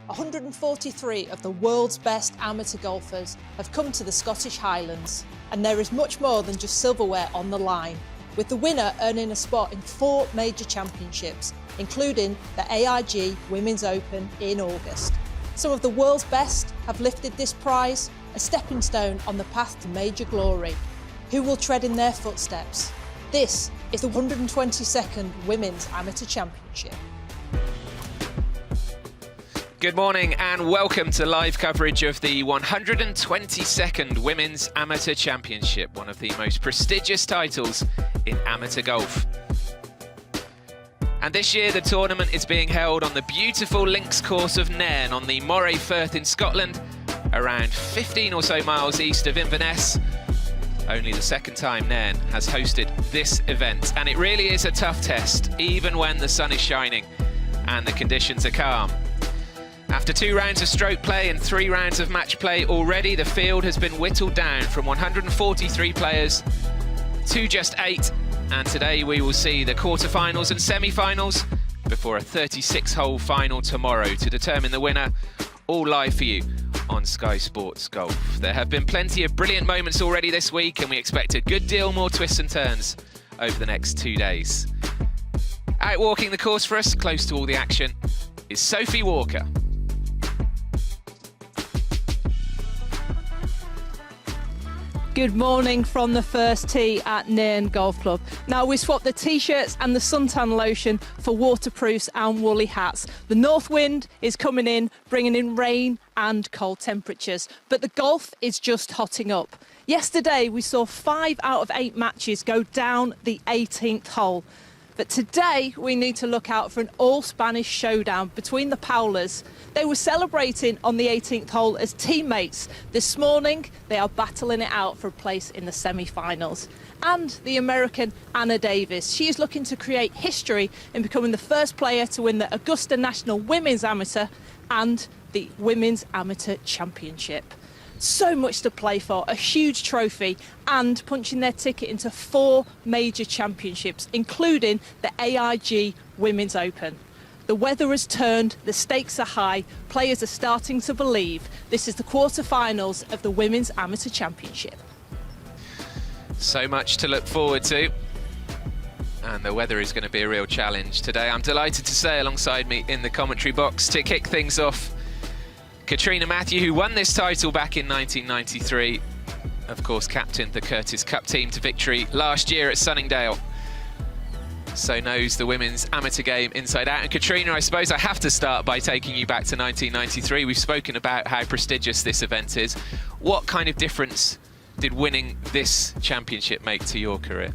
143 of the world's best amateur golfers have come to the Scottish Highlands, and there is much more than just silverware on the line, with the winner earning a spot in 4 major championships, including the AIG Women's Open in August. Some of the world's best have lifted this prize, a stepping stone on the path to major glory. Who will tread in their footsteps? This is the 122nd Women's Amateur Championship. Good morning and welcome to live coverage of the 122nd Women's Amateur Championship, one of the most prestigious titles in amateur golf. And this year the tournament is being held on the beautiful links course of Nairn on the Moray Firth in Scotland, around 15 or so miles east of Inverness. Only the second time Nairn has hosted this event, and it really is a tough test, even when the sun is shining and the conditions are calm. After 2 rounds of stroke play and 3 rounds of match play already, the field has been whittled down from 143 players to just 8, and today we will see the quarterfinals and semi-finals before a 36-hole final tomorrow to determine the winner, all live for you on Sky Sports Golf. There have been plenty of brilliant moments already this week, and we expect a good deal more twists and turns over the next 2 days. Out walking the course for us, close to all the action, is Sophie Walker. Good morning from the first tee at Nairn Golf Club. Now we swapped the t-shirts and the suntan lotion for waterproofs and woolly hats. The north wind is coming in, bringing in rain and cold temperatures, but the golf is just hotting up. Yesterday we saw 5 out of 8 matches go down the 18th hole. But today we need to look out for an all-Spanish showdown between the Powlers. They were celebrating on the 18th hole as teammates. This morning they are battling it out for a place in the semi-finals. And the American Anna Davis. She is looking to create history in becoming the first player to win the Augusta National Women's Amateur and the Women's Amateur Championship. So much to play for, a huge trophy, and punching their ticket into 4 major championships, including the AIG Women's Open. The weather has turned, the stakes are high, players are starting to believe. This is the quarterfinals of the Women's Amateur Championship. So much to look forward to, and the weather is going to be a real challenge today. I'm delighted to say alongside me in the commentary box to kick things off, Katrina Matthew, who won this title back in 1993, of course captained the Curtis Cup team to victory last year at Sunningdale, so knows the women's amateur game inside out. And Katrina, I suppose I have to start by taking you back to 1993. We've spoken about how prestigious this event is. What kind of difference did winning this championship make to your career?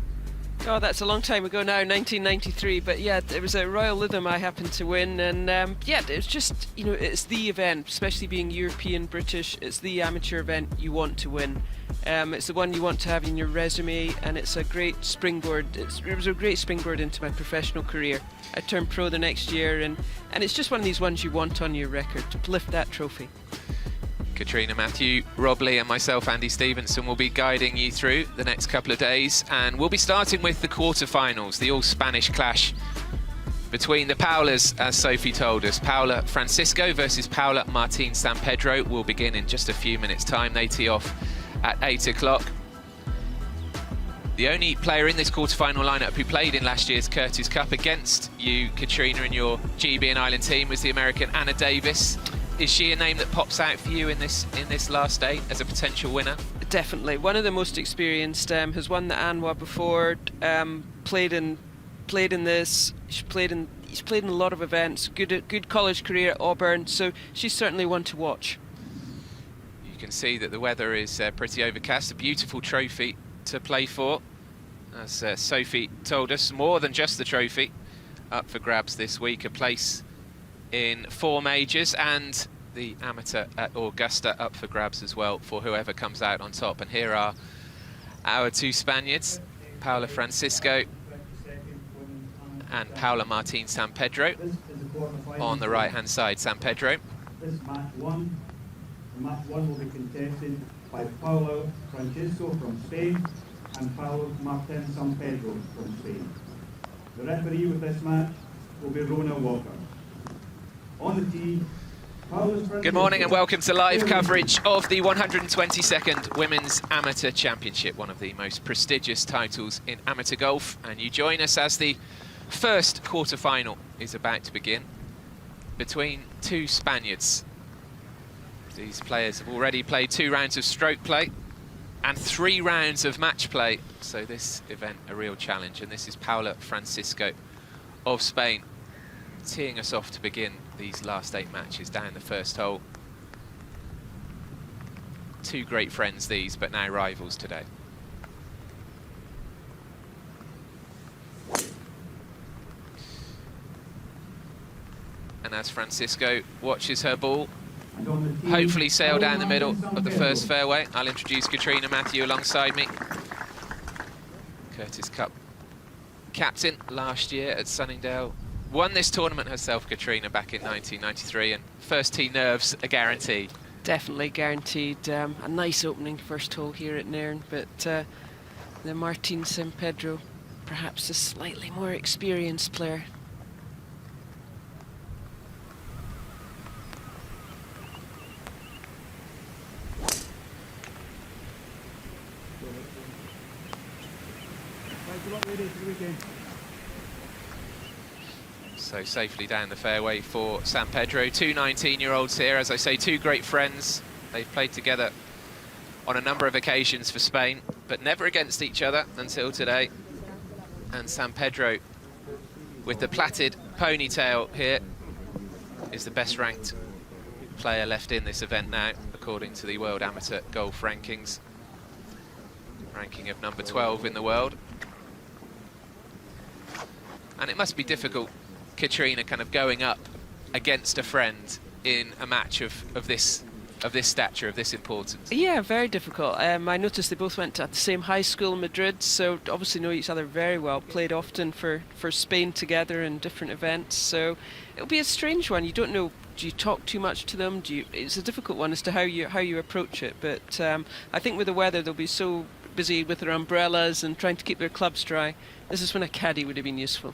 Oh, that's a long time ago now, 1993, but yeah, it was a Royal Lytham I happened to win, and yeah, it's just, you know, it's the event, especially being European, British, it's the amateur event you want to win. It's the one you want to have in your resume, and it's a great springboard. It was a great springboard into my professional career. I turned pro the next year, and it's just one of these ones you want on your record, to lift that trophy. Katrina Matthew, Rob Lee and myself, Andy Stevenson, will be guiding you through the next couple of days, and we'll be starting with the quarterfinals, the all-Spanish clash between the Powlers, as Sophie told us. Paula Francisco versus Paula Martin San Pedro will begin in just a few minutes' time. They tee off at 8 o'clock. The only player in this quarterfinal lineup who played in last year's Curtis Cup against you, Katrina, and your GB and Ireland team was the American Anna Davis. Is she a name that pops out for you in this last day as a potential winner? Definitely, one of the most experienced. Has won the ANWA before. Played in this. She's played in a lot of events. Good college career at Auburn. So she's certainly one to watch. You can see that the weather is pretty overcast. A beautiful trophy to play for, as Sophie told us. More than just the trophy up for grabs this week. A place in 4 majors, and the amateur at Augusta up for grabs as well for whoever comes out on top. And here are our 2 Spaniards, Paula Francisco and Paula Martin San Pedro. On the right hand side, San Pedro. This match 1. Match 1 will be contested by Paula Francisco from Spain and Paula Martin San Pedro from Spain. The referee with this match will be Rona Walker. On the tee, Good morning and welcome to live coverage of the 122nd Women's Amateur Championship, one of the most prestigious titles in amateur golf. And you join us as the first quarter-final is about to begin between two Spaniards. These players have already played 2 rounds of stroke play and 3 rounds of match play, so this event a real challenge. And this is Paula Francisco of Spain teeing us off to begin these last 8 matches down the first hole. 2 great friends these, but now rivals today. And as Francisco watches her ball hopefully sail down the middle of the first fairway, I'll introduce Katrina Matthew alongside me. Curtis Cup captain last year at Sunningdale. Won this tournament herself, Katrina, back in 1993, and first tee nerves a guarantee. Definitely guaranteed. A nice opening first hole here at Nairn, but the Martin San Pedro, perhaps a slightly more experienced player. So safely down the fairway for San Pedro. 2 19-year-olds here, as I say, 2 great friends. They've played together on a number of occasions for Spain, but never against each other until today. And San Pedro, with the plaited ponytail here, is the best ranked player left in this event now, according to the World Amateur Golf Rankings. Ranking of number 12 in the world. And it must be difficult, Katrina, kind of going up against a friend in a match of this stature, of this importance. Yeah, very difficult. I noticed they both went to the same high school in Madrid, so obviously know each other very well. Played often for Spain together in different events, so it'll be a strange one. You don't know. Do you talk too much to them? It's a difficult one as to how you approach it. But I think with the weather, they'll be so busy with their umbrellas and trying to keep their clubs dry. This is when a caddy would have been useful.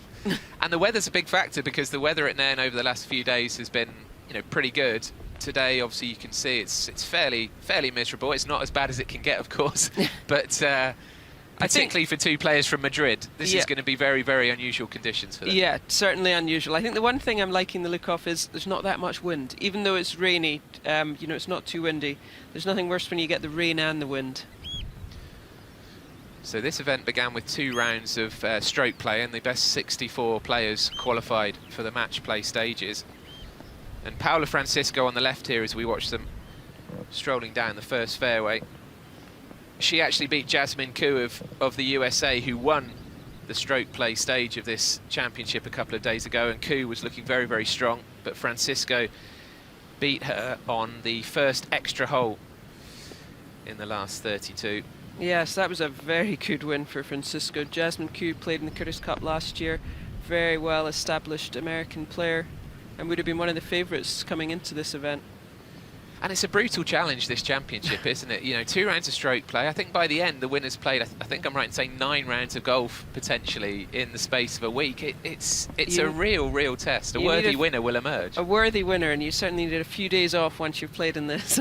And the weather's a big factor, because the weather at Nairn over the last few days has been, pretty good. Today, obviously, you can see it's fairly miserable. It's not as bad as it can get, of course, but particularly for 2 players from Madrid, this is going to be very, very unusual conditions for them. Yeah, certainly unusual. I think the one thing I'm liking the look of is there's not that much wind, even though it's rainy. It's not too windy. There's nothing worse when you get the rain and the wind. So this event began with 2 rounds of stroke play, and the best 64 players qualified for the match play stages. And Paula Francisco on the left here as we watch them strolling down the first fairway. She actually beat Jasmine Koo of the USA, who won the stroke play stage of this championship a couple of days ago, and Koo was looking very, very strong, but Francisco beat her on the first extra hole in the last 32. Yes, that was a very good win for Francisco. Jasmine Koo played in the Curtis Cup last year. Very well established American player, and would have been one of the favourites coming into this event. And it's a brutal challenge, this championship, isn't it? 2 rounds of stroke play. I think by the end, the winners played, I think I'm right in saying 9 rounds of golf, potentially, in the space of a week. It's a real test. A worthy winner will emerge. A worthy winner, and you certainly need a few days off once you've played in this.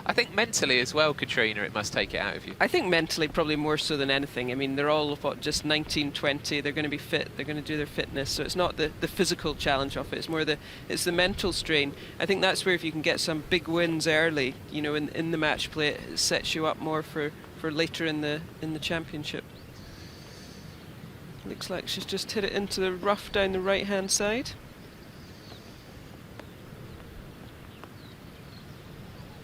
I think mentally as well, Katrina, it must take it out of you. I think mentally probably more so than anything. I mean, they're all, just 19, 20. They're going to be fit. They're going to do their fitness. So it's not the physical challenge of it. It's more it's the mental strain. I think that's where if you can get some big wins early, in the match play, it sets you up more for later in the championship. Looks like she's just hit it into the rough down the right-hand side.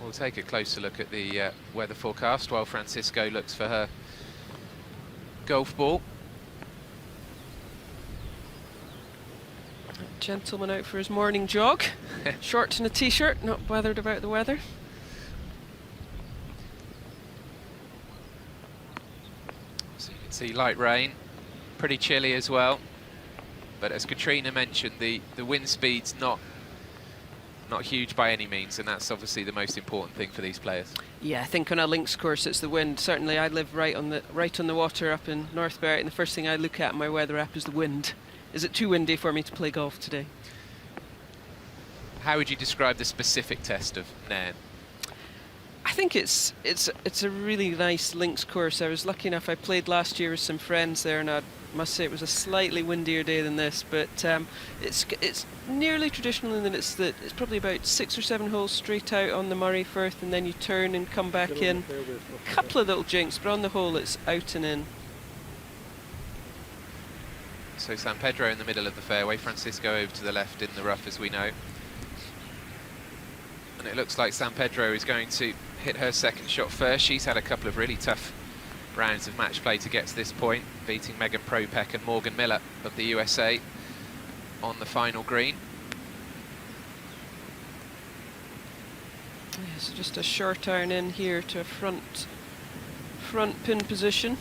We'll take a closer look at the weather forecast while Francisco looks for her golf ball. Gentleman out for his morning jog. Shorts and a t-shirt, not bothered about the weather. So you can see light rain, pretty chilly as well. But as Katrina mentioned, the wind speed's not huge by any means, and that's obviously the most important thing for these players. Yeah, I think on a links course it's the wind. Certainly I live right on the water up in North Berwick, and the first thing I look at in my weather app is the wind. Is it too windy for me to play golf today? How would you describe the specific test of Nairn? I think it's a really nice links course. I was lucky enough, I played last year with some friends there, and I must say it was a slightly windier day than this, but it's nearly traditional in that it's probably about 6 or 7 holes straight out on the Moray Firth, and then you turn and come back in. A couple of little jinks, but on the whole it's out and in. So San Pedro in the middle of the fairway, Francisco over to the left in the rough, as we know. And it looks like San Pedro is going to hit her second shot first. She's had a couple of really tough rounds of match play to get to this point, beating Megan Propek and Morgan Miller of the USA on the final green. Yeah, so just a short iron in here to a front pin position.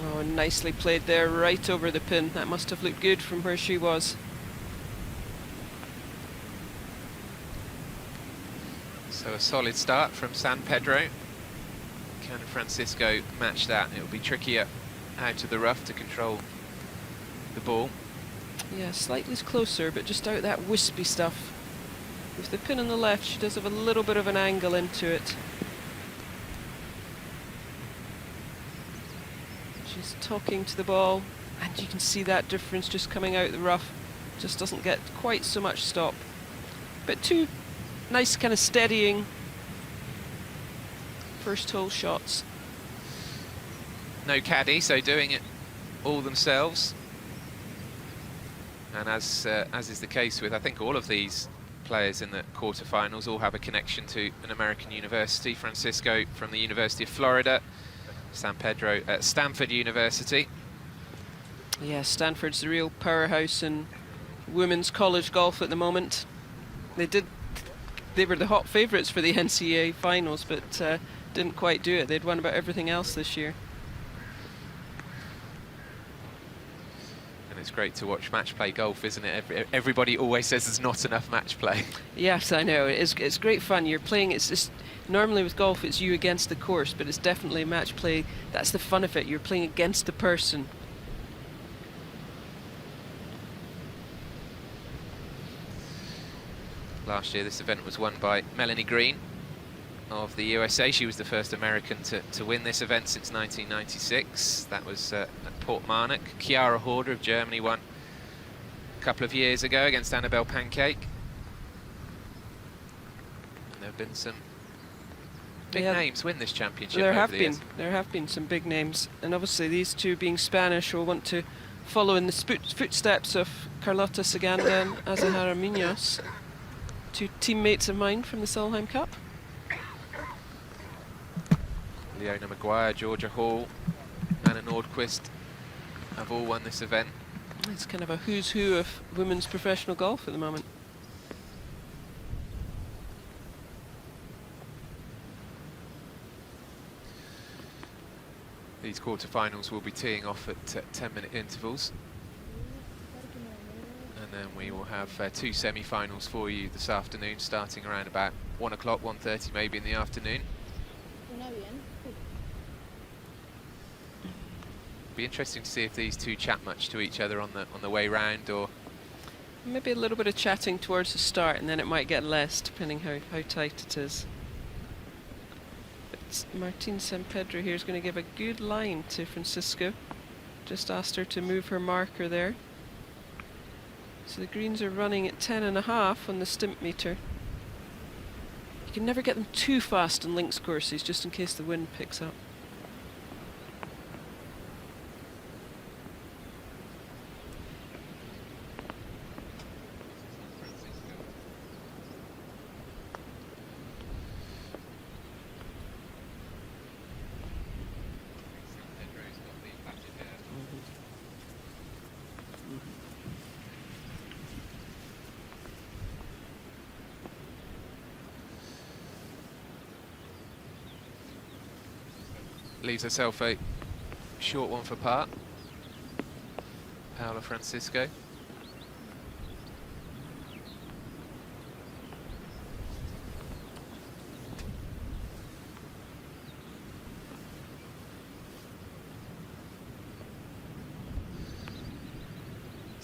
Oh, nicely played there, right over the pin. That must have looked good from where she was. So a solid start from San Pedro. Can Francisco match that? It'll be trickier out of the rough to control the ball. Yeah, slightly closer, but just out that wispy stuff. With the pin on the left, she does have a little bit of an angle into it. She's talking to the ball, and you can see that difference just coming out the rough. Just doesn't get quite so much stop. But two nice kind of steadying first hole shots. No caddy, so doing it all themselves. And as is the case with, I think, all of these players in the quarterfinals, all have a connection to an American university. Francisco from the University of Florida, San Pedro at Stanford University. Yeah, Stanford's the real powerhouse in women's college golf at the moment. They were the hot favourites for the NCAA finals, but didn't quite do it. They'd won about everything else this year. And it's great to watch match play golf, isn't it? Everybody always says there's not enough match play. Yes, I know. It's great fun. You're playing, it's just, normally with golf it's you against the course, but it's definitely match play. That's the fun of it. You're playing against the person. Last year this event was won by Melanie Green of the USA. She was the first American to win this event since 1996. That was at Port Marnock. Chiara Horder of Germany won a couple of years ago against Annabelle Pancake. And there have been some big names win this championship over the years. There have been some big names, and obviously these two being Spanish will want to follow in the footsteps of Carlota Seganda and Azahara Munoz, two teammates of mine from the Solheim Cup. Leona Maguire, Georgia Hall, Anna Nordquist have all won this event. It's kind of a who's who of women's professional golf at the moment. These quarterfinals will be teeing off at 10-minute intervals. And then we will have two semi-finals for you this afternoon, starting around about 1 o'clock, 1:30 maybe in the afternoon. Be interesting to see if these two chat much to each other on the way round, or maybe a little bit of chatting towards the start, and then it might get less depending how tight it is. But Martine San Pedro here is going to give a good line to Francisco. Just asked her to move her marker there. So the greens are running at 10.5 on the stimp meter. You can never get them too fast on links courses, just in case the wind picks up. leaves herself a short one for par. Paola Francisco.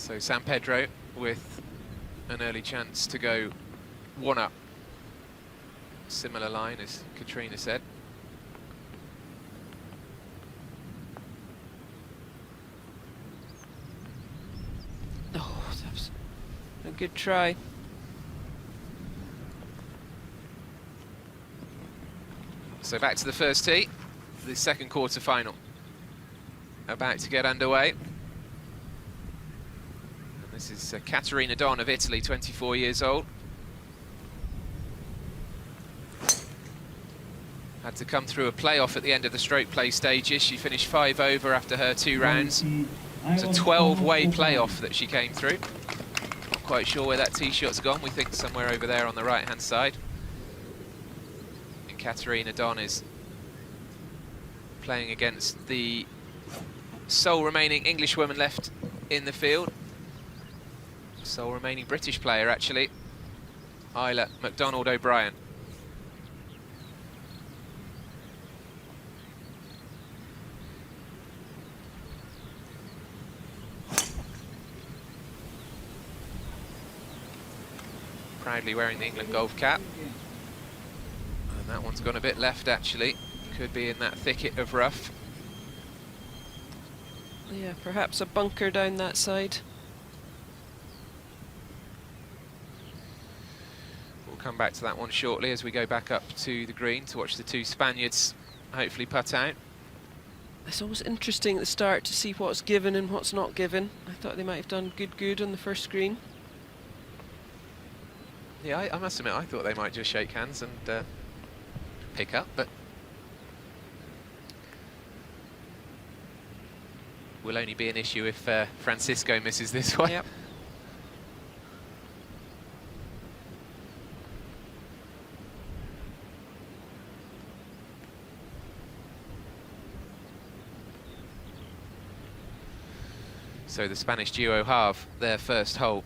So San Pedro with an early chance to go 1 up. Similar line as Katrina said. Oh, that was a good try. So back to the first tee, the second quarter final. About to get underway. And this is Caterina Don of Italy, 24 years old. Had to come through a playoff at the end of the stroke play stages. She finished 5 over after her 2 rounds. It's a 12-way playoff that she came through. Not quite sure where that tee shot's gone. We think somewhere over there on the right-hand side. And Caterina Don is playing against the sole remaining English woman left in the field. Sole remaining British player, actually. Isla McDonald-O'Brien. Proudly wearing the England golf cap. And that one's gone a bit left, actually. Could be in that thicket of rough. Yeah, perhaps a bunker down that side. We'll come back to that one shortly as we go back up to the green to watch the 2 Spaniards hopefully putt out. It's always interesting at the start to see what's given and what's not given. I thought they might have done good on the first green. Yeah, I must admit, I thought they might just shake hands and pick up, but will only be an issue if Francisco misses this one. Yep. So the Spanish duo have their first hole.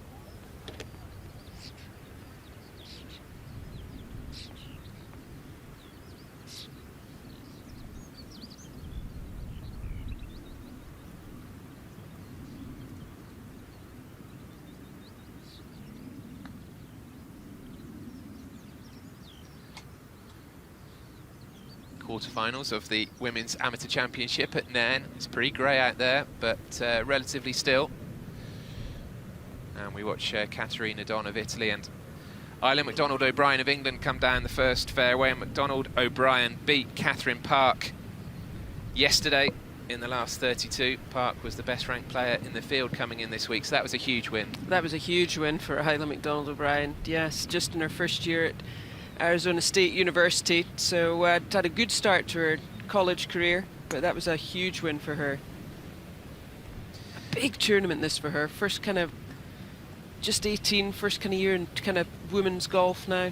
Quarterfinals of the Women's Amateur Championship at Nairn. It's pretty grey out there, but relatively still. And we watch Caterina Don of Italy and Isla McDonald-O'Brien of England come down the first fairway. And McDonald-O'Brien beat Catherine Park yesterday in the last 32. Park was the best ranked player in the field coming in this week, so that was a huge win. That was a huge win for Isla McDonald-O'Brien. Yes, just in her first year at Arizona State University, so had a good start to her college career, but that was a huge win for her. A big tournament this for her, first kind of just 18, first kind of year in kind of women's golf now.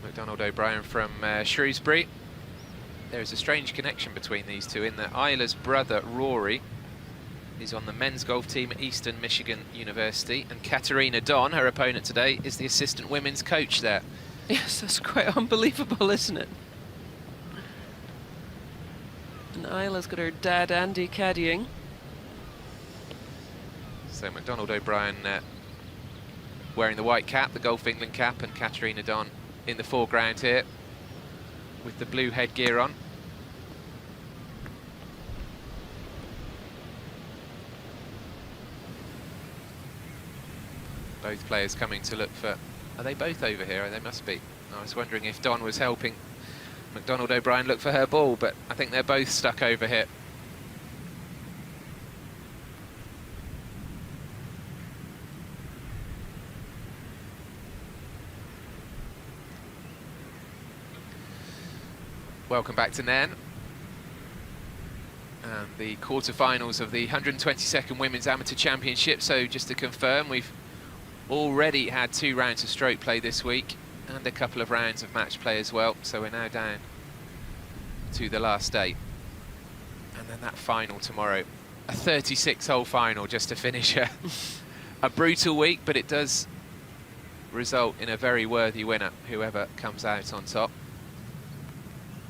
McDonald-O'Brien from Shrewsbury. There's a strange connection between these two in that Isla's brother Rory is on the men's golf team at Eastern Michigan University, and Caterina Don, her opponent today, is the assistant women's coach there. Yes, that's quite unbelievable, isn't it? And Isla's got her dad Andy caddying. So McDonald-O'Brien wearing the white cap, the Golf England cap, and Caterina Don in the foreground here with the blue headgear on. Both players coming to look for... Are they both over here? They must be. I was wondering if Don was helping McDonald-O'Brien look for her ball, but I think they're both stuck over here. Welcome back to Nairn. And the quarterfinals of the 122nd Women's Amateur Championship. So just to confirm, we've already had 2 rounds of stroke play this week and a couple of rounds of match play as well. So we're now down to the last day. And then that final tomorrow. A 36-hole final just to finish a brutal week, but it does result in a very worthy winner, whoever comes out on top.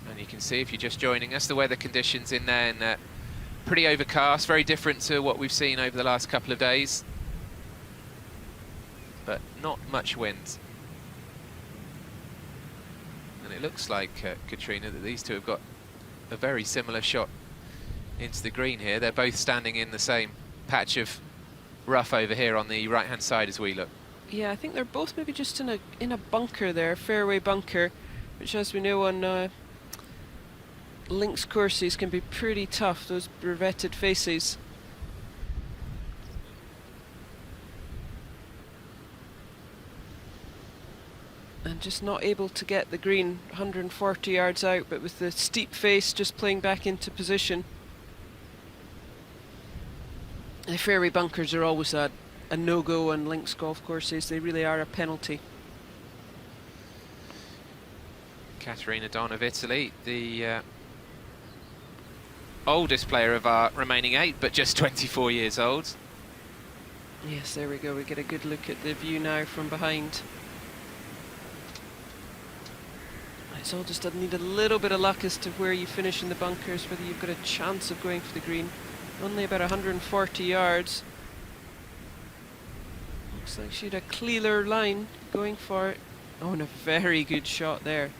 And you can see, if you're just joining us, the weather conditions in Nairn pretty overcast, very different to what we've seen over the last couple of days. But not much wind. And it looks like, Katrina, that these two have got a very similar shot into the green here. They're both standing in the same patch of rough over here on the right-hand side as we look. Yeah, I think they're both maybe just in a bunker there, fairway bunker, which, as we know, on links courses can be pretty tough, those brevetted faces. And just not able to get the green 140 yards out, but with the steep face just playing back into position. The fairway bunkers are always a no-go on links golf courses. They really are a penalty. Caterina Don of Italy, the oldest player of our remaining 8, but just 24 years old. Yes, there we go. We get a good look at the view now from behind. It's all just need a little bit of luck as to where you finish in the bunkers, whether you've got a chance of going for the green. Only about 140 yards. Looks like she had a clearer line going for it. Oh, and a very good shot there.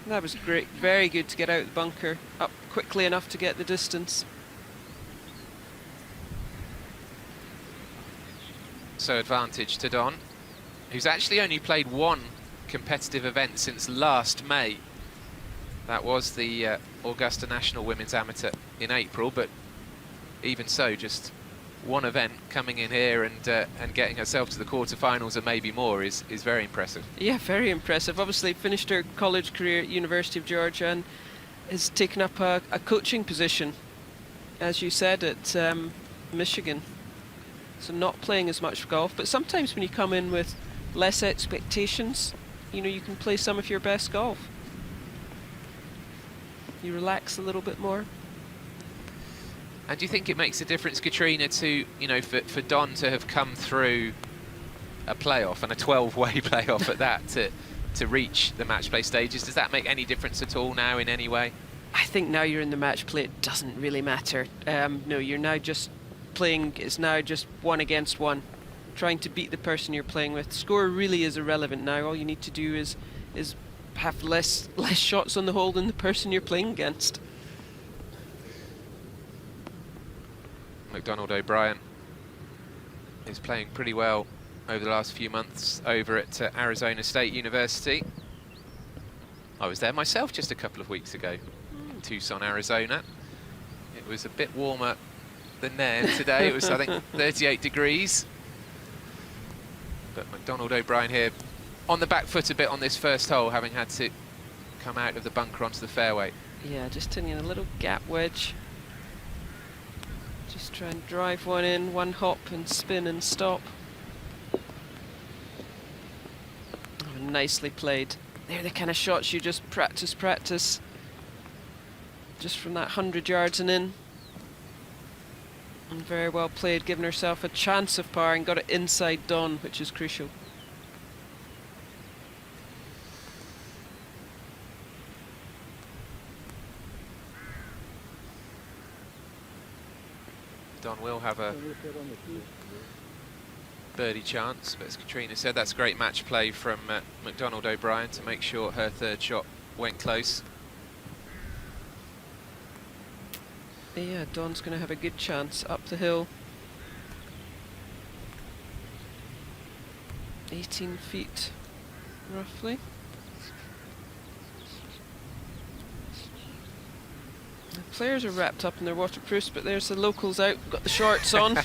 That was great. Very good to get out the bunker, up quickly enough to get the distance. So advantage to Don, who's actually only played one competitive event since last May. That was the Augusta National Women's Amateur in April, but even so, just one event coming in here and getting herself to the quarterfinals and maybe more is very impressive. Yeah, very impressive. Obviously finished her college career at University of Georgia and has taken up a coaching position, as you said, at Michigan. So not playing as much golf, but sometimes when you come in with less expectations, you know, you can play some of your best golf. You relax a little bit more. And do you think it makes a difference, Katrina, to, you know, for Don to have come through a playoff, and a 12-way playoff at that, to reach the match play stages? Does that make any difference at all now in any way? I think now you're in the match play, it doesn't really matter. No, you're now just playing, it's now just 1 against 1. Trying to beat the person you're playing with. Score really is irrelevant now. All you need to do is have less shots on the hole than the person you're playing against. McDonald O'Brien is playing pretty well over the last few months over at Arizona State University. I was there myself just a couple of weeks ago in Tucson, Arizona. It was a bit warmer than Nairn today. It was, I think, 38 degrees. But McDonald O'Brien here on the back foot a bit on this first hole, having had to come out of the bunker onto the fairway. Yeah, just taking a little gap wedge. Just try and drive one in, one hop and spin and stop. Oh, nicely played. They're the kind of shots you just practice. Just from that 100 yards and in. And very well played, giving herself a chance of par and got it inside Don, which is crucial. Don will have a birdie chance, but as Katrina said, that's great match play from McDonald O'Brien to make sure her third shot went close. Yeah, Don's going to have a good chance up the hill. 18 feet, roughly. The players are wrapped up in their waterproofs, but there's the locals out, got the shorts on.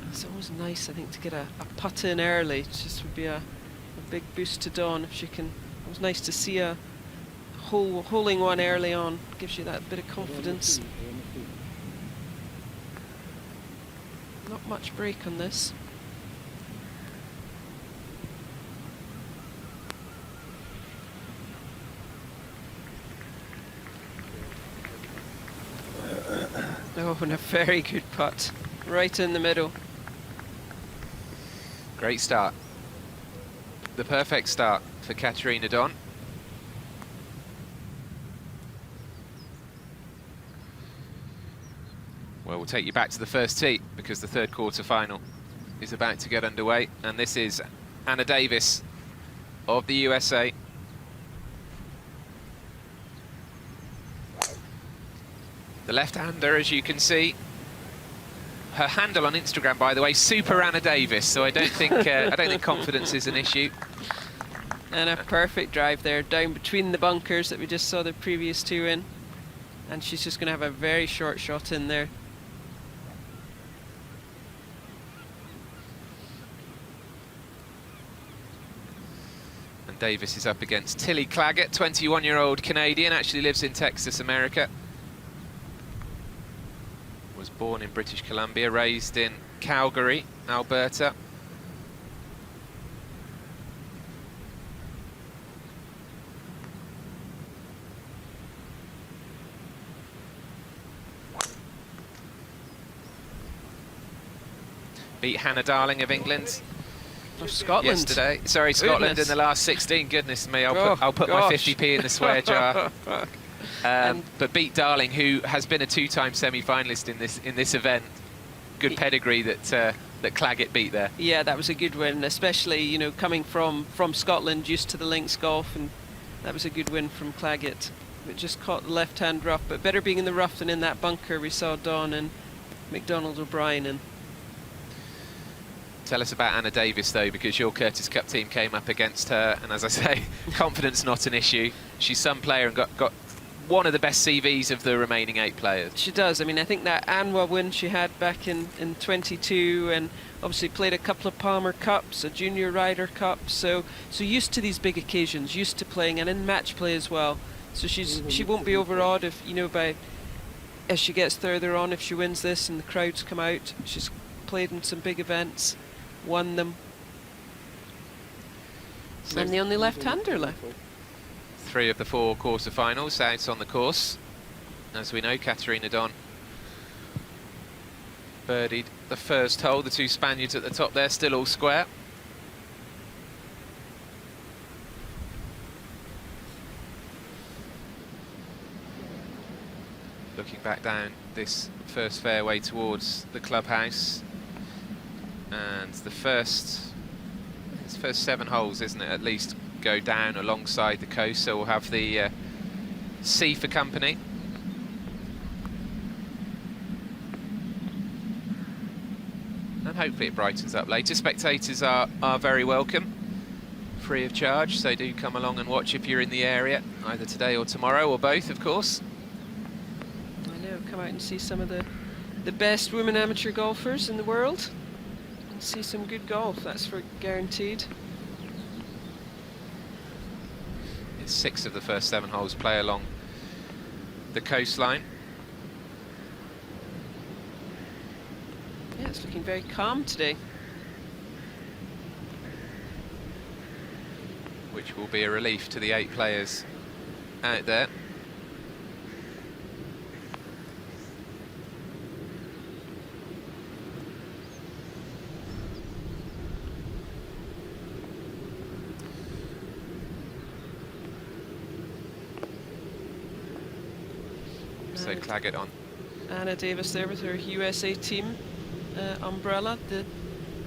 It's always nice, I think, to get a putt in early. It just would be a big boost to Dawn if she can. It was nice to see a holing one early on. Gives you that bit of confidence. Not much break on this. Oh, and a very good putt. Right in the middle. Great start. The perfect start for Katarina Don. Well, we'll take you back to the first tee because the third quarter-final is about to get underway. And this is Anna Davis of the USA. The left-hander, as you can see. Her handle on Instagram, by the way, Super Anna Davis. So I don't think confidence is an issue. And a perfect drive there, down between the bunkers that we just saw the previous two in. And she's just going to have a very short shot in there. And Davis is up against Tilly Claggett, 21-year-old Canadian, actually lives in Texas, America. Was born in British Columbia, raised in Calgary, Alberta. Beat Hannah Darling of England Of Scotland yesterday. Sorry, Scotland Goodness. in the last 16. Goodness me, I'll Oh, put my gosh. 50p in the swear jar. But beat Darling, who has been a two-time semi-finalist in this event. Good pedigree that Claggett beat there. Yeah, that was a good win, especially, you know, coming from Scotland, used to the links golf, and that was a good win from Claggett. It just caught the left-hand rough, but better being in the rough than in that bunker we saw Dawn and McDonald O'Brien in. Tell us about Anna Davis, though, because your Curtis Cup team came up against her, and as I say, confidence not an issue. She's some player and got one of the best CVs of the remaining 8 players. She does. I mean, I think that Anwa win she had back in 22, and obviously played a couple of Palmer Cups, a Junior Ryder Cup, so used to these big occasions, used to playing, and in match play as well. So she won't be overawed if, you know, as she gets further on, if she wins this and the crowds come out. She's played in some big events, won them. So And the only left-hander left. 3 of the 4 quarter-finals out on the course. As we know, Katarina Don birdied the first hole. The 2 Spaniards at the top there, still all square. Looking back down this first fairway towards the clubhouse. And the first 7 holes, isn't it, at least, go down alongside the coast, so we'll have the sea for company. And hopefully it brightens up later. Spectators are very welcome, free of charge, so do come along and watch if you're in the area, either today or tomorrow, or both, of course. I know, come out and see some of the best women amateur golfers in the world. And see some good golf, that's for guaranteed. 6 of the first 7 holes play along the coastline. Yeah, it's looking very calm today. Which will be a relief to the 8 players out there. So Claggett on. Anna Davis there with her USA team umbrella. The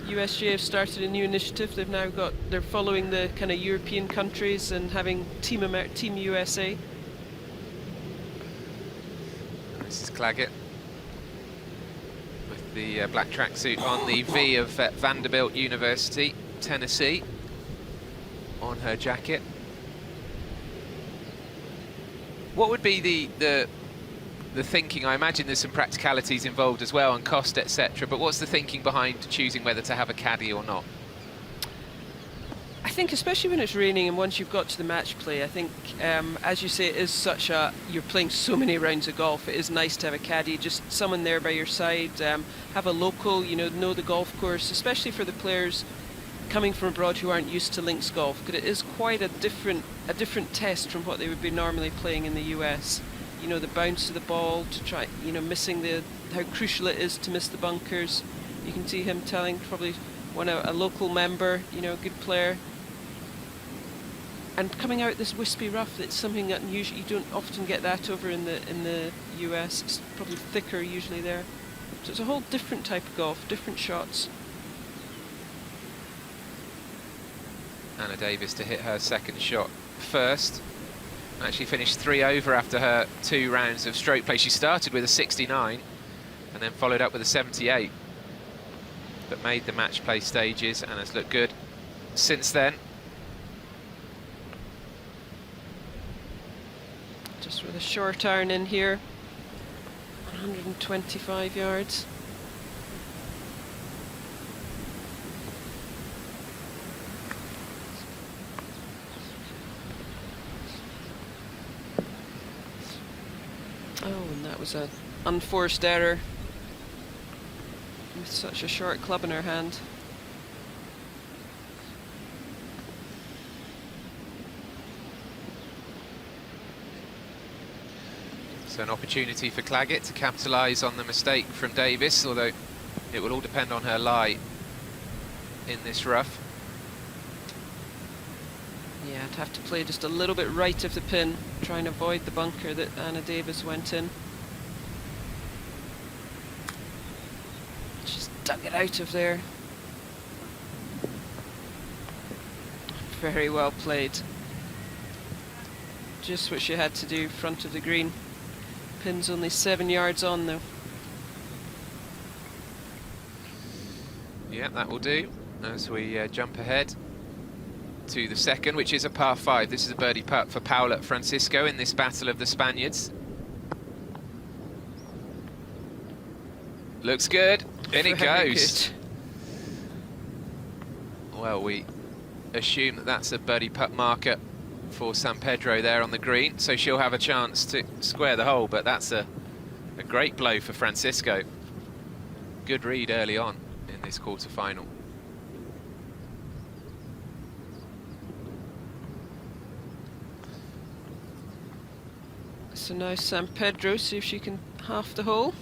USGA have started a new initiative. They're following the kind of European countries and having Team USA. This is Claggett with the black tracksuit on, the V of Vanderbilt University, Tennessee, on her jacket. What would be the thinking? I imagine there's some practicalities involved as well, and cost, etc. But what's the thinking behind choosing whether to have a caddy or not? I think especially when it's raining and once you've got to the match play, I think, as you say, it is such a, you're playing so many rounds of golf, it is nice to have a caddy, just someone there by your side, have a local, you know the golf course, especially for the players coming from abroad who aren't used to links golf, because it is quite a different test from what they would be normally playing in the US. You know, the bounce of the ball, to try, you know, missing how crucial it is to miss the bunkers. You can see him telling probably a local member, you know, a good player. And coming out this wispy rough, it's something that usually you don't often get that over in the US. It's probably thicker usually there. So it's a whole different type of golf, different shots. Anna Davis to hit her second shot first. Actually finished 3 over after her 2 rounds of stroke play. She started with a 69 and then followed up with a 78. But made the match play stages and has looked good since then. Just with a short iron in here, 125 yards. Oh, and that was an unforced error with such a short club in her hand. So an opportunity for Claggett to capitalise on the mistake from Davis, although it will all depend on her lie in this rough. Yeah, I'd have to play just a little bit right of the pin, try and avoid the bunker that Anna Davis went in. She's dug it out of there. Very well played. Just what she had to do, front of the green. Pin's only 7 yards on though. Yeah, that will do as we jump ahead to the second, which is a par 5. This is a birdie putt for Paula Francisco in this battle of the Spaniards. Looks good. In it goes. Well, we assume that that's a birdie putt marker for San Pedro there on the green, so she'll have a chance to square the hole, but that's a great blow for Francisco. Good read early on in this quarter-final. So now San Pedro, see if she can half the hole.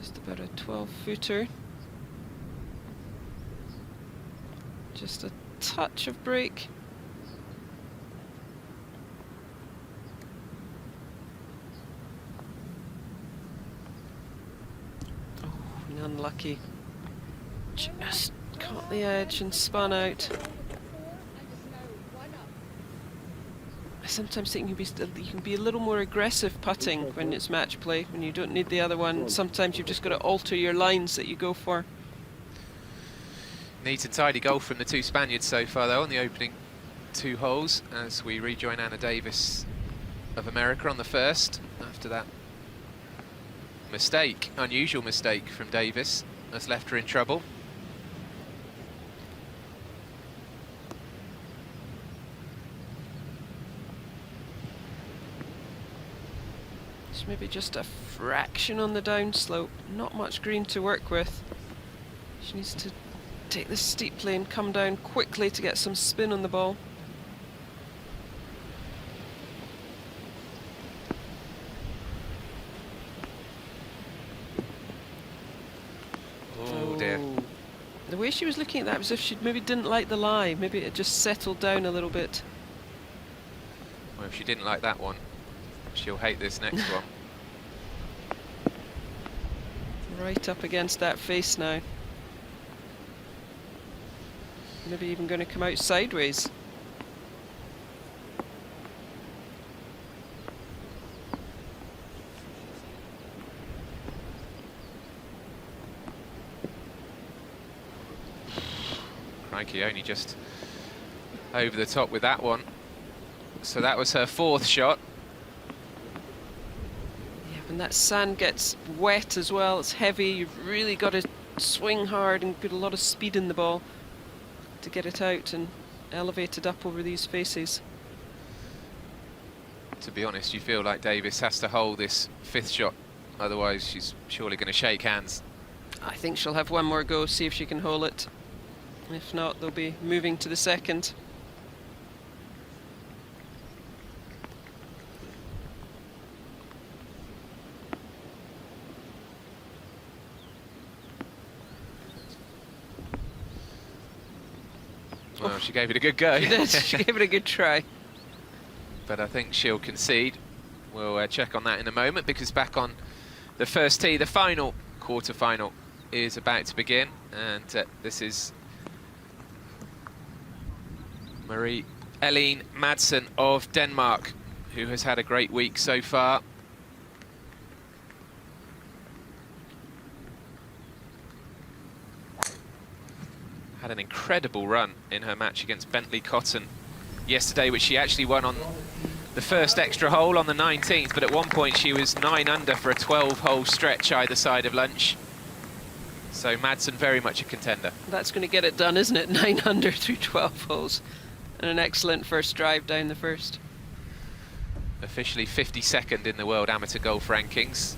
Just about a 12-footer. Just a touch of break. Oh, unlucky. Just caught the edge and spun out. I sometimes think you can be a little more aggressive putting when it's match play, when you don't need the other one. Sometimes you've just got to alter your lines that you go for. Neat and tidy golf from the 2 Spaniards so far, though, on the opening 2 holes, as we rejoin Anna Davis of America on the first, after that mistake, unusual mistake from Davis, has left her in trouble. It's maybe just a fraction on the downslope, not much green to work with. She needs to take this steep lane, come down quickly to get some spin on the ball. Oh dear. The way she was looking at that was as if she maybe didn't like the lie. Maybe it just settled down a little bit. Well, if she didn't like that one, she'll hate this next one. Right up against that face now. Maybe even going to come out sideways. Crikey, only just over the top with that one. So that was her 4th shot. Yeah, when that sand gets wet as well, it's heavy, you've really got to swing hard and put a lot of speed in the ball to get it out and elevate it up over these faces. To be honest, you feel like Davis has to hold this 5th shot, otherwise she's surely going to shake hands. I think she'll have one more go, see if she can hold it. If not, they'll be moving to the 2nd. Well, she gave it a good go. She did. She gave it a good try. But I think she'll concede. We'll check on that in a moment, because back on the first tee, the final quarter-final is about to begin, and this is Marie-Helene Madsen of Denmark, who has had a great week so far. Had an incredible run in her match against Bentley Cotton yesterday, which she actually won on the first extra hole on the 19th, but at one point she was 9 under for a 12-hole stretch either side of lunch. So Madsen very much a contender. That's going to get it done, isn't it? 9 under through 12 holes. And an excellent first drive down the first. Officially 52nd in the World Amateur Golf Rankings.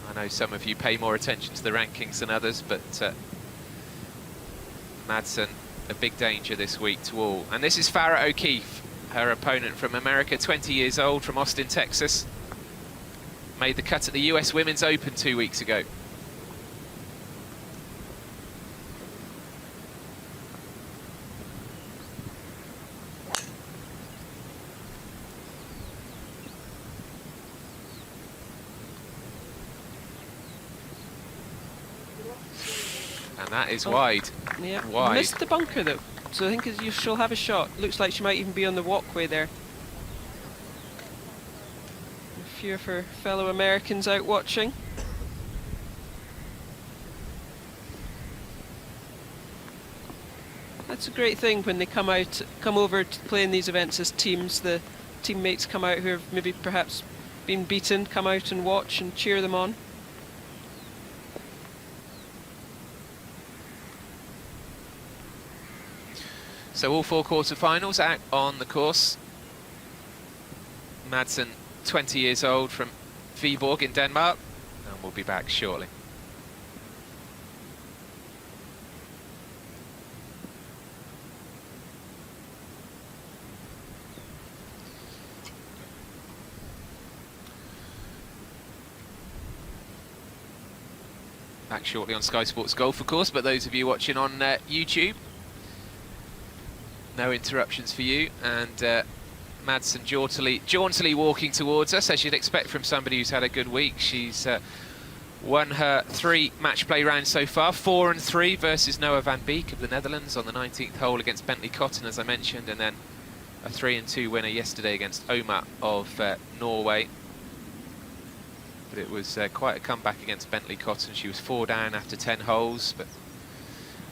I know some of you pay more attention to the rankings than others, but Madsen a big danger this week to all. And this is Farrah O'Keefe, her opponent from America, 20 years old, from Austin, Texas. Made the cut at the US Women's Open 2 weeks ago. And that is wide. Yeah, Wide. missed the bunker though, so I think she'll have a shot. Looks like she might even be on the walkway there. A few of her fellow Americans out watching. That's a great thing when they come over to play in these events as teams. The teammates come out who have maybe perhaps been beaten, come out and watch and cheer them on. So all 4 quarterfinals out on the course. Madsen, 20 years old, from Viborg in Denmark, and we'll be back shortly. Back shortly on Sky Sports Golf, of course, but those of you watching on YouTube, no interruptions for you. And Madsen jauntily walking towards us, as you'd expect from somebody who's had a good week. She's won her 3 match play rounds so far, 4 and 3 versus Noah van Beek of the Netherlands on the 19th hole against Bentley Cotton, as I mentioned, and then a 3 and 2 winner yesterday against Oma of Norway. But it was quite a comeback against Bentley Cotton. She was 4 down after 10 holes, but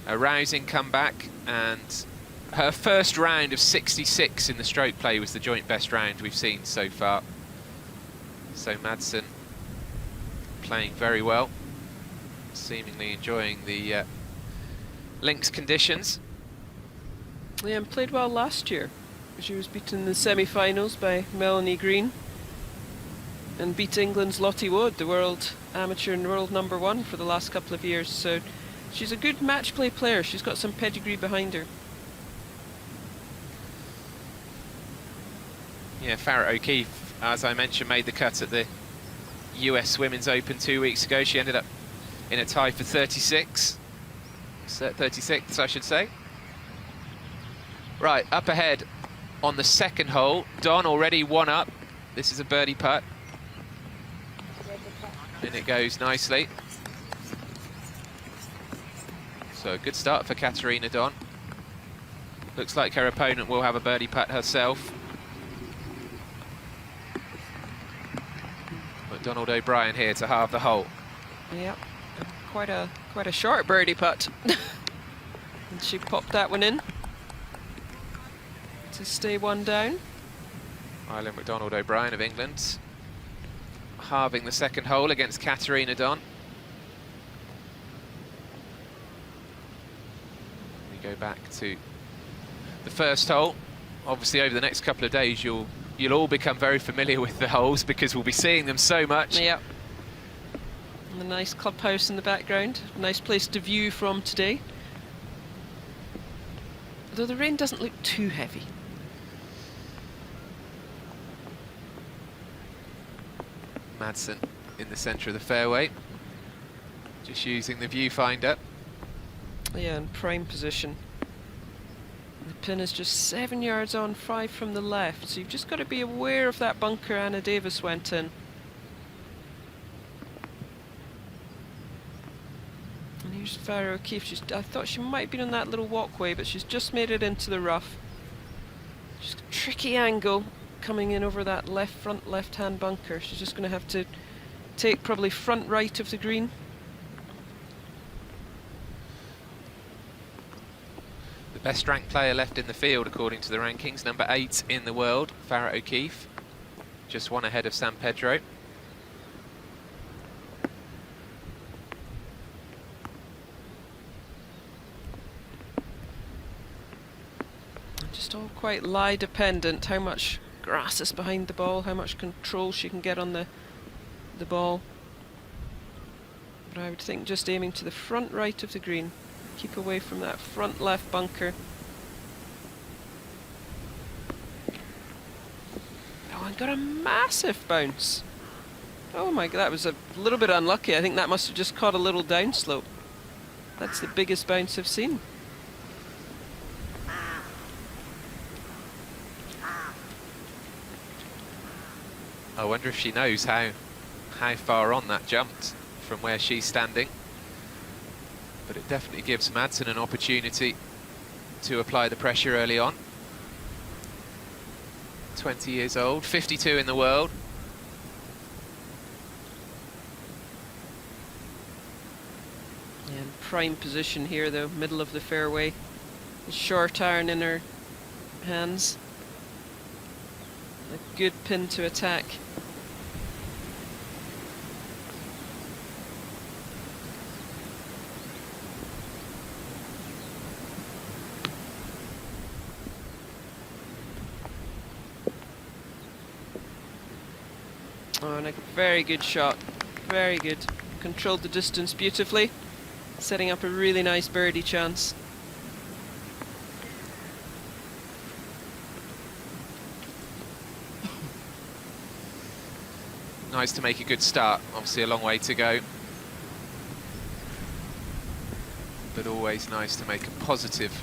a rousing comeback. And her first round of 66 in the stroke play was the joint best round we've seen so far. So Madsen playing very well, seemingly enjoying the links conditions. Yeah, and played well last year. She was beaten in the semi-finals by Melanie Green and beat England's Lottie Wood, the world amateur and world #1 for the last couple of years. So she's a good match play player. She's got some pedigree behind her. Yeah, Farrah O'Keefe, as I mentioned, made the cut at the US Women's Open 2 weeks ago. She ended up in a tie for 36th, I should say. Right, up ahead on the 2nd hole. Don already 1 up. This is a birdie putt. And it goes nicely. So a good start for Katarina Don. Looks like her opponent will have a birdie putt herself. Donald O'Brien here to halve the hole. Yep, quite a short birdie putt. And she popped that one in to stay 1 down. Eileen McDonald O'Brien of England, halving the 2nd hole against Katarina Don. go back to the first hole. Obviously, over the next couple of days, you'll all become very familiar with the holes because we'll be seeing them so much. Yep. And the nice clubhouse in the background. Nice place to view from today. Although the rain doesn't look too heavy. Madsen in the centre of the fairway, just using the viewfinder. Yeah, in prime position. The pin is just 7 yards on, 5 from the left, so you've just got to be aware of that bunker Anna Davis went in. And here's Farah O'Keefe. I thought she might have been on that little walkway, but she's just made it into the rough. Just a tricky angle coming in over that front left-hand bunker. She's just going to have to take probably front right of the green. The best ranked player left in the field according to the rankings, number 8 in the world, Farah O'Keefe, just one ahead of San Pedro. Just all quite lie dependent, how much grass is behind the ball, how much control she can get on the ball. But I would think just aiming to the front right of the green. Keep away from that front left bunker. Oh, and got a massive bounce. Oh my god, that was a little bit unlucky. I think that must have just caught a little downslope. That's the biggest bounce I've seen. I wonder if she knows how far on that jumped from where she's standing. But it definitely gives Madsen an opportunity to apply the pressure early on. 20 years old, 52 in the world. Yeah, in prime position here though, middle of the fairway. The short iron in her hands. A good pin to attack. Oh, and a very good shot. Very good. Controlled the distance beautifully. Setting up a really nice birdie chance. Nice to make a good start. Obviously a long way to go. But always nice to make a positive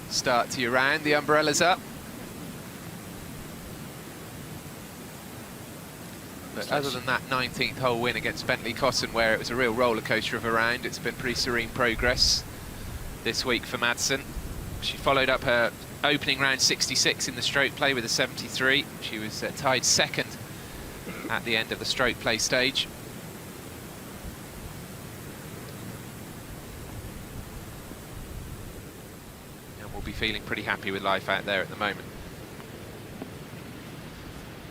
start to your round. The umbrella's up. But other than that 19th hole win against Bentley Cotton, where it was a real roller coaster of a round, it's been pretty serene progress this week for Madsen. She followed up her opening round 66 in the stroke play with a 73. She was tied second at the end of the stroke play stage. And we'll be feeling pretty happy with life out there at the moment.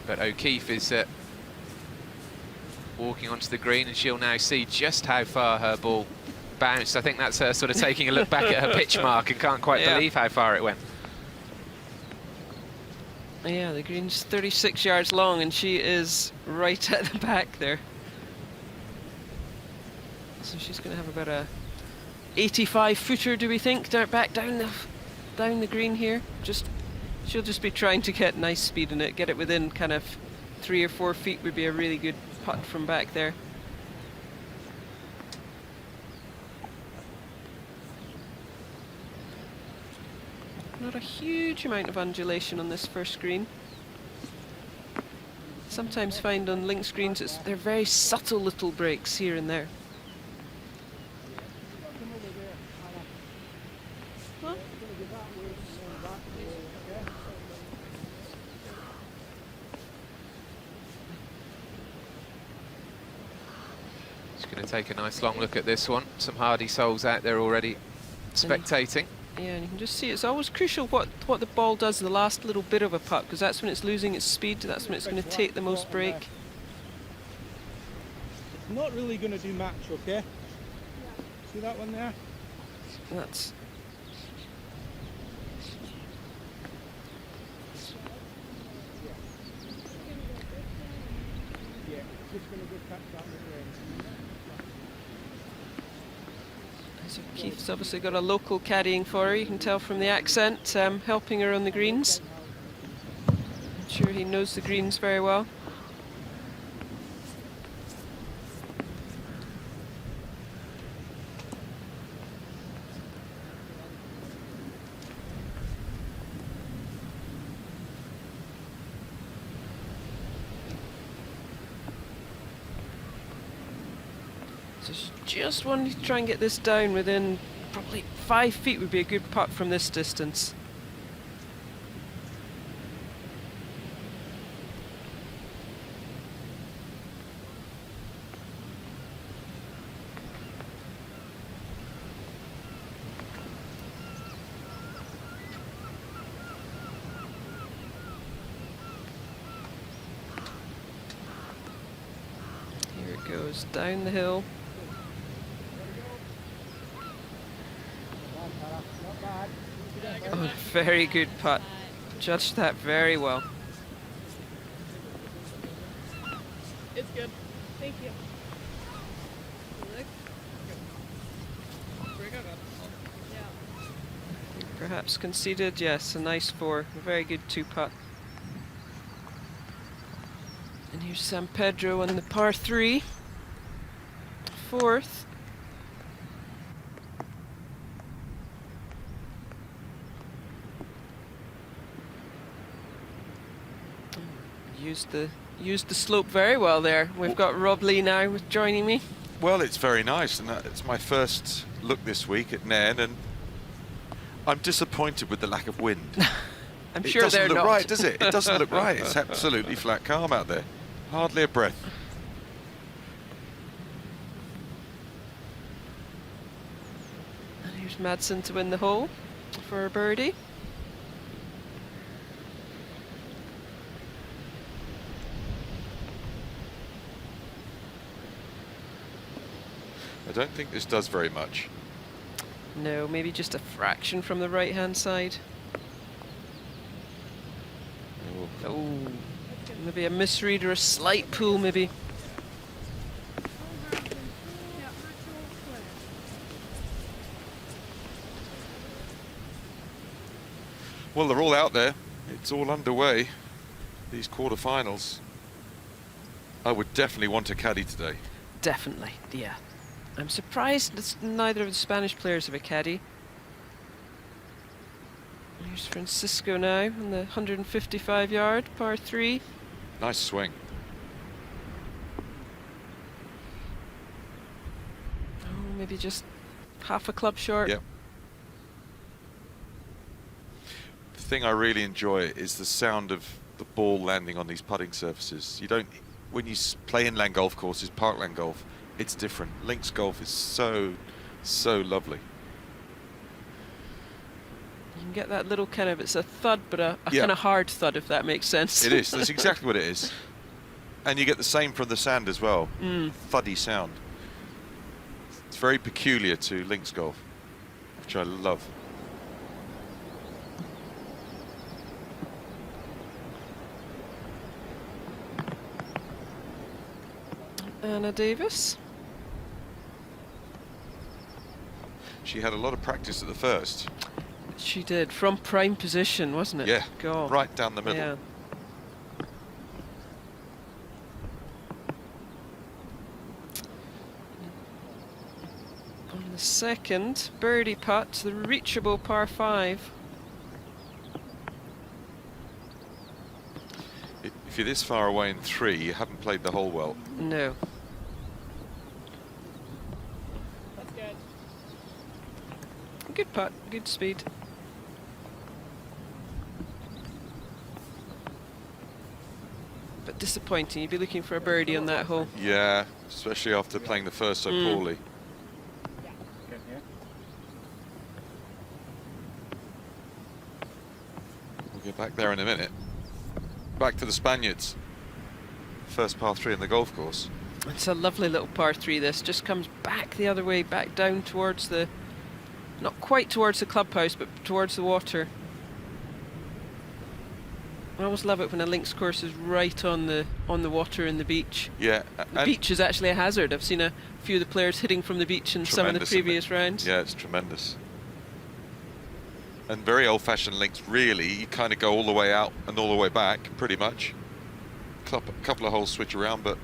But O'Keefe is walking onto the green, and she'll now see just how far her ball bounced. I think that's her sort of taking a look back at her pitch mark and can't quite believe how far it went. Yeah, the green's 36 yards long and she is right at the back there. So she's going to have about a 85 footer, do we think, back down the green here. She'll just be trying to get nice speed in it, get it within kind of 3 or 4 feet would be a really good putt from back there. Not a huge amount of undulation on this first green. Sometimes find on links greens they're very subtle little breaks here and there. Well, Just going to take a nice long look at this one. Some hardy souls out there already spectating. yeah, and you can just see it's always crucial what the ball does the last little bit of a putt, because that's when it's losing its speed, that's when it's going to take the most break. It's not really going to do much, okay? See that one there? That's So Keith's obviously got a local caddying for her, you can tell from the accent, helping her on the greens. I'm sure he knows the greens very well. Just wanting to try and get this down within probably 5 feet would be a good putt from this distance. Here it goes, down the hill. Oh, very good putt. Judged that very well. It's good. Thank you. Perhaps conceded, yes, a nice 4. A very good 2-putt. And here's San Pedro on the par 3. 4th. Used the slope very well there. We've got Rob Lee now joining me. Well, it's very nice, and it's my first look this week at Nairn, and I'm disappointed with the lack of wind. I'm sure they're not. It doesn't look right, does it? It doesn't look right. It's absolutely flat calm out there. Hardly a breath. And here's Madsen to win the hole for a birdie. I don't think this does very much. No, maybe just a fraction from the right-hand side. Oh, maybe a misread or a slight pull, maybe. Well, they're all out there. It's all underway. These quarterfinals. I would definitely want a caddy today. Definitely, yeah. I'm surprised that neither of the Spanish players have a caddy. Here's Francisco now on the 155-yard par 3. Nice swing. Oh, maybe just half a club short. Yep. The thing I really enjoy is the sound of the ball landing on these putting surfaces. You don't, when you play inland golf courses, parkland golf, it's different. Links golf is so lovely. You can get that little kind of, it's a thud, but a kind of hard thud, if that makes sense. It is. That's exactly what it is. And you get the same from the sand as well. Thuddy sound. It's very peculiar to links golf, which I love. Anna Davis. She had a lot of practice at the first. She did, from prime position, wasn't it? Yeah, God. right down the middle. Yeah. On the second, birdie putt, the reachable par 5. If you're this far away in 3, you haven't played the hole well. No. That's good. Good putt, good speed. But disappointing, you'd be looking for a birdie on that hole. Yeah, especially after playing the first so poorly. We'll get back there in a minute. Back to the Spaniards. First par 3 in the golf course. It's a lovely little par 3 this, just comes back the other way, back down towards the, not quite towards the clubhouse, but towards the water. I always love it when a links course is right on the water in the beach. Yeah, The beach is actually a hazard. I've seen a few of the players hitting from the beach in some of the tremendous, isn't it? previous rounds. Yeah, it's tremendous. And very old-fashioned links, really. You kind of go all the way out and all the way back, pretty much. Couple of holes switch around, but...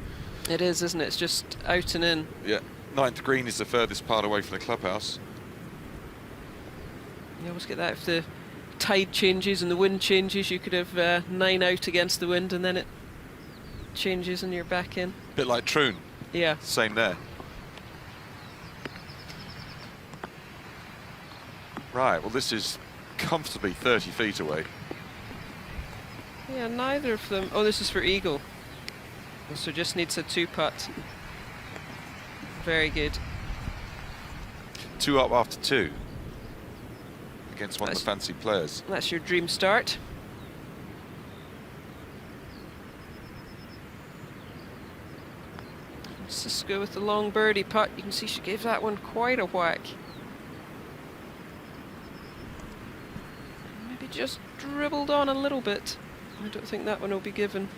It is, isn't it? It's just out and in. Yeah, 9th green is the furthest part away from the clubhouse. You always get that if the tide changes and the wind changes, you could have 9 out against the wind and then it changes and you're back in. Bit like Troon. Yeah. Same there. Right, well this is comfortably 30 feet away. Yeah, neither of them. Oh, this is for eagle. So just needs a 2-putt. Very good. 2 up after 2. Against one of the fancy players. That's your dream start. Let's just go with the long birdie putt. You can see she gave that one quite a whack. Maybe just dribbled on a little bit. I don't think that one will be given.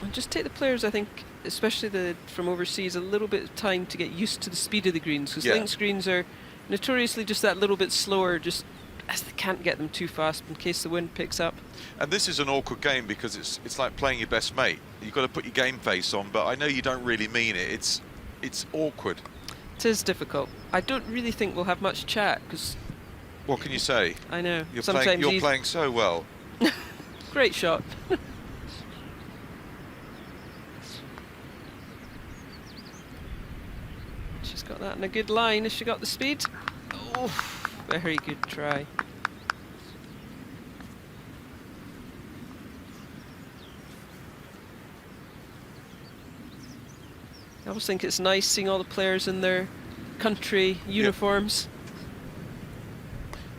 And just take the players, I think, especially the from overseas, a little bit of time to get used to the speed of the greens, because links greens are notoriously just that little bit slower, just as they can't get them too fast in case the wind picks up. And this is an awkward game because it's like playing your best mate. You've got to put your game face on, but I know you don't really mean it. It's awkward. It is difficult. I don't really think we'll have much chat, because... What can you say? I know. You're Sometimes playing so well. Great shot. She's got that in a good line. Has she got the speed? Oh, very good try. I always think it's nice seeing all the players in their country uniforms.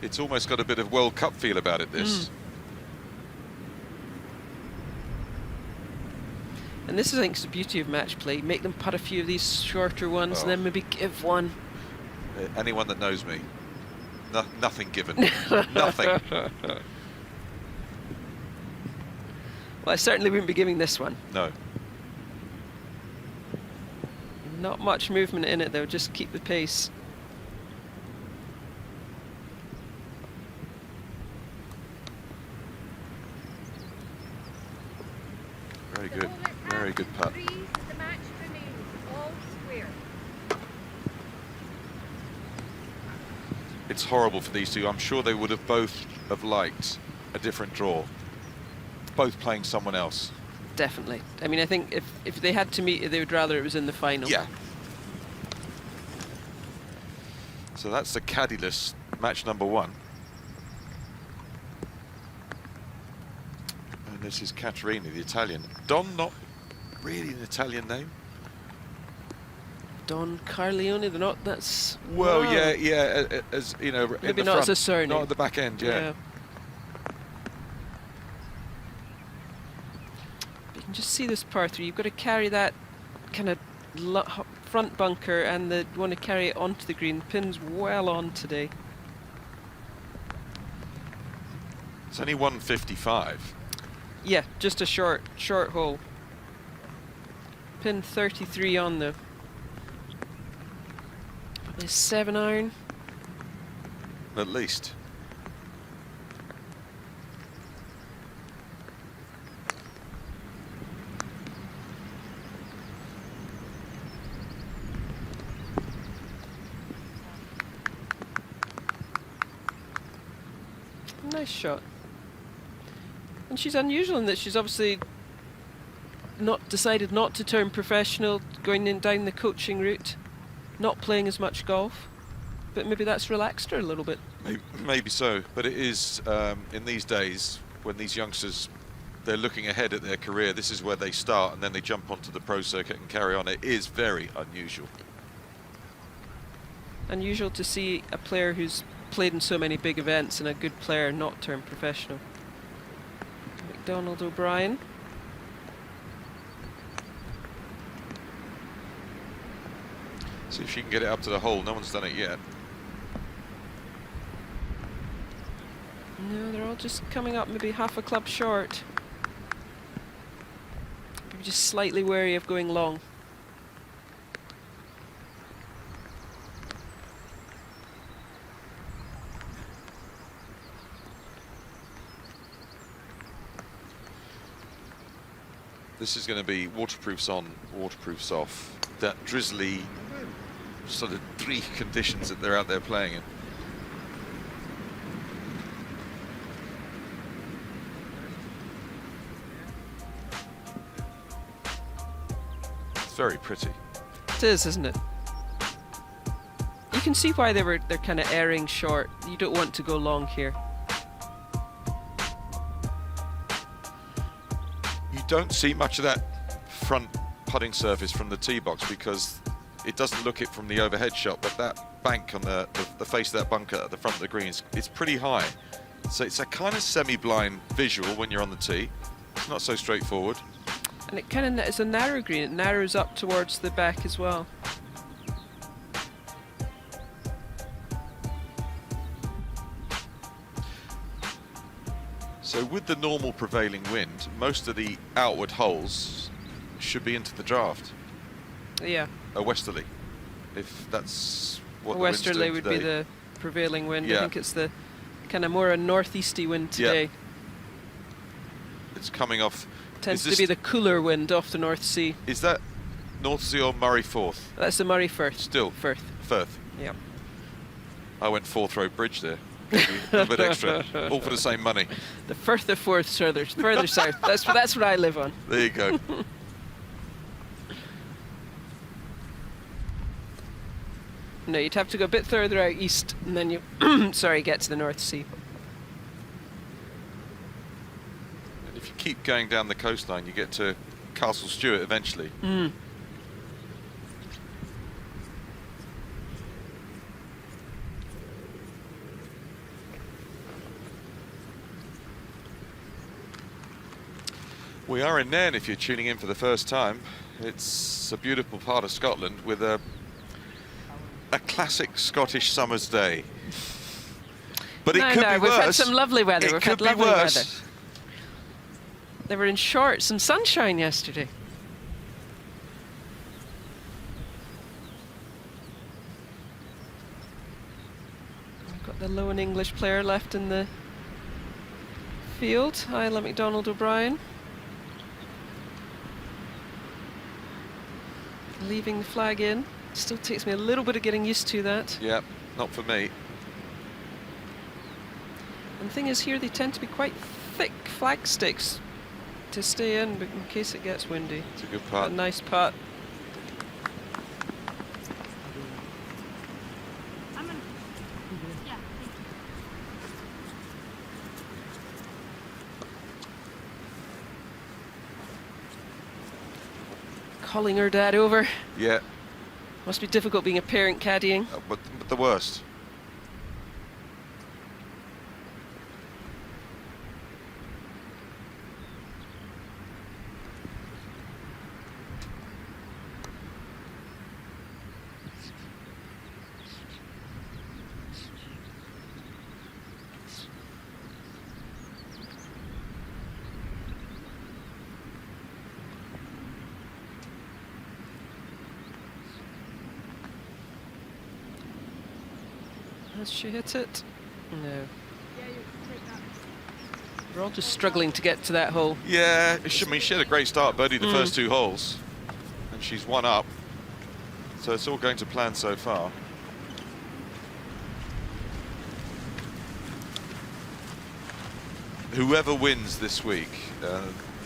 It's almost got a bit of World Cup feel about it, this. And this, I think, is the beauty of match play. Make them putt a few of these shorter ones and then maybe give one. Anyone that knows me, nothing given. Nothing. Well, I certainly wouldn't be giving this one. No. Not much movement in it, though. Just keep the pace. Very good. Very good putt. It's horrible for these two. I'm sure they would have both have liked a different draw. Both playing someone else. Definitely. I mean, I think if they had to meet, they would rather it was in the final. Yeah. So that's the Caddyless match number 1. And this is Caterina, the Italian. Don, not really an Italian name. Don Carleone, they're not. That's well, wow. yeah, as you know, Maybe in the not front, as a surname. not at the back end, yeah. You can just see this par 3. You've got to carry that kind of front bunker, and you want to carry it onto the green. The pin's well on today. It's only 155. Yeah, just a short hole. Pin 33 on though. Probably 7-iron. At least. Nice shot. And she's unusual in that she's obviously decided not to turn professional, going down the coaching route, not playing as much golf, but maybe that's relaxed her a little bit. Maybe so, but it is in these days when these youngsters, they're looking ahead at their career, this is where they start and then they jump onto the pro circuit and carry on. It is very unusual. Unusual to see a player who's played in so many big events and a good player not turn professional. McDonald O'Brien. See if she can get it up to the hole. No one's done it yet. No, they're all just coming up maybe half a club short. Maybe just slightly wary of going long. This is going to be waterproofs on, waterproofs off. That drizzly sort of three conditions that they're out there playing in. It's very pretty. It is, isn't it? You can see why they're kind of erring short. You don't want to go long here. You don't see much of that front putting surface from the tee box because it doesn't look it from the overhead shot, but that bank on the face of that bunker at the front of the green is pretty high. So it's a kind of semi-blind visual when you're on the tee. It's not so straightforward. And it kind of, it's a narrow green. It narrows up towards the back as well. So with the normal prevailing wind, most of the outward holes should be into the draft. Yeah. A westerly, if that's what A the wind's westerly doing would today. be the prevailing wind. Yeah. I think it's the kind of more a northeasterly wind today. It's coming off. Tends is to be the cooler wind off the North Sea. Is that North Sea or Murray Forth? That's the Murray Firth. Still. Firth. Firth. Yeah. I went Forth Road Bridge there. Maybe a little bit extra, all for the same money. The Firth of Forth further south. That's what I live on. There you go. No, you'd have to go a bit further out east, and then you, get to the North Sea. And if you keep going down the coastline, you get to Castle Stewart eventually. Mm. We are in Nairn if you're tuning in for the first time. It's a beautiful part of Scotland with a classic Scottish summer's day. But it could be worse. We've had some lovely weather. It We've could had be lovely worse. weather. They were in shorts and sunshine yesterday. We've got the lone English player left in the field, Isla McDonald O'Brien. Leaving the flag in. Still takes me a little bit of getting used to that. Yeah, not for me. And the thing is, here they tend to be quite thick flag sticks to stay in, but in case it gets windy. It's a good A putt. nice putt. Calling her dad over. Yeah, Must be difficult being a parent caddying. but the worst. Has she hit it? No. We're all just struggling to get to that hole. Yeah, I mean, she had a great start, birdie the first two holes, and she's one up. So it's all going to plan so far. Whoever wins this week,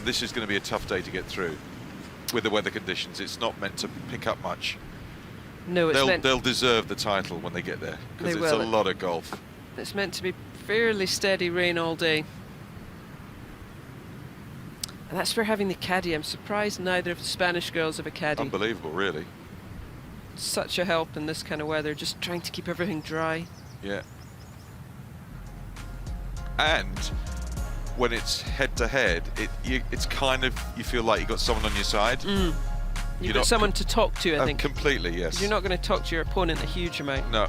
this is going to be a tough day to get through with the weather conditions. It's not meant to pick up much. No, They'll deserve the title when they get there, because They it's a will. lot of golf. It's meant to be fairly steady rain all day. And that's for having the caddy. I'm surprised neither of the Spanish girls have a caddy. Unbelievable, really. Such a help in this kind of weather, just trying to keep everything dry. Yeah. And when it's head-to-head, it's kind of, you feel like you've got someone on your side. You've You're got not someone to talk to, I think. Completely, yes. You're not going to talk to your opponent a huge amount. No.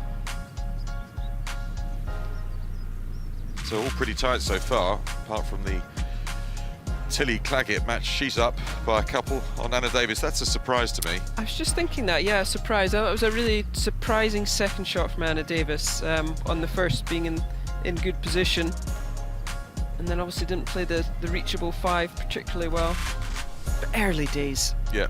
So all pretty tight so far, apart from the Tilly Claggett match. She's up by a couple on Anna Davis. That's a surprise to me. I was just thinking that, yeah, surprise. It was a really surprising second shot from Anna Davis on the first, being in good position. And then obviously didn't play the reachable 5 particularly well. But early days. Yeah.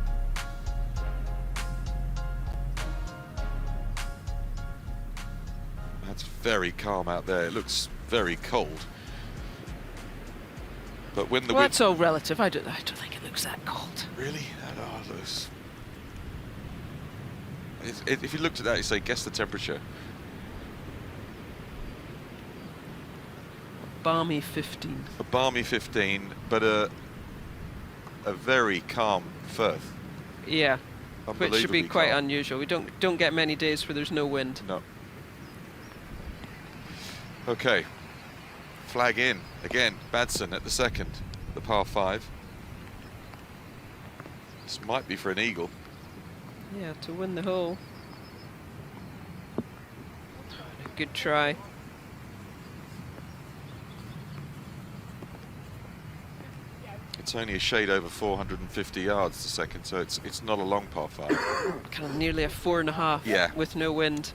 That's very calm out there. It looks very cold. But when the Well, wind... that's all relative. I don't think it looks that cold. Really? No, it looks... If you looked at that, you say, guess the temperature. Balmy 15. A balmy 15, but a very calm Firth. Yeah, which should be Unbelievably quite calm. unusual. We don't get many days where there's no wind. No. Okay. Flag in. Again, Badson at the second, the par 5. This might be for an eagle. Yeah, to win the hole. Good try. It's only a shade over 450 yards the second, so it's not a long par 5. Kind of nearly a 4.5 Yeah. with no wind.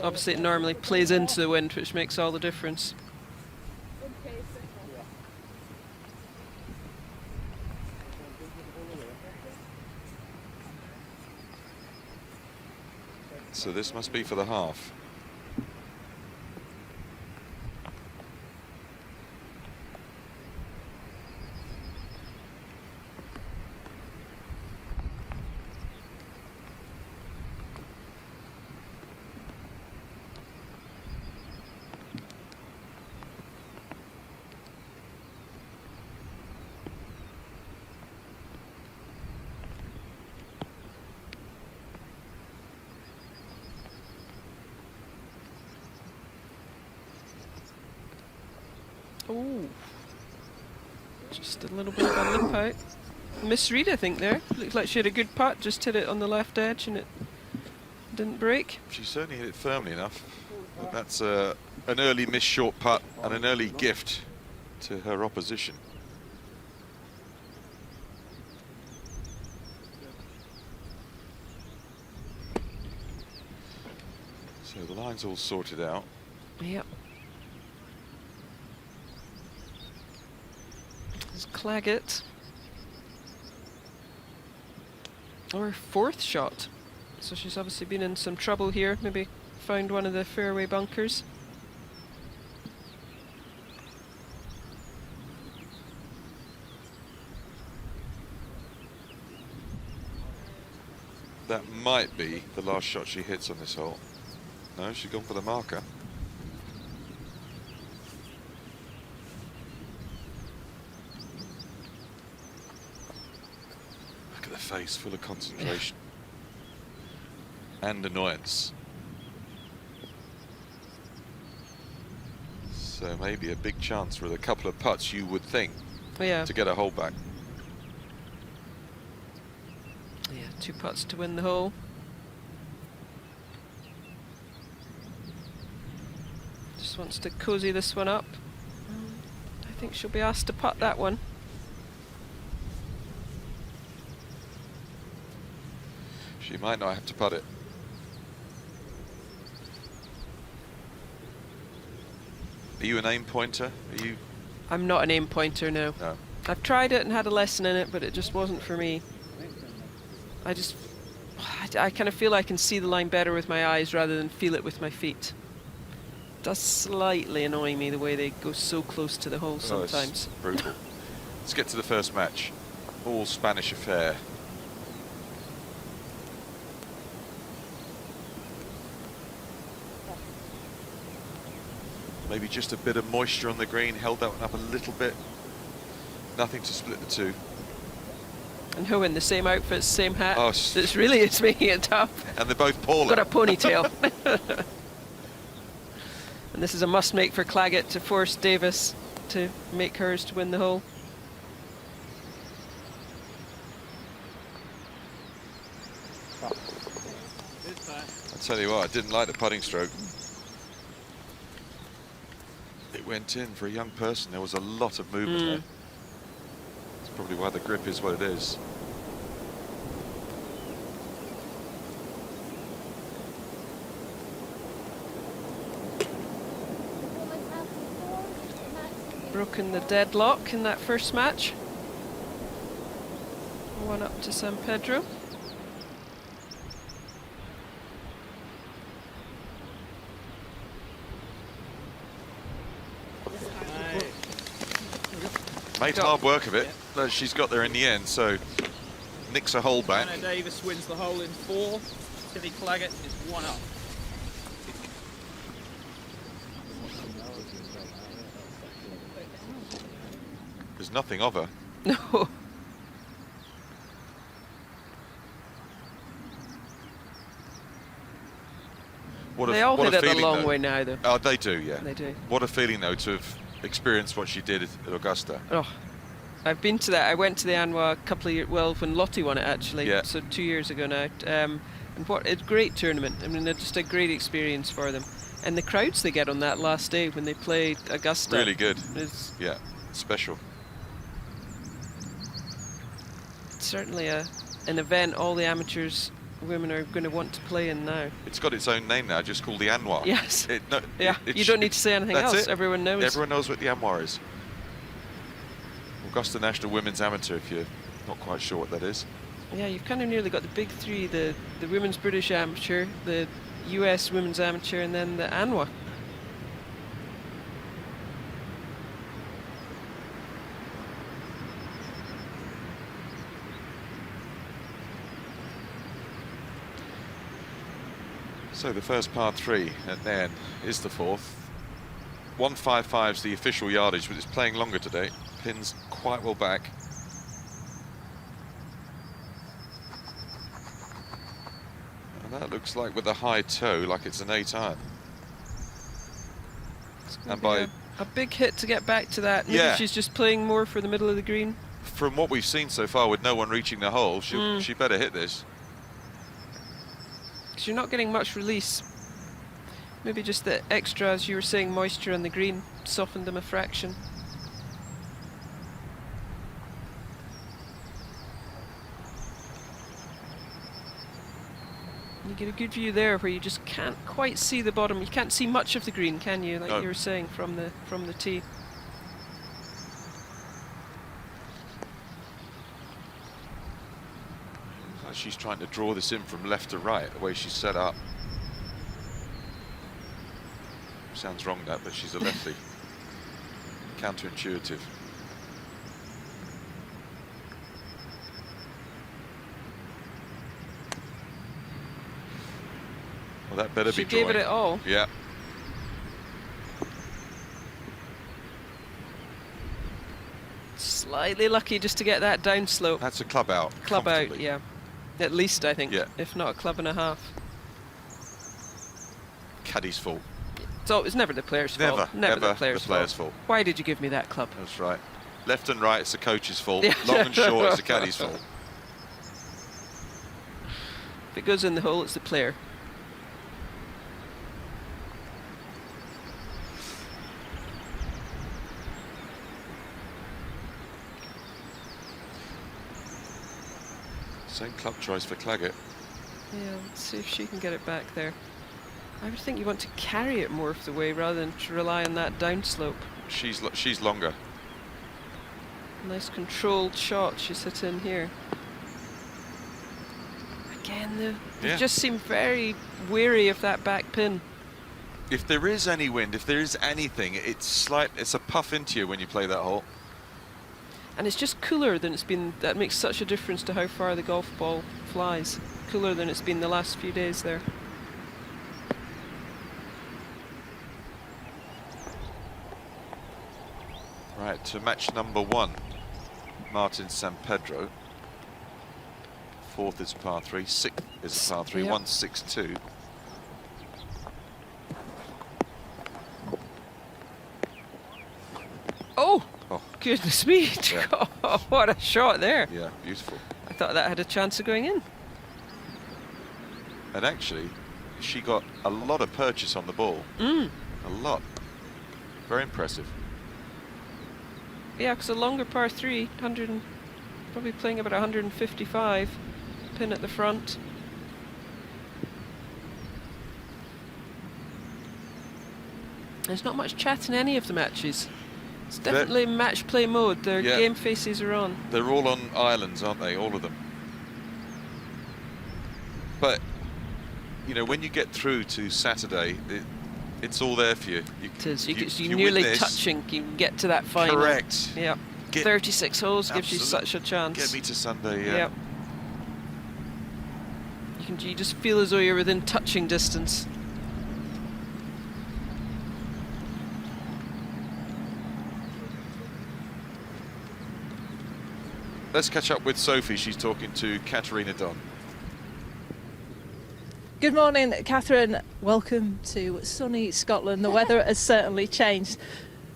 Obviously it normally plays into the wind, which makes all the difference. So this must be for the half. Oh, just a little bit of a lip out. Misread, I think, there. Looks like she had a good putt, just hit it on the left edge and it didn't break. She certainly hit it firmly enough. But that's an early missed short putt and an early gift to her opposition. So the line's all sorted out. Yep. There's Claggett. Or 4th shot. So she's obviously been in some trouble here. Maybe found one of the fairway bunkers. That might be the last shot she hits on this hole. No, she's gone for the marker. Look at the face, full of concentration. And annoyance. So maybe a big chance with a couple of putts, you would think, Yeah. to get a hole back. Yeah, 2 putts to win the hole. Just wants to cozy this one up. I think she'll be asked to putt that one. She might not have to putt it. Are you an aim pointer? Are you? I'm not an aim pointer, no. No. I've tried it and had a lesson in it, but it just wasn't for me. I kind of feel I can see the line better with my eyes rather than feel it with my feet. It does slightly annoy me the way they go so close to the hole sometimes. Oh, it's brutal. Let's get to the first match. All Spanish affair. Maybe just a bit of moisture on the green, held that one up a little bit. Nothing to split the two. And who in the same outfit, same hat? Oh, This really is making it tough. And they're both poorly. Got a ponytail. And this is a must-make for Claggett to force Davis to make hers to win the hole. I'll tell you what, I didn't like the putting stroke. It went in. For a young person, there was a lot of movement there. That's probably why the grip is what it is. Broken the deadlock in that first match. 1 up to San Pedro. Made hard work of it, but she's got there in the end, so nicks a hole back. Anna Davis wins the hole in 4. Tilly Claggett is 1 up. There's nothing of her. No. They all hit it a long way now, though. Oh, they do, yeah. They do. What a feeling, though, to have experienced what she did at Augusta. Oh, I've been to that. I went to the Anwa a couple of years, well, when Lottie won it, actually, Yeah. so 2 years ago now. And what a great tournament. I mean, it's just a great experience for them. And the crowds they get on that last day when they play Augusta. Really good. Is Yeah, special. certainly an event all the amateurs women are going to want to play in now. It's got its own name now, just called the Anwar. Yes. No, Yeah, you don't need to say anything that's else. it. Everyone knows. Everyone knows what the Anwar is. Augusta National Women's Amateur, if you're not quite sure what that is. Yeah, you've kind of nearly got the big three, the Women's British Amateur, the US Women's Amateur, and then the ANWA. So the first par 3 at Nairn is the 4th. 155's the official yardage, but it's playing longer today. Pins quite well back. And that looks like with a high toe, like it's an 8 iron. And by a big hit to get back to that. Maybe Yeah. she's just playing more for the middle of the green. from what we've seen so far, with no one reaching the hole, she better hit this. Because you're not getting much release. Maybe just the extra, as you were saying, moisture on the green softened them a fraction. You get a good view there where you just can't quite see the bottom. You can't see much of the green, can you? Like No. you were saying from the tee. She's trying to draw this in from left to right, the way she's set up. Sounds wrong, that, but she's a lefty. Counterintuitive. Well, that better She be gave drawing. it all. Yeah. Slightly lucky just to get that down slope. That's a club out. Club out, comfortably. yeah. At least, I think. Yeah. If not a club and a half. Caddy's fault. So it's never the player's fault. Never the player's fault. fault. Why did you give me that club? That's right. Left and right, it's the coach's fault. Yeah. Long and short, it's the caddy's fault. If it goes in the hole, it's the player. Same club choice for Claggett. Yeah, let's see if she can get it back there. I would think you want to carry it more of the way rather than to rely on that downslope. She's longer. Nice controlled shot she's hit in here. Again, they Yeah. just seem very wary of that back pin. If there is any wind, if there is anything, it's a puff into you when you play that hole. And it's just cooler than it's been. That makes such a difference to how far the golf ball flies. Cooler than it's been the last few days there. Right, to match number 1, Martin San Pedro. 4th is par 3, 6th is par 3, Yep. 162. Oh! Oh, Goodness me! Yeah. Oh, what a shot there! yeah, beautiful. I thought that had a chance of going in. And actually, she got a lot of purchase on the ball. A lot. Very impressive. Yeah, because a longer par 3, probably playing about 155, pin at the front. There's not much chat in any of the matches. It's definitely match play mode. Their game faces are on. They're all on islands, aren't they? All of them. But, you know, when you get through to Saturday, it's all there for you. It is. You're nearly touching. You can get to that final. Correct. Yeah. 36 holes gives you such a chance. Get me to Sunday, yeah. Yep. You just feel as though you're within touching distance. Let's catch up with Sophie. She's talking to Katerina Don. Good morning, Catherine. Welcome to sunny Scotland. The weather has certainly changed.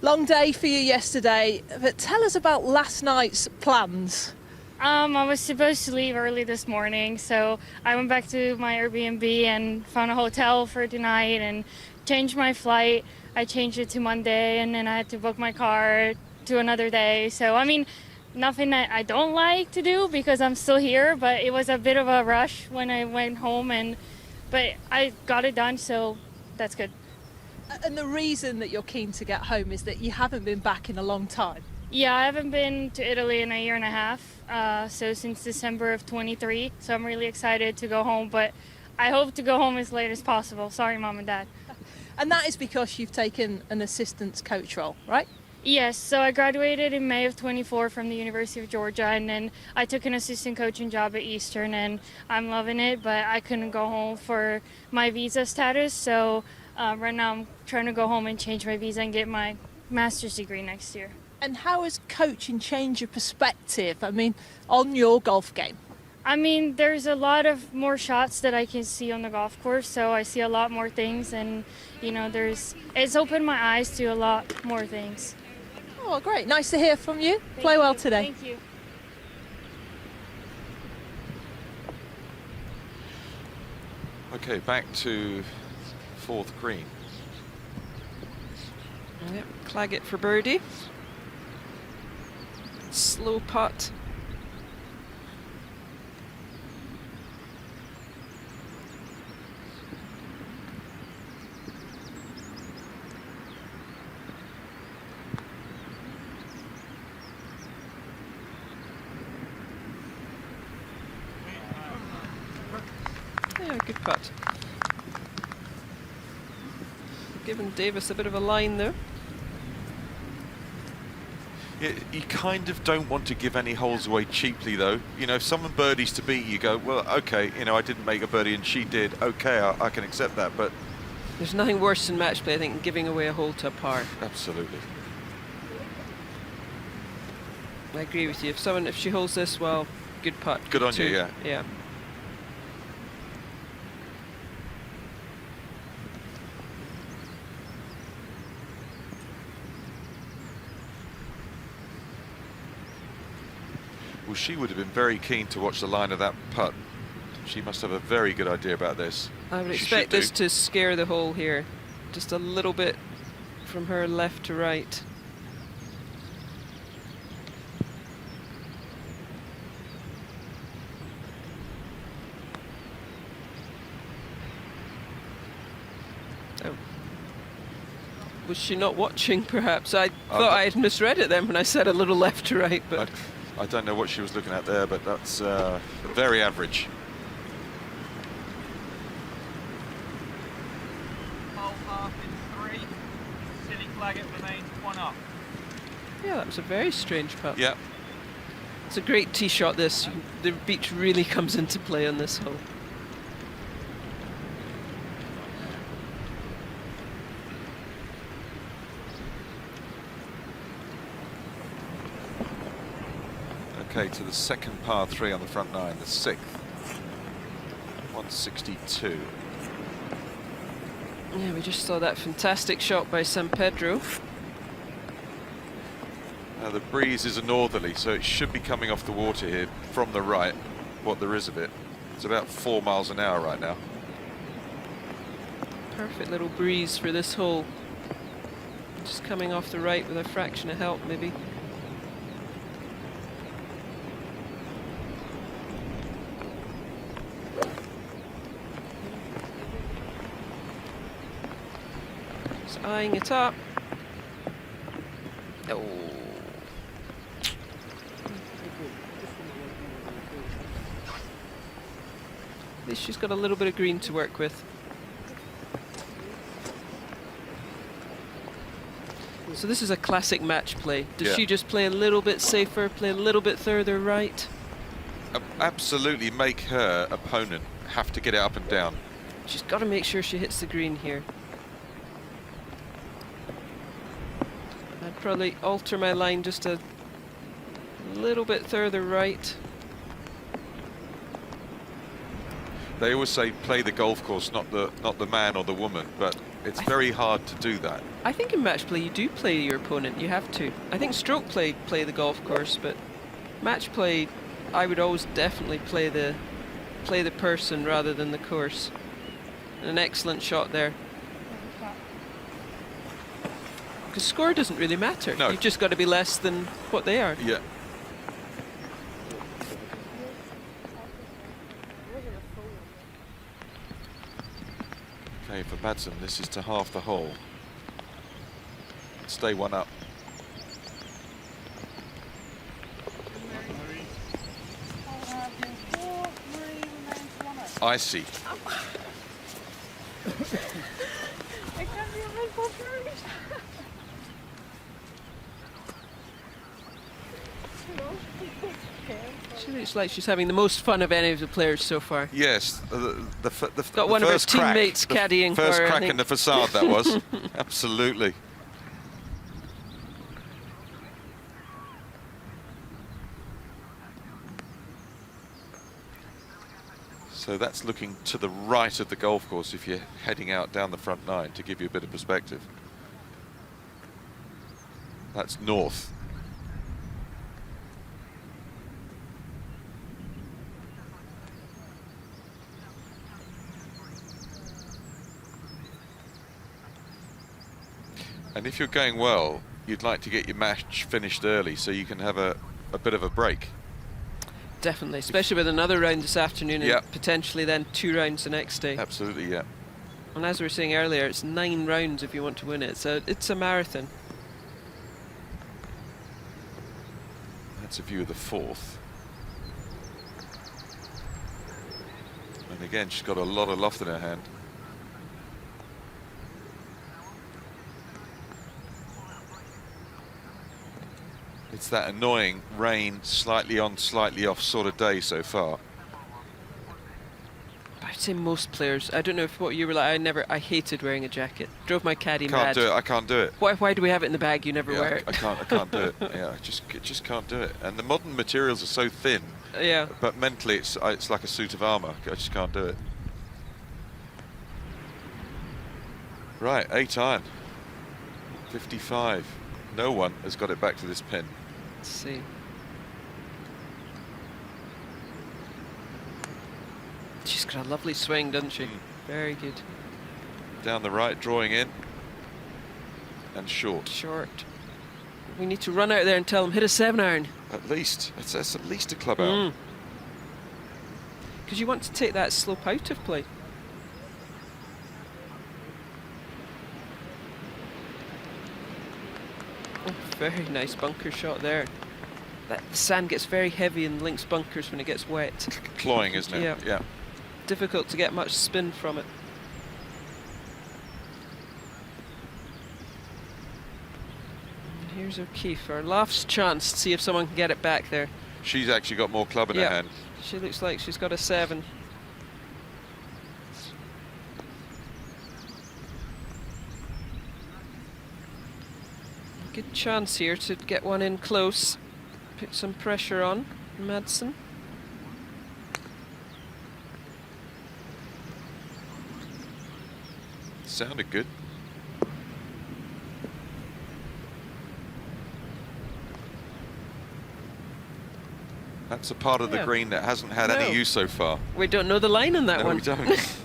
Long day for you yesterday, but tell us about last night's plans. I was supposed to leave early this morning, so I went back to my Airbnb and found a hotel for tonight and changed my flight. I changed it to Monday, and then I had to book my car to another day. So, I mean, nothing that I don't like to do because I'm still here, but it was a bit of a rush when I went home, but I got it done, so that's good. And the reason that you're keen to get home is that you haven't been back in a long time. Yeah, I haven't been to Italy in a year and a half, so since December of 23, so I'm really excited to go home, but I hope to go home as late as possible. Sorry, Mom and Dad. And that is because you've taken an assistance coach role, right? Yes, so I graduated in May of 24 from the University of Georgia, and then I took an assistant coaching job at Eastern, and I'm loving it, but I couldn't go home for my visa status, so right now I'm trying to go home and change my visa and get my master's degree next year. And how has coaching changed your perspective, I mean, on your golf game? I mean, there's a lot of more shots that I can see on the golf course, so I see a lot more things, and, you know, it's opened my eyes to a lot more things. Oh, great. Nice to hear from you. Play well today. Thank you. Okay, back to fourth green. Yep, Claggett for birdie. Slow putt. Yeah, good putt. Giving Davis a bit of a line though. Yeah, you kind of don't want to give any holes away cheaply, though. You know, if someone birdies to beat, you go, well, okay, you know, I didn't make a birdie and she did. Okay, I can accept that, but... There's nothing worse in match play, I think, than giving away a hole to a par. Absolutely. I agree with you. If she holds this, well, good putt. Good on you, yeah. Yeah. Well, she would have been very keen to watch the line of that putt. She must have a very good idea about this. I would expect this to scare the hole here. Just a little bit from her left to right. Oh. Was she not watching, perhaps? I thought I had misread it then when I said a little left to right, but... I don't know what she was looking at there, but that's very average. Hole half in 3. Silly Claggett remains 1 up. Yeah, that was a very strange putt. Yeah. It's a great tee shot, this. The beach really comes into play on this hole. Okay, to the second par 3 on the front 9, the 6th. 162. Yeah, we just saw that fantastic shot by San Pedro. Now the breeze is a northerly, so it should be coming off the water here from the right, what there is of it. It's about 4 miles an hour right now. Perfect little breeze for this hole. Just coming off the right with a fraction of help, maybe. Just eyeing it up. Oh. At least she's got a little bit of green to work with. So this is a classic match play. Does she just play a little bit safer, play a little bit further right? Absolutely make her opponent have to get it up and down. She's got to make sure she hits the green here. I'd probably alter my line just a little bit further right. They always say play the golf course, not the man or the woman, but it's very hard to do that. I think in match play you do play your opponent, you have to. I think stroke play the golf course, but match play I would always definitely play the person rather than the course. An excellent shot there. Because score doesn't really matter. No. You've just got to be less than what they are. Yeah. Okay, for Madsen, this is to half the hole. Stay one up. I see. She looks like she's having the most fun of any of the players so far. Yes, Got one of her teammates caddying for her, first I crack think. in the facade, that was. Absolutely. So that's looking to the right of the golf course if you're heading out down the front nine, to give you a bit of perspective. That's north. And if you're going well, you'd like to get your match finished early so you can have a bit of a break. Definitely, especially with another round this afternoon and potentially then 2 rounds the next day. Absolutely, yeah. And as we were saying earlier, it's 9 rounds if you want to win it, so it's a marathon. That's a view of the fourth. And again, she's got a lot of loft in her hand. It's that annoying rain, slightly on, slightly off sort of day so far. I'd say most players. I don't know if what you were like. I hated wearing a jacket. Drove my caddy mad. Can't do it. I can't do it. Why do we have it in the bag? You never wear it. I can't do it. Yeah, I just can't do it. And the modern materials are so thin. Yeah. But mentally, it's like a suit of armour. I just can't do it. Right, 8 iron. 55. No one has got it back to this pin. Let's see. She's got a lovely swing, doesn't she? Very good. Down the right, drawing in. And short. Short. We need to run out there and tell them, hit a 7-iron. At least. That's at least a club out. Because you want to take that slope out of play. Oh, very nice bunker shot there. The sand gets very heavy in links bunkers when it gets wet. Cloying, isn't it? Yeah. Difficult to get much spin from it. And here's O'Keefe, our last chance to see if someone can get it back there. She's actually got more club in her hand. She looks like she's got a 7. Good chance here to get one in close. Put some pressure on Madsen. Sounded good. That's a part of the green that hasn't had any use so far. We don't know the line in that one. No, we don't.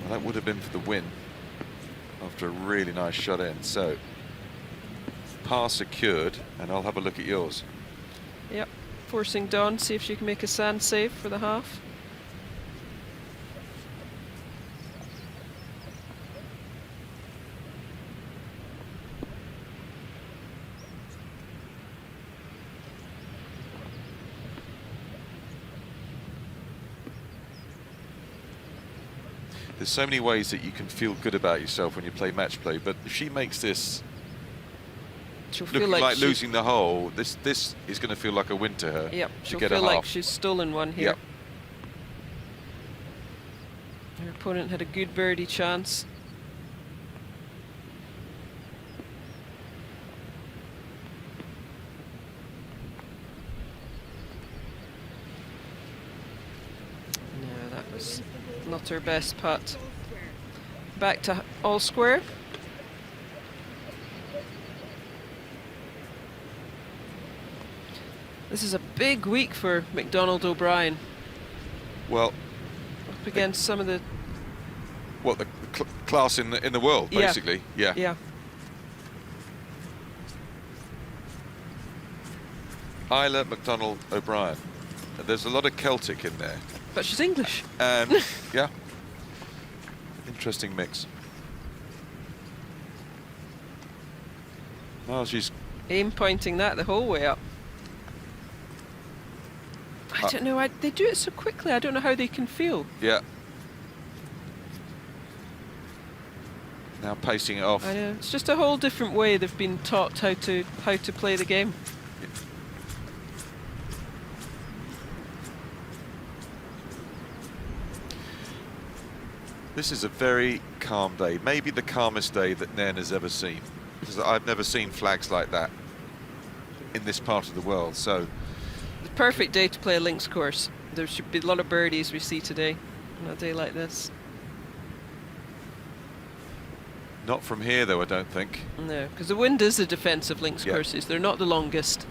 And that would have been for the win after a really nice shot in. So par secured, and I'll have a look at yours. Yep, forcing Dawn, see if she can make a sand save for the half. There's so many ways that you can feel good about yourself when you play match play, but if she makes this She'll feel looking like she, losing the hole, this is going to feel like a win to her. Yep, to she'll get feel a like half. she's stolen one here. Yep. Her opponent had a good birdie chance. No, that was not her best putt. Back to all square. This is a big week for McDonald O'Brien. Well, Up against some of the... what, the class in the world, Yeah. basically. Yeah. Yeah. Isla McDonald O'Brien. There's a lot of Celtic in there. But she's English. And yeah, interesting mix. Well, she's Aim pointing that the whole way up. I don't know, they do it so quickly, I don't know how they can feel. yeah. Now pacing it off. I know, it's just a whole different way they've been taught how to play the game. This is a very calm day, maybe the calmest day that Nairn has ever seen, because I've never seen flags like that in this part of the world. So The perfect day to play a links course. There should be a lot of birdies we see today on a day like this. not from here though, I don't think. No, because the wind is the defence of links Yeah. courses. They're not the longest.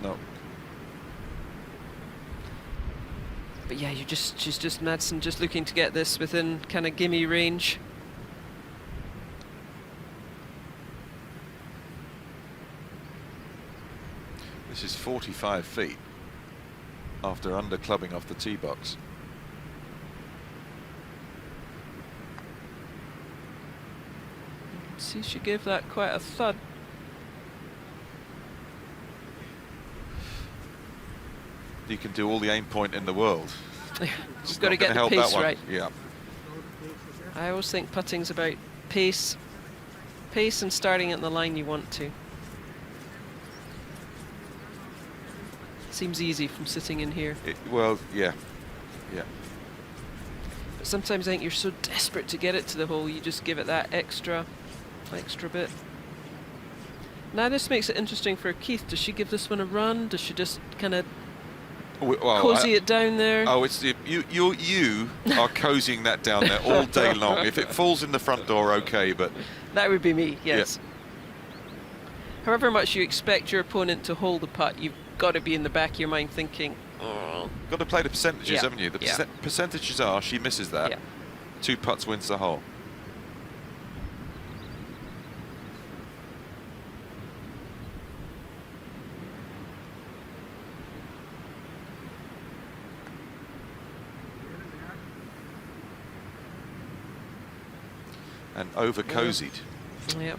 No. But yeah, she's just Madsen just looking to get this within kind of gimme range. This is 45 feet after underclubbing off the tee box. See, she gave that quite a thud. You can do all the aim point in the world. You've got to get the help pace that one. right. Yeah. I always think putting's about pace. Pace and starting at the line you want to. Seems easy from sitting in here. Well, yeah. Yeah. But sometimes I think you're so desperate to get it to the hole, you just give it that extra bit. Now this makes it interesting for Keith. Does she give this one a run? Does she just kind of Well, cozy it down there? Oh, it's you are cozying that down there all day long. If it falls in the front door, okay, but That would be me, yes. Yeah. However much you expect your opponent to hold the putt, you've got to be in the back of your mind thinking, oh. got to play the percentages, Yeah. haven't you? The Yeah. percentages are she misses that. Yeah. 2 putts wins the hole. And over cozied. Yeah.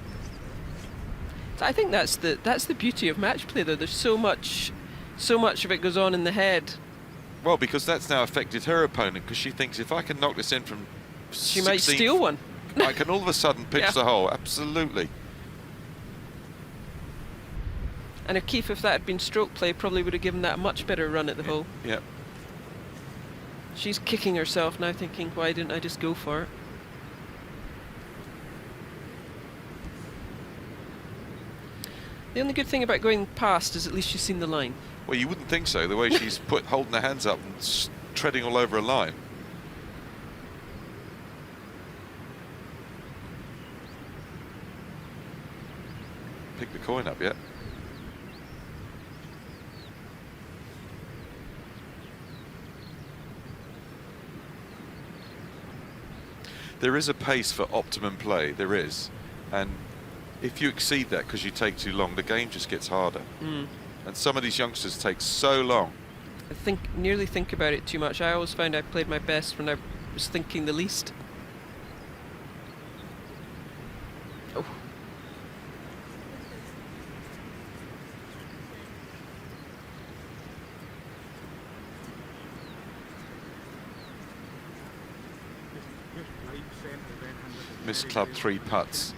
So I think that's the beauty of match play though. There's so much of it goes on in the head. Well, because that's now affected her opponent, because she thinks if I can knock this in from She might 16th, steal one. I can all of a sudden pitch Yeah. the hole. Absolutely. And O'Keefe, if that had been stroke play, probably would have given that a much better run at the hole. Yeah. She's kicking herself now, thinking, why didn't I just go for it? The only good thing about going past is at least you've seen the line. Well, you wouldn't think so, the way she's holding her hands up and treading all over a line. Pick the coin up yet? There is a pace for optimum play, there is. And if you exceed that because you take too long, the game just gets harder. And some of these youngsters take so long. I nearly think about it too much. I always found I played my best when I was thinking the least. Oh. Missed club 3 putts.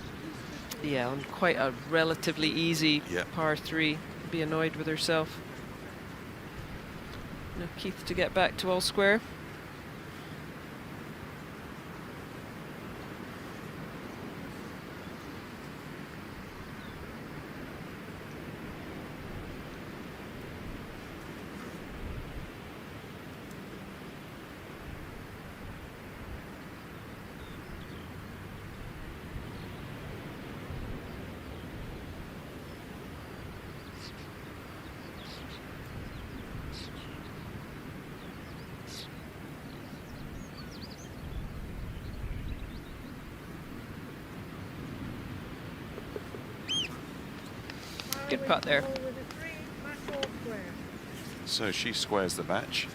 Yeah, on quite a relatively easy Yeah. par 3. Be annoyed with herself. Now Keith to get back to all square. Good putt there. So she squares the match.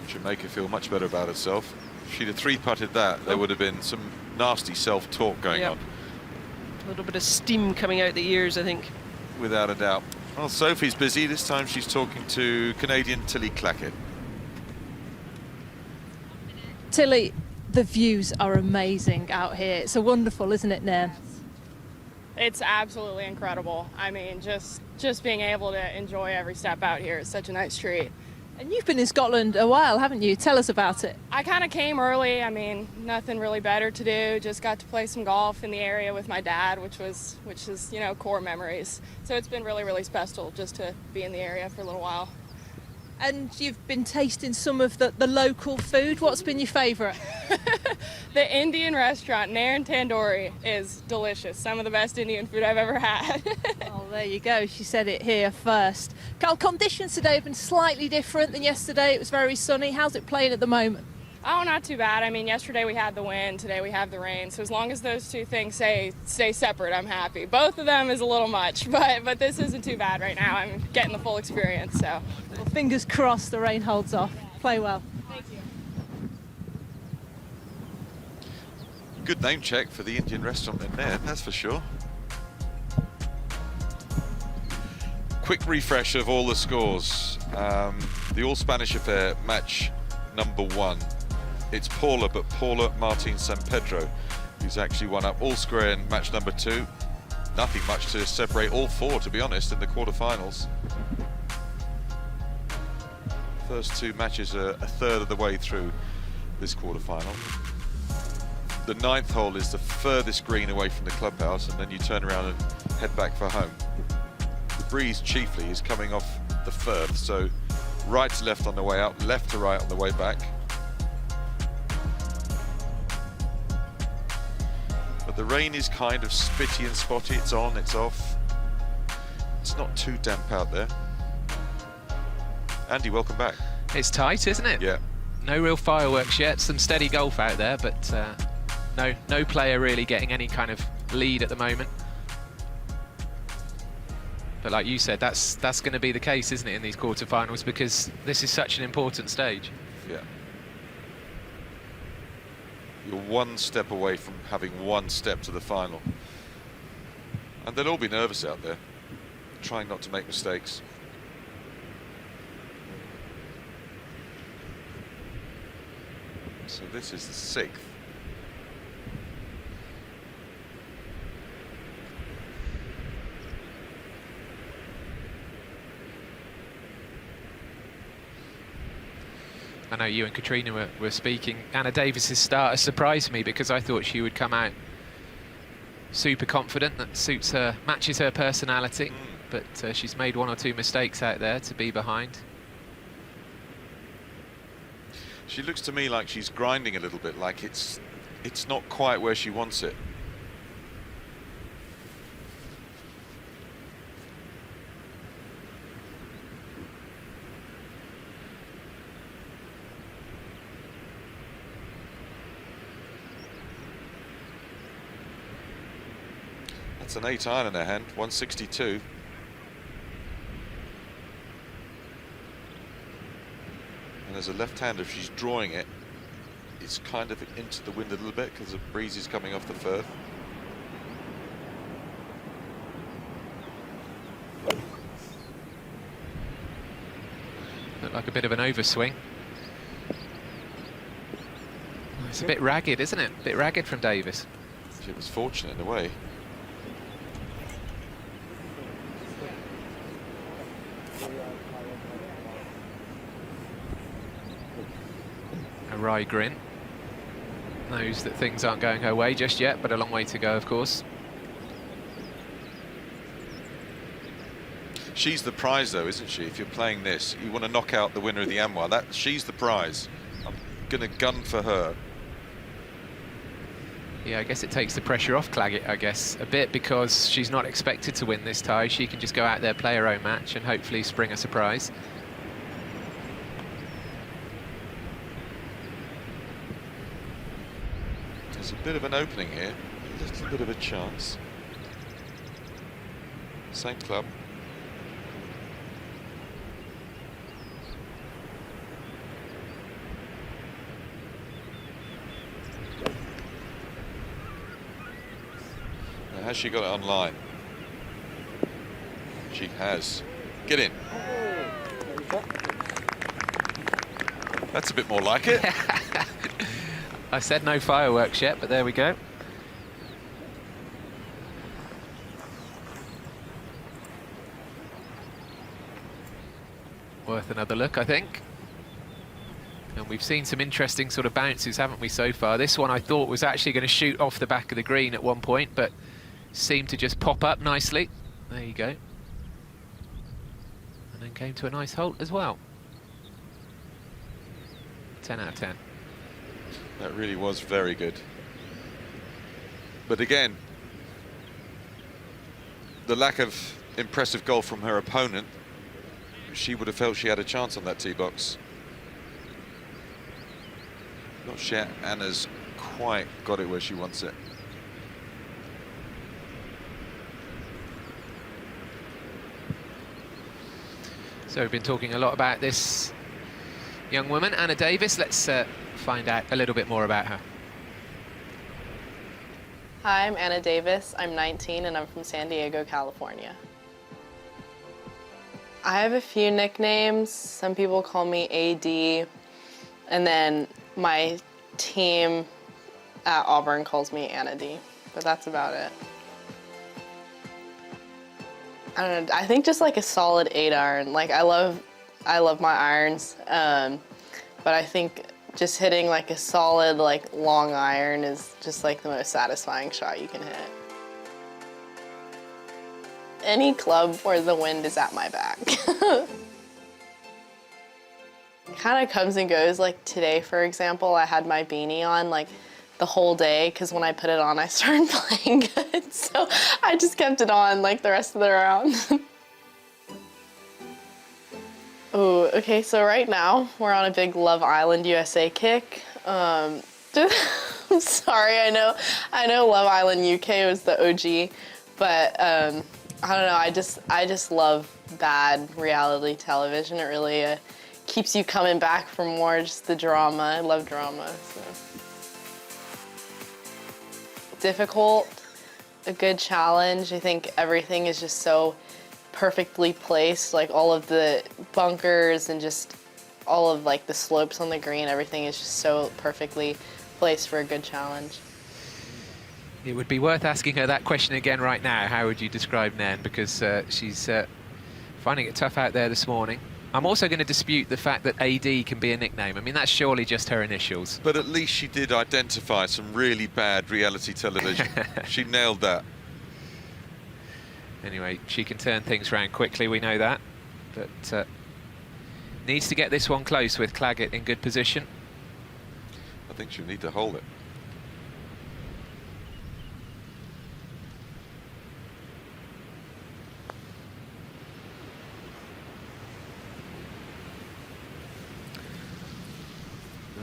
Should make her feel much better about herself. If she'd have 3-putted that, there would have been some nasty self-talk going on. A little bit of steam coming out the ears, I think. Without a doubt. Well, Sophie's busy. This time she's talking to Canadian Tilly Clackett. Tilly, the views are amazing out here. It's a wonderful, isn't it, Nairn? It's absolutely incredible. I mean, just being able to enjoy every step out here is such a nice treat. And you've been in Scotland a while, haven't you? Tell us about it. I kind of came early. I mean, nothing really better to do. Just got to play some golf in the area with my dad, which is, you know, core memories. So it's been really, really special just to be in the area for a little while. And you've been tasting some of the local food. What's been your favourite? The Indian restaurant, Nairn Tandoori, is delicious. Some of the best Indian food I've ever had. Oh, there you go. She said it here first. Carl, conditions today have been slightly different than yesterday. It was very sunny. How's it playing at the moment? Oh, not too bad. I mean, yesterday we had the wind, today we have the rain. So as long as those two things stay separate, I'm happy. Both of them is a little much, but this isn't too bad right now. I'm getting the full experience, so. Well, fingers crossed the rain holds off. Play well. Thank you. Good name check for the Indian restaurant in there, that's for sure. Quick refresh of all the scores. The All Spanish Affair match number 1. It's Paula, but Paula Martin San Pedro, who's actually won up all square in match number 2. Nothing much to separate all 4, to be honest, in the quarterfinals. First 2 matches are a third of the way through this quarterfinal. The 9th hole is the furthest green away from the clubhouse, and then you turn around and head back for home. The breeze chiefly is coming off the Firth, so right to left on the way up, left to right on the way back. But the rain is kind of spitty and spotty. It's on, it's off. It's not too damp out there. Andy, welcome back. It's tight, isn't it? Yeah. No real fireworks yet. Some steady golf out there, but no player really getting any kind of lead at the moment. But like you said, that's going to be the case, isn't it, in these quarterfinals, because this is such an important stage. Yeah. You're one step away from having one step to the final. And they'll all be nervous out there, trying not to make mistakes. So this is the 6th. I know you and Katrina were speaking. Anna Davis's start has surprised me because I thought she would come out super confident. That suits her, matches her personality. But she's made 1 or 2 mistakes out there to be behind. She looks to me like she's grinding a little bit, like it's not quite where she wants it. That's an 8 iron in her hand, 162. And as a left-hander, if she's drawing it, it's kind of into the wind a little bit because the breeze is coming off the firth. Looked like a bit of an overswing. It's a bit ragged, isn't it? A bit ragged from Davis. She was fortunate in a way. A wry grin. Knows that things aren't going her way just yet, but a long way to go, of course. She's the prize, though, isn't she? If you're playing this, you want to knock out the winner of the Amoir. She's the prize. I'm going to gun for her. Yeah, I guess it takes the pressure off Claggett, I guess, a bit, because she's not expected to win this tie. She can just go out there, play her own match, and hopefully spring a surprise. There's a bit of an opening here, a little bit of a chance. Same club. Now, has she got it online? She has. Get in. That's a bit more like it. I said no fireworks yet, but there we go. Worth another look, I think. And we've seen some interesting sort of bounces, haven't we, so far? This one I thought was actually going to shoot off the back of the green at one point, but seemed to just pop up nicely. There you go. And then came to a nice halt as well. 10 out of 10. That really was very good. But again, the lack of impressive golf from her opponent, she would have felt she had a chance on that tee box. Not sure Anna's quite got it where she wants it. So we've been talking a lot about this young woman, Anna Davis. Let's find out a little bit more about her. Hi, I'm Anna Davis. I'm 19 and I'm from San Diego, California. I have a few nicknames. Some people call me AD, and then my team at Auburn calls me Anna D, but that's about it. I don't know, I think just like a solid 8 iron. Like I love my irons, but I think just hitting like a solid like long iron is just like the most satisfying shot you can hit. Any club where the wind is at my back. It kind of comes and goes. Like today, for example, I had my beanie on like the whole day because when I put it on, I started playing good. So I just kept it on like the rest of the round. Oh, okay, so right now we're on a big Love Island USA kick. I'm sorry, I know Love Island UK was the OG, but I don't know, I just love bad reality television. It really keeps you coming back for more, just the drama. I love drama. So. Difficult, a good challenge. I think everything is just so perfectly placed, like all of the bunkers and just all of like the slopes on the green, everything is just so perfectly placed for a good challenge. It would be worth asking her that question again right now. How would you describe Nairn? Because she's finding it tough out there this morning. I'm also going to dispute the fact that AD can be a nickname. I mean, that's surely just her initials. But at least she did identify some really bad reality television. She nailed that. Anyway, she can turn things around quickly, we know that. But needs to get this one close with Claggett in good position. I think she'll need to hold it.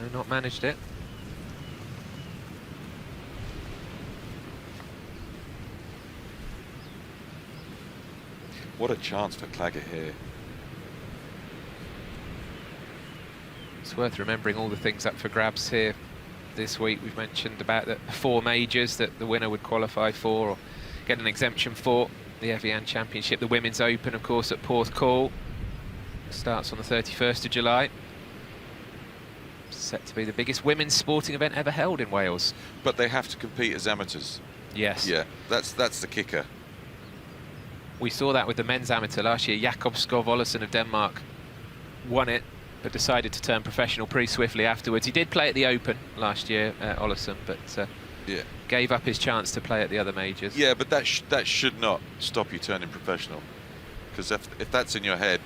No, not managed it. What a chance for Claggett here. It's worth remembering all the things up for grabs here this week. We've mentioned about the 4 majors that the winner would qualify for or get an exemption for. The Evian Championship, the Women's Open, of course, at Porthcawl. Starts on the 31st of July. Set to be the biggest women's sporting event ever held in Wales. But they have to compete as amateurs. Yes. Yeah, that's the kicker. We saw that with the men's amateur last year. Jakob Skov Olesen of Denmark won it, but decided to turn professional pretty swiftly afterwards. He did play at the Open last year, Olesen, but yeah, gave up his chance to play at the other majors. Yeah, but that should not stop you turning professional, because if that's in your head,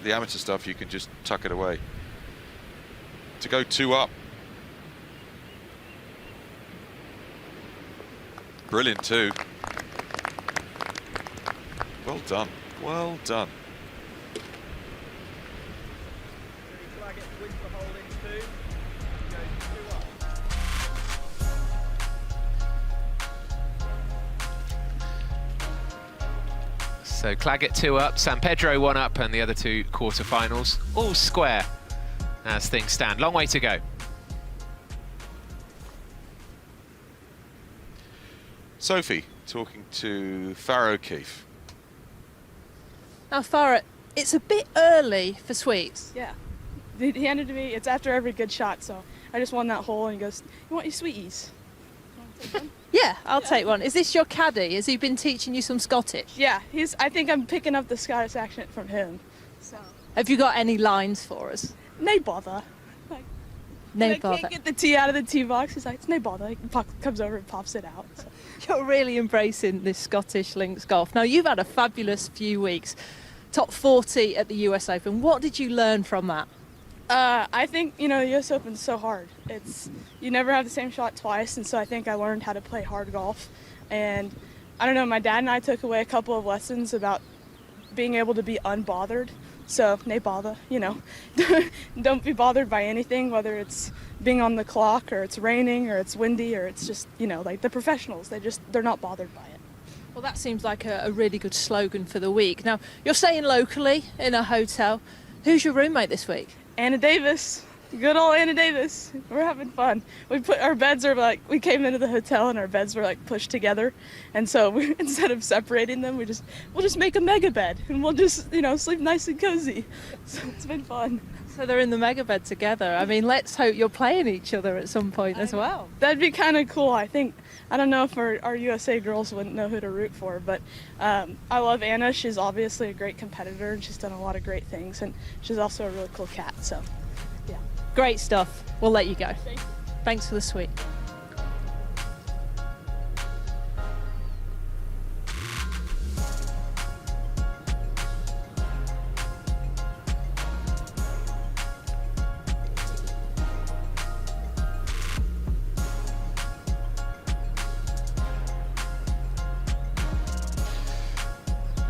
the amateur stuff, you can just tuck it away. To go 2 up. Brilliant too. Well done. Well done. Claggett wins the hole in 2. Goes 2 up. So Claggett 2 up, San Pedro 1 up, and the other 2 quarterfinals all square as things stand. Long way to go. Sophie talking to Farah O'Keefe. Now, Farah, it's a bit early for sweets. Yeah. He handed it to me. It's after every good shot, so I just won that hole, and he goes, "You want your sweeties?" You want to take one? Yeah, I'll take one. Is this your caddy? Has he been teaching you some Scottish? Yeah, I think I'm picking up the Scottish accent from him. So. Have you got any lines for us? No bother. Like, No when I bother. can't get the tea out of the tea box. He's like, "It's no bother." He comes over and pops it out. So. You're really embracing this Scottish links golf. Now, you've had a fabulous few weeks. Top 40 at the US Open. What did you learn from that? I think, the US Open's so hard. You never have the same shot twice, and so I think I learned how to play hard golf. And I don't know, my dad and I took away a couple of lessons about being able to be unbothered. So, no bother, Don't be bothered by anything, whether it's being on the clock or it's raining or it's windy or it's just, like the professionals, they're not bothered by it. Well, that seems like a really good slogan for the week. Now, you're staying locally in a hotel. Who's your roommate this week? Anna Davis. Good old Anna Davis. We're having fun. Our beds are we came into the hotel and our beds were pushed together. And so instead of separating them, we'll just make a mega bed and we'll just, sleep nice and cozy. So it's been fun. So they're in the mega bed together. I mean, let's hope you're playing each other at some point as well. That'd be kind of cool. I don't know if our USA girls wouldn't know who to root for, but I love Anna. She's obviously a great competitor and she's done a lot of great things, and she's also a really cool cat, so yeah. Great stuff. We'll let you go. Thank you. Thanks for the sweet.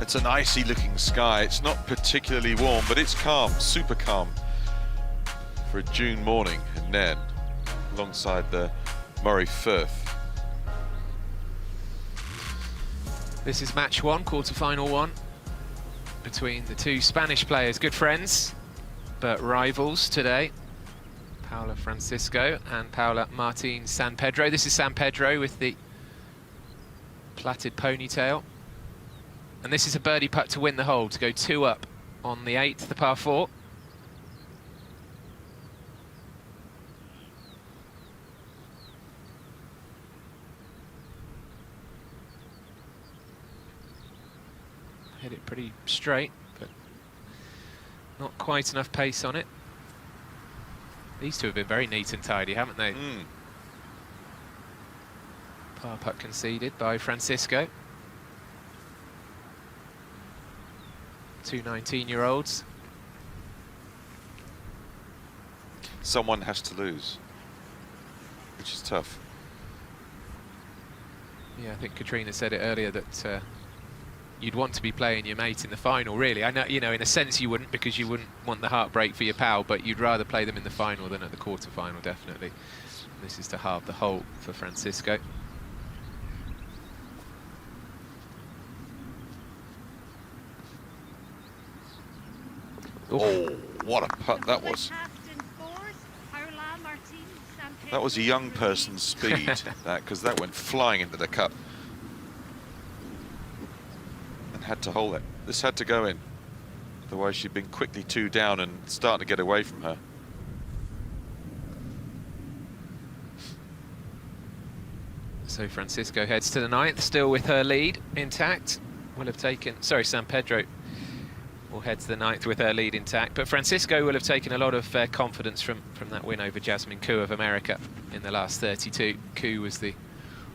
It's an icy looking sky. It's not particularly warm, but it's calm, super calm for a June morning in Nairn alongside the Moray Firth. This is match 1, quarter-final 1, between the 2 Spanish players, good friends, but rivals today. Paula Francisco and Paula Martin San Pedro. This is San Pedro with the plaited ponytail. And this is a birdie putt to win the hole, to go 2 up on the 8th, the par 4. Hit it pretty straight, but not quite enough pace on it. These 2 have been very neat and tidy, haven't they? Par putt conceded by Francisco. 2 19-year-olds. Someone has to lose, which is tough. Yeah, I think Katrina said it earlier that you'd want to be playing your mate in the final, really. I know, in a sense you wouldn't, because you wouldn't want the heartbreak for your pal, but you'd rather play them in the final than at the quarter-final, definitely. This is to halve the hole for Francisco. Oh, what a putt that was. That was a young person's speed, because that went flying into the cup. And had to hold it. This had to go in. Otherwise she'd been quickly 2 down and starting to get away from her. So Francisco heads to the 9th, still with her lead intact. Will have taken, sorry, San Pedro will head to the 9th with her lead intact. But Francisco will have taken a lot of confidence from that win over Jasmine Koo of America in the last 32. Koo was the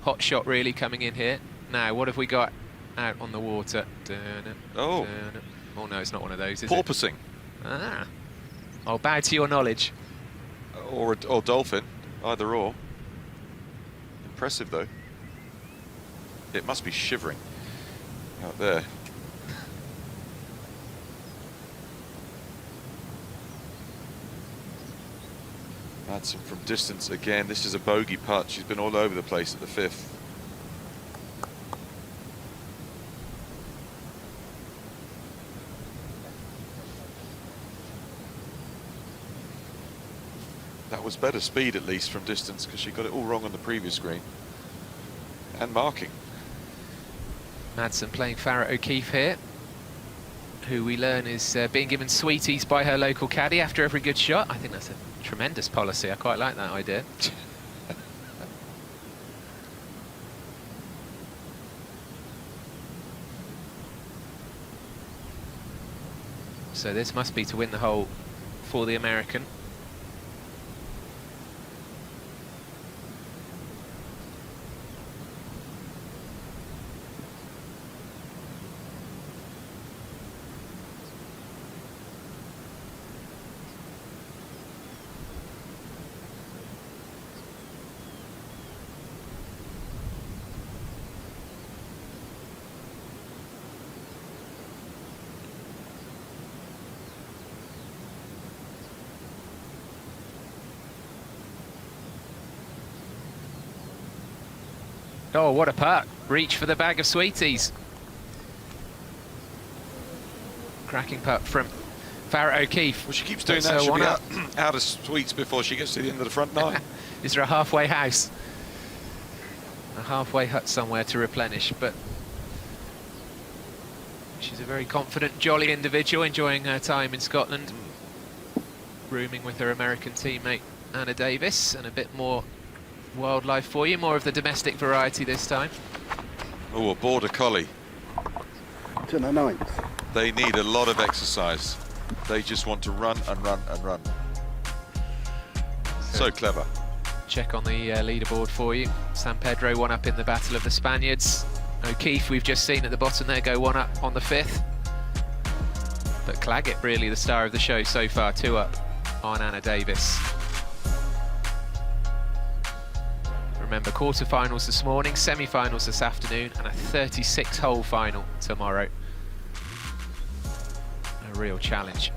hot shot really coming in here. Now, what have we got out on the water? Oh. Oh no, it's not one of those, is Porpoising. it? Ah. I'll bow to your knowledge. Or dolphin, either or. Impressive though. It must be shivering out there. Madsen from distance again. This is a bogey putt. She's been all over the place at the 5th. That was better speed at least from distance, because she got it all wrong on the previous green. And marking. Madsen playing Farrah O'Keefe here, who we learn is being given sweeties by her local caddy after every good shot. I think that's a tremendous policy. I quite like that idea. So this must be to win the hole for the American. Oh, what a putt. Reach for the bag of sweeties. Cracking putt from Farrah O'Keefe. Well, she keeps doing that. She'll be out of sweets before she gets to the end of the front 9. Is there a halfway house? A halfway hut somewhere to replenish, but she's a very confident, jolly individual, enjoying her time in Scotland. Rooming with her American teammate, Anna Davis, and a bit more wildlife for you, more of the domestic variety this time. Oh, a border collie. To the 9th. They need a lot of exercise. They just want to run and run and run. So clever. Check on the leaderboard for you. San Pedro 1 up in the Battle of the Spaniards. O'Keefe we've just seen at the bottom there go 1 up on the 5th. But Claggett really the star of the show so far, 2 up on Anna Davis. Remember, quarterfinals this morning, semi-finals this afternoon, and a 36-hole final tomorrow. A real challenge.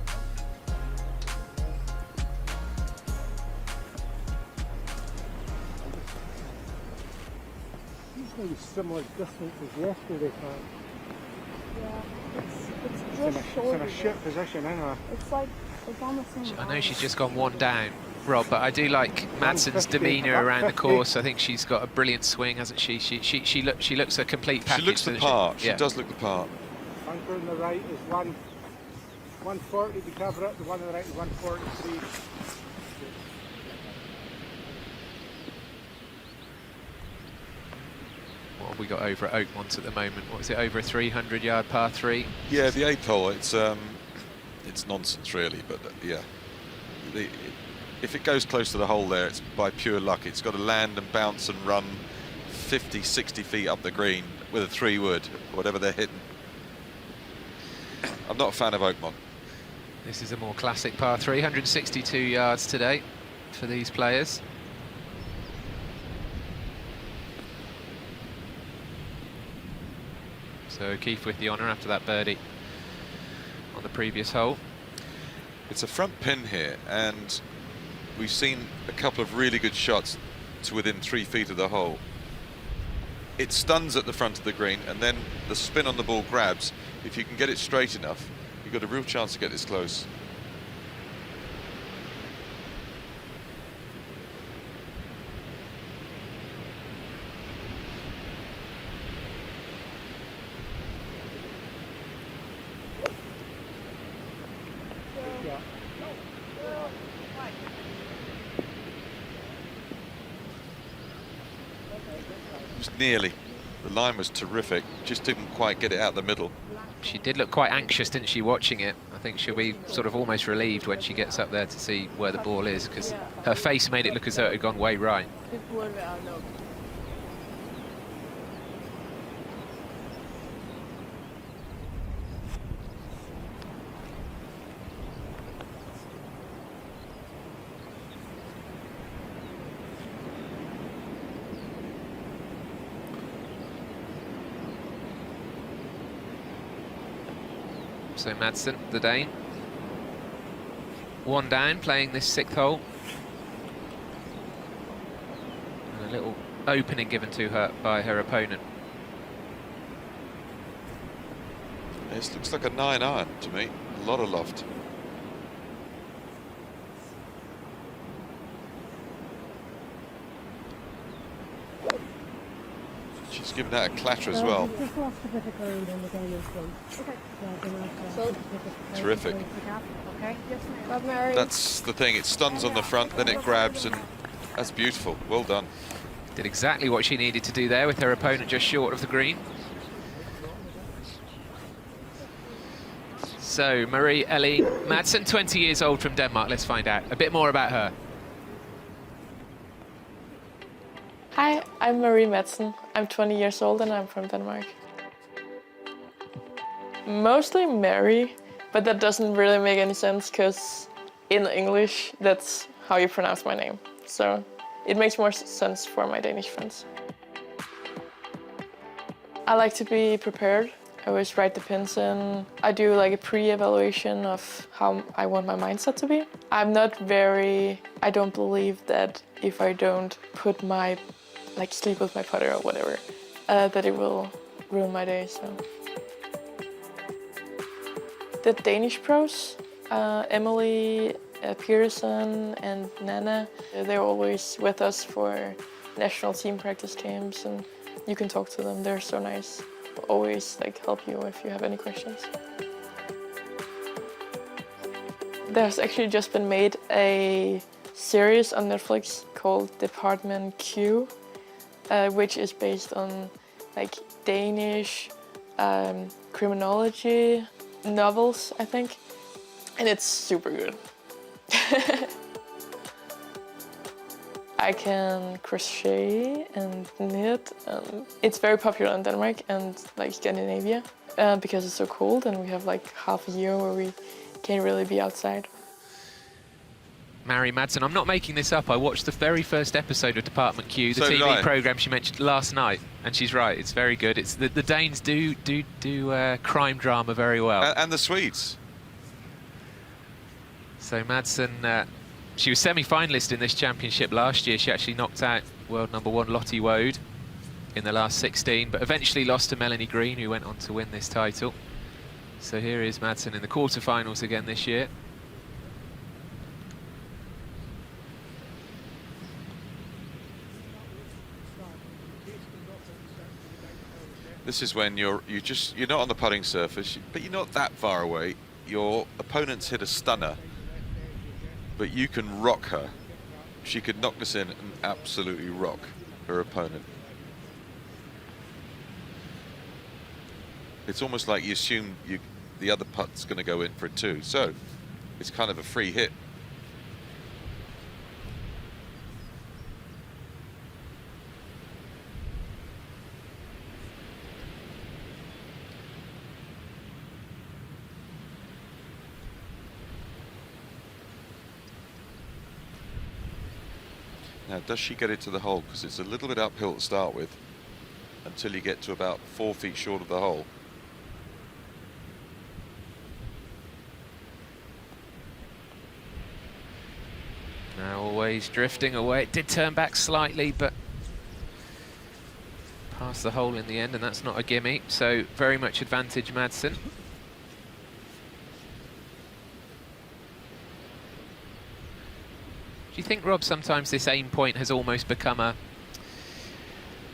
Maybe similar distance as yesterday, Yeah, it's It's just short. in a shit position, isn't it? It's on the same I know she's just gone 1 down, Rob, but I do like Madsen's demeanour around the course. I think she's got a brilliant swing, hasn't she? She looks a complete package. She looks the part. She yeah. does look the part. Bunker on the right is 140 to cover it, the one on the right is 143. What have we got over at Oakmont at the moment? What is it, over a 300-yard par 3? Yeah, the 8th hole, it's nonsense really, but yeah. If it goes close to the hole there, it's by pure luck. It's got to land and bounce and run 50, 60 feet up the green with a 3-wood, whatever they're hitting. I'm not a fan of Oakmont. This is a more classic par 3, 162 yards today for these players. So O'Keefe with the honour after that birdie on the previous hole. It's a front pin here, and we've seen a couple of really good shots to within 3 feet of the hole. It stuns at the front of the green, and then the spin on the ball grabs. If you can get it straight enough, you've got a real chance to get this close. It was nearly. The line was terrific, just didn't quite get it out the middle. She did look quite anxious, didn't she, watching it? I think she'll be sort of almost relieved when she gets up there to see where the ball is, because her face made it look as though it had gone way right. So Madsen, the Dane, one down, playing this 6th hole. And a little opening given to her by her opponent. This looks like a 9-iron to me, a lot of loft. She's given that a clatter as well. Terrific. That's the thing, it stuns on the front, then it grabs, and that's beautiful. Well done. Did exactly what she needed to do there, with her opponent just short of the green. So Marie Ellie Madsen, 20 years old, from Denmark. Let's find out a bit more about her. Hi, I'm Marie Madsen. I'm 20 years old and I'm from Denmark. Mostly Mary, but that doesn't really make any sense because in English, that's how you pronounce my name. So it makes more sense for my Danish friends. I like to be prepared. I always write the pins in. I do like a pre-evaluation of how I want my mindset to be. I don't believe that if I don't put my sleep with my putter or whatever, that it will ruin my day. So the Danish pros, Emily Peterson and Nana, they're always with us for national team practice games, and you can talk to them. They're so nice. Always help you if you have any questions. There's actually just been made a series on Netflix called Department Q, which is based on Danish criminology novels, I think, and it's super good. I can crochet and knit. It's very popular in Denmark and Scandinavia because it's so cold and we have half a year where we can't really be outside. Mary Madsen, I'm not making this up. I watched the very first episode of Department Q, the TV programme she mentioned last night, and she's right. It's very good. It's the Danes do crime drama very well, and the Swedes. So Madsen, she was semi-finalist in this championship last year. She actually knocked out world number 1 Lottie Woad in the last 16, but eventually lost to Melanie Green, who went on to win this title. So here is Madsen in the quarterfinals again this year. This is when you're not on the putting surface, but you're not that far away. Your opponent's hit a stunner, but you can rock her. She could knock this in and absolutely rock her opponent. It's almost like you assume the other putt's going to go in for it too, so it's kind of a free hit. Now, does she get it to the hole? Because it's a little bit uphill to start with until you get to about 4 feet short of the hole. Now always drifting away. It did turn back slightly, but past the hole in the end, and that's not a gimme. So very much advantage Madsen. Do you think, Rob, sometimes this aim point has almost become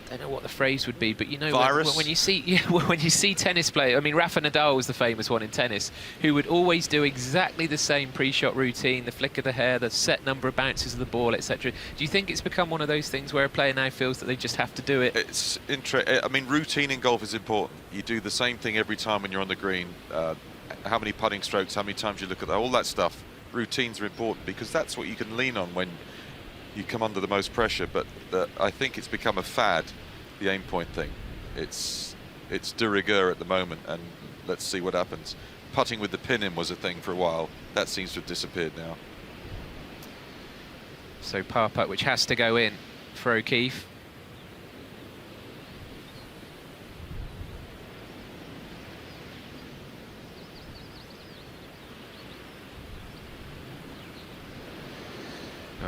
don't know what the phrase would be, but you know, Virus? when you see when you see tennis players, I mean, Rafa Nadal was the famous one in tennis, who would always do exactly the same pre-shot routine, the flick of the hair, the set number of bounces of the ball, etc. Do you think it's become one of those things where a player now feels that they just have to do it? It's I mean, routine in golf is important. You do the same thing every time when you're on the green. How many putting strokes, how many times you look at that, all that stuff. Routines are important because that's what you can lean on when you come under the most pressure. But I think it's become a fad, the aim point thing. It's de rigueur at the moment, and let's see what happens. Putting with the pin in was a thing for a while. That seems to have disappeared now. So par putt, which has to go in for O'Keefe.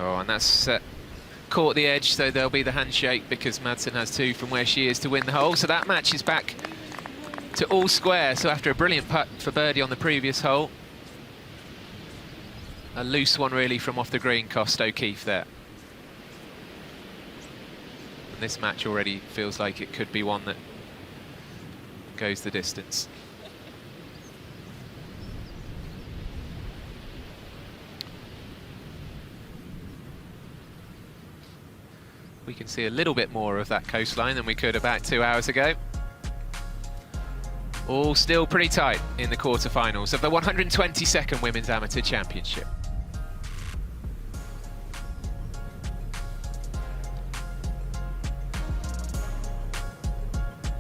Oh, and that's caught the edge, so there'll be the handshake because Madsen has 2 from where she is to win the hole. So that match is back to all square. So after a brilliant putt for birdie on the previous hole, a loose one really from off the green cost O'Keefe there. And this match already feels like it could be one that goes the distance. We can see a little bit more of that coastline than we could about 2 hours ago. All still pretty tight in the quarterfinals of the 122nd Women's Amateur Championship.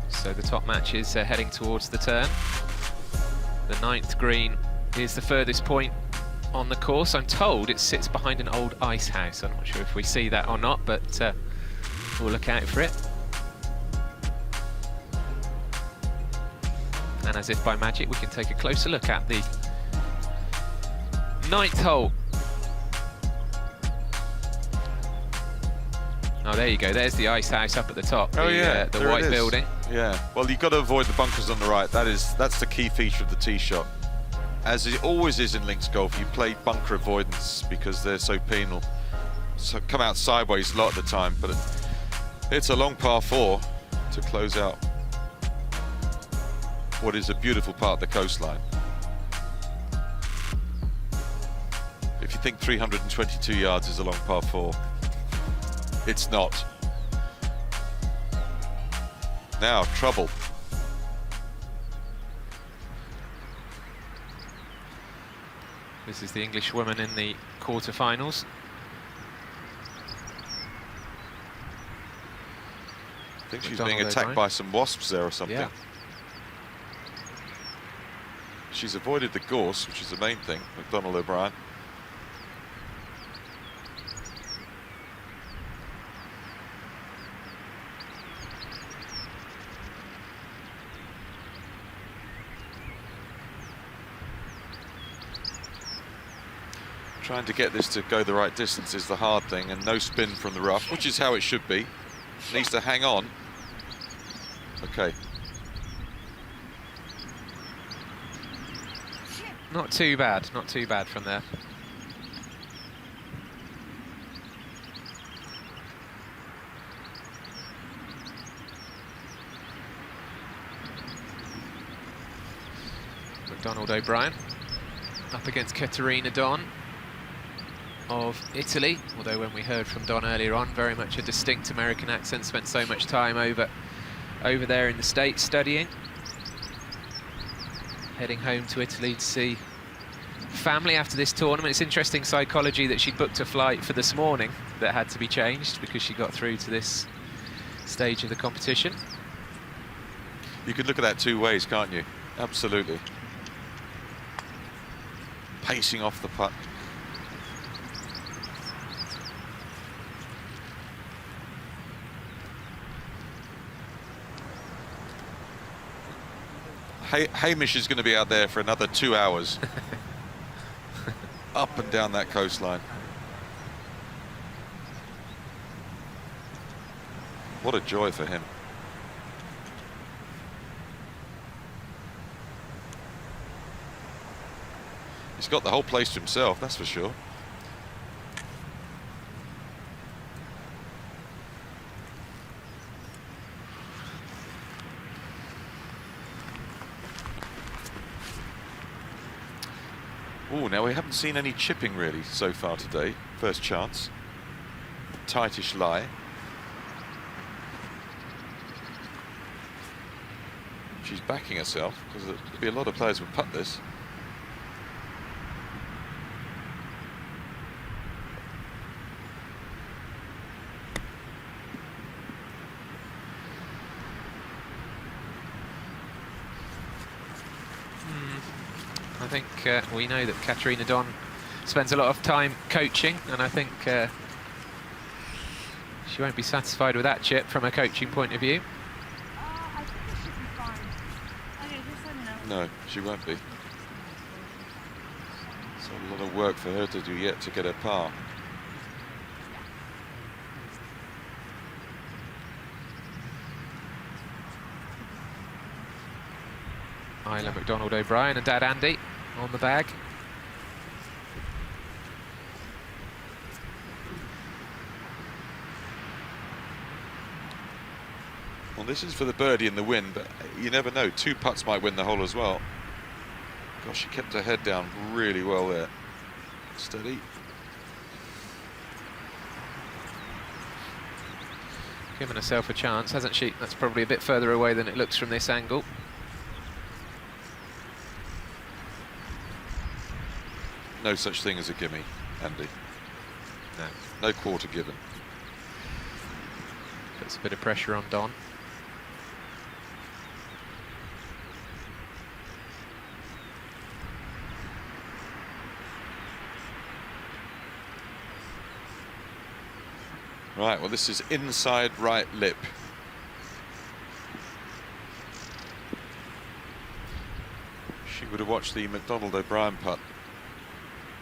So the top match is heading towards the turn. The 9th green is the furthest point on the course. I'm told it sits behind an old ice house. I'm not sure if we see that or not, but we'll look out for it. And as if by magic, we can take a closer look at the 9th hole. Oh, there you go. There's the ice house up at the top. Oh, yeah, the white building. Yeah. Well, you've got to avoid the bunkers on the right. That's the key feature of the tee shot. As it always is in links golf, you play bunker avoidance because they're so penal. So come out sideways a lot of the time, but it's a long par 4 to close out what is a beautiful part of the coastline. If you think 322 yards is a long par 4, it's not. Now, trouble. This is the English woman in the quarterfinals. I think she's being attacked by some wasps there or something. Yeah. She's avoided the gorse, which is the main thing, McDonald O'Brien. Trying to get this to go the right distance is the hard thing, and no spin from the rough, which is how it should be. Needs to hang on. Okay. Not too bad from there. McDonald O'Brien up against Caterina Don of Italy, although when we heard from Don earlier on, very much a distinct American accent, spent so much time over there in the States studying. Heading home to Italy to see family after this tournament. It's interesting psychology that she booked a flight for this morning that had to be changed because she got through to this stage of the competition. You could look at that 2 ways, can't you? Absolutely. Pacing off the putt. Hamish is going to be out there for another 2 hours. Up and down that coastline. What a joy for him. He's got the whole place to himself, that's for sure. Oh, now we haven't seen any chipping really so far today. First chance. Tightish lie. She's backing herself because there'll be a lot of players who would putt this. I think we know that Katarina Don spends a lot of time coaching, and I think she won't be satisfied with that chip from a coaching point of view. I think it should be fine. Okay, just let me know. No, she won't be. It's a lot of work for her to do yet to get her par. Isla McDonald O'Brien and Dad Andy on the bag. Well, this is for the birdie and the win, but you never know. 2 putts might win the hole as well. Gosh, she kept her head down really well there. Steady. Given herself a chance, hasn't she? That's probably a bit further away than it looks from this angle. No such thing as a gimme, Andy. No. No quarter given. Puts a bit of pressure on Don. Right, well, this is inside right lip. She would have watched the McDonald O'Brien putt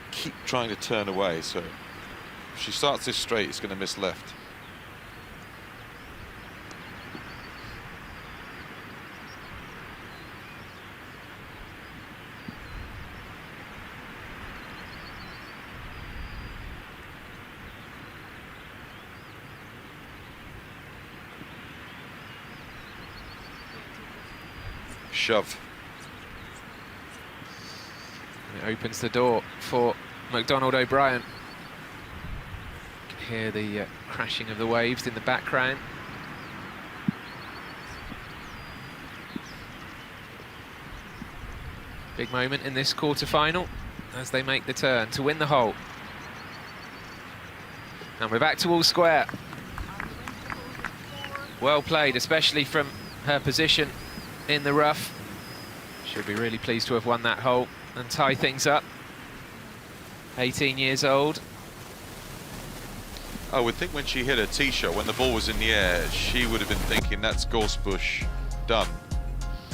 keep trying to turn away, so if she starts this straight, it's going to miss left. Shove. And it opens the door for McDonald O'Brien. You can hear the crashing of the waves in the background. Big moment in this quarter-final as they make the turn to win the hole. And we're back to all square. Well played, especially from her position in the rough. She'll be really pleased to have won that hole and tie things up. 18 years old. I would think when she hit her tee shot, when the ball was in the air, she would have been thinking that's Gorsebush done.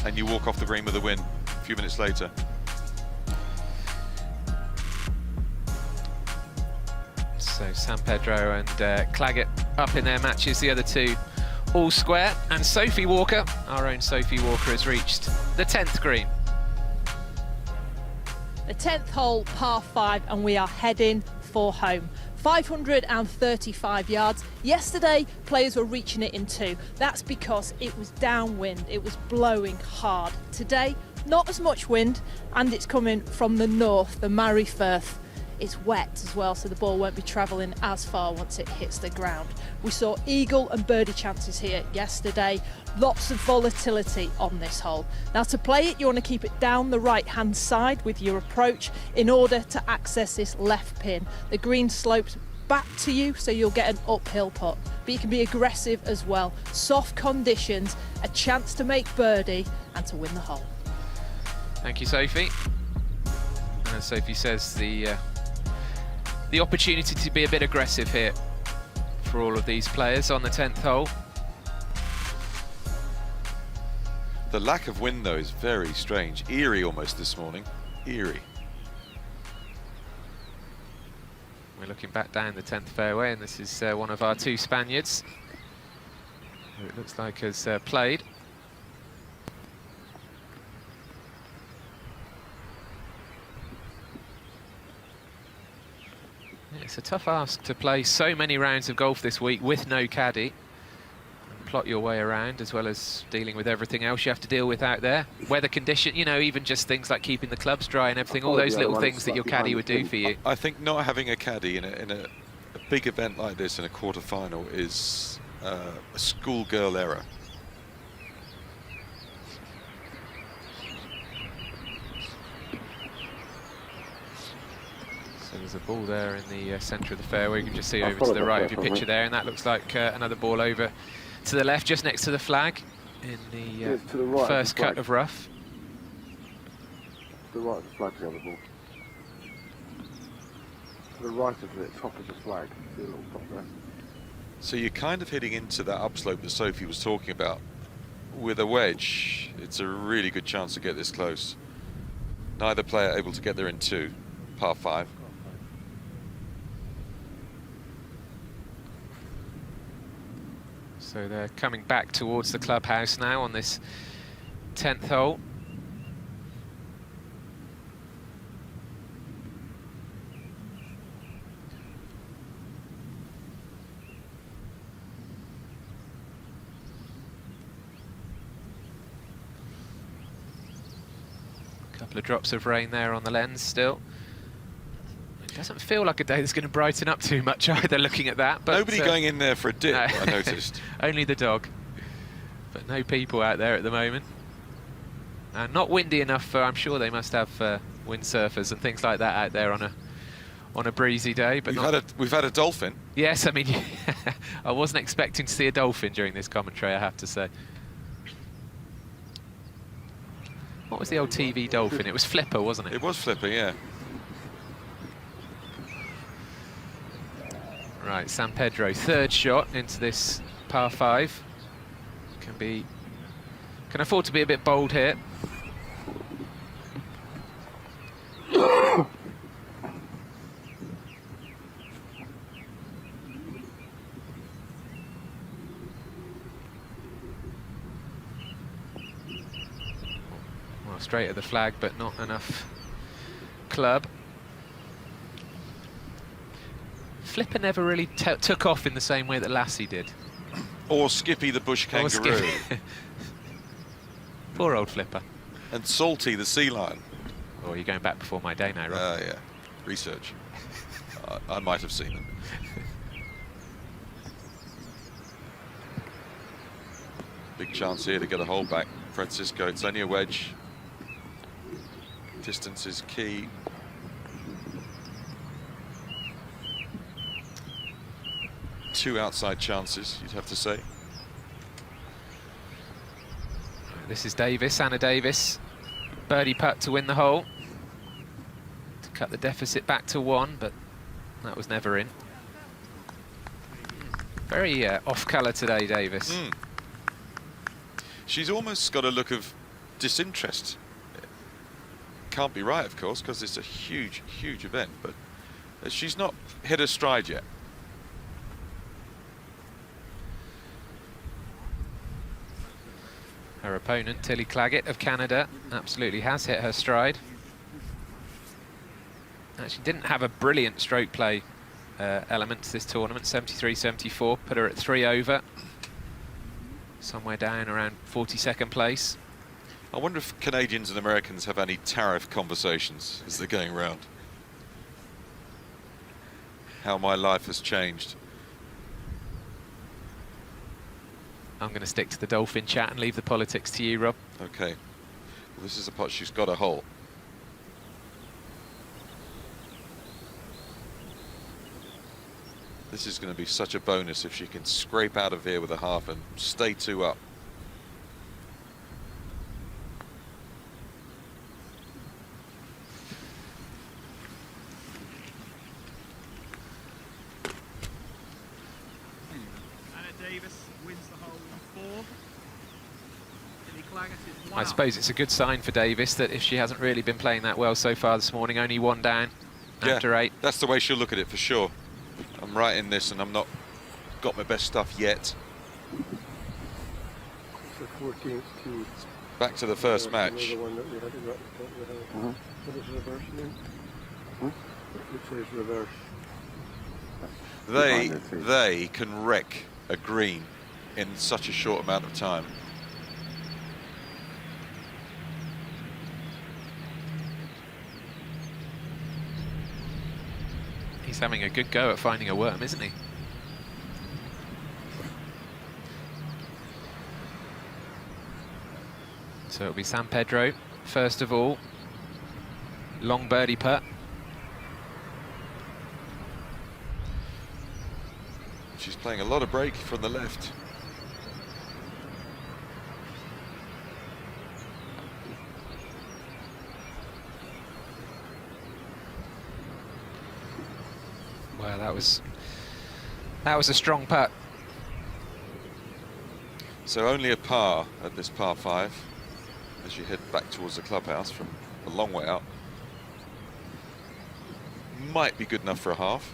And you walk off the green with a win a few minutes later. So San Pedro and Claggett up in their matches, the other two all square. And Sophie Walker, our own Sophie Walker, has reached the 10th green. The 10th hole, par 5, and we are heading for home. 535 yards. Yesterday, players were reaching it in 2. That's because it was downwind. It was blowing hard. Today, not as much wind, and it's coming from the north, the Mary Firth. It's wet as well, so the ball won't be travelling as far once it hits the ground. We saw eagle and birdie chances here yesterday. Lots of volatility on this hole. Now, to play it, you want to keep it down the right-hand side with your approach in order to access this left pin. The green slopes back to you, so you'll get an uphill putt. But you can be aggressive as well. Soft conditions, a chance to make birdie and to win the hole. Thank you, Sophie. And as Sophie says, the opportunity to be a bit aggressive here for all of these players on the 10th hole. The lack of wind, though, is very strange. Eerie almost this morning. Eerie. We're looking back down the 10th fairway, and this is one of our 2 Spaniards, who it looks like has played. It's a tough ask to play so many rounds of golf this week with no caddy and plot your way around, as well as dealing with everything else you have to deal with out there. Weather condition, you know, even just things like keeping the clubs dry and everything, all those little things that your caddy would do for you. I think not having a caddy in a big event like this, in a quarter-final, is a schoolgirl error. So there's a ball there in the centre of the fairway. You can just see over to the right of your picture there, and that looks like another ball over to the left, just next to the flag, in the first cut of rough. To the right of the flag, the other ball. To the right of the top of the flag, see a little top there. So you're kind of hitting into that upslope that Sophie was talking about. With a wedge, it's a really good chance to get this close. Neither player able to get there in 2, par 5. So they're coming back towards the clubhouse now on this 10th hole. A couple of drops of rain there on the lens still. It doesn't feel like a day that's going to brighten up too much either, looking at that. But nobody going in there for a dip, no. I noticed. Only the dog. But no people out there at the moment. And not windy enough for, I'm sure they must have windsurfers and things like that out there on a breezy day. But we've had a dolphin. Yes, I mean, I wasn't expecting to see a dolphin during this commentary, I have to say. What was the old TV dolphin? It was Flipper, wasn't it? It was Flipper, yeah. Right, San Pedro, 3rd shot into this par 5. Can afford to be a bit bold here. Well, straight at the flag, but not enough club. Flipper never really took off in the same way that Lassie did. Or Skippy the bush kangaroo. Poor old Flipper. And Salty the sea lion. Oh, you're going back before my day now, right? Yeah. Research. I might have seen them. Big chance here to get a hole back. Francisco, it's only a wedge. Distance is key. Two outside chances, you'd have to say. This is Davis, Anna Davis. Birdie putt to win the hole. To cut the deficit back to 1, but that was never in. Very off colour today, Davis. Mm. She's almost got a look of disinterest. Can't be right, of course, because it's a huge, huge event, but she's not hit her stride yet. Her opponent, Tilly Claggett of Canada, absolutely has hit her stride. Actually didn't have a brilliant stroke play element to this tournament, 73-74, put her at 3 over. Somewhere down around 42nd place. I wonder if Canadians and Americans have any tariff conversations as they're going round. How my life has changed. I'm going to stick to the dolphin chat and leave the politics to you, Rob. Okay. Well, this is a putt. She's got a hole. This is going to be such a bonus if she can scrape out of here with a half and stay 2 up. Anna Davis wins the hole in 4. Tilly Claggett is 1 I suppose it's a good sign for Davis that if she hasn't really been playing that well so far this morning, only 1 down after 8. That's the way she'll look at it for sure. I'm right in this and I'm not got my best stuff yet. The 14th to Back to the first match. The one that we had it right at the top. What is reverse name? It says reverse. They can wreck a green in such a short amount of time. He's having a good go at finding a worm, isn't he? So it'll be San Pedro, first of all. Long birdie putt. She's playing a lot of break from the left. Well, that was a strong putt. So only a par at this par 5 as you head back towards the clubhouse from a long way out. Might be good enough for a half.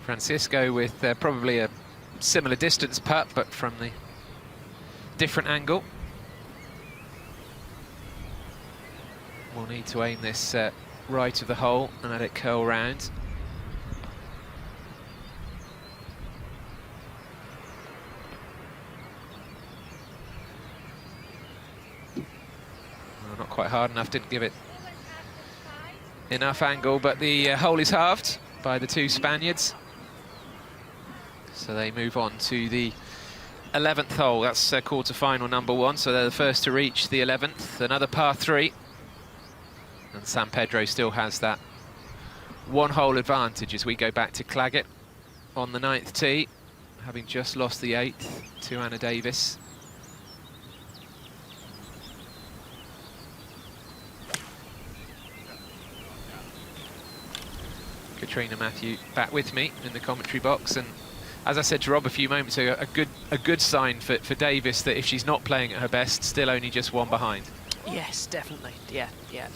Francisco with probably a similar distance putt, but from the different angle. We'll need to aim this right of the hole and let it curl round. Well, not quite hard enough, didn't give it enough angle, but the hole is halved by the two Spaniards. So they move on to the 11th hole. That's quarter-final number 1, so they're the first to reach the 11th. Another par 3. And San Pedro still has that one-hole advantage as we go back to Claggett on the 9th tee, having just lost the 8th to Anna Davis. Katrina Matthew back with me in the commentary box, and as I said to Rob a few moments ago, a good sign for Davis that if she's not playing at her best, still only just one behind. Yes, definitely. Yeah.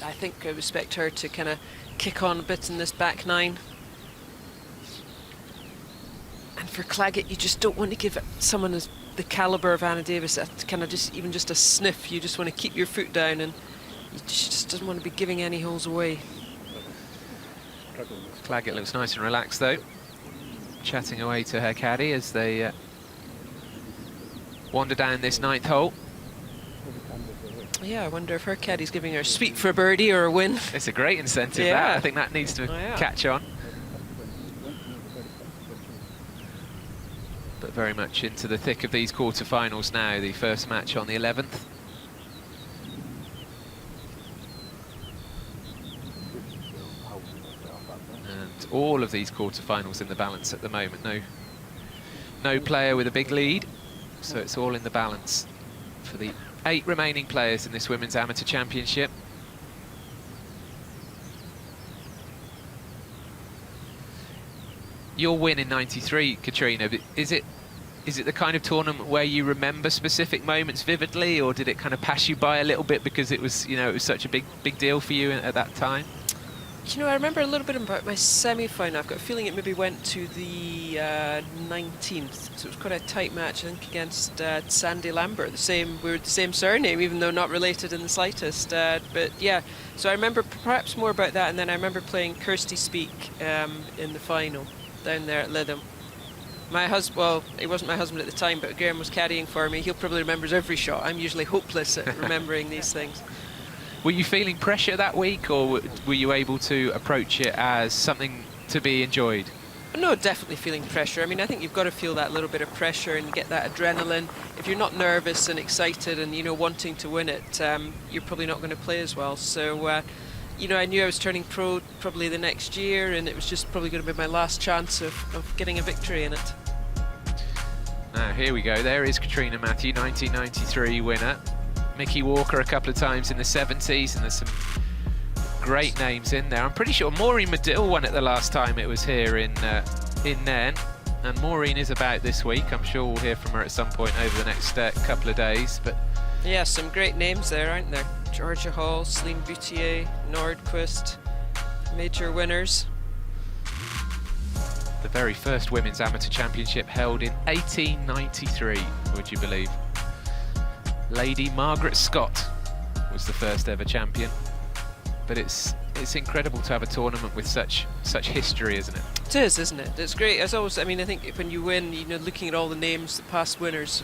I think I expect her to kind of kick on a bit in this back 9. And for Claggett, you just don't want to give someone as the calibre of Anna Davis a kind of even just a sniff. You just want to keep your foot down, and she just doesn't want to be giving any holes away. Claggett looks nice and relaxed though, chatting away to her caddy as they wander down this 9th hole. Yeah, I wonder if her caddy's giving her a sweep for a birdie or a win. It's a great incentive, Yeah. that. I think that needs to catch on. But very much into the thick of these quarterfinals now, the first match on the 11th. And all of these quarterfinals in the balance at the moment. No player with a big lead, so it's all in the balance for the 8 remaining players in this Women's Amateur Championship. Your win in '93, Katrina, is it the kind of tournament where you remember specific moments vividly, or did it kind of pass you by a little bit because it was, it was such a big deal for you at that time? I remember a little bit about my semi-final. I've got a feeling it maybe went to the 19th, so it was quite a tight match, I think, against Sandy Lambert. We were the same surname, even though not related in the slightest. But yeah, so I remember perhaps more about that, and then I remember playing Kirsty Speak in the final down there at Lytham. My husband, well, he wasn't my husband at the time, but Graham was caddying for me. He'll probably remembers every shot. I'm usually hopeless at remembering these things. Were you feeling pressure that week, or were you able to approach it as something to be enjoyed? No, definitely feeling pressure. I mean, I think you've got to feel that little bit of pressure and get that adrenaline. If you're not nervous and excited and, wanting to win it, you're probably not going to play as well. So, I knew I was turning pro probably the next year, and it was just probably going to be my last chance of getting a victory in it. Now, here we go. There is Katrina Matthew, 1993 winner. Mickey Walker a couple of times in the 70s, and there's some great names in there. I'm pretty sure Maureen Medill won it the last time it was here in Nairn, and Maureen is about this week. I'm sure we'll hear from her at some point over the next couple of days. But yeah, some great names there, aren't there? Georgia Hall, Celine Boutier, Nordquist, major winners. The very first Women's Amateur Championship held in 1893, would you believe? Lady Margaret Scott was the first ever champion, but it's it's incredible to have a tournament with such history, isn't it? It is, isn't it? It's great. As always, I mean, I think when you win, you know, looking at all the names, the past winners,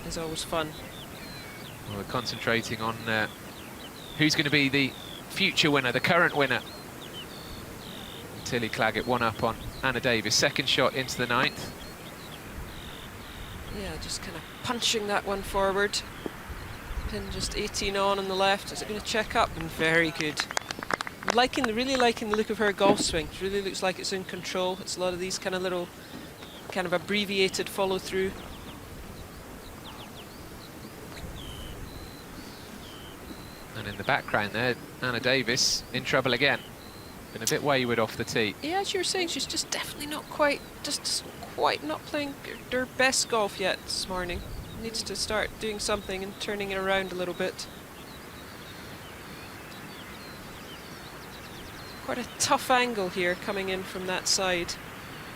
is always fun. Well, we're concentrating on who's going to be the future winner, the current winner. Tilly Claggett one up on Anna Davis. Second shot into the 9th. Yeah, just kind of punching that one forward. Pin just 18 on the left. Is it going to check up? And very good. Really liking the look of her golf swing. It really looks like it's in control. It's a lot of these kind of little, kind of abbreviated follow through. And in the background there, Anna Davis in trouble again. Been a bit wayward off the tee. Yeah, as you were saying, she's just definitely not quite, just quite not playing her best golf yet this morning. Needs to start doing something and turning it around a little bit. Quite a tough angle here coming in from that side.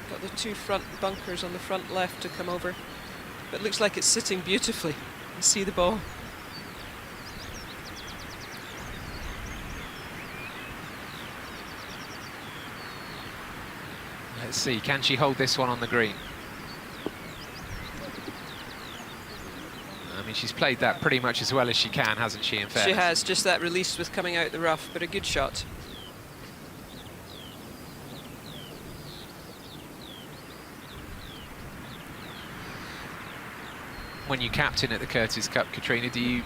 Got the 2 front bunkers on the front left to come over. But it looks like it's sitting beautifully. You can see the ball. Let's see, can she hold this one on the green? I mean, she's played that pretty much as well as she can, hasn't she, in fairness? She has, just that release with coming out the rough, but a good shot. When you captain at the Curtis Cup, Katrina, do you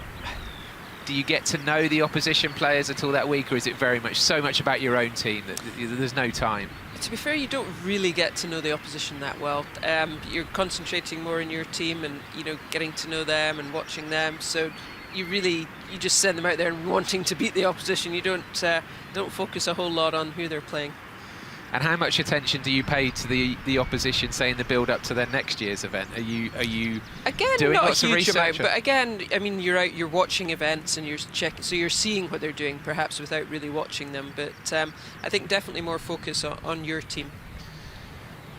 get to know the opposition players at all that week, or is it very much so much about your own team that there's no time? To be fair, you don't really get to know the opposition that well. You're concentrating more on your team and, you know, getting to know them and watching them. So you just send them out there and wanting to beat the opposition. You don't focus a whole lot on who they're playing. And how much attention do you pay to the opposition, say, in the build-up to their next year's event? Are you again doing not lots a of huge research? amount, but again, I mean, you're out, you're watching events and you're checking, so you're seeing what they're doing, perhaps without really watching them. But I think definitely more focus on your team.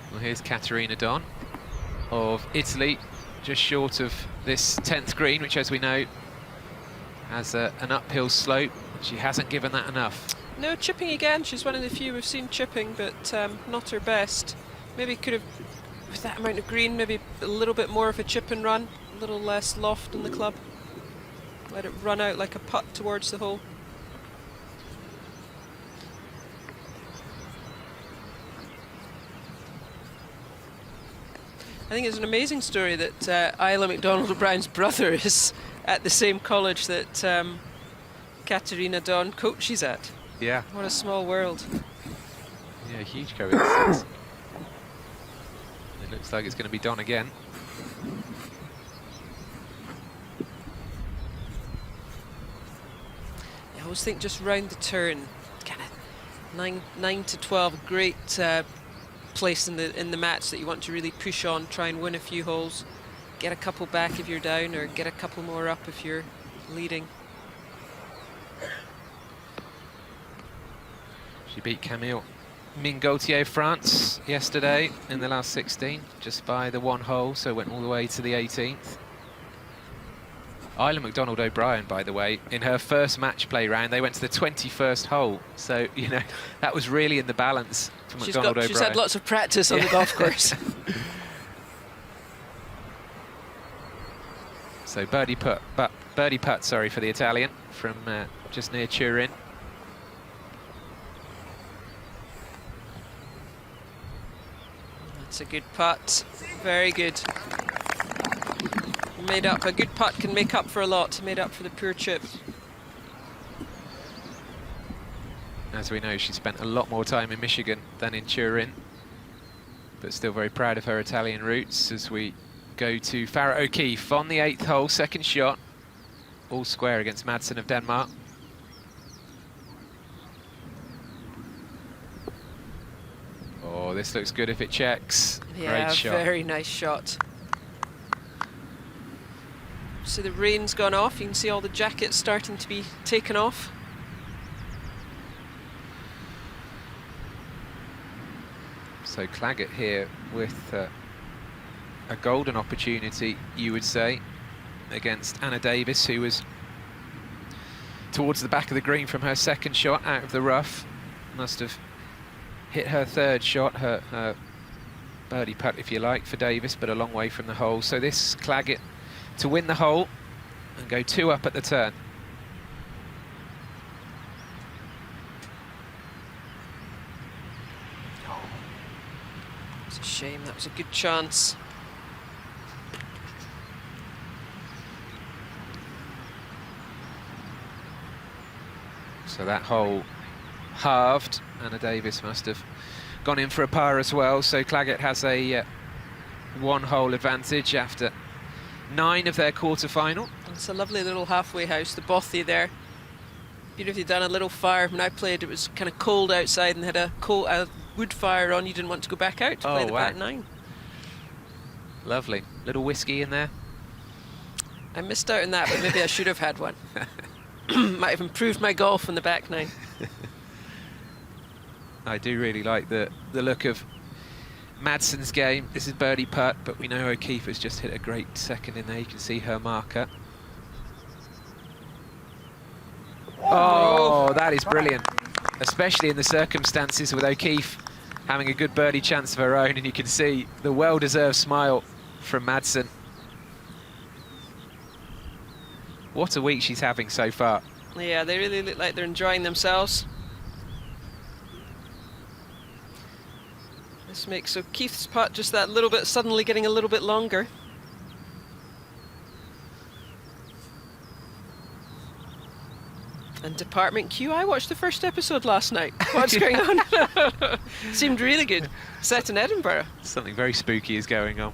Well, here's Caterina Don of Italy, just short of this 10th green, which, as we know, has an uphill slope. She hasn't given that enough. No, chipping again. She's one of the few we've seen chipping, but not her best. Maybe could have, with that amount of green, maybe a little bit more of a chip and run, a little less loft in the club. Let it run out like a putt towards the hole. I think it's an amazing story that Isla McDonald O'Brien's brother is at the same college that Caterina Don coaches at. Yeah. What a small world. Yeah, huge coincidence. It looks like it's going to be Don again. I always think just round the turn, kind of 9 to 12, great place in the match that you want to really push on, try and win a few holes, get a couple back if you're down, or get a couple more up if you're leading. She beat Camille Mingautier of France yesterday in the last 16, just by the 1 hole, so went all the way to the 18th. Isla McDonald O'Brien, by the way, in her first match play round, they went to the 21st hole. So, you know, that was really in the balance for McDonald O'Brien. She's had lots of practice on the golf course. So birdie putt, for the Italian from just near Turin. That's a good putt. Very good. Made up. A good putt can make up for a lot. Made up for the poor chip. As we know, she spent a lot more time in Michigan than in Turin, but still very proud of her Italian roots. As we go to Farrah O'Keefe on the 8th hole, second shot, all square against Madsen of Denmark. Oh, this looks good if it checks. Yeah, great shot. Very nice shot. So the rain's gone off. You can see all the jackets starting to be taken off. So Claggett here with a golden opportunity, you would say, against Anna Davis, who was towards the back of the green from her second shot out of the rough. Must have hit her third shot, her birdie putt, if you like, for Davis, but a long way from the hole. So this Claggett to win the hole and go 2 up at the turn. It's a shame, that was a good chance. So that hole halved. Anna Davis must have gone in for a par as well. So Claggett has a 1-hole advantage after 9 of their quarterfinal. It's a lovely little halfway house, the bothy there. Beautifully done, a little fire. When I played, it was kind of cold outside and had a wood fire on. You didn't want to go back out to play the back 9. Lovely. Little whiskey in there. I missed out on that, but maybe I should have had one. Might have improved my golf on the back 9. I do really like the look of Madsen's game. This is birdie putt, but we know O'Keefe has just hit a great second in there. You can see her marker. Oh, that is brilliant, especially in the circumstances with O'Keefe having a good birdie chance of her own, and you can see the well-deserved smile from Madsen. What a week she's having so far. Yeah, they really look like they're enjoying themselves. This makes O'Keefe's putt just that little bit, suddenly getting a little bit longer. And Department Q, I watched the first episode last night. What's going on? Seemed really good. Set in Edinburgh. Something very spooky is going on.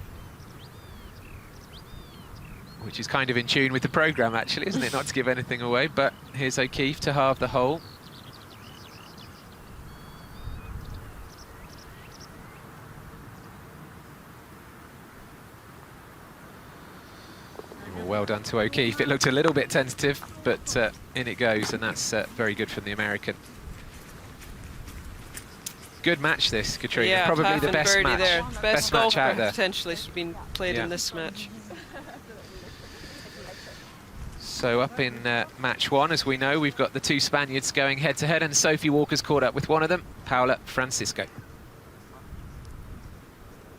Which is kind of in tune with the programme, actually, isn't it? Not to give anything away, but here's O'Keefe to halve the hole. Well done to O'Keefe. It looked a little bit tentative, but in it goes, and that's very good from the American. Good match this, Katrina. Yeah, probably the best match. There. Best match golf out there. Potentially has been played in this match. So up in match 1, as we know, we've got the 2 Spaniards going head-to-head, and Sophie Walker's caught up with one of them, Paula Francisco.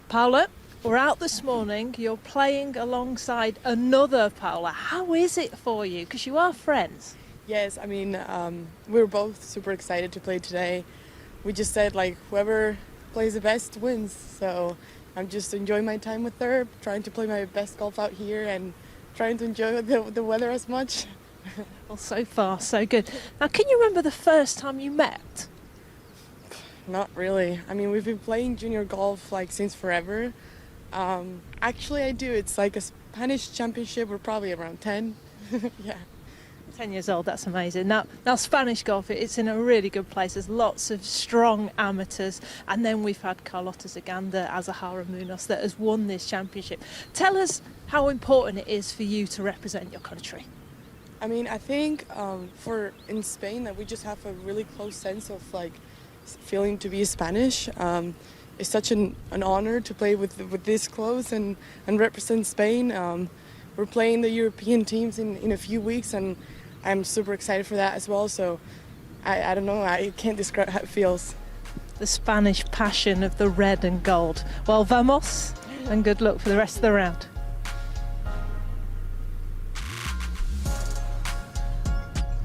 Paula, we're out this morning. You're playing alongside another Paula. How is it for you? Because you are friends. Yes, I mean, we were both super excited to play today. We just said, like, whoever plays the best wins. So I'm just enjoying my time with her, trying to play my best golf out here and trying to enjoy the weather as much. Well, so far, so good. Now, can you remember the first time you met? Not really. I mean, we've been playing junior golf, like, since forever. Actually, I do. It's like a Spanish championship. We're probably around 10. Yeah. 10 years old, that's amazing. Now Spanish golf, it's in a really good place. There's lots of strong amateurs, and then we've had Carlota Zaganda, Azahara Munoz that has won this championship. Tell us how important it is for you to represent your country. I mean, I think in Spain that we just have a really close sense of, like, feeling to be Spanish. It's such an honor to play with this close and represent Spain. We're playing the European teams in a few weeks, and I'm super excited for that as well. So I don't know, I can't describe how it feels. The Spanish passion of the red and gold. Well, vamos, and good luck for the rest of the round.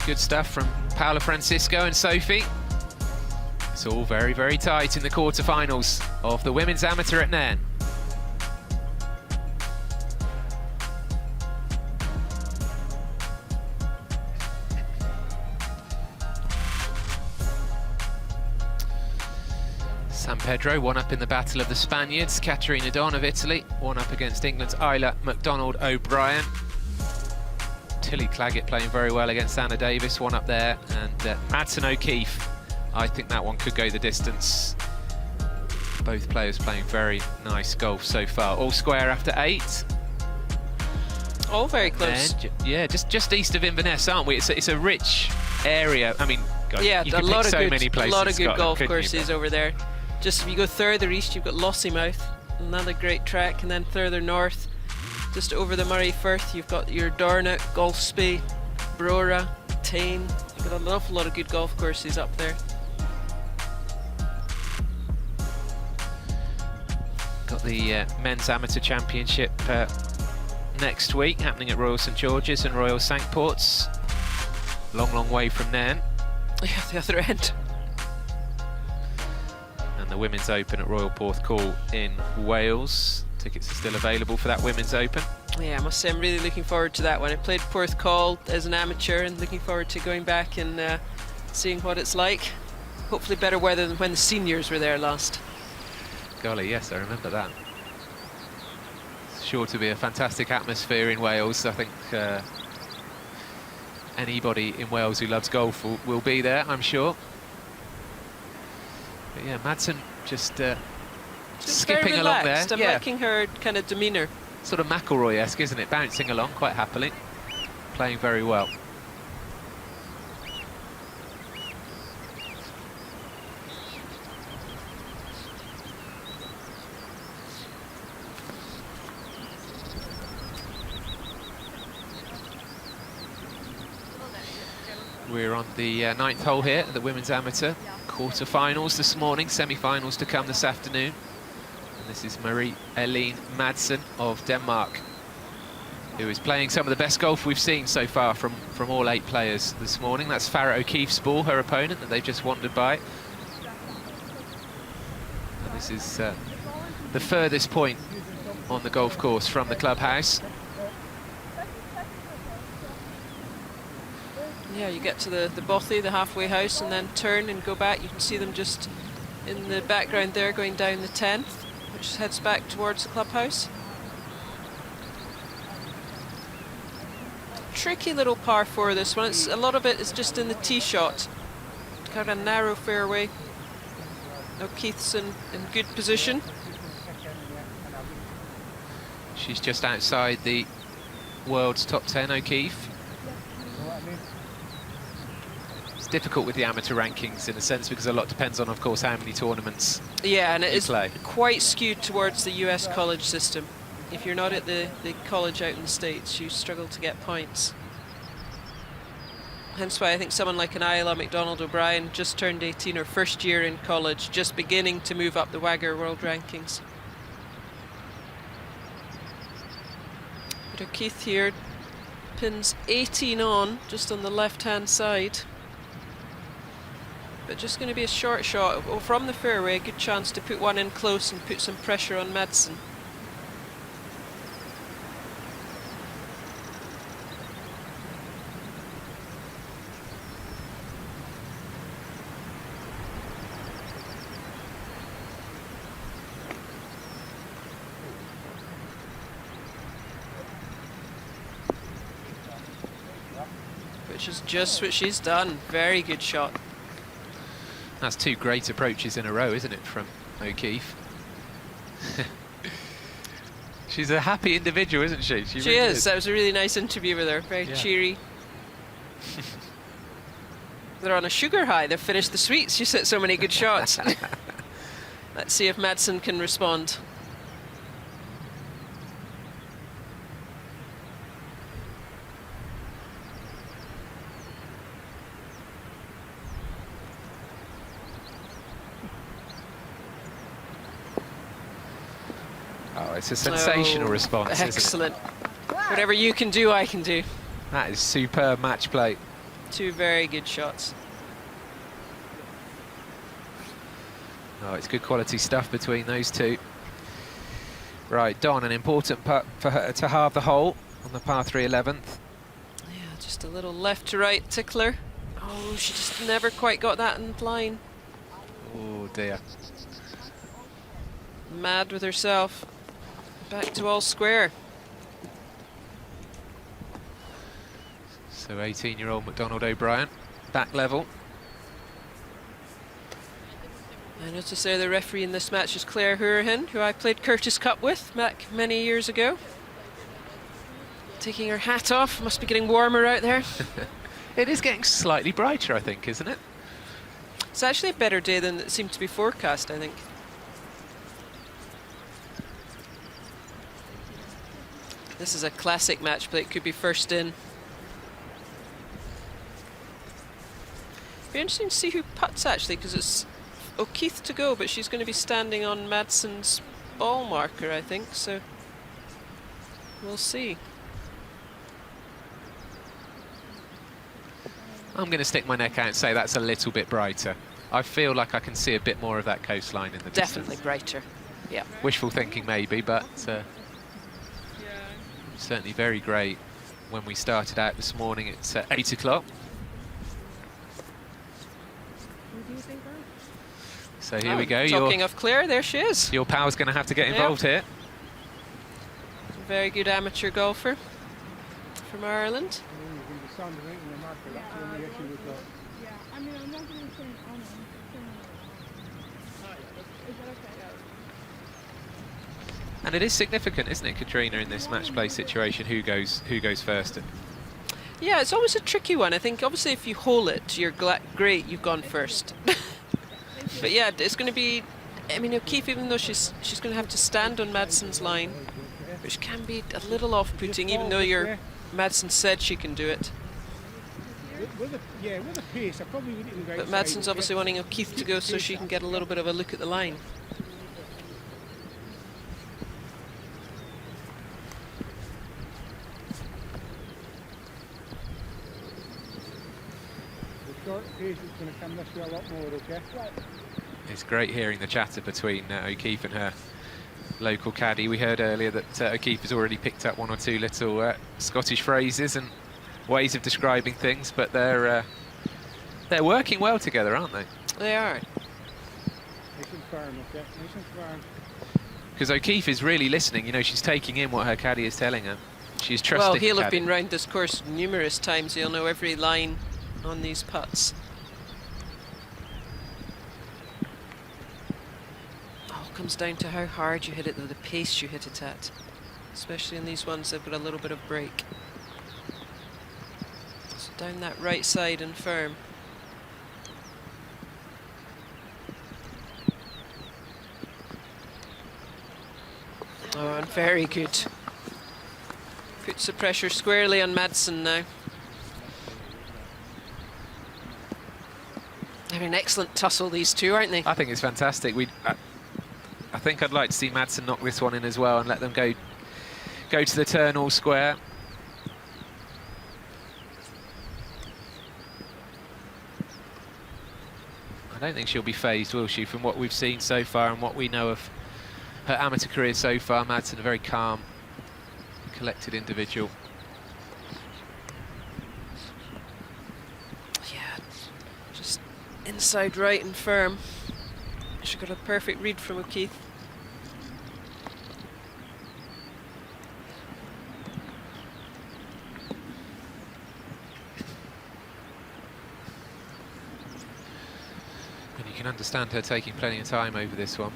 Good stuff from Paula Francisco and Sophie. It's all very, very tight in the quarterfinals of the Women's Amateur at Nairn. San Pedro, 1 up in the Battle of the Spaniards. Caterina Don of Italy, 1 up against England's Isla McDonald O'Brien. Tilly Claggett playing very well against Anna Davis, 1 up there. And Madsen O'Keefe, I think that one could go the distance. Both players playing very nice golf so far. All square after 8. All very close. And, yeah, just east of Inverness, aren't we? It's a rich area. I mean, God, yeah, you could pick so many places. A lot of good Scotland, golf couldn't courses over there. Just if you go further east, you've got Lossiemouth, another great track, and then further north, just over the Murray Firth, you've got your Dornoch, Golf Spey, Brora, Tane. You've got an awful lot of good golf courses up there. Got the Men's Amateur Championship next week, happening at Royal St George's and Royal Cinque Ports. Long way from Nairn. Yeah, the other end. And the Women's Open at Royal Porthcawl in Wales. Tickets are still available for that Women's Open. Yeah, I must say I'm really looking forward to that one. I played Porthcawl as an amateur and looking forward to going back and seeing what it's like. Hopefully better weather than when the seniors were there last. Golly, yes, I remember that. It's sure to be a fantastic atmosphere in Wales. I think anybody in Wales who loves golf will be there, I'm sure. But yeah, Madsen just skipping very along there. relaxed. I'm liking her kind of demeanour. Sort of McIlroy-esque, isn't it? Bouncing along quite happily, playing very well. We're on the 9th hole here at the Women's Amateur. Quarterfinals this morning, semi-finals to come this afternoon. And this is Marie-Helene Madsen of Denmark, who is playing some of the best golf we've seen so far from all 8 players this morning. That's Farrah O'Keefe's ball, her opponent, that they've just wandered by. And this is the furthest point on the golf course from the clubhouse. Yeah, you get to the bothy, the halfway house, and then turn and go back. You can see them just in the background there going down the 10th, which heads back towards the clubhouse. Tricky little par 4 this one. A lot of it is just in the tee shot. Kind of a narrow fairway. O'Keefe's in good position. She's just outside the world's top 10, O'Keefe. It's difficult with the amateur rankings in a sense because a lot depends on, of course, how many tournaments Yeah, and it is play. quite skewed towards the US college system. If you're not at the college out in the States, you struggle to get points. Hence why I think someone like an Isla McDonald O'Brien, just turned 18, her first year in college, just beginning to move up the WAGR world rankings. But O'Keefe here pins 18 on, just on the left-hand side. But just going to be a short shot from the fairway, a good chance to put one in close and put some pressure on Madsen. Which is just what she's done. Very good shot. That's 2 great approaches in a row, isn't it, from O'Keefe? She's a happy individual, isn't she? She really is. That was a really nice interview with her. Very cheery. They're on a sugar high. They've finished the sweets. She's hit so many good shots. Let's see if Madsen can respond. Oh, it's a sensational response, Excellent. isn't it? Whatever you can do, I can do. That is superb match play. 2 very good shots. Oh, it's good quality stuff between those 2. Right, Don, an important putt for her to halve the hole on the par 3 11th. Yeah, just a little left to right tickler. Oh, she just never quite got that in line. Oh dear. Mad with herself. Back to all square. So 18-year-old McDonald O'Brien, back level. I notice there the referee in this match is Claire Hurahan, who I played Curtis Cup with back many years ago. Taking her hat off, must be getting warmer out there. It is getting slightly brighter, I think, isn't it? It's actually a better day than it seemed to be forecast, I think. This is a classic match play. It could be first in. Be interesting to see who putts actually, because it's O'Keefe to go, but she's going to be standing on Madsen's ball marker, I think. So we'll see. I'm going to stick my neck out and say that's a little bit brighter. I feel like I can see a bit more of that coastline in the distance. Definitely brighter. Yeah. Wishful thinking maybe, but certainly very great when we started out this morning at 8 o'clock. So here we go. Talking of Claire, there she is. Your pal's going to have to get involved here. Very good amateur golfer from Ireland. And it is significant, isn't it, Katrina, in this match play situation, who goes first? Yeah, it's always a tricky one. I think obviously if you hole it, you're great, you've gone first. But yeah, it's going to be, I mean, O'Keefe, even though she's going to have to stand on Madsen's line, which can be a little off-putting, even though Madsen said she can do it. With a pace, I probably wouldn't go But Madsen's obviously wanting O'Keefe to go so she can get a little bit of a look at the line. The short pace is going to come this way a lot more, okay? It's great hearing the chatter between O'Keefe and her local caddy. We heard earlier that O'Keefe has already picked up one or two little Scottish phrases and ways of describing things, but they're working well together, aren't they? They are. Nice and firm, okay? Nice and firm. Because O'Keefe is really listening. You know, she's taking in what her caddy is telling her. She's trusting. Well, he'll the have caddy. been round this course numerous times. He'll know every line on these putts. All comes down to how hard you hit it, though, the pace you hit it at. Especially in these ones, they've got a little bit of break. So down that right side and firm. Oh, and very good. Puts the pressure squarely on Madsen now. They're an excellent tussle, these two, aren't they? I think it's fantastic. I think I'd like to see Madsen knock this one in as well and let them go to the turn all square. I don't think she'll be phased, will she, from what we've seen so far and what we know of her amateur career so far. Madsen, a very calm, collected individual. Yeah, just inside right and firm. She got a perfect read from O'Keefe. And you can understand her taking plenty of time over this one.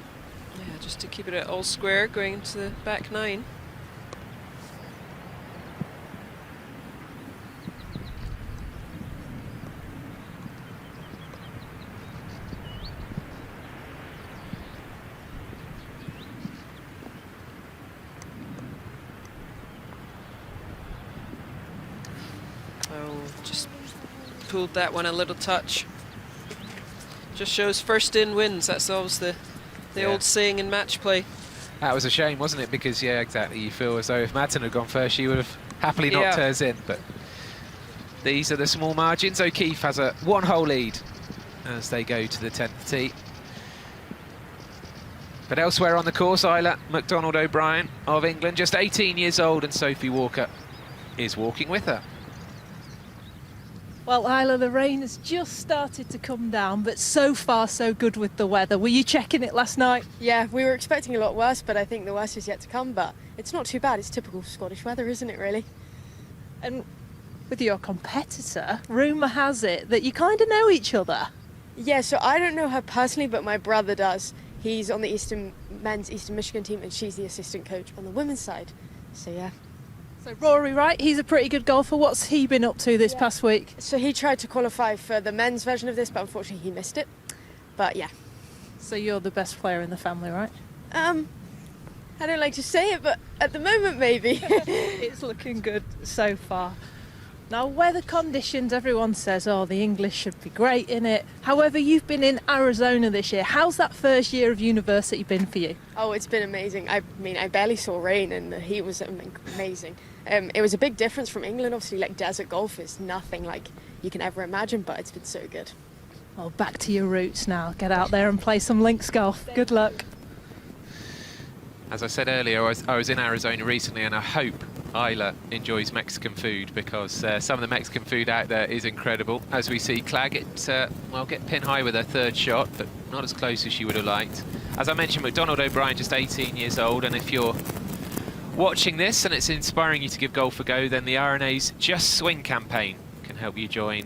Yeah, just to keep it at all square, going into the back nine. Oh, just pulled that one a little touch. Just shows first in wins. That's always the old saying in match play. That was a shame, wasn't it? Because, yeah, exactly. You feel as though if Madsen had gone first, she would have happily knocked hers in. But these are the small margins. O'Keefe has a one-hole lead as they go to the 10th tee. But elsewhere on the course, Isla McDonald O'Brien of England, just 18 years old, and Sophie Walker is walking with her. Well, Isla, the rain has just started to come down, but so far so good with the weather. Were you checking it last night? Yeah, we were expecting a lot worse, but I think the worst is yet to come. But it's not too bad. It's typical Scottish weather, isn't it, really? And with your competitor, rumour has it that you kind of know each other. Yeah, so I don't know her personally, but my brother does. He's on the men's Eastern Michigan team, and she's the assistant coach on the women's side. So, yeah. So Rory, right, he's a pretty good golfer. What's he been up to this past week? So he tried to qualify for the men's version of this, but unfortunately he missed it. But yeah. So you're the best player in the family, right? I don't like to say it, but at the moment maybe. It's looking good so far. Now, weather conditions, everyone says, oh, the English should be great in it. However, you've been in Arizona this year. How's that first year of university been for you? Oh, it's been amazing. I mean, I barely saw rain and the heat was amazing. It was a big difference from England. Obviously, like, desert golf is nothing like you can ever imagine, but it's been so good. Well, back to your roots now. Get out there and play some links golf. Good luck. As I said earlier, I was in Arizona recently, and I hope Isla enjoys Mexican food, because some of the Mexican food out there is incredible. As we see, Claggett, well, get pin high with her third shot, but not as close as she would have liked. As I mentioned, McDonald O'Brien, just 18 years old, and if you're watching this and it's inspiring you to give golf a go, then the R&A's Just Swing campaign can help you join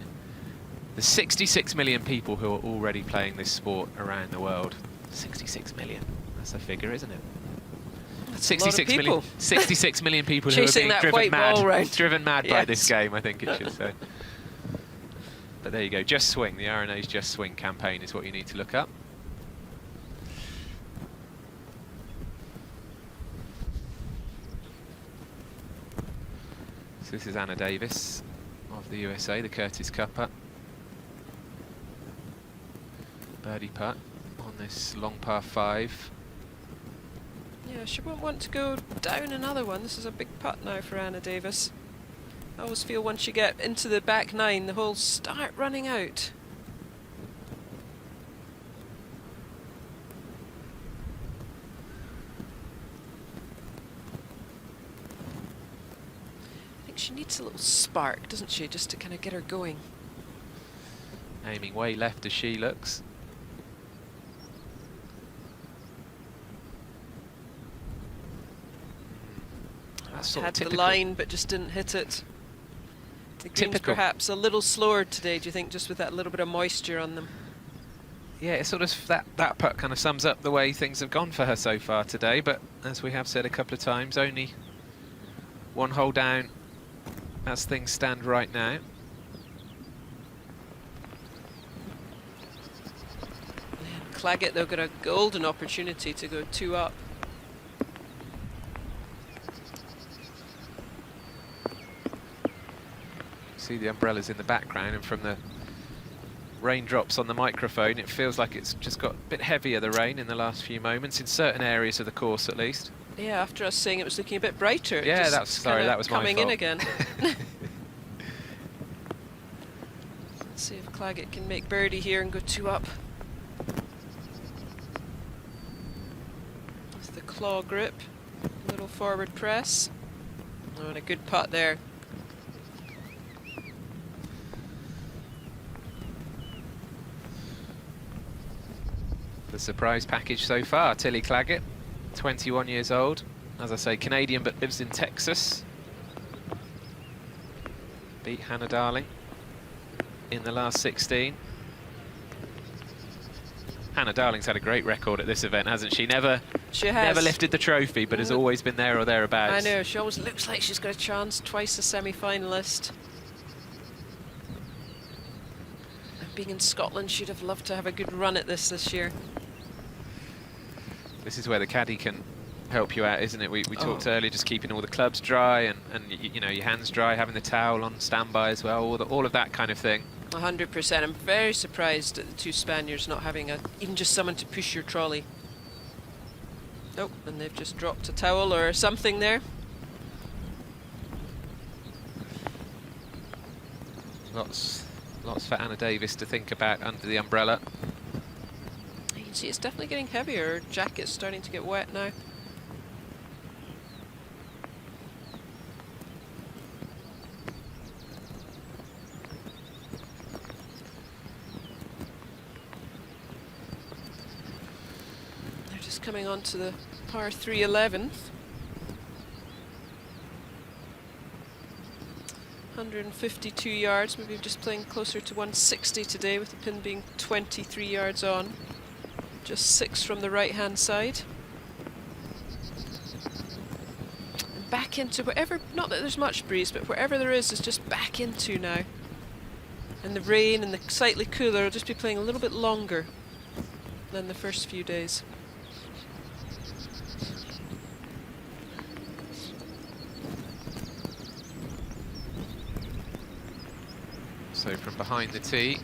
the 66 million people who are already playing this sport around the world. 66 million, that's a figure, isn't it? 66 million people who are being driven mad by this game, I think it should say. But there you go, Just Swing, the R&A's Just Swing campaign is what you need to look up. So this is Anna Davis of the USA, the Curtis Cupper. Birdie putt on this long par 5. Yeah, she won't want to go down another one. This is a big putt now for Anna Davis. I always feel once you get into the back 9, the holes start running out. I think she needs a little spark, doesn't she, just to kind of get her going. Aiming way left as she looks. Had the line but just didn't hit it. The greens perhaps a little slower today, do you think, just with that little bit of moisture on them? Yeah, it's sort of that putt kind of sums up the way things have gone for her so far today, but as we have said a couple of times, only one hole down as things stand right now. Claggett, though, got a golden opportunity to go 2 up. See the umbrellas in the background, and from the raindrops on the microphone it feels like it's just got a bit heavier, the rain, in the last few moments, in certain areas of the course at least. Yeah, after us saying it was looking a bit brighter. Yeah, that was my fault. Coming in again. Let's see if Claggett can make birdie here and go 2 up. With the claw grip, little forward press. Oh, and a good putt there. The surprise package so far, Tilly Claggett, 21 years old. As I say, Canadian but lives in Texas. Beat Hannah Darling in the last 16. Hannah Darling's had a great record at this event, hasn't she? Never lifted the trophy, but has always been there or thereabouts. I know, she always looks like she's got a chance, twice a semi-finalist. Being in Scotland, she'd have loved to have a good run at this year. This is where the caddy can help you out, isn't it? We talked earlier, just keeping all the clubs dry and you know, your hands dry, having the towel on standby as well, all of that kind of thing. 100%. I'm very surprised at the 2 Spaniards not having even just someone to push your trolley. Oh, and they've just dropped a towel or something there. Lots for Anna Davis to think about under the umbrella. You can see it's definitely getting heavier. Her jacket's starting to get wet now. They're just coming on to the par 3 11th. 152 yards, maybe just playing closer to 160 today, with the pin being 23 yards on. Just 6 from the right-hand side. And back into wherever, not that there's much breeze, but wherever there is just back into now. And the rain and the slightly cooler will just be playing a little bit longer than the first few days. So from behind the tee,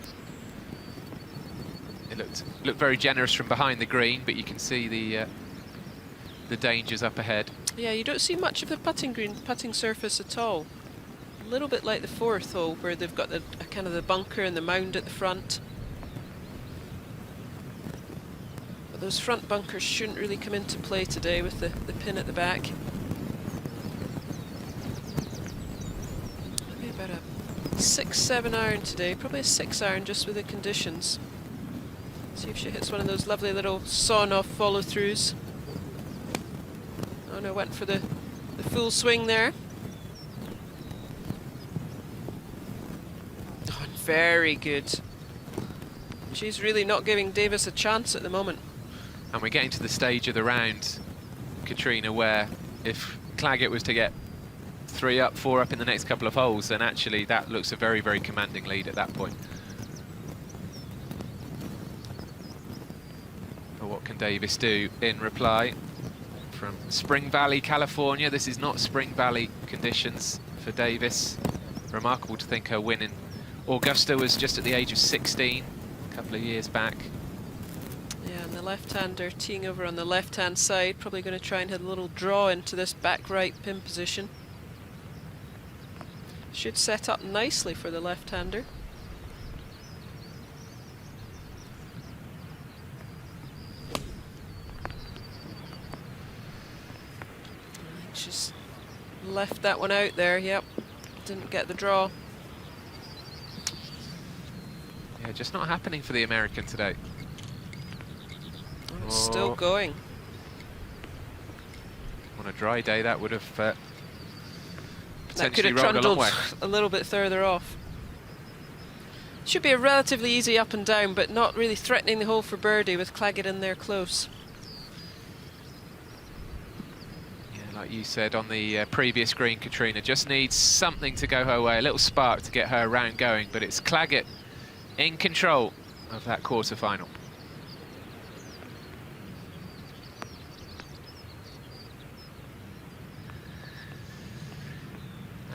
it looked very generous from behind the green, but you can see the dangers up ahead. Yeah, you don't see much of the putting surface at all. A little bit like the 4th hole, where they've got the kind of the bunker and the mound at the front. But those front bunkers shouldn't really come into play today with the pin at the back. Maybe about a 6-7 iron today, probably a 6 iron just with the conditions. See if she hits one of those lovely little sawn-off follow-throughs. Oh no, went for the full swing there. Oh, very good. She's really not giving Davis a chance at the moment. And we're getting to the stage of the round, Katrina, where if Claggett was to get 3 up, 4 up in the next couple of holes, then actually that looks a very, very commanding lead at that point. But what can Davis do in reply? From Spring Valley, California. This is not Spring Valley conditions for Davis. Remarkable to think her win in Augusta was just at the age of 16, a couple of years back. Yeah, and the left-hander teeing over on the left-hand side, probably going to try and hit a little draw into this back right pin position. Should set up nicely for the left-hander. She's left that one out there, yep. Didn't get the draw. Yeah, just not happening for the American today. Oh, it's still going. On a dry day, that would have That could potentially have rolled a long trundled way. a little bit further off. Should be a relatively easy up and down, but not really threatening the hole for birdie with Claggett in there close. Like you said on the previous green, Katrina just needs something to go her way, a little spark to get her round going, but it's Claggett in control of that quarter-final.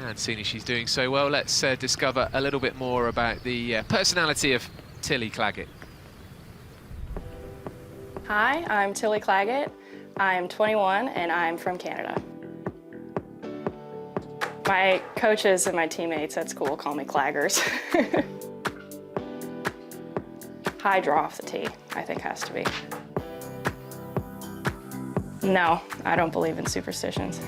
And seeing as she's doing so well, let's discover a little bit more about the personality of Tilly Claggett. Hi, I'm Tilly Claggett. I'm 21 and I'm from Canada. My coaches and my teammates at school call me Claggers. High draw off the tee, I think has to be. No, I don't believe in superstitions.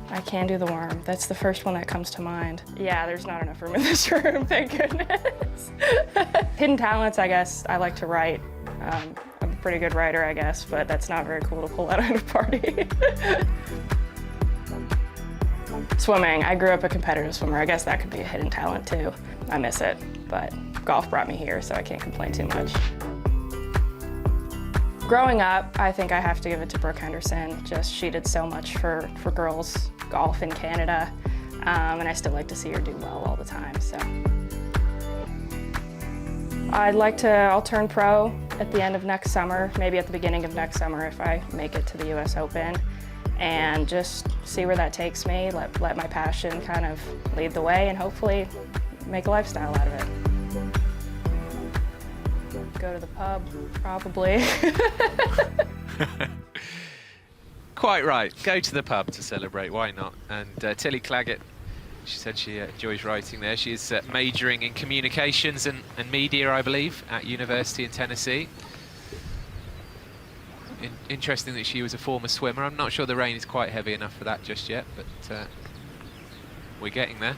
I can do the worm. That's the first one that comes to mind. Yeah, there's not enough room in this room, thank goodness. Hidden talents, I guess. I like to write. I'm a pretty good writer, I guess, but that's not very cool to pull out at a party. Swimming. I grew up a competitive swimmer. I guess that could be a hidden talent too. I miss it, but golf brought me here, so I can't complain too much. Growing up, I think I have to give it to Brooke Henderson. Just she did so much for girls golf in Canada, and I still like to see her do well all the time. So I'll turn pro at the end of next summer, maybe at the beginning of next summer if I make it to the US Open, and just see where that takes me, let my passion kind of lead the way and hopefully make a lifestyle out of it. Go to the pub, probably. Quite right, go to the pub to celebrate, why not? And Tilly Claggett, she said she enjoys writing there. She's majoring in communications and media, I believe, at University in Tennessee. Interesting that she was a former swimmer. I'm not sure the rain is quite heavy enough for that just yet, but we're getting there.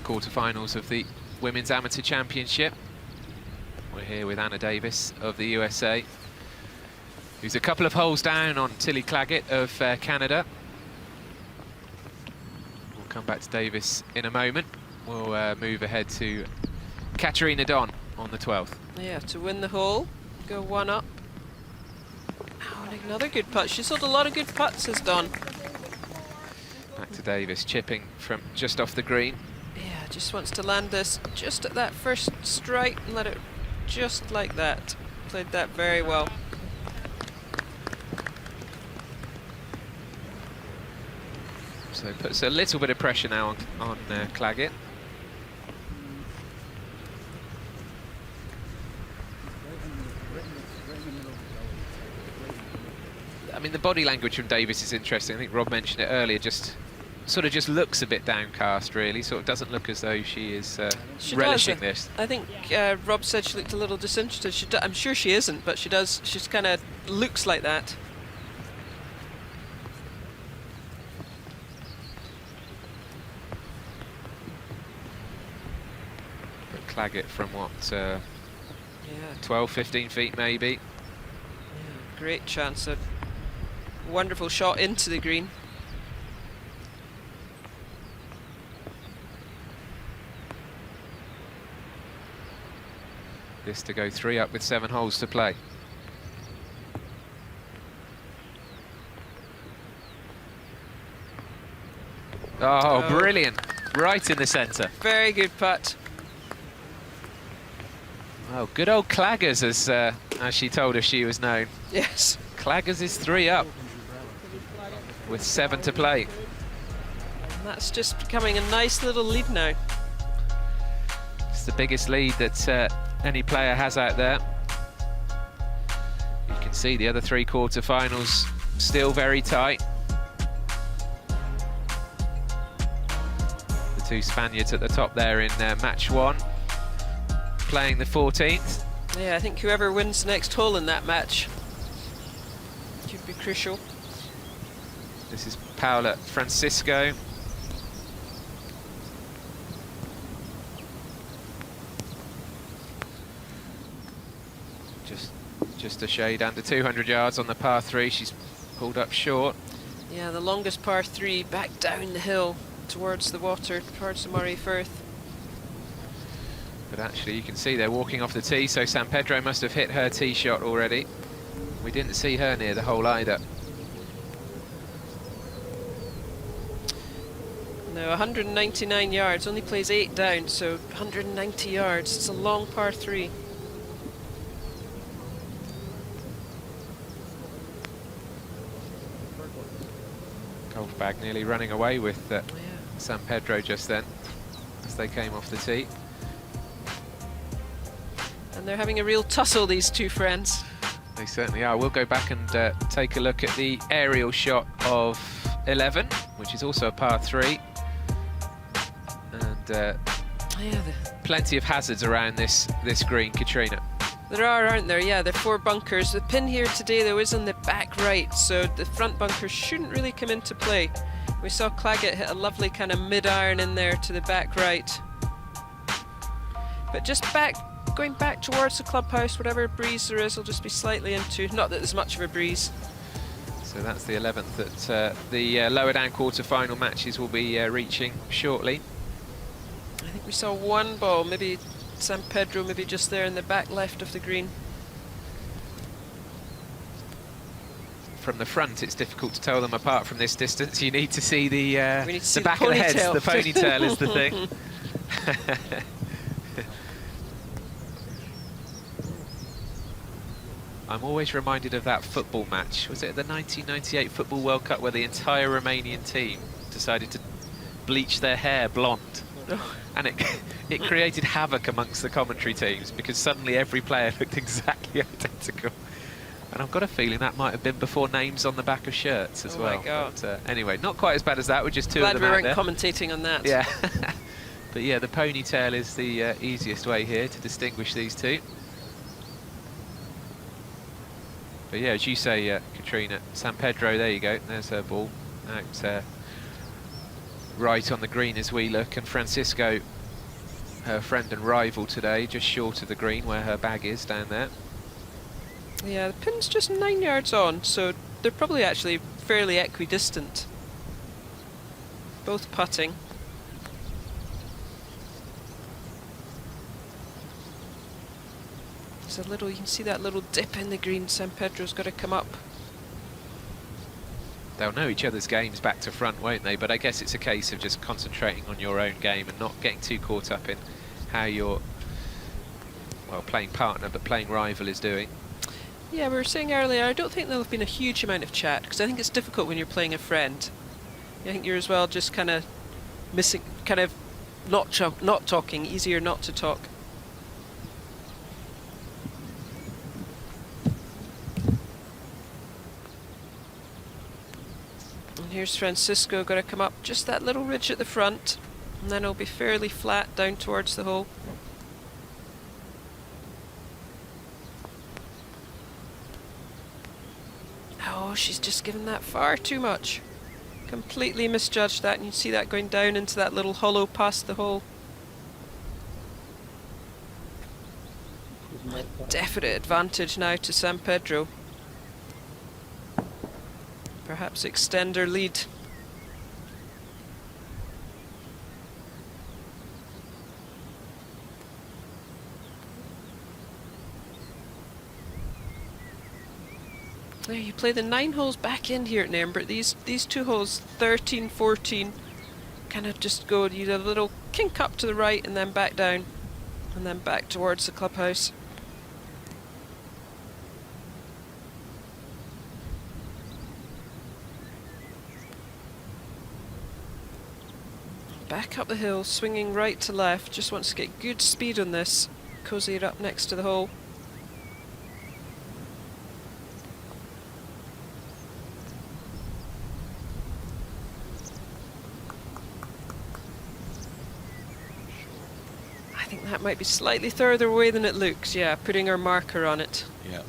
Quarterfinals of the Women's Amateur Championship. We're here with Anna Davis of the USA, who's a couple of holes down on Tilly Claggett of Canada. We'll come back to Davis in a moment. We'll move ahead to Katarina Don on the 12th. Yeah, to win the hole, go one up. Oh, and another good putt. She's had a lot of good putts, has Don. Back to Davis, chipping from just off the green. Yeah, just wants to land this just at that first strike and let it just like that. played that very well. So it puts a little bit of pressure now on Claggett. I mean, the body language from Davis is interesting. I think Rob mentioned it earlier, just looks a bit downcast, really. Sort of doesn't look as though she is relishing this. I think Rob said she looked a little disinterested. I'm sure she isn't, but she does. She's kind of looks like that. But Claggett from what, 12, 15 feet maybe. Yeah, great chance. A wonderful shot into the green. This to go 3 up with 7 holes to play. Oh, brilliant. Right in the centre. Very good putt. Oh, good old Claggers, as she told us she was known. Yes. Claggers is 3 up with 7 to play. And that's just becoming a nice little lead now. It's the biggest lead that any player has out there. You can see the other 3 quarterfinals still very tight. The 2 Spaniards at the top there in match 1, playing the 14th. Yeah, I think whoever wins the next hole in that match could be crucial. This is Paula Francisco. Just a shade under 200 yards on the par 3. She's pulled up short. Yeah, the longest par 3 back down the hill towards the water, towards the Moray Firth. But actually, you can see they're walking off the tee, so San Pedro must have hit her tee shot already. We didn't see her near the hole either. No, 199 yards, only plays 8 down, so 190 yards. It's a long par 3. Golf bag nearly running away with San Pedro just then, as they came off the tee. And they're having a real tussle, these 2 friends. They certainly are. We'll go back and take a look at the aerial shot of 11, which is also a par 3. And plenty of hazards around this green, Katrina. There are, aren't there? Yeah, there are 4 bunkers. The pin here today, though, is on the back right, so the front bunkers shouldn't really come into play. We saw Claggett hit a lovely kind of mid-iron in there to the back right. But just going back towards the clubhouse, whatever breeze there is, will just be slightly into. Not that there's much of a breeze. So that's the 11th that the lower down quarter-final matches will be reaching shortly. I think we saw 1 ball, maybe San Pedro, maybe just there in the back left of the green. From the front, it's difficult to tell them apart from this distance. You need to see the back of the heads. The ponytail is the thing. I'm always reminded of that football match. Was it the 1998 Football World Cup where the entire Romanian team decided to bleach their hair blonde? And it created havoc amongst the commentary teams because suddenly every player looked exactly identical. And I've got a feeling that might have been before names on the back of shirts as well. Oh my God. But, anyway, not quite as bad as that. We're just 2 Glad of them we out weren't there. commentating on that. Yeah. But yeah, the ponytail is the easiest way here to distinguish these 2. But yeah, as you say, Katrina, San Pedro, there you go. There's her ball out right on the green as we look, and Francisco, her friend and rival today, just short of the green where her bag is down there. Yeah, the pin's just 9 yards on, so they're probably actually fairly equidistant. Both putting. There's a little, you can see that little dip in the green. San Pedro's got to come up. They'll know each other's games back to front, won't they? But I guess it's a case of just concentrating on your own game and not getting too caught up in how your well, playing partner, but playing rival is doing. Yeah, we were saying earlier, I don't think there'll have been a huge amount of chat, because I think it's difficult when you're playing a friend. I think you're as well just kind of missing, kind of not talking, easier not to talk. And here's Francisco, got to come up just that little ridge at the front, and then it'll be fairly flat down towards the hole. Oh, she's just given that far too much. Completely misjudged that, and you see that going down into that little hollow past the hole. A definite advantage now to San Pedro. Perhaps extend her lead. There, you play the 9 holes back in here at Nairn, but these 2 holes, 13, 14, kind of just go, you have a little kink up to the right and then back down, and then back towards the clubhouse. Back up the hill, swinging right to left, just wants to get good speed on this, cozy it up next to the hole. I think that might be slightly further away than it looks, yeah, putting our marker on it. Yeah,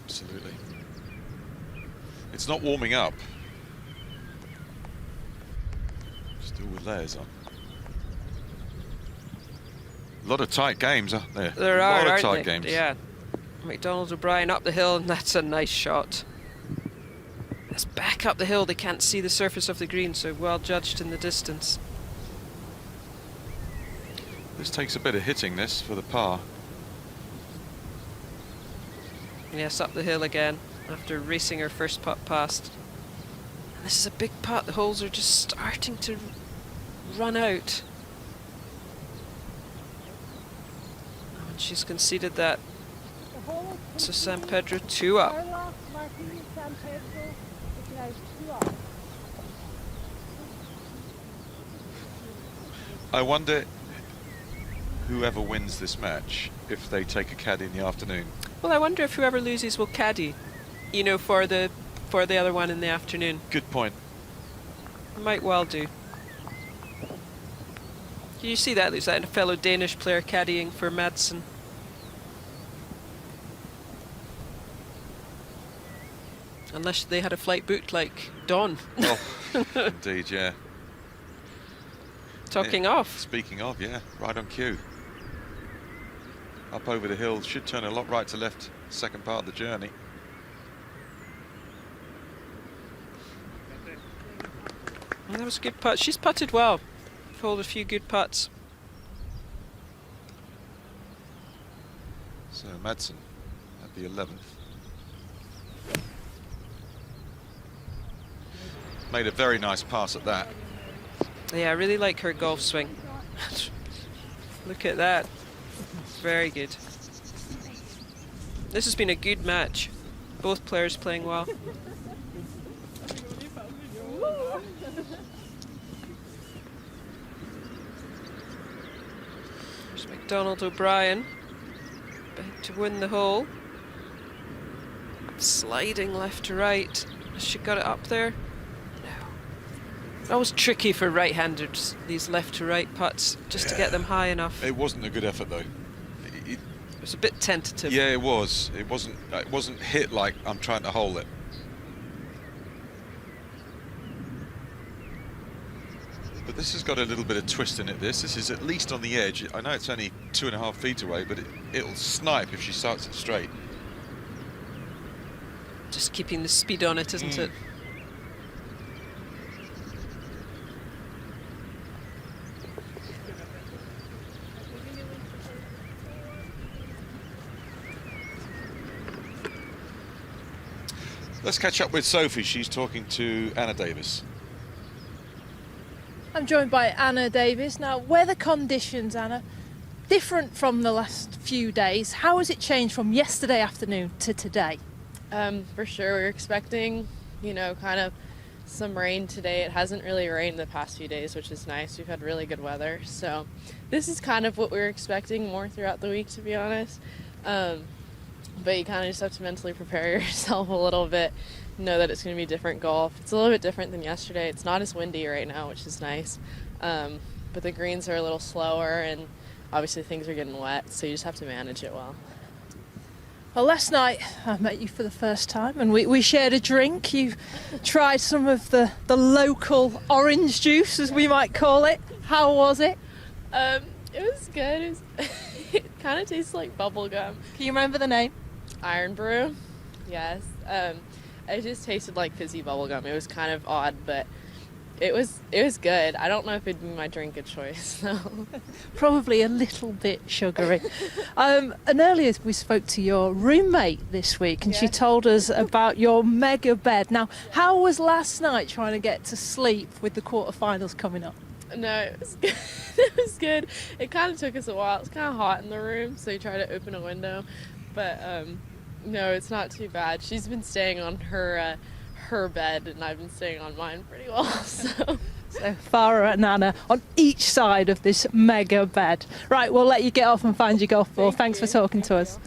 absolutely. It's not warming up. Still with layers on. A lot of tight games, aren't there? There are, a lot of aren't tight they? games. Yeah. McDonald O'Brien up the hill, and that's a nice shot. That's back up the hill, they can't see the surface of the green, so well judged in the distance. This takes a bit of hitting, this, for the par. Yes, up the hill again, after racing her first putt past. And this is a big putt, the holes are just starting to run out. And she's conceded that. So San Pedro 2 up. I wonder whoever wins this match, if they take a caddy in the afternoon. Well, I wonder if whoever loses will caddy, you know, for the other one in the afternoon. Good point. Might well do. You see that? Looks like a fellow Danish player caddying for Madsen. Unless they had a flight booked like Don. Oh, indeed, yeah. Talking off. Speaking of, yeah, right on cue. Up over the hill, should turn a lot right to left, second part of the journey. Well, that was a good putt. She's putted well. Pulled a few good putts. So Madsen at the 11th. Made a very nice pass at that. Yeah, I really like her golf swing. Look at that. Very good. This has been a good match. Both players playing well. There's McDonald O'Brien. Back to win the hole. Sliding left to right. Has she got it up there? Always tricky for right-handers, these left to right putts, just to get them high enough. It wasn't a good effort though. It was a bit tentative. Yeah, it was. It wasn't hit like I'm trying to hole it. But this has got a little bit of twist in it. This is at least on the edge. I know it's only 2.5 feet away, but it'll snipe if she starts it straight. Just keeping the speed on it, isn't it? Let's catch up with Sophie. She's talking to Anna Davis. I'm joined by Anna Davis. Now, weather conditions, Anna, different from the last few days. How has it changed from yesterday afternoon to today? For sure, we're expecting, kind of some rain today. It hasn't really rained the past few days, which is nice. We've had really good weather. So this is kind of what we were expecting more throughout the week, to be honest. But you kind of just have to mentally prepare yourself a little bit, know that it's going to be different golf. It's a little bit different than yesterday. It's not as windy right now, which is nice. But the greens are a little slower, and obviously things are getting wet, so you just have to manage it well. Well, last night I met you for the first time and we shared a drink. You tried some of the local orange juice, as we might call it. How was it? It was good. It kind of tastes like bubble gum. Can you remember the name? Iron Brew. Yes. It just tasted like fizzy bubble gum. It was kind of odd, but it was good. I don't know if it'd be my drink of choice, though. Probably a little bit sugary. And earlier we spoke to your roommate this week, and she told us about your mega bed. Now, how was last night trying to get to sleep with the quarterfinals coming up? No, it was good. It was good. It kind of took us a while. It's kind of hot in the room, so you try to open a window. But no, it's not too bad. She's been staying on her bed, and I've been staying on mine pretty well. So Farah and Anna on each side of this mega bed. Right, we'll let you get off and find your golf ball. Thanks for talking to us.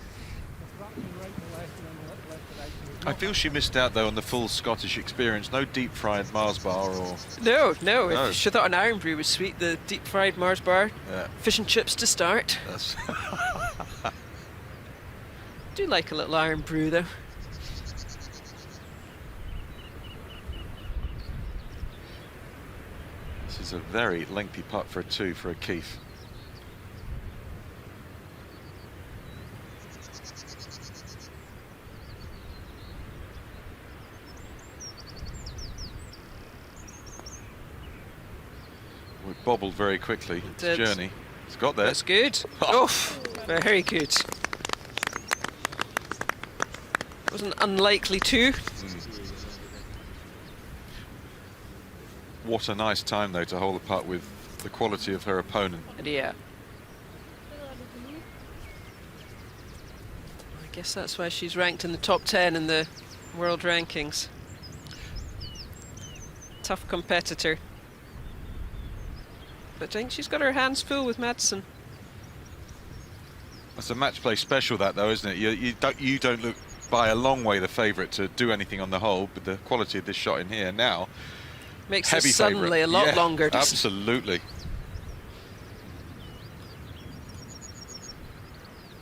I feel she missed out though on the full Scottish experience. No deep fried Mars bar or No. She thought an Iron Brew was sweet. The deep fried Mars bar, fish and chips to start. Do like a little Iron Brew though. This is a very lengthy putt for a 2 for a Keith. We bobbled very quickly. It's journey. It's got there. That's good. Oh, very good. Wasn't unlikely to. What a nice time though to hold the putt with the quality of her opponent. Yeah. I guess that's why she's ranked in the top 10 in the world rankings. Tough competitor. But I think she's got her hands full with Madsen. That's a match play special, that though, isn't it? You don't look by a long way the favourite to do anything on the hole, but the quality of this shot in here now makes heavy it suddenly favourite. a lot longer. Absolutely.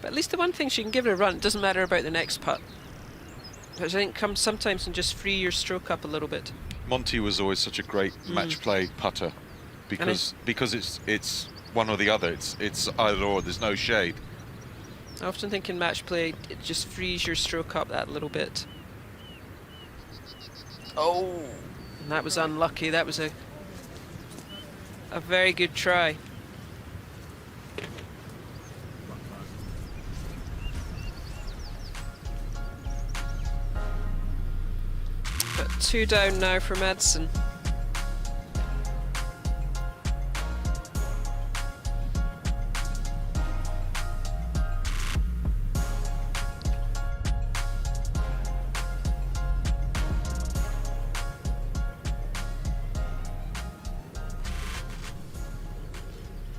But at least the one thing she can give it a run. It doesn't matter about the next putt. But I think sometimes can just free your stroke up a little bit. Monty was always such a great match play putter because it's one or the other. It's either or. There's no shade. I often think in match play it just frees your stroke up that little bit. Oh, and that was unlucky. That was a very good try. But 2 down now for Madsen.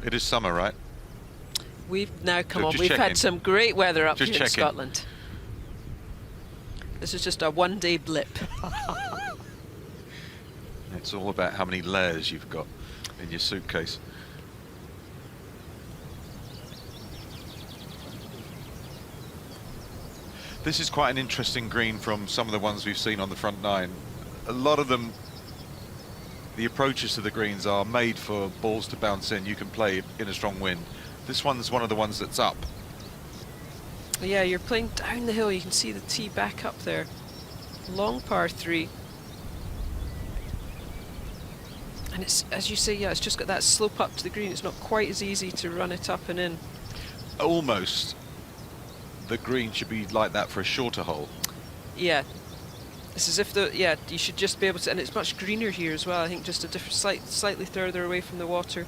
It is summer, right? We've now come on. Just We've had checking. some great weather up Just here in checking. Scotland. This is just a one-day blip. It's all about how many layers you've got in your suitcase. This is quite an interesting green from some of the ones we've seen on the front nine. A lot of them, the approaches to the greens are made for balls to bounce in. You can play in a strong wind. This one's one of the ones that's up. Yeah, you're playing down the hill. You can see the tee back up there. Long par 3. And it's, as you say, yeah, it's just got that slope up to the green. It's not quite as easy to run it up and in. Almost. The green should be like that for a shorter hole. Yeah. It's as if you should just be able to, and it's much greener here as well. I think just a different, slightly further away from the water.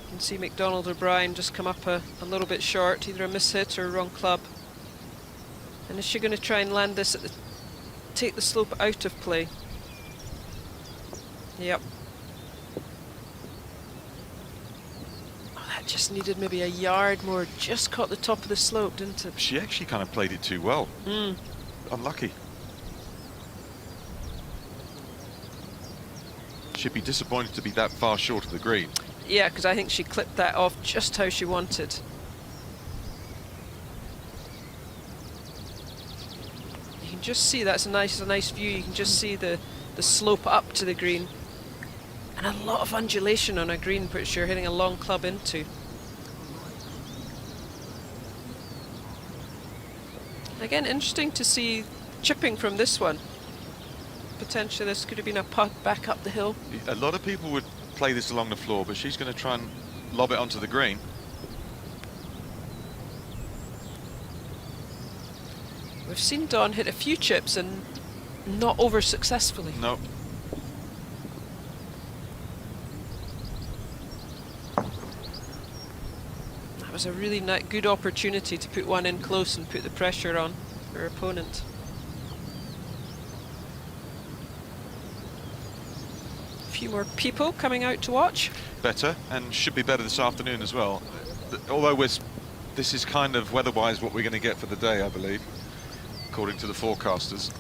You can see McDonald O'Brien just come up a little bit short, either a mishit or a wrong club. And is she going to try and land this take the slope out of play? Yep. Oh, that just needed maybe a yard more. Just caught the top of the slope, didn't it? She actually kind of played it too well. Mm. Unlucky. She'd be disappointed to be that far short of the green. Yeah, because I think she clipped that off just how she wanted. You can just see, that's a nice view. You can just see the slope up to the green. And a lot of undulation on a green, which you're hitting a long club into. Again, interesting to see chipping from this one. Potentially this could have been a putt back up the hill. A lot of people would play this along the floor, but she's going to try and lob it onto the green. We've seen Dawn hit a few chips and not over successfully. No. That was a really good opportunity to put one in close and put the pressure on her opponent. A few more people coming out to watch. Better, and should be better this afternoon as well. Although this is kind of weather-wise what we're going to get for the day, I believe, according to the forecasters.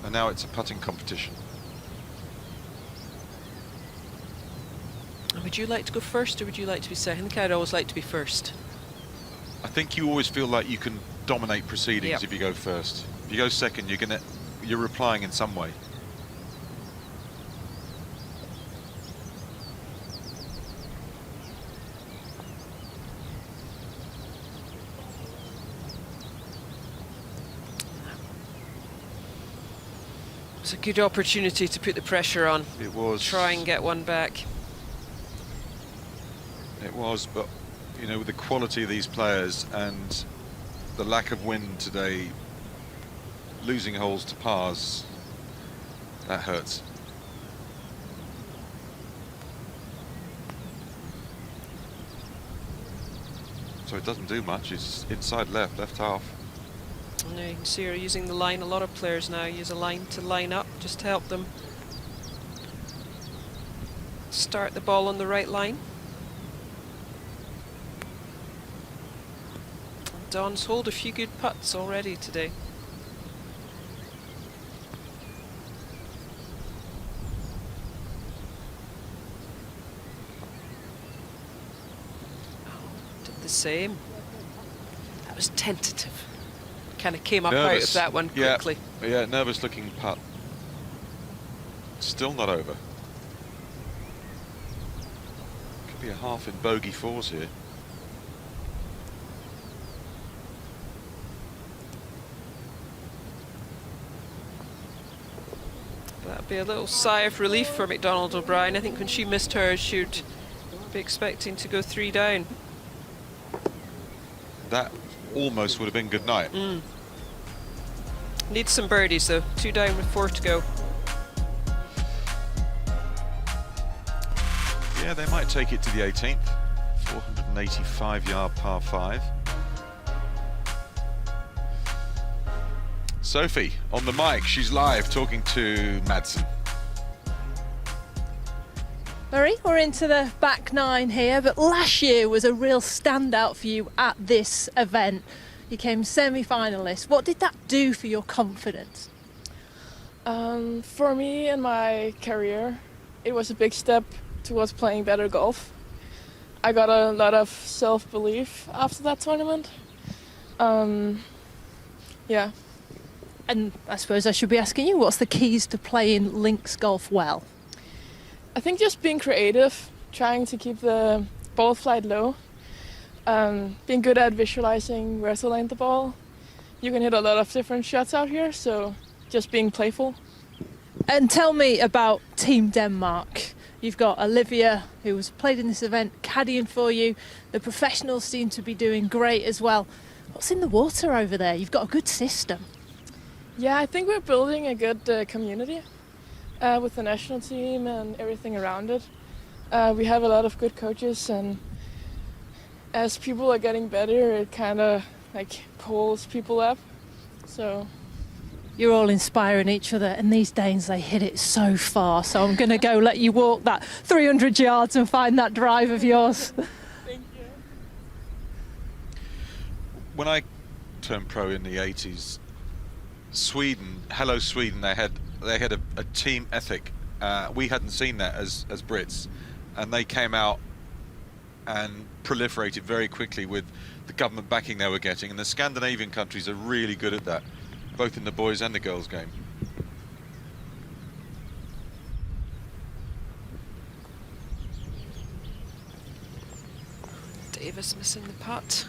And now it's a putting competition. Would you like to go first or would you like to be second? I think I'd always like to be first. I think you always feel like you can dominate proceedings Yep. if you go first. If you go second, you're replying in some way. It's a good opportunity to put the pressure on. It was. Try and get one back. It was, but you know, with the quality of these players and the lack of wind today, losing holes to pars, that hurts. So it doesn't do much. It's inside left half. And now you can see her using the line. A lot of players now use a line to line up just to help them start the ball on the right line. Dawn's holed a few good putts already today. Did the same. That was tentative. Kind of came up out of that one quickly. Yeah, nervous looking putt. Still not over. Could be a half in bogey fours here. That'd be a little sigh of relief for McDonald O'Brien. I think when she missed hers, she'd be expecting to go 3 down. That almost would have been good night. Needs some birdies though. 2 down with 4 to go. Yeah, they might take it to the 18th. 485-yard par 5. Sophie on the mic. She's live talking to Madsen. Murray, we're into the back 9 here, but last year was a real standout for you at this event. You came semi-finalist. What did that do for your confidence? For me in my career, it was a big step towards playing better golf. I got a lot of self-belief after that tournament. Yeah. And I suppose I should be asking you, what's the keys to playing links golf well? I think just being creative, trying to keep the ball flight low, being good at visualizing where to land the ball. You can hit a lot of different shots out here, so just being playful. And tell me about Team Denmark. You've got Olivia, who was played in this event, caddying for you. The professionals seem to be doing great as well. What's in the water over there? You've got a good system. Yeah, I think we're building a good community. with the national team and everything around it. We have a lot of good coaches, and as people are getting better, it kind of like pulls people up. So You're all inspiring each other, and these Danes, they hit it so far. So I'm going to go let you walk that 300 yards and find that drive of yours. thank you. When I turned pro in the 80s, Sweden, hello Sweden, they had a team ethic. We hadn't seen that as Brits, and they came out and proliferated very quickly with the government backing they were getting, and the Scandinavian countries are really good at that, both in the boys and the girls game. Davis missing the putt.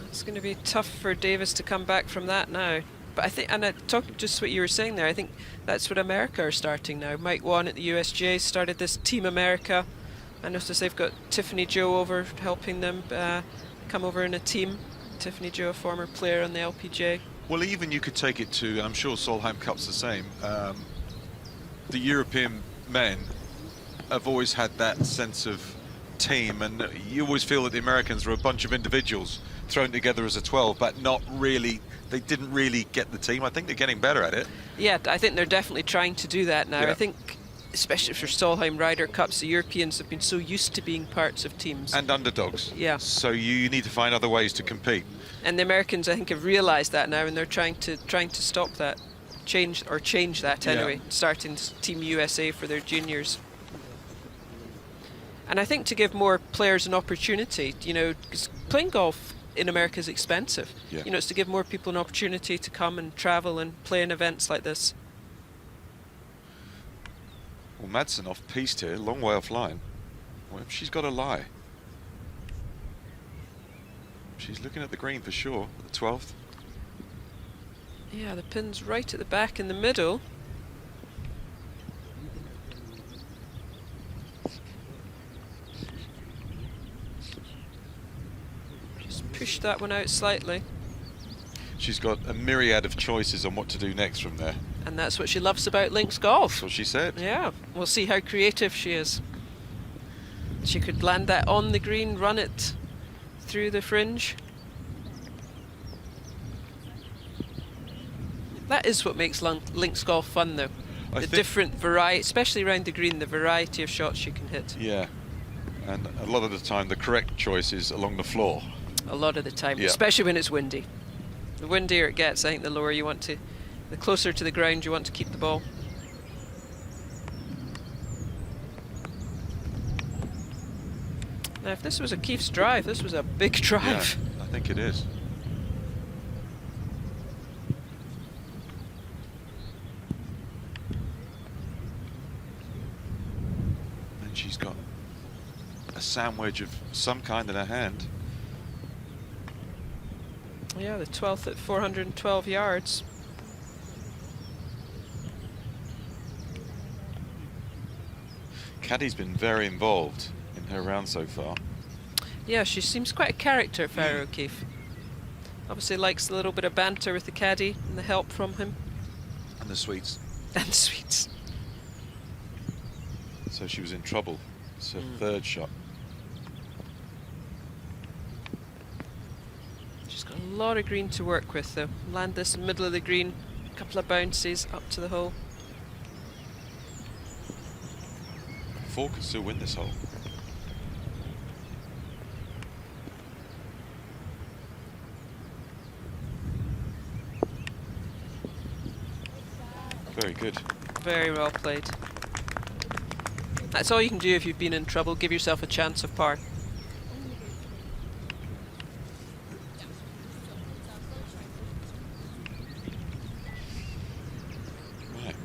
It's going to be tough for Davis to come back from that now. But I think, and talking just what you were saying there, I think that's what America are starting now. Mike Wan at the USGA started this Team America. I noticed they've got Tiffany Joe over helping them come over in a team. Tiffany Joe, a former player on the LPGA. Well, even you could take it to, and I'm sure Solheim Cup's the same, the European men have always had that sense of team, and you always feel that the Americans are a bunch of individuals thrown together as a 12, but not really, they didn't really get the team. I think they're getting better at it. Yeah, I think they're definitely trying to do that now. Yeah. I think, especially for Solheim Ryder Cups, the Europeans have been so used to being parts of teams. And underdogs. Yeah. So you need to find other ways to compete. And the Americans, I think, have realised that now, and they're trying to stop that, change that anyway, starting Team USA for their juniors. And I think to give more players an opportunity, you know, 'cause playing golf in America is expensive. Yeah. You know, it's to give more people an opportunity to come and travel and play in events like this. Well, Madsen off-piste here, long way offline. Well, she's got a lie. She's looking at the green for sure, the 12th. Yeah, the pin's right at the back in the middle. Just push that one out slightly. She's got a myriad of choices on what to do next from there. And that's what she loves about links golf. That's what she said. Yeah, we'll see how creative she is. She could land that on the green, run it through the fringe. That is what makes links golf fun, though. The different variety, especially around the green, the variety of shots you can hit. Yeah, and a lot of the time the correct choice is along the floor. A lot of the time, Yeah. especially when it's windy. The windier it gets, I think the lower you want to, the closer to the ground you want to keep the ball. Now, if this was a Keith's drive, this was a big drive. Yeah, I think it is. And she's got a sandwich of some kind in her hand. Yeah, the 12th at 412 yards. Caddy's been very involved in her round so far. Yeah, she seems quite a character, Farah O'Keefe. Obviously likes a little bit of banter with the caddy and the help from him. And the sweets. And the sweets. So she was in trouble. It's her third shot. She's got a lot of green to work with, though. Land this middle of the green, a couple of bounces up to the hole. Four can still win this hole. Very good. Very well played. That's all you can do if you've been in trouble. Give yourself a chance of par. Right.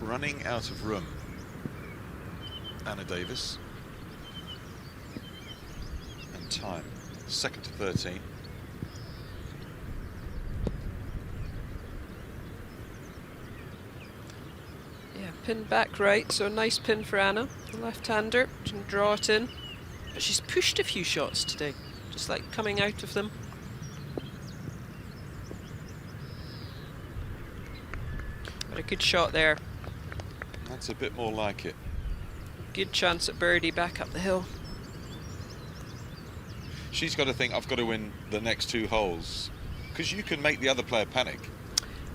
Running out of room. Anna Davis. And time. 2nd to 13. Pin back right, so a nice pin for Anna, the left-hander. She can draw it in. But she's pushed a few shots today, just like coming out of them. But a good shot there. That's a bit more like it. Good chance at birdie back up the hill. She's got to think, I've got to win the next 2 holes, because you can make the other player panic.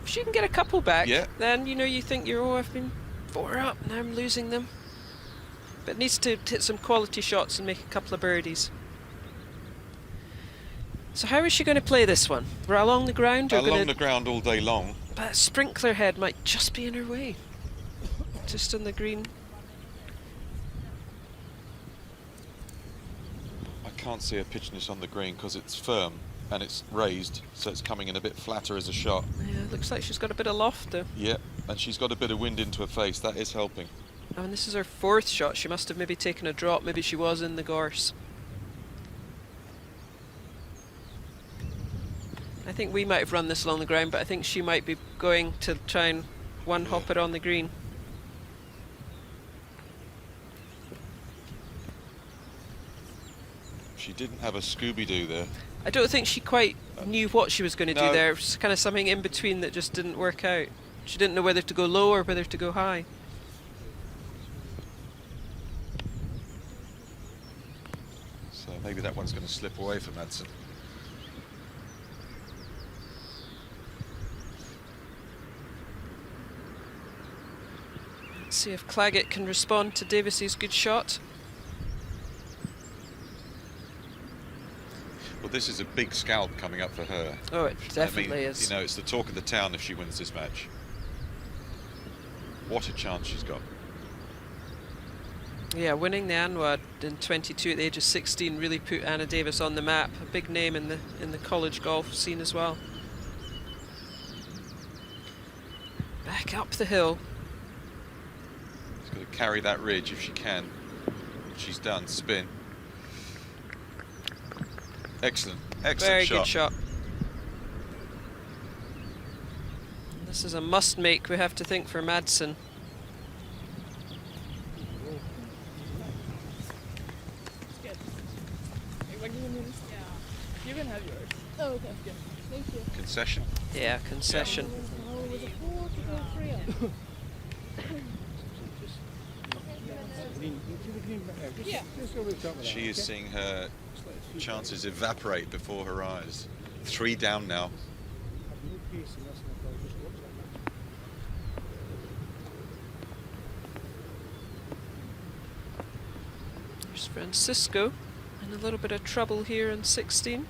If she can get a couple back, yeah, then you know you think you're, oh, I've been 4 up, now I'm losing them. But needs to hit some quality shots and make a couple of birdies. So how is she going to play this one? We're along the ground? Or along the ground all day long. But sprinkler head might just be in her way. Just on the green. I can't see her pitching this on the green because it's firm and it's raised, so it's coming in a bit flatter as a shot. Yeah, looks like she's got a bit of loft though. Yeah, and she's got a bit of wind into her face. That is helping. Oh, and this is her 4th shot. She must have maybe taken a drop. Maybe she was in the gorse. I think we might have run this along the ground, but I think she might be going to try and one-hop it on the green. She didn't have a Scooby-Doo there. I don't think she quite knew what she was going to do there. It was kind of something in between that just didn't work out. She didn't know whether to go low or whether to go high. So maybe that one's going to slip away from Madsen. Let's see if Claggett can respond to Davis's good shot. Well, this is a big scalp coming up for her. Oh, it definitely is. You know, it's the talk of the town if she wins this match. What a chance she's got. Yeah, winning the Anwad in 22 at the age of 16 really put Anna Davis on the map. A big name in the college golf scene as well. Back up the hill. She's got to carry that ridge if she can. She's done. Spin. Excellent. Excellent Very shot. good shot. This is a must make, we have to think, for Madsen. You can have yours. Oh, okay. Thank you. Concession. Yeah, concession. She is seeing her chances evaporate before her eyes. 3 down now. There's Francisco in a little bit of trouble here in 16.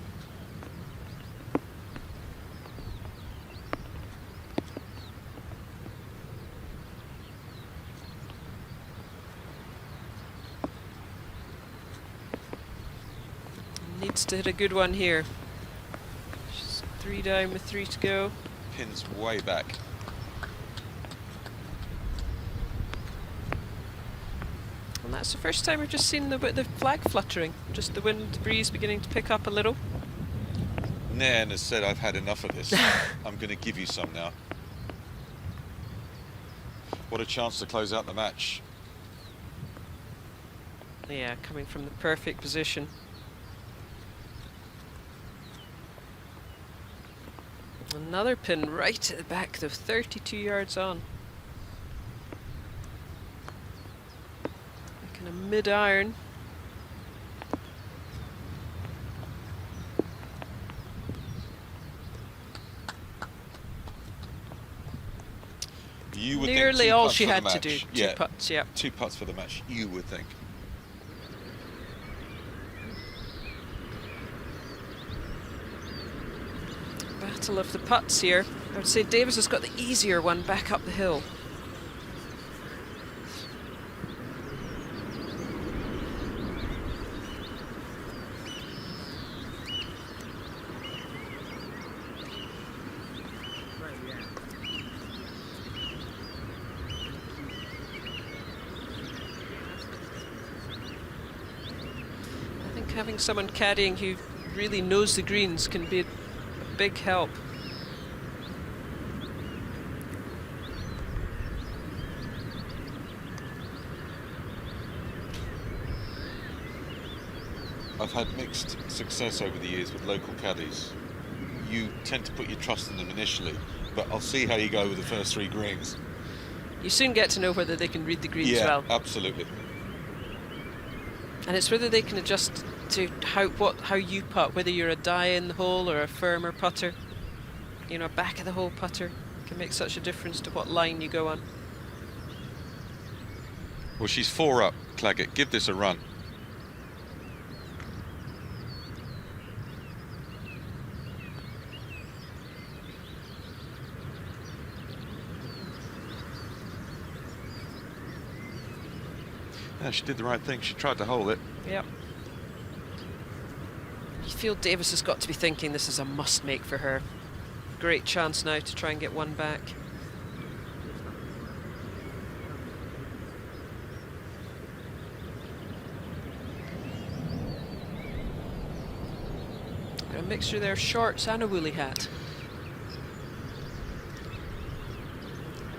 Needs to hit a good one here. She's 3 down with 3 to go. Pin's way back. And that's the first time we've just seen the flag fluttering. Just the wind breeze beginning to pick up a little. Nairn has said, I've had enough of this. I'm going to give you some now. What a chance to close out the match. Yeah, coming from the perfect position. Another pin right at the back, though, 32 yards on. Kind of mid-iron. You would Nearly think 2 all putts she for the had to match. do. 2 Yeah, putts, yeah. 2 putts for the match, you would think. Battle of the putts here. I would say Davis has got the easier one back up the hill. I think having someone caddying who really knows the greens can be a big help. I've had mixed success over the years with local caddies. You tend to put your trust in them initially, but I'll see how you go with the first 3 greens. You soon get to know whether they can read the greens Yeah, well. absolutely. And it's whether they can adjust to how you putt, whether you're a die-in the hole or a firmer putter. You know, a back of the hole putter can make such a difference to what line you go on. Well, she's 4 up, Claggett. Give this a run. Yeah, she did the right thing. She tried to hold it. Yep. You feel Davis has got to be thinking this is a must-make for her. Great chance now to try and get one back. A mixture there, shorts and a woolly hat.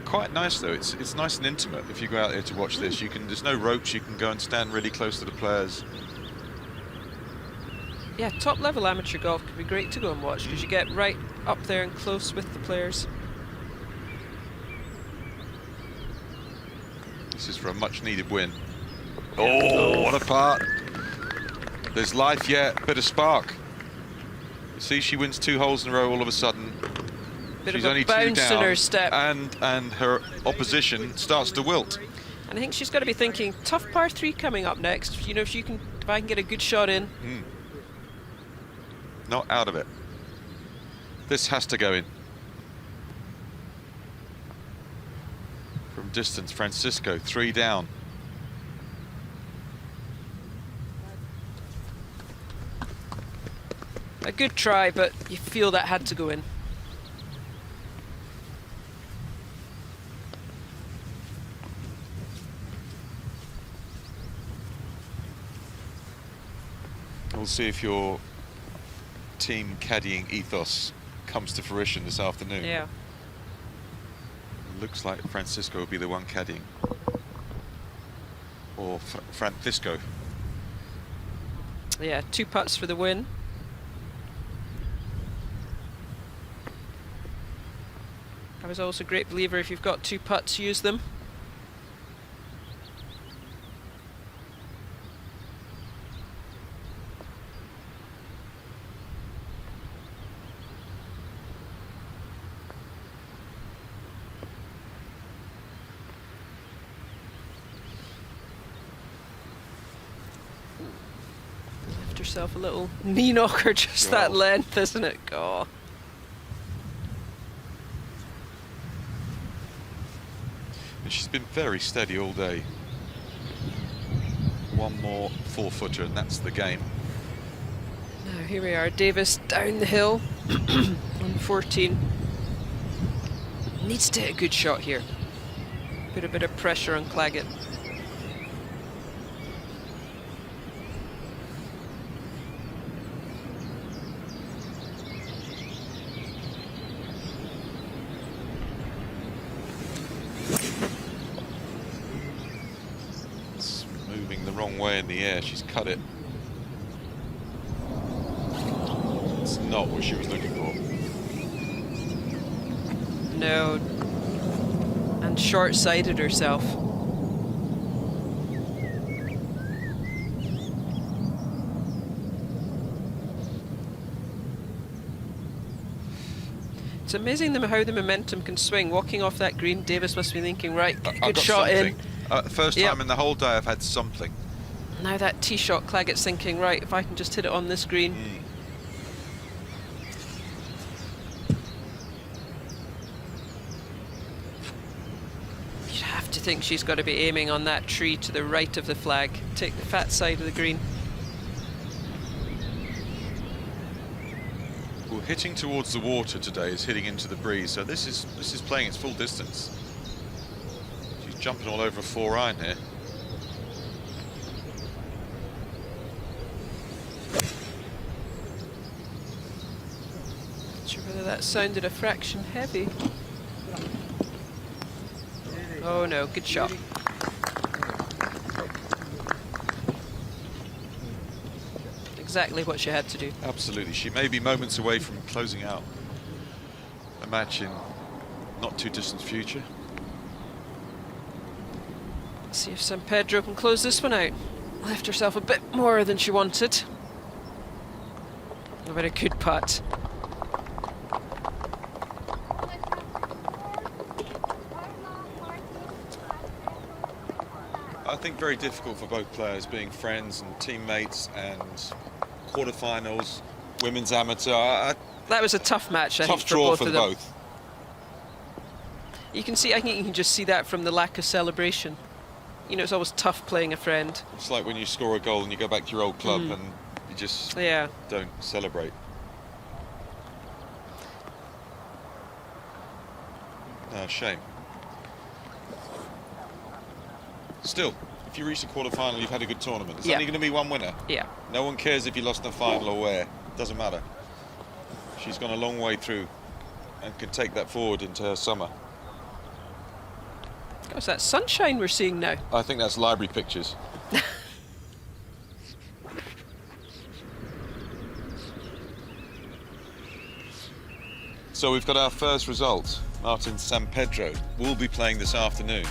Quite nice though. It's nice and intimate. If you go out there to watch this, there's no ropes. You can go and stand really close to the players. Yeah, top level amateur golf could be great to go and watch because you get right up there and close with the players. This is for a much needed win. Oh, what a part. There's life yet, bit of spark. You see, she wins 2 holes in a row all of a sudden. Bit She's of a only 2 bounce down, in her step. and her opposition starts to wilt. And I think she's got to be thinking, tough par 3 coming up next. You know, if I can get a good shot in. Not out of it. This has to go in. From distance, Francisco, 3 down. A good try, but you feel that had to go in. We'll see if your team caddying ethos comes to fruition this afternoon. Yeah. Looks like Francisco will be the one caddying. Or Francisco. Yeah, 2 putts for the win. I was also a great believer if you've got 2 putts, use them. Left herself a little knee knocker, just that length, isn't it? Oh. And she's been very steady all day. One more 4-footer and that's the game. Now here we are, Davis down the hill on 14. Needs to hit a good shot here. Put a bit of pressure on Claggett. It's moving the wrong way in the air. She's cut it. It's not what she was looking for. No. And short-sighted herself. It's amazing how the momentum can swing. Walking off that green, Davis must be thinking, right, good shot in. First time in the whole day I've had something. Now that tee shot, Claggett's thinking, right, if I can just hit it on this green. You'd have to think she's got to be aiming on that tree to the right of the flag. Take the fat side of the green. Well, hitting towards the water today is hitting into the breeze, so this is playing its full distance. She's jumping all over a 4-iron here. Not sure whether that sounded a fraction heavy. Oh no, good shot. exactly what she had to do. Absolutely. She may be moments away from closing out a match in not too distant future. Let's see if San Pedro can close this one out. Left herself a bit more than she wanted. A very good putt. I think very difficult for both players, being friends and teammates, and quarterfinals, women's amateur. That was a tough match, I think, Tough draw for both of them. both. You can see, I think you can just see that from the lack of celebration. You know, it's always tough playing a friend. It's like when you score a goal and you go back to your old club and you just don't celebrate. No, shame. Still, if you reach the quarterfinal, you've had a good tournament. There's only going to be one winner. Yeah. No one cares if you lost in the final or where. Doesn't matter. She's gone a long way through and can take that forward into her summer. What's that sunshine we're seeing now? I think that's library pictures. So we've got our first result. Martin San Pedro will be playing this afternoon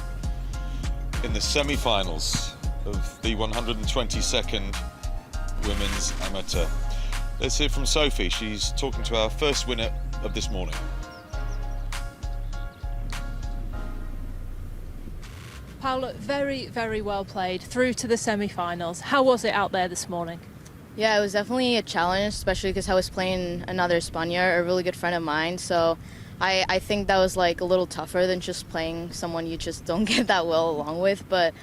in the semi-finals of the 122nd Women's Amateur. Let's hear from Sophie. She's talking to our first winner of this morning. Paula, very, very well played through to the semi-finals. How was it out there this morning? Yeah, it was definitely a challenge, especially because I was playing another Spaniard, a really good friend of mine. So I think that was like a little tougher than just playing someone you just don't get that well along with. But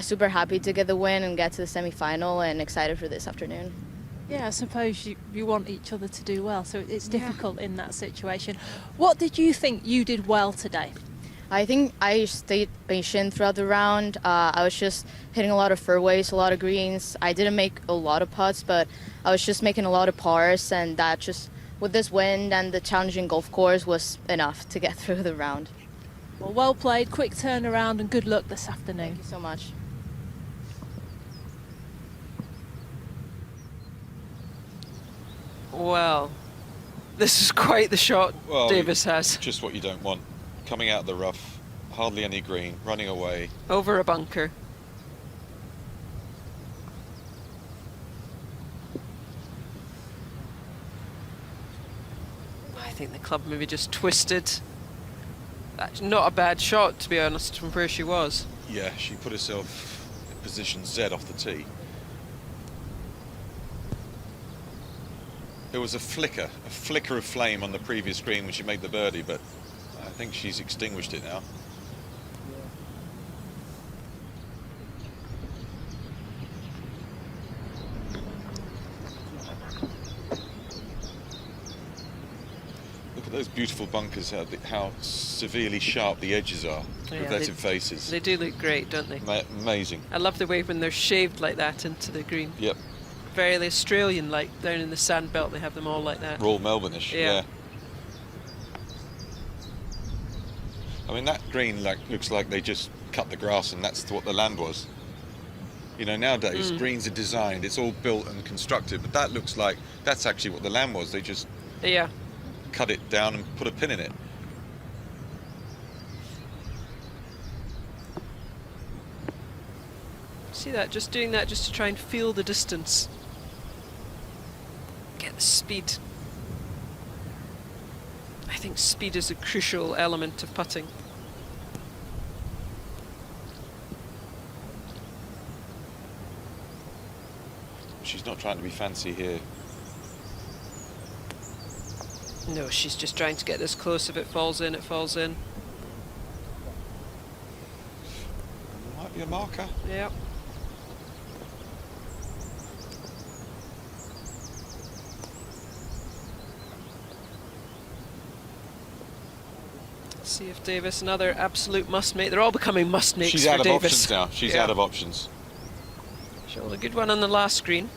super happy to get the win and get to the semi-final, and excited for this afternoon. Yeah, I suppose you want each other to do well, so it's difficult in that situation. What did you think you did well today? I think I stayed patient throughout the round. I was just hitting a lot of fairways, a lot of greens. I didn't make a lot of putts, but I was just making a lot of pars, and that just, with this wind and the challenging golf course, was enough to get through the round. Well played, quick turnaround, and good luck this afternoon. Thank you so much. Well, this is quite the shot Davis has. Just what you don't want. Coming out of the rough, hardly any green, running away. Over a bunker. I think the club maybe just twisted. That's not a bad shot, to be honest, from where she was. Yeah, she put herself in position Z off the tee. There was a flicker of flame on the previous green when she made the birdie, but I think she's extinguished it now. Look at those beautiful bunkers, how severely sharp the edges are, reverted faces. They do look great, don't they? Amazing. I love the way when they're shaved like that into the green. Yep. Very Australian-like. Down in the sand belt, they have them all like that. Royal Melbourne-ish, yeah. I mean, that green looks like they just cut the grass and that's what the land was. You know, nowadays, greens are designed, it's all built and constructed, but that looks like that's actually what the land was. They just cut it down and put a pin in it. See that? Just doing that just to try and feel the distance. Get the speed. I think speed is a crucial element of putting. She's not trying to be fancy here. No, she's just trying to get this close. If it falls in, it falls in. Might be a marker. Yeah. See if Davis, another absolute must-make. They're all becoming must-makes for Davis. She's out of options now. She's out of options. Showed a good one on the last screen.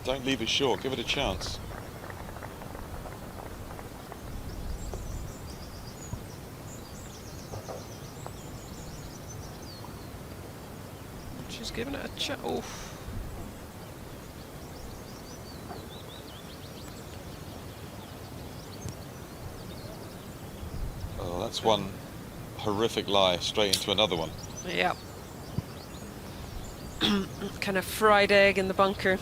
Don't leave it short. Give it a chance. She's giving it a chat. Oh. Oh, that's one horrific lie straight into another one. Yeah. Kind of fried egg in the bunker.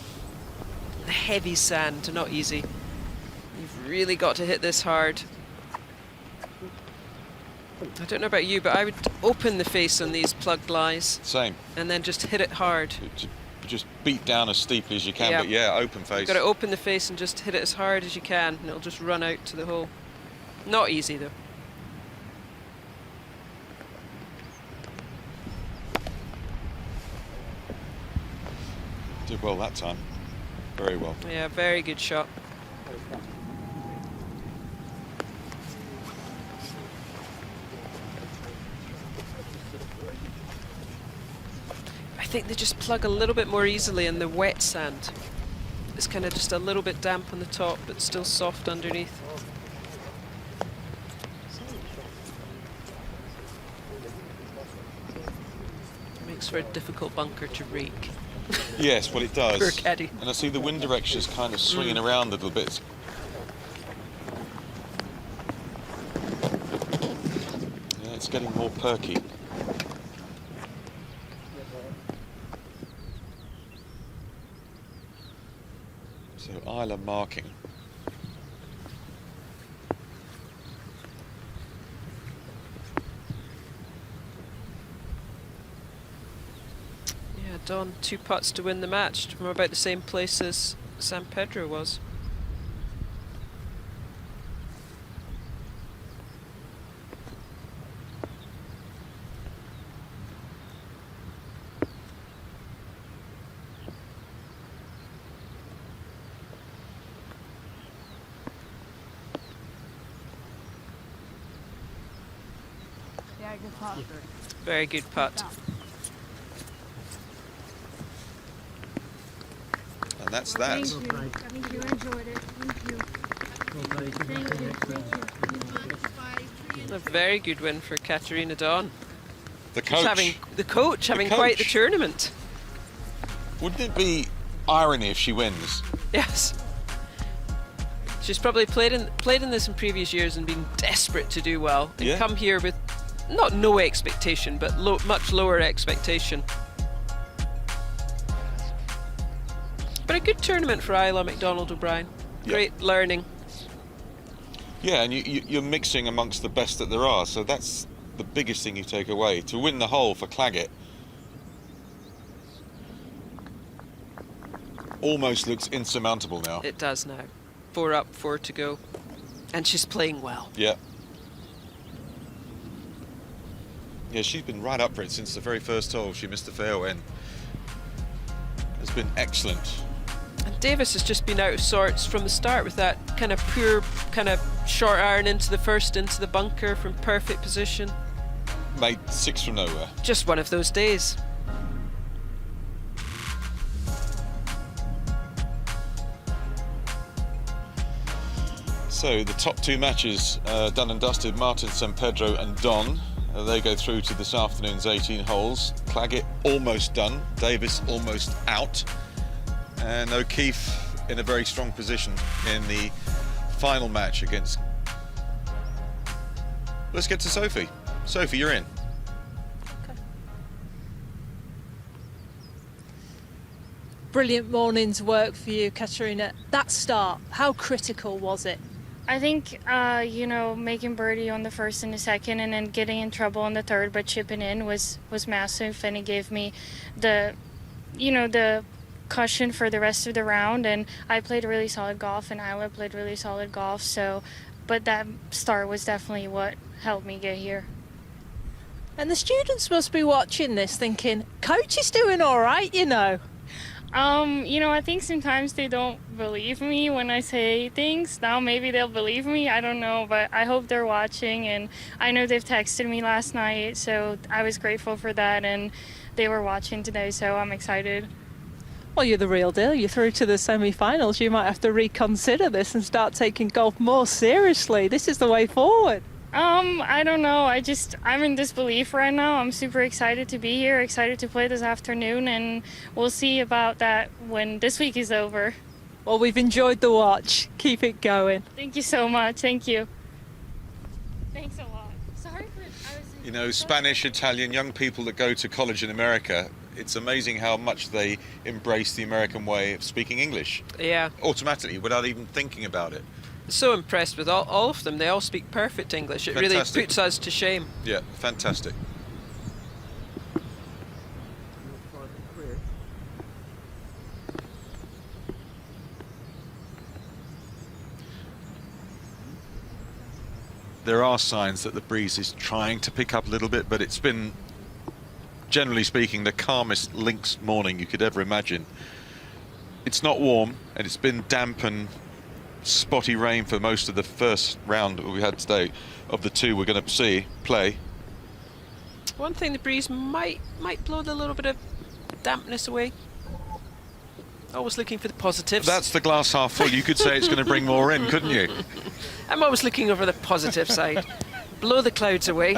The heavy sand, not easy. You've really got to hit this hard. I don't know about you, but I would open the face on these plugged lies. Same. And then just hit it hard. Just beat down as steeply as you can, Yeah. but yeah, open face. You've got to open the face and just hit it as hard as you can, and it'll just run out to the hole. Not easy, though. Did well that time. Very well. Yeah, very good shot. I think they just plug a little bit more easily in the wet sand. It's kind of just a little bit damp on the top, but still soft underneath. Makes for a difficult bunker to rake. Yes, well it does. Poor caddy. And I see the wind direction is kind of swinging around a little bit. Yeah, it's getting more perky. So Isla marking. Yeah, Don, 2 putts to win the match from about the same place as San Pedro was. Yeah, good putt. Very good putt. And that's that. Thank you. I think you enjoyed it. Thank you. Thank you. Thank you. A very good win for Katerina Don. The She's coach. having quite the tournament. Wouldn't it be irony if she wins? Yes. She's probably played in this in previous years and been desperate to do well, and Yeah. come here with not no expectation, but much lower expectation. But a good tournament for Isla McDonald O'Brien. Yeah. Great learning. Yeah, and you're mixing amongst the best that there are, so that's the biggest thing you take away. To win the hole for Claggett almost looks insurmountable now. It does now. 4 up, 4 to go. And she's playing well. Yeah. Yeah, she's been right up for it since the very first hole. She missed the fairway and has been excellent. And Davis has just been out of sorts from the start with that kind of poor, kind of short iron into the bunker from perfect position. Made 6 from nowhere. Just one of those days. So the top 2 matches done and dusted. Martin San Pedro and Don. They go through to this afternoon's 18 holes. Claggett almost done. Davis almost out. And O'Keefe in a very strong position in the final match against... Let's get to Sophie. Sophie, you're in. Brilliant morning's work for you, Katerina. That start, how critical was it? I think, making birdie on the first and the second and then getting in trouble on the third but chipping in was massive, and it gave me the cushion for the rest of the round. And I played really solid golf and Isla played really solid golf, but that start was definitely what helped me get here. And the students must be watching this thinking, Coach is doing all right, I think sometimes they don't believe me when I say things. Now maybe they'll believe me, I don't know, but I hope they're watching, and I know they've texted me last night, so I was grateful for that, and they were watching today, so I'm excited. Well, you're the real deal. You're through to the semi-finals. You might have to reconsider this and start taking golf more seriously. This is the way forward. I don't know. I'm in disbelief right now. I'm super excited to be here, excited to play this afternoon, and we'll see about that when this week is over. Well, we've enjoyed the watch. Keep it going. Thank you so much. Thank you. Thanks a lot. Sorry for... You know, Spanish, Italian, young people that go to college in America, it's amazing how much they embrace the American way of speaking English. Yeah. Automatically, without even thinking about it. So impressed with all of them. They all speak perfect English. It really puts us to shame. Yeah, fantastic. There are signs that the breeze is trying to pick up a little bit, but it's been, generally speaking, the calmest links morning you could ever imagine. It's not warm, and it's been damp and spotty rain for most of the first round that we had today of the two we're going to play. One thing, the breeze might blow a little bit of dampness away. Always looking for the positives. That's the glass half full. You could say it's going to bring more in, couldn't you? I'm always looking over the positive side. Blow the clouds away.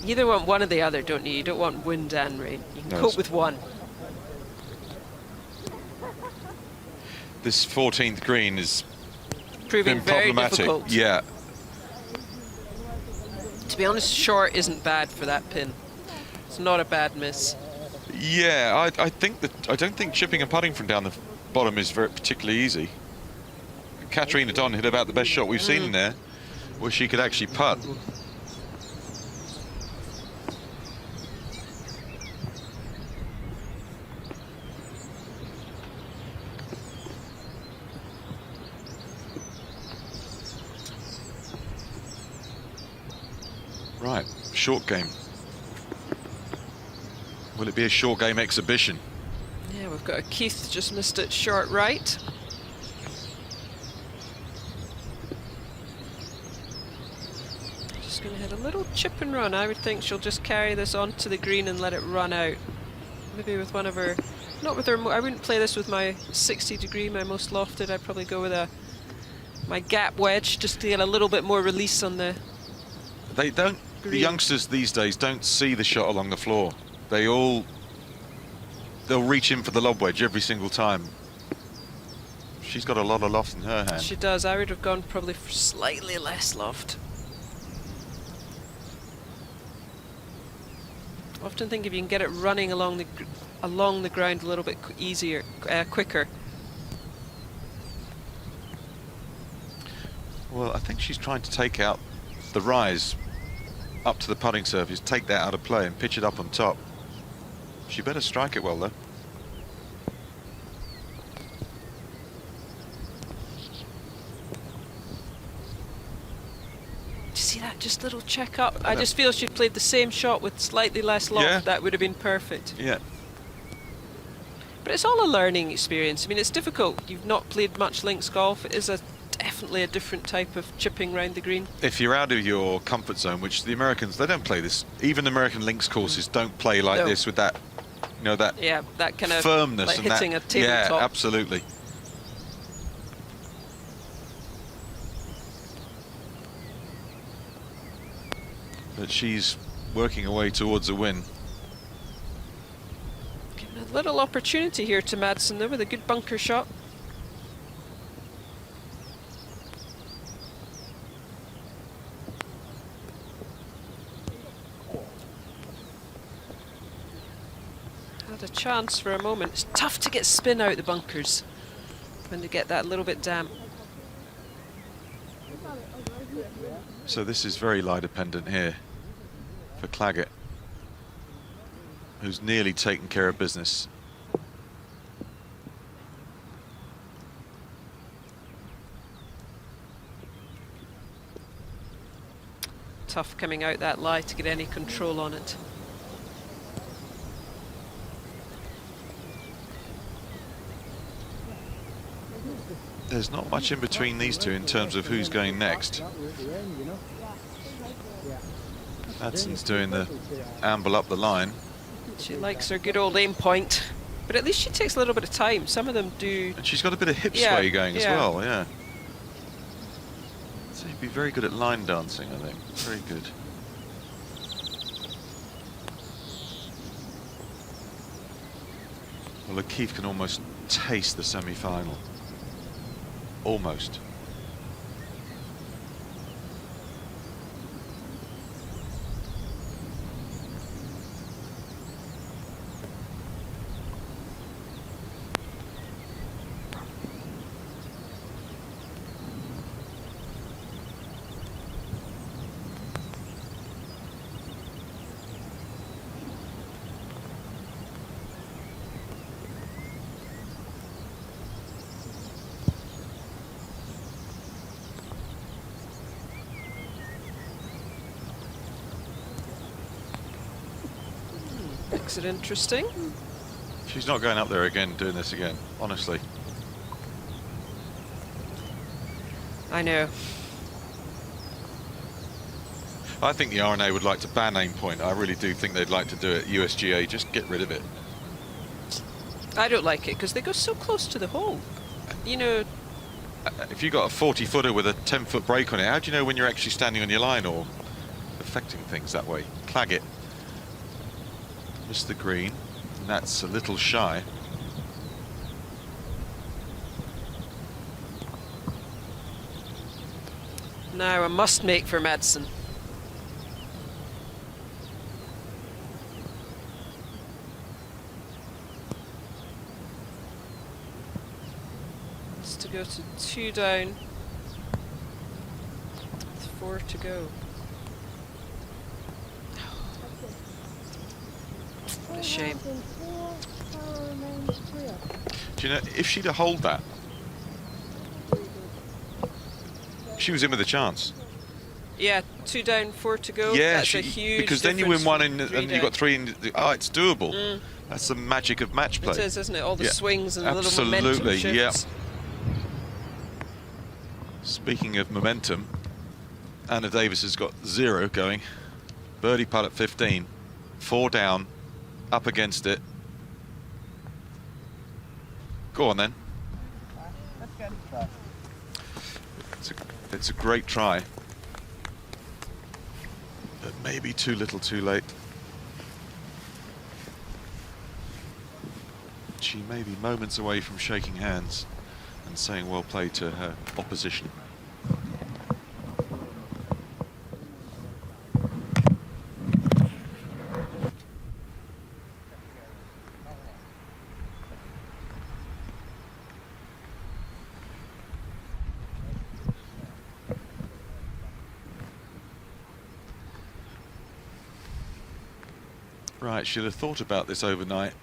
You either want one or the other, don't you? You don't want wind and rain. You can cope with one. This 14th green is proving very difficult. Yeah. To be honest, short isn't bad for that pin. It's not a bad miss. Yeah, I don't think chipping and putting from down the bottom is particularly easy. Katarina Don hit about the best shot we've seen in there, where she could actually putt. Right, short game. Will it be a short game exhibition? Yeah, we've got a Keith just missed it short right. Just going to hit a little chip and run. I would think she'll just carry this onto the green and let it run out. Maybe with one of her, not with her, I wouldn't play this with my 60 degree, my most lofted. I'd probably go with my gap wedge just to get a little bit more release on the They don't, green. The youngsters these days don't see the shot along the floor. They'll reach in for the lob wedge every single time. She's got a lot of loft in her hand. She does. I would have gone probably for slightly less loft. Often think if you can get it running along the ground a little bit easier, quicker. Well, I think she's trying to take out the rise up to the putting surface, take that out of play and pitch it up on top. She better strike it well, though. Do you see that? Just little check up. I just feel she played the same shot with slightly less loft. Yeah. That would have been perfect. Yeah. But it's all a learning experience. I mean, it's difficult. You've not played much links golf. It is definitely a different type of chipping round the green. If you're out of your comfort zone, which the Americans, they don't play this. Even American links courses don't play like this with that, you know, that kind of firmness like and hitting that, a tabletop. Yeah, absolutely. But she's working her way towards a win. Giving a little opportunity here to Madsen though with a good bunker shot. Had a chance for a moment. It's tough to get spin out the bunkers when they get that little bit damp. So this is very lie dependent here for Claggett, who's nearly taken care of business. Tough coming out that lie to get any control on it. There's not much in between these two in terms of who's going next. Madsen's doing the amble up the line. She likes her good old aim point, but at least she takes a little bit of time. Some of them do. And she's got a bit of hip sway going as well, yeah. So you'd be very good at line dancing, I think. Very good. Well, O'Keefe can almost taste the semi-final. Almost. Makes it interesting. She's not going up there again, doing this again, honestly. I know. I think the RNA would like to ban aim point. I really do think they'd like to do it. USGA, just get rid of it. I don't like it because they go so close to the hole. You know. If you got a 40-footer with a 10-foot break on it, how do you know when you're actually standing on your line or affecting things that way? Clag it. Missed the green, and that's a little shy. Now a must make for Madsen. It's to go to 2 down, with 4 to go. What a shame. Do you know, if she'd have holed that, she was in with a chance. Yeah, 2 down, 4 to go. Yeah, that's a huge because then you win one and you down. got 3 in. Oh, it's doable. That's the magic of match play. It is, isn't it? All the swings and absolutely, the little momentum shifts. Yeah. Speaking of momentum, Anna Davis has got 0 going. Birdie putt at 15. 4 down. Up against it. Go on then. That's good. It's a great try. But maybe too little too late. She may be moments away from shaking hands and saying well played to her opposition. Right, should have thought about this overnight.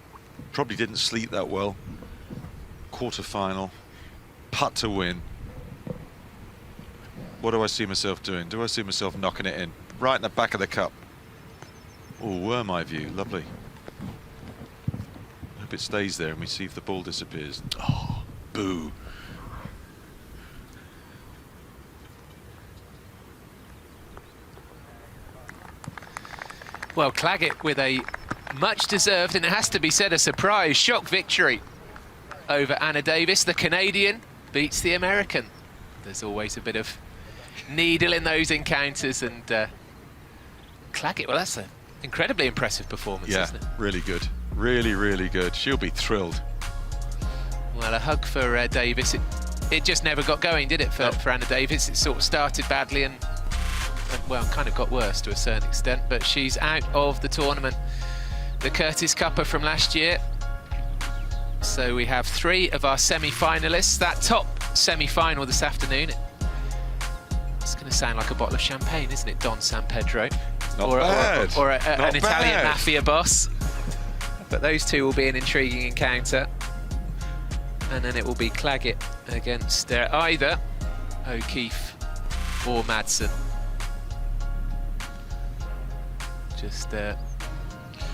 Probably didn't sleep that well. Quarterfinal, putt to win. What do I see myself doing? Do I see myself knocking it in? Right in the back of the cup. Oh, worm eye view, lovely. Hope it stays there and we see if the ball disappears. Oh, boo. Well, Claggett with a much-deserved, and it has to be said, a surprise shock victory over Anna Davis. The Canadian beats the American. There's always a bit of needle in those encounters, and Claggett, well, that's an incredibly impressive performance, isn't it? Yeah, really good. Really, really good. She'll be thrilled. Well, a hug for Davis. It just never got going, did it, for Anna Davis? It sort of started badly and well, kind of got worse to a certain extent, but she's out of the tournament. The Curtis Cupper from last year. So we have 3 of our semi-finalists. That top semi-final this afternoon. It's going to sound like a bottle of champagne, isn't it? Don San Pedro. Not bad. Or an Not Italian bad. mafia boss. But those two will be an intriguing encounter. And then it will be Claggett against either O'Keefe or Madsen. Just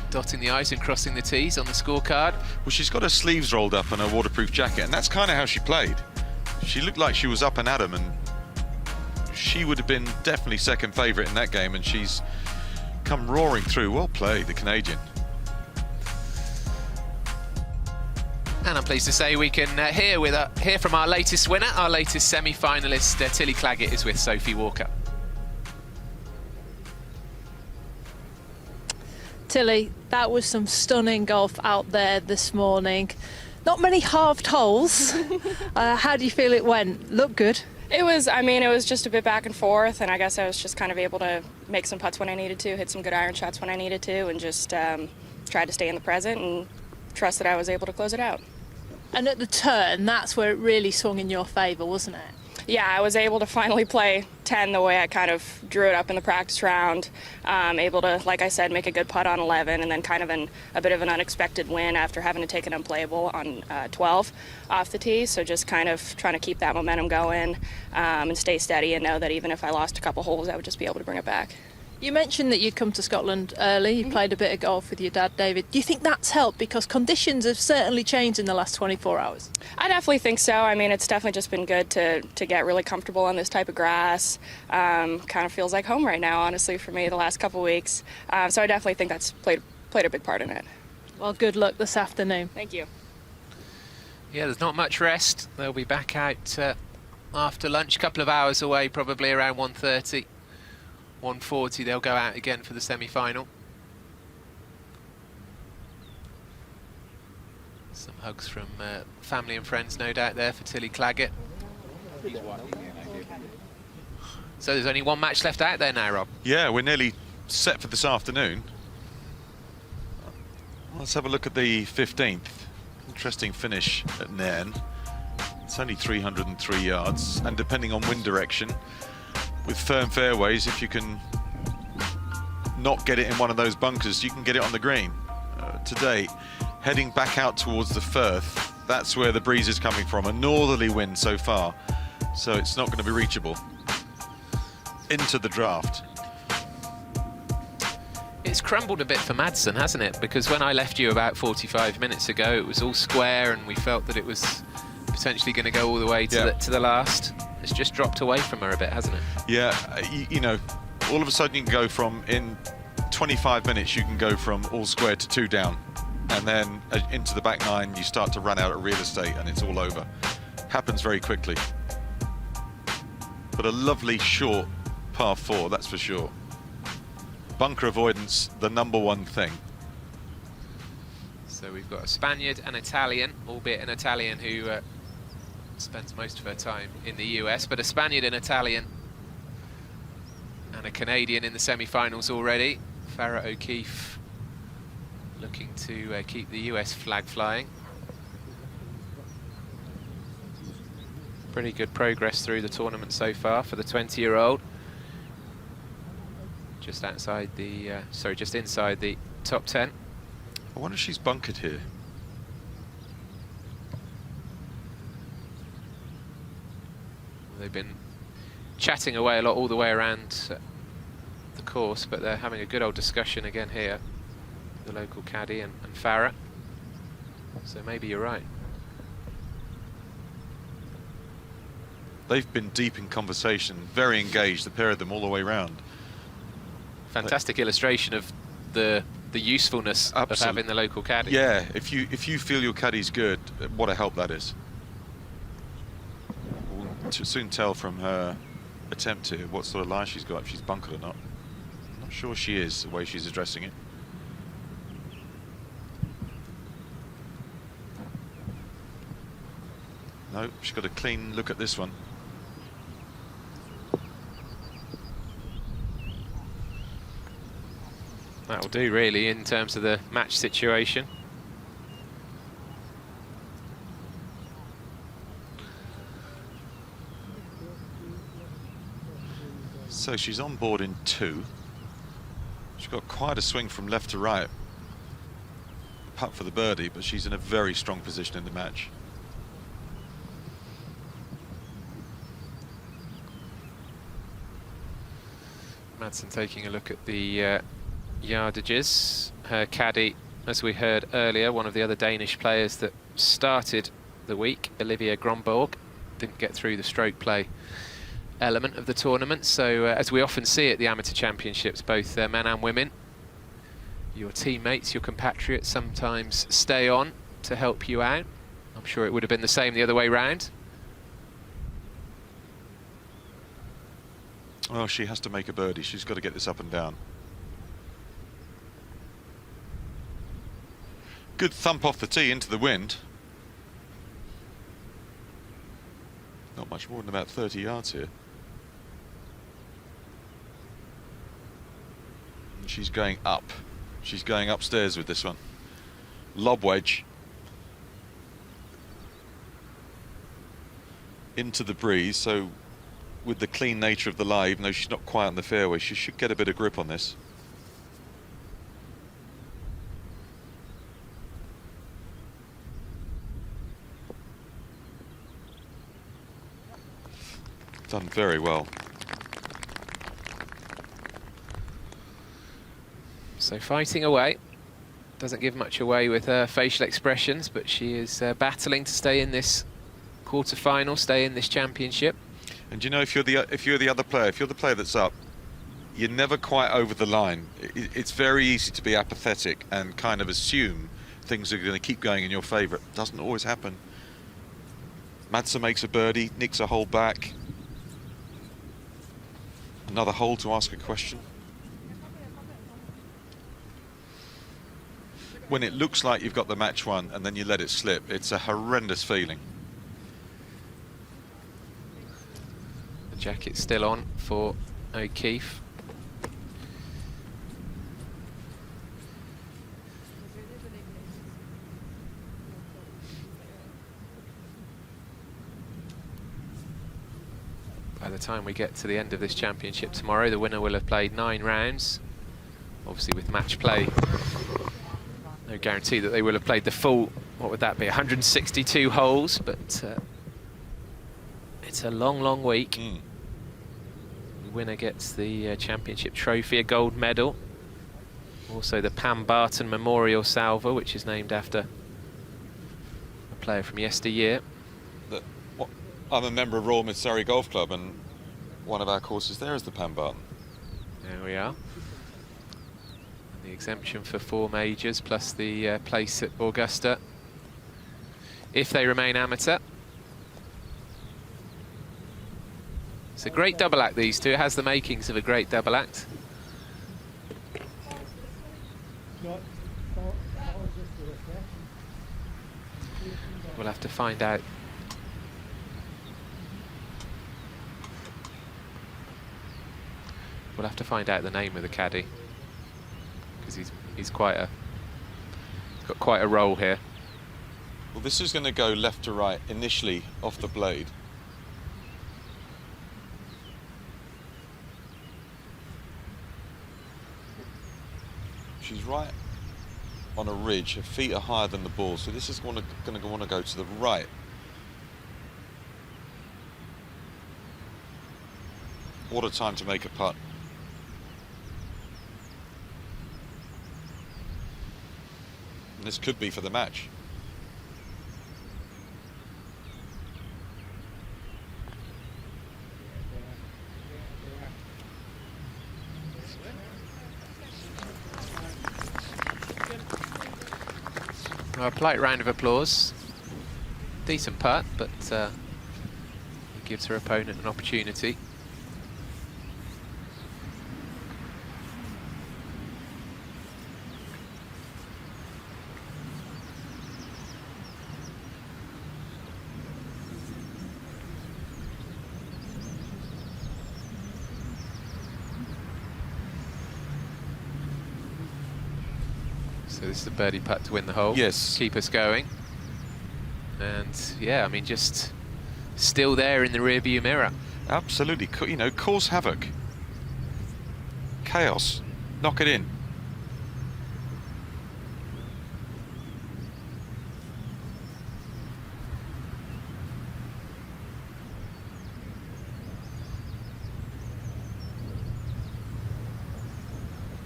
dotting the I's and crossing the T's on the scorecard. Well, she's got her sleeves rolled up and her waterproof jacket, and that's kind of how she played. She looked like she was up and at 'em, and she would have been definitely second favourite in that game, and she's come roaring through. Well played, the Canadian. And I'm pleased to say we can hear from our latest winner, our latest semi-finalist. Tilly Claggett is with Sophie Walker. Tilly, that was some stunning golf out there this morning. Not many halved holes. How do you feel it went? Looked good. It was just a bit back and forth, and I guess I was just kind of able to make some putts when I needed to, hit some good iron shots when I needed to, and just try to stay in the present and trust that I was able to close it out. And at the turn, that's where it really swung in your favour, wasn't it? Yeah, I was able to finally play 10 the way I kind of drew it up in the practice round. Able to, like I said, make a good putt on 11, and then kind of a bit of an unexpected win after having to take an unplayable on 12 off the tee. So just kind of trying to keep that momentum going and stay steady and know that even if I lost a couple holes, I would just be able to bring it back. You mentioned that you'd come to Scotland early. You played a bit of golf with your dad, David. Do you think that's helped? Because conditions have certainly changed in the last 24 hours. I definitely think so. I mean, it's definitely just been good to get really comfortable on this type of grass. Kind of feels like home right now, honestly, for me the last couple of weeks. So I definitely think that's played a big part in it. Well, good luck this afternoon. Thank you. Yeah, there's not much rest. They'll be back out after lunch, a couple of hours away, probably around 1:30. 1:40 they'll go out again for the semi-final. Some hugs from family and friends, no doubt, there for Tilly Claggett. So there's only one match left out there now, Rob. Yeah, we're nearly set for this afternoon. Let's have a look at the 15th. Interesting finish at Nairn. It's only 303 yards, and depending on wind direction, with firm fairways, if you can not get it in one of those bunkers, you can get it on the green. Today, heading back out towards the Firth, that's where the breeze is coming from. A northerly wind so far, so it's not going to be reachable. Into the draft. It's crumbled a bit for Madsen, hasn't it? Because when I left you about 45 minutes ago, it was all square and we felt that it was potentially going to go all the way to the last. It's just dropped away from her a bit, hasn't it? Yeah, you know, all of a sudden you can go from, in 25 minutes, you can go from all square to 2 down. And then into the back 9, you start to run out of real estate and it's all over. Happens very quickly. But a lovely short par 4, that's for sure. Bunker avoidance, the #1 thing. So we've got a Spaniard and Italian, albeit an Italian who spends most of her time in the US, but a Spaniard and Italian and a Canadian in the semi-finals already. Farrah O'Keefe looking to keep the US flag flying. Pretty good progress through the tournament so far for the 20-year-old. Just outside the, just inside the top 10. I wonder if she's bunkered here. They've been chatting away a lot all the way around the course, but they're having a good old discussion again here, the local caddy and Farrah. So maybe you're right. They've been deep in conversation, very engaged, the pair of them all the way round. Fantastic illustration of the usefulness of having the local caddy. Yeah, if you feel your caddy's good, what a help that is. We'll soon tell from her attempt here what sort of lie she's got, if she's bunkered or not. I'm not sure she is, the way she's addressing it. No, she's got a clean look at this one. That'll do, really, in terms of the match situation. So she's on board in 2. She's got quite a swing from left to right. Putt for the birdie, but she's in a very strong position in the match. Madsen taking a look at the yardages. Her caddy, as we heard earlier, one of the other Danish players that started the week, Olivia Gromborg, didn't get through the stroke play element of the tournament. So as we often see at the amateur championships, both men and women, your teammates, your compatriots sometimes stay on to help you out. I'm sure it would have been the same the other way round. Oh, she has to make a birdie. She's got to get this up and down. Good thump off the tee into the wind. Not much more than about 30 yards here. And she's going up. She's going upstairs with this one. Lob wedge. Into the breeze, so with the clean nature of the lie, even though she's not quite on the fairway, she should get a bit of grip on this. Done very well. So fighting away. Doesn't give much away with her facial expressions, but she is battling to stay in this quarter-final, stay in this championship. And you know, if you're the other player, if you're the player that's up, you're never quite over the line. It's very easy to be apathetic and kind of assume things are going to keep going in your favour. It doesn't always happen. Madsen makes a birdie, nicks a hole back. Another hole to ask a question. When it looks like you've got the match won and then you let it slip, it's a horrendous feeling. The jacket's still on for O'Keefe. By the time we get to the end of this championship tomorrow, the winner will have played 9 rounds. Obviously with match play, no guarantee that they will have played the full, what would that be, 162 holes, but it's a long, long week. The winner gets the championship trophy, a gold medal. Also the Pam Barton Memorial Salver, which is named after a player from yesteryear. I'm a member of Royal Mid-Surrey Golf Club, and one of our courses there is the Pam Barton. There we are. And the exemption for 4 majors, plus the place at Augusta, if they remain amateur. It's a great double act, these two. It has the makings of a great double act. We'll have to find out. We'll have to find out the name of the caddy, because he's got quite a role here. Well, this is going to go left to right initially off the blade. She's right on a ridge. Her feet are higher than the ball, so this is going to want to go to the right. What a time to make a putt. And this could be for the match. Well, a polite round of applause. Decent putt, but it gives her opponent an opportunity. So this is a birdie putt to win the hole. Yes. Keep us going. And yeah, I mean, just still there in the rearview mirror. Absolutely, you know, cause havoc. Chaos. Knock it in.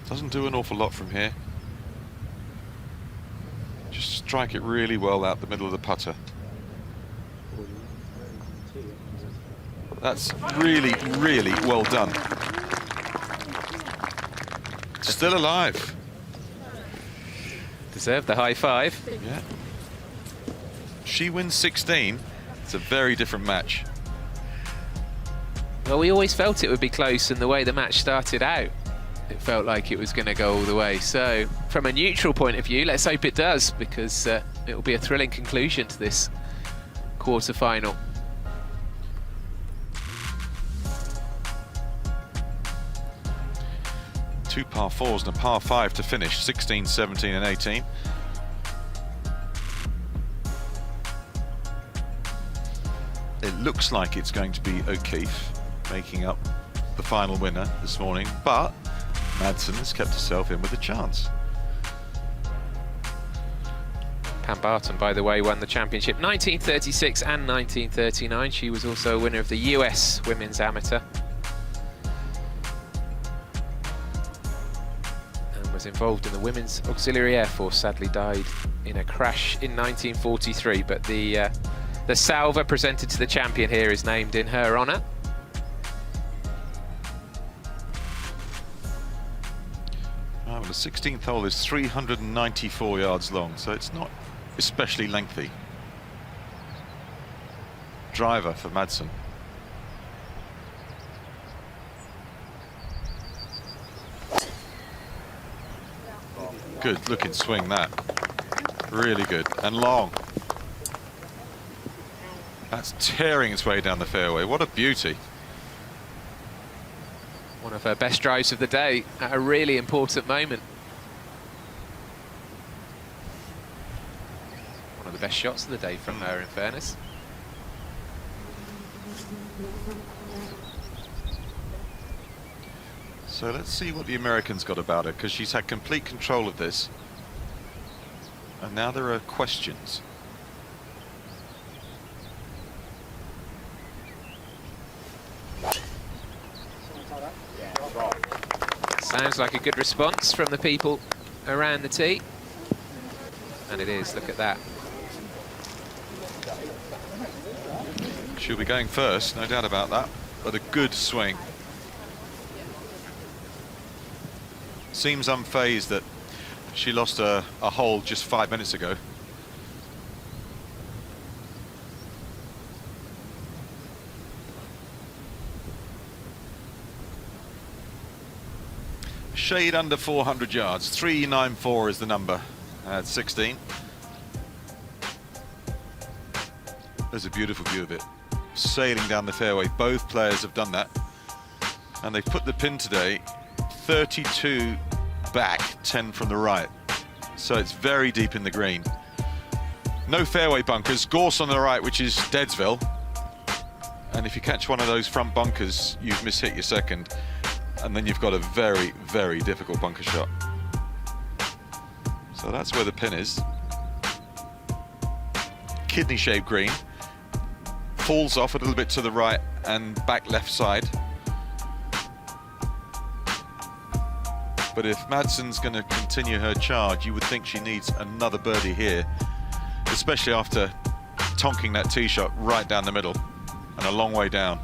Doesn't do an awful lot from here. Just strike it really well out the middle of the putter. That's really, really well done. Still alive. Deserve the high five. Yeah. she wins 16, it's a very different match. Well, we always felt it would be close, and the way the match started out, it felt like it was going to go all the way. So, from a neutral point of view, let's hope it does, because it will be a thrilling conclusion to this quarter-final. Two par fours and a par five to finish, 16, 17 and 18. It looks like it's going to be O'Keefe making up the final winner this morning, but Madsen has kept herself in with a chance. Pam Barton, by the way, won the championship 1936 and 1939. She was also a winner of the US Women's Amateur. And was involved in the Women's Auxiliary Air Force, sadly died in a crash in 1943. But the salver presented to the champion here is named in her honour. Well, the 16th hole is 394 yards long, so it's not especially lengthy. Driver for Madsen. Good looking swing, that. Really good and long. That's tearing its way down the fairway. What a beauty. One of her best drives of the day at a really important moment. One of the best shots of the day from her, in fairness. So let's see what the American's got about her, because she's had complete control of this. And now there are questions. Sounds like a good response from the people around the tee. And it is, look at that. She'll be going first, no doubt about that, but a good swing. Seems unfazed that she lost a hole just 5 minutes ago. Shade under 400 yards, 394 is the number at 16. There's a beautiful view of it, sailing down the fairway. Both players have done that, and they've put the pin today 32 back, 10 from the right, so it's very deep in the green. No fairway bunkers. Gorse on the right, which is Deadsville, and if you catch one of those front bunkers, you've mishit your second, and then you've got a very, very difficult bunker shot. So that's where the pin is. Kidney-shaped green. Falls off a little bit to the right and back left side. But if Madsen's going to continue her charge, you would think she needs another birdie here, especially after tonking that tee shot right down the middle and a long way down.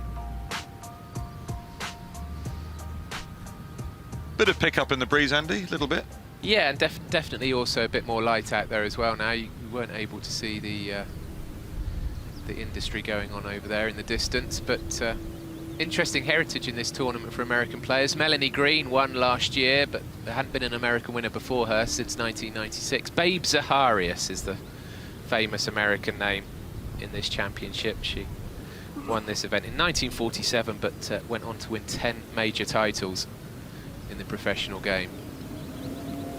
Bit of pick up in the breeze, Andy, a little bit. Yeah, and definitely also a bit more light out there as well now. You weren't able to see the industry going on over there in the distance, but interesting heritage in this tournament for American players. Melanie Green won last year, but there hadn't been an American winner before her since 1996. Babe Zaharias is the famous American name in this championship. She won this event in 1947, but went on to win 10 major titles in the professional game.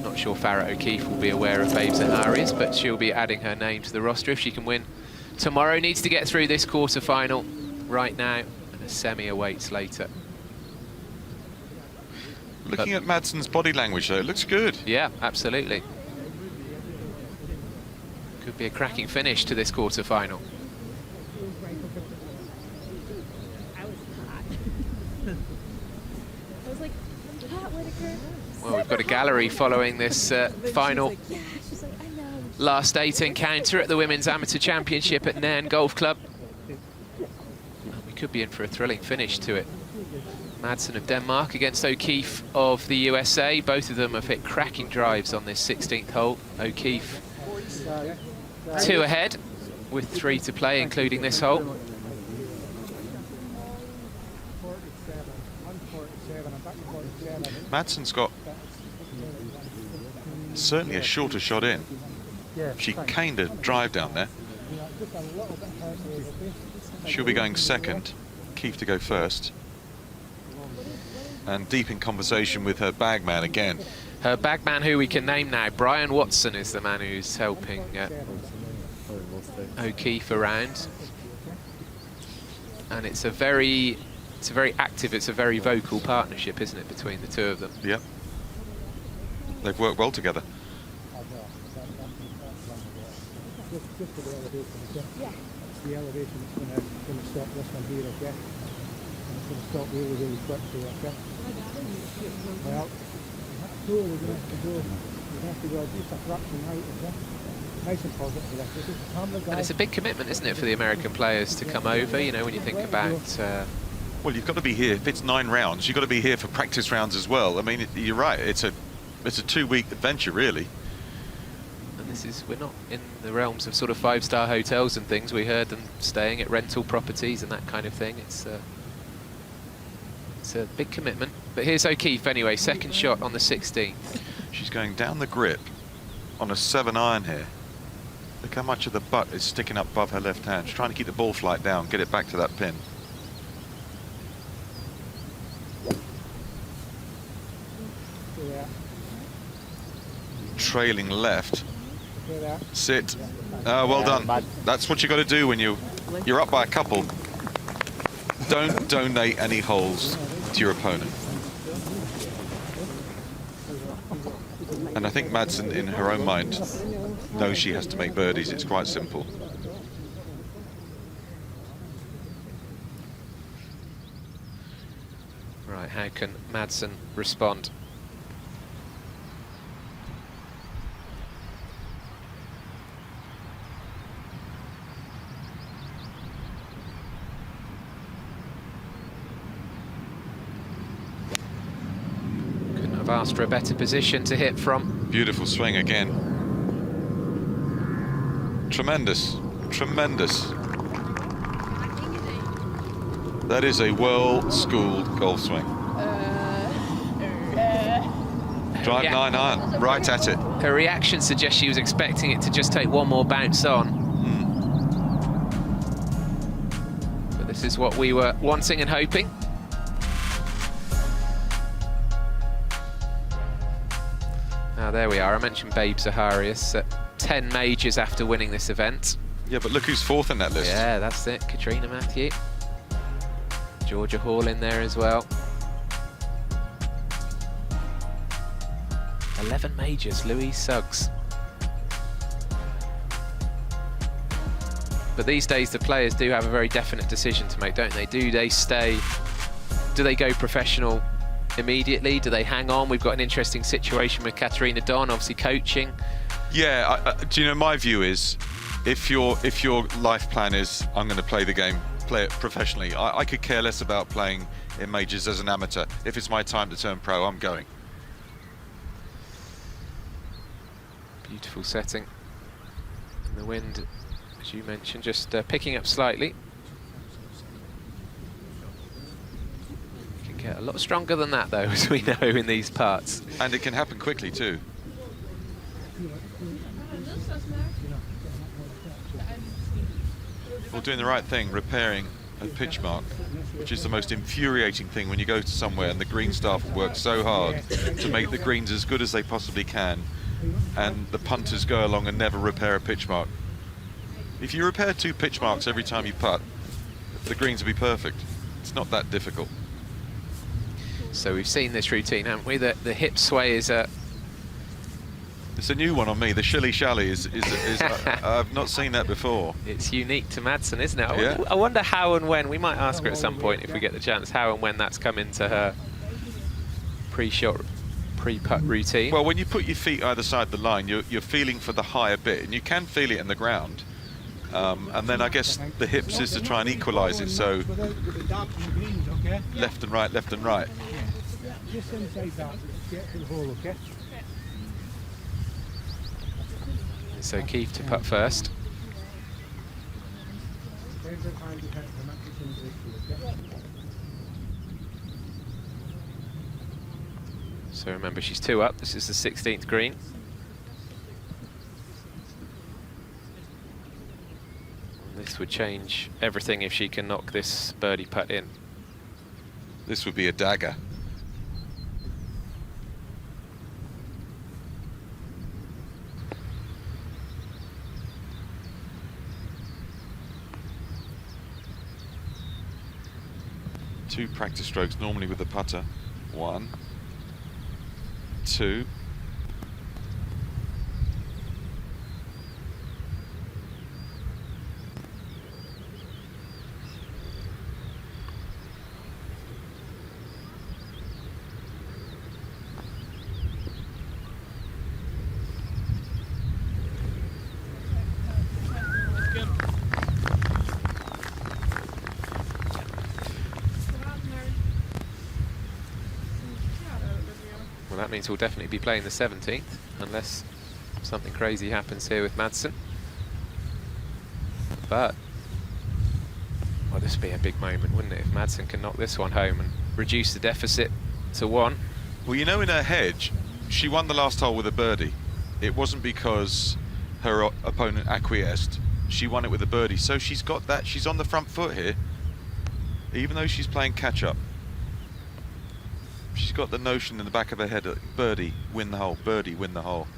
Not sure Farrah O'Keefe will be aware of Babe Zaharias, but she'll be adding her name to the roster if she can win tomorrow. Needs to get through this quarter-final right now, and a semi awaits later. Looking at Madsen's body language, though, it looks good. Yeah, absolutely. Could be a cracking finish to this quarter-final. Well, we've got a gallery following this final last 8 encounter at the Women's Amateur Championship at Nairn Golf Club. And we could be in for a thrilling finish to it. Madsen of Denmark against O'Keefe of the USA. Both of them have hit cracking drives on this 16th hole. O'Keefe 2 ahead with 3 to play, including this hole. 147, I'm back to 47. Madsen's got certainly a shorter shot in. She kind of drive down there. She'll be going second, Keith to go first. And deep in conversation with her bagman again. Her bagman, who we can name now, Brian Watson, is the man who's helping O'Keefe around. And it's a very active, it's a very vocal partnership, isn't it, between the two of them? Yep. They've worked well together. Just for the elevation, okay? Yeah. The elevation is going to stop this one here, okay? And it's going to stop really, really quickly, okay? Well, you have to go just a fraction right, okay? Nice and positive for this. And it's a big commitment, isn't it, for the American players to come over, you know, when you think about... Well, you've got to be here. If it's 9 rounds, you've got to be here for practice rounds as well. I mean, you're right. It's a 2-week adventure, really. And this is, we're not in the realms of sort of 5-star hotels and things. We heard them staying at rental properties and that kind of thing. It's a big commitment. But here's O'Keefe anyway, second shot on the 16th. She's going down the grip on a 7-iron here. Look how much of the butt is sticking up above her left hand. She's trying to keep the ball flight down, get it back to that pin. Trailing left. Sit. Well done. That's what you got to do when you're up by a couple. Don't donate any holes to your opponent. And I think Madsen, in her own mind, knows she has to make birdies. It's quite simple. Right, how can Madsen respond? I've asked for a better position to hit from. Beautiful swing again. Tremendous, tremendous. That is a well-schooled golf swing. Drive 9-iron, right at it. Her reaction suggests she was expecting it to just take one more bounce on. But this is what we were wanting and hoping. Now there we are. I mentioned Babe Zaharias at 10 majors after winning this event. Yeah, but look who's 4th in that list. Yeah, that's it. Katrina Matthew. Georgia Hall in there as well. 11 majors, Louise Suggs. But these days the players do have a very definite decision to make, don't they? Do they stay? Do they go professional immediately? Do they hang on? We've got an interesting situation with Katarina Don, obviously coaching. Yeah, do you know, my view is, if your life plan is, I'm going to play the game, play it professionally. I could care less about playing in majors as an amateur. If it's my time to turn pro, I'm going. Beautiful setting. And the wind, as you mentioned, just picking up slightly. Get a lot stronger than that, though, as we know in these parts. And it can happen quickly, too. Well, doing the right thing, repairing a pitch mark, which is the most infuriating thing when you go to somewhere and the green staff work so hard to make the greens as good as they possibly can, and the punters go along and never repair a pitch mark. If you repair 2 pitch marks every time you putt, the greens will be perfect. It's not that difficult. So we've seen this routine, haven't we? The hip sway is a... It's a new one on me. The shilly-shally is I've not seen that before. It's unique to Madsen, isn't it? Yeah. I wonder how and when, we might ask her at some point if we get the chance, how and when that's come into her pre-shot, pre-putt routine. Well, when you put your feet either side of the line, you're feeling for the higher bit, and you can feel it in the ground. And then I guess the hips is to try and equalise it, so left and right, left and right. Just inside that, get to the hole, okay? So Keith to putt first. Every time you hit the maximum break, okay? So remember, she's 2 up. This is the 16th green. This would change everything if she can knock this birdie putt in. This would be a dagger. Two practice strokes normally with the putter. 1, 2. Well, that means we'll definitely be playing the 17th, unless something crazy happens here with Madsen. But, well, this would be a big moment, wouldn't it, if Madsen can knock this one home and reduce the deficit to 1. Well, you know, in her hedge, she won the last hole with a birdie. It wasn't because her opponent acquiesced. She won it with a birdie, so she's got that. She's on the front foot here, even though she's playing catch-up. She's got the notion in the back of her head, birdie, win the hole, birdie, win the hole.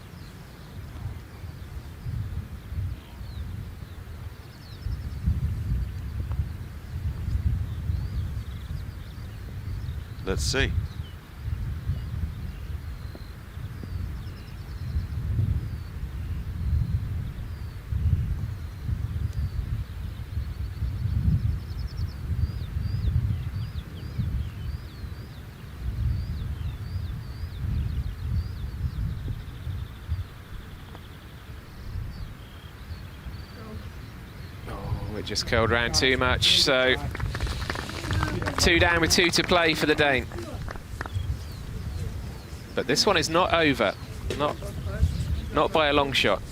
Let's see. It just curled round too much, so 2 down with 2 to play for the Dane. But this one is not over, not by a long shot.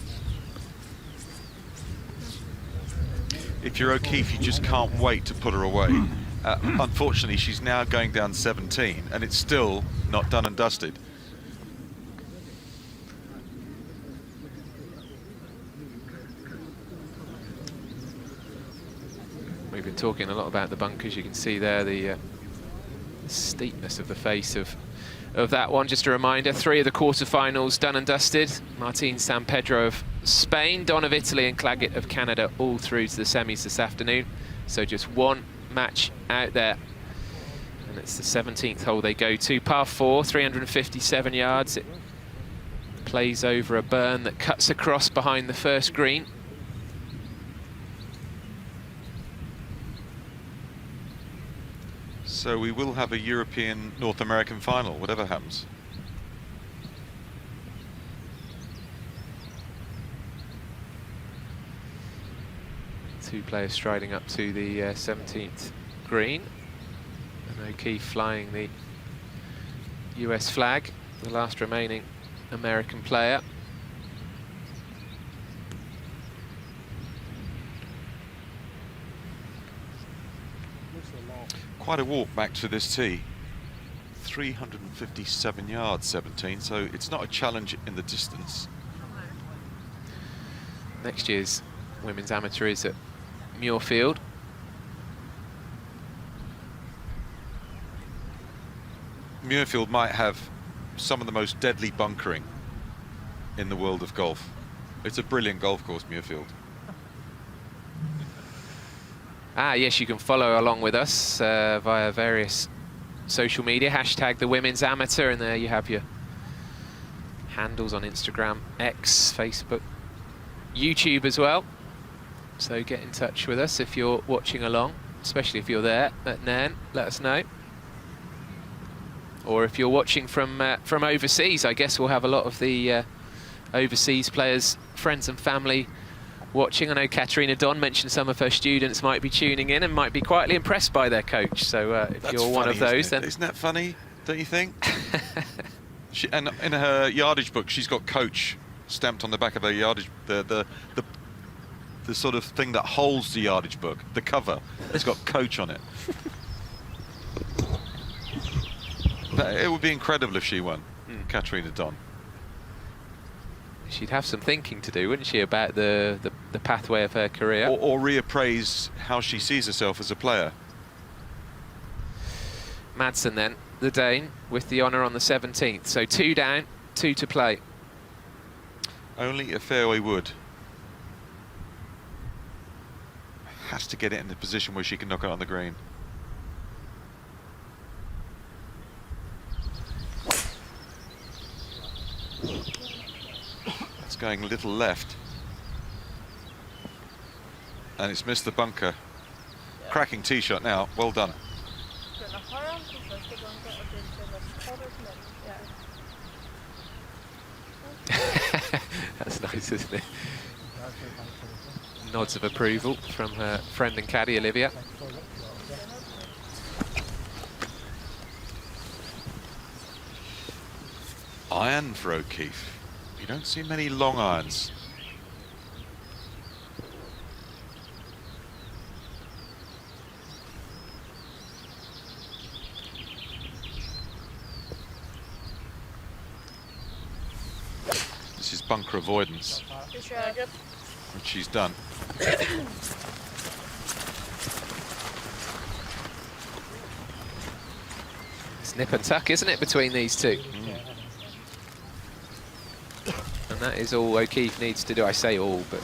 If you're O'Keefe, you just can't wait to put her away. Unfortunately, she's now going down 17, and it's still not done and dusted. We've been talking a lot about the bunkers. You can see there the steepness of the face of that one. Just a reminder, 3 of the quarterfinals done and dusted. Martin San Pedro of Spain, Don of Italy and Claggett of Canada all through to the semis this afternoon. So just 1 match out there. And it's the 17th hole they go to. Par 4, 357 yards. It plays over a burn that cuts across behind the first green. So we will have a European North American final, whatever happens. Two players striding up to the 17th green. And O'Keefe flying the US flag, the last remaining American player. Quite a walk back to this tee. 357 yards, 17, so it's not a challenge in the distance. Next year's women's amateur is at Muirfield. Muirfield might have some of the most deadly bunkering in the world of golf. It's a brilliant golf course, Muirfield. Yes, you can follow along with us via various social media, hashtag the Women's Amateur, and there you have your handles on Instagram, X, Facebook, YouTube as well. So get in touch with us if you're watching along, especially if you're there at Nairn, let us know. Or if you're watching from overseas, I guess we'll have a lot of the overseas players, friends and family watching. I know Katarina Don mentioned some of her students might be tuning in and might be quietly impressed by their coach. So if That's you're funny, one of those, then isn't that funny? Don't you think? And in her yardage book, she's got coach stamped on the back of her yardage. The the sort of thing that holds the yardage book, the cover. It's got coach on it. But it would be incredible if she won, Katarina Don. She'd have some thinking to do, wouldn't she, about the pathway of her career? Or reappraise how she sees herself as a player. Madsen then, the Dane, with the honour on the 17th. So 2 down, 2 to play. Only a fairway wood. Has to get it in the position where she can knock it on the green. It's going a little left. And it's missed the bunker. Cracking tee shot now, well done. That's nice, isn't it? Nods of approval from her friend and caddy, Olivia. Iron for O'Keefe. You don't see many long irons. This is bunker avoidance, which she's done. It's nip and tuck, isn't it, between these two? And that is all O'Keefe needs to do. I say all, but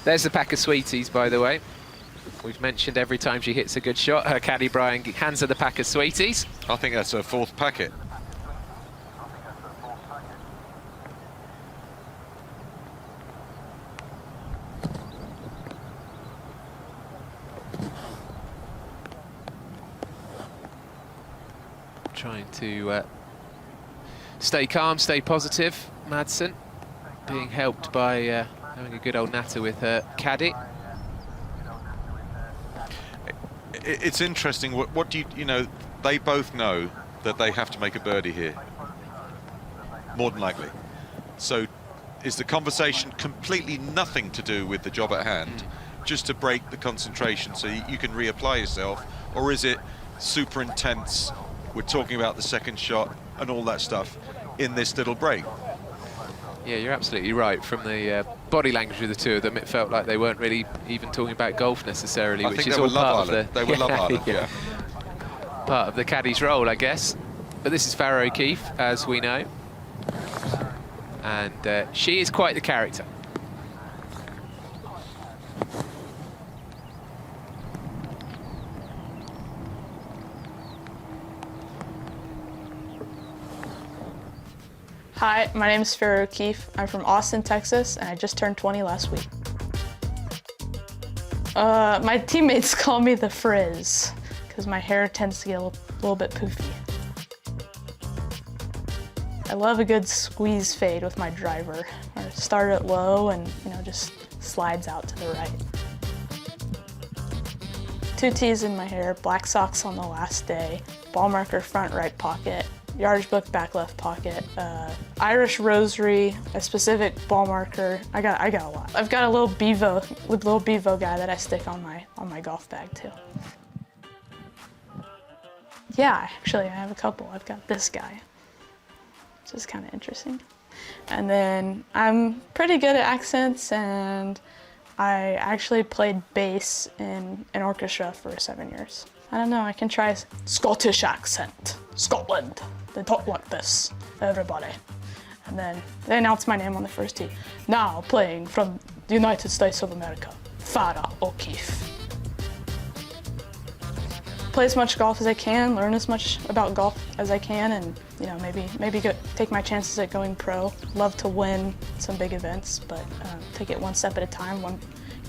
there's the pack of sweeties, by the way. We've mentioned every time she hits a good shot, her caddy Brian hands her the pack of sweeties. I think that's her 4th packet. Trying to stay calm, stay positive, Madsen, being helped by having a good old natter with her caddy. It's interesting, what do you know, they both know that they have to make a birdie here, more than likely. So is the conversation completely nothing to do with the job at hand, just to break the concentration so you can reapply yourself, or is it super intense? We're talking about the second shot and all that stuff in this little break. Yeah, you're absolutely right. From the body language of the two of them, it felt like they weren't really even talking about golf necessarily, which is all part of the... They were Love Island, yeah. Part of the caddy's role, I guess. But this is Farrah O'Keefe, as we know. And she is quite the character. Hi, my name is Farrah O'Keefe. I'm from Austin, Texas, and I just turned 20 last week. My teammates call me the Frizz, because my hair tends to get a little bit poofy. I love a good squeeze fade with my driver, or start it low and just slides out to the right. 2 T's in my hair, black socks on the last day, ball marker front right pocket, yardage book back left pocket, Irish rosary, a specific ball marker. I got a lot. I've got a little Bevo guy that I stick on my golf bag too. Yeah, actually I have a couple. I've got this guy, which is kind of interesting. And then I'm pretty good at accents, and I actually played bass in an orchestra for 7 years. I don't know, I can try Scottish accent. Scotland. They talk like this, everybody. And then they announce my name on the first tee. Now playing from the United States of America, Farrah O'Keefe. Play as much golf as I can, learn as much about golf as I can, and maybe take my chances at going pro. Love to win some big events, but take it one step at a time,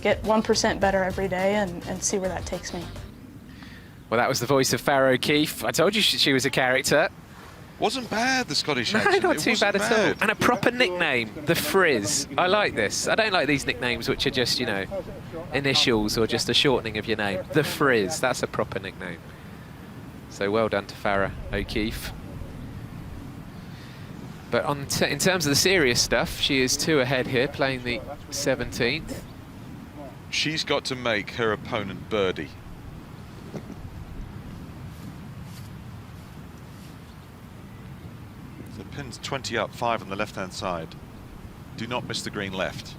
get 1% better every day, and see where that takes me. Well, that was the voice of Farrah O'Keefe. I told you she was a character. Wasn't bad, the Scottish accent. No, not too bad at all. And a proper nickname, the Frizz. I like this. I don't like these nicknames which are just, initials or just a shortening of your name. The Frizz, that's a proper nickname. So well done to Farrah O'Keefe. But in terms of the serious stuff, she is 2 ahead here, playing the 17th. She's got to make her opponent birdie. So the pin's 20 up, 5 on the left-hand side. Do not miss the green left.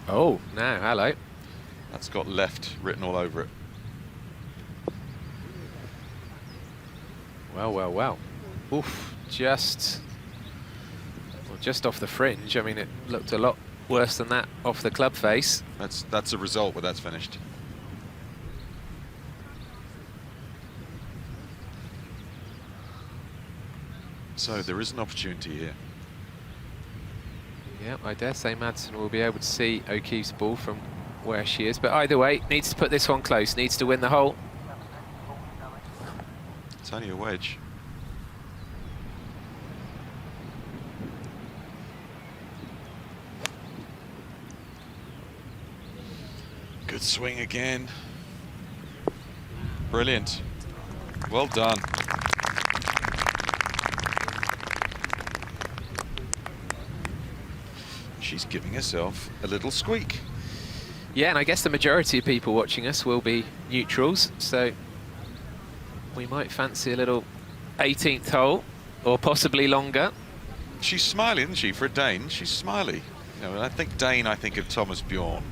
Oh, now, hello. That's got left written all over it. Well, well, well. Oof, just off the fringe. I mean, it looked a lot worse than that off the club face. That's a result where that's finished. So there is an opportunity here. Yeah, I dare say Madsen will be able to see O'Keefe's ball from where she is. But either way, needs to put this one close, needs to win the hole. It's only a wedge. Good swing again. Brilliant. Well done. She's giving herself a little squeak. Yeah, and I guess the majority of people watching us will be neutrals, so we might fancy a little 18th hole, or possibly longer. She's smiley, isn't she, for a Dane? She's smiley. You know, when I think Dane, I think of Thomas Bjorn.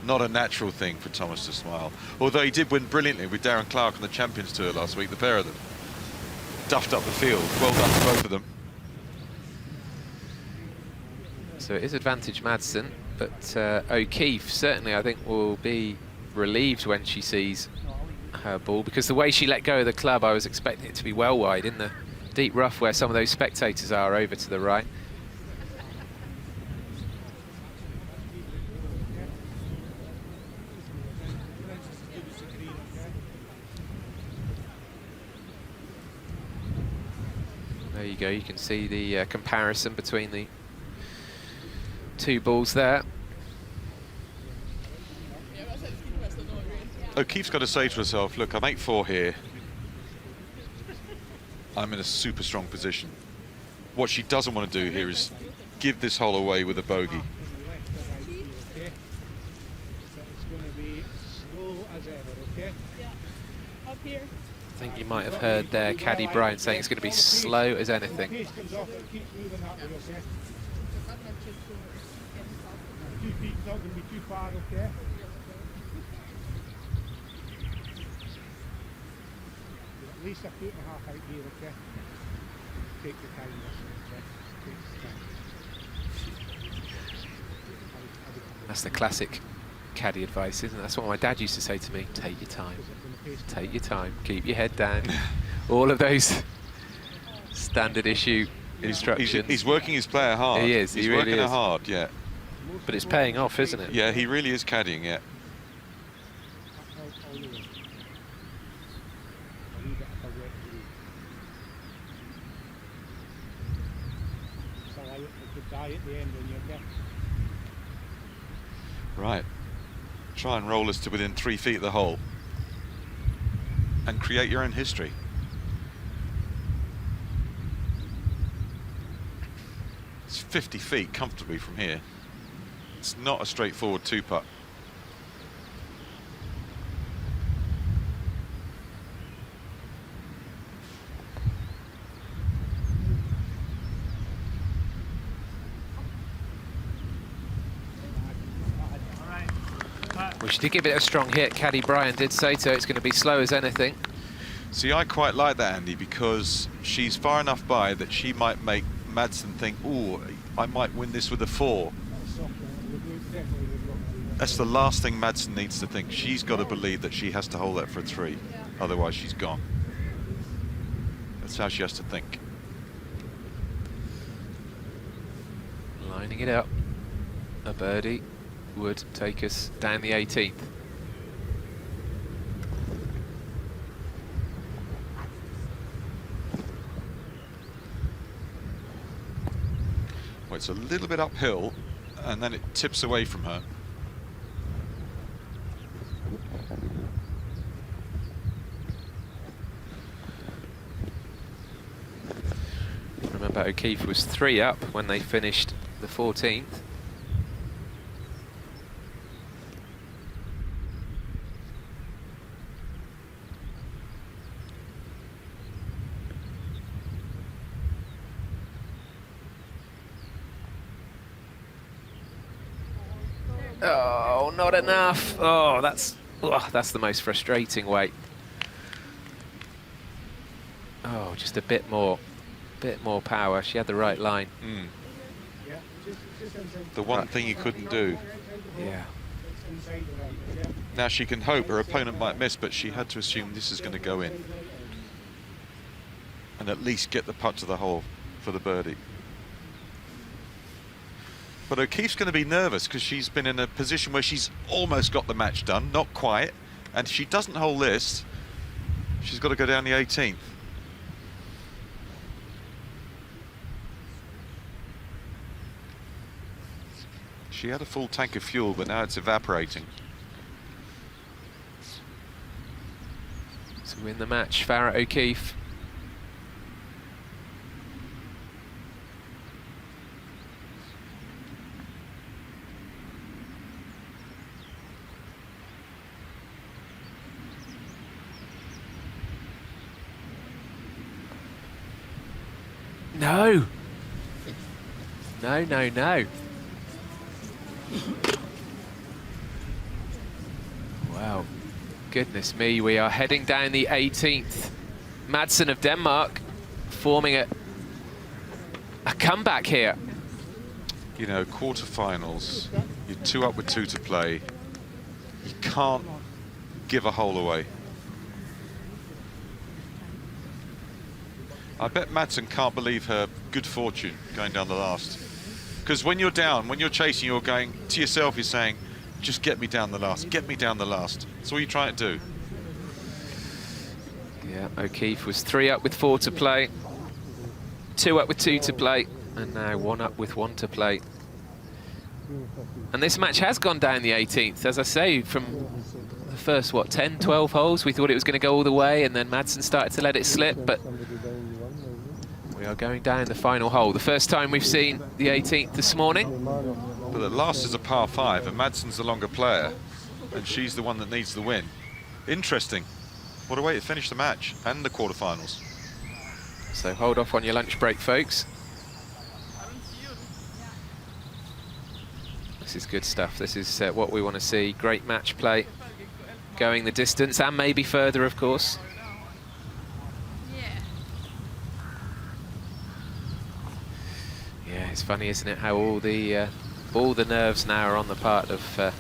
Not a natural thing for Thomas to smile. Although he did win brilliantly with Darren Clark on the Champions Tour last week, the pair of them. Duffed up the field. Well done to both of them. So it is advantage Madsen, but O'Keefe certainly, I think, will be relieved when she sees her ball, because the way she let go of the club, I was expecting it to be well wide in the deep rough where some of those spectators are over to the right. There you go, you can see the comparison between the two balls there. O'Keefe's got to say to herself, look, I'm 8-4 here. I'm in a super strong position. What she doesn't want to do here is give this hole away with a bogey. I think you might have heard there Caddy Brian saying it's going to be slow as anything. 2 feet not going to be too far, okay? At least a 1.5 feet out here, okay? Take your time, okay? Take your time. That's the classic caddy advice, isn't it? That's what my dad used to say to me. Take your time. Take your time. Keep your head down. All of those standard issue instructions. He's working his player hard. He is. He's he really working is. her hard, yeah. But it's paying off, isn't it? Yeah, he really is caddying, yeah. Right. Try and roll us to within 3 feet of the hole. And create your own history. It's 50 feet comfortably from here. It's not a straightforward 2-putt. We should give it a strong hit. Caddy Brian did say so. It's going to be slow as anything. See, I quite like that, Andy, because she's far enough by that she might make Madsen think, ooh, I might win this with a 4. That's the last thing Madsen needs to think. She's got to believe that she has to hold that for a 3. Otherwise, she's gone. That's how she has to think. Lining it up. A birdie would take us down the 18th. Well, it's a little bit uphill, and then it tips away from her. Remember, O'Keefe was 3 up when they finished the 14th. Oh, not enough. Oh, that's the most frustrating weight. Oh, just a bit more power. She had the right line. The one thing you couldn't do. Yeah. Now she can hope her opponent might miss, but she had to assume this is going to go in. And at least get the putt to the hole for the birdie. But O'Keefe's going to be nervous because she's been in a position where she's almost got the match done, not quite. And if she doesn't hold this, she's got to go down the 18th. She had a full tank of fuel, but now it's evaporating. To win the match, Farrah O'Keefe. No. No, no, no. Wow. Goodness me, we are heading down the 18th. Madsen of Denmark forming a comeback here. You know, quarterfinals, you're 2 up with 2 to play. You can't give a hole away. I bet Madsen can't believe her good fortune going down the last. Because when you're down, when you're chasing, you're going to yourself, you're saying, just get me down the last, get me down the last. That's all you try to do. Yeah, O'Keefe was 3 up with 4 to play, 2 up with 2 to play, and now 1 up with 1 to play. And this match has gone down the 18th, as I say, from the first, what, 10, 12 holes, we thought it was going to go all the way, and then Madsen started to let it slip, but we are going down the final hole. The first time we've seen the 18th this morning. But the last is a par 5, and Madsen's the longer player, and she's the one that needs the win. Interesting. What a way to finish the match and the quarterfinals. So hold off on your lunch break, folks. This is good stuff. This is what we want to see. Great match play, going the distance and maybe further, of course. Yeah, it's funny, isn't it, how all the nerves now are on the part of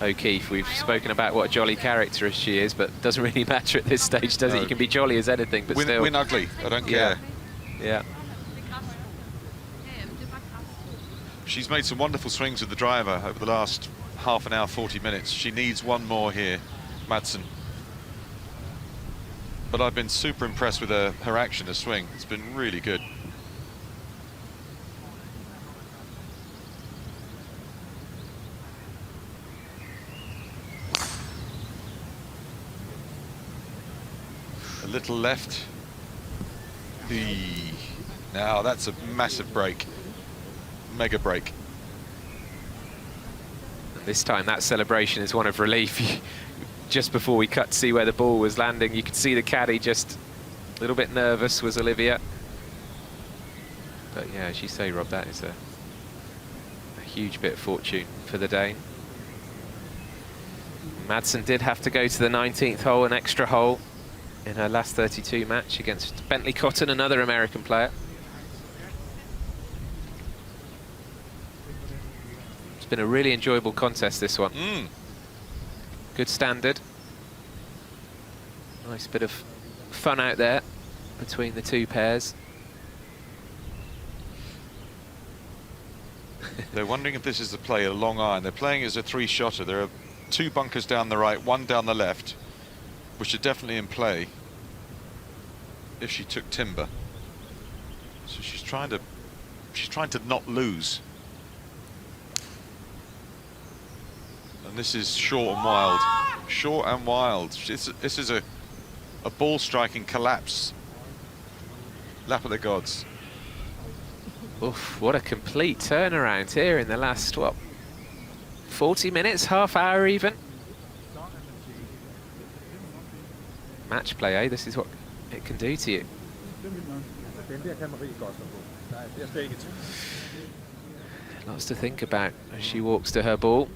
O'Keefe. We've spoken about what a jolly character she is, but it doesn't really matter at this stage, does it? You can be jolly as anything, but still... Win ugly, I don't care. Yeah. She's made some wonderful swings with the driver over the last half an hour, 40 minutes. She needs one more here, Madsen. But I've been super impressed with her action, her swing. It's been really good. A little left. Now that's a massive break. Mega break. And this time that celebration is one of relief. Just before we cut to see where the ball was landing, you could see the caddy just a little bit nervous, was Olivia. But yeah, as you say, Rob, that is a huge bit of fortune for the Dane. Madsen did have to go to the 19th hole, an extra hole, in her last 32 match against Bentley Cotton, another American player. It's been a really enjoyable contest, this one. Good standard. Nice bit of fun out there between the two pairs. They're wondering if this is the play, a long iron. They're playing as a 3-shotter. There are 2 bunkers down the right, 1 down the left, which are definitely in play if she took timber. So she's trying to not lose. And this is short and wild. short and wild. This is a ball striking collapse. Lap of the gods. Oof, what a complete turnaround here in the last, what, 40 minutes, half hour even. Match play, eh? This is what it can do to you. Lots to think about as she walks to her ball.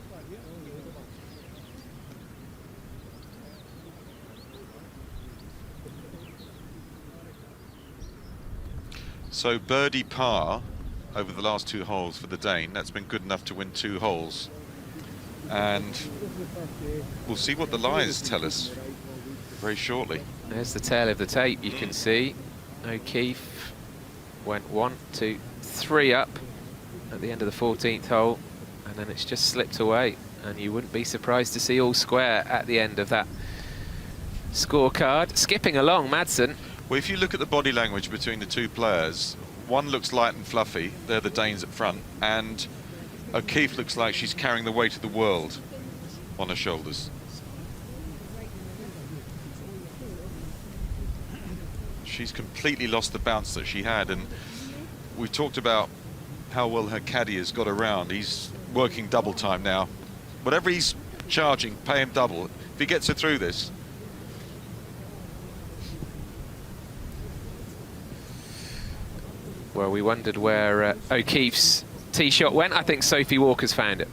So birdie par over the last 2 holes for the Dane. That's been good enough to win 2 holes. And we'll see what the lies tell us very shortly. There's the tail of the tape, you can see. O'Keefe went 1, 2, 3 up at the end of the 14th hole, and then it's just slipped away. And you wouldn't be surprised to see all square at the end of that scorecard. Skipping along, Madsen. Well, if you look at the body language between the 2 players, one looks light and fluffy. They're the Danes at front, and O'Keefe looks like she's carrying the weight of the world on her shoulders. She's completely lost the bounce that she had, and we talked about how well her caddy has got around. He's working double time now. Whatever he's charging, pay him double. If he gets her through this. Well, we wondered where O'Keefe's tee shot went. I think Sophie Walker's found it.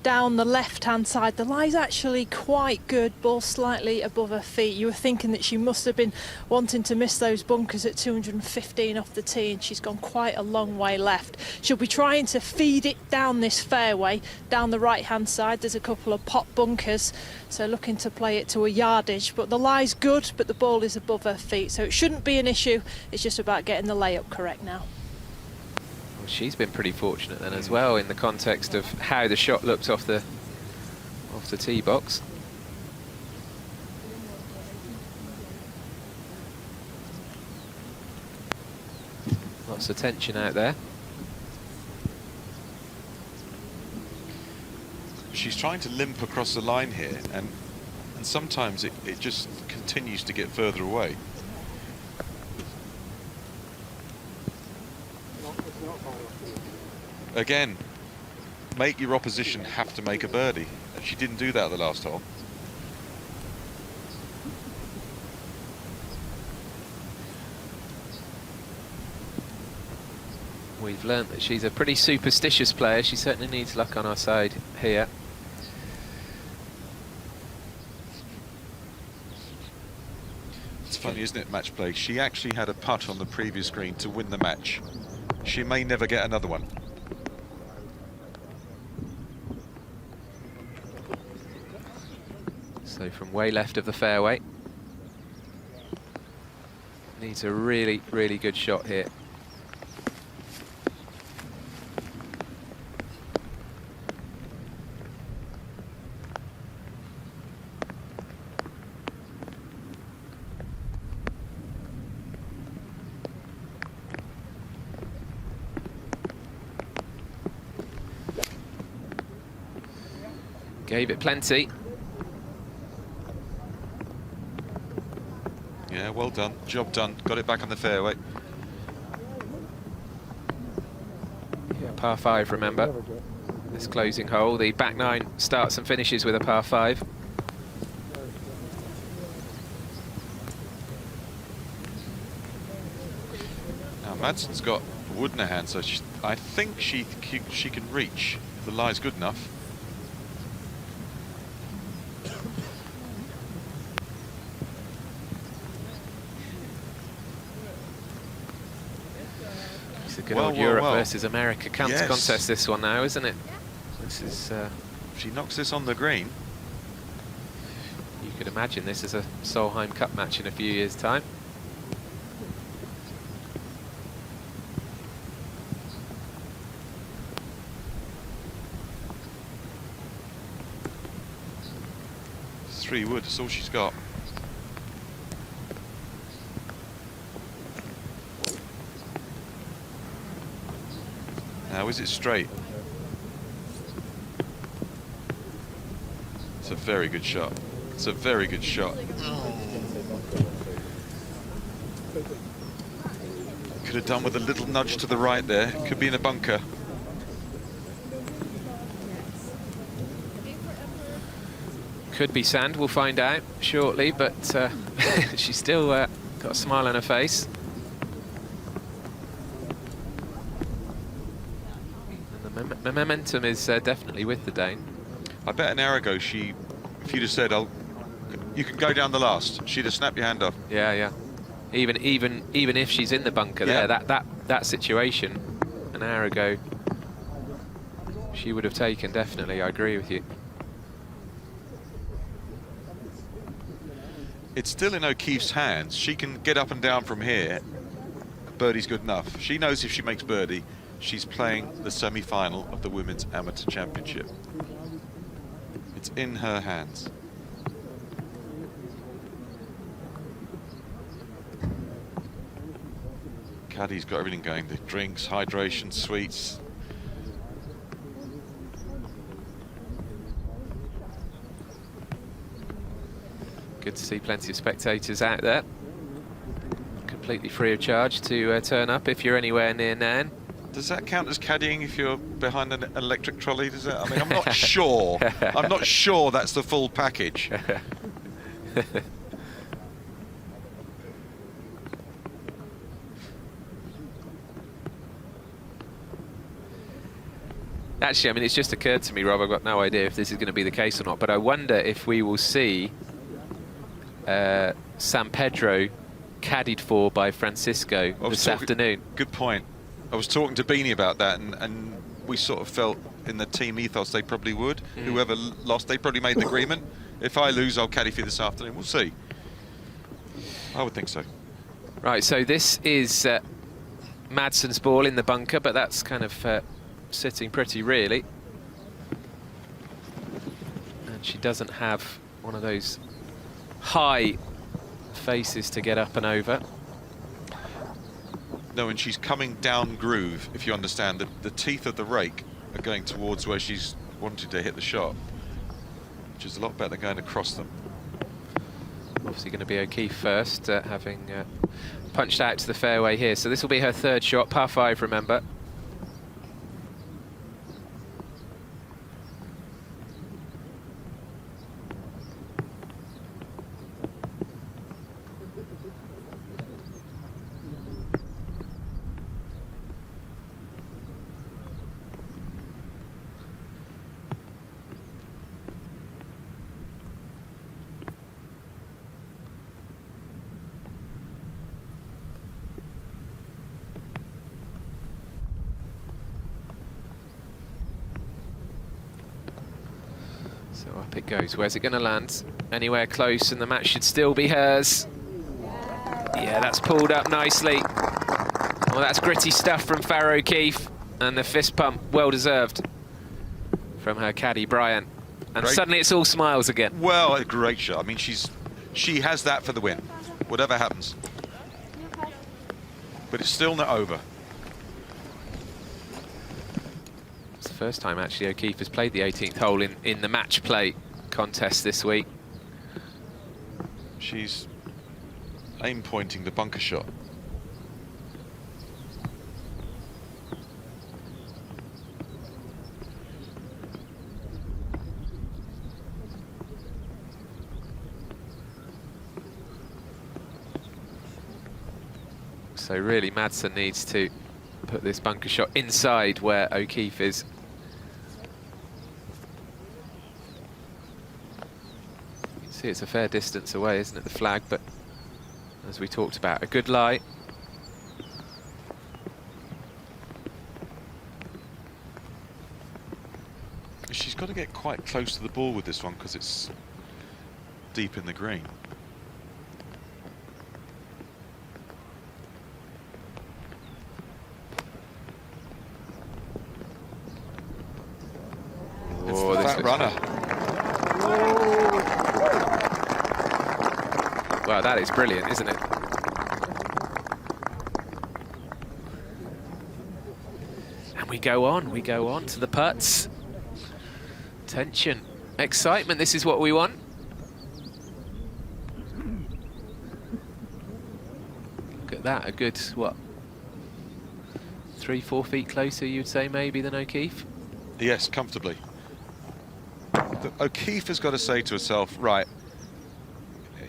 Down the left-hand side, the lie's actually quite good, ball slightly above her feet. You were thinking that she must have been wanting to miss those bunkers at 215 off the tee, and she's gone quite a long way left. She'll be trying to feed it down this fairway. Down the right-hand side, there's a couple of pot bunkers, so looking to play it to a yardage. But the lie's good, but the ball is above her feet, so it shouldn't be an issue. It's just about getting the layup correct now. Well, she's been pretty fortunate then as well, in the context of how the shot looked off the tee box. Lots of tension out there. She's trying to limp across the line here, and sometimes it just continues to get further away. Again, make your opposition have to make a birdie. She didn't do that at the last hole. We've learnt that she's a pretty superstitious player. She certainly needs luck on our side here. It's funny, isn't it, match play? She actually had a putt on the previous green to win the match. She may never get another one. So from way left of the fairway. Needs a really, really good shot here. Gave it plenty. Yeah, well done. Job done. Got it back on the fairway. Yeah, par 5, remember. This closing hole. The back 9 starts and finishes with a par 5. Now, Madsen's got wood in her hand, so I think she can reach if the lie's good enough. It's a good old Europe versus America contest, this one now, isn't it? This is. If she knocks this on the green, you could imagine this is a Solheim Cup match in a few years' time. it's 3 wood. That's all she's got. Now, is it straight? a very good shot. It's a very good shot. Could have done with a little nudge to the right there. Could be in a bunker. Could be sand, we'll find out shortly, but she's still got a smile on her face. And the momentum is definitely with the Dane. I bet an hour ago if you'd have said, you can go down the last, she'd have snapped your hand off. Yeah, yeah. Even if she's in the bunker there, that situation an hour ago, she would have taken, definitely. I agree with you. It's still in O'Keefe's hands. She can get up and down from here. Birdie's good enough. She knows if she makes birdie, she's playing the semi-final of the Women's Amateur Championship. It's in her hands. Caddy's got everything going. The drinks, hydration, sweets. Good to see plenty of spectators out there. Completely free of charge to turn up if you're anywhere near Nairn. Does that count as caddying if you're behind an electric trolley? Does that? I mean, I'm not sure. I'm not sure that's the full package. Actually, I mean, it's just occurred to me, Rob, I've got no idea if this is going to be the case or not, but I wonder if we will see San Pedro caddied for by Francisco this afternoon. Good point. I was talking to Beanie about that, and we sort of felt in the team ethos they probably would. Whoever lost, they probably made the agreement. If I lose, I'll caddy for you this afternoon. We'll see. I would think so. Right, so this is Madsen's ball in the bunker, but that's kind of sitting pretty, really. And she doesn't have one of those high faces to get up and over. No, and she's coming down groove, if you understand. The teeth of the rake are going towards where she's wanted to hit the shot, which is a lot better than going across them. Obviously going to be O'Keefe first, having punched out to the fairway here. So this will be her third shot, par 5, remember. So up it goes. Where's it going to land? Anywhere close, and the match should still be hers. Yeah, that's pulled up nicely. Well, that's gritty stuff from Farrah O'Keefe, and the fist pump, well deserved from her caddy Brian. And Great. Suddenly it's all smiles again. Well, a great shot. I mean, she has that for the win, whatever happens. But it's still not over. It's the first time actually O'Keefe has played the 18th hole in the match play contest this week. She's aim pointing the bunker shot. So really Madsen needs to put this bunker shot inside where O'Keefe is. You can see it's a fair distance away, isn't it, the flag, but as we talked about, a good lie. She's got to get quite close to the ball with this one because it's deep in the green. Oh, this Fat runner. Wow, that is brilliant, isn't it? And we go on to the putts. Tension excitement. This is what we want. Look at that, a good, what, 3-4 feet closer, you'd say, maybe, than O'Keefe? Yes, comfortably. O'Keefe has got to say to herself, right,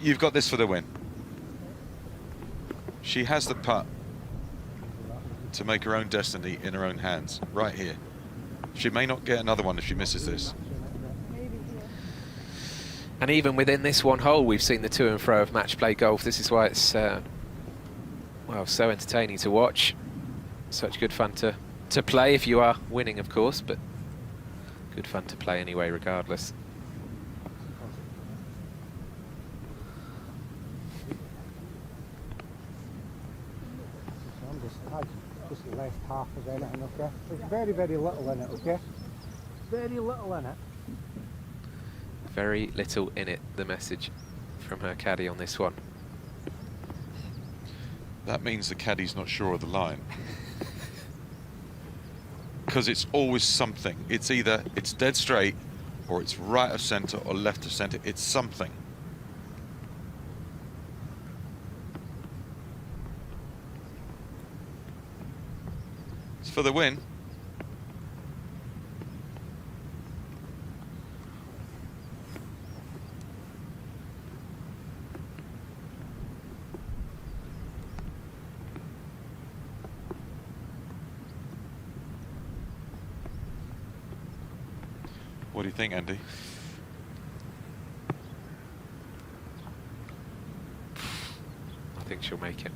you've got this for the win. She has the putt to make her own destiny in her own hands, right here. She may not get another one if she misses this. And even within this one hole, we've seen the to and fro of match play golf. This is why it's, well, so entertaining to watch. Such good fun to play if you are winning, of course, but good fun to play anyway, regardless. Just the left half of anything, okay? There's very, very little in it, okay? Very little in it. Very little in it, the message from her caddy on this one. That means the caddy's not sure of the line. Because it's always something. It's either it's dead straight, or it's right of centre, or left of centre. It's something. It's for the win. What do you think, Andy? I think she'll make it.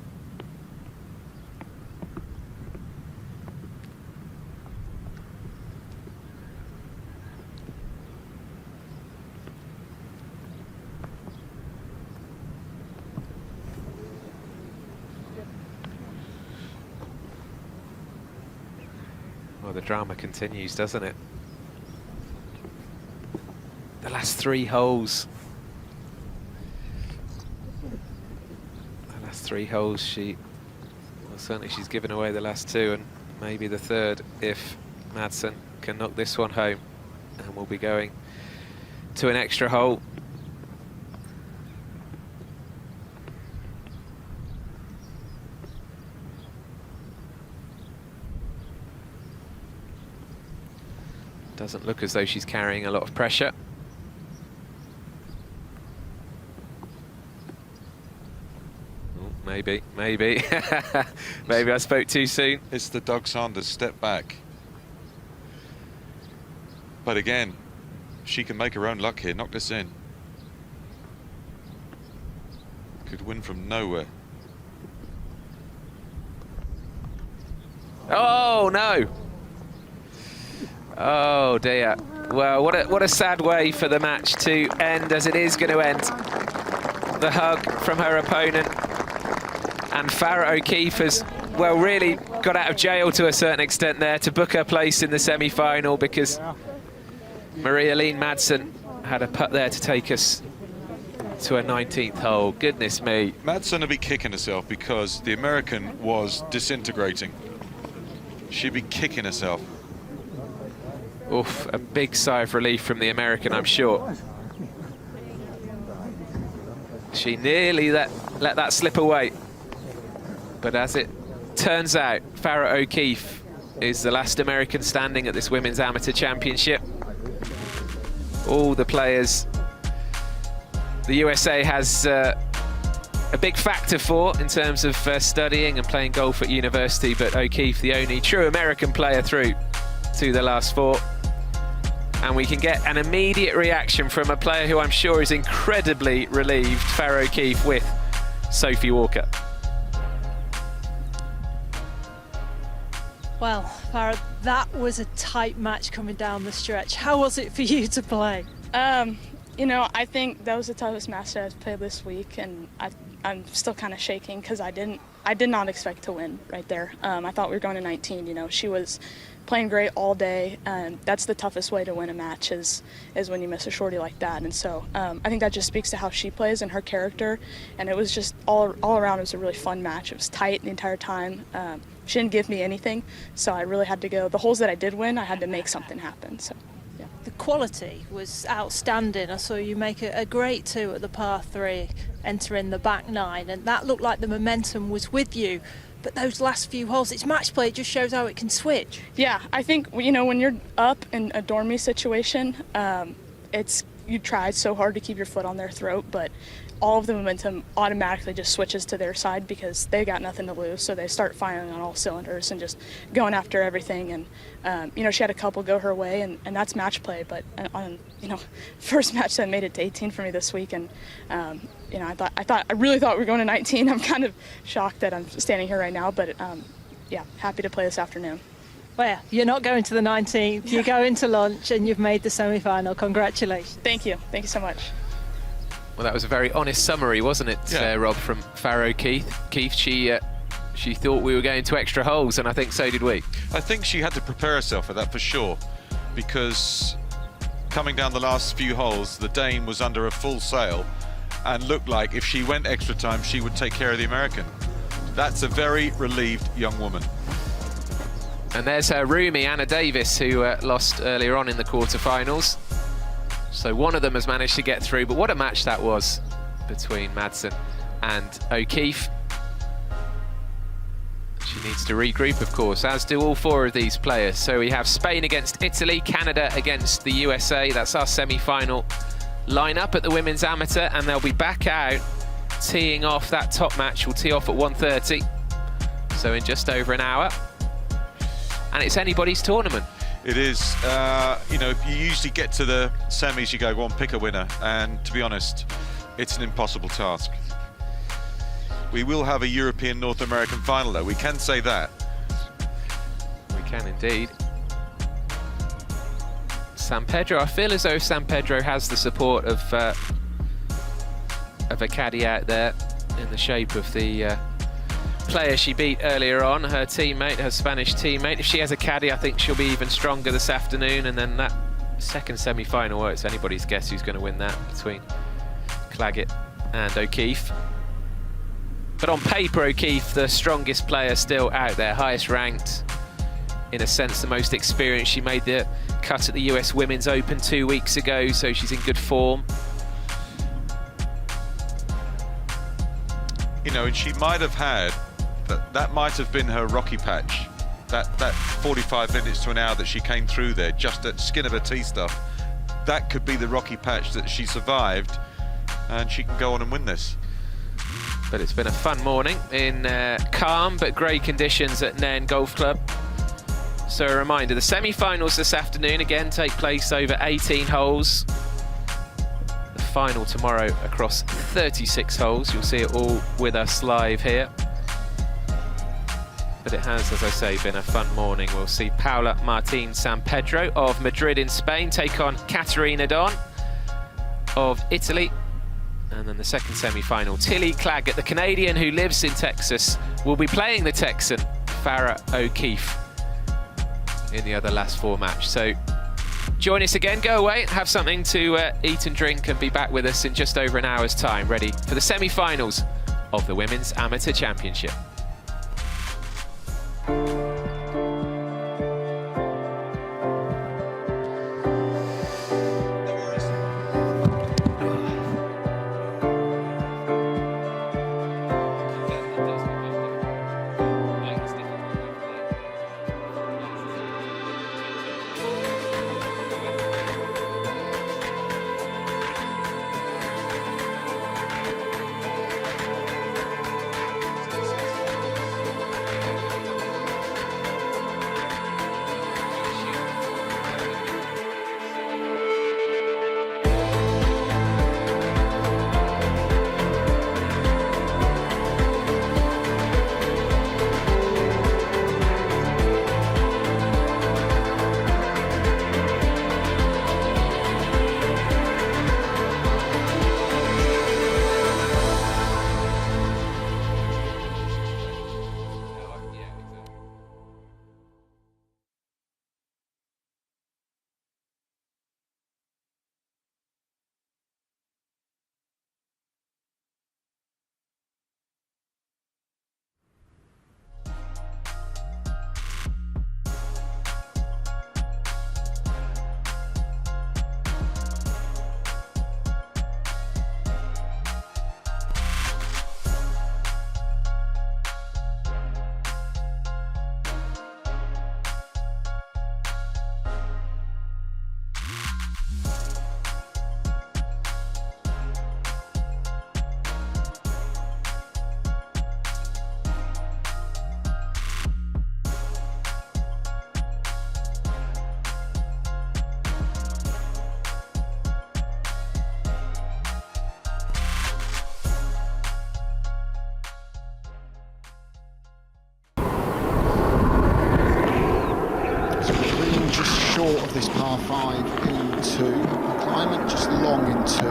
Well, the drama continues, doesn't it? The last 3 holes. The last 3 holes, well, certainly she's given away the last 2 and maybe the third if Madsen can knock this one home. And we'll be going to an extra hole. Doesn't look as though she's carrying a lot of pressure. Maybe. Maybe I spoke too soon. It's the Doug Sanders step back. But again, she can make her own luck here. Knock this in. Could win from nowhere. Oh, no. Oh, dear. Well, what a sad way for the match to end, as it is going to end. The hug from her opponent. And Farrah O'Keefe has, well, really got out of jail to a certain extent there to book her place in the semi-final, because Maria-Line Madsen had a putt there to take us to a 19th hole. Goodness me. Madsen would be kicking herself because the American was disintegrating. She'd be kicking herself. Oof, a big sigh of relief from the American, I'm sure. She nearly let that slip away. But as it turns out, Farrah O'Keefe is the last American standing at this Women's Amateur Championship. All the players the USA has a big factor for in terms of studying and playing golf at university, but O'Keefe, the only true American player through to the last 4. And we can get an immediate reaction from a player who I'm sure is incredibly relieved, Farrah O'Keefe, with Sophie Walker. Well, Farrah, that was a tight match coming down the stretch. How was it for you to play? You know, I think that was the toughest match that I've played this week, and I'm still kind of shaking because I did not expect to win right there. I thought we were going to 19. You know, she was playing great all day, and that's the toughest way to win a match is when you miss a shorty like that. And so I think that just speaks to how she plays and her character. And it was just all around. It was a really fun match. It was tight the entire time. She didn't give me anything, so I really had to go. The holes that I did win, I had to make something happen. So, yeah. the quality was outstanding. I saw you make a great 2 at the par 3, entering the back 9, and that looked like the momentum was with you. But those last few holes, it's match play, it just shows how it can switch. Yeah, I think, you know, when you're up in a dormy situation, you try so hard to keep your foot on their throat, but all of the momentum automatically just switches to their side because they got nothing to lose, so they start firing on all cylinders and just going after everything. And you know, she had a couple go her way, and that's match play. But on, you know, first match that made it to 18 for me this week, and you know, I really thought we were going to 19. I'm kind of shocked that I'm standing here right now, but yeah, happy to play this afternoon. Well, you're not going to the 19th. You go into lunch and you've made the semi-final. Congratulations. Thank you. Thank you so much. Well, that was a very honest summary, wasn't it, Rob, from Farrow Keith? Keith, she thought we were going to extra holes, and I think so did we. I think she had to prepare herself for that for sure, because coming down the last few holes, the Dane was under a full sail and looked like if she went extra time, she would take care of the American. That's a very relieved young woman. And there's her roomie, Anna Davis, who lost earlier on in the quarterfinals. So one of them has managed to get through, but what a match that was between Madsen and O'Keefe. She needs to regroup, of course, as do all 4 of these players. So we have Spain against Italy, Canada against the USA. That's our semi-final lineup at the Women's Amateur, and they'll be back out teeing off. That top match will tee off at 1:30, so in just over an hour. And it's anybody's tournament. It is. You know, you usually get to the semis, you go on, pick a winner, and to be honest, it's an impossible task. We will have a European North American final, though. We can say that. We can indeed. San Pedro, I feel as though San Pedro has the support of a caddy out there in the shape of the player she beat earlier on, her teammate, her Spanish teammate. If she has a caddy, I think she'll be even stronger this afternoon. And then that second semi-final, well, it's anybody's guess who's going to win that between Claggett and O'Keefe. But on paper, O'Keefe, the strongest player still out there, highest ranked, in a sense the most experienced. She made the cut at the US Women's Open 2 weeks ago, so she's in good form. You know, and she might have had, that might have been her rocky patch. That 45 minutes to an hour that she came through there, just at skin of her teeth stuff. That could be the rocky patch that she survived, and she can go on and win this. But it's been a fun morning in calm but grey conditions at Nairn Golf Club. So a reminder, the semi-finals this afternoon again take place over 18 holes. The final tomorrow across 36 holes. You'll see it all with us live here. But it has, as I say, been a fun morning. We'll see Paula Martín San Pedro of Madrid in Spain take on Caterina Don of Italy. And then the second semi-final, Tilly Claggett, the Canadian who lives in Texas, will be playing the Texan, Farrah O'Keefe, in the other last 4 match. So join us again, go away, have something to eat and drink, and be back with us in just over an hour's time, ready for the semi-finals of the Women's Amateur Championship. short of this par 5 in 2. Alignment just long in 2.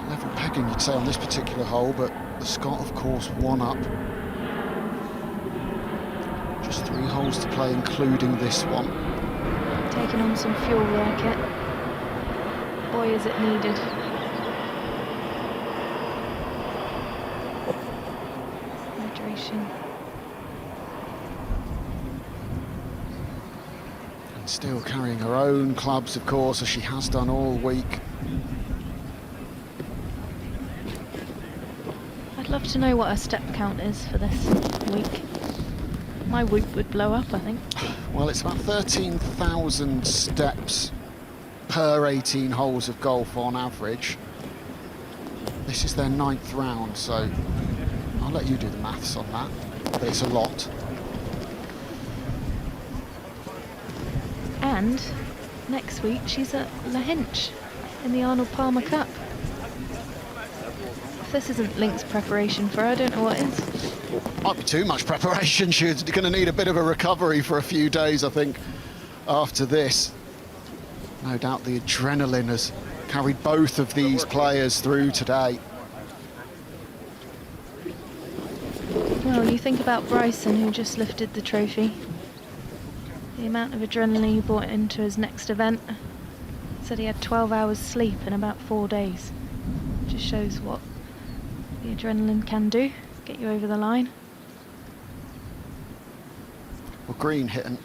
Level pegging, you'd say, on this particular hole, but the Scot, of course, 1 up. Just 3 holes to play, including this one. Taking on some fuel there, Kit. Boy, is it needed. Hydration. And still carrying her own clubs, of course, as she has done all week. I'd love to know what her step count is for this week. My whoop would blow up, I think. Well, it's about 13,000 steps per 18 holes of golf on average. This is their 9th round, so I'll let you do the maths on that, but it's a lot. And next week she's at La Hinch in the Arnold Palmer Cup. If this isn't links preparation for her, I don't know what is. Might be too much preparation. She's going to need a bit of a recovery for a few days, I think, after this. No doubt the adrenaline has carried both of these players through today. Well, you think about Bryson, who just lifted the trophy. The amount of adrenaline he brought into his next event. Said he had 12 hours sleep in about 4 days. Just shows what the adrenaline can do. Get you over the line. Well, Green hit an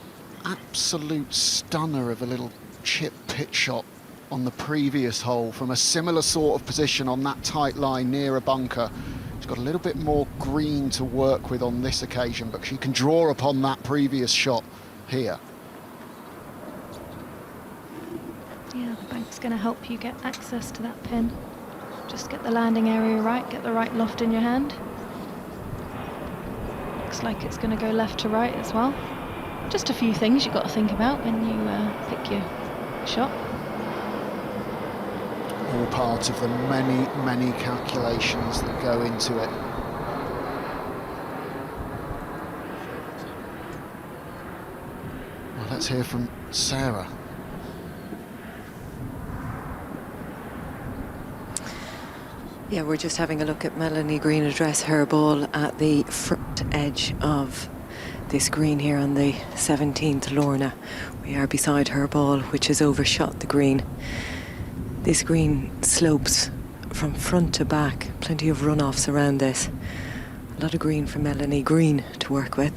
absolute stunner of a little chip pitch shot on the previous hole from a similar sort of position on that tight line near a bunker. She's got a little bit more green to work with on this occasion, but she can draw upon that previous shot here. Yeah, the bank's going to help you get access to that pin. Just get the landing area right, get the right loft in your hand. Looks like it's going to go left to right as well. Just a few things you've got to think about when you pick your shot. All part of the many, many calculations that go into it. Well, let's hear from Sarah. Yeah, we're just having a look at Melanie Green address her ball at the front edge of this green here on the 17th Lorna. We are beside her ball, which has overshot the green. This green slopes from front to back, plenty of runoffs around this. A lot of green for Melanie Green to work with.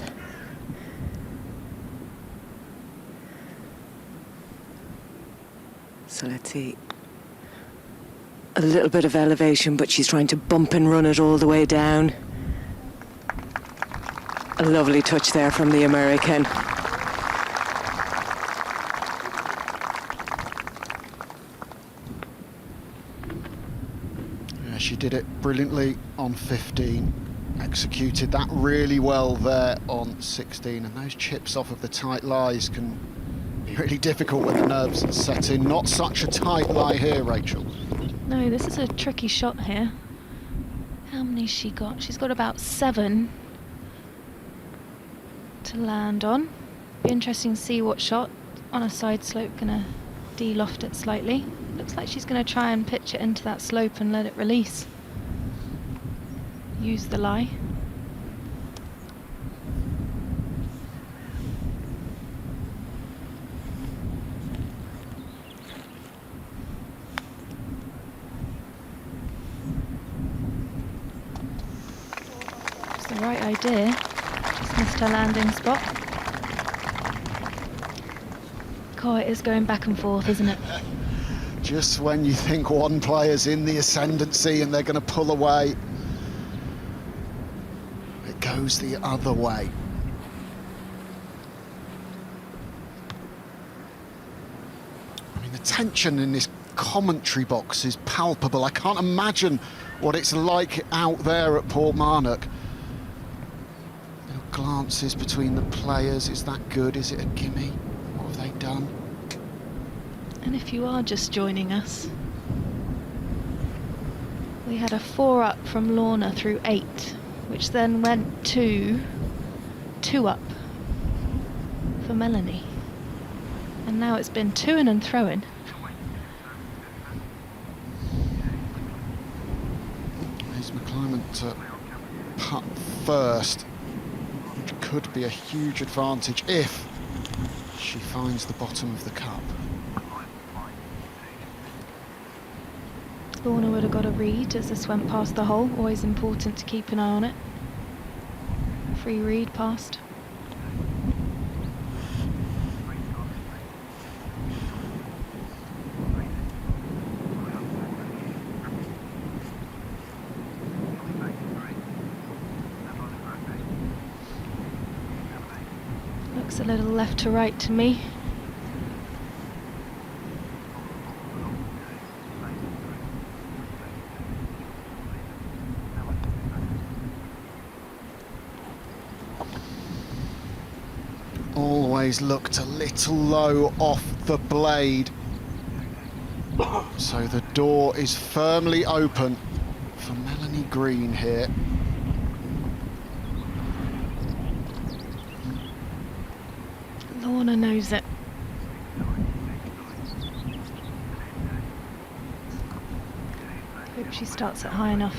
So let's see. A little bit of elevation, but she's trying to bump and run it all the way down. A lovely touch there from the American. Yeah, she did it brilliantly on 15. Executed that really well there on 16. And those chips off of the tight lies can be really difficult when the nerves set in. Not such a tight lie here, Rachel. No, this is a tricky shot here. How many's she got? She's got about 7 to land on. Be interesting to see what shot on a side slope gonna de-loft it slightly. Looks like she's gonna try and pitch it into that slope and let it release. Use the lie. It's the right idea. Just missed her landing spot. God, it is going back and forth, isn't it? Just when you think one player's in the ascendancy and they're going to pull away, it goes the other way. I mean, the tension in this commentary box is palpable. I can't imagine what it's like out there at Portmarnock. Little glances between the players. Is that good? Is it a gimme? What have they done? And if you are just joining us, we had a 4 up from Lorna through 8, which then went to 2 up for Melanie. And now it's been to-in and throw-in. Here's McClymont to putt first, which could be a huge advantage if she finds the bottom of the cup. Lorna would have got a read as this went past the hole. Always important to keep an eye on it. Free read past. Looks a little left to right to me. Always looked a little low off the blade. So the door is firmly open for Melanie Green here. Lorna knows it. Hope she starts it high enough.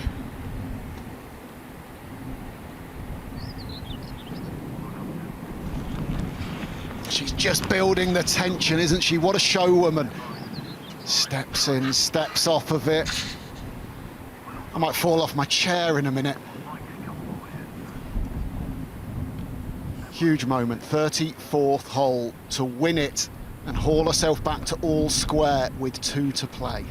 She's just building the tension, isn't she? What a showwoman. Steps in, steps off of it. I might fall off my chair in a minute. Huge moment, 34th hole to win it and haul herself back to all square with 2 to play.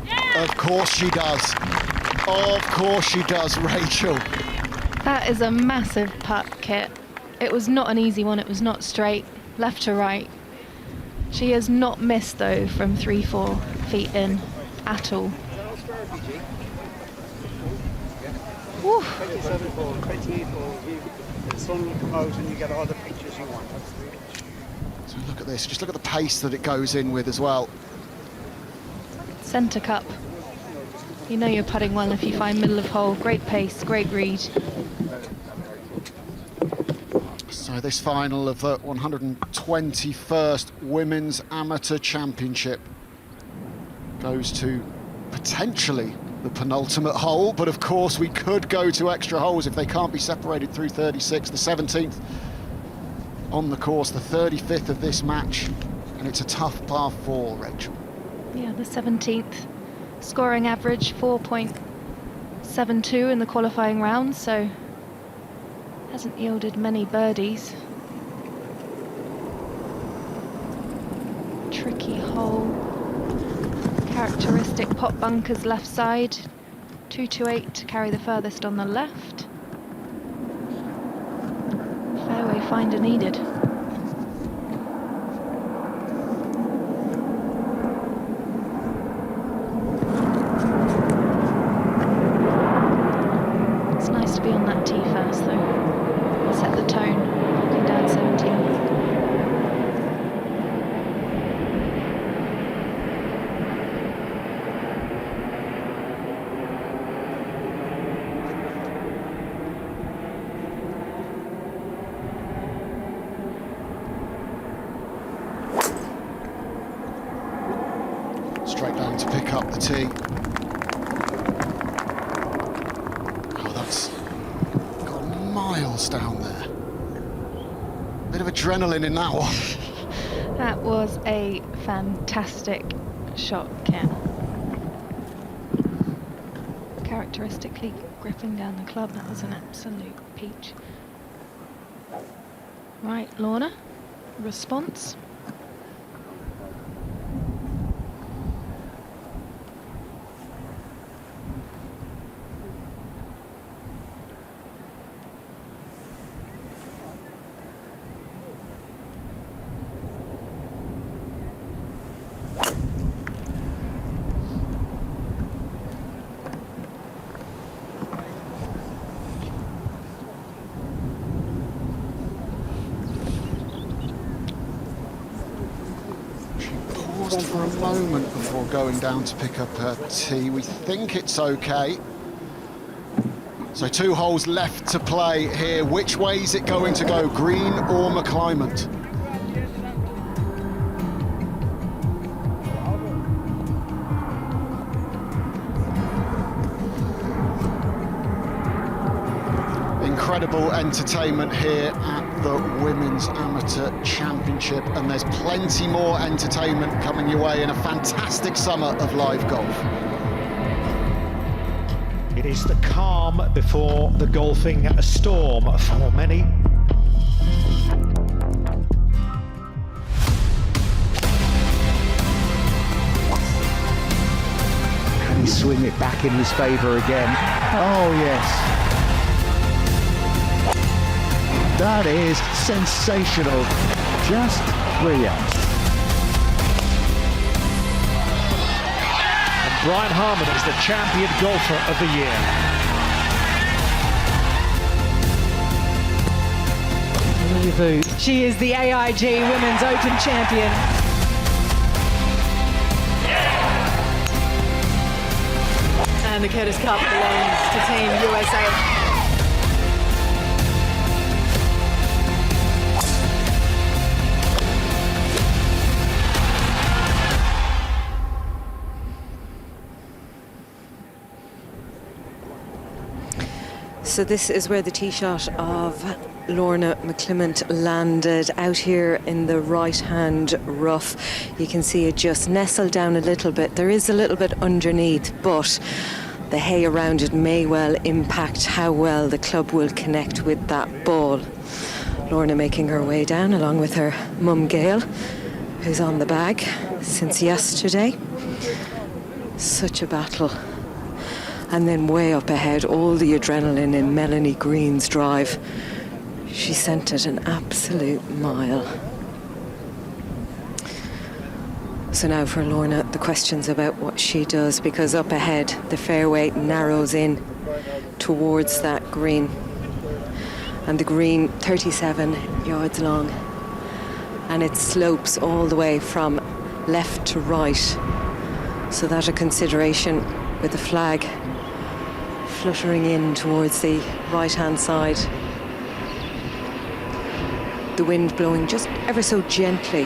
Yeah! Of course she does. Of course she does, Rachel. That is a massive putt, Kit. It was not an easy one, it was not straight, left to right. She has not missed though from 3-4 feet in at all. Woo. 27 ball, 28 ball, the sun will come out and you get all the pictures you want. So look at this, just look at the pace that it goes in with as well. Centre cup. You know you're putting well if you find middle of hole. Great pace, great read. So this final of the 121st Women's Amateur Championship goes to potentially the penultimate hole, but of course we could go to extra holes if they can't be separated through 36. The 17th on the course, the 35th of this match, and it's a tough par 4, Rachel. Yeah, the 17th. Scoring average 4.72 in the qualifying round, so hasn't yielded many birdies. Tricky hole. Characteristic pot bunkers left side. 228 to carry the furthest on the left. Fairway finder needed. It's nice to be on that tee first though. Set the tone, looking down 17. Straight down to pick up the tee. Oh, that's got miles down there. Bit of adrenaline in that one. That was a fantastic shot, Ken. Characteristically gripping down the club, that was an absolute peach. Right, Lorna, response? For a moment before going down to pick up her tee. We think it's okay. So 2 holes left to play here. Which way is it going to go, Green or McClymont? Incredible entertainment here at the Women's Amateur Championship, and there's plenty more entertainment coming your way in a fantastic summer of live golf. It is the calm before the golfing storm for many. Can he swing it back in his favour again? Oh yes. That is sensational, just brilliant. And Brian Harman is the champion golfer of the year. She is the AIG Women's Open champion. And the Curtis Cup belongs to Team USA. So this is where the tee shot of Lorna McClymont landed, out here in the right-hand rough. You can see it just nestled down a little bit. There is a little bit underneath, but the hay around it may well impact how well the club will connect with that ball. Lorna making her way down along with her mum Gail, who's on the bag since yesterday. Such a battle. And then way up ahead, all the adrenaline in Melanie Green's drive. She sent it an absolute mile. So now for Lorna, the questions about what she does, because up ahead, the fairway narrows in towards that green. And the green, 37 yards long. And it slopes all the way from left to right. So that's a consideration with the flag fluttering in towards the right-hand side. The wind blowing just ever so gently.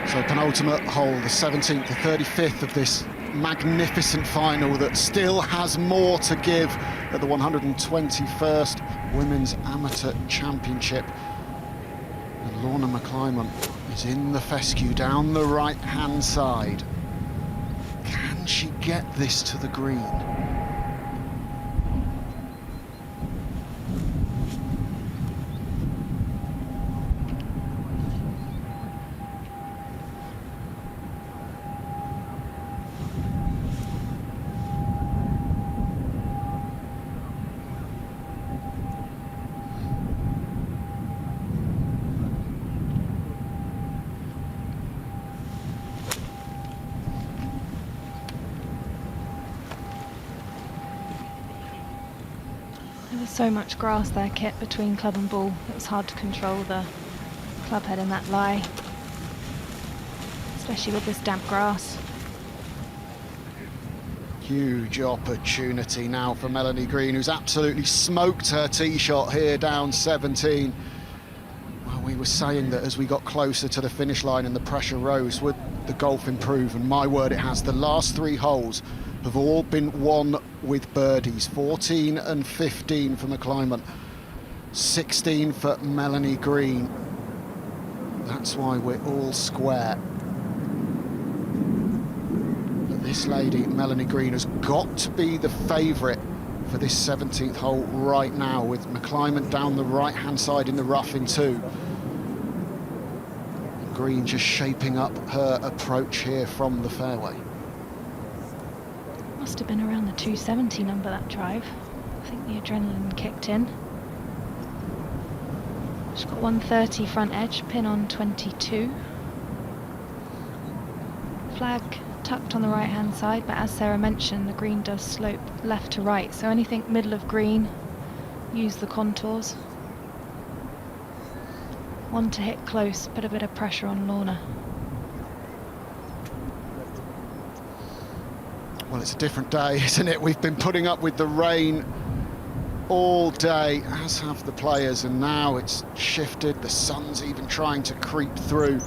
So penultimate hole, the 17th, the 35th of this magnificent final that still has more to give at the 121st Women's Amateur Championship. And Lorna McClymont is in the fescue down the right-hand side. Can she get this to the green? There was so much grass there, Kit, between club and ball. It was hard to control the club head in that lie, especially with this damp grass. Huge opportunity now for Melanie Green, who's absolutely smoked her tee shot here down 17. Well, we were saying that as we got closer to the finish line and the pressure rose, would the golf improve? And my word, it has. The last 3 holes have all been won with birdies. 14 and 15 for McClymont, 16 for Melanie Green. That's why we're all square. But this lady, Melanie Green, has got to be the favourite for this 17th hole right now, with McClymont down the right-hand side in the rough in 2. And Green just shaping up her approach here from the fairway. Must have been around the 270 number, that drive. I think the adrenaline kicked in. She's got 130 front edge, pin on 22. Flag tucked on the right hand side, but as Sarah mentioned, the green does slope left to right, so anything middle of green, use the contours. One to hit close, put a bit of pressure on Lorna. Well, it's a different day, isn't it? We've been putting up with the rain all day, as have the players, and now it's shifted. The sun's even trying to creep through.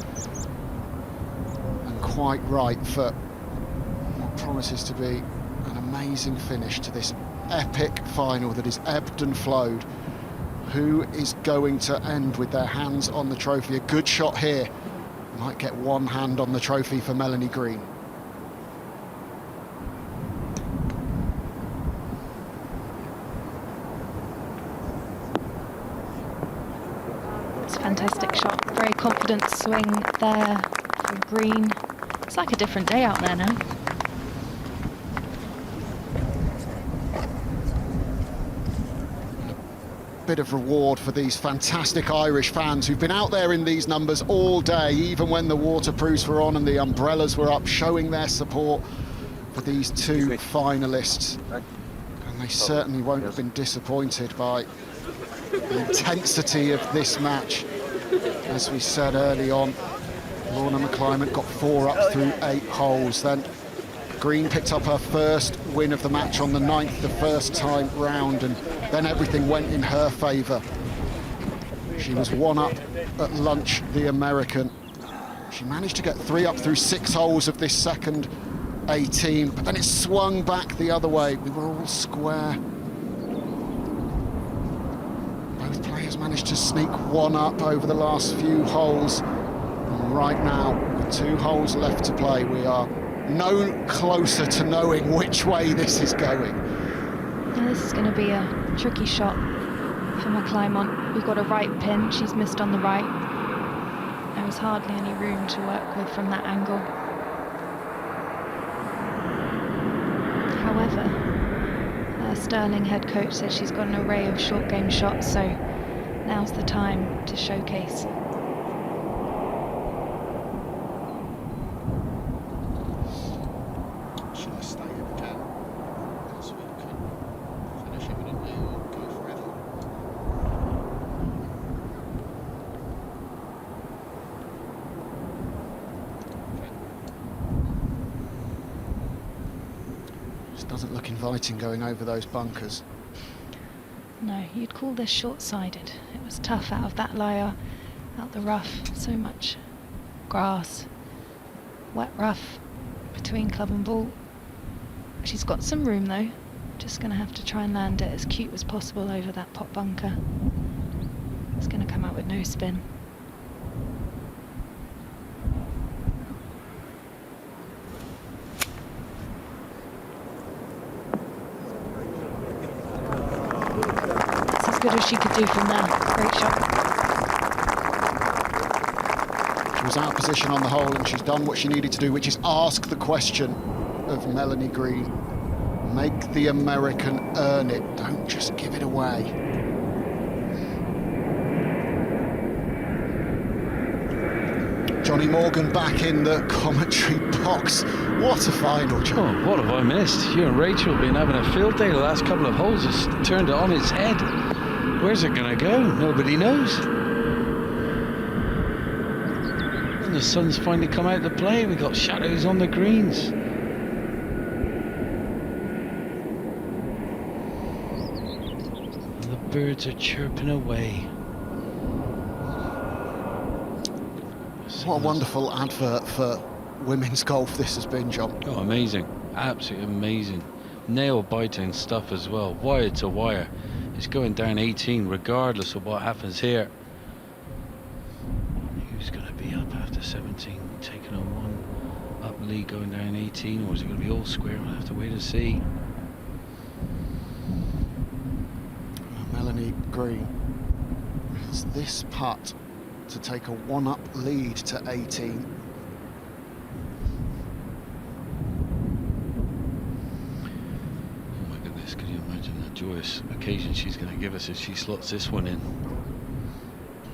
And quite right for what promises to be an amazing finish to this epic final that is ebbed and flowed. Who is going to end with their hands on the trophy? A good shot here. Might get one hand on the trophy for Melanie Green. It's a fantastic shot. Very confident swing there for Green. It's like a different day out there now. Bit of reward for these fantastic Irish fans who've been out there in these numbers all day, even when the waterproofs were on and the umbrellas were up, showing their support for these two finalists. And they certainly won't have been disappointed by the intensity of this match. As we said early on, Lorna McClymont got 4 up through 8 holes. Then Green picked up her first win of the match on the 9th, the first time round, and then everything went in her favour. She was 1 up at lunch, the American. She managed to get 3 up through 6 holes of this second 18, but then it swung back the other way. We were all square. Both players managed to sneak 1 up over the last few holes. And right now, with 2 holes left to play, we are no closer to knowing which way this is going. And this is going to be a tricky shot for McClymont. We've got a right pin, she's missed on the right. There was hardly any room to work with from that angle. However, Sterling head coach says she's got an array of short game shots, so now's the time to showcase. Doesn't look inviting going over those bunkers. No, you'd call this short-sided. It was tough out of that layer, out the rough. So much grass, wet rough between club and ball. She's got some room though. Just going to have to try and land it as cute as possible over that pot bunker. It's going to come out with no spin. Good as she could do from there. Great shot. She was out of position on the hole and she's done what she needed to do, which is ask the question of Melanie Green. Make the American earn it. Don't just give it away. Johnny Morgan back in the commentary box. What a final, John. Oh, what have I missed? You and Rachel have been having a field day the last couple of holes. It's turned it on its head. Where's it going to go? Nobody knows. And the sun's finally come out to play. We got shadows on the greens. And the birds are chirping away. What a wonderful advert for women's golf this has been, John. Oh, amazing. Absolutely amazing. Nail-biting stuff as well. Wire to wire. It's going down 18 regardless of what happens here. Who's going to be up after 17, taking on 1 up lead going down 18, or is it going to be all square? We'll have to wait and see. Melanie Green has this putt to take a 1-up lead to 18. Could you imagine the joyous occasion she's going to give us if she slots this one in?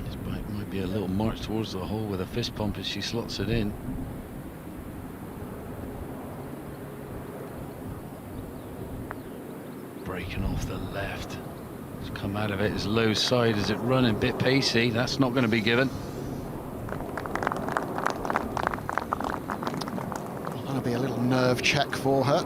This might be a little march towards the hole with a fist pump as she slots it in. Breaking off the left. It's come out of it as low side as it running, a bit pacey. That's not going to be given. That'll be a little nerve check for her.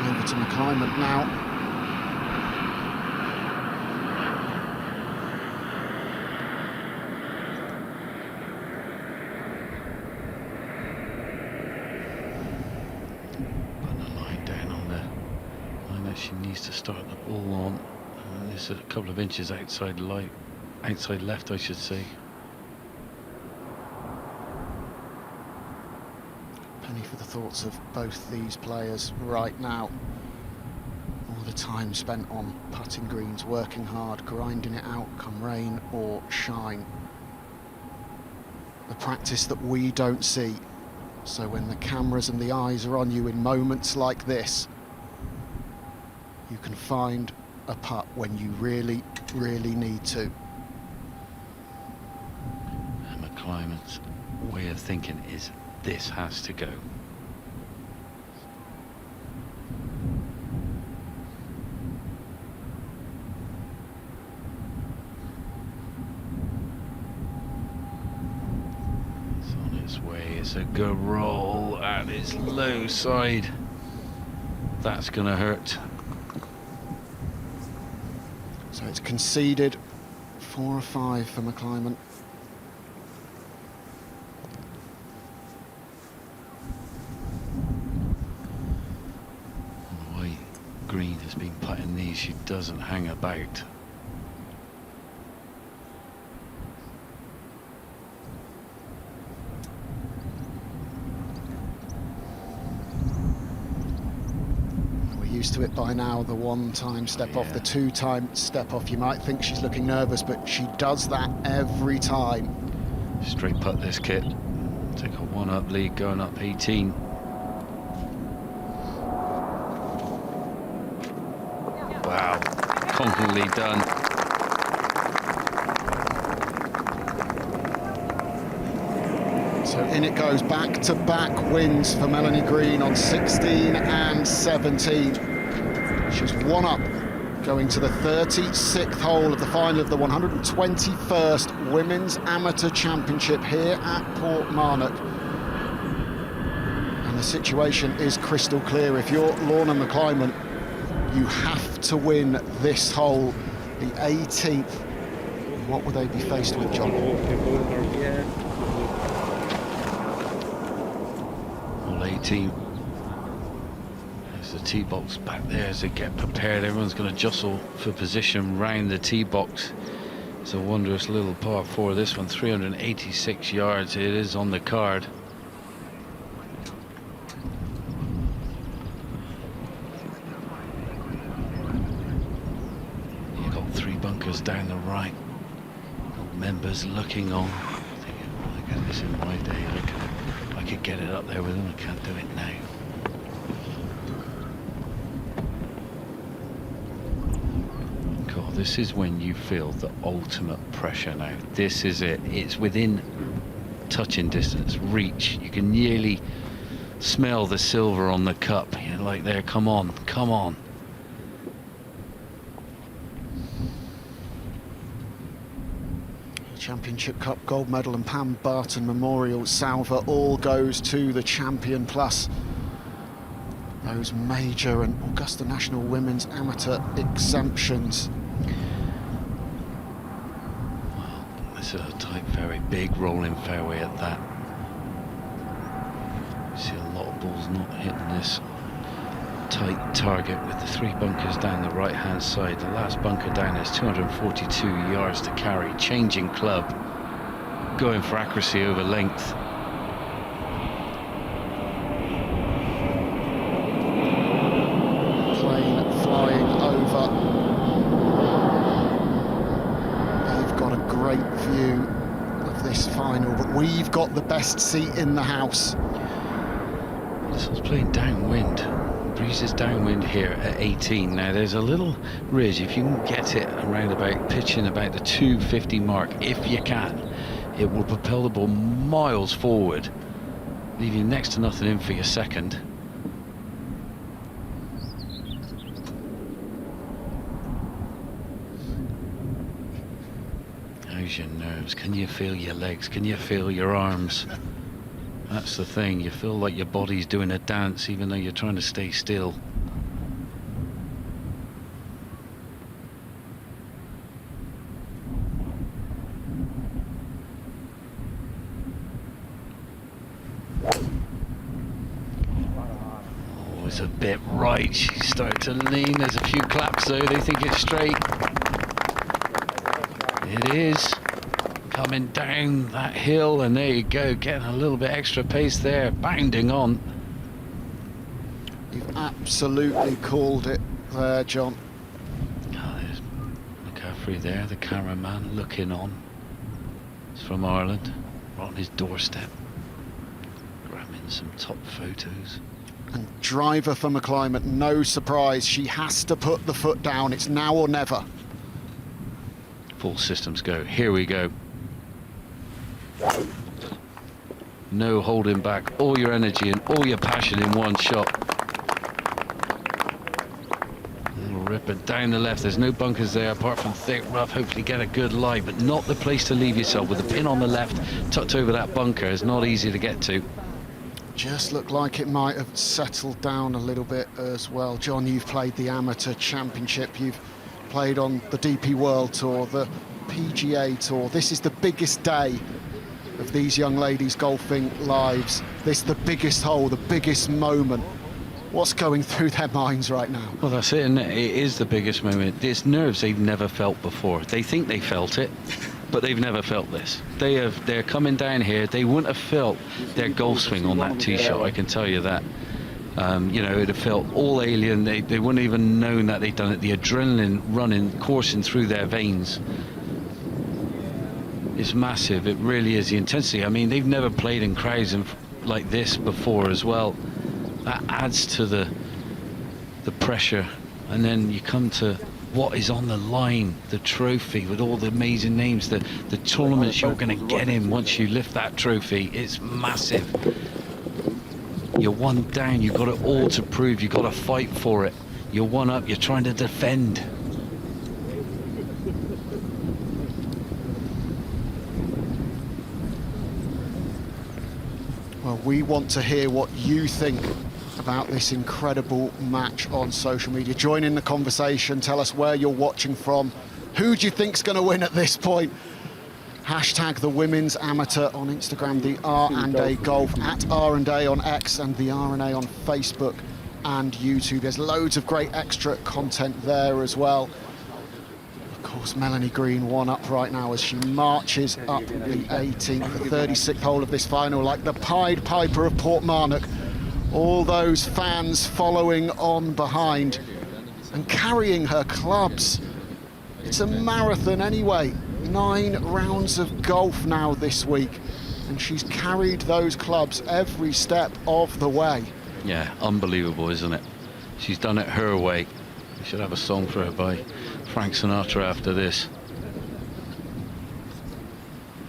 Over to McClymont now. She needs to start the ball on. It's a couple of inches outside left, I should say. Penny for the thoughts of both these players right now. All the time spent on putting greens, working hard, grinding it out, come rain or shine. The practice that we don't see. So when the cameras and the eyes are on you in moments like this, you can find a putt when you really, really need to. And McClymont's way of thinking is this has to go. It's on its way. It's a good roll at its low side. That's going to hurt. So it's conceded 4 or 5 for McClymont. The way Green has been putting these, she doesn't hang about. Used to it by now, the one-time step off, the two-time step off. You might think she's looking nervous, but she does that every time. Straight putt this kit. Take a 1-up lead going up 18. Wow, confidently done. So in it goes, back-to-back wins for Melanie Green on 16 and 17. She's 1 up, going to the 36th hole of the final of the 121st Women's Amateur Championship here at Portmarnock. And the situation is crystal clear. If you're Lorna McClymont, you have to win this hole, the 18th. What will they be faced with, John? Hole 18. There's the tee box back there as they get prepared. Everyone's going to jostle for position round the tee box. It's a wondrous little par 4. This one, 386 yards. It is on the card. You've got 3 bunkers down the right. Members looking on. Thinking, oh, I got this in my day. I could get it up there with them. I can't do it now. God, this is when you feel the ultimate pressure now. This is it. It's within touching distance, reach. You can nearly smell the silver on the cup. You're like, there, come on, come on. Championship Cup gold medal and Pam Barton Memorial salver all goes to the champion, plus those major and Augusta National Women's Amateur exemptions. Well, this is a tight fairway, big rolling fairway at that. You see a lot of balls not hitting this tight target with the 3 bunkers down the right hand side. The last bunker down is 242 yards to carry, changing club, going for accuracy over length. Plane flying over. You've got a great view of this final, but we've got the best seat in the house. This one's playing downwind. breeze is downwind here at 18. Now there's a little ridge. If you can get it around about pitching about the 250 mark, if you can, it will propel the ball miles forward, leave you next to nothing in for your second. How's your nerves? Can you feel your legs? Can you feel your arms? That's the thing, you feel like your body's doing a dance even though you're trying to stay still. Oh, it's a bit right, she's starting to lean. There's a few claps though, they think it's straight. It is. Coming down that hill, and there you go, getting a little bit extra pace there, bounding on. You've absolutely called it there, John. Oh, there's McCaffrey there, the cameraman looking on. It's from Ireland, right on his doorstep, grabbing some top photos. And driver for McClymont, no surprise, she has to put the foot down. It's now or never. Full systems go, here we go. No holding back, all your energy and all your passion in one shot. Little ripper down the left, there's no bunkers there apart from thick rough. Hopefully get a good lie, but not the place to leave yourself. With the pin on the left tucked over that bunker, it's not easy to get to. Just looked like it might have settled down a little bit as well. John, you've played the Amateur Championship, you've played on the DP World Tour, the PGA Tour. This is the biggest day of these young ladies' golfing lives. This is the biggest hole, the biggest moment. What's going through their minds right now? Well, that's it, and it is the biggest moment. It's nerves they've never felt before. They think they felt it, but they've never felt this. They're coming down here. They wouldn't have felt their golf swing on that tee shot, I can tell you that. You know, it'd have felt all alien. They wouldn't even known that they'd done it. The adrenaline running, coursing through their veins. It's massive, it really is, the intensity. I mean, they've never played in crowds like this before as well. That adds to the pressure. And then you come to what is on the line, the trophy with all the amazing names, the tournaments you're going to get in once you lift that trophy. It's massive. You're one down, you've got it all to prove, you've got to fight for it. You're one up, you're trying to defend. Well, we want to hear what you think about this incredible match on social media. Join in the conversation, tell us where you're watching from. Who do you think's going to win at this point? Hashtag the Women's Amateur on Instagram, the R&A Golf, at R&A on X, and the R&A on Facebook and YouTube. There's loads of great extra content there as well. Of course, Melanie Green one up right now as she marches up the 18th, the 36th hole of this final, like the Pied Piper of Portmarnock. All those fans following on behind and carrying her clubs. It's a marathon anyway. 9 rounds of golf now this week, and she's carried those clubs every step of the way. Yeah, unbelievable, isn't it? She's done it her way. We should have a song for her by Frank Sinatra after this.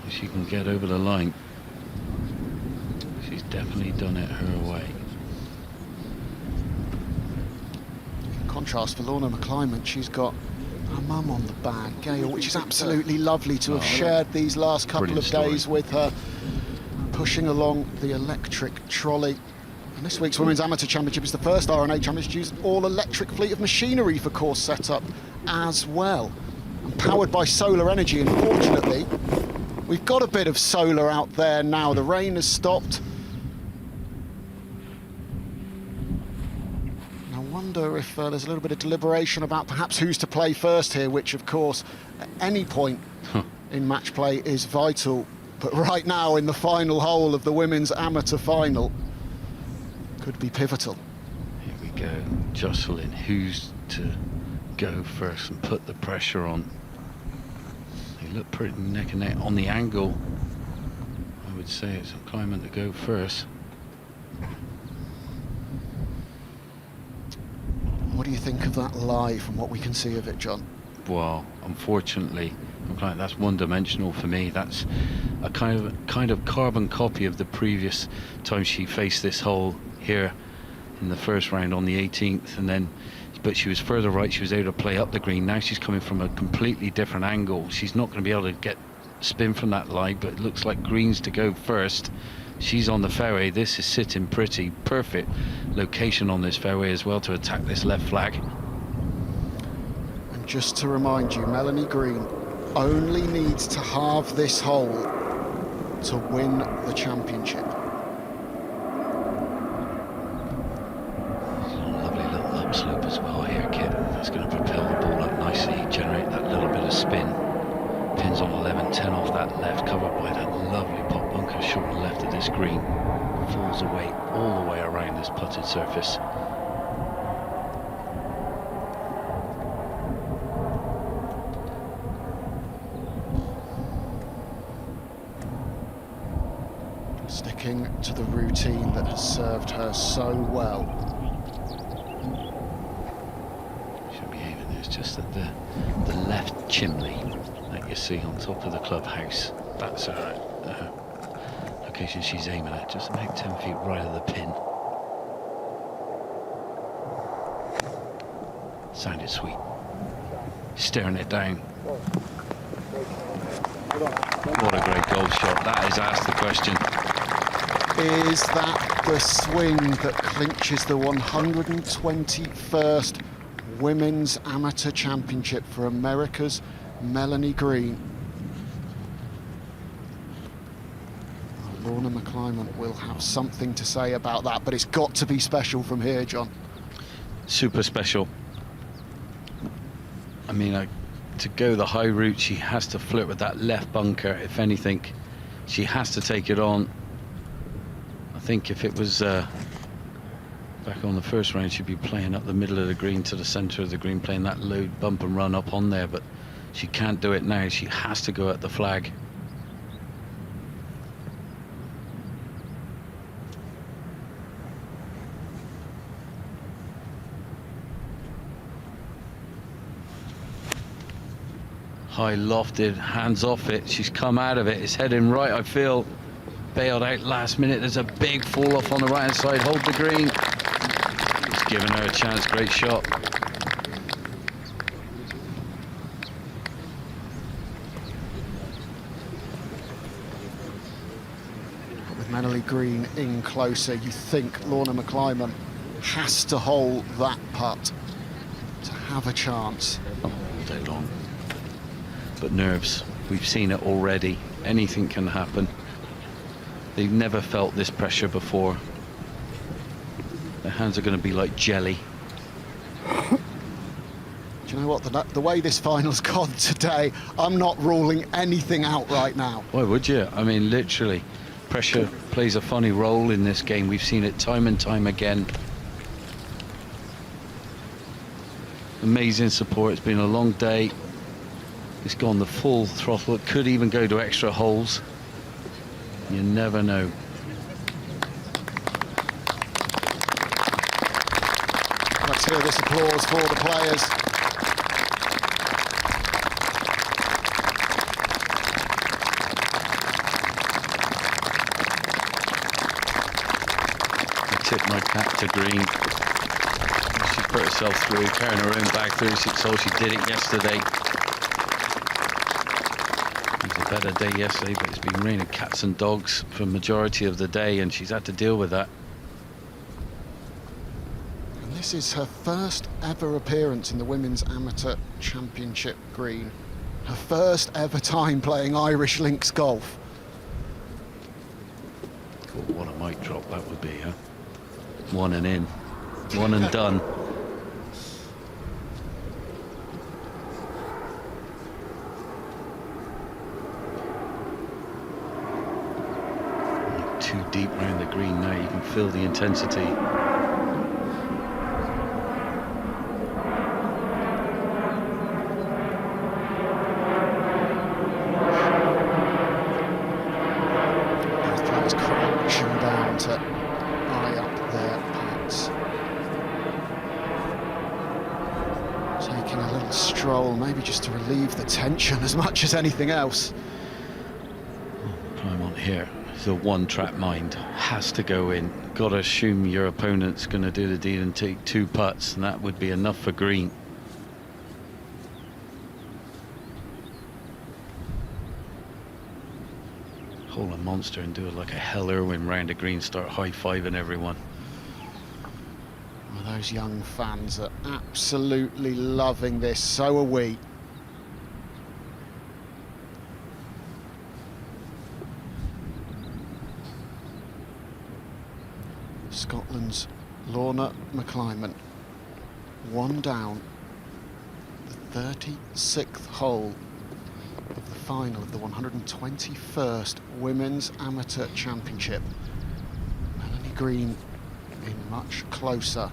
She can get over the line. She's definitely done it her way. In contrast, for Lorna McClymont, she's got her mum on the bag, Gail, which is absolutely lovely to have shared these last couple of days with her, pushing along the electric trolley. And this week's Women's Amateur Championship is the first R&A Championship to use an all-electric fleet of machinery for course setup as well, and powered by solar energy. And fortunately, we've got a bit of solar out there now. The rain has stopped. And I wonder if there's a little bit of deliberation about perhaps who's to play first here, which of course at any point in match play is vital. But right now in the final hole of the Women's Amateur Final, could be pivotal. Here we go, Jocelyn, who's to go first and put the pressure on. They look pretty neck and neck on the angle. I would say it's McClymont to go first. What do you think of that live from what we can see of it, John? Well, unfortunately, that's one-dimensional for me. That's a kind of carbon copy of the previous time she faced this hole here in the first round on the 18th, and then, but she was further right. She was able to play up the green. Now she's coming from a completely different angle. She's not going to be able to get spin from that lie, but it looks like green's to go first. She's on the fairway. This is sitting pretty. Perfect location on this fairway as well to attack this left flag. And just to remind you, Melanie Green only needs to halve this hole to win the championship. Lovely little upslope as well here, Kit. That's going to propel the ball up nicely, generate that little bit of spin. Pins on 11, 10 off that left, covered by that lovely pop bunker short and left of this green. Falls away all the way around this putted surface. Sticking to the routine that has served her so well. Should be aiming. It's just at the left chimney that you see on top of the clubhouse. That's her location she's aiming at, just about 10 feet right of the pin. Sounded sweet. Staring it down. What a great golf shot. That is asked the question. Is that the swing that clinches the 121st Women's Amateur Championship for America's Melanie Green? Lorna McClymont will have something to say about that, but it's got to be special from here, John. Super special. I mean, to go the high route, she has to flirt with that left bunker. If anything, she has to take it on. I think if it was back on the first round, she'd be playing up the middle of the green to the centre of the green, playing that low bump and run up on there, but she can't do it now. She has to go at the flag. High lofted, hands off it. She's come out of it. It's heading right, I feel. Bailed out last minute. There's a big fall off on the right hand side. Hold the green. It's giving her a chance. Great shot. With Melanie Green in closer, you think Lorna McClymont has to hold that putt to have a chance. All day long. But nerves, we've seen it already. Anything can happen. They've never felt this pressure before. Their hands are going to be like jelly. Do you know what? The way this final's gone today, I'm not ruling anything out right now. Why would you? I mean, literally, pressure plays a funny role in this game. We've seen it time and time again. Amazing support. It's been a long day. It's gone the full throttle. It could even go to extra holes. You never know. Let's hear this applause for the players. I tip my cap to Green. She put herself through, carrying her own bag through 6 holes. She did it yesterday. It was a better day yesterday, but it's been raining cats and dogs for the majority of the day, and she's had to deal with that. And this is her first ever appearance in the Women's Amateur Championship green. Her first ever time playing Irish links golf. God, what a mic drop that would be, huh? One and in. One and done. Too deep round the green now, you can feel the intensity. Both players crashing down to eye up their putts. Taking a little stroll, maybe just to relieve the tension as much as anything else. I'm on here. The one-track mind has to go in. Got to assume your opponent's going to do the deed and take 2 putts, and that would be enough for green. Hole a monster and do it like a Hell Irwin round the green, start high-fiving everyone. Well, those young fans are absolutely loving this, so are we. Scotland's Lorna McClyman, 1 down, the 36th hole of the final of the 121st Women's Amateur Championship. Melanie Green in much closer.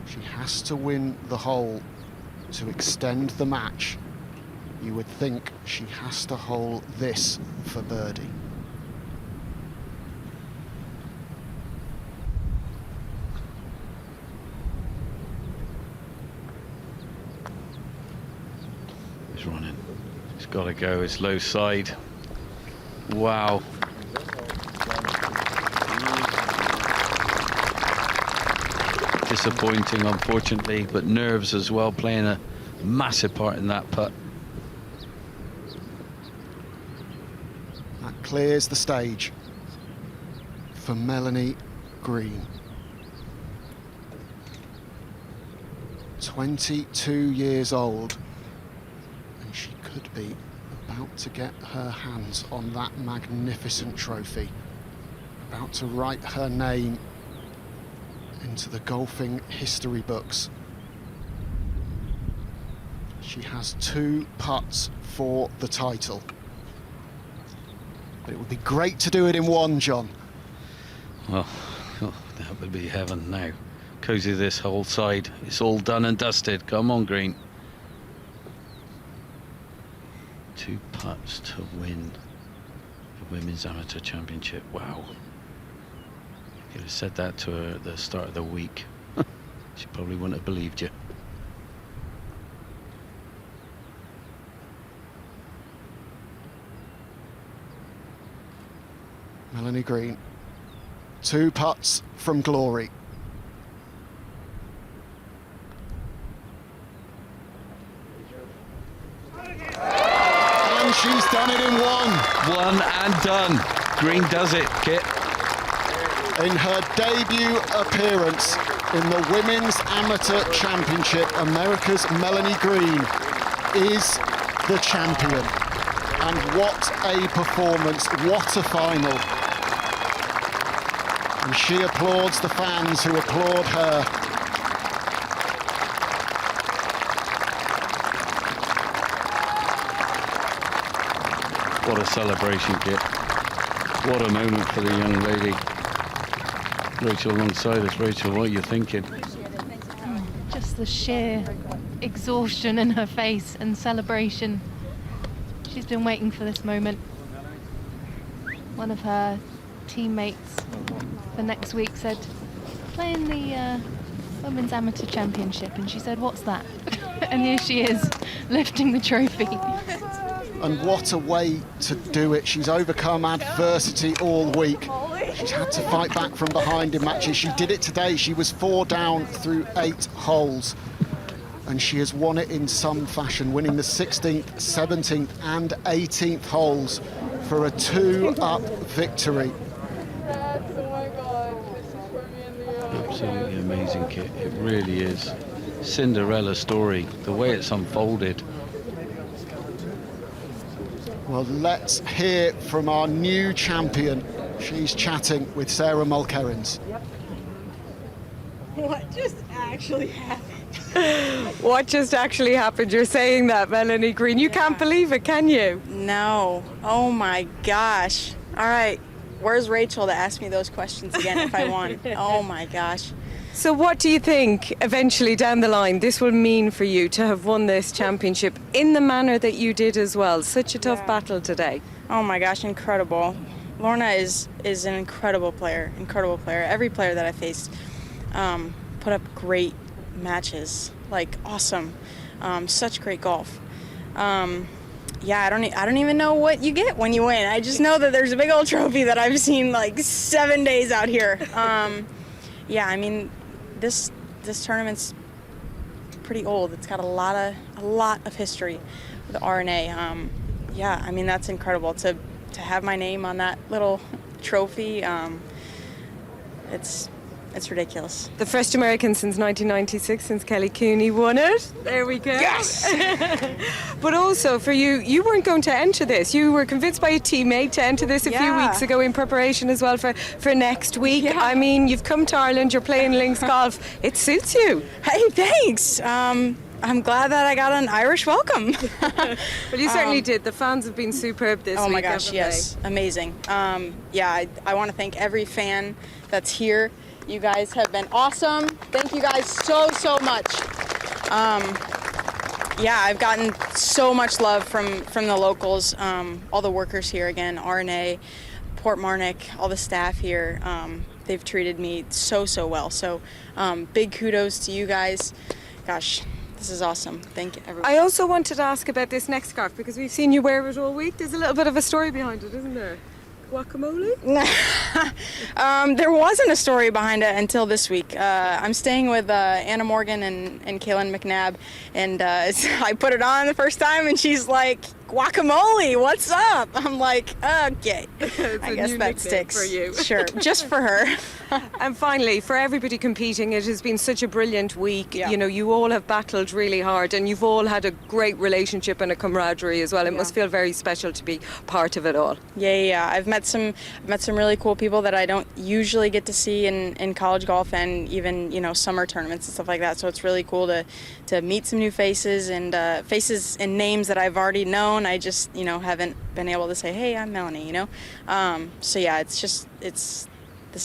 She has to win the hole to extend the match. You would think she has to hole this for birdie. He's running. It's got to go. It's low side. Wow. Disappointing, unfortunately, but nerves as well playing a massive part in that putt. That clears the stage for Melanie Green. 22 years old, and she could be about to get her hands on that magnificent trophy, about to write her name into the golfing history books. She has 2 putts for the title. But it would be great to do it in 1, John. Well, that would be heaven now. Cozy this whole side. It's all done and dusted. Come on, Green. 2 putts to win the Women's Amateur Championship. Wow. You'd have said that to her at the start of the week. She probably wouldn't have believed you. Melanie Green, 2 putts from glory. And she's done it in 1. 1 and done. Green does it, Kit. In her debut appearance in the Women's Amateur Championship, America's Melanie Green is the champion. And what a performance, what a final. And she applauds the fans who applaud her. What a celebration, Kit. What a moment for the young lady. Rachel alongside us. Rachel, what are you thinking? Just the sheer exhaustion in her face and celebration. She's been waiting for this moment. One of her teammates for next week said, playing the Women's Amateur Championship, and she said, what's that? And here she is, lifting the trophy. And what a way to do it. She's overcome adversity all week. She's had to fight back from behind in matches. She did it today. She was 4 down through 8 holes. And she has won it in some fashion, winning the 16th, 17th and 18th holes for a 2-up victory. Absolutely amazing, Kit. It really is. Cinderella story, the way it's unfolded. Well, let's hear from our new champion. She's chatting with Sarah Mulkerrins. What just actually happened? What just actually happened? You're saying that, Melanie Green. You can't believe it, can you? No. Oh my gosh. All right. Where's Rachel to ask me those questions again if I won? Oh my gosh. So what do you think eventually down the line this will mean for you to have won this championship in the manner that you did as well? Such a tough battle today. Oh my gosh, incredible. Lorna is an incredible player, incredible player. Every player that I faced put up great matches. Like, awesome. Such great golf. Yeah, I don't even know what you get when you win. I just know that there's a big old trophy that I've seen like 7 days out here. Yeah, I mean, this tournament's pretty old. It's got a lot of history with RNA. Yeah, I mean, that's incredible to have my name on that little trophy. It's ridiculous. The first American since 1996, since Kelly Cooney won it. There we go. Yes! But also for you, you weren't going to enter this. You were convinced by a teammate to enter this a few weeks ago in preparation as well for next week. Yeah. I mean, you've come to Ireland, you're playing links golf. It suits you. Hey, thanks. I'm glad that I got an Irish welcome. Well, you certainly did. The fans have been superb this week. Oh my gosh, haven't yes. Amazing. Yeah, I want to thank every fan that's here. You guys have been awesome. Thank you guys so much. Yeah, I've gotten so much love from the locals, all the workers here again, RNA, Port Marnock, all the staff here. They've treated me so well. So big kudos to you guys. Gosh, this is awesome. Thank you, everyone. I also wanted to ask about this next scarf because we've seen you wear it all week. There's a little bit of a story behind it, isn't there? Guacamole? There wasn't a story behind it until this week. I'm staying with Anna Morgan and Kaylin McNabb, and I put it on the first time, and she's like, "Guacamole, what's up?" I'm like, "Okay, I guess that sticks for you." Sure, just for her. And finally, for everybody competing, it has been such a brilliant week. Yeah. You know, you all have battled really hard, and you've all had a great relationship and a camaraderie as well. It must feel very special to be part of it all. Yeah. I've met some really cool people that I don't usually get to see in college golf and even, you know, summer tournaments and stuff like that. So it's really cool to meet some new faces and names that I've already known. I just, you know, haven't been able to say, "Hey, I'm Melanie," you know. So yeah, this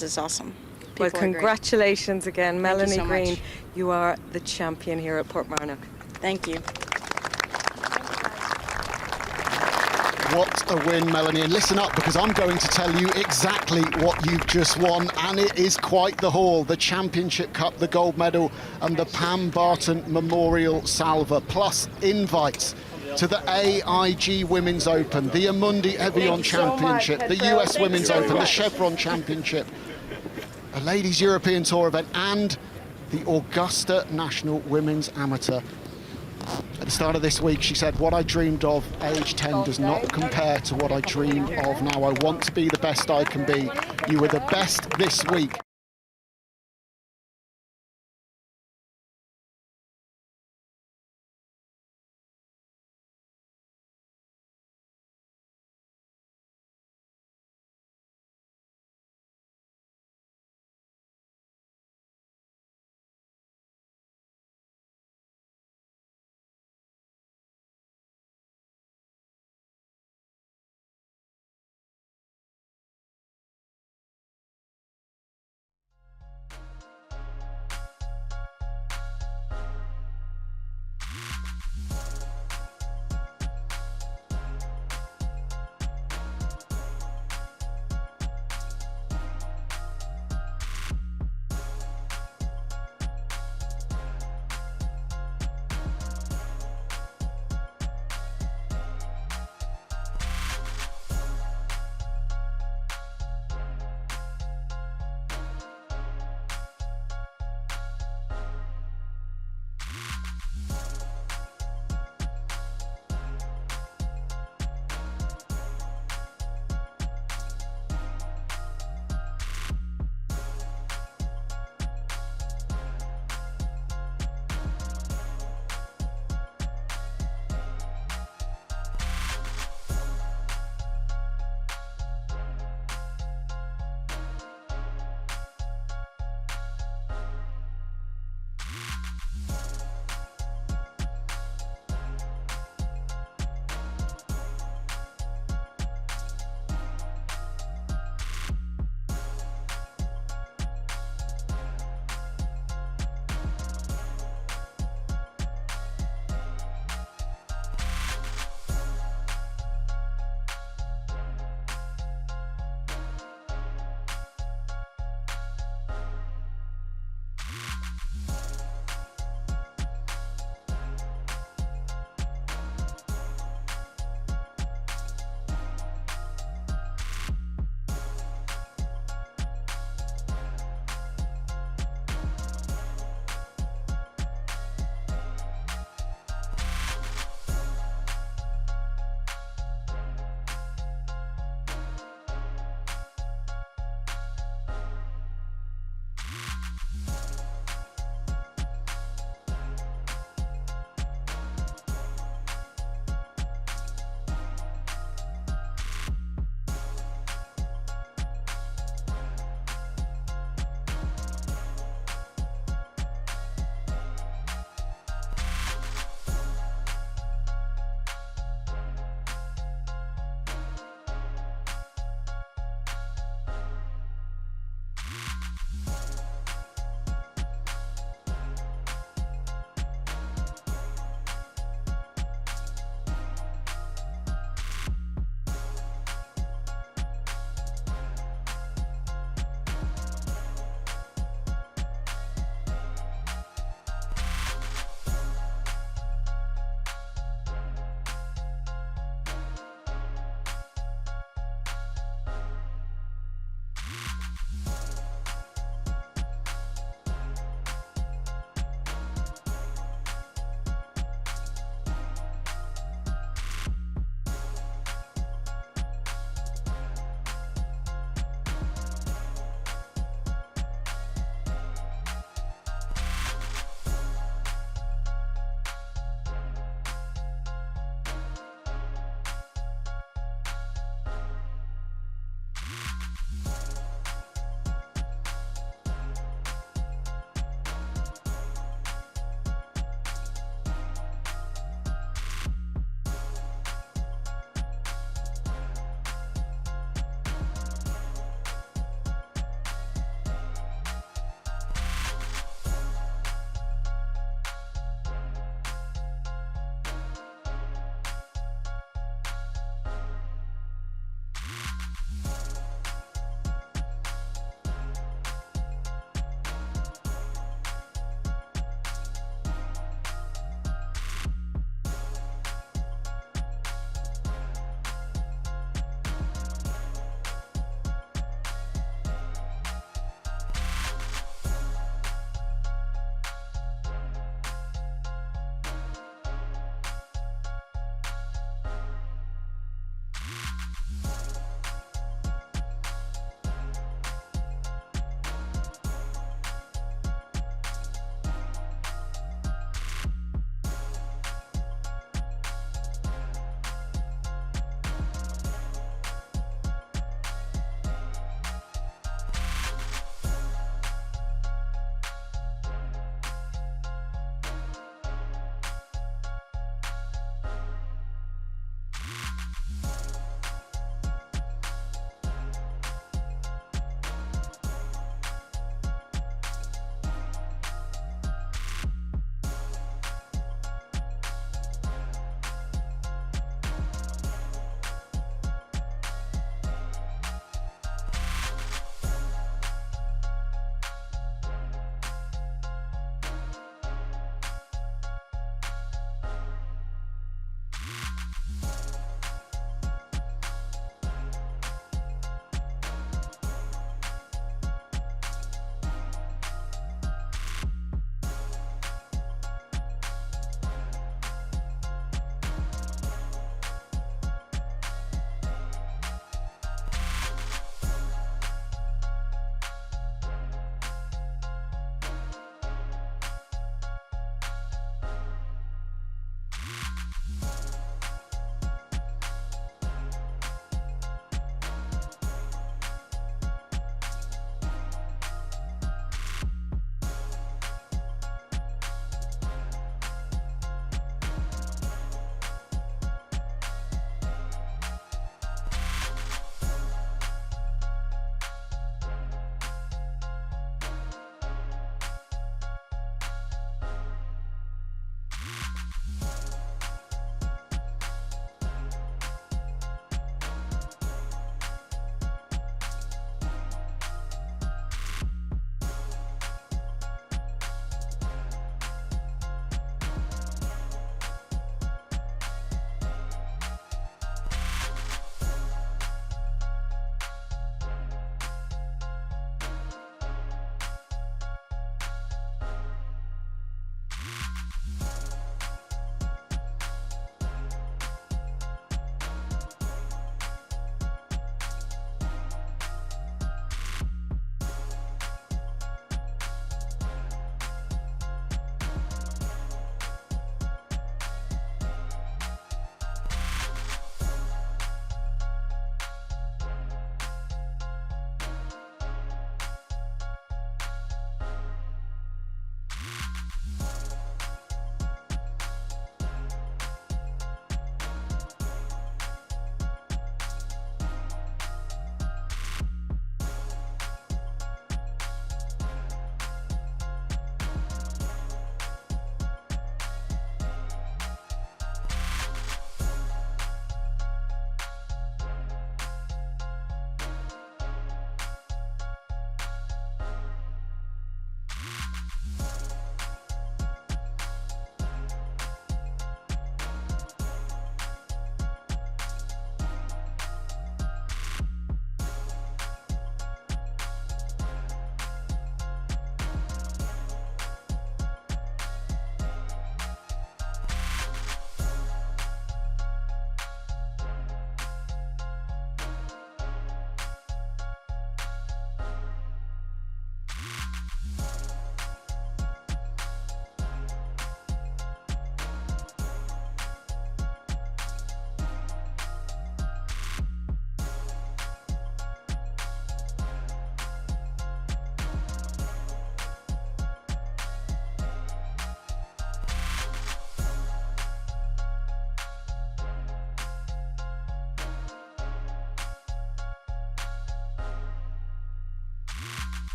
is awesome. Well, People are great. congratulations again, Thank you Melanie so Green. much. You are the champion here at Port Marnock. Thank you. What a win, Melanie. And listen up, because I'm going to tell you exactly what you've just won, and it is quite the haul. The Championship Cup, the gold medal, and the Pam Barton Memorial Salver, plus invites to the AIG Women's Open, the Amundi Evian Championship, the US Women's Open, the Chevron Championship, a Ladies European Tour event, and the Augusta National Women's Amateur. At the start of this week, she said, "What I dreamed of age 10 does not compare to what I dream of now. I want to be the best I can be." You were the best this week.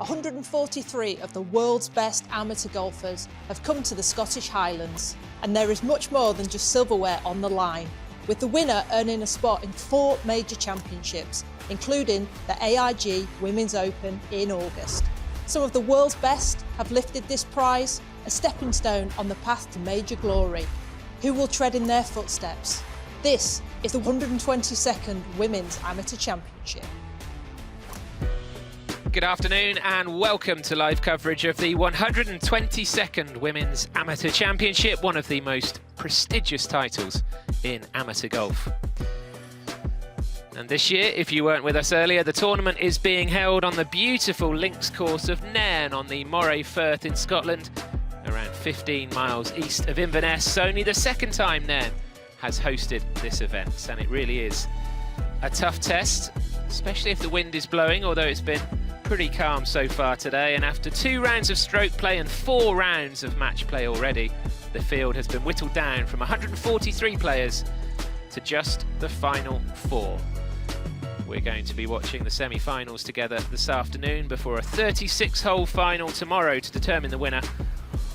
143 of the world's best amateur golfers have come to the Scottish Highlands, and there is much more than just silverware on the line, with the winner earning a spot in 4 major championships, including the AIG Women's Open in August. Some of the world's best have lifted this prize, a stepping stone on the path to major glory. Who will tread in their footsteps? This is the 122nd Women's Amateur Championship. Good afternoon and welcome to live coverage of the 122nd Women's Amateur Championship, one of the most prestigious titles in amateur golf. And this year, if you weren't with us earlier, the tournament is being held on the beautiful links course of Nairn on the Moray Firth in Scotland, around 15 miles east of Inverness. Only the second time Nairn has hosted this event, and it really is a tough test, especially if the wind is blowing, although it's been pretty calm so far today. And after 2 rounds of stroke play and 4 rounds of match play already, the field has been whittled down from 143 players to just the final 4. We're going to be watching the semi-finals together this afternoon before a 36-hole final tomorrow to determine the winner.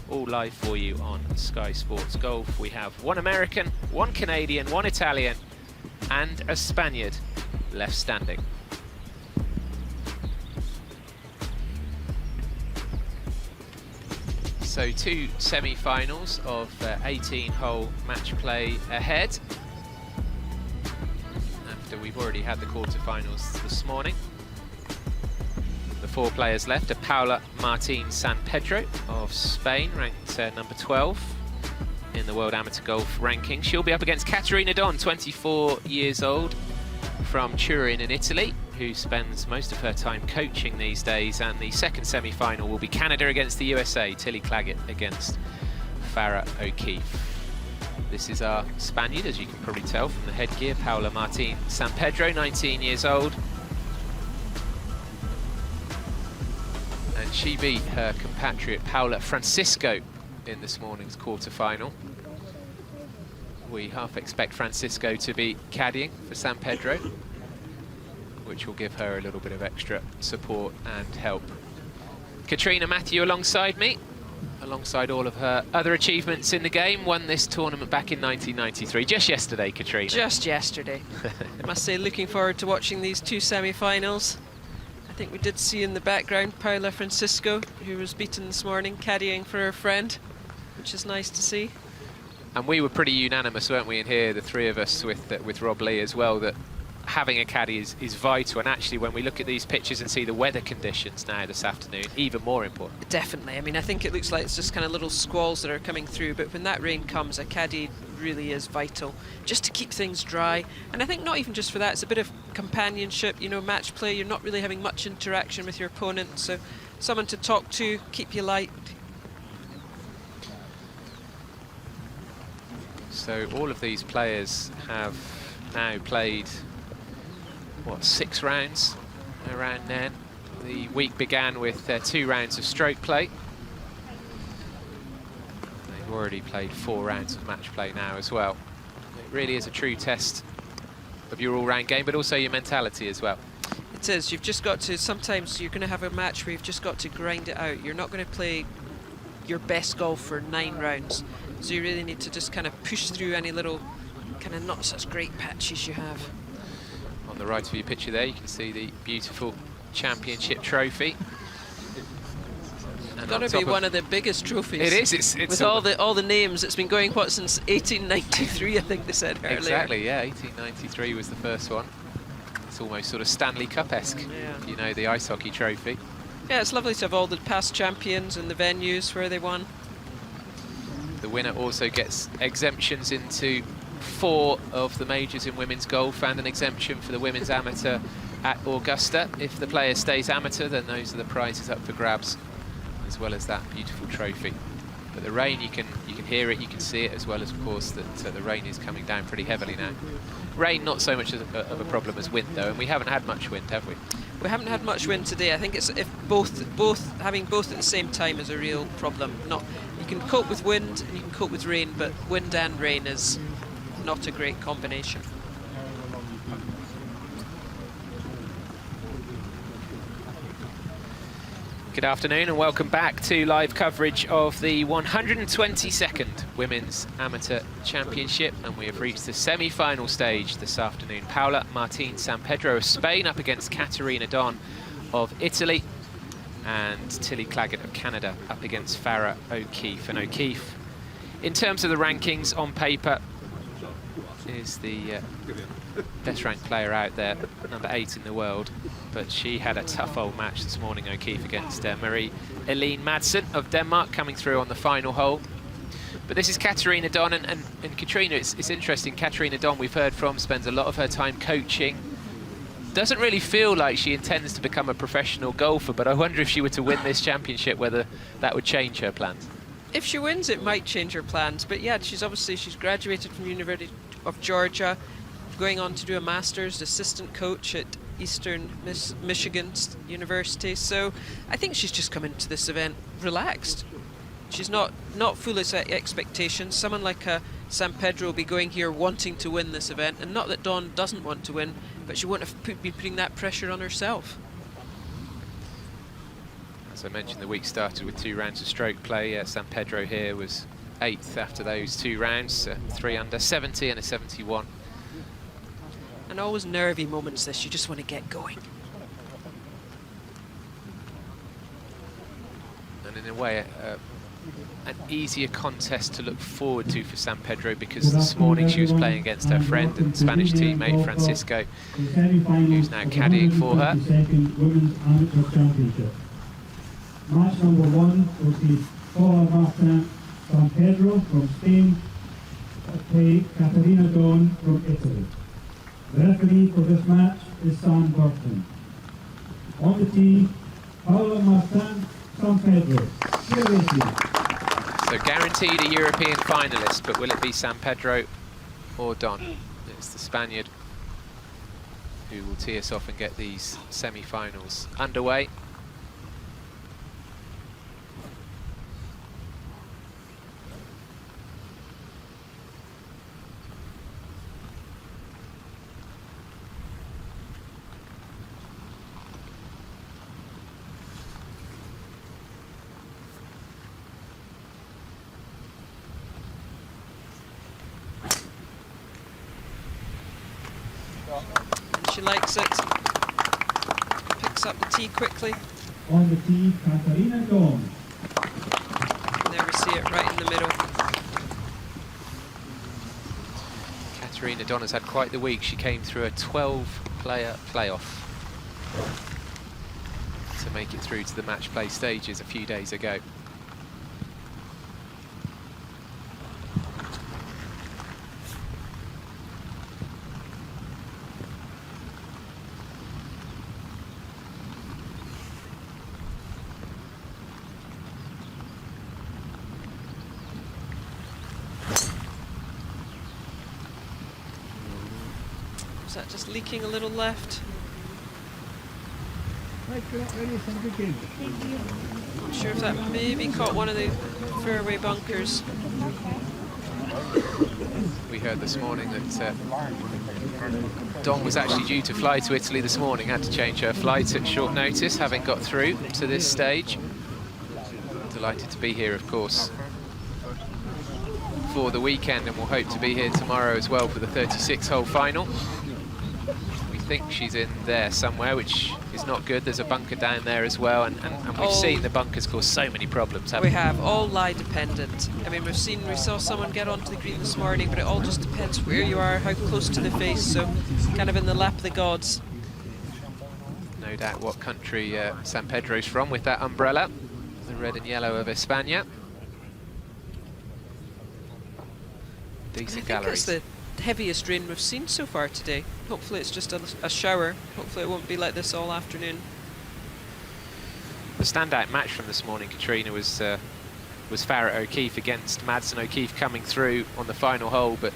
All live for you on Sky Sports Golf. We have 1 American, 1 Canadian, 1 Italian and a Spaniard left standing. So 2 semi-finals of 18-hole match play ahead, after we've already had the quarterfinals this morning. The 4 players left are Paula Martín San Pedro of Spain, ranked number 12 in the World Amateur Golf ranking. She'll be up against Caterina Don, 24 years old, from Turin in Italy, who spends most of her time coaching these days. And the second semi-final will be Canada against the USA, Tilly Claggett against Farah O'Keefe. This is our Spaniard, as you can probably tell from the headgear, Paula Martín San Pedro, 19 years old. And she beat her compatriot Paula Francisco in this morning's quarterfinal. We half expect Francisco to be caddying for San Pedro, which will give her a little bit of extra support and help. Katrina Matthew alongside me, alongside all of her other achievements in the game, won this tournament back in 1993, just yesterday, Katrina. Just yesterday. I must say, looking forward to watching these 2 semi-finals. I think we did see in the background Paula Francisco, who was beaten this morning, caddying for her friend, which is nice to see. And we were pretty unanimous, weren't we, in here, the 3 of us with Rob Lee as well, that having a caddy is vital. And actually, when we look at these pictures and see the weather conditions now this afternoon, even more important. Definitely. I mean, I think it looks like it's just kind of little squalls that are coming through, but when that rain comes, a caddy really is vital, just to keep things dry. And I think not even just for that, it's a bit of companionship, you know, match play. You're not really having much interaction with your opponent, so someone to talk to, keep you light. So all of these players have now played, what, 6 rounds around Nairn. The week began with 2 rounds of stroke play. They've already played 4 rounds of match play now as well. It really is a true test of your all-round game, but also your mentality as well. It is. You've just got to, sometimes you're going to have a match where you've just got to grind it out. You're not going to play your best golf for 9 rounds. So you really need to just kind of push through any little kind of not such great patches you have. On the right of your picture there, you can see the beautiful championship trophy. It's got to be one of the biggest trophies. It is. It's with all the names. It's been going, what, since 1893, I think they said earlier. Exactly, yeah. 1893 was the first one. It's almost sort of Stanley Cup-esque, yeah. You know, the ice hockey trophy. Yeah, it's lovely to have all the past champions and the venues where they won. The winner also gets exemptions into 4 of the majors in women's golf and an exemption for the women's amateur at Augusta. If the player stays amateur, then those are the prizes up for grabs, as well as that beautiful trophy. But the rain, you can hear it, you can see it, as well as, of course, that the rain is coming down pretty heavily now. Rain not so much of a problem as wind, though, and we haven't had much wind, have we? We haven't had much wind today. I think it's if having both at the same time is a real problem. You can cope with wind and you can cope with rain, but wind and rain is not a great combination. Good afternoon and welcome back to live coverage of the 122nd Women's Amateur Championship, and we have reached the semi-final stage this afternoon. Paula Martin San Pedro of Spain up against Caterina Don of Italy, and Tilly Claggett of Canada up against Farah O'Keefe. And O'Keefe, in terms of the rankings on paper, is the best ranked player out there, number 8 in the world. But she had a tough old match this morning, O'Keefe, against Marie-Eline Madsen of Denmark, coming through on the final hole. But this is Caterina Don, and Katrina, it's interesting. Caterina Don, we've heard from, spends a lot of her time coaching. Doesn't really feel like she intends to become a professional golfer, but I wonder if she were to win this championship, whether that would change her plans. If she wins, it might change her plans. But yeah, she's graduated from University of Georgia, going on to do a master's, assistant coach at Eastern Michigan University. So I think she's just come into this event relaxed. She's not full of expectations. Someone like San Pedro will be going here wanting to win this event, and not that Dawn doesn't want to win, but she wouldn't have been putting that pressure on herself. As I mentioned, the week started with 2 rounds of stroke play. San Pedro here was 8th after those 2 rounds, 3 under 70 and a 71. And always nervy moments this, you just want to get going. And in a way, an easier contest to look forward to for San Pedro, because this morning she was playing against her friend and Spanish teammate Francisco, who's now caddying for her. Match number 1 will see Paula Martin San Pedro from Spain play Caterina Don from Italy. The referee for this match is Sam Burton. On the tee, Paula Martin San Pedro. So guaranteed a European finalist, but will it be San Pedro or Don? It's the Spaniard who will tee us off and get these semi-finals underway. She likes it. Picks up the tee quickly. On the tee, Caterina Don. There we see it right in the middle. Caterina Don has had quite the week. She came through a 12-player playoff to make it through to the match play stages a few days ago. Is that just leaking a little left? Right, ready for the game. Not sure if that maybe caught one of the fairway bunkers. We heard this morning that Don was actually due to fly to Italy this morning, had to change her flight at short notice, having got through to this stage. Delighted to be here, of course, for the weekend, and we'll hope to be here tomorrow as well for the 36-hole final. We think she's in there somewhere, which is not good. There's a bunker down there as well, and we've seen the bunkers cause so many problems, haven't we? We have, all lie dependent. I mean, we saw someone get onto the green this morning, but it all just depends where you are, how close to the face, so kind of in the lap of the gods. No doubt what country San Pedro's from with that umbrella, the red and yellow of España. Decent galleries. It's the heaviest rain we've seen so far today. Hopefully it's just a shower. Hopefully it won't be like this all afternoon. The standout match from this morning, Katrina, was Farah O'Keefe against Madsen. O'Keefe coming through on the final hole, but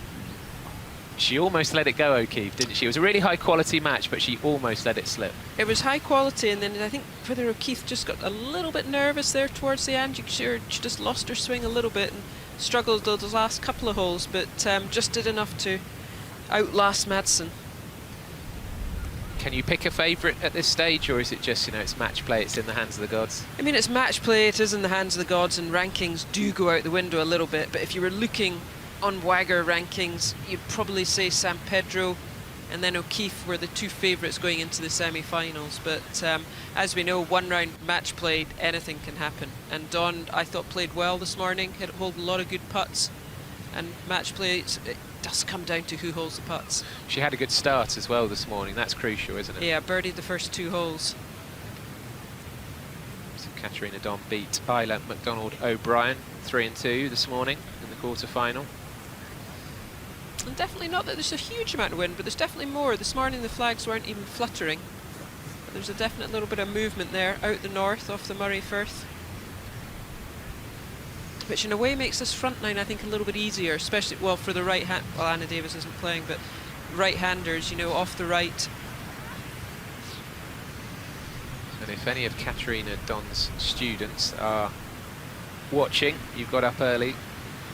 she almost let it go, O'Keefe, didn't she? It was a really high quality match, but she almost let it slip. It was high quality, and then I think whether O'Keefe just got a little bit nervous there towards the end. She just lost her swing a little bit and struggled those last couple of holes, but just did enough to outlast Madsen. Can you pick a favourite at this stage, or is it just, you know, it's match play, it's in the hands of the gods? I mean, it's match play, it is in the hands of the gods, and rankings do go out the window a little bit, but if you were looking on Wagger rankings, you'd probably say San Pedro and then O'Keefe were the two favourites going into the semi-finals. But as we know, one round match play, anything can happen. And Dawn, I thought, played well this morning, hold a lot of good putts, and match play, it does come down to who holds the putts. She had a good start as well this morning, that's crucial, isn't it? Yeah, birdied the first 2 holes. So Katarina Dawn beat Isla McDonald O'Brien 3-2 this morning in the quarter-final. And definitely not that there's a huge amount of wind, but there's definitely more. This morning the flags weren't even fluttering. But there's a definite little bit of movement there out the north off the Murray Firth, which in a way makes this front nine, I think, a little bit easier, especially, well, for the right hand. Well, Anna Davis isn't playing, but right-handers, you know, off the right. And if any of Katarina Dawn's students are watching, you've got up early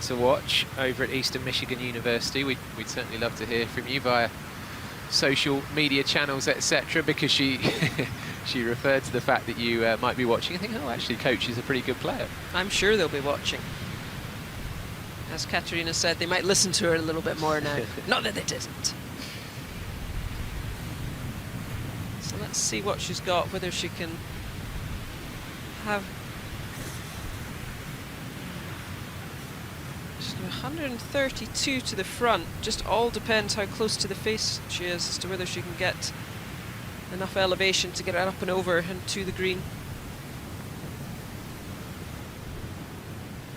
to watch over at Eastern Michigan University, we'd certainly love to hear from you via social media channels, etc., because she she referred to the fact that you might be watching. I think, oh, actually, Coach is a pretty good player. I'm sure they'll be watching. As Katarina said, they might listen to her a little bit more now. Not that they didn't. So let's see what she's got, whether she can have 132 to the front. Just all depends how close to the face she is as to whether she can get enough elevation to get it up and over and to the green.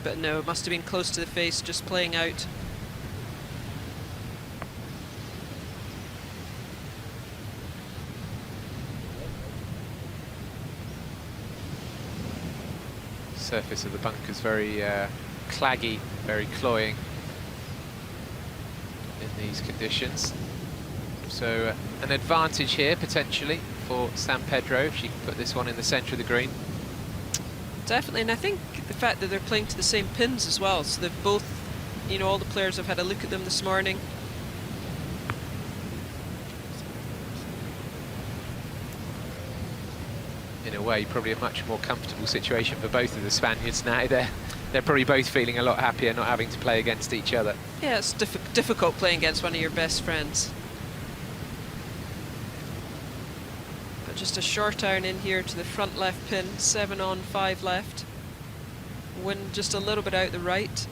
But no, it must have been close to the face, just playing out. Surface of the bunker's very claggy, very cloying in these conditions. So an advantage here potentially for San Pedro if she can put this one in the centre of the green. Definitely, and I think the fact that they're playing to the same pins as well, so they've both, you know, all the players have had a look at them this morning. In a way, probably a much more comfortable situation for both of the Spaniards now. They're probably both feeling a lot happier not having to play against each other. Yeah, it's difficult playing against one of your best friends. But just a short iron in here to the front left pin, 7 on, 5 left. Wind just a little bit out the right.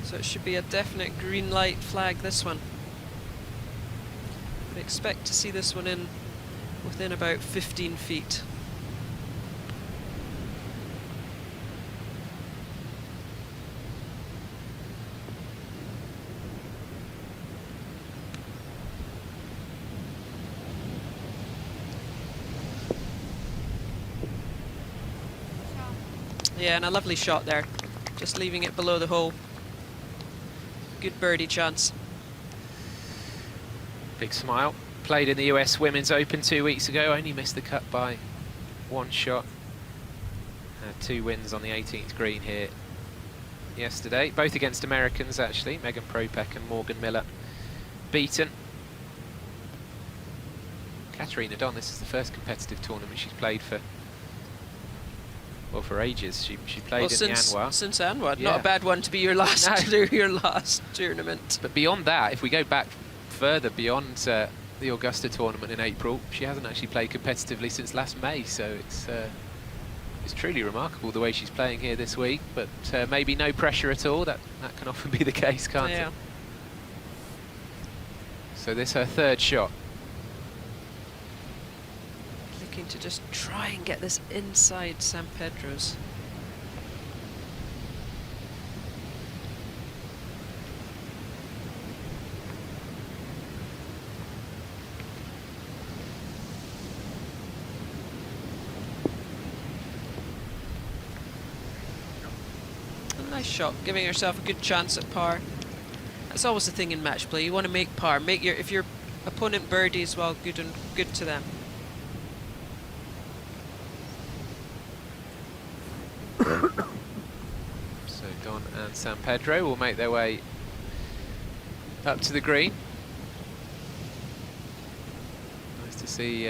So it should be a definite green light flag, this one. I'd expect to see this one in within about 15 feet. Yeah, and a lovely shot there. Just leaving it below the hole. Good birdie chance. Big smile. Played in the US Women's Open 2 weeks ago, only missed the cut by 1 shot. Had 2 wins on the 18th green here yesterday, both against Americans actually, Megan Propek and Morgan Miller beaten. Katarina Dawn, this is the first competitive tournament she's played for, well, for ages. She played in the Anwar. Since Anwar, Yeah. not a bad one to be your last your last tournament. But beyond that, if we go back further beyond the Augusta tournament in April, she hasn't actually played competitively since last May, so it's truly remarkable the way she's playing here this week. But maybe no pressure at all. That can often be the case, can't it? So this her 3rd shot. Looking to just try and get this inside San Pedro's. Nice shot, giving yourself a good chance at par. That's always the thing in match play. You want to make par. If your opponent birdies, well, good to them. So Dawn and San Pedro will make their way up to the green. Nice to see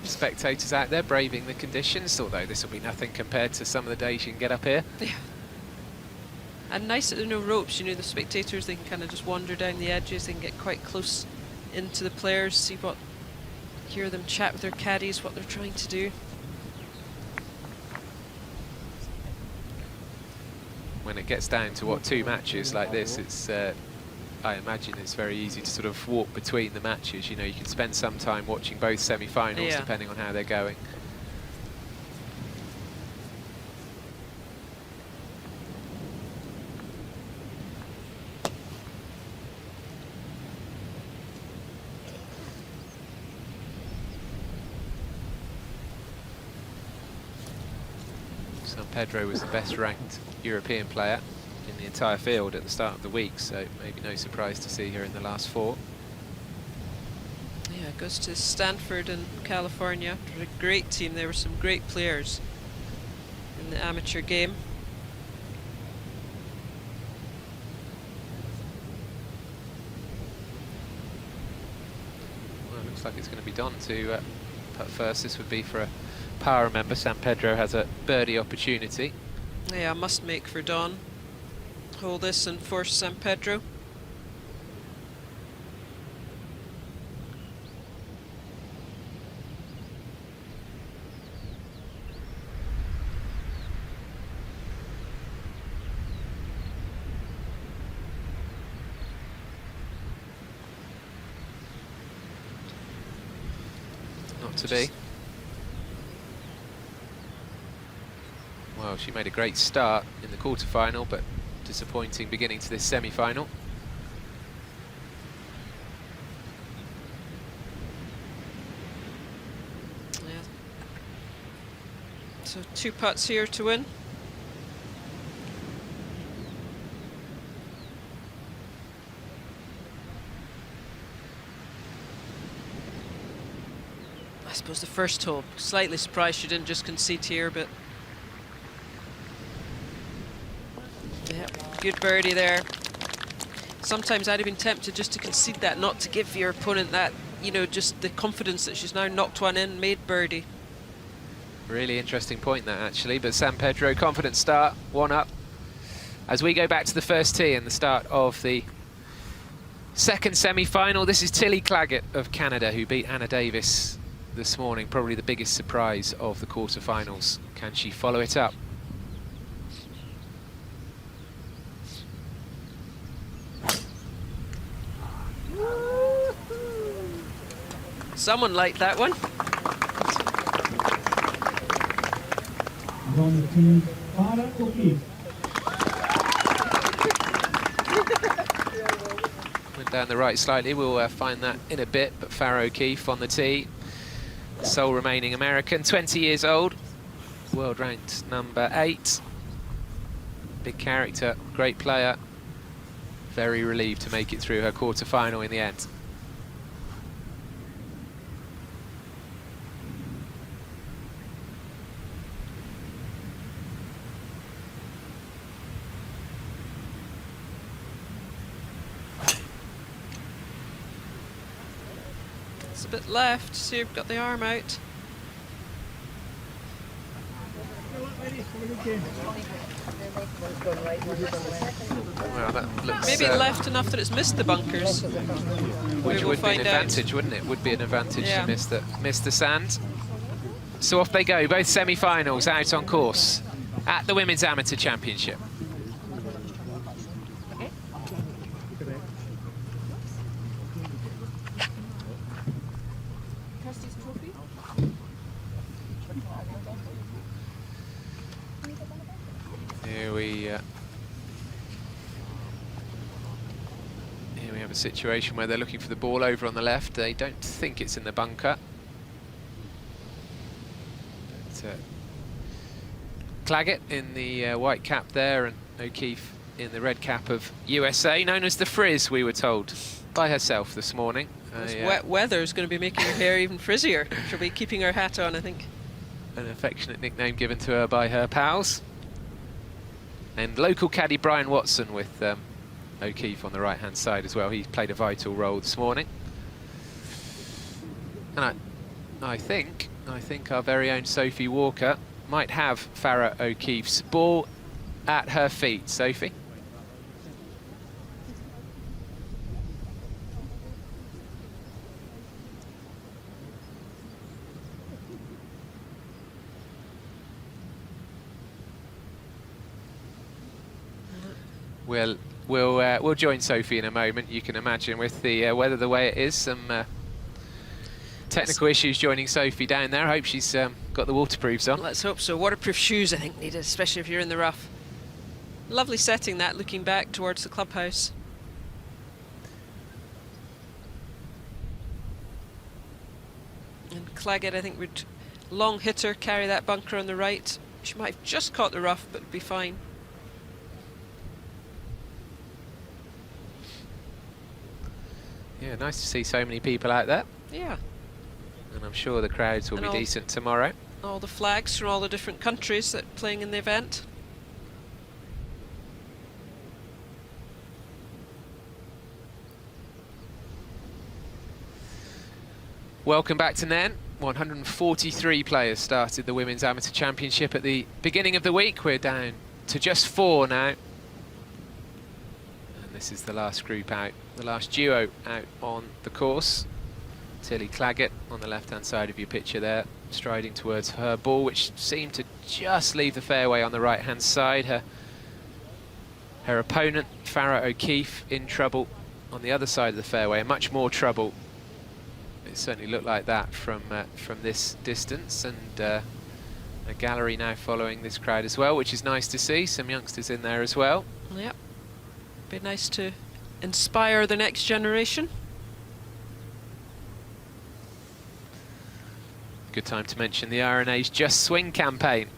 spectators out there braving the conditions, although this will be nothing compared to some of the days you can get up here. Yeah. And nice that there are no ropes, you know, the spectators, they can kind of just wander down the edges, they can get quite close into the players, hear them chat with their caddies, what they're trying to do. When it gets down to, what, 2 matches like this, it's I imagine it's very easy to sort of walk between the matches. You know, you can spend some time watching both semi-finals, depending on how they're going. San Pedro was the best ranked European player in the entire field at the start of the week, so maybe no surprise to see her in the last 4. Yeah, goes to Stanford in California. They're a great team. There were some great players in the amateur game. Well, it looks like it's going to be Don to putt first. This would be for a power member. San Pedro has a birdie opportunity. Yeah, must make for Don. Hold this and force San Pedro. Not to be. Well, she made a great start in the quarterfinal, but disappointing beginning to this semi-final. Yeah. So 2 putts here to win. I suppose the first hole, slightly surprised she didn't just concede here, but yeah, good birdie there. Sometimes I'd have been tempted just to concede that, not to give your opponent that, you know, just the confidence that she's now knocked one in, made birdie. Really interesting point that, actually, but San Pedro, confident start, 1 up. As we go back to the first tee and the start of the second semi-final, this is Tilly Claggett of Canada, who beat Anna Davis this morning, probably the biggest surprise of the quarterfinals. Can she follow it up? Someone liked that one. On the tee, Farah O'Keefe. Went down the right slightly, we'll find that in a bit, but Farah O'Keefe on the tee, sole remaining American, 20 years old, world ranked number 8. Big character, great player, very relieved to make it through her quarter-final in the end. It's a bit left, so you've got the arm out. Well, that looks, maybe left enough that it's missed the bunkers. Which would be an advantage, wouldn't it? Would be an advantage to miss the sand. So off they go, both semi-finals out on course at the Women's Amateur Championship. Here we have a situation where they're looking for the ball over on the left. They don't think it's in the bunker. But, Claggett in the white cap there, and O'Keefe in the red cap of USA, known as the Frizz, we were told by herself this morning. This wet weather is going to be making her hair even frizzier. She'll be keeping her hat on, I think. An affectionate nickname given to her by her pals. And local caddy Brian Watson with O'Keefe on the right-hand side as well. He played a vital role this morning. And I think our very own Sophie Walker might have Farah O'Keefe's ball at her feet. Sophie? We'll join Sophie in a moment. You can imagine with the weather the way it is, some technical issues joining Sophie down there. I hope she's got the waterproofs on. Let's hope so. Waterproof shoes, I think, needed, especially if you're in the rough. Lovely setting that, looking back towards the clubhouse. And Claggett, I think, would long hitter, carry that bunker on the right. She might have just caught the rough, but be fine. Yeah, nice to see so many people out there. Yeah. And I'm sure the crowds will be decent tomorrow. All the flags from all the different countries that are playing in the event. Welcome back to Nairn. 143 players started the Women's Amateur Championship at the beginning of the week. We're down to just 4 now. And this is the last group out, the last duo out on the course. Tilly Claggett on the left-hand side of your picture there, striding towards her ball, which seemed to just leave the fairway on the right-hand side. Her opponent, Farah O'Keefe, in trouble on the other side of the fairway, much more trouble. It certainly looked like that from this distance, and a gallery now following this crowd as well, which is nice to see. Some youngsters in there as well. Yep. Be nice to inspire the next generation. Good time to mention the RNA's Just Swing campaign.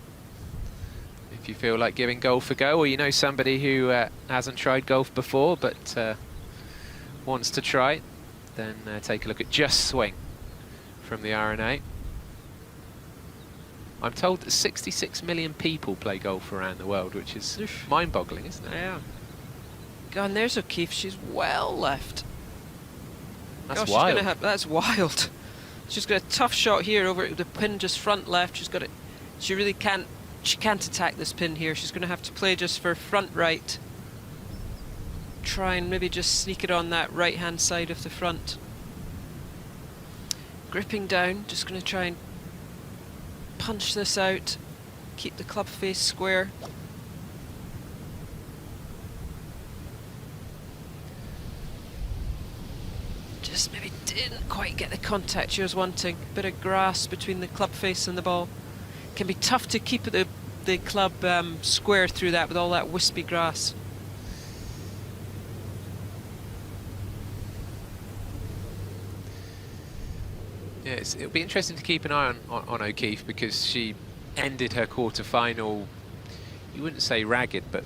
If you feel like giving golf a go, or you know somebody who hasn't tried golf before but wants to try, then take a look at Just Swing from the RNA. I'm told that 66 million people play golf around the world, which is mind-boggling, isn't it? Yeah. God, and there's O'Keefe. She's well left. That's Gosh, wild. That's wild. She's got a tough shot here over the pin, just front left. She's got it. She really can't. She can't attack this pin here. She's going to have to play just for front right. Try and maybe just sneak it on that right-hand side of the front. Gripping down. Just going to try and punch this out. Keep the club face square. Just maybe didn't quite get the contact she was wanting. Bit of grass between the club face and the ball. Can be tough to keep the club square through that with all that wispy grass. Yeah, it'll be interesting to keep an eye on O'Keefe, because she ended her quarter-final, you wouldn't say ragged, but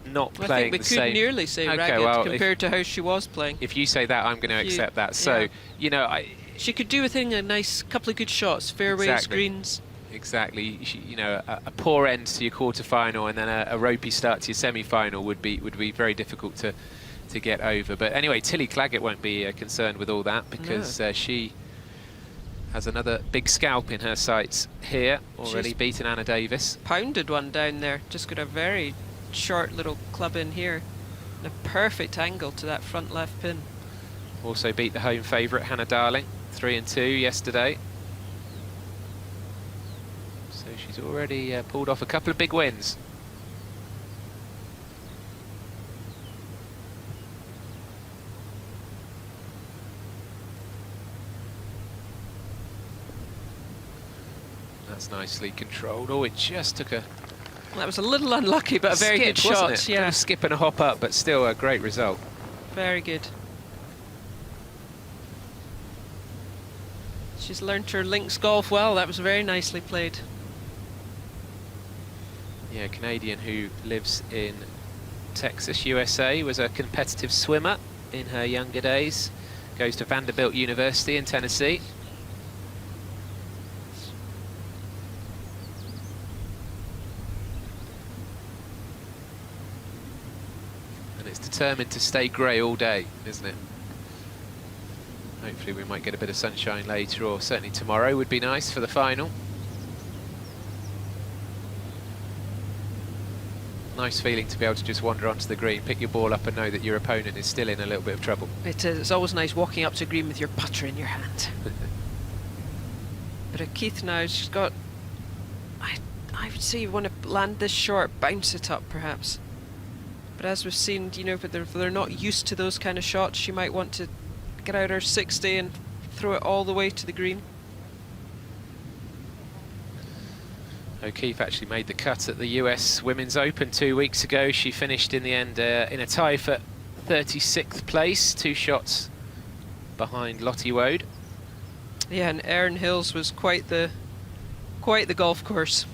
not playing the same. I think we could nearly say ragged compared to how she was playing. If you say that, I'm going to accept that. So, you know, she could do with a nice couple of good shots, fairways, greens. Exactly. You know, a poor end to your quarter-final and then a ropey start to your semi-final would be very difficult to get over. But anyway, Tilly Claggett won't be concerned with all that, because she has another big scalp in her sights here, already beaten Anna Davis. Pounded one down there, just got a very short little club in here. And a perfect angle to that front left pin. Also beat the home favourite, Hannah Darling, 3-2 yesterday. So she's already pulled off a couple of big wins. That's nicely controlled. Oh, it just took a... That was a little unlucky, but a very good shot. It? Yeah, a skip and a hop up, but still a great result. Very good. She's learnt her links golf well. That was very nicely played. Yeah, a Canadian who lives in Texas, USA, was a competitive swimmer in her younger days. Goes to Vanderbilt University in Tennessee. And it's determined to stay grey all day, isn't it? Hopefully we might get a bit of sunshine later, or certainly tomorrow would be nice for the final. Nice feeling to be able to just wander onto the green, pick your ball up and know that your opponent is still in a little bit of trouble. It is. It's always nice walking up to green with your putter in your hand. But Keith now, she's got... I would say you want to land this short, bounce it up perhaps. But as we've seen, you know, if they're not used to those kind of shots, she might want to get out her 60 and throw it all the way to the green. O'Keefe actually made the cut at the US Women's Open 2 weeks ago. She finished in the end in a tie for 36th place, 2 shots behind Lottie Woad. Yeah, and Erin Hills was quite the golf course.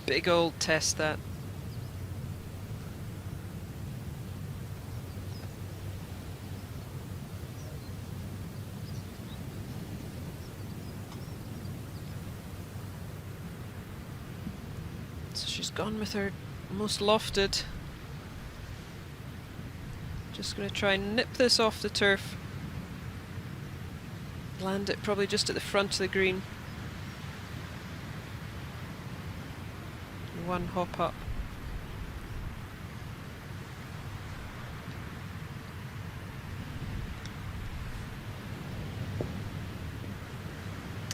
Big old test that. So she's gone with her most lofted. Just going to try and nip this off the turf. Land it probably just at the front of the green. One hop up.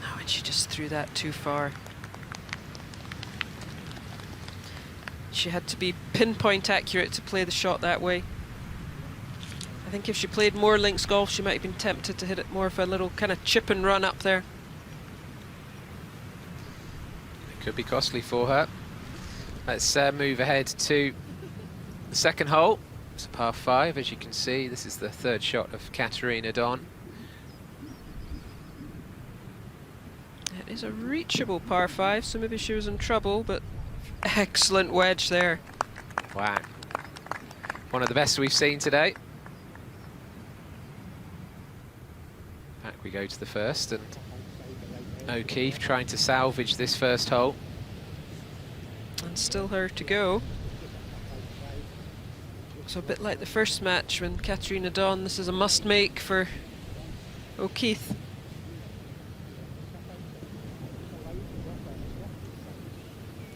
Oh, and she just threw that too far. She had to be pinpoint accurate to play the shot that way. I think if she played more links golf, she might have been tempted to hit it more of a little kind of chip and run up there. It could be costly for her. Let's move ahead to the second hole. It's a par 5, as you can see. This is the 3rd shot of Katarina Don. It is a reachable par 5, so maybe she was in trouble, but excellent wedge there. Wow. One of the best we've seen today. Back we go to the first, and O'Keefe trying to salvage this first hole. And still her to go. So a bit like the first match when Katarina Don, this is a must make for O'Keefe.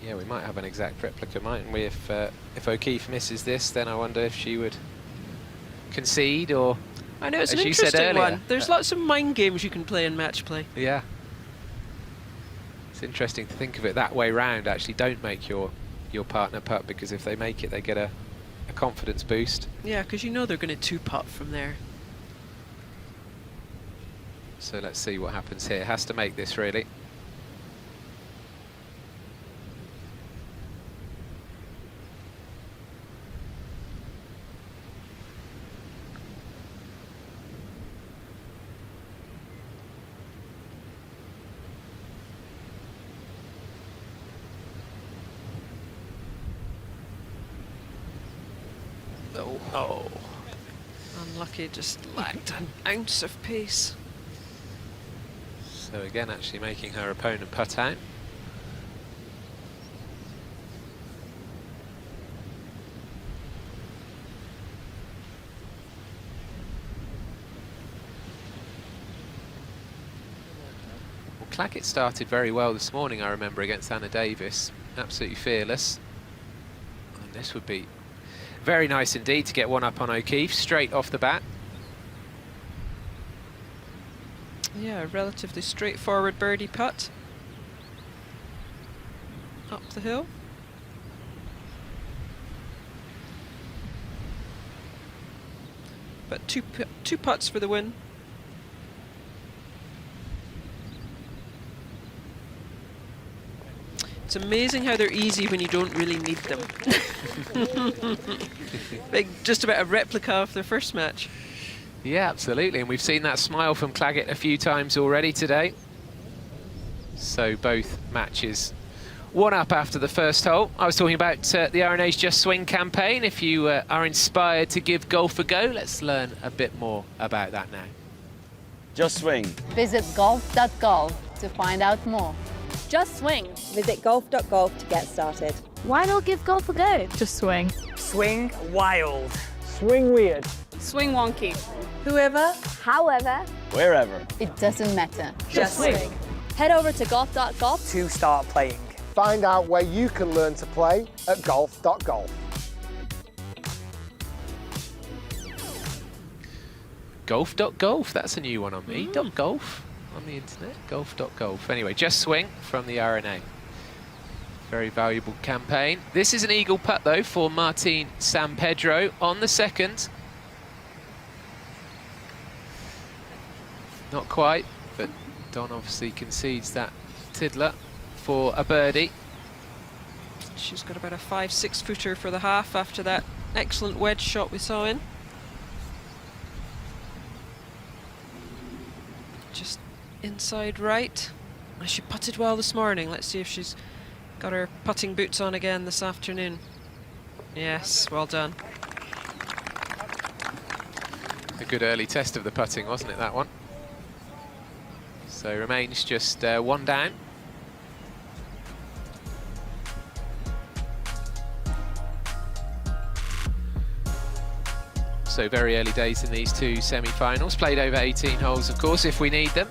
Yeah, we might have an exact replica, mightn't we? If O'Keefe misses this, then I wonder if she would concede, or I know, it's an as you said interesting earlier, one. There's lots of mind games you can play in match play. Yeah. It's interesting to think of it that way round. Actually, don't make your partner putt, because if they make it, they get a confidence boost. Yeah, because you know they're going to 2-putt from there. So let's see what happens here. Has to make this, really. Oh. Unlucky, just lacked an ounce of pace. So again, actually making her opponent putt out. Well, Claggett started very well this morning, I remember, against Anna Davis. Absolutely fearless. And this would be very nice indeed to get one up on O'Keefe straight off the bat. Yeah, a relatively straightforward birdie putt. Up the hill. But two putts for the win. It's amazing how they're easy when you don't really need them. Like just about a replica of their first match. Yeah, absolutely, and we've seen that smile from Claggett a few times already today. So both matches one up after the first hole. I was talking about the RNA's Just Swing campaign. If you are inspired to give golf a go, let's learn a bit more about that now. Just Swing. Visit golf.golf to find out more. Just swing. Visit golf.golf to get started. Why not give golf a go? Just swing. Swing wild. Swing weird. Swing wonky. Whoever, However, Wherever. it doesn't matter. just swing. Head over to golf.golf to start playing. Find out where you can learn to play at golf.golf. Golf.golf, that's a new one on me. .golf on the internet. Golf.golf. Anyway, just swing from the RNA. Very valuable campaign. This is an eagle putt though for Martine Sampedro on the second. Not quite, but Don obviously concedes that tiddler for a birdie. She's got about a 5-6 footer for the half after that excellent wedge shot we saw in. Just inside right. She putted well this morning. Let's see if she's got her putting boots on again this afternoon. Yes, well done. A good early test of the putting, wasn't it, that one? So remains just one down. So very early days in these two semi-finals. Played over 18 holes, of course, if we need them.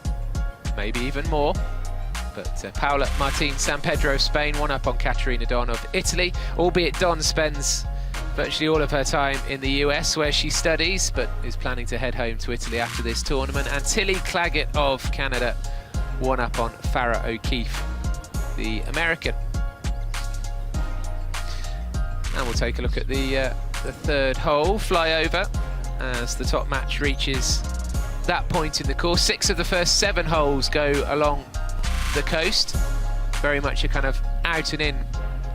Maybe even more. But Paula Martine Sampedro of Spain, one up on Caterina Don of Italy, albeit Don spends virtually all of her time in the US where she studies, but is planning to head home to Italy after this tournament. And Tilly Claggett of Canada, one up on Farrah O'Keefe, the American. And we'll take a look at the third hole, flyover, as the top match reaches that point in the course. 6 of the first 7 holes go along the coast. Very much a kind of out and in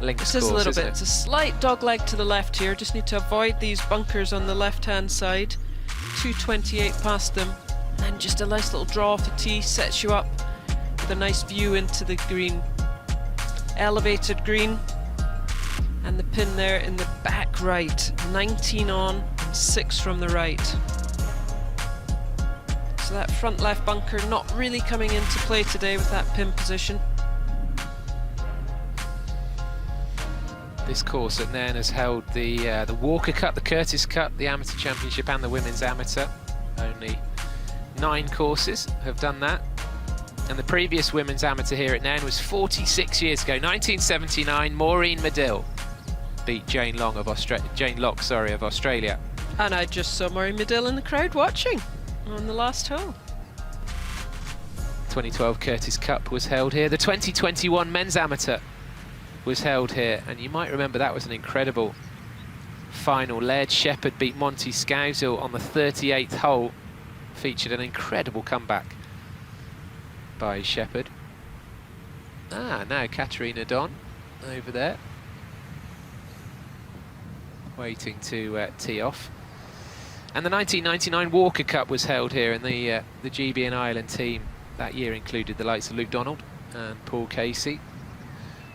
links course, Just a little bit. it? It's a slight dog leg to the left here. Just need to avoid these bunkers on the left-hand side. 228 past them. And just a nice little draw off the tee sets you up with a nice view into the green. Elevated green. And the pin there in the back right. 19 on and 6 from the right. So that front left bunker not really coming into play today with that pin position. This course at Nairn has held the Walker Cup, the Curtis Cup, the Amateur Championship and the Women's Amateur. Only 9 courses have done that. And the previous Women's Amateur here at Nairn was 46 years ago, 1979. Maureen Medill beat Jane Locke of Australia. And I just saw Maureen Medill in the crowd watching on the last hole. 2012 Curtis Cup was held here. The 2021 Men's Amateur was held here, and you might remember that was an incredible final. Laird Shepherd beat Monty Scousel on the 38th hole. Featured an incredible comeback by Shepherd. Now Caterina Don over there, waiting to tee off. And the 1999 Walker Cup was held here, and the GB and Ireland team that year included the likes of Luke Donald and Paul Casey.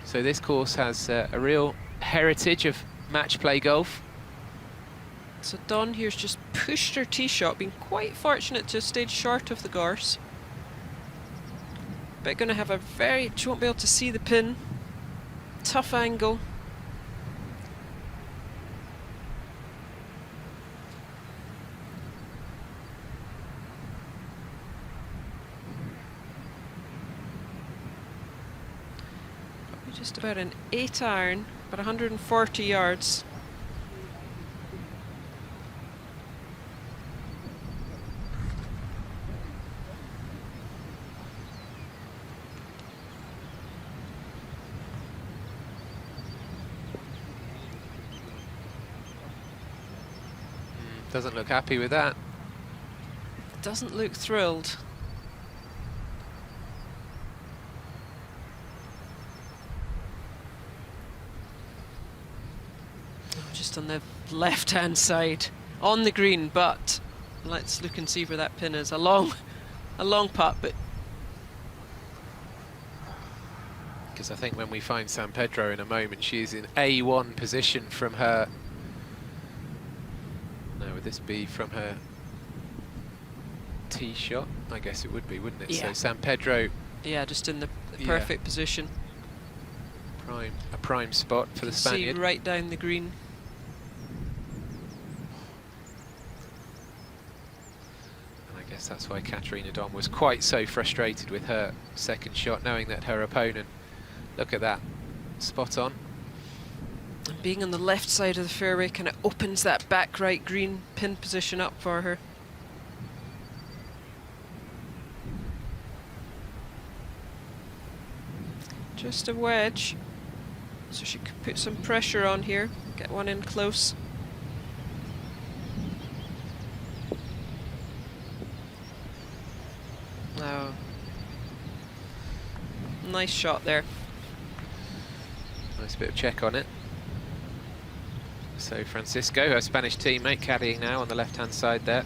So this course has a real heritage of match play golf. So Dawn here's just pushed her tee shot, been quite fortunate to have stayed short of the gorse. But going to have a she won't be able to see the pin. Tough angle. Just about an 8 iron, about 140 yards. Doesn't look happy with that. Doesn't look thrilled. Just on the left-hand side, on the green, but let's look and see where that pin is. A long putt, but because I think when we find Sampedro in a moment, she's in A1 position from her. Now, would this be from her tee shot? I guess it would be, wouldn't it? Yeah. So Sampedro. Yeah, just in the perfect position. A prime spot for the Spaniard. See right down the green. that's why Katarina Don was quite so frustrated with her second shot, knowing that her opponent, look at that, spot on. And being on the left side of the fairway kind of opens that back right green pin position up for her. Just a wedge, so she could put some pressure on here, get one in close. Oh. Nice shot there. Nice bit of check on it. So Francisco, her Spanish teammate, caddying now on the left-hand side there.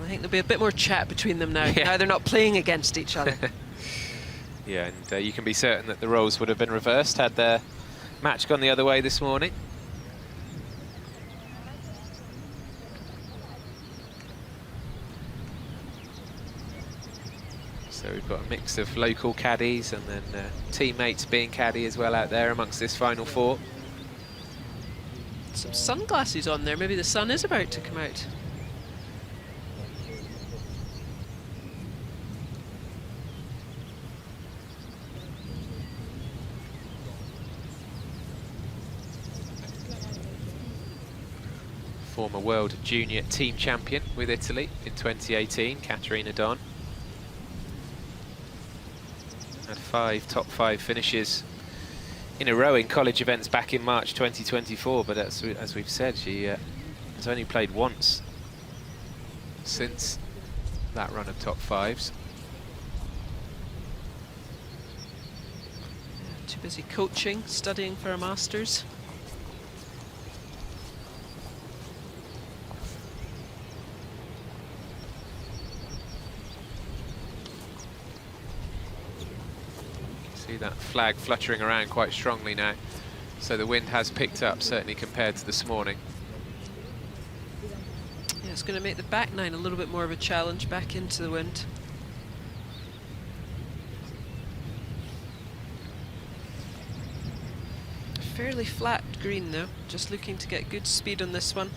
I think there'll be a bit more chat between them now. Yeah. Now they're not playing against each other. Yeah, and you can be certain that the roles would have been reversed had their match gone the other way this morning. So we've got a mix of local caddies and then teammates being caddy as well out there amongst this final four. Some sunglasses on there, maybe the sun is about to come out. Former world junior team champion with Italy in 2018, Katarina Don. Had 5 top 5 finishes in a row in college events back in March 2024, but as we've said, she has only played once since that run of top 5s. Too busy coaching, studying for a master's. See that flag fluttering around quite strongly now, so the wind has picked up certainly compared to this morning. Yeah, it's going to make the back nine a little bit more of a challenge back into the wind. Fairly flat green though, just looking to get good speed on this one.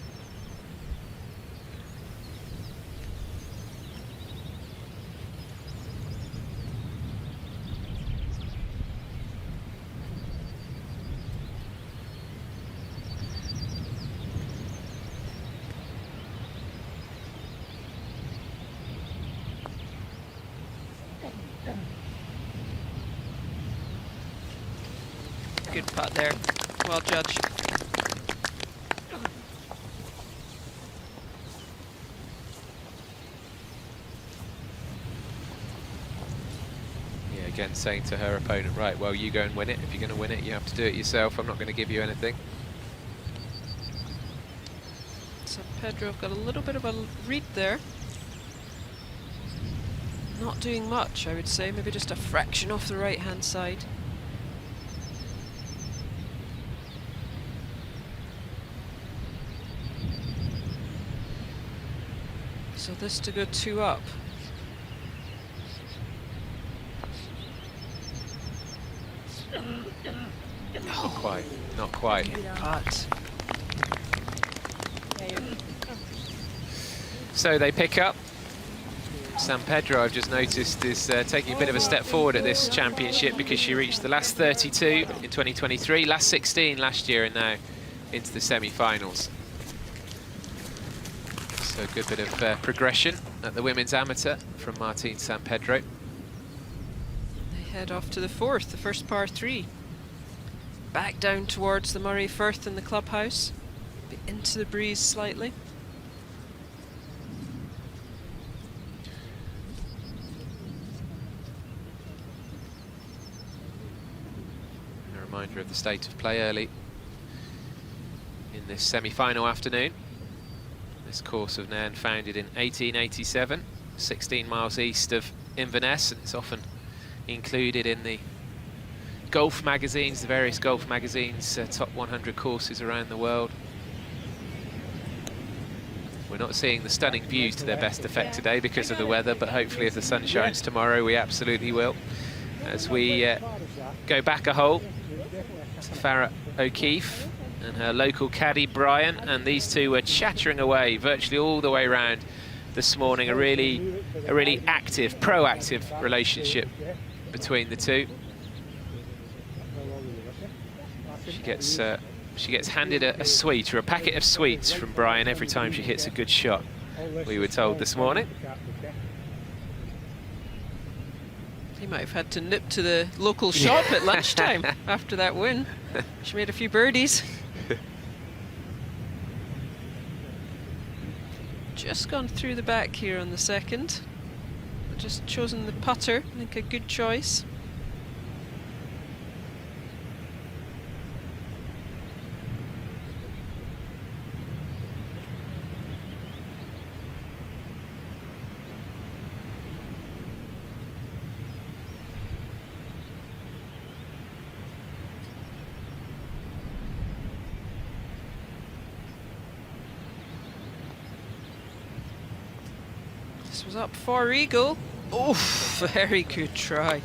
Good putt there, well judged. Yeah, again saying to her opponent, right, well, you go and win it. If you're going to win it, you have to do it yourself. I'm not going to give you anything. So Pedro got a little bit of a read there. Not doing much, I would say, maybe just a fraction off the right-hand side. So this to go 2 up. Not quite, not quite. But so they pick up. San Pedro, I've just noticed, is taking a bit of a step forward at this championship because she reached the last 32 in 2023, last 16 last year, and now into the semi-finals. So a good bit of progression at the women's amateur from Martine San Pedro. they head off to the 4th, the first par 3. Back down towards the Moray Firth in the clubhouse. Bit into the breeze slightly. And a reminder of the state of play early in this semi-final afternoon. This course of Nairn, founded in 1887, 16 miles east of Inverness, and it's often included in the golf magazines, the various golf magazines, top 100 courses around the world. We're not seeing the stunning views to their best effect today because of the weather, but hopefully if the sun shines tomorrow, we absolutely will. As we go back a hole to Farrah O'Keefe and her local caddy Brian, and these two were chattering away virtually all the way around this morning. A really a really active, proactive relationship between the two. She gets handed a sweet or a packet of sweets from Brian every time she hits a good shot, we were told this morning. He might have had to nip to the local shop at lunchtime after that win. She made a few birdies. Just gone through the back here on the second. Just chosen the putter, I think a good choice. This was up for eagle. Oh, very good try.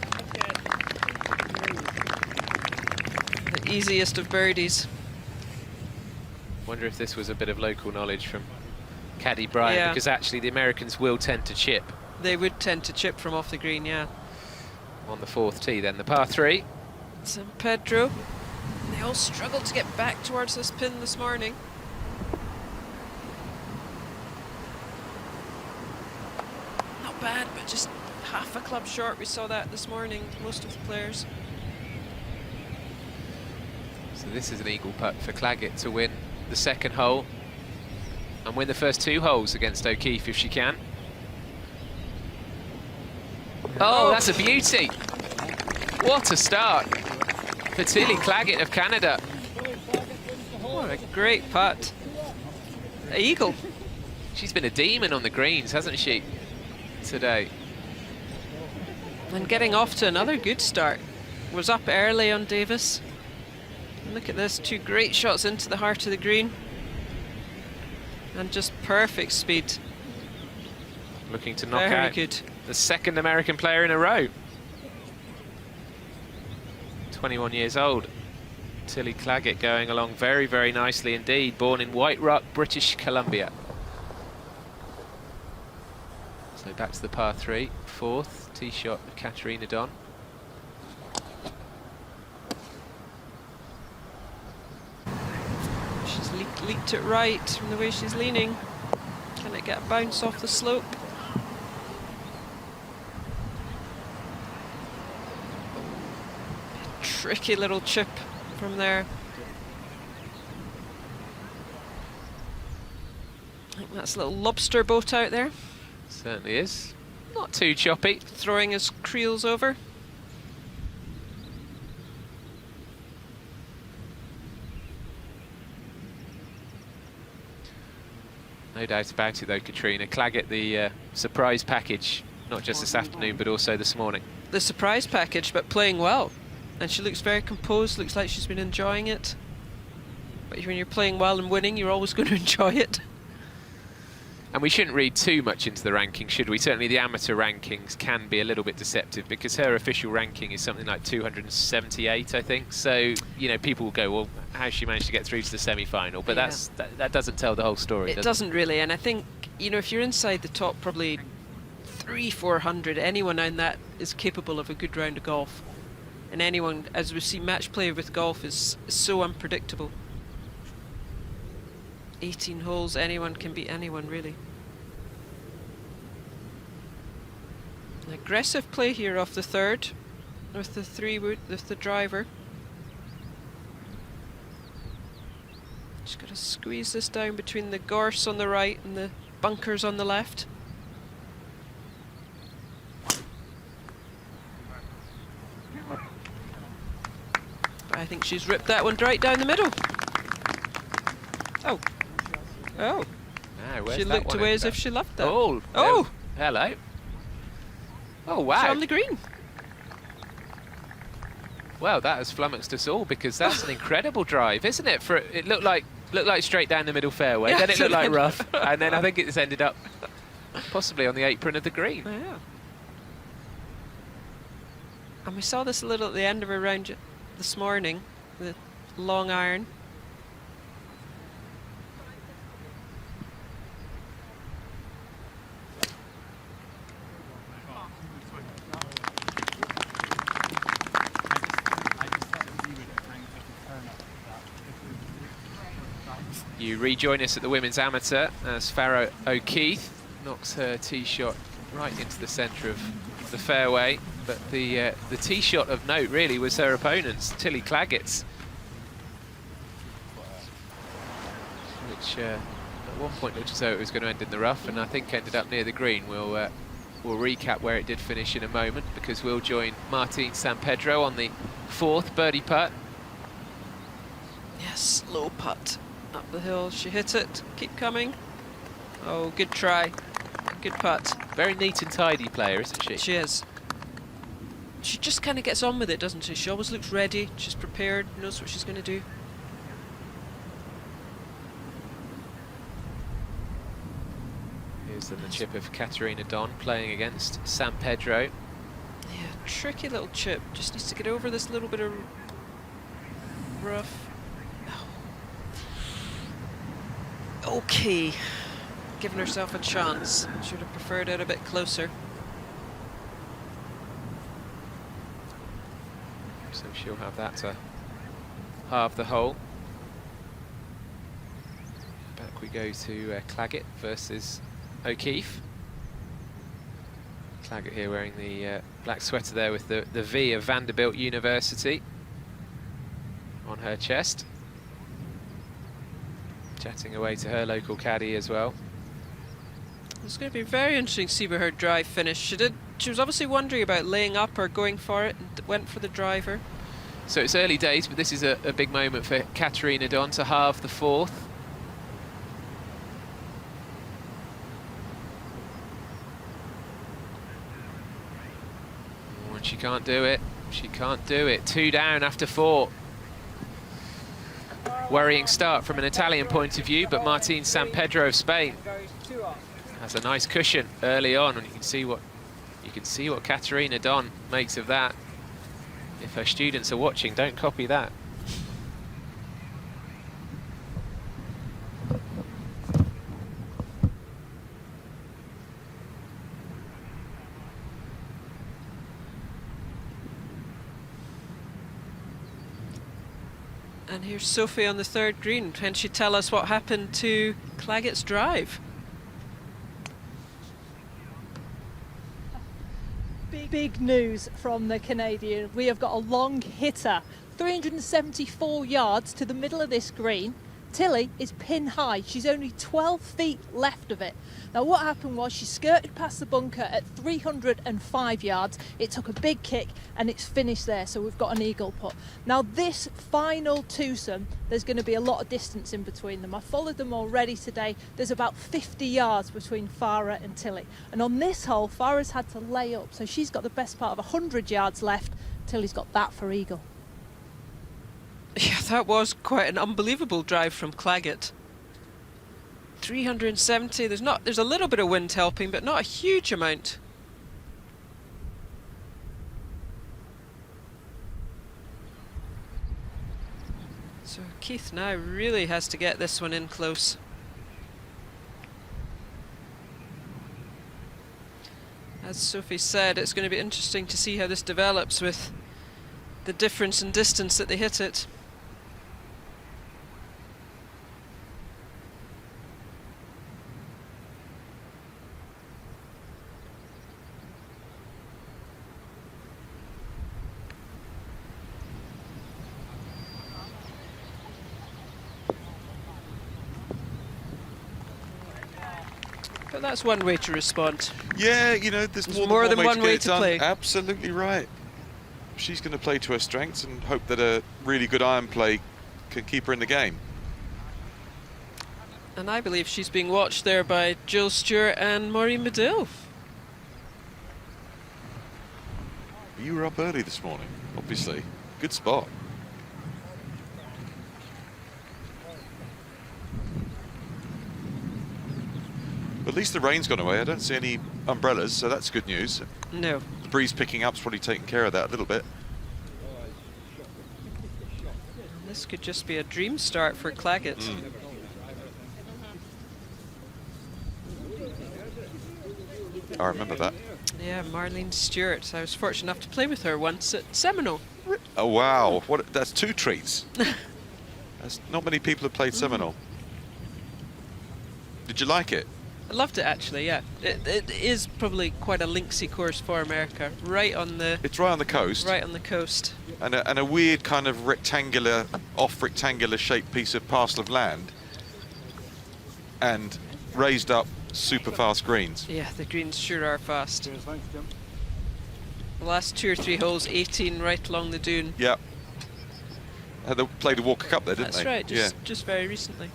The easiest of birdies. Wonder if this was a bit of local knowledge from caddy Brian, because actually the Americans will tend to chip. They would tend to chip from off the green, yeah. On the fourth tee then, the par 3. San Pedro. They all struggled to get back towards this pin this morning. Not bad, but just half a club short. We saw that this morning, most of the players. So this is an eagle putt for Claggett to win the second hole and win the first 2 holes against O'Keefe if she can. Oh, that's a beauty. What a start for Tilly Claggett of Canada. What a great putt. Eagle. She's been a demon on the greens, hasn't she, today? And getting off to another good start. Was up early on Davis. And look at this, 2 great shots into the heart of the green. And just perfect speed. Looking to knock Very out good. the second American player in a row. 21 years old. Tilly Claggett going along very, very nicely indeed. Born in White Rock, British Columbia. So back to the par 3, fourth tee shot of Katarina Don. She's leaked it right from the way she's leaning. Can it get a bounce off the slope? Tricky little chip from there. I think that's a little lobster boat out there. Certainly is. Not too choppy. Throwing his creels over. No doubt about it though, Katrina. Claggett, the surprise package, not just this afternoon but also this morning. The surprise package, but playing well. And she looks very composed, looks like she's been enjoying it. But when you're playing well and winning, you're always going to enjoy it. And we shouldn't read too much into the ranking, should we? Certainly the amateur rankings can be a little bit deceptive because her official ranking is something like 278, I think. So, you know, people will go, well, how she managed to get through to the semi-final? But that doesn't tell the whole story, It doesn't really, and I think, you know, if you're inside the top probably 300-400, anyone in that is capable of a good round of golf. And anyone, as we see, match play with golf is so unpredictable. 18 holes, anyone can beat anyone, really. An aggressive play here off the third, with the 3-wood, with the driver. Just got to squeeze this down between the gorse on the right and the bunkers on the left. I think she's ripped that one right down the middle. Oh. Oh. She looked away as if she loved that. Oh. Oh. Hello. Oh, wow. She's on the green. Well, that has flummoxed us all because that's an incredible drive, isn't it? For it looked like straight down the middle fairway, Yeah, then it looked like rough, and then I think it's ended up possibly on the apron of the green. Yeah. And we saw this a little at the end of her round this morning, the long iron. You rejoin us at the Women's Amateur as Farrah O'Keefe knocks her tee shot right into the centre of the fairway. But the tee shot of note really was her opponent's, Tilly Claggett's, which at one point looked as though it was going to end in the rough, and I think ended up near the green. We'll recap where it did finish in a moment, because we'll join Martine San Pedro on the 4th birdie putt. Yes, low putt up the hill. She hit it. Keep coming. Oh, good try. Good putt. Very neat and tidy player, isn't she? She is. She just kind of gets on with it, doesn't she? She always looks ready. She's prepared. Knows what she's going to do. Here's the chip of Katerina Don playing against San Pedro. Yeah, tricky little chip. Just needs to get over this little bit of rough. Oh. Okay. Giving herself a chance. Should have preferred it a bit closer. So she'll have that to halve the hole. Back we go to Claggett versus O'Keefe. Claggett here wearing the black sweater there with the V of Vanderbilt University on her chest. Chatting away to her local caddy as well. It's going to be very interesting to see where her drive finished. She was obviously wondering about laying up or going for it, and went for the driver. So it's early days, but this is a big moment for Katerina Don to halve the 4th. Oh, and she can't do it. She can't do it. 2 down after 4. Worrying start from an Italian point of view, but Martine San Pedro of Spain has a nice cushion early on, and you can see what Katerina Don makes of that. If her students are watching, don't copy that. And here's Sophie on the 3rd green. Can she tell us what happened to Claggett's drive? Big news from the Canadian. We have got a long hitter, 374 yards to the middle of this green. Tilly is pin high. She's only 12 feet left of it. Now what happened was she skirted past the bunker at 305 yards. It took a big kick and it's finished there, so we've got an eagle putt. Now this final twosome, there's going to be a lot of distance in between them. I followed them already today. There's about 50 yards between Farrah and Tilly. And on this hole, Farrah's had to lay up, so she's got the best part of 100 yards left. Tilly's got that for eagle. Yeah, that was quite an unbelievable drive from Claggett. 370. There's a little bit of wind helping, but not a huge amount. So Keith now really has to get this one in close. As Sophie said, it's going to be interesting to see how this develops with the difference in distance that they hit it. But that's one way to respond. Yeah, you know, there's more than one way to done. play. Absolutely right. She's going to play to her strengths and hope that a really good iron play can keep her in the game. And I believe she's being watched there by Jill Stewart and Maureen Medill. You were up early this morning, obviously. Good spot. At least the rain's gone away. I don't see any umbrellas, so that's good news. No. The breeze picking up's probably taking care of that a little bit. This could just be a dream start for Claggett. I remember that. Yeah, Marlene Stewart. I was fortunate enough to play with her once at Seminole. Oh, wow. That's 2 treats. That's not many people have played Seminole. Did you like it? I loved it actually. Yeah, it is probably quite a linksy course for America. Right on the. It's right on the coast. Right on the coast. And a weird kind of rectangular, off-rectangular shaped piece of parcel of land, and raised up super fast greens. Yeah, the greens sure are fast. The last 2 or 3 holes, 18 right along the dune. Yeah. They played a Walker Cup there, didn't That's they? right, just very recently.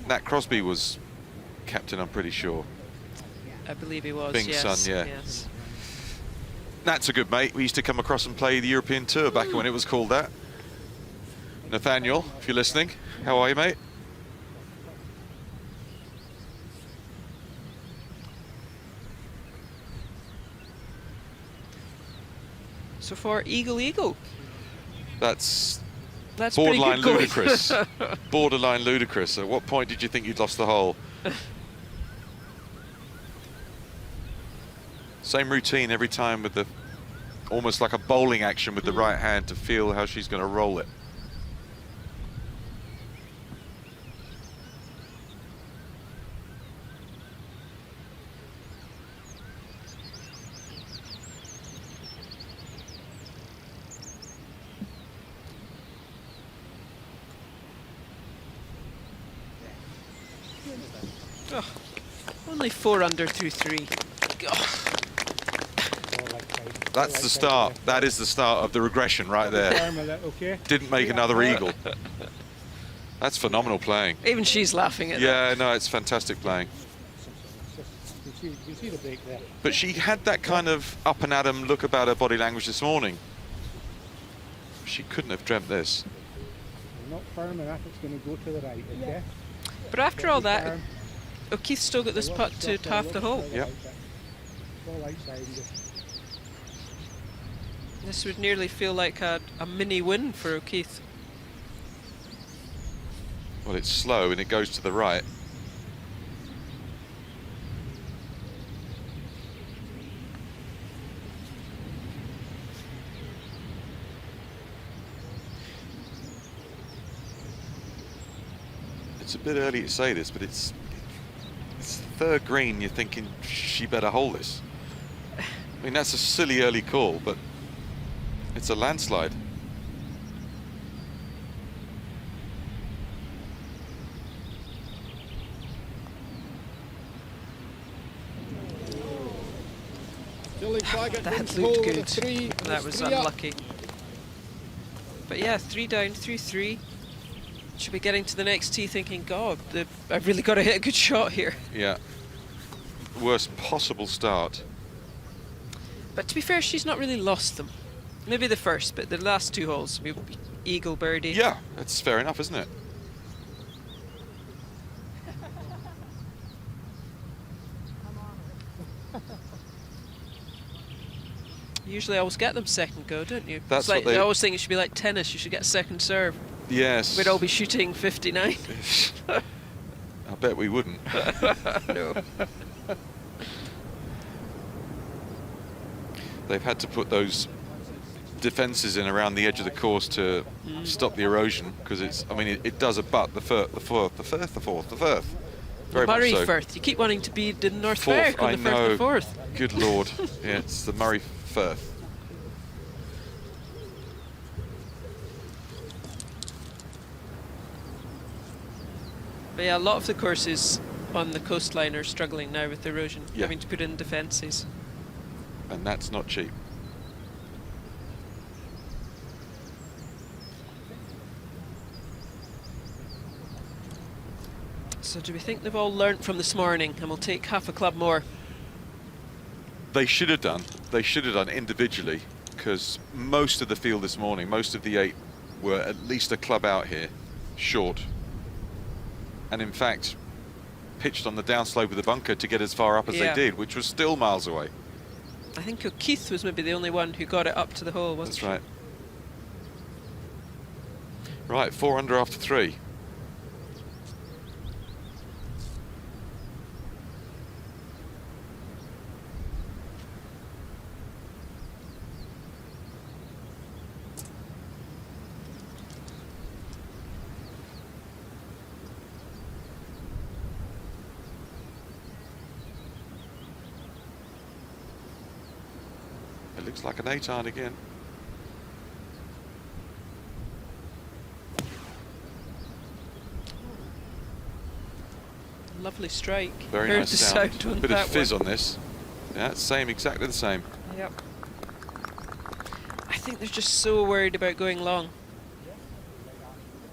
Nat Crosby was captain, I'm pretty sure. I believe he was, Bing's yes. son, yeah. Yes. Nat's a good mate. We used to come across and play the European Tour back when it was called that. Nathaniel, if you're listening, how are you, mate? So far, eagle. That's pretty borderline good ludicrous. Borderline ludicrous. At what point did you think you'd lost the hole? Same routine every time with the, almost like a bowling action with the right hand to feel how she's going to roll it. Oh, only 4 under through 3. Oh. That's the start. That is the start of the regression right there. Didn't make another eagle. That's phenomenal playing. Even she's laughing at Yeah, no, it's fantastic playing. You can see the break there. But she had that kind of up and at 'em look about her body language this morning. She couldn't have dreamt this. Not firm enough, it's going to go to the right, okay? But after all that, O'Keefe's still got this putt to half the hole. Yep. This would nearly feel like a mini win for O'Keefe. Well, it's slow and it goes to the right. It's a bit early to say this, but it's the third green. You're thinking she better hold this. I mean, that's a silly early call, but it's a landslide. That looked good. That was unlucky. But yeah, 3 down, 3-3. Should be getting to the next tee thinking, God, I've really got to hit a good shot here. Yeah. Worst possible start. But to be fair, she's not really lost them. Maybe the first, but the last 2 holes, eagle, birdie. Yeah, that's fair enough, isn't it? Usually I always get them second go, don't you? That's it's like, what they I always think it should be like tennis, you should get second serve. Yes. We'd all be shooting 59. I bet we wouldn't. No. They've had to put those defences in around the edge of the course to stop the erosion, because it's, I mean, it does abut the fourth. Very much Murray so. Firth. You keep wanting to be in North Fourth, Berwick on I the Firth know. and Fourth. Good Lord. Yeah, it's the Murray Firth. But yeah, a lot of the courses on the coastline are struggling now with erosion, Yeah. having to put in defences. And that's not cheap. So do we think they've all learnt from this morning and we'll take half a club more? They should have done. They should have done individually, because most of the field this morning, most of the 8 were at least a club out here, short. And in fact, pitched on the downslope of the bunker to get as far up as Yeah. they did, which was still miles away. I think O'Keefe was maybe the only one who got it up to the hole, wasn't That's she? right. Right, 4 under after 3. It looks like an 8-iron again. Lovely strike. Very Heard nice the sound. on Bit that of fizz one. on this. Yeah, same, exactly the same. Yep. I think they're just so worried about going long.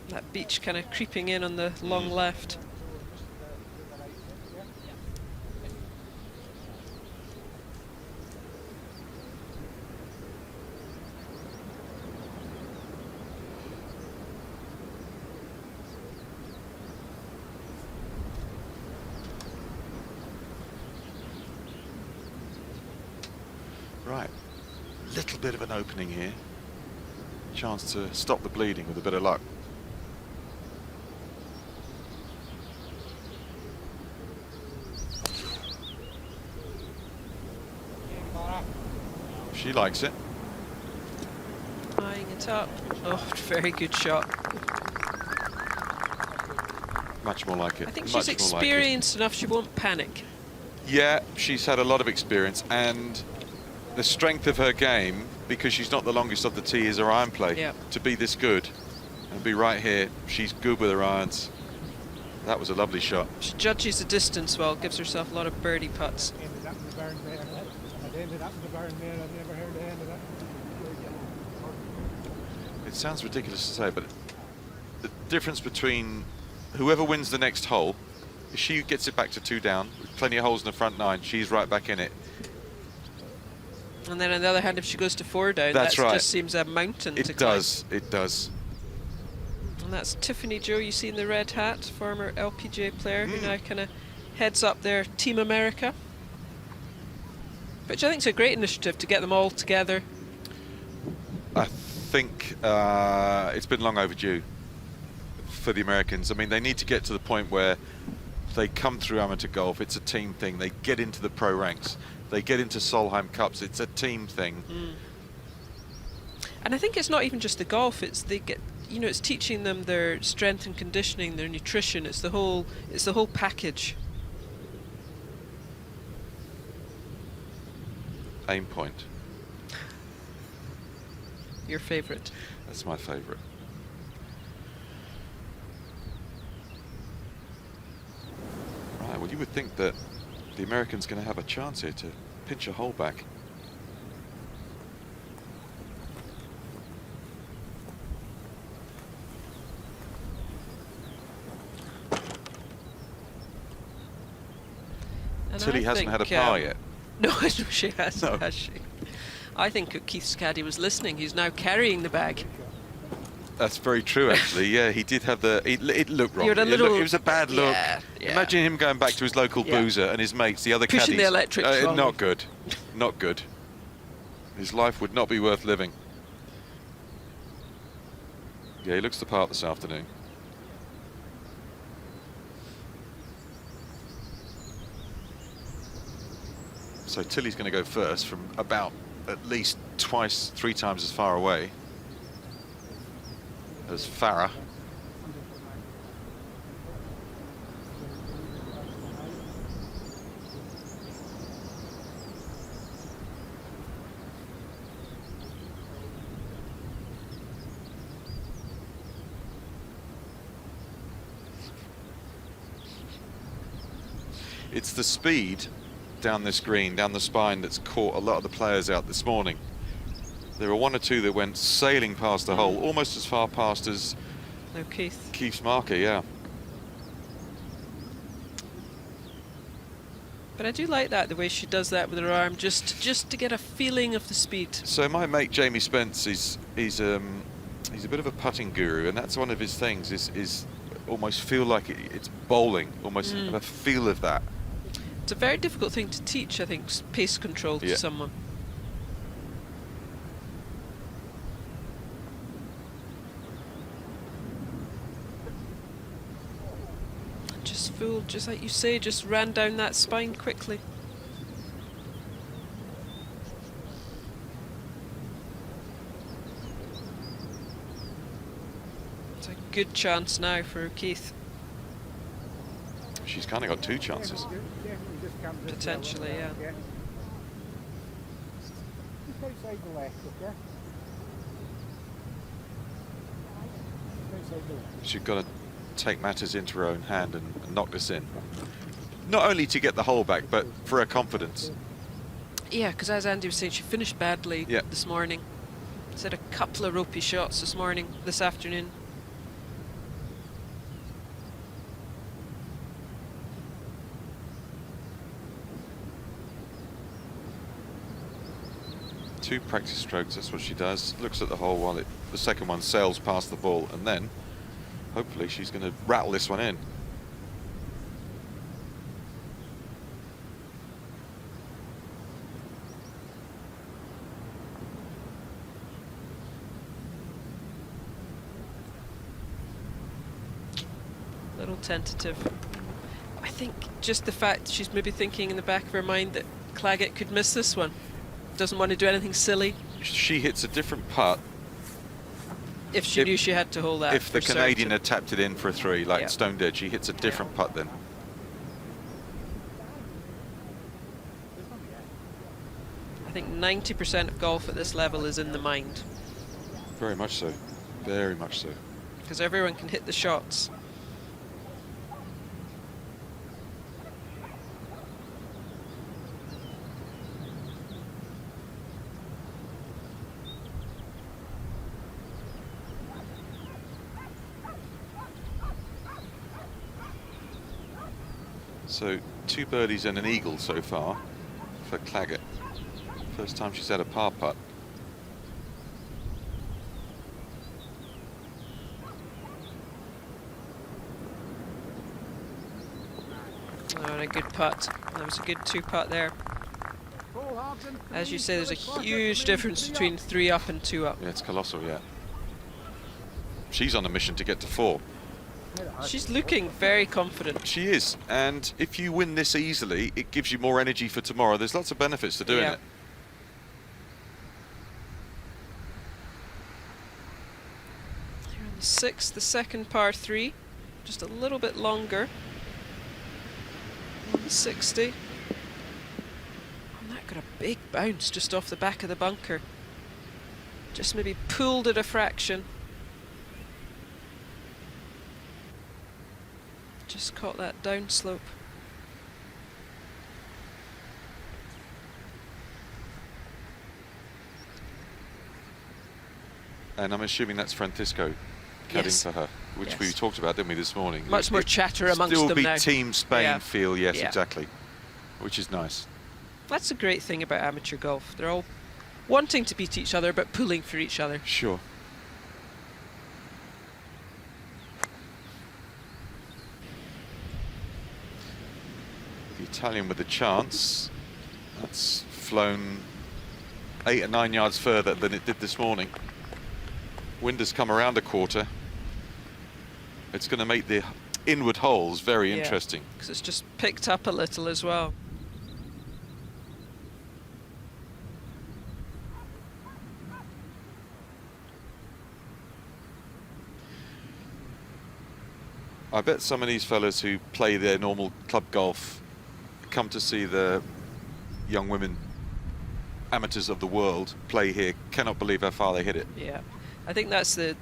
That beach kind of creeping in on the long left. Right, little bit of an opening here. Chance to stop the bleeding with a bit of luck. She likes it. Eyeing it up. Oh, very good shot. Much more like it. I think much she's more like it. experienced enough, she won't panic. Yeah, she's had a lot of experience, and the strength of her game, because she's not the longest of the tee, is her iron play. Yep. To be this good and be right here, she's good with her irons. That was a lovely shot. She judges the distance well, gives herself a lot of birdie putts. Ended up in the burn there. It ended up in the burn there. I've never heard the end of that. It sounds ridiculous to say, but the difference between whoever wins the next hole, if she gets it back to 2 down, with plenty of holes in the front 9, she's right back in it. And then on the other hand, if she goes to 4 down, That's that right. just seems a mountain to climb. It does. And that's Tiffany Joe, you see in the red hat, former LPGA player who now kind of heads up their Team America. Which I think is a great initiative to get them all together. I think it's been long overdue for the Americans. I mean, they need to get to the point where they come through amateur golf. It's a team thing. They get into the pro ranks. They get into Solheim Cups. It's a team thing. And I think it's not even just the golf. It's they get, you know, it's teaching them their strength and conditioning, their nutrition. It's the whole package. Aim point. Your favourite. That's my favourite. Right, well, you would think that the American's going to have a chance here to pinch a hole back. And Tilly I hasn't think, had a par yet. No, she hasn't, has she? I think Keith's caddy was listening. He's now carrying the bag. That's very true, actually. Yeah, he did have the... It looked wrong. You're a little- It was a bad look. Yeah. Imagine him going back to his local boozer and his mates, the other Pushing caddies. the electric trolley. Not good. Not good. His life would not be worth living. Yeah, he looks the part this afternoon. So Tilly's going to go first from about at least 3 times as far away as Farah. It's the speed down this green, down the spine, that's caught a lot of the players out this morning. There were 1 or 2 that went sailing past the hole, almost as far past as Keith's marker, yeah. But I do like that, the way she does that with her arm, just to get a feeling of the speed. So my mate Jamie Spence, he's a bit of a putting guru, and that's one of his things, is almost feel like it's bowling, almost have a feel of that. It's a very difficult thing to teach, I think, pace control to someone. Just feel, just like you say, just ran down that spine quickly. It's a good chance now for Keith. She's kind of got 2 chances. Potentially, yeah. outside the left, okay? Outside the left. She's got to take matters into her own hand and knock this in. Not only to get the hole back, but for her confidence. Yeah, because as Andy was saying, she finished badly Yeah. this morning. She's had a couple of ropey shots this afternoon. Two practice strokes, that's what she does. Looks at the hole while the second one sails past the ball, and then hopefully she's going to rattle this one in. Little tentative. I think just the fact she's maybe thinking in the back of her mind that Claggett could miss this one. Doesn't want to do anything silly. She hits a different putt. If she knew she had to hold that. If the for Canadian certain. had tapped it in for a 3, like Yeah. Stone did, she hits a different putt then. I think 90% of golf at this level is in the mind. Very much so. Very much so. Because everyone can hit the shots. So 2 birdies and an eagle so far for Claggett. First time she's had a par putt. Oh, and a good putt. That was a good 2-putt there. As you say, there's a huge difference between 3 up and 2 up. Yeah, it's colossal, yeah. She's on a mission to get to 4. She's looking very confident. She is, and if you win this easily, it gives you more energy for tomorrow. There's lots of benefits to doing it. Here on the 6th, the second par 3, just a little bit longer. 160. And that got a big bounce just off the back of the bunker. Just maybe pulled it a fraction. Just caught that down slope. And I'm assuming that's Francisco caddying Yes. for her, which Yes. we talked about, didn't we, this morning? Much more chatter amongst still them be now. Team Spain Yeah. feel, yes, Yeah. exactly, which is nice. That's a great thing about amateur golf. They're all wanting to beat each other, but pulling for each other. Sure. The Italian with a chance. That's flown 8 or 9 yards further than it did this morning. Wind has come around a quarter. It's going to make the inward holes very interesting. Because it's just picked up a little as well. I bet some of these fellas who play their normal club golf come to see the young women amateurs of the world play here, cannot believe how far they hit it. Yeah, I think that's the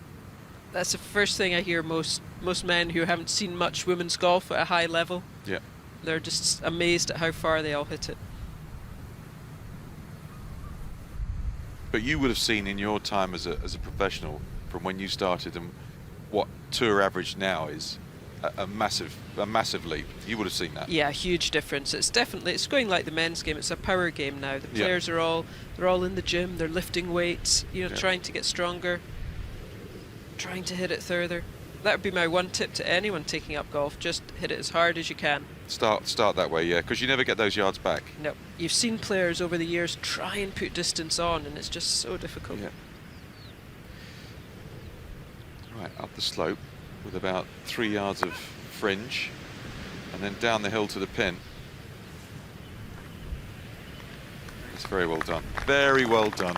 first thing I hear most men who haven't seen much women's golf at a high level. Yeah. They're just amazed at how far they all hit it. But you would have seen in your time as a professional, from when you started and what tour average now is, a massive leap. You would have seen that. Yeah, huge difference. It's going like the men's game. It's a power game now. The Yeah. players they're all in the gym. They're lifting weights. You know, Yeah. trying to get stronger, trying to hit it further. That would be my one tip to anyone taking up golf. Just hit it as hard as you can. Start that way, yeah, because you never get those yards back. No, you've seen players over the years try and put distance on, and it's just so difficult. Yeah. Right, up the slope with about 3 yards of fringe, and then down the hill to the pin. That's very well done. Very well done.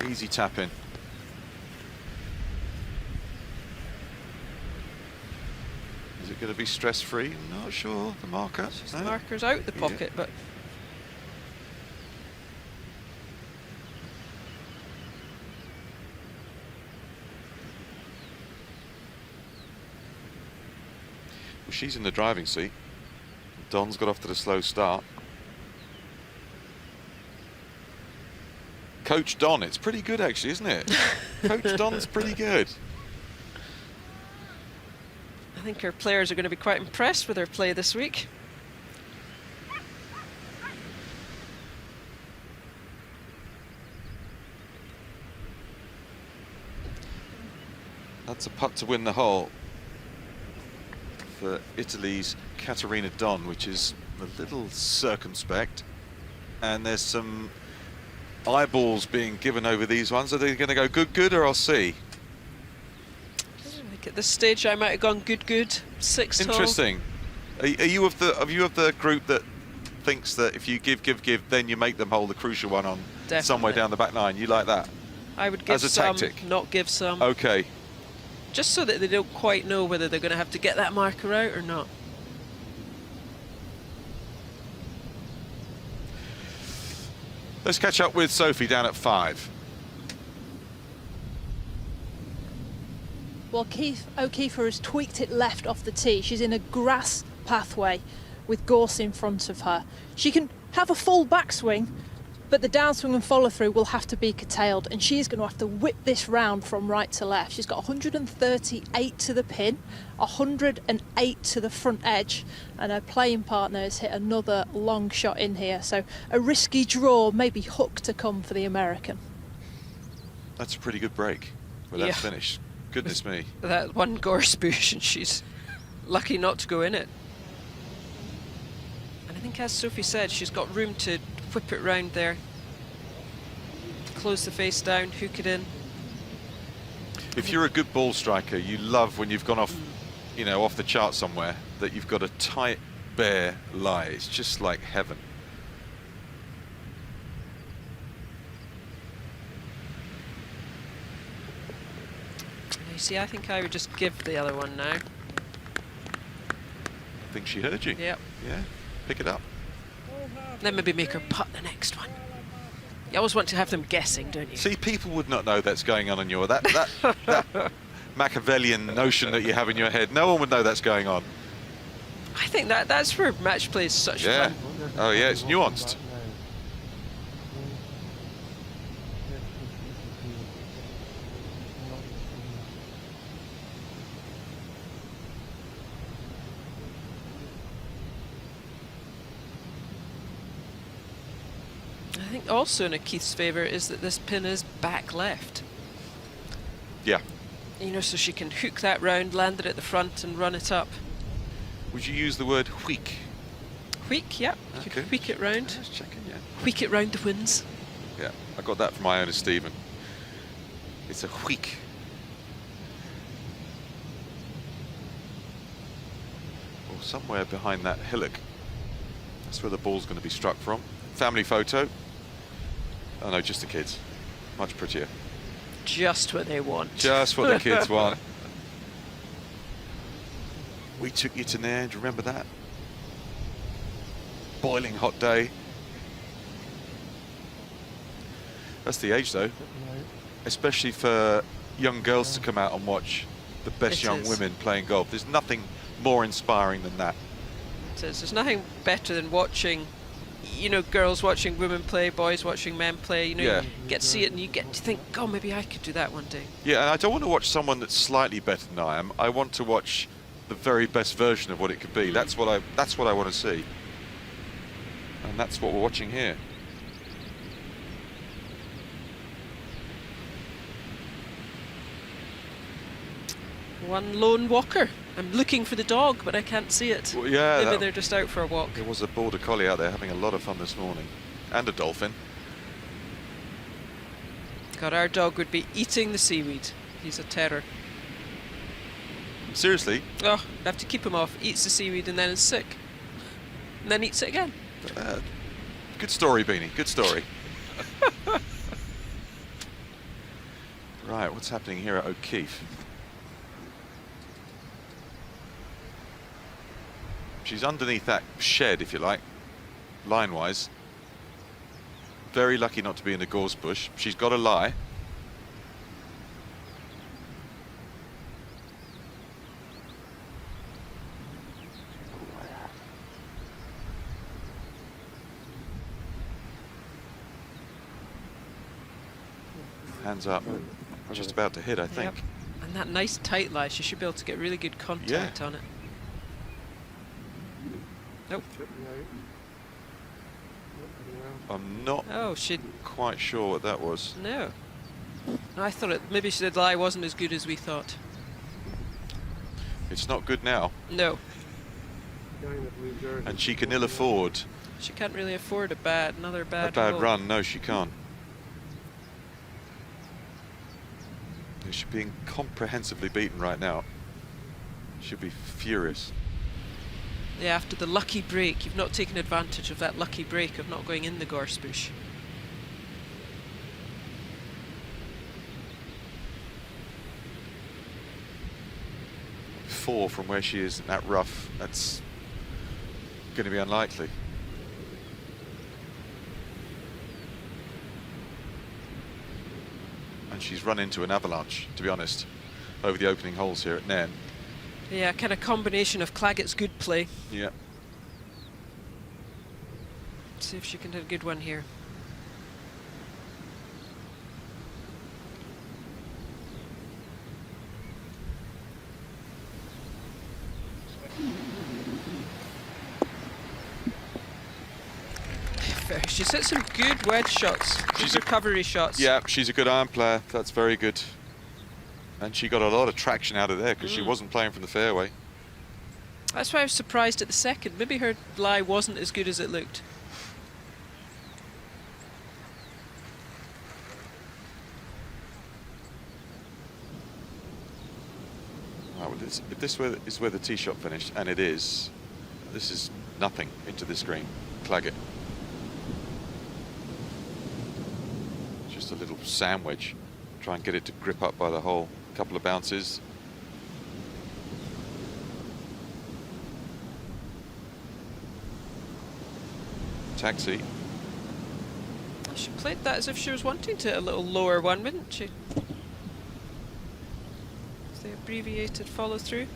Easy tap in. Is it going to be stress-free? Not sure. The marker. The marker's out the pocket, but she's in the driving seat. Don's got off to the slow start. Coach Don, it's pretty good actually, isn't it? Coach Don's pretty good. I think our players are going to be quite impressed with their play this week. That's a putt to win the hole for Italy's Caterina Don, which is a little circumspect. And there's some eyeballs being given over these ones. Are they going to go good, or I'll see? I think at this stage I might have gone good. 6 hole. Interesting. Are you of the group that thinks that if you give, then you make them hold the crucial one on somewhere down the back line? You like that? I would give as a some, tactic. not give some. Okay. Just so that they don't quite know whether they're going to have to get that marker out or not. Let's catch up with Sophie down at 5. Well, O'Keefer has tweaked it left off the tee. She's in a grass pathway with gorse in front of her. She can have a full backswing, but the downswing and follow through will have to be curtailed, and she's going to have to whip this round from right to left. She's got 138 to the pin, 108 to the front edge, and her playing partner has hit another long shot in here. So a risky draw, maybe hook to come for the American. That's a pretty good break with that finish. Goodness me. That one gorse bush, and she's lucky not to go in it. And I think, as Sophie said, she's got room to whip it round there. Close the face down, hook it in. If you're a good ball striker, you love when you've gone off, you know, off the chart somewhere, that you've got a tight, bare lie. It's just like heaven. You see, I think I would just give the other one now. I think she heard you. Yep. Yeah, pick it up. Then maybe make her putt the next one. You always want to have them guessing, don't you? See, people would not know that's going on in your that Machiavellian notion that you have in your head. No one would know that's going on. I think that's where match play is such fun. Oh yeah, it's nuanced. I think also in Keith's favour is that this pin is back left. Yeah. You know, so she can hook that round, land it at the front and run it up. Would you use the word wheek? Wheek, yeah. You could wheek it round. Just checking, yeah. Wheek it round the winds. Yeah, I got that from my owner, Stephen. It's a wheek. Or somewhere behind that hillock. That's where the ball's going to be struck from. Family photo. Oh no, just the kids. Much prettier. Just what they want. Just what the kids want. We took you to Nairn, do you remember that? Boiling hot day. That's the age though. Especially for young girls to come out and watch the best young women playing golf. There's nothing more inspiring than that. It is. There's nothing better than watching, you know, girls watching women play, boys watching men play. You know, you get to see it and you get to think, oh, maybe I could do that one day. Yeah, and I don't want to watch someone that's slightly better than I am. I want to watch the very best version of what it could be. That's what I want to see. And that's what we're watching here. One lone walker. I'm looking for the dog, but I can't see it. Well, yeah, maybe they're just out for a walk. There was a border collie out there having a lot of fun this morning. And a dolphin. God, our dog would be eating the seaweed. He's a terror. Seriously? Oh, I have to keep him off. Eats the seaweed and then is sick. And then eats it again. Good story, Beanie. Good story. Right, what's happening here at O'Keefe? She's underneath that shed, if you like, line-wise. Very lucky not to be in the gorse bush. She's got a lie. Hands up. Just about to hit, I think. Yep. And that nice tight lie, she should be able to get really good contact on it. Nope. I'm not quite sure what that was. No. I thought it, maybe she said lie wasn't as good as we thought. It's not good now. No. And she can ill afford She can't really afford another bad a bad hole. run. No, she can't. She's being comprehensively beaten right now. She'll be furious. Yeah, after the lucky break, you've not taken advantage of that lucky break of not going in the gorse bush. Four from where she is in that rough, that's going to be unlikely. And she's run into an avalanche, to be honest, over the opening holes here at Nairn. Yeah, kind of combination of Claggett's good play. Yeah. Let's see if she can do a good one here. She's hit some good wedge shots. She's recovery shots. Yeah, she's a good iron player. That's very good. And she got a lot of traction out of there because she wasn't playing from the fairway. That's why I was surprised at the second. Maybe her lie wasn't as good as it looked. Oh, well, if this is where the tee shot finished, and it is, this is nothing into this green. Claggett. Just a little sandwich. Try and get it to grip up by the hole. Couple of bounces. Taxi. She played that as if she was wanting to hit a little lower one, wouldn't she? The abbreviated follow through.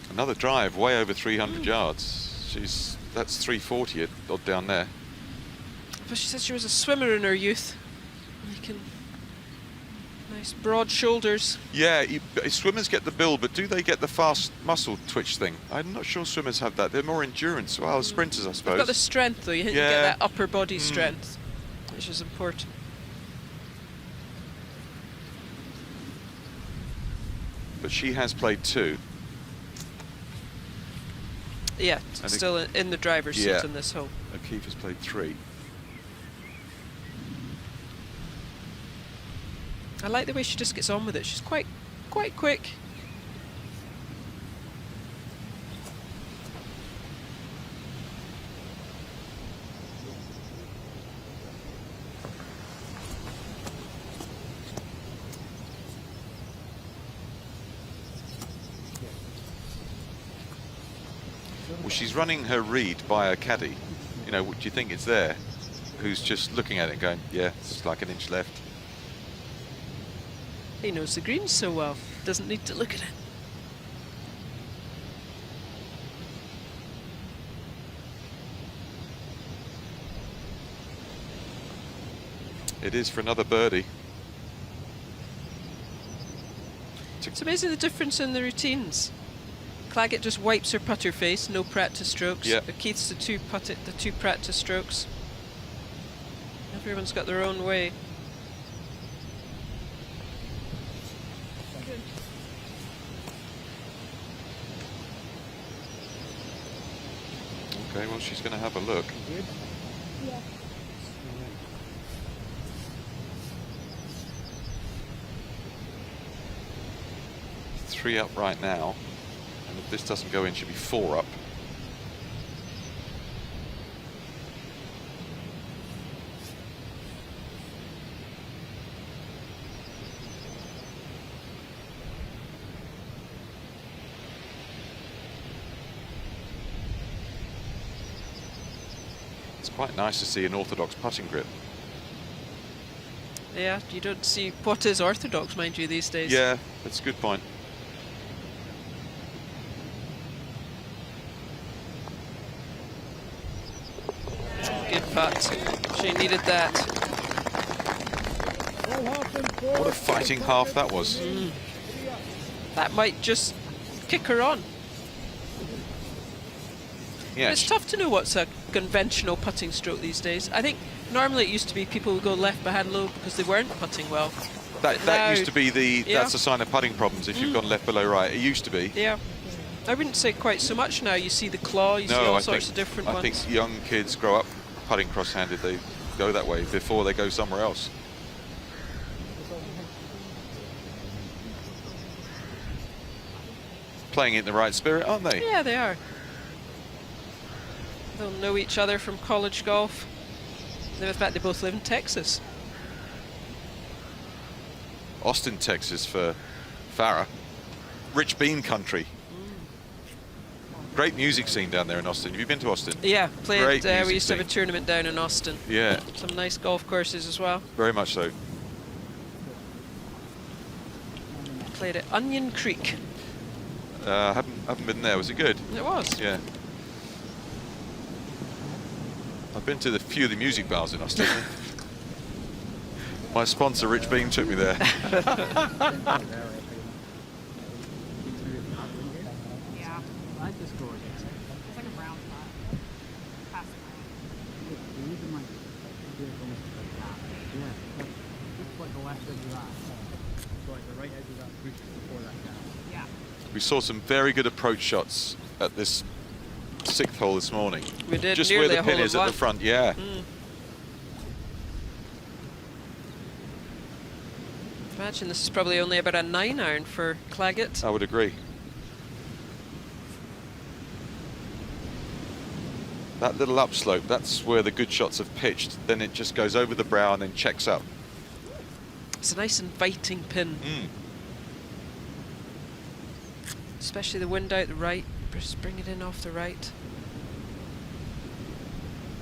Another drive way over 300 yards. That's 340 odd down there. But she said she was a swimmer in her youth. Nice broad shoulders. Yeah, swimmers get the build, but do they get the fast muscle twitch thing? I'm not sure swimmers have that. They're more endurance. Well, sprinters, I suppose. They've got the strength, though. You get that upper body strength, which is important. But she has played two. Yeah, still in the driver's seat in this hole. O'Keefe has played three. I like the way she just gets on with it. She's quite quick. Well, she's running her read by a caddy. You know, do you think it's there? Who's just looking at it and going, yeah, it's like an inch left. He knows the greens so well. Doesn't need to look at it. It is for another birdie. It's amazing the difference in the routines. Claggett just wipes her putter face, no practice strokes. Yeah. Keith's the two practice strokes. Everyone's got their own way. Okay, well, she's going to have a look. Yeah. Three up right now. And if this doesn't go in, she'll be four up. It's quite nice to see an orthodox putting grip. Yeah, you don't see what is orthodox, mind you, these days. Yeah, that's a good point. good putt. She needed that. What a fighting half that was. That might just kick her on. Yeah, It's tough to know what's a conventional putting stroke these days. I think normally it used to be people would go left behind low because they weren't putting well. that used to be Yeah. that's a sign of putting problems if you've gone left below right. It used to be. Yeah. I wouldn't say quite so much now. You see the claw, you see all sorts of different ones. I think young kids grow up putting cross-handed. They go that way before they go somewhere else. Playing it in the right spirit, aren't they? Yeah, they are. They'll know each other from college golf. In fact, they both live in Texas. Austin, Texas for Farah. Rich bean country. Great music scene down there in Austin. Have you been to Austin? Yeah, played. We used to have scene. a tournament down in Austin. Yeah. Some nice golf courses as well. Very much so. Played at Onion Creek. Haven't been there. Was it good? It was. Yeah. I've been to the few of the music bars in Austin. My sponsor, Rich Beam, took me there. We saw some very good approach shots at this 6th hole this morning. We did. Just nearly where the a pin hole is in at the one. front, yeah. Imagine this is probably only about a 9-iron for Claggett. I would agree. That little upslope, that's where the good shots have pitched. Then it just goes over the brow and then checks up. It's a nice inviting pin. Especially the wind out the right. Just bring it in off the right.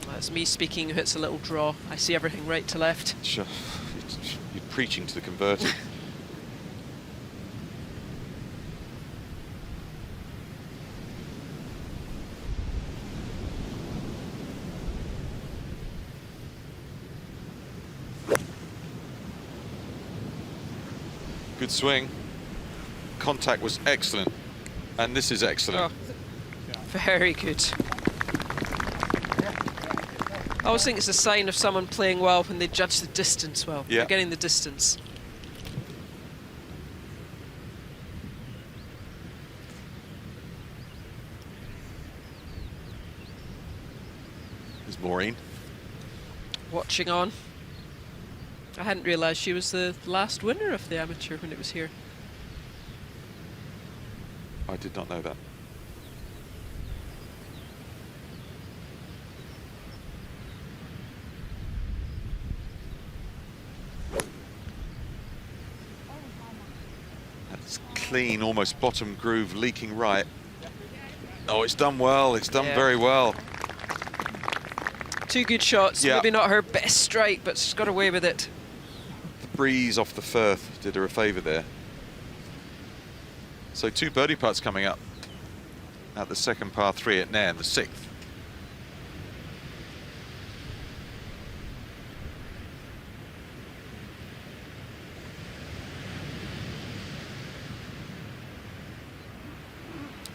That's me speaking who hits a little draw. I see everything right to left. Sure. You're preaching to the converted. Good swing. Contact was excellent. And this is excellent. Oh, very good. I always think it's a sign of someone playing well when they judge the distance well. Yeah. They're getting the distance. There's Maureen. Watching on. I hadn't realised she was the last winner of the amateur when it was here. I did not know that. That's clean, almost bottom groove, leaking right. Oh, it's done well. It's done very well. Two good shots. Yeah. Maybe not her best strike, but she's got away with it. The breeze off the Firth did her a favour there. So 2 birdie putts coming up at the second par 3 at Nairn, the 6th.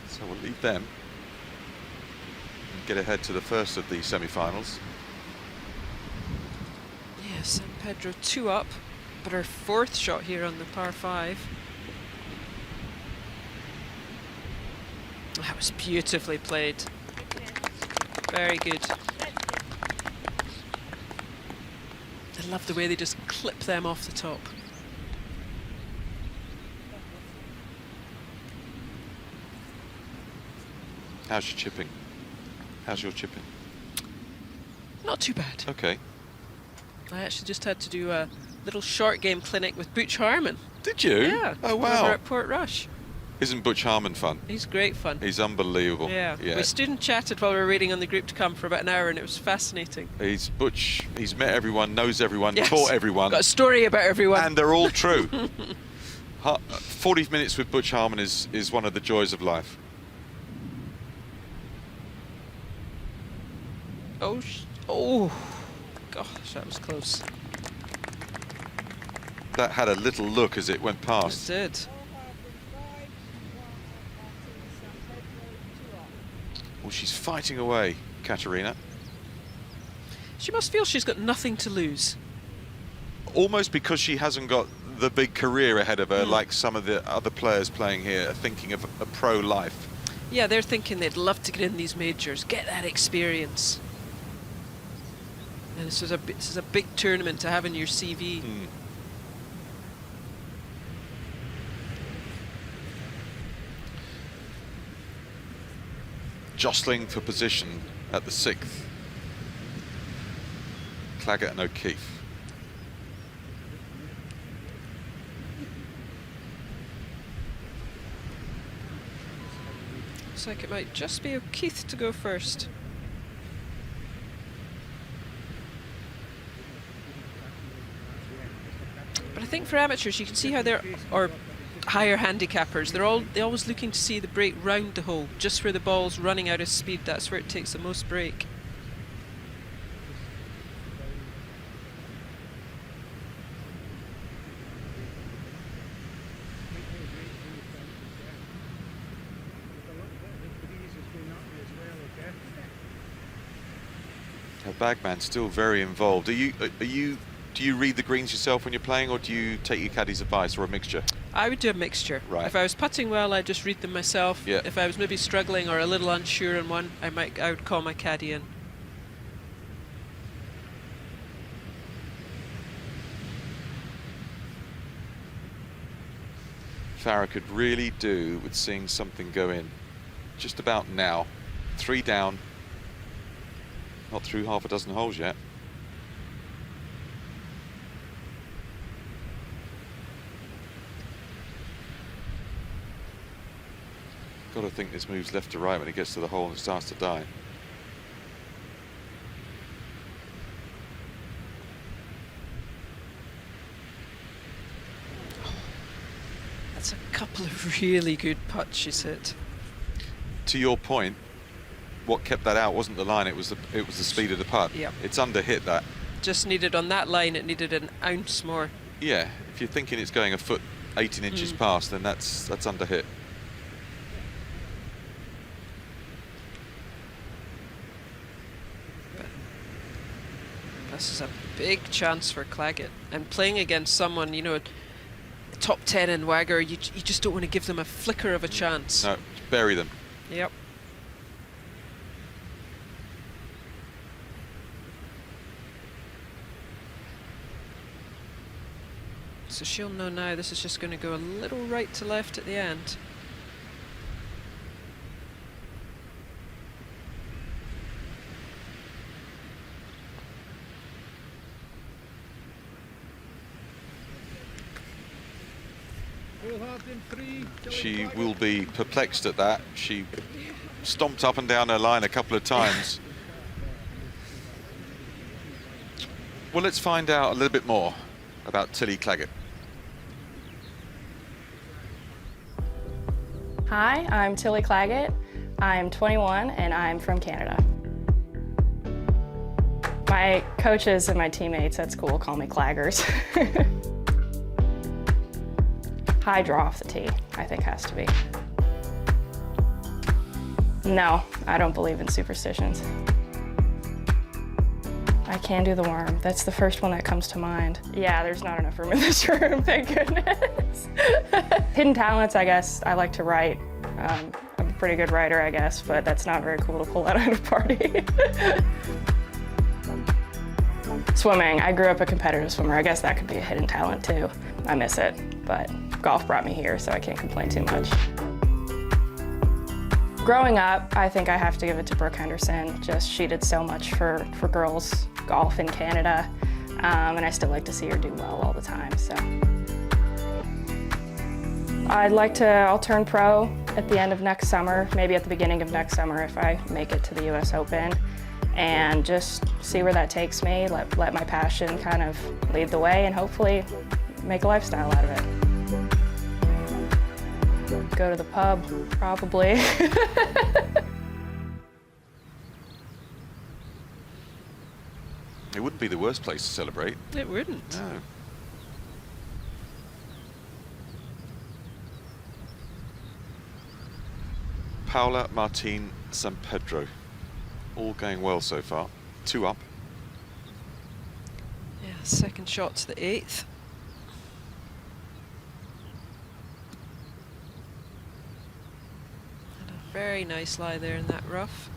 So we'll leave them and get ahead to the first of the semi-finals. Yeah, San Pedro 2 up, but her 4th shot here on the par 5. That was beautifully played. Very good. I love the way they just clip them off the top. How's your chipping? How's your chipping? Not too bad. Okay. I actually just had to do a little short game clinic with Butch Harmon. Did you? Yeah. Oh, over wow. at Port Rush. Isn't Butch Harmon fun? He's great fun. He's unbelievable. Yeah. We stood and chatted while we were waiting on the group to come for about an hour, and it was fascinating. He's Butch. He's met everyone, knows everyone, Yes. taught everyone. Got a story about everyone. And they're all true. 40 minutes with Butch Harmon is one of the joys of life. Oh, Oh, gosh, that was close. That had a little look as it went past. It did. Well, she's fighting away, Katerina. She must feel she's got nothing to lose. Almost because she hasn't got the big career ahead of her, like some of the other players playing here are thinking of a pro life. Yeah, they're thinking they'd love to get in these majors, get that experience. And this is a big tournament to have in your CV. Jostling for position at the 6th. Claggett and O'Keefe. Looks like it might just be O'Keefe to go first. But I think for amateurs, you can see how they're, or higher handicappers, they're always looking to see the break round the hole, just where the ball's running out of speed. That's where it takes the most break. Her bagman's still very involved. Do you read the greens yourself when you're playing, or do you take your caddy's advice, or a mixture? I would do a mixture. Right. If I was putting well, I'd just read them myself. Yeah. If I was maybe struggling or a little unsure on one, I would call my caddy in. Farah could really do with seeing something go in just about now. 3 down. Not through half a dozen holes yet. Got to think this moves left to right when it gets to the hole and it starts to die. That's a couple of really good putts she's hit. To your point, what kept that out wasn't the line, it was the speed of the putt. Yep. It's under hit that. Just needed on that line, it needed an ounce more. Yeah, if you're thinking it's going a foot 18 inches past, then that's under hit. This is a big chance for Claggett, and playing against someone, you know, top 10 in Wagger, you just don't want to give them a flicker of a chance. No, bury them. Yep. So she'll know now this is just going to go a little right to left at the end. She will be perplexed at that. She stomped up and down her line a couple of times. Well, let's find out a little bit more about Tilly Claggett. Hi, I'm Tilly Claggett. I'm 21 and I'm from Canada. My coaches and my teammates at school call me Claggers. High draw off the tee, I think has to be. No, I don't believe in superstitions. I can do the worm. That's the first one that comes to mind. Yeah, there's not enough room in this room, thank goodness. Hidden talents, I guess. I like to write. I'm a pretty good writer, I guess, but that's not very cool to pull out at a party. Swimming. I grew up a competitive swimmer. I guess that could be a hidden talent too. I miss it, but golf brought me here, so I can't complain too much. Growing up, I think I have to give it to Brooke Henderson. Just she did so much for girls golf in Canada, and I still like to see her do well all the time. So I'll turn pro at the end of next summer, maybe at the beginning of next summer if I make it to the US Open, and just see where that takes me, let my passion kind of lead the way, and hopefully make a lifestyle out of it. Go to the pub, probably. It wouldn't be the worst place to celebrate. It wouldn't. No. Paula, Martin, San Pedro. All going well so far. 2 up. Yeah, second shot to the 8th. And a very nice lie there in that rough.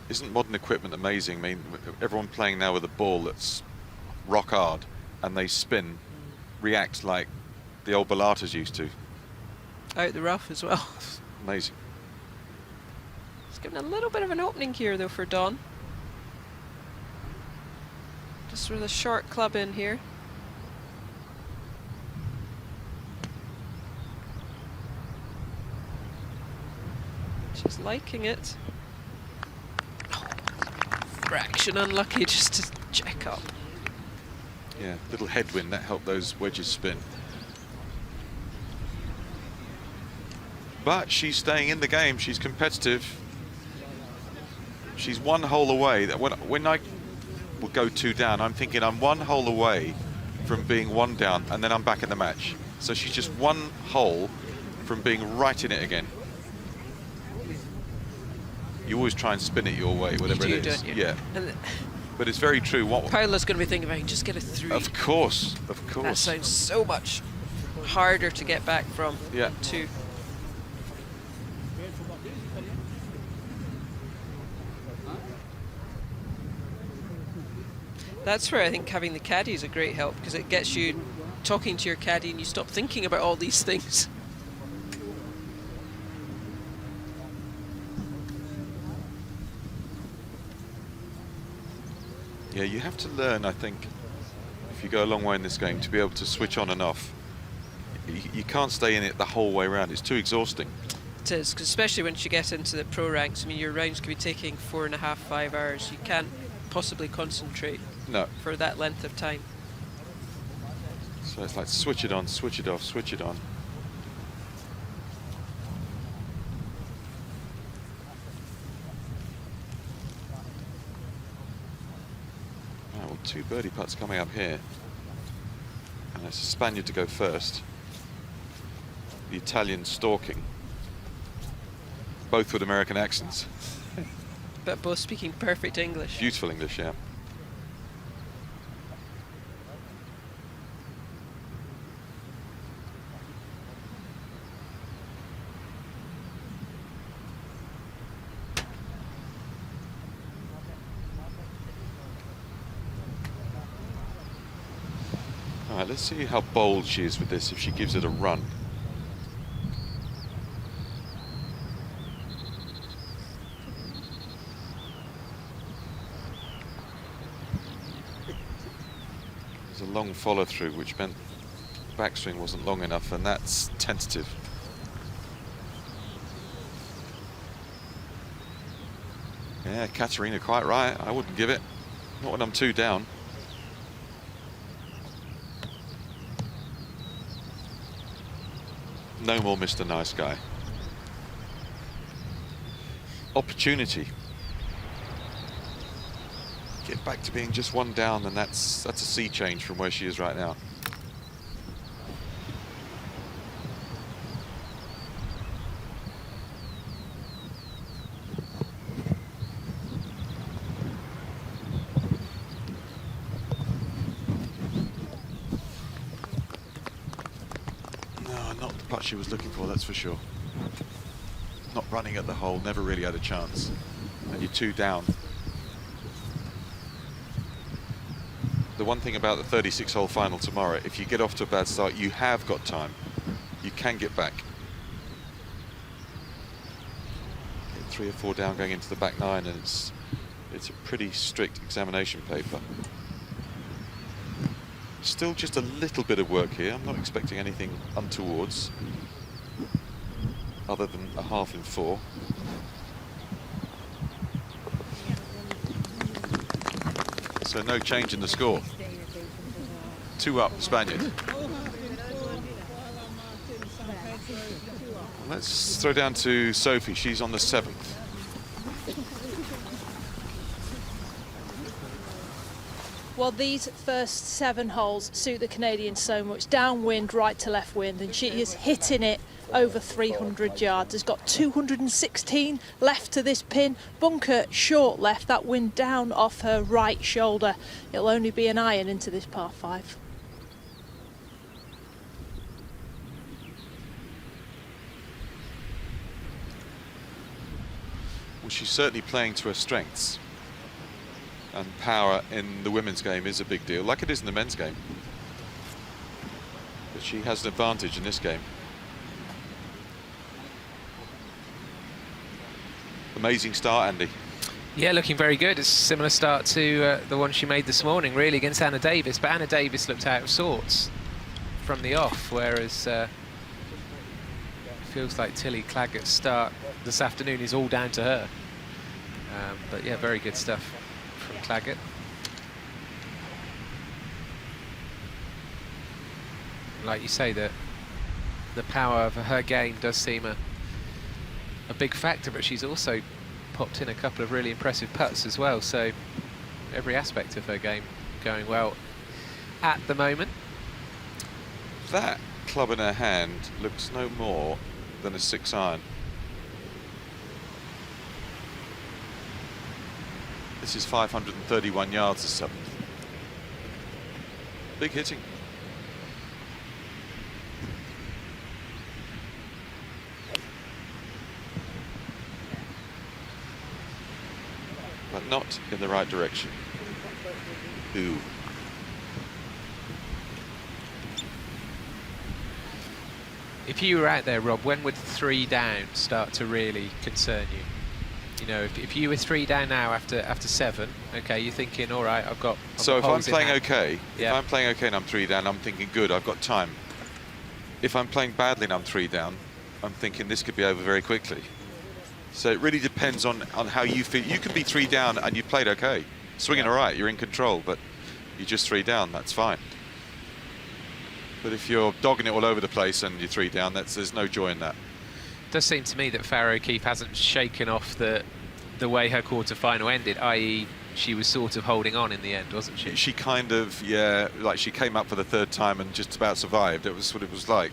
Isn't modern equipment amazing? I mean, everyone playing now with a ball that's rock hard and they spin, react like the old Bellatas used to. Out the rough as well. Amazing. It's given a little bit of an opening here though for Dawn. Just with a short club in here. She's liking it. Fraction unlucky just to check up. Yeah, little headwind, that helped those wedges spin. But she's staying in the game, she's competitive. She's 1 hole away. When I will go 2 down, I'm thinking I'm 1 hole away from being 1 down and then I'm back in the match. So she's just 1 hole from being right in it again. You always try and spin it your way, whatever You it do, is. don't you? Yeah. But it's very true. Paula's going to be thinking about just get a 3. Of course, of course. That sounds so much harder to get back from. Yeah. 2. That's where I think having the caddy is a great help, because it gets you talking to your caddy and you stop thinking about all these things. Yeah, you have to learn, I think, if you go a long way in this game, to be able to switch on and off. You can't stay in it the whole way around. It's too exhausting. It is, because especially once you get into the pro ranks, I mean, your rounds could be taking 4.5, 5 hours. You can't possibly concentrate for that length of time. So it's like switch it on, switch it off, switch it on. Oh, well, 2 birdie putts coming up here. And it's a Spaniard to go first. The Italian stalking. Both with American accents. But both speaking perfect English. Beautiful English, yeah. All right, let's see how bold she is with this, if she gives it a run. There's a long follow through, which meant the backswing wasn't long enough, and that's tentative. Yeah, Katerina quite right. I wouldn't give it. Not when I'm 2 down. No more Mr. Nice Guy. Opportunity. Get back to being just 1 down, and that's a sea change from where she is right now. Putt she was looking for, that's for sure. Not running at the hole, never really had a chance. And you're 2 down. The one thing about the 36-hole final tomorrow, if you get off to a bad start, you have got time. You can get back. Get 3 or 4 down going into the back 9, and it's a pretty strict examination paper. Still just a little bit of work here. I'm not expecting anything untowards, other than a half in 4. So no change in the score. 2 up, Spaniard. Let's throw down to Sophie. She's on the 7th. Well, these first 7 holes suit the Canadian so much. Downwind, right to left wind, and she is hitting it over 300 yards. Has got 216 left to this pin. Bunker short left, that wind down off her right shoulder. It'll only be an iron into this par 5. Well, she's certainly playing to her strengths. And power in the women's game is a big deal, like it is in the men's game. But she has an advantage in this game. Amazing start, Andy. Yeah, looking very good. It's a similar start to the one she made this morning, really, against Anna Davis. But Anna Davis looked out of sorts from the off, whereas it feels like Tilly Claggett's start this afternoon is all down to her. But yeah, very good stuff from Claggett. Like you say, the power of her game does seem a big factor, but she's also popped in a couple of really impressive putts as well, so every aspect of her game going well at the moment. That club in her hand looks no more than a 6-iron. This is 531 yards, the 7th. Big hitting. But not in the right direction. Ooh. If you were out there, Rob, when would 3 down start to really concern you? You know, if you were 3 down now after 7, okay, you're thinking, all right, I've got. So if I'm playing okay, yeah. if I'm playing okay and I'm 3 down, I'm thinking, good, I've got time. If I'm playing badly and I'm 3 down, I'm thinking this could be over very quickly. So it really depends on how you feel. You can be 3 down and you played okay, swinging all right, you're in control, but you're just 3 down, that's fine. But if you're dogging it all over the place and you're 3 down, there's no joy in that. It does seem to me that Farrah O'Keefe hasn't shaken off the way her quarter-final ended, i.e. she was sort of holding on in the end, wasn't she? She kind of, yeah, like she came up for the 3rd time and just about survived. It was what it was like.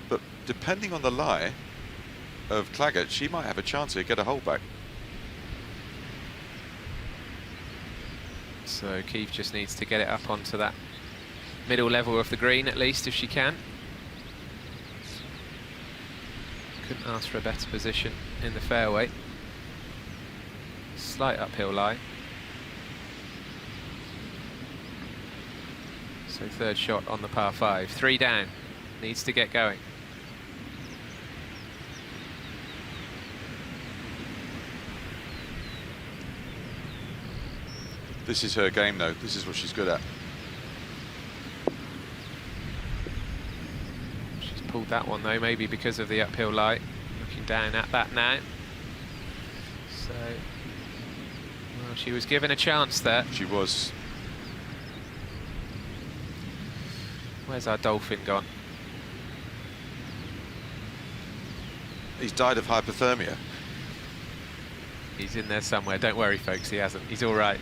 But depending on the lie of Claggett, she might have a chance here, get a hole back. So O'Keefe just needs to get it up onto that middle level of the green, at least, if she can. Couldn't ask for a better position in the fairway. Slight uphill lie. So 3rd shot on the par 5. 3 down. Needs to get going. This is her game, though. This is what she's good at. She's pulled that one, though, maybe because of the uphill lie. Looking down at that now. So, well, she was given a chance there. She was. Where's our dolphin gone? He's died of hypothermia. He's in there somewhere. Don't worry, folks, he hasn't. He's all right.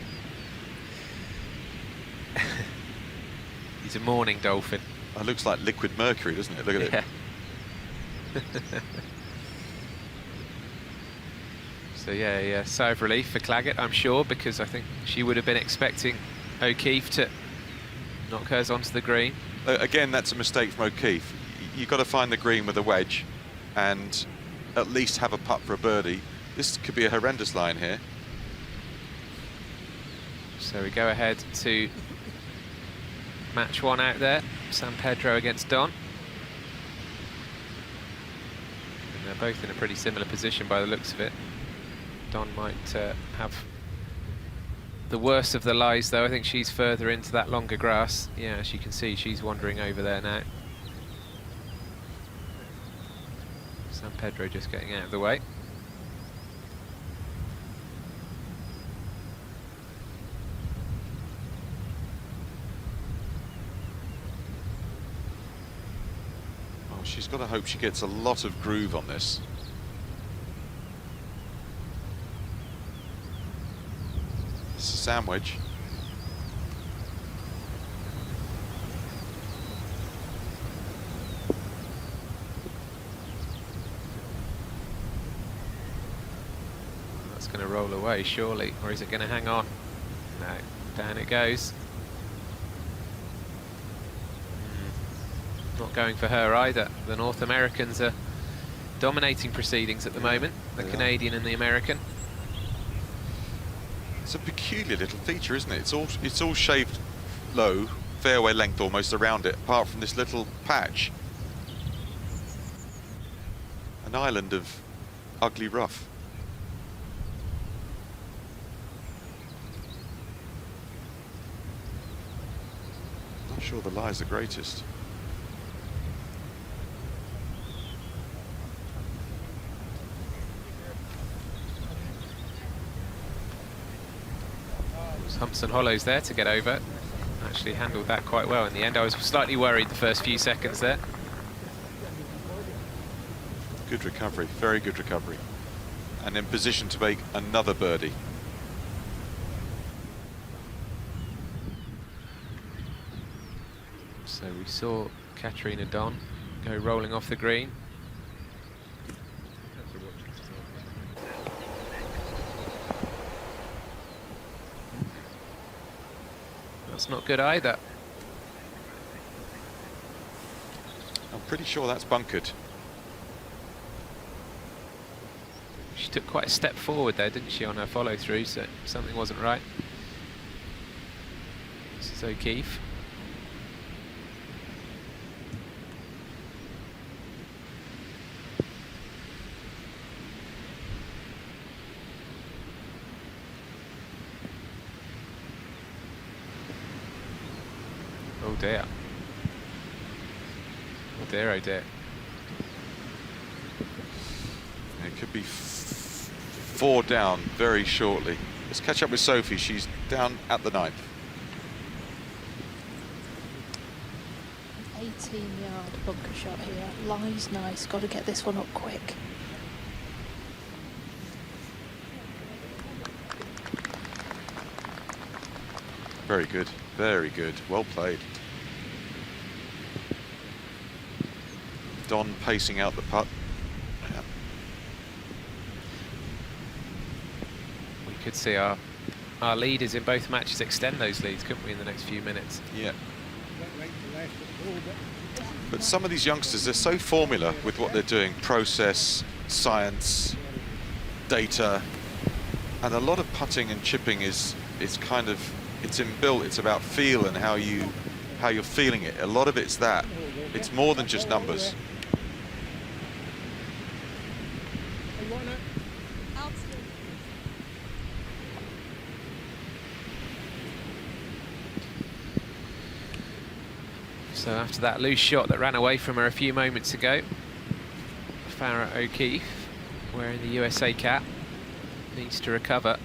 He's a morning dolphin. It looks like liquid mercury, doesn't it? Look at it. So yeah, sigh of relief for Claggett, I'm sure, because I think she would have been expecting O'Keefe to knock hers onto the green. Again, that's a mistake from O'Keefe. You've got to find the green with a wedge and at least have a putt for a birdie. This could be a horrendous line here. So we go ahead to match 1 out there. San Pedro against Don. And they're both in a pretty similar position by the looks of it. Don might have the worst of the lies, though. I think she's further into that longer grass. Yeah, as you can see, she's wandering over there now. San Pedro just getting out of the way. She's got to hope she gets a lot of groove on this. It's a sandwich. That's going to roll away, surely, or is it going to hang on? No, down it goes. Not going for her either. The North Americans are dominating proceedings at the moment, the Canadian and the American. It's a peculiar little feature, isn't it? It's all shaved low, fairway length almost around it, apart from this little patch. An island of ugly rough. Not sure the lie's the greatest. Humps and hollows there to get over. Actually handled that quite well in the end. I was slightly worried the first few seconds there. Good recovery, very good recovery. And in position to make another birdie. So we saw Katarina Don go rolling off the green. That's not good either. I'm pretty sure that's bunkered. She took quite a step forward there, didn't she, on her follow through, so something wasn't right. This is O'Keefe. Oh dear. Oh dear, oh dear. It could be 4 down very shortly. Let's catch up with Sophie. She's down at the 9th. 18-yard bunker shot here. Lie's nice. Got to get this one up quick. Very good. Very good. Well played. Don pacing out the putt. Yeah. We could see our leaders in both matches extend those leads, couldn't we, in the next few minutes? Yeah. But some of these youngsters, they're so formula with what they're doing. Process, science, data. And a lot of putting and chipping is kind of, it's inbuilt. It's about feel and how you're feeling it. A lot of it's that. It's more than just numbers. So after that loose shot that ran away from her a few moments ago, Farrah O'Keefe, wearing the USA cap, needs to recover.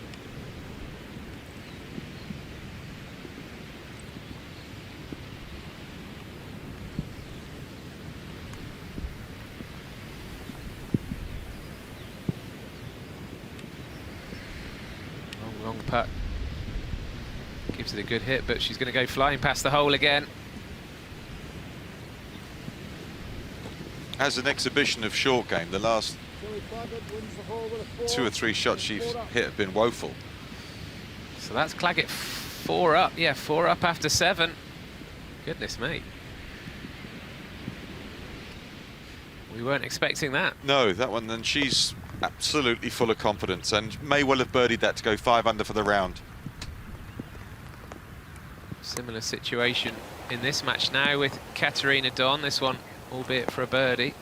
Long putt. Gives it a good hit, but she's going to go flying past the hole again. As an exhibition of short game, the last 2 or 3 shots she's hit have been woeful. So that's Claggett 4 up. Yeah, 4 up after 7. Goodness me. We weren't expecting that. No, that one, and she's absolutely full of confidence and may well have birdied that to go 5 under for the round. Similar situation in this match now with Katarina Don. This one, albeit for a birdie.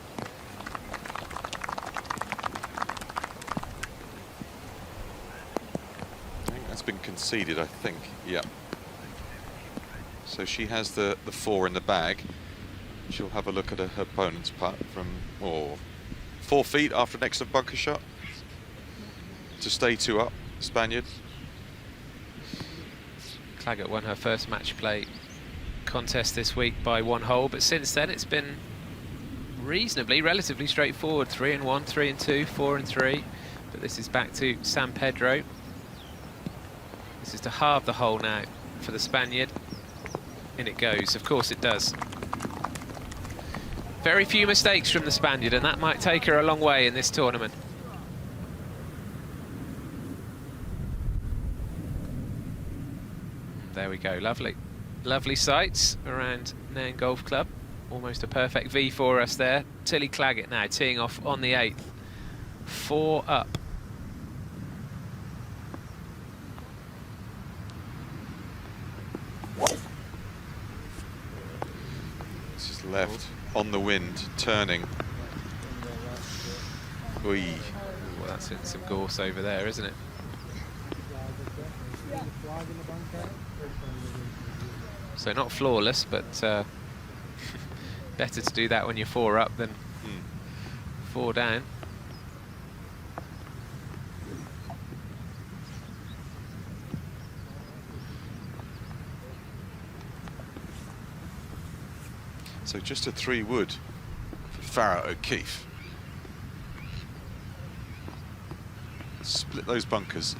I think that's been conceded, I think. Yeah. So she has the 4 in the bag. She'll have a look at her opponent's putt from 4 feet after an excellent bunker shot to stay 2 up, Spaniard. Claggett won her first match play contest this week by 1 hole, but since then it's been relatively straightforward. 3 and 1, 3 and 2, 4 and 3. But this is back to San Pedro. This is to halve the hole now for the Spaniard. In it goes, of course it does. Very few mistakes from the Spaniard, and that might take her a long way in this tournament. There we go, lovely. Lovely sights around Nairn Golf Club. Almost a perfect V for us there. Tilly Claggett now teeing off on the 8th. 4 up. This is left on the wind, turning. Oi. Well, that's some gorse over there, isn't it? So not flawless, but better to do that when you're 4 up than 4 down. So just a 3 wood for Farah O'Keefe. Split those bunkers.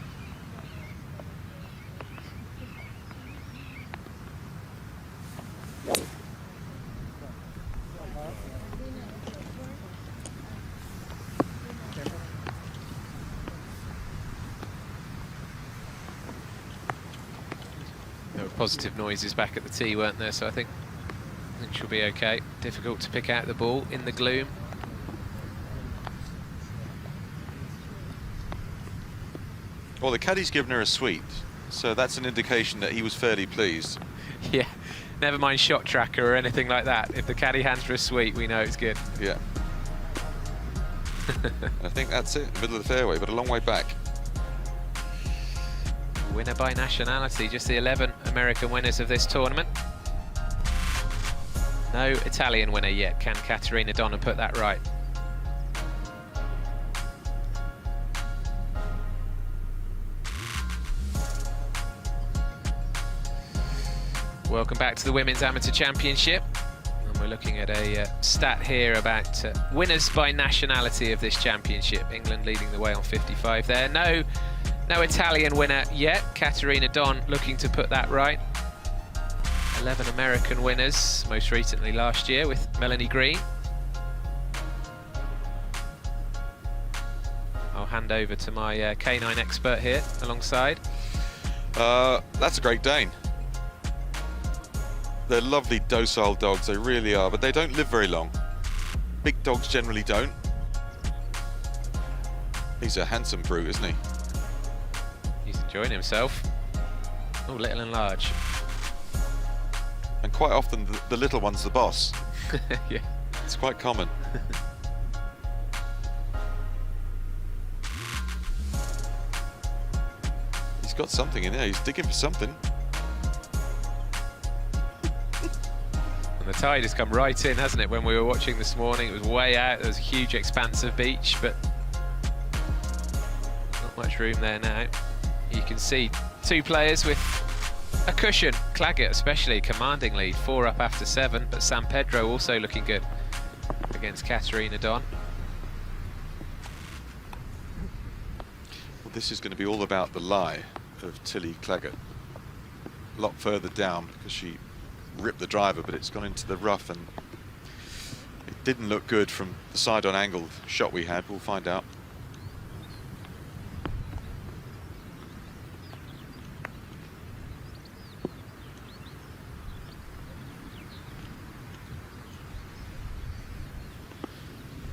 There were positive noises back at the tee, weren't there? So I think she'll be okay. Difficult to pick out the ball in the gloom. Well, the caddy's given her a sweet, so that's an indication that he was fairly pleased. Yeah, never mind shot tracker or anything like that. If the caddy hands for a sweet, we know it's good. Yeah. I think that's it, middle of the fairway, but a long way back. Winner by nationality, just the 11 American winners of this tournament. No Italian winner yet. Can Caterina Donna put that right? Welcome back to the Women's Amateur Championship. And we're looking at a stat here about winners by nationality of this championship. England leading the way on 55 there. No Italian winner yet. Caterina Don looking to put that right. 11 American winners, most recently last year with Melanie Green. I'll hand over to my canine expert here alongside. That's a Great Dane. They're lovely, docile dogs, they really are, but they don't live very long. Big dogs generally don't. He's a handsome brute, isn't he? He's enjoying himself. Oh, little and large. And quite often the little one's the boss. Yeah. It's quite common. He's got something in there, he's digging for something. And the tide has come right in, hasn't it? When we were watching this morning, it was way out. There was a huge expanse of beach, but not much room there now. You can see 2 players with a cushion. Claggett especially commanding lead, 4 up after 7, but San Pedro also looking good against Caterina Don. Well, this is going to be all about the lie of Tilly Claggett. A lot further down because she ripped the driver, but it's gone into the rough and it didn't look good from the side-on angle shot we had. We'll find out.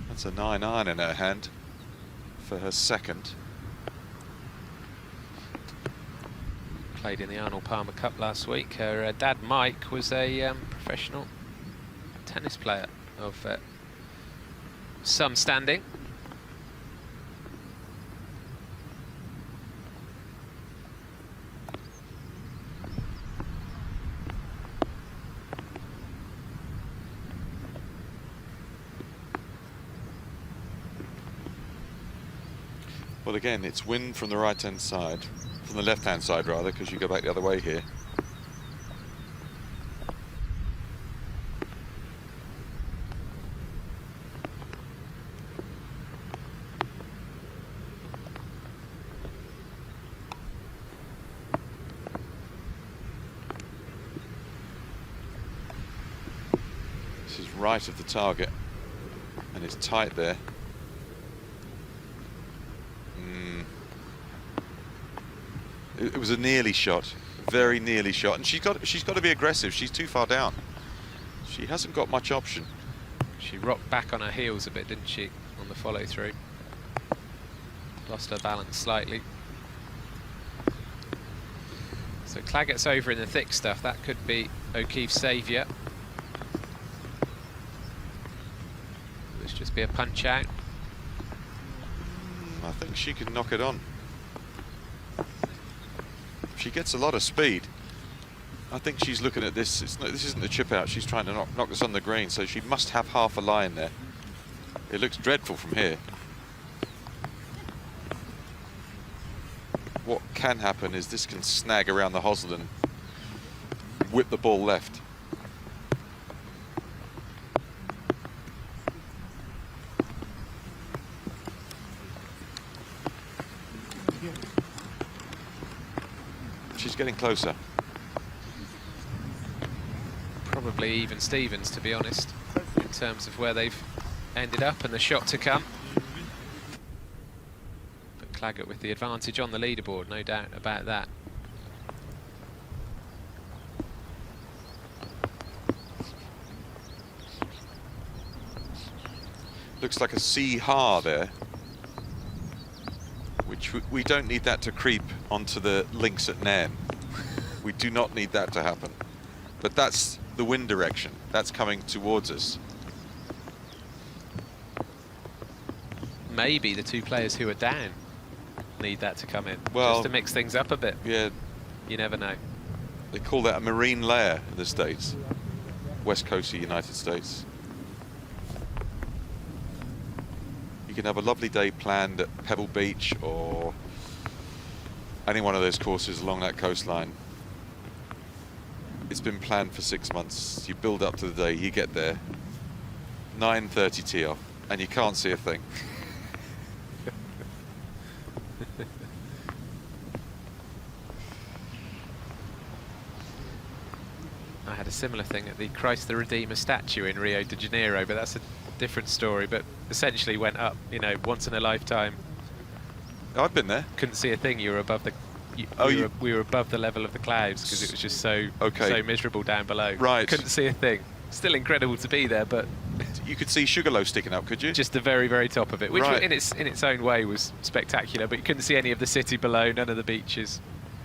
That's a 9-iron in her hand for her second. Played in the Arnold Palmer Cup last week. Her dad Mike was a professional tennis player of some standing. Well, again, it's wind from the right-hand side, from the left-hand side rather, because you go back the other way here. This is right of the target, and it's tight there. It was a nearly shot, very nearly shot, and she's got to be aggressive. She's too far down. She hasn't got much option. She rocked back on her heels a bit, didn't she, on the follow through? Lost her balance slightly. So Claggett's over in the thick stuff. That could be O'Keefe's saviour. This just be a punch out. I think she can knock it on. She gets a lot of speed. I think she's looking at this. This isn't a chip out. She's trying to knock this on the green, so she must have half a line there. It looks dreadful from here. What can happen is this can snag around the hosel and whip the ball left. She's getting closer. Probably even Stevens, to be honest, in terms of where they've ended up and the shot to come. But Claggett with the advantage on the leaderboard, no doubt about that. Looks like a C-har there, which we don't need that to creep onto the links at Nairn. We do not need that to happen. But that's the wind direction. That's coming towards us. Maybe the two players who are down need that to come in, well, just to mix things up a bit. Yeah. You never know. They call that a marine layer in the States. West Coast of the United States. You can have a lovely day planned at Pebble Beach or any one of those courses along that coastline. It's been planned for 6 months. You build up to the day, you get there, 9:30 tee off, and you can't see a thing. I had a similar thing at the Christ the Redeemer statue in Rio de Janeiro, but that's a different story. But essentially went up, you know, once in a lifetime. I've been there. Couldn't see a thing. You were above the. We were above the level of the clouds because it was just so miserable down below. Right. Couldn't see a thing. Still incredible to be there, but you could see Sugarloaf sticking up, could you? Just the very, very top of it, which right. in its own way was spectacular. But you couldn't see any of the city below, none of the beaches.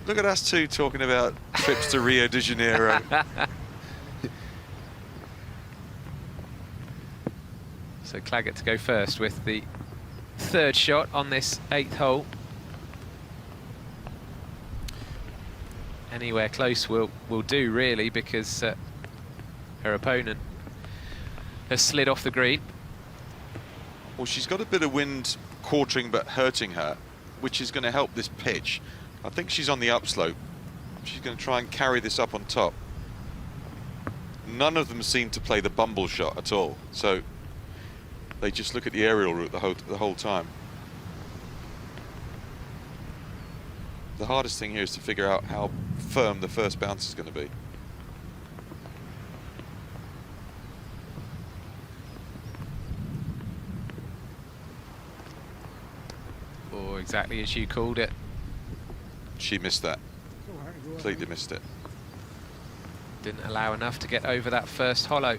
Look at us two talking about trips to Rio de Janeiro. So Claggett to go first with the third shot on this 8th hole. Anywhere close will do, really, because her opponent has slid off the green. Well, she's got a bit of wind quartering but hurting her, which is going to help this pitch. I think she's on the upslope. She's going to try and carry this up on top. None of them seem to play the bumble shot at all, so they just look at the aerial route the whole time. The hardest thing here is to figure out how firm the first bounce is going to be. Or exactly as you called it. She missed that. Completely missed it. Didn't allow enough to get over that first hollow.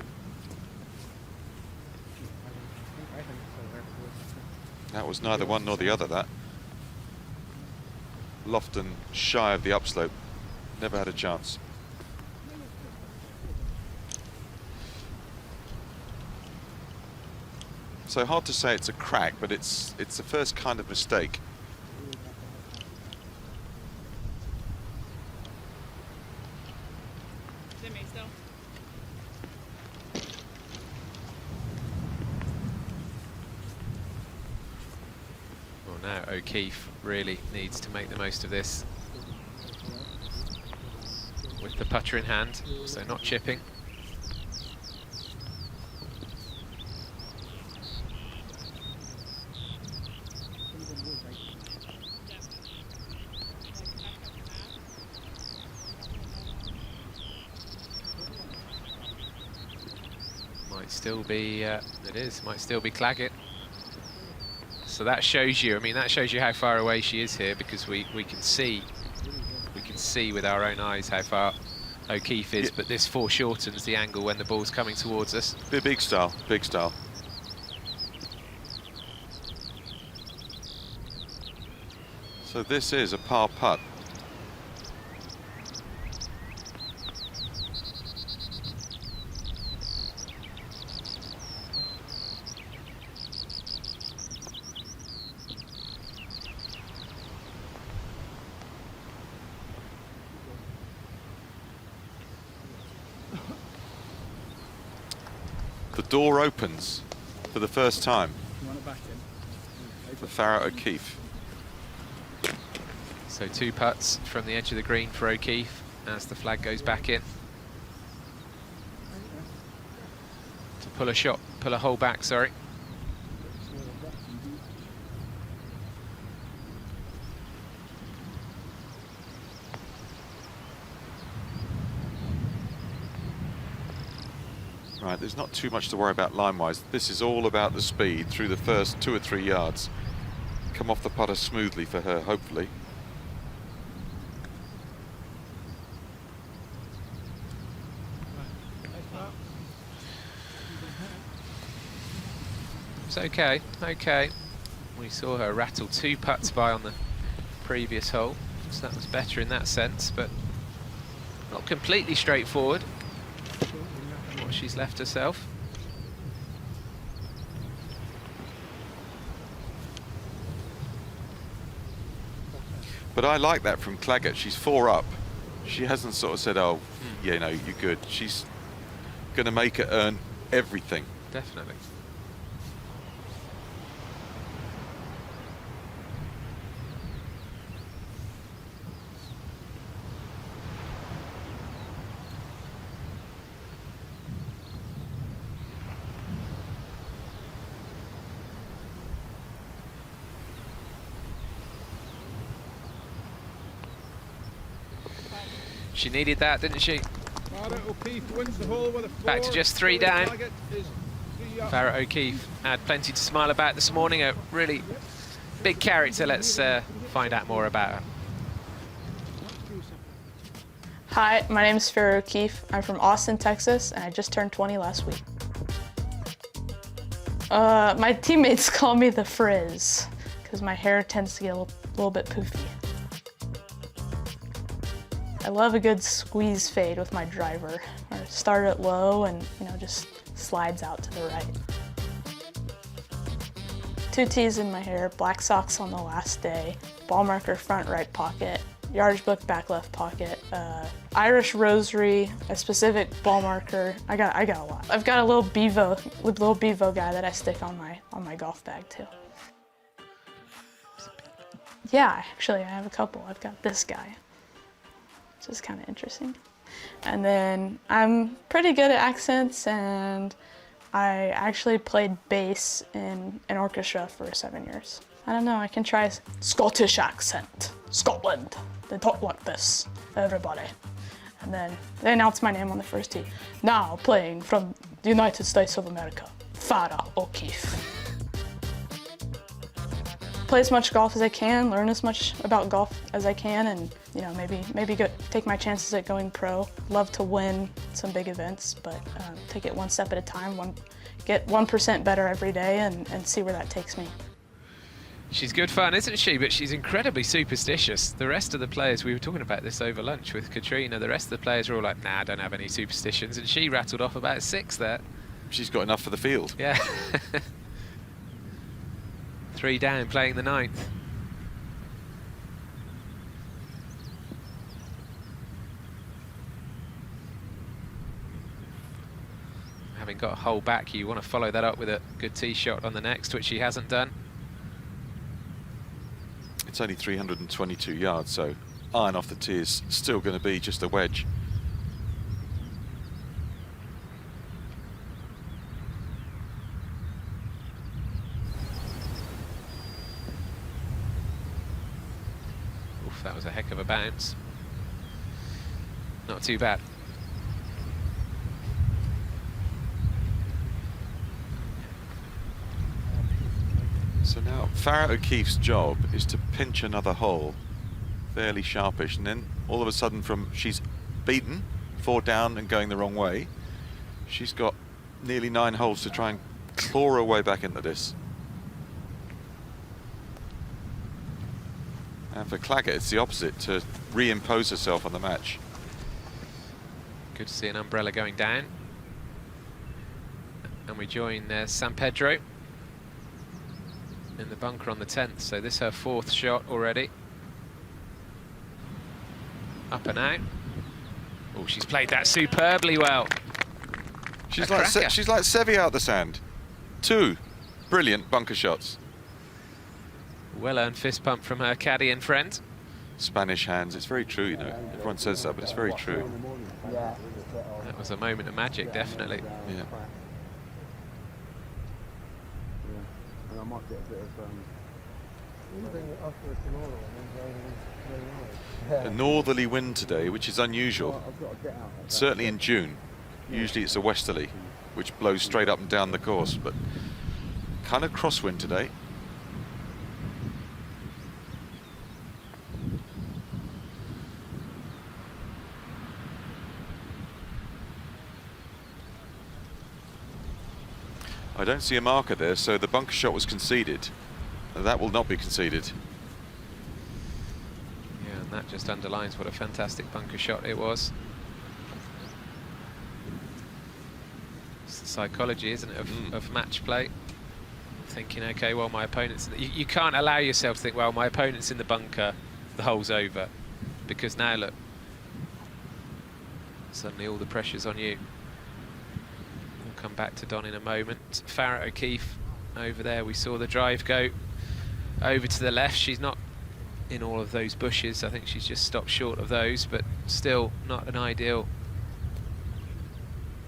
That was neither one nor the other, that. Lofton shy of the upslope. Never had a chance. So hard to say it's a crack, but it's the first kind of mistake. Well, now O'Keefe really needs to make the most of this with the putter in hand, so not chipping. Might still be, might still be Claggett. So that shows you, I mean, that shows you how far away she is here, because we can see with our own eyes how far O'Keefe is, but this foreshortens the angle when the ball's coming towards us. Big style, big style. So this is a par putt. The door opens for the first time for Farah O'Keefe. So 2 putts from the edge of the green for O'Keefe as the flag goes back in. To pull a hole back, sorry. Right, there's not too much to worry about line-wise. This is all about the speed through the first 2 or 3 yards. Come off the putter smoothly for her, hopefully. It's okay, okay. We saw her rattle 2 putts by on the previous hole, so that was better in that sense, but not completely straightforward what she's left herself. But I like that from Claggett. She's 4 up. She hasn't sort of said, oh, yeah, no, you're good. She's going to make it earn everything. Definitely. She needed that, didn't she? Back to just 3 down. Farah O'Keefe had plenty to smile about this morning. A really big character. Let's find out more about her. Hi, my name is Farah O'Keefe. I'm from Austin, Texas, and I just turned 20 last week. My teammates call me the Frizz because my hair tends to get a little bit poofy. I love a good squeeze fade with my driver, or start it low and just slides out to the right. 2 T's in my hair, black socks on the last day, ball marker front right pocket, yardage book back left pocket, Irish rosary, a specific ball marker. I got a lot. I've got a little Bevo guy that I stick on my golf bag too. Yeah, actually I have a couple. I've got this guy. Which is kind of interesting. And then I'm pretty good at accents, and I actually played bass in an orchestra for 7 years. I don't know, I can try Scottish accent. Scotland, they talk like this, everybody. And then they announce my name on the first tee. Now playing from the United States of America, Farah O'Keefe. Play as much golf as I can, learn as much about golf as I can, and maybe take my chances at going pro. Love to win some big events, but take it one step at a time. Get 1% better every day, and see where that takes me. She's good fun, isn't she? But she's incredibly superstitious. The rest of the players, we were talking about this over lunch with Katrina, the rest of the players are all like, nah, I don't have any superstitions, and she rattled off about 6 there. She's got enough for the field. Yeah. 3 down, playing the 9th. Having got a hole back, you want to follow that up with a good tee shot on the next, which she hasn't done. It's only 322 yards, so iron off the tee is still going to be just a wedge. Oof, that was a heck of a bounce. Not too bad. So now Farrah O'Keefe's job is to pinch another hole fairly sharpish, and then all of a sudden from she's beaten, 4 down and going the wrong way, she's got nearly 9 holes to try and claw her way back into this. And for Claggett, it's the opposite, to reimpose herself on the match. Good to see an umbrella going down. And we join San Pedro in the bunker on the 10th, so this is her 4th shot already. Up and out. Oh, she's played that superbly well. She's like Sevi out the sand. 2 brilliant bunker shots. Well-earned fist pump from her caddy and friend. Spanish hands, it's very true, you know. Everyone says that, but it's very true. That was a moment of magic, definitely. Yeah. And I might get a bit of A northerly wind today, which is unusual. Certainly in June. Usually it's a westerly, which blows straight up and down the course, but kind of crosswind today. I don't see a marker there, so the bunker shot was conceded. That will not be conceded. Yeah, and that just underlines what a fantastic bunker shot it was. It's the psychology, isn't it, of match play. Thinking, okay, well, my opponent's... You can't allow yourself to think, well, my opponent's in the bunker, the hole's over. Because now, look, suddenly all the pressure's on you. We'll come back to Don in a moment. Farrah O'Keefe over there, we saw the drive go over to the left. She's not in all of those bushes. I think she's just stopped short of those, but still not an ideal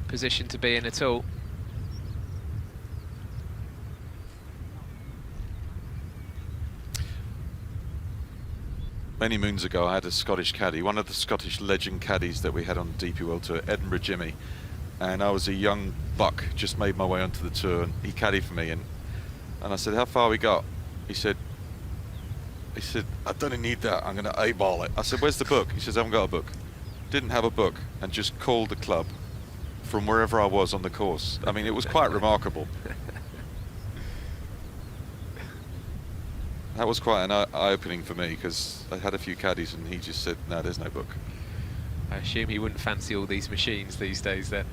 position to be in at all. Many moons ago, I had a Scottish caddy, one of the Scottish legend caddies that we had on DP World Tour, Edinburgh Jimmy. And I was a young buck, just made my way onto the tour, and he caddied for me. And I said, how far we got? He said, I don't need that, I'm going to A-ball it. I said, where's the book? He says, I haven't got a book. Didn't have a book, and just called the club from wherever I was on the course. I mean, it was quite remarkable. That was quite an eye-opening for me, because I had a few caddies and he just said, no, there's no book. I assume he wouldn't fancy all these machines these days then,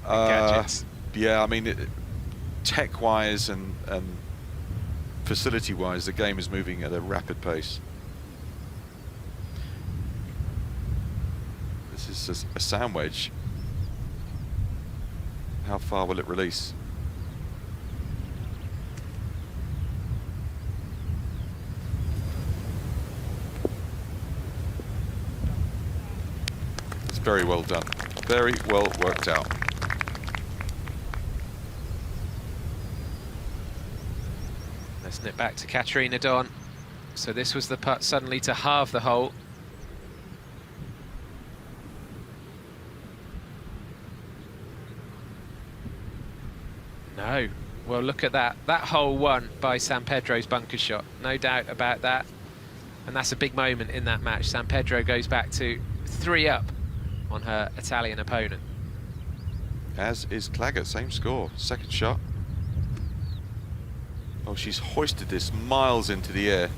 gadgets. Yeah, I mean, tech-wise and facility-wise, the game is moving at a rapid pace. This is a sound wedge. How far will it release? It's very well done. Very well worked out. Let's nip back to Katarina Don. So this was the putt suddenly to halve the hole. No. Well, look at that. That hole won by San Pedro's bunker shot. No doubt about that. And that's a big moment in that match. San Pedro goes back to 3 up on her Italian opponent. As is Claggett, same score. Second shot. Oh, she's hoisted this miles into the air.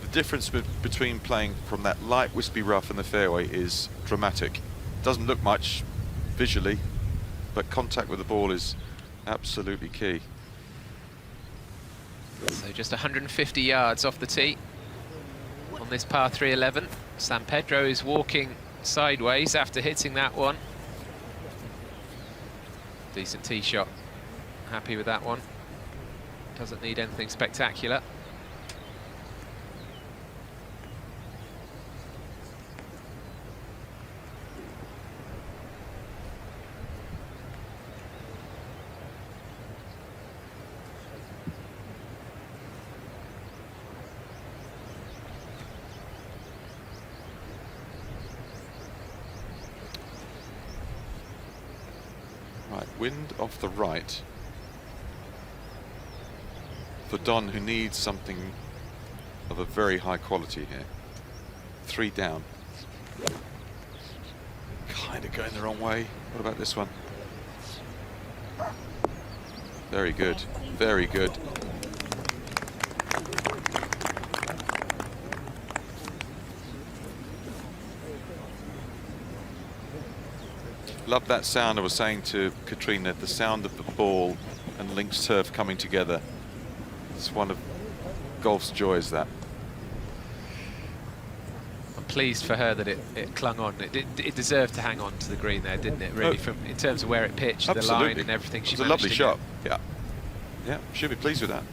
The difference between playing from that light wispy rough in the fairway is dramatic. Doesn't look much visually, but contact with the ball is absolutely key. So just 150 yards off the tee on this par 3-11. San Pedro is walking sideways after hitting that one. Decent tee shot. Happy with that one. Doesn't need anything spectacular. Wind off the right. For Don, who needs something of a very high quality here. 3 down. Kind of going the wrong way. What about this one? Very good. Very good. Love that sound. I was saying to Katrina, the sound of the ball and links turf coming together. It's one of golf's joys, that. I'm pleased for her that it clung on. It deserved to hang on to the green there, didn't it, really, from in terms of where it pitched, the line and everything. It was a lovely shot. Yeah. Yeah, should be pleased with that.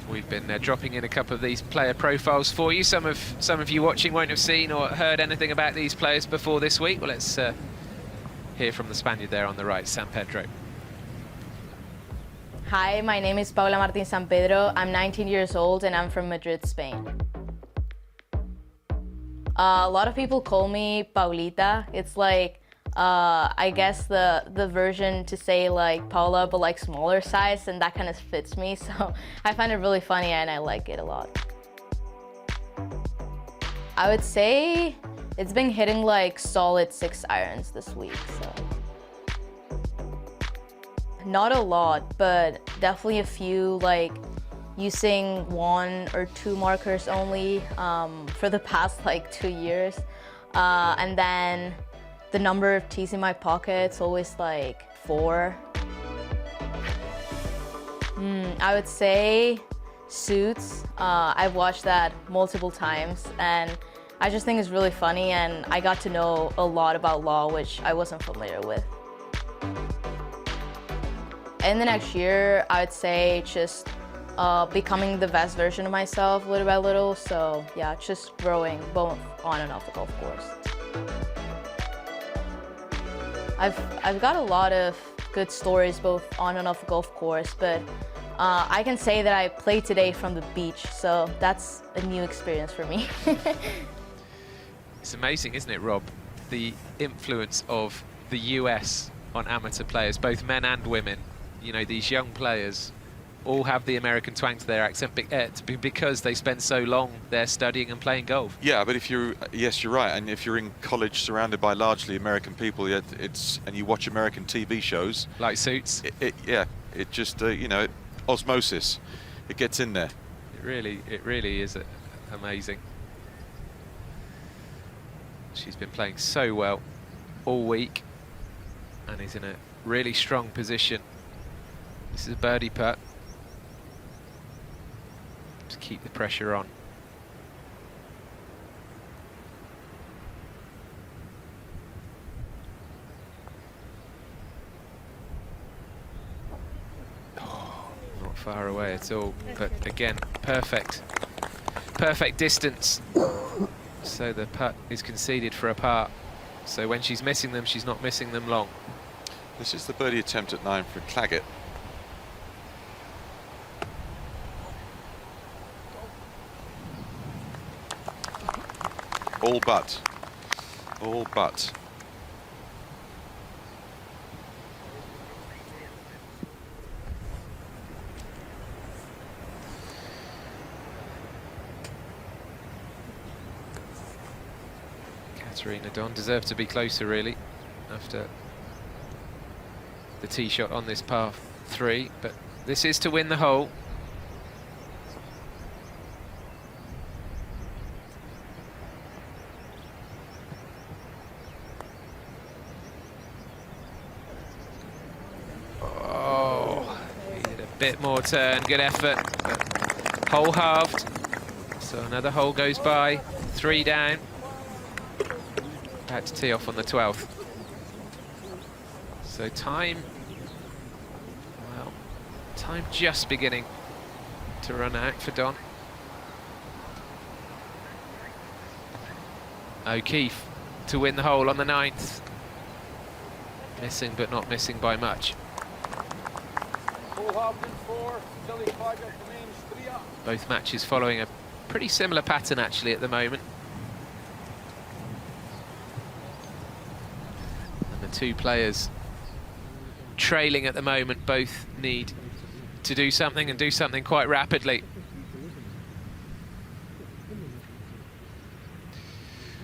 We've been dropping in a couple of these player profiles for you. Some of you watching won't have seen or heard anything about these players before this week. Well, let's hear from the Spaniard there on the right, San Pedro. Hi, my name is Paula Martin San Pedro. I'm 19 years old and I'm from Madrid, Spain. A lot of people call me Paulita. It's like, I guess the version to say like Paula, but like smaller size, and that kind of fits me. So I find it really funny and I like it a lot. I would say it's been hitting like solid 6 irons this week, so. Not a lot, but definitely a few, like using 1 or 2 markers only for the past like 2 years. And then the number of tees in my pocket's always like 4. I would say Suits. I've watched that multiple times and I just think it's really funny, and I got to know a lot about law, which I wasn't familiar with. In the next year, I would say just becoming the best version of myself little by little. So yeah, just growing both on and off the golf course. I've got a lot of good stories both on and off the golf course, but I can say that I played today from the beach, so that's a new experience for me. It's amazing, isn't it, Rob? The influence of the US on amateur players, both men and women. You know, these young players all have the American twang to their accent because they spend so long there studying and playing golf. Yeah, but if you're, yes, you're right. And if you're in college surrounded by largely American people, and you watch American TV shows. Like Suits. It just, you know, osmosis. It gets in there. It really is amazing. She's been playing so well all week and is in a really strong position. This is a birdie putt to keep the pressure on. Oh, not far away at all, but again, perfect distance. So the putt is conceded for a par. So when she's missing them, she's not missing them long. This is the birdie attempt at 9 for Claggett. All but. Katerina Don deserved to be closer, really, after the tee shot on this par 3, but this is to win the hole. Oh, needed a bit more turn, good effort, but hole halved. So another hole goes by, 3 down. About to tee off on the 12th. So time just beginning to run out for Don. O'Keefe to win the hole on the 9th. Missing, but not missing by much. Both matches following a pretty similar pattern actually at the moment. two players trailing at the moment both need to do something, and do something quite rapidly.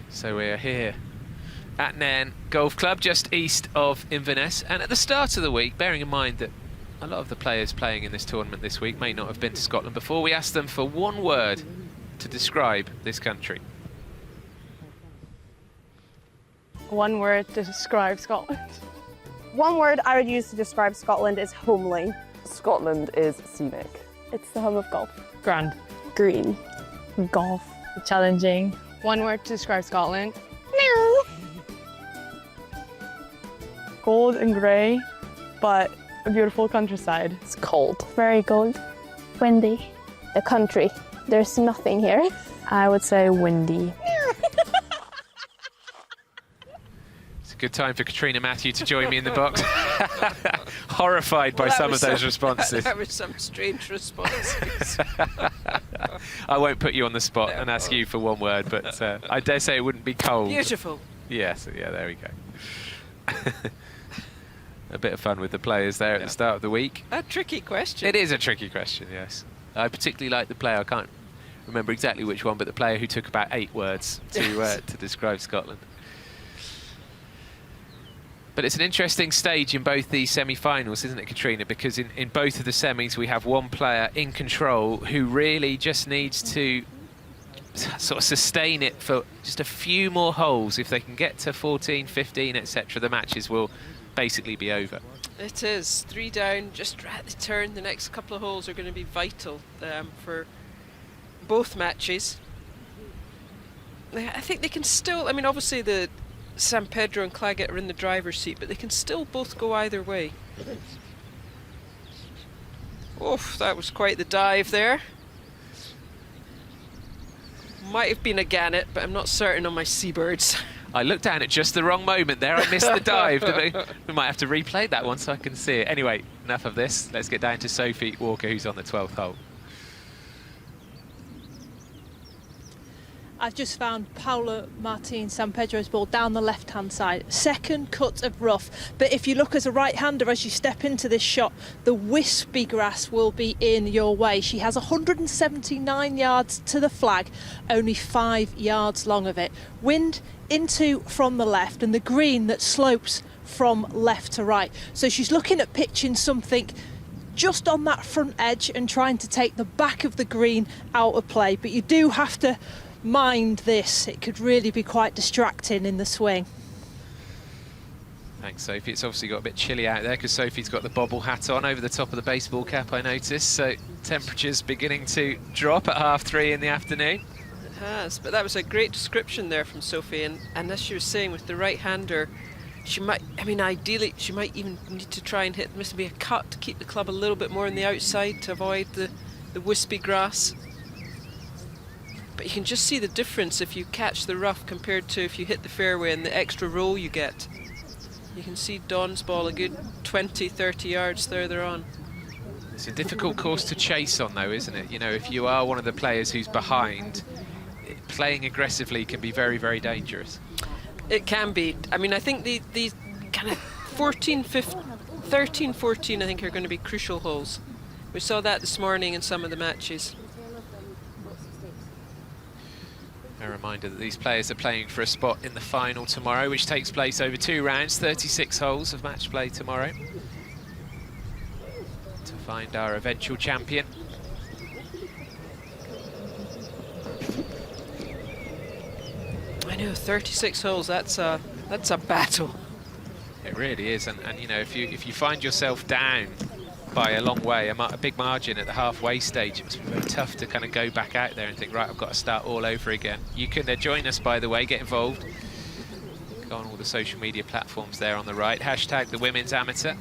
So we're here at Nairn Golf Club, just east of Inverness, and at the start of the week, bearing in mind that a lot of the players playing in this tournament this week may not have been to Scotland before, we asked them for one word to describe this country. One word to describe Scotland. One word I would use to describe Scotland is homely. Scotland is scenic. It's the home of golf. Grand. Green. Golf. Challenging. One word to describe Scotland. Gold and grey, but a beautiful countryside. It's cold. Very cold. Windy. The country. There's nothing here. I would say windy. It's a good time for Katrina Matthew to join me in the box. Horrified by some of those responses. That was some strange responses. I won't put you on the spot and ask you for one word, but I dare say it wouldn't be cold. Beautiful. Yes, yeah, there we go. A bit of fun with the players there at the start of the week. A tricky question. It is a tricky question, yes. I particularly like the player, I can't remember exactly which one, but the player who took about 8 words to describe Scotland. But it's an interesting stage in both these semi-finals, isn't it, Katrina? Because in both of the semis we have one player in control who really just needs to sort of sustain it for just a few more holes. If they can get to 14, 15, etc., the matches will basically be over. It is 3 down, just at the turn. The next couple of holes are going to be vital for both matches. I think they can still, I mean, obviously the San Pedro and Claggett are in the driver's seat, but they can still both go either way. Oof, that was quite the dive there. Might have been a gannet, but I'm not certain on my seabirds. I looked down at just the wrong moment there. I missed the dive. We might have to replay that one so I can see it. Anyway, enough of this. Let's get down to Sophie Walker, who's on the 12th hole. I've just found Paula Martin San Pedro's ball down the left-hand side. Second cut of rough. But if you look as a right-hander, as you step into this shot, the wispy grass will be in your way. She has 179 yards to the flag, only 5 yards long of it. Wind into from the left, and the green that slopes from left to right. So she's looking at pitching something just on that front edge and trying to take the back of the green out of play. But you do have to mind this. It could really be quite distracting in the swing. Thanks, Sophie. It's obviously got a bit chilly out there because Sophie's got the bobble hat on over the top of the baseball cap, I noticed. So temperatures beginning to drop at 3:30 in the afternoon. It has, but that was a great description there from Sophie, and as she was saying, with the right-hander, she might, I mean, ideally she might even need to try and hit maybe a cut to keep the club a little bit more on the outside to avoid the wispy grass. But you can just see the difference if you catch the rough compared to if you hit the fairway and the extra roll you get. You can see Dawn's ball a good 20, 30 yards further on. It's a difficult course to chase on though, isn't it? You know, if you are one of the players who's behind, playing aggressively can be very, very dangerous. It can be. I mean, I think these kind of 14, 15, 13, 14 I think are going to be crucial holes. We saw that this morning in some of the matches. A reminder that these players are playing for a spot in the final tomorrow, which takes place over 2 rounds, 36 holes of match play tomorrow, to find our eventual champion. I know, 36 holes, that's a battle. It really is, and you know, if you find yourself down by a long way, a big margin at the halfway stage, it must be very tough to kind of go back out there and think, right, I've got to start all over again. You can join us, by the way, get involved. Go on all the social media platforms there on the right. Hashtag the Women's Amateur.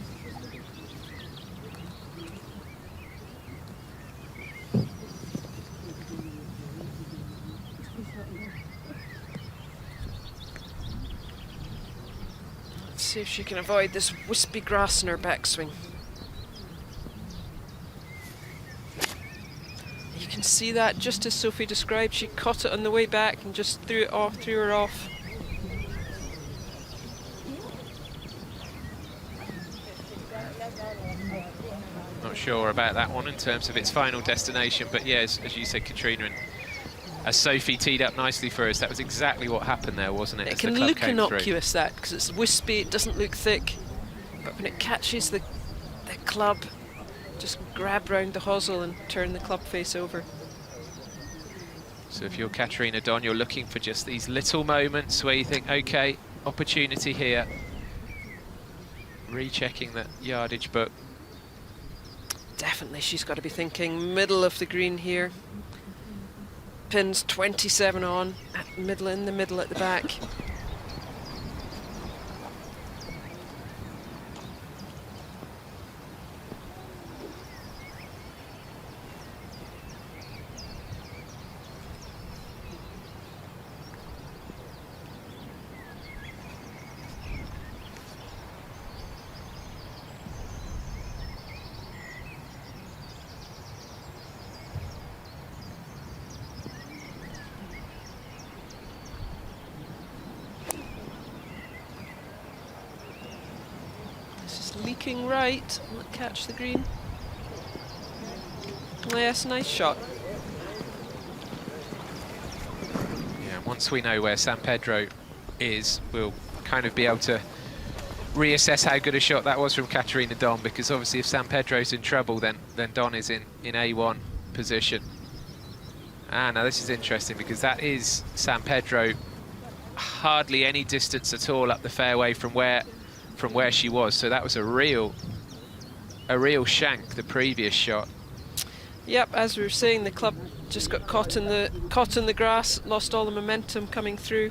Let's see if she can avoid this wispy grass in her backswing. You can see that, just as Sophie described, she caught it on the way back and just threw her off. sure about that one in terms of its final destination, but yeah, as you said, Katrina, and as Sophie teed up nicely for us, that was exactly what happened there, wasn't it? It as can the club look came innocuous, that, because it's wispy, it doesn't look thick, but when it catches the club, just grab round the hosel and turn the club face over. So if you're Katrina Don, you're looking for just these little moments where you think, okay, opportunity here. Rechecking the yardage book. Definitely, she's got to be thinking middle of the green here. Pins 27 on, in the middle at the back. Leaking right, might catch the green. Yes, nice shot. Yeah, once we know where San Pedro is, we'll kind of be able to reassess how good a shot that was from Katerina Don, because obviously if San Pedro's in trouble, then Don is in A1 position. Ah, now this is interesting, because that is San Pedro hardly any distance at all up the fairway from where she was, so that was a real shank, the previous shot. Yep, as we were saying, the club just got caught in the grass, lost all the momentum coming through.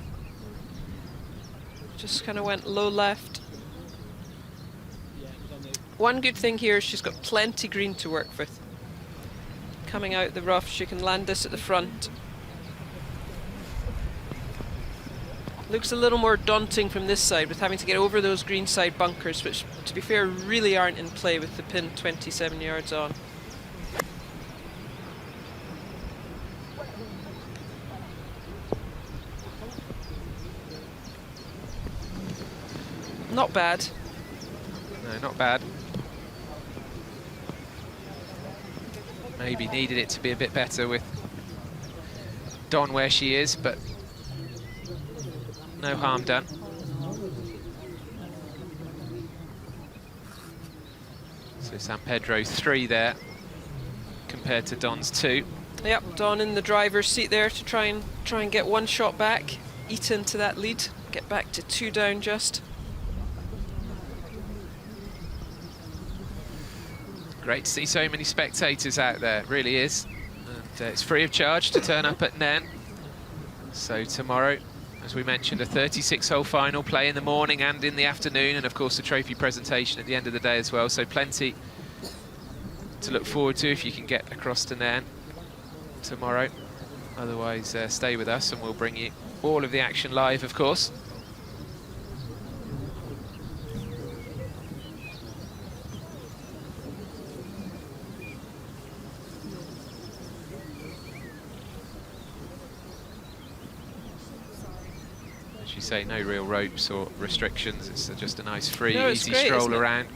Just kind of went low left. One good thing here is she's got plenty green to work with. Coming out the rough, she can land this at the front. Looks a little more daunting from this side with having to get over those green side bunkers, which, to be fair, really aren't in play with the pin 27 yards on. Not bad. No, not bad. Maybe needed it to be a bit better with Don where she is, but no harm done. So San Pedro 3 there compared to Don's 2. Yep, Don in the driver's seat there to try and get one shot back, eat into that lead, get back to 2 down just. Great to see so many spectators out there, it really is. And it's free of charge to turn up at Nairn. So tomorrow, as we mentioned, a 36-hole final, play in the morning and in the afternoon, and of course the trophy presentation at the end of the day as well. So plenty to look forward to if you can get across to Nairn tomorrow. Otherwise, stay with us and we'll bring you all of the action live, of course. You say, no real ropes or restrictions, it's just a nice free, easy stroll around.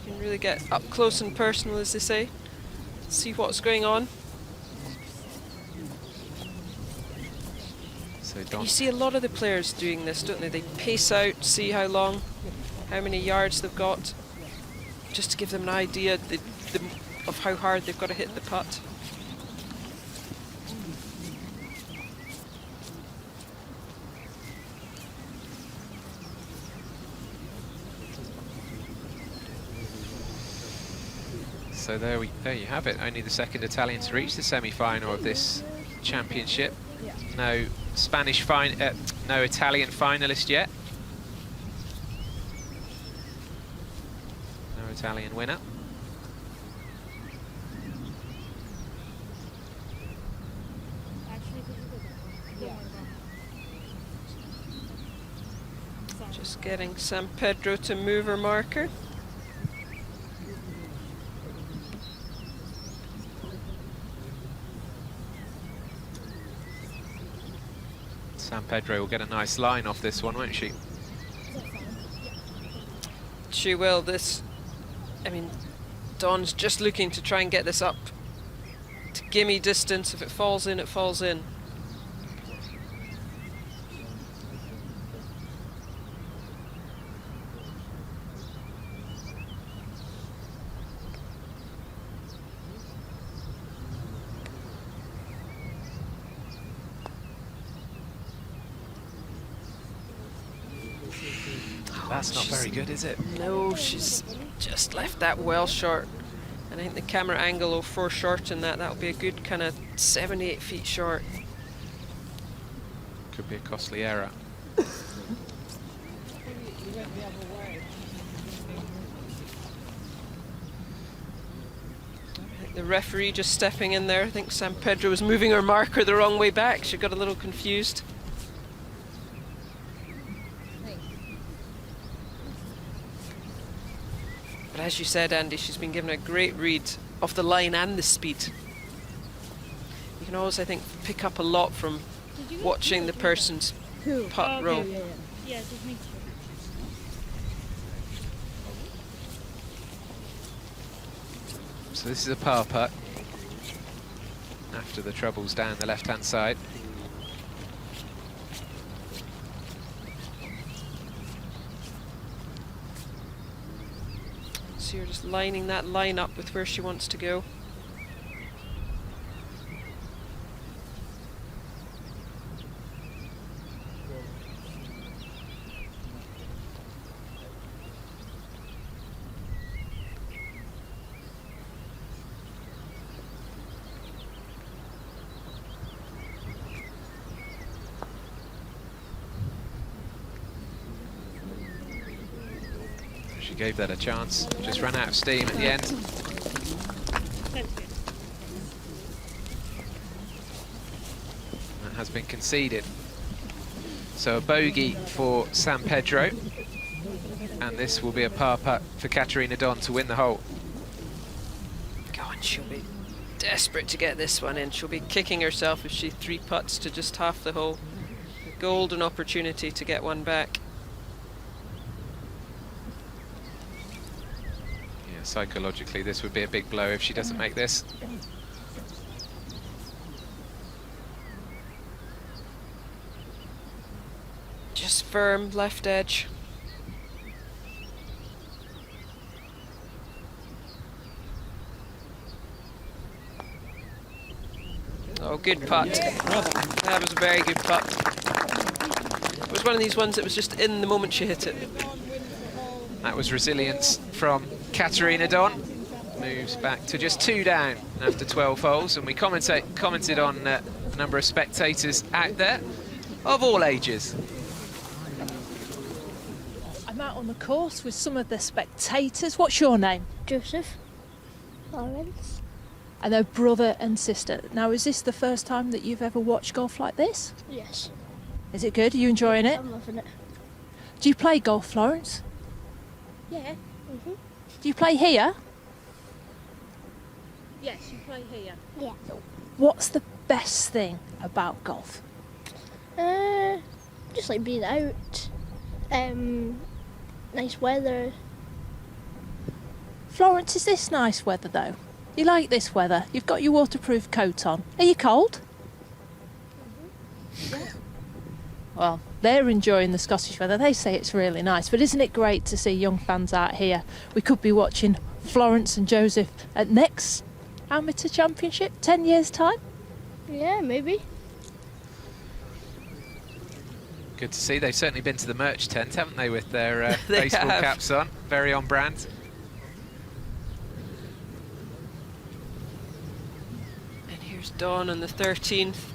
You can really get up close and personal, as they say, see what's going on. So you see a lot of the players doing this, don't they? They pace out, see how many yards they've got, just to give them an idea of how hard they've got to hit the putt. So there you have it. Only the second Italian to reach the semi-final of this championship. Yeah. No no Italian finalist yet. No Italian winner. Just getting San Pedro to move her marker. San Pedro will get a nice line off this one, won't she? She will. This, I mean, Dawn's just looking to try and get this up to gimme distance. If it falls in, it falls in. That's not very good, is it? No, she's just left that well short. And I think the camera angle will foreshorten that. That'll be a good kind of 7-8 feet short. Could be a costly error. The referee just stepping in there. I think San Pedro was moving her marker the wrong way back. She got a little confused. But as you said, Andy, she's been given a great read of the line and the speed. You can always, I think, pick up a lot from watching the person's putt roll. Yeah, just make sure. So this is a par putt after the troubles down the left-hand side. So you're just lining that line up with where she wants to go. She gave that a chance, just ran out of steam at the end. That has been conceded. So a bogey for San Pedro, and this will be a par putt for Katarina Don to win the hole. Go on, she'll be desperate to get this one in. She'll be kicking herself if she 3 putts to just half the hole. Golden opportunity to get one back. Psychologically, this would be a big blow if she doesn't make this. Just firm left edge. Oh, good putt. That was a very good putt. It was one of these ones that was just in the moment she hit it. That was resilience from Katarina Don. Moves back to just 2 down after 12 holes, and we commented on a number of spectators out there of all ages. I'm out on the course with some of the spectators. What's your name? Joseph. Lawrence. And they're brother and sister. Now, is this the first time that you've ever watched golf like this? Yes. Is it good? Are you enjoying it? I'm loving it. Do you play golf, Florence? Yeah. Do you play here? Yes, you play here. Yeah. What's the best thing about golf? Just like being out. Nice weather. Florence, is this nice weather though? You like this weather? You've got your waterproof coat on. Are you cold? Well, they're enjoying the Scottish weather. They say it's really nice, but isn't it great to see young fans out here? We could be watching Florence and Joseph at next Amateur Championship, 10 years' time? Yeah, maybe. Good to see. They've certainly been to the merch tent, haven't they, with their They baseball have. caps on. Very on brand. And here's Dawn on the 13th.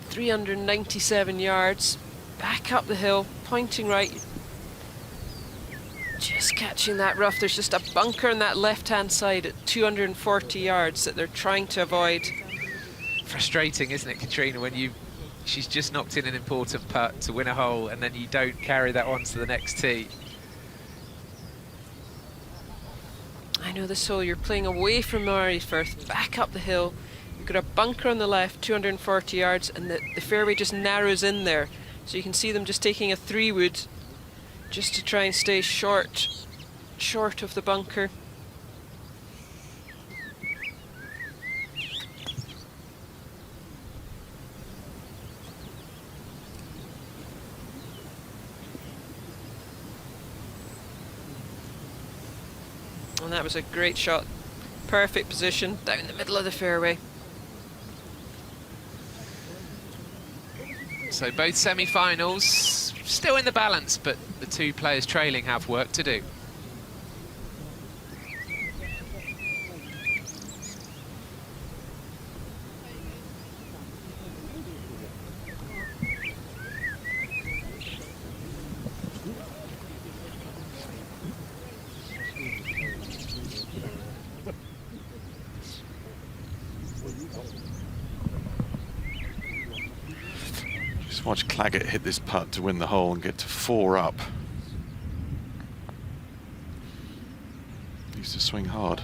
397 yards. Back up the hill, pointing right. Just catching that rough. There's just a bunker on that left-hand side at 240 yards that they're trying to avoid. Frustrating, isn't it, Katrina, when she's just knocked in an important putt to win a hole, and then you don't carry that on to the next tee. I know this hole, you're playing away from Murray first, back up the hill. You've got a bunker on the left, 240 yards, and the fairway just narrows in there. So you can see them just taking a 3-wood just to try and stay short of the bunker. And that was a great shot. Perfect position down the middle of the fairway. So both semi-finals still in the balance, but the two players trailing have work to do. Just watch Claggett hit this putt to win the hole and get to 4 up. Used to swing hard.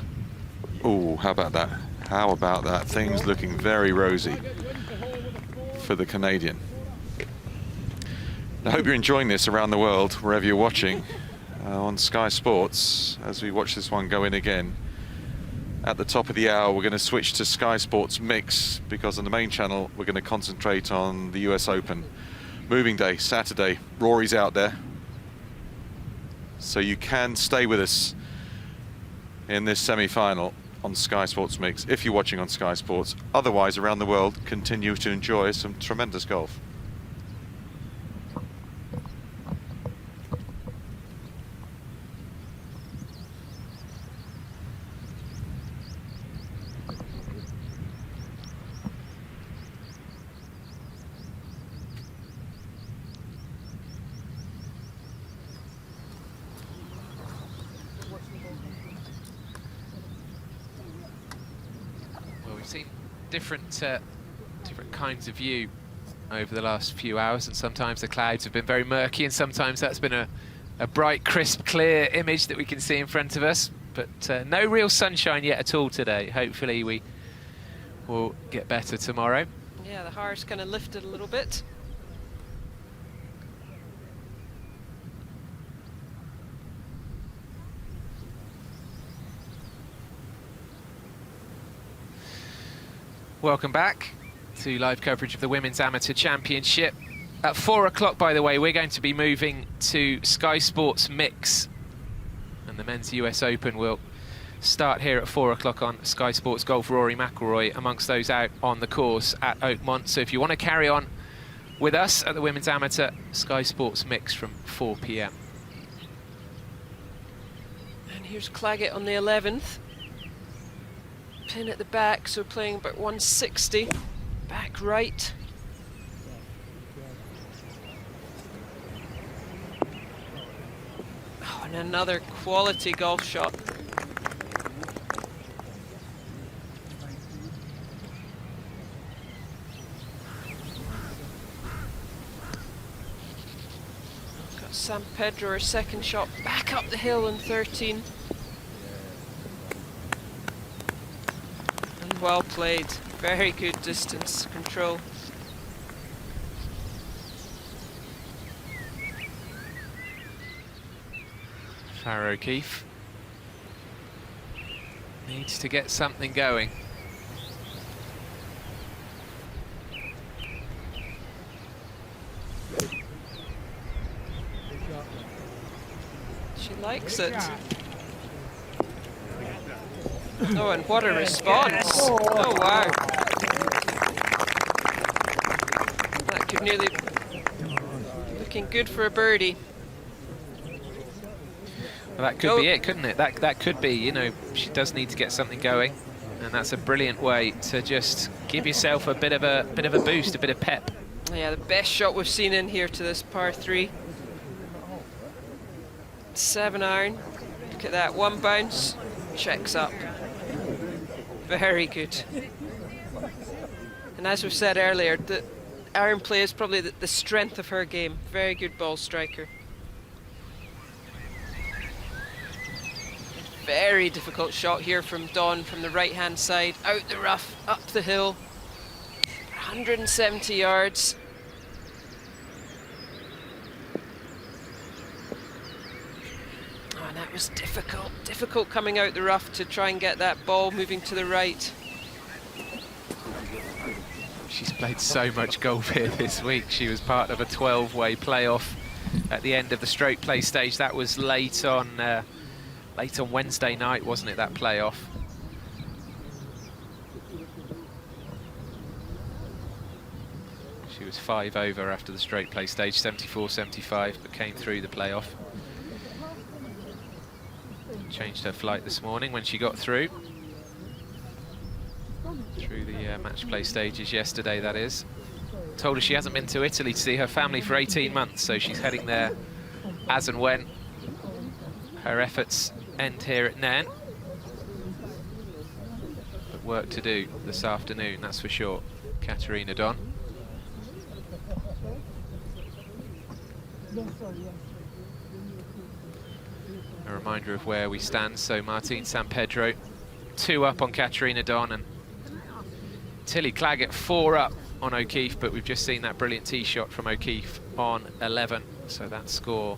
Oh, how about that? How about that? Things looking very rosy for the Canadian. I hope you're enjoying this around the world, wherever you're watching, on Sky Sports, as we watch this one go in again. At the top of the hour, we're going to switch to Sky Sports Mix, because on the main channel, we're going to concentrate on the US Open. Moving day, Saturday. Rory's out there. So you can stay with us in this semi-final on Sky Sports Mix, if you're watching on Sky Sports. Otherwise, around the world, continue to enjoy some tremendous golf. Different kinds of view over the last few hours, and sometimes the clouds have been very murky, and sometimes that's been a bright, crisp, clear image that we can see in front of us. But no real sunshine yet at all today. Hopefully we will get better tomorrow. Yeah, the Har's kind of lifted a little bit. Welcome back to live coverage of the Women's Amateur Championship. At 4 o'clock, by the way, we're going to be moving to Sky Sports Mix, and the Men's US Open will start here at 4 o'clock on Sky Sports Golf. Rory McIlroy amongst those out on the course at Oakmont. So if you want to carry on with us at the Women's Amateur, Sky Sports Mix from 4 p.m. And here's Claggett on the 11th. Pin at the back, so playing about 160. Back right. Oh, and another quality golf shot. Got San Pedro, her second shot, back up the hill on 13. Well played, very good distance control. Farrah O'Keefe needs to get something going. She likes it. Oh, and what a response. Oh, wow. That could nearly... looking good for a birdie. Well, that could be it, couldn't it? That could be, you know, she does need to get something going, and that's a brilliant way to just give yourself a bit of a boost, a bit of pep. Yeah, the best shot we've seen in here to this par 3. 7 iron. Look at that, one bounce, checks up. Very good. And as we said earlier, the iron play is probably the strength of her game. Very good ball striker. Very difficult shot here from Dawn from the right-hand side. Out the rough, up the hill. 170 yards. Oh, and that was difficult coming out the rough to try and get that ball moving to the right. She's played so much golf here this week. She was part of a 12-way playoff at the end of the stroke play stage. That was late on Wednesday night, wasn't it, that playoff? She was 5 over after the stroke play stage, 74-75, but came through the playoff. Changed her flight this morning when she got through the match play stages yesterday, that is. Told her she hasn't been to Italy to see her family for 18 months, so she's heading there as and when her efforts end here at Nairn. But work to do this afternoon, that's for sure. Katerina Don. A reminder of where we stand. So Martine San Pedro 2 up on Katerina Don, and Tilly Claggett 4 up on O'Keefe, but we've just seen that brilliant tee shot from O'Keefe on 11, so that score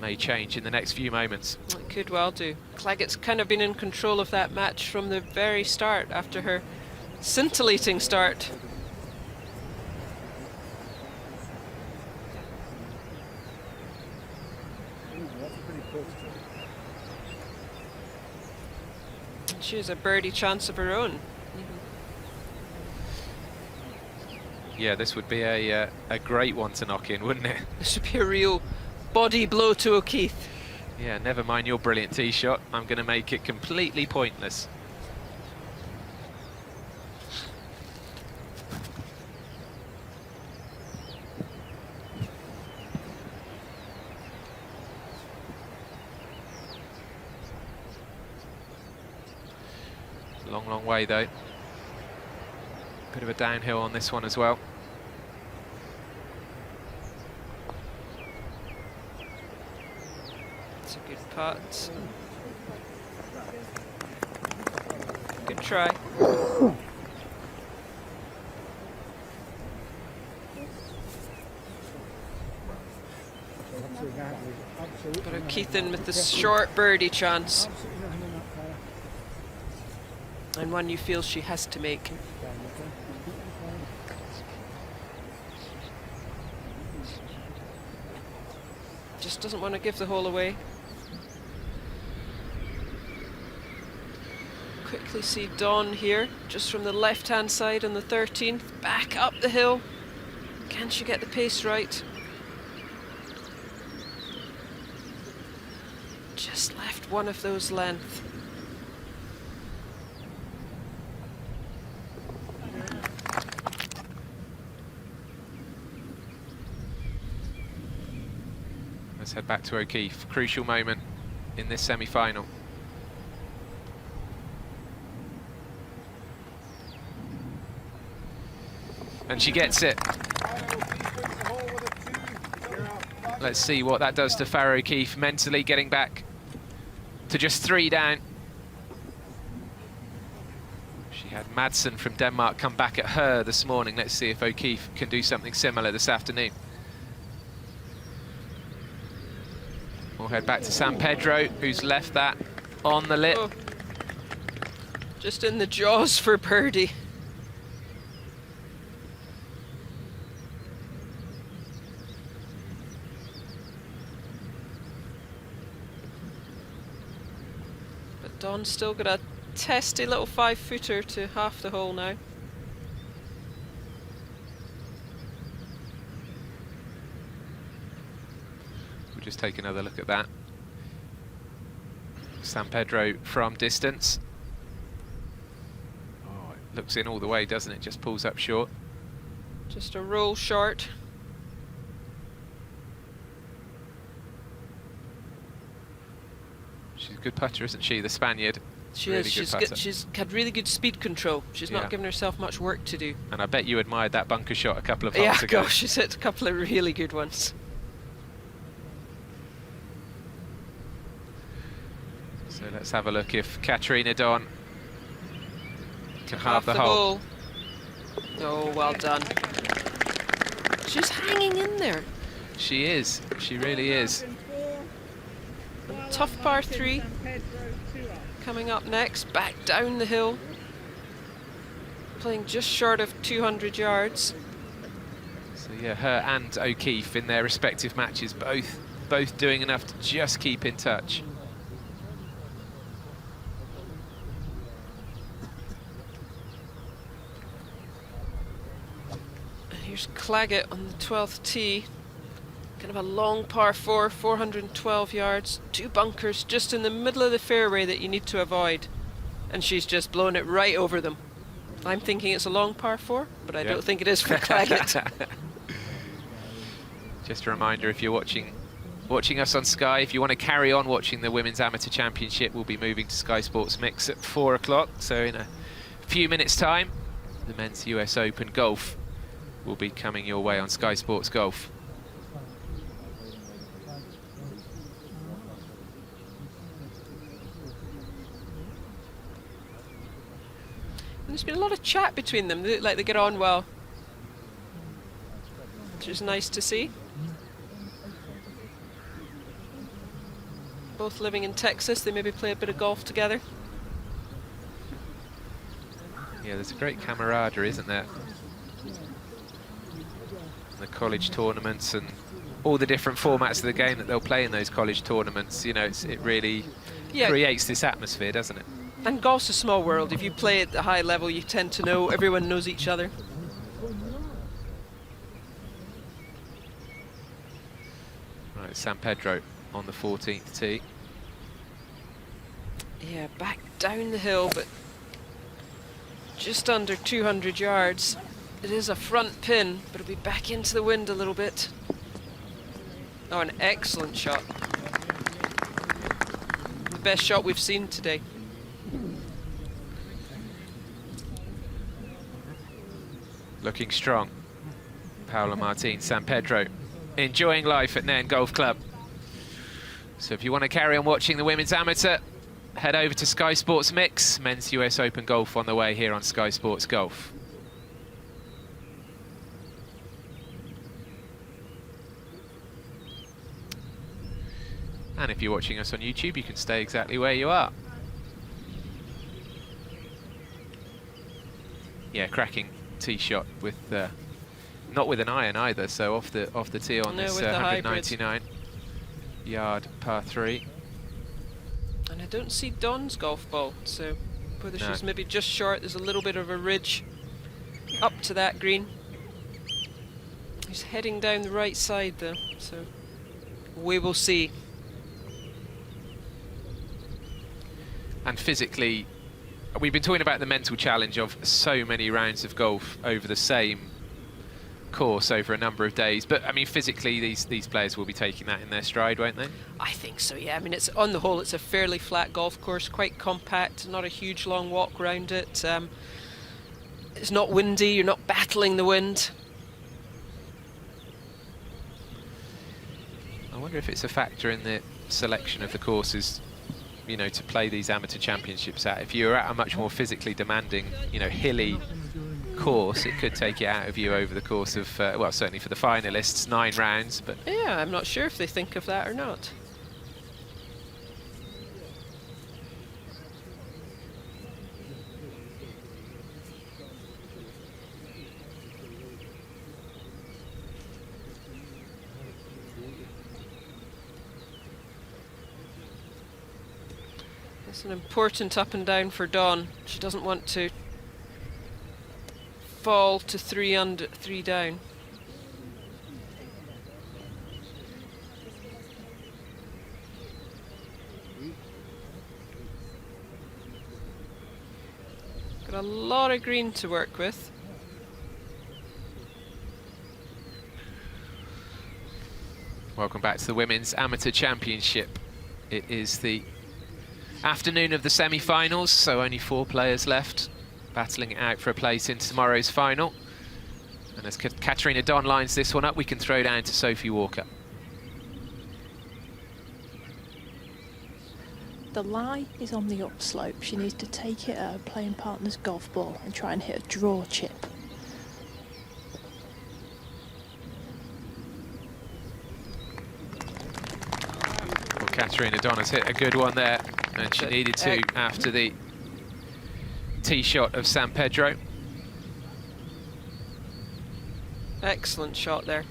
may change in the next few moments. It could well do. Claggett's kind of been in control of that match from the very start after her scintillating start. She has a birdie chance of her own. Yeah, this would be a great one to knock in, wouldn't it? This would be a real body blow to O'Keefe. Yeah, never mind your brilliant tee shot. I'm going to make it completely pointless. Long, long way though. Bit of a downhill on this one as well. It's a good putt. Good try. But O'Keefe in with the short birdie chance. And one you feel she has to make. Just doesn't want to give the hole away. Quickly see Dawn here, just from the left-hand side on the 13th, back up the hill. Can she get the pace right? Just left one of those length. Let's head back to O'Keefe. Crucial moment in this semi-final. And she gets it. Let's see what that does to Farah O'Keefe mentally, getting back to just 3 down. She had Madsen from Denmark come back at her this morning. Let's see if O'Keefe can do something similar this afternoon. We'll head back to San Pedro, who's left that on the lip. Oh. Just in the jaws for birdie. But Dawn's still got a testy little 5-footer to half the hole now. Just take another look at that. San Pedro from distance. Oh, it looks in all the way, doesn't it? Just pulls up short. Just a roll short. She's a good putter, isn't she, the Spaniard? She really is. good She's had really good speed control. She's not given herself much work to do. And I bet you admired that bunker shot a couple of holes ago. Yeah, gosh, she's hit a couple of really good ones. So let's have a look if Katerina Don can halve the hole. Oh, well done. She's hanging in there. She is. She really is. tough par 3 coming up next, back down the hill, playing just short of 200 yards. So yeah, her and O'Keefe in their respective matches, both doing enough to just keep in touch. And here's Claggett on the 12th tee. Kind of a long par 4, 412 yards, 2 bunkers just in the middle of the fairway that you need to avoid. And she's just blown it right over them. I'm thinking it's a long par 4, but I don't think it is for Claggett. Just a reminder, if you're watching us on Sky, if you want to carry on watching the Women's Amateur Championship, we'll be moving to Sky Sports Mix at 4 o'clock. So in a few minutes' time, the Men's US Open Golf will be coming your way on Sky Sports Golf. There's been a lot of chat between them. They look like they get on well, which is nice to see. Both living in Texas, they maybe play a bit of golf together. Yeah, there's a great camaraderie, isn't there? The college tournaments and all the different formats of the game that they'll play in those college tournaments. You know, it really creates this atmosphere, doesn't it? And golf's a small world. If you play at the high level, you tend to know everyone knows each other. Right, San Pedro on the 14th tee. Yeah, back down the hill, but just under 200 yards. It is a front pin, but it'll be back into the wind a little bit. Oh, an excellent shot. The best shot we've seen today. Looking strong. Paula Martin, San Pedro, enjoying life at Nairn Golf Club. So if you want to carry on watching the Women's Amateur, head over to Sky Sports Mix. Men's US Open Golf on the way here on Sky Sports Golf. And if you're watching us on YouTube, you can stay exactly where you are. Yeah, cracking tee shot with not with an iron either, so off the tee on this 199 yard par 3. And I don't see Dawn's golf ball, so whether she's maybe just short, there's a little bit of a ridge up to that green. He's heading down the right side though, so we will see. And physically, we've been talking about the mental challenge of so many rounds of golf over the same course over a number of days, but I mean physically these players will be taking that in their stride, won't they? I think so, yeah. I mean, it's on the whole, it's a fairly flat golf course, quite compact, not a huge long walk round it. It's not windy, you're not battling the wind. I wonder if it's a factor in the selection of the courses, you know, to play these amateur championships at. If you're at a much more physically demanding, you know, hilly course, it could take it out of you over the course of, well, certainly for the finalists, 9 rounds. But yeah, I'm not sure if they think of that or not. It's an important up and down for Dawn. She doesn't want to fall to 3 under, 3 down. Got a lot of green to work with. welcome back to the Women's Amateur Championship. It is the afternoon of the semi-finals, so only 4 players left, battling it out for a place in tomorrow's final. And as Katarina Don lines this one up, we can throw down to Sophie Walker. The lie is on the upslope. She needs to take it at her playing partner's golf ball and try and hit a draw chip. Katerina Don has hit a good one there, and she needed to after the tee shot of San Pedro. Excellent shot there.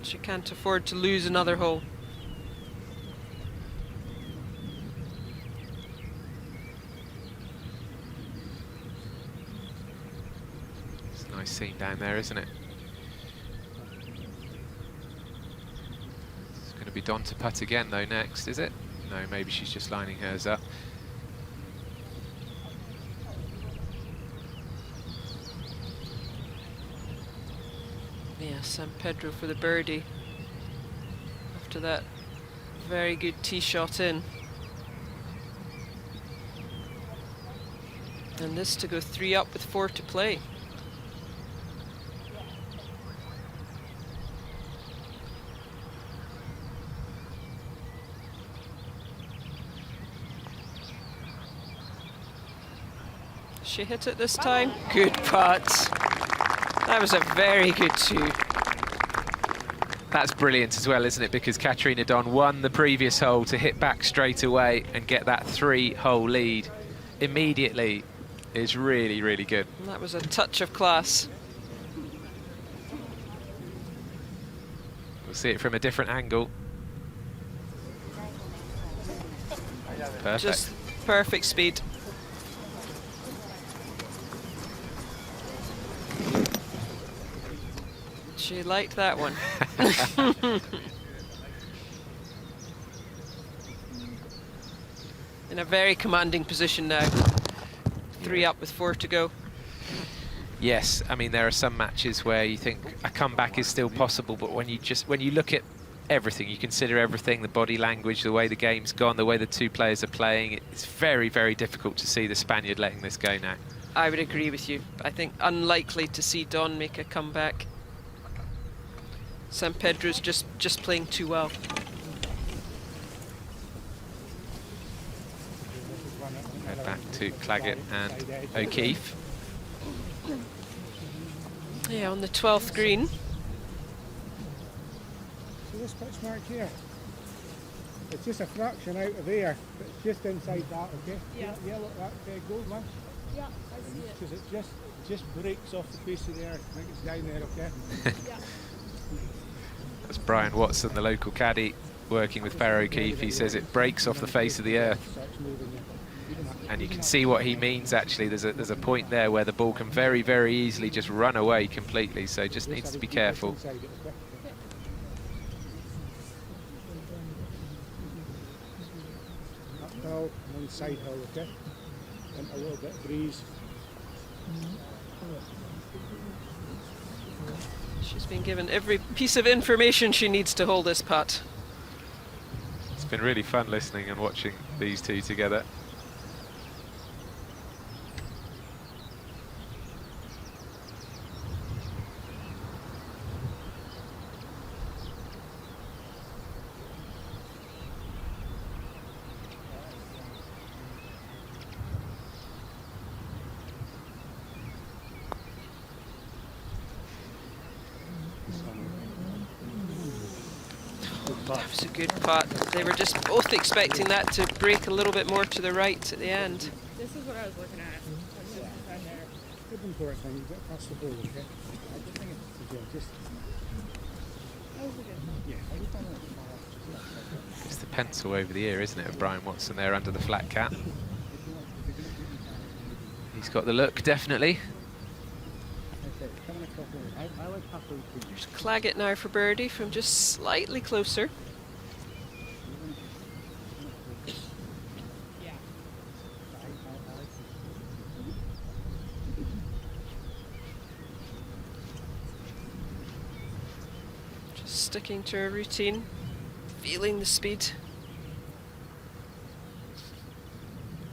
She can't afford to lose another hole. It's a nice scene down there, isn't it? It's going to be Don to putt again though next, is it? No, maybe she's just lining hers up. Yeah, San Pedro for the birdie. After that very good tee shot in. And this to go 3 up with 4 to play. She hit it this time. Good putt. That was a very good 2. That's brilliant as well, isn't it? Because Katerina Don won the previous hole to hit back straight away and get that 3-hole lead immediately is really, really good. And that was a touch of class. We'll see it from a different angle. Perfect. Just perfect speed. She liked that one. In a very commanding position now. 3 up with 4 to go. Yes, I mean, there are some matches where you think a comeback is still possible, but when you look at everything, you consider everything, the body language, the way the game's gone, the way the two players are playing, it's very, very difficult to see the Spaniard letting this go now. I would agree with you. I think unlikely to see Don make a comeback. San Pedro's just playing too well. Head back to Claggett and O'Keefe. Yeah, on the 12th green. So this pitch mark here, it's just a fraction out of there, but it's just inside that, okay? Yeah. Yeah, look, that gold one. Yeah, I see it. Because it just breaks off the face of the earth. I think it's down there, okay? Yeah. That's Brian Watson, the local caddy, working with Barry O'Keefe. He says it breaks off the face of the earth. And you can see what he means, actually. There's a point there where the ball can very, very easily just run away completely, so just needs to be careful. Uphill, one side hill, okay? And a little bit of breeze. She's been given every piece of information she needs to hold this putt. It's been really fun listening and watching these two together. That was a good putt. They were just both expecting that to break a little bit more to the right at the end. This is what I was looking at. Good important thing, you get past the ball, okay? I just think it's again, just... Yeah, It's the pencil over the ear, isn't it, of Brian Watson there under the flat cap. He's got the look, definitely. There's Claggett now for birdie from just slightly closer. Just sticking to her routine, feeling the speed.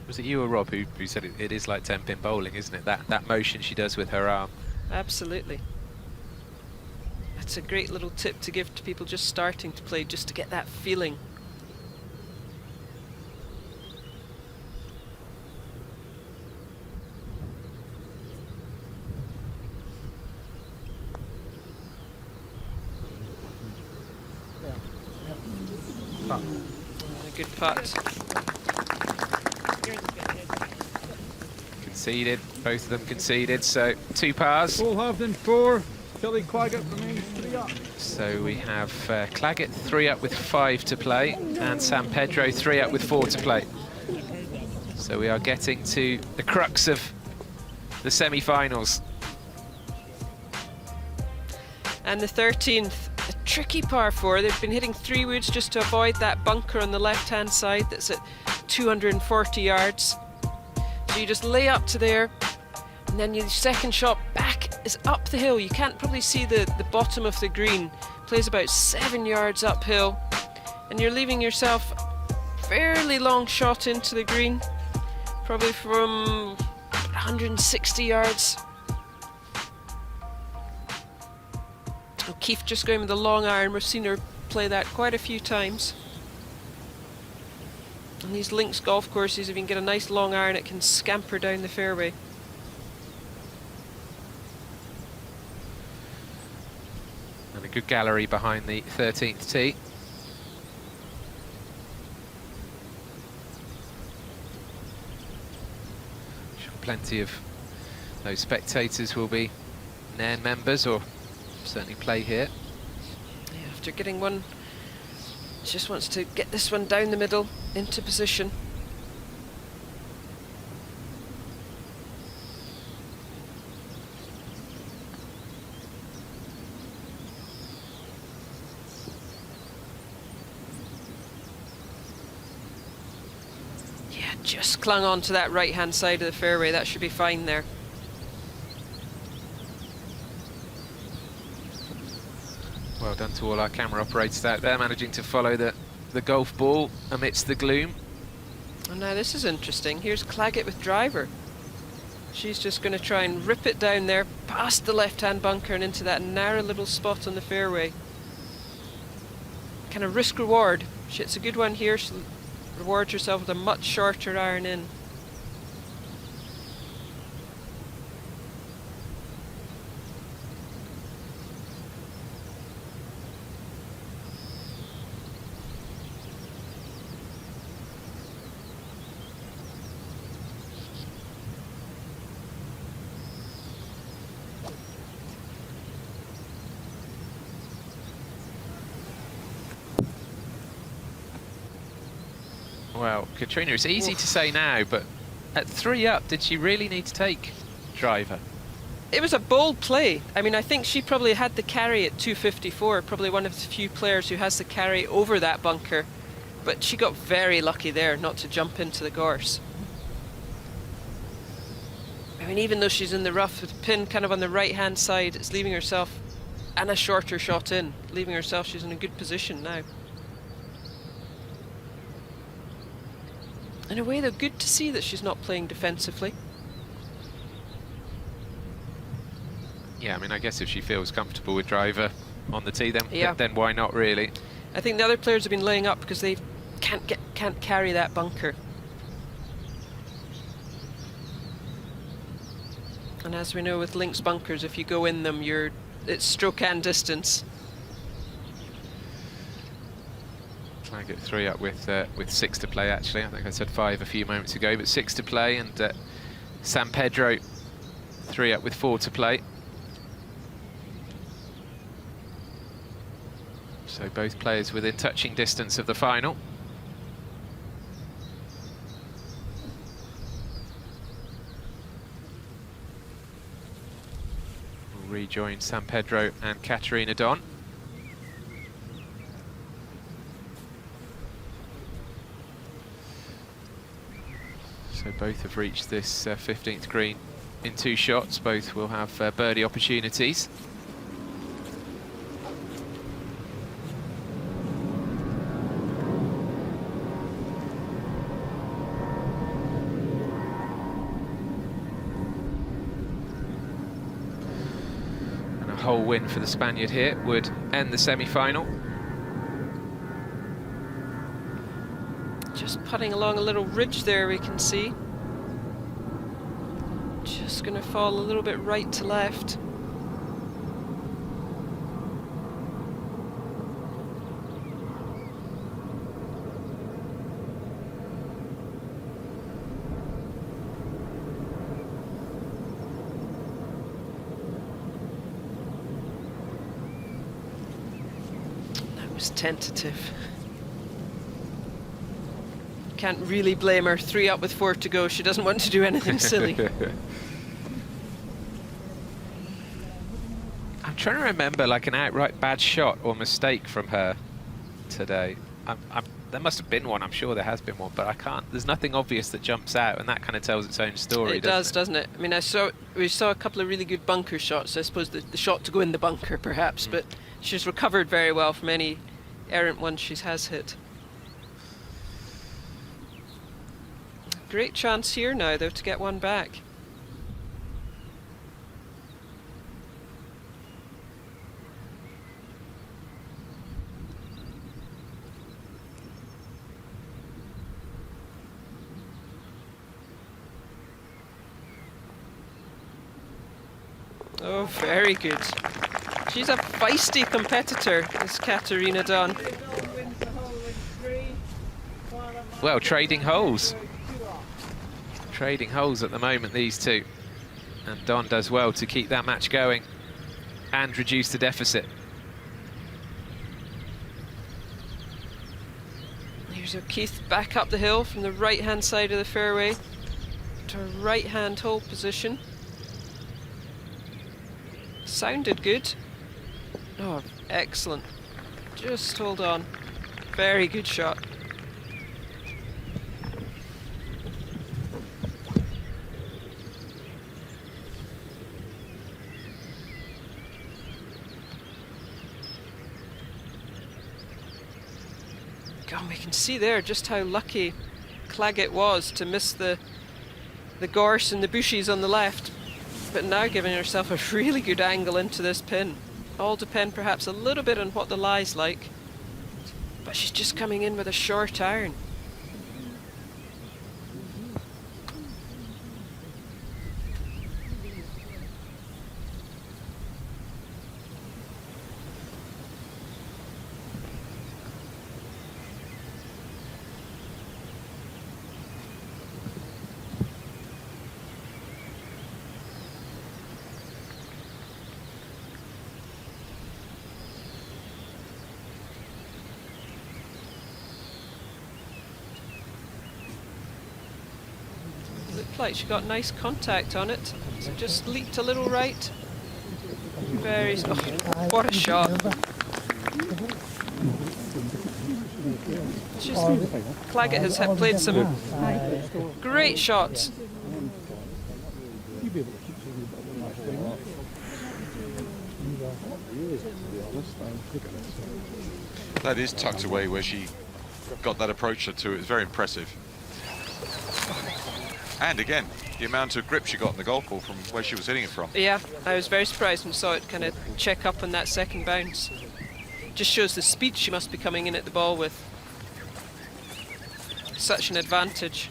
Was it you or Rob who said it is like 10-pin bowling, isn't it? That motion she does with her arm. Absolutely. That's a great little tip to give to people just starting to play, just to get that feeling. A good putt. Conceded, both of them conceded, so 2 pars. Paul Hovden 4, Billy Claggett remains 3 up. So we have Claggett 3 up with 5 to play, and San Pedro 3 up with 4 to play. So we are getting to the crux of the semi-finals. And the 13th, a tricky par 4. They've been hitting 3 woods just to avoid that bunker on the left-hand side that's at 240 yards. So you just lay up to there, and then your second shot back is up the hill. You can't probably see the bottom of the green. Plays about 7 yards uphill, and you're leaving yourself a fairly long shot into the green, probably from 160 yards. O'Keefe just going with the long iron. We've seen her play that quite a few times. On these links golf courses, if you can get a nice long iron, it can scamper down the fairway. And a good gallery behind the 13th tee. Sure, plenty of those spectators will be Nairn members, or certainly play here. Yeah, after getting one, just wants to get this one down the middle into position. Yeah, just clung on to that right hand side of the fairway. That should be fine there. Well done to all our camera operators out there, managing to follow the golf ball amidst the gloom. And now this is interesting. Here's Claggett with driver. She's just going to try and rip it down there, past the left-hand bunker and into that narrow little spot on the fairway. Kind of risk-reward. She hits a good one here. She rewards herself with a much shorter iron in. Well, Katrina, it's easy to say now, but at 3 up, did she really need to take driver? It was a bold play. I mean, I think she probably had the carry at 254, probably one of the few players who has the carry over that bunker. But she got very lucky there not to jump into the gorse. I mean, even though she's in the rough with the pin kind of on the right-hand side, it's leaving herself, and a shorter shot in, leaving herself, she's in a good position now. In a way, though, good to see that she's not playing defensively. Yeah, I mean, I guess if she feels comfortable with driver on the tee, then Yeah. then why not, really? I think the other players have been laying up because they can't carry that bunker. And as we know with links bunkers, if you go in them, it's stroke and distance. Try and get 3 up with 6 to play, actually. I think I said 5 a few moments ago, but 6 to play, and San Pedro 3 up with 4 to play. So both players within touching distance of the final. We'll rejoin San Pedro and Katarina Don. So both have reached this 15th green in 2 shots. Both will have birdie opportunities. And a whole win for the Spaniard here would end the semi-final. Just putting along a little ridge there, we can see. Just going to fall a little bit right to left. Seems tentative. Can't really blame her. 3 up with 4 to go. She doesn't want to do anything silly. I'm trying to remember like an outright bad shot or mistake from her today. There must have been one. I'm sure there has been one, but I can't. There's nothing obvious that jumps out, and that kind of tells its own story. It does, doesn't it? I mean, we saw a couple of really good bunker shots. I suppose the shot to go in the bunker, perhaps, but she's recovered very well from any errant ones she has hit. Great chance here now, though, to get one back. Oh, very good. She's a feisty competitor, this Katarina Dunn. Well, trading holes. Trading holes at the moment, these two. And Don does well to keep that match going and reduce the deficit. Here's O'Keefe back up the hill from the right-hand side of the fairway to a right-hand hole position. Sounded good. Oh, excellent. Just hold on. Very good shot. God, we can see there just how lucky Claggett was to miss the gorse and the bushes on the left. But now giving herself a really good angle into this pin. All depend perhaps a little bit on what the lie's like. But she's just coming in with a short iron. Looked like she got nice contact on it, so just leaped a little right. Very, oh, what a shot. Claggett has played some great shots. That is tucked away where she got that approach to it. It's very impressive. And again, the amount of grip she got in the golf ball from where she was hitting it from. Yeah, I was very surprised when I saw it kind of check up on that second bounce. Just shows the speed she must be coming in at the ball with. Such an advantage.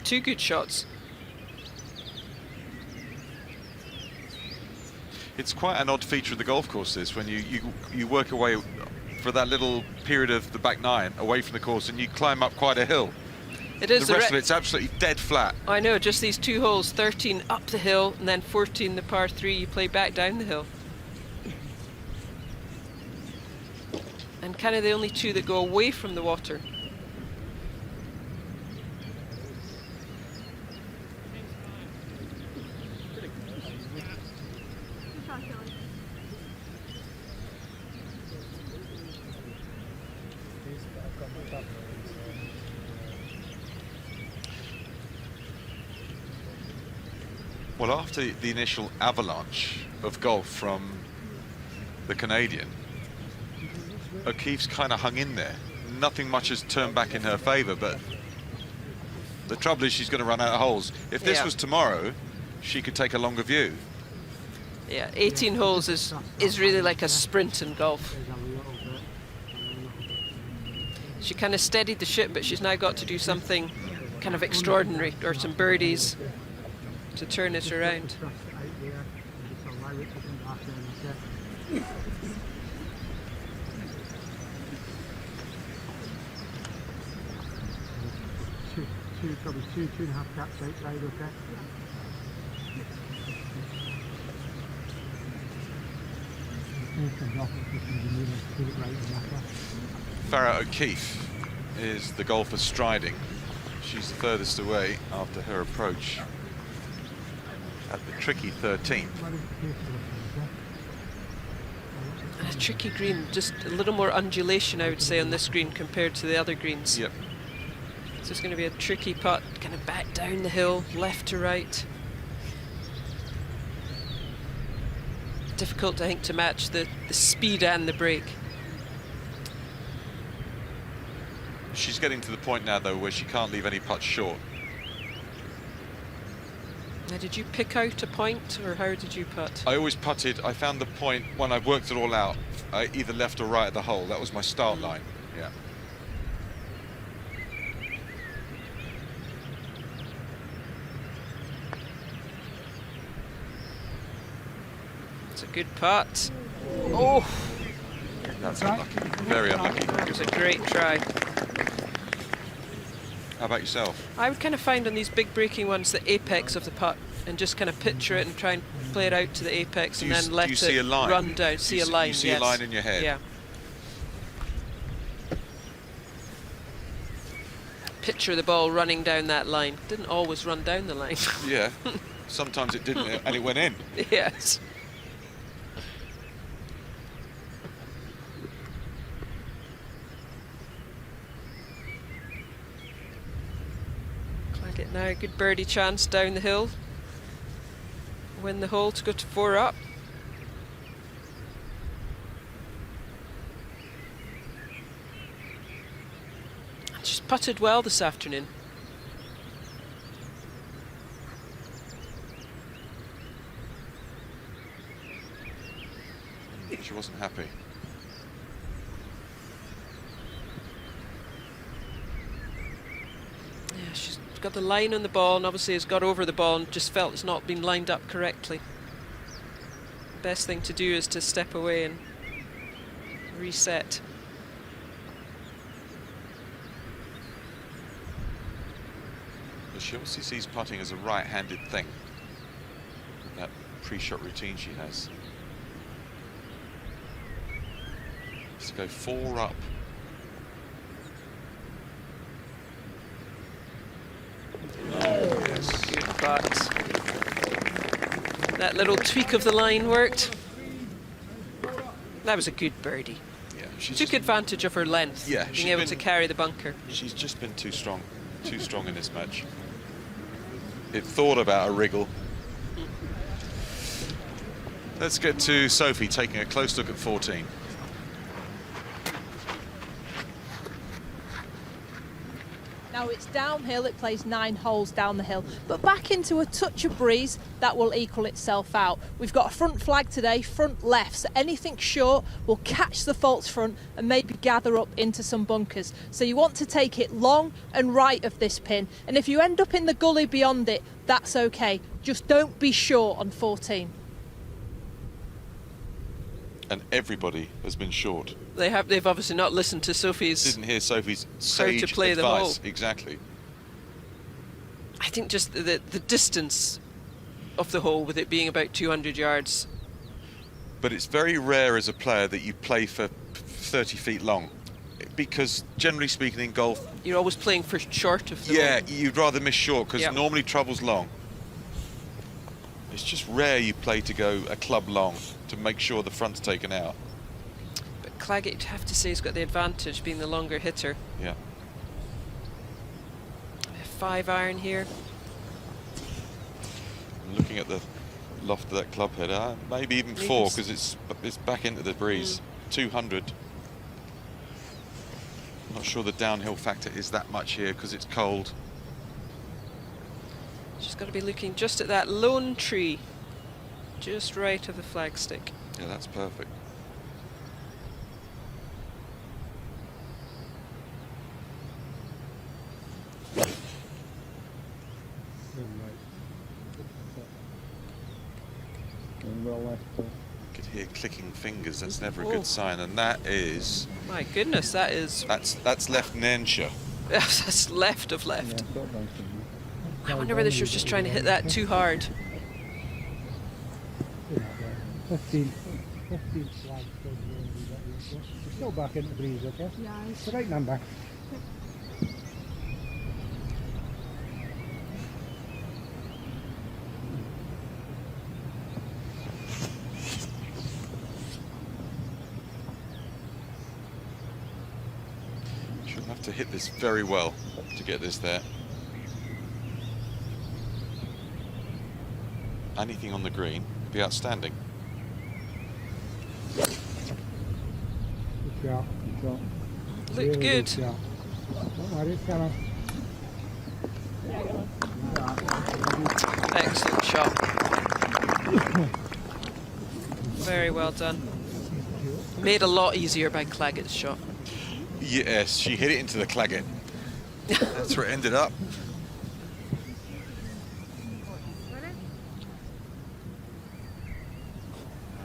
2 good shots. It's quite an odd feature of the golf course, this, when you work away for that little period of the back 9 away from the course and you climb up quite a hill. It is the rest of it's absolutely dead flat. I know, just these 2 holes, 13 up the hill and then 14 the par 3 you play back down the hill. And kind of the only 2 that go away from the water. Well, after the initial avalanche of golf from the Canadian, O'Keefe's kind of hung in there. Nothing much has turned back in her favour, but the trouble is she's going to run out of holes. If this was tomorrow, she could take a longer view. Yeah, 18 holes is really like a sprint in golf. She kind of steadied the ship, but she's now got to do something kind of extraordinary, or some birdies to turn it around. Probably two and a half caps outside, okay? Farah O'Keefe is the golfer striding. She's the furthest away after her approach at the tricky 13th. A tricky green, just a little more undulation, I would say, on this green compared to the other greens. Yep. So it's going to be a tricky putt, kind of back down the hill, left to right. Difficult, I think, to match the speed and the break. She's getting to the point now, though, where she can't leave any putts short. Now, did you pick out a point, or how did you putt? I always putted. I found the point when I worked it all out, either left or right of the hole. That was my start line. Yeah. It's a good putt. Oh! That's unlucky. Very unlucky. It was a great try. How about yourself? I would kind of find on these big breaking ones the apex of the putt and just kind of picture it and try and play it out to the apex and then let it run down. See a line, You see a line in your head? Yeah. Picture the ball running down that line. Didn't always run down the line. Yeah. Sometimes it didn't, and it went in. Yes. Claggett now, good birdie chance down the hill. Win the hole to go to 4 up. And she's putted well this afternoon. She wasn't happy. Yeah, she's got the line on the ball and obviously has got over the ball and just felt it's not been lined up correctly. The best thing to do is to step away and reset. But she obviously sees putting as a right-handed thing. That pre-shot routine she has. Let's go 4 up. Oh, yes. Good putt. That little tweak of the line worked. That was a good birdie. Yeah, took advantage of her length, yeah, being able to carry the bunker. She's just been too strong in this match. It thought about a wriggle. Let's get to Sophie taking a close look at 14. Now it's downhill, it plays 9 holes down the hill, but back into a touch of breeze, that will equal itself out. We've got a front flag today, front left, so anything short will catch the false front and maybe gather up into some bunkers. So you want to take it long and right of this pin, and if you end up in the gully beyond it, that's okay. Just don't be short on 14. And everybody has been short. They've obviously not listened to Sophie's. Didn't hear Sophie's sage to play advice. the hole. Exactly. I think just the distance of the hole, with it being about 200 yards. But it's very rare as a player that you play for 30 feet long, because generally speaking in golf, you're always playing for short of the hole. Yeah, you'd rather miss short because normally trouble's long. It's just rare you play to go a club long to make sure the front's taken out. But Claggett, you'd have to say, has got the advantage, being the longer hitter. Yeah. 5 iron here. I'm looking at the loft of that club head, maybe even 4 because it's back into the breeze. 200. Not sure the downhill factor is that much here because it's cold. She's got to be looking just at that lone tree, just right of the flagstick. Yeah, that's perfect. Could hear clicking fingers. That's never a good sign, and that is. My goodness, that is. That's left Nairnshire. That's left of left. I wonder whether she was just trying to hit that too hard. 15. 15th flag still blowing a wee bit here, so we're still back into breeze, okay? Yeah. It's the right number. She'll have to hit this very well to get this there. Anything on the green would be outstanding. Good shot, good shot. Looked Really good. shot. Don't worry, it's coming. Excellent shot. Very well done. Made a lot easier by Claggett's shot. Yes, she hit it into the Claggett. That's where it ended up.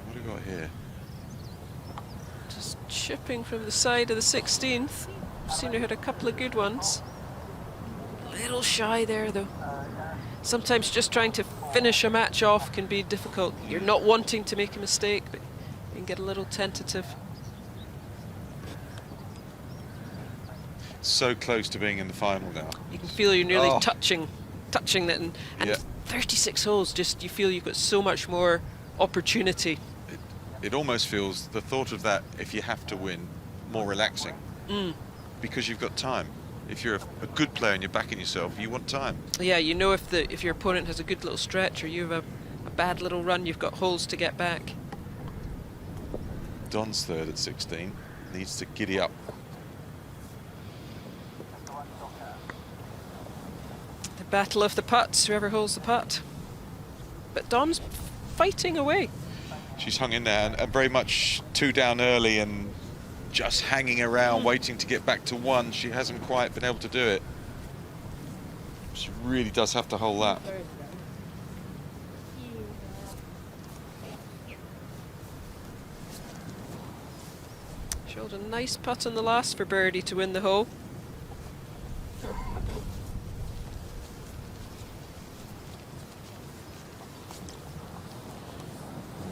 What do we got here? Just chipping from the side of the 16th. Seen her hit a couple of good ones. A little shy there though. Sometimes just trying to finish a match off can be difficult. You're not wanting to make a mistake, but you can get a little tentative. So close to being in the final now. You can feel you're nearly Oh. touching that, and Yeah. 36 holes, just you feel you've got so much more opportunity. It almost feels, the thought of that, if you have to win, more relaxing. Because you've got time. If you're a good player and you're backing yourself, you want time. Yeah, you know if your opponent has a good little stretch or you have a bad little run, you've got holes to get back. Don's third at 16, needs to giddy up. The battle of the putts, whoever holds the putt. But Don's fighting away. She's hung in there and very much 2 down early and just hanging around, waiting to get back to 1. She hasn't quite been able to do it. She really does have to hold that. She held a nice putt on the last for birdie to win the hole.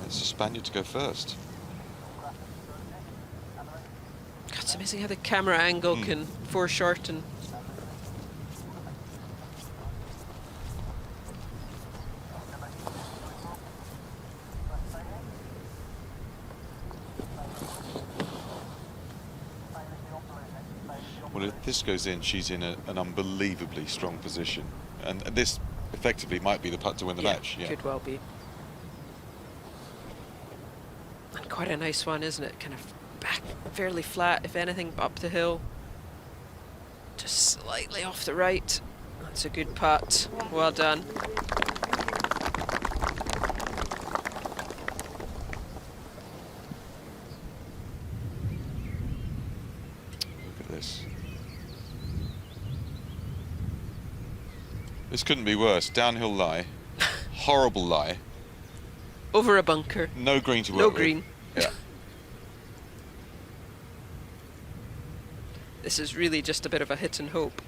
It's the Spaniard to go first. God, it's amazing how the camera angle can foreshorten. Well, if this goes in, she's in an unbelievably strong position. And this effectively might be the putt to win the match. Yeah, Could well be. And quite a nice one, isn't it? Kind of back fairly flat, if anything, up the hill. Just slightly off the right. That's a good putt. Well done. Look at this. This couldn't be worse. Downhill lie. Horrible lie. Over a bunker. No green to work No with. green. Yeah. This is really just a bit of a hit and hope.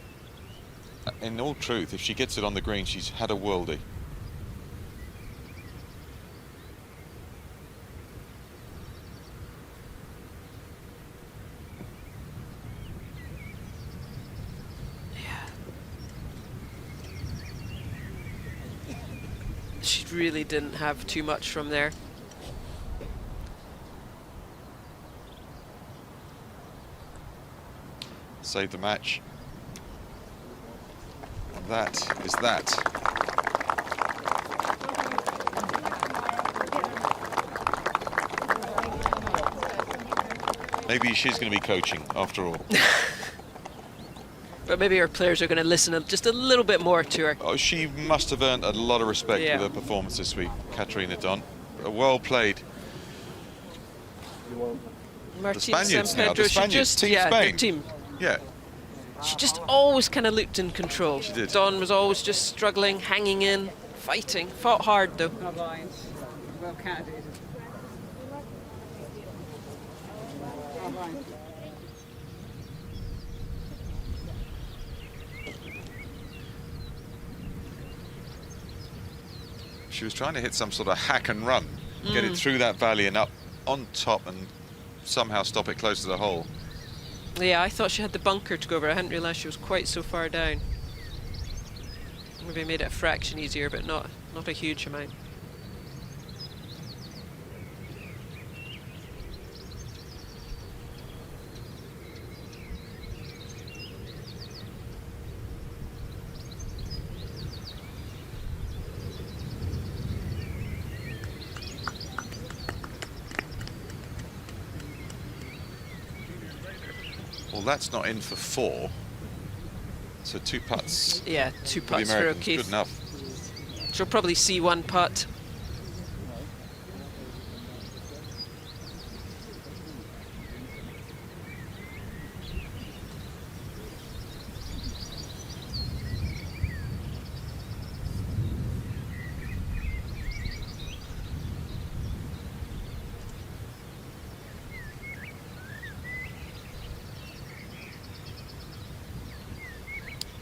In all truth, if she gets it on the green, she's had a worldie. She really didn't have too much from there. Save the match. And that is that. Maybe she's going to be coaching after all. But maybe her players are going to listen just a little bit more to her. Oh, she must have earned a lot of respect Yeah. with her performance this week, Katerina Don. Well played. Martin Spaniards now, San the Pedro, she Spaniards, just, Team yeah, Spain. their team. Yeah. She just always kind of looked in control. She did. Don was always just struggling, hanging in, fighting. Fought hard though. Well counted. She was trying to hit some sort of hack and run, get it through that valley and up on top and somehow stop it close to the hole. Yeah, I thought she had the bunker to go over. I hadn't realised she was quite so far down. Maybe made it a fraction easier, but not a huge amount. Well, that's not in for 4. So 2 putts. Yeah, 2 the putts for Americans, O'Keefe. good enough. She'll probably see 1 putt.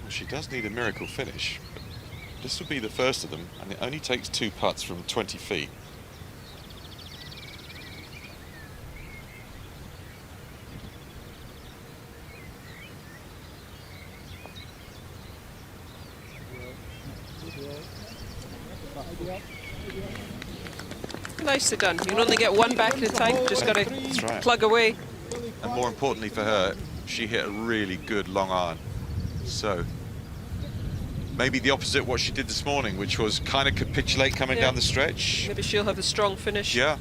She does need a miracle finish. But this would be the first of them, and it only takes 2 putts from 20 feet. Nicely done. You can only get 1 back at a time. Just got to right. plug away. And more importantly for her, she hit a really good long iron. So maybe the opposite of what she did this morning, which was kind of capitulate coming down the stretch. Maybe she'll have a strong finish. Yeah.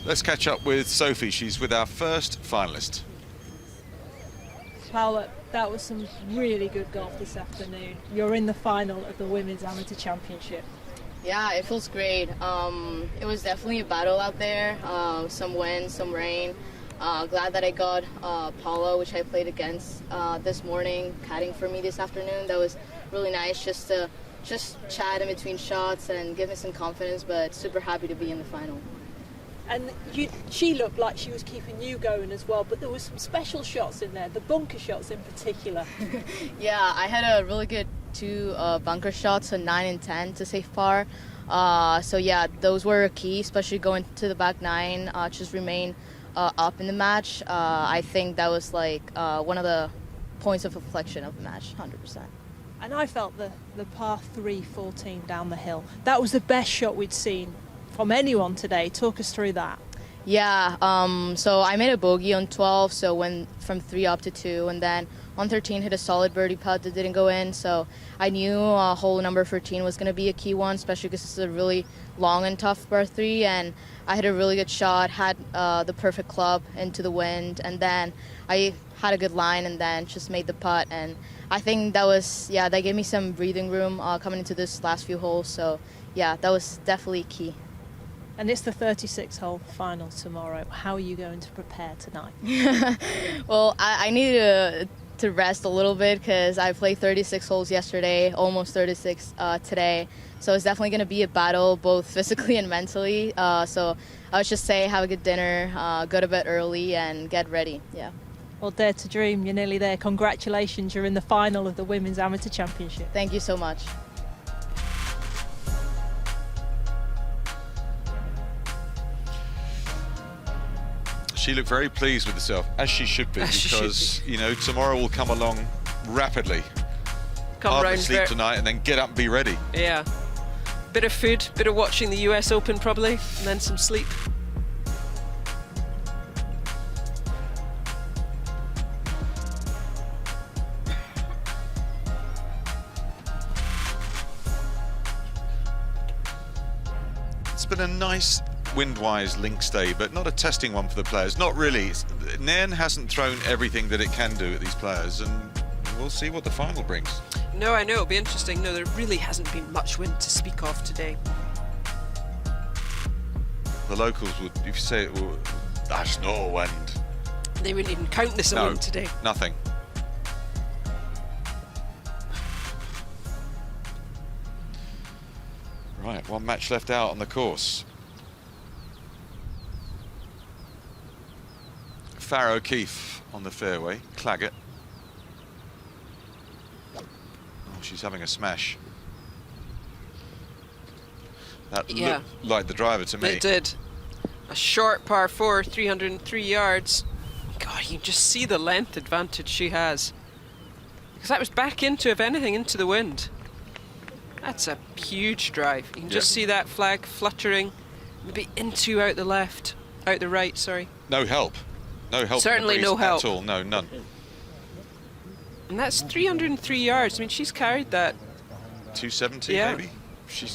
Let's catch up with Sophie. She's with our first finalist. Paula, that was some really good golf this afternoon. You're in the final of the Women's Amateur Championship. Yeah, it feels great. It was definitely a battle out there. Some wind, some rain. Glad that I got Paula, which I played against this morning, caddying for me this afternoon. That was really nice just to chat in between shots and give me some confidence, but super happy to be in the final. And she looked like she was keeping you going as well, but there was some special shots in there, the bunker shots in particular. Yeah, I had a really good 2 bunker shots, a 9 and 10 to save par. So yeah, those were key, especially going to the back 9, just remain up in the match. I think that was like one of the points of inflection of the match, 100%. And I felt the par 3 14 down the hill. That was the best shot we'd seen from anyone today. Talk us through that. Yeah, so I made a bogey on 12, so went from 3 up to 2, and then on 13 hit a solid birdie putt that didn't go in, so I knew hole number 13 was going to be a key one, especially because it's a really long and tough par 3, and I hit a really good shot, had the perfect club into the wind, and then I had a good line and then just made the putt, and I think that was, yeah, that gave me some breathing room coming into this last few holes, so yeah, that was definitely key. And it's the 36-hole final tomorrow. How are you going to prepare tonight? Well, I need to rest a little bit because I played 36 holes yesterday, almost 36 today. So it's definitely going to be a battle, both physically and mentally. So I would just say have a good dinner, go to bed early, and get ready. Yeah. Well, dare to dream. You're nearly there. Congratulations. You're in the final of the Women's Amateur Championship. Thank you so much. She looked very pleased with herself, as she should be, because, you know, tomorrow will come along rapidly. Hardly sleep tonight and then get up and be ready. Yeah. Bit of food, bit of watching the US Open probably, and then some sleep. It's been a nice wind-wise links day, but not a testing one for the players. Not really. Nairn hasn't thrown everything that it can do at these players, and we'll see what the final brings. No, I know, it'll be interesting. No, there really hasn't been much wind to speak of today. The locals would, if you say, well, there's no wind. They wouldn't even count this a wind today. Nothing. Right, one match left out on the course. Farrah O'Keefe on the fairway, Claggett. Oh, she's having a smash. That Yeah. looked like the driver to me. It did. A short par 4, 303 yards. God, you can just see the length advantage she has. Because that was back into, if anything, into the wind. That's a huge drive. You can just see that flag fluttering, maybe into out the left, out the right, sorry. No help. No help. Certainly from the no breeze help. at all. No, none. And that's 303 yards. I mean, she's carried that. 270 Yeah. maybe.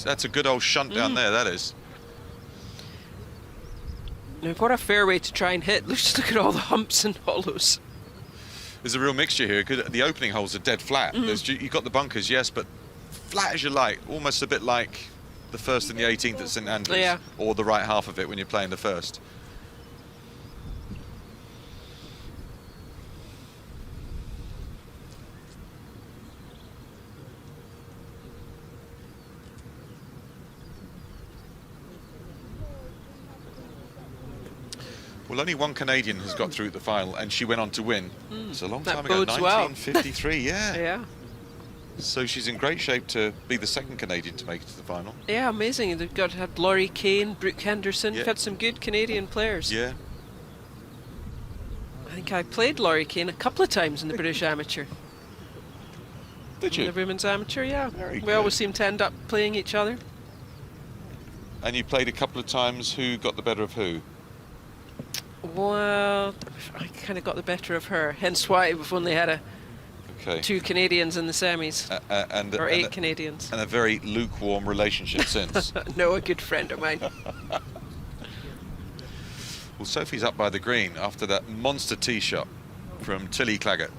That's a good old shunt down there. That is. Now, what a fair way to try and hit. Just look at all the humps and hollows. There's a real mixture here because the opening holes are dead flat. You've got the bunkers, yes, but flat as you like, almost a bit like the first and the 18th at St Andrews, Yeah. or the right half of it when you're playing the first. Well, only one Canadian has got through the final, and she went on to win. It's a long That time ago, bodes well. 1953, yeah. Yeah. So she's in great shape to be the second Canadian to make it to the final. Yeah, amazing. They've had Laurie Kane, Brooke Henderson. Yeah. You've had some good Canadian players. Yeah. I think I played Laurie Kane a couple of times in the British Amateur. Did you? The women's amateur, yeah. Very We good. always seem to end up playing each other. And you played a couple of times. Who got the better of who? Well, I kind of got the better of her. Hence why we've only had Okay. 2 Canadians in the semis. Or 8 Canadians. And a very lukewarm relationship since. No, a good friend of mine. Well, Sophie's up by the green after that monster tee shot from Tilly Claggett.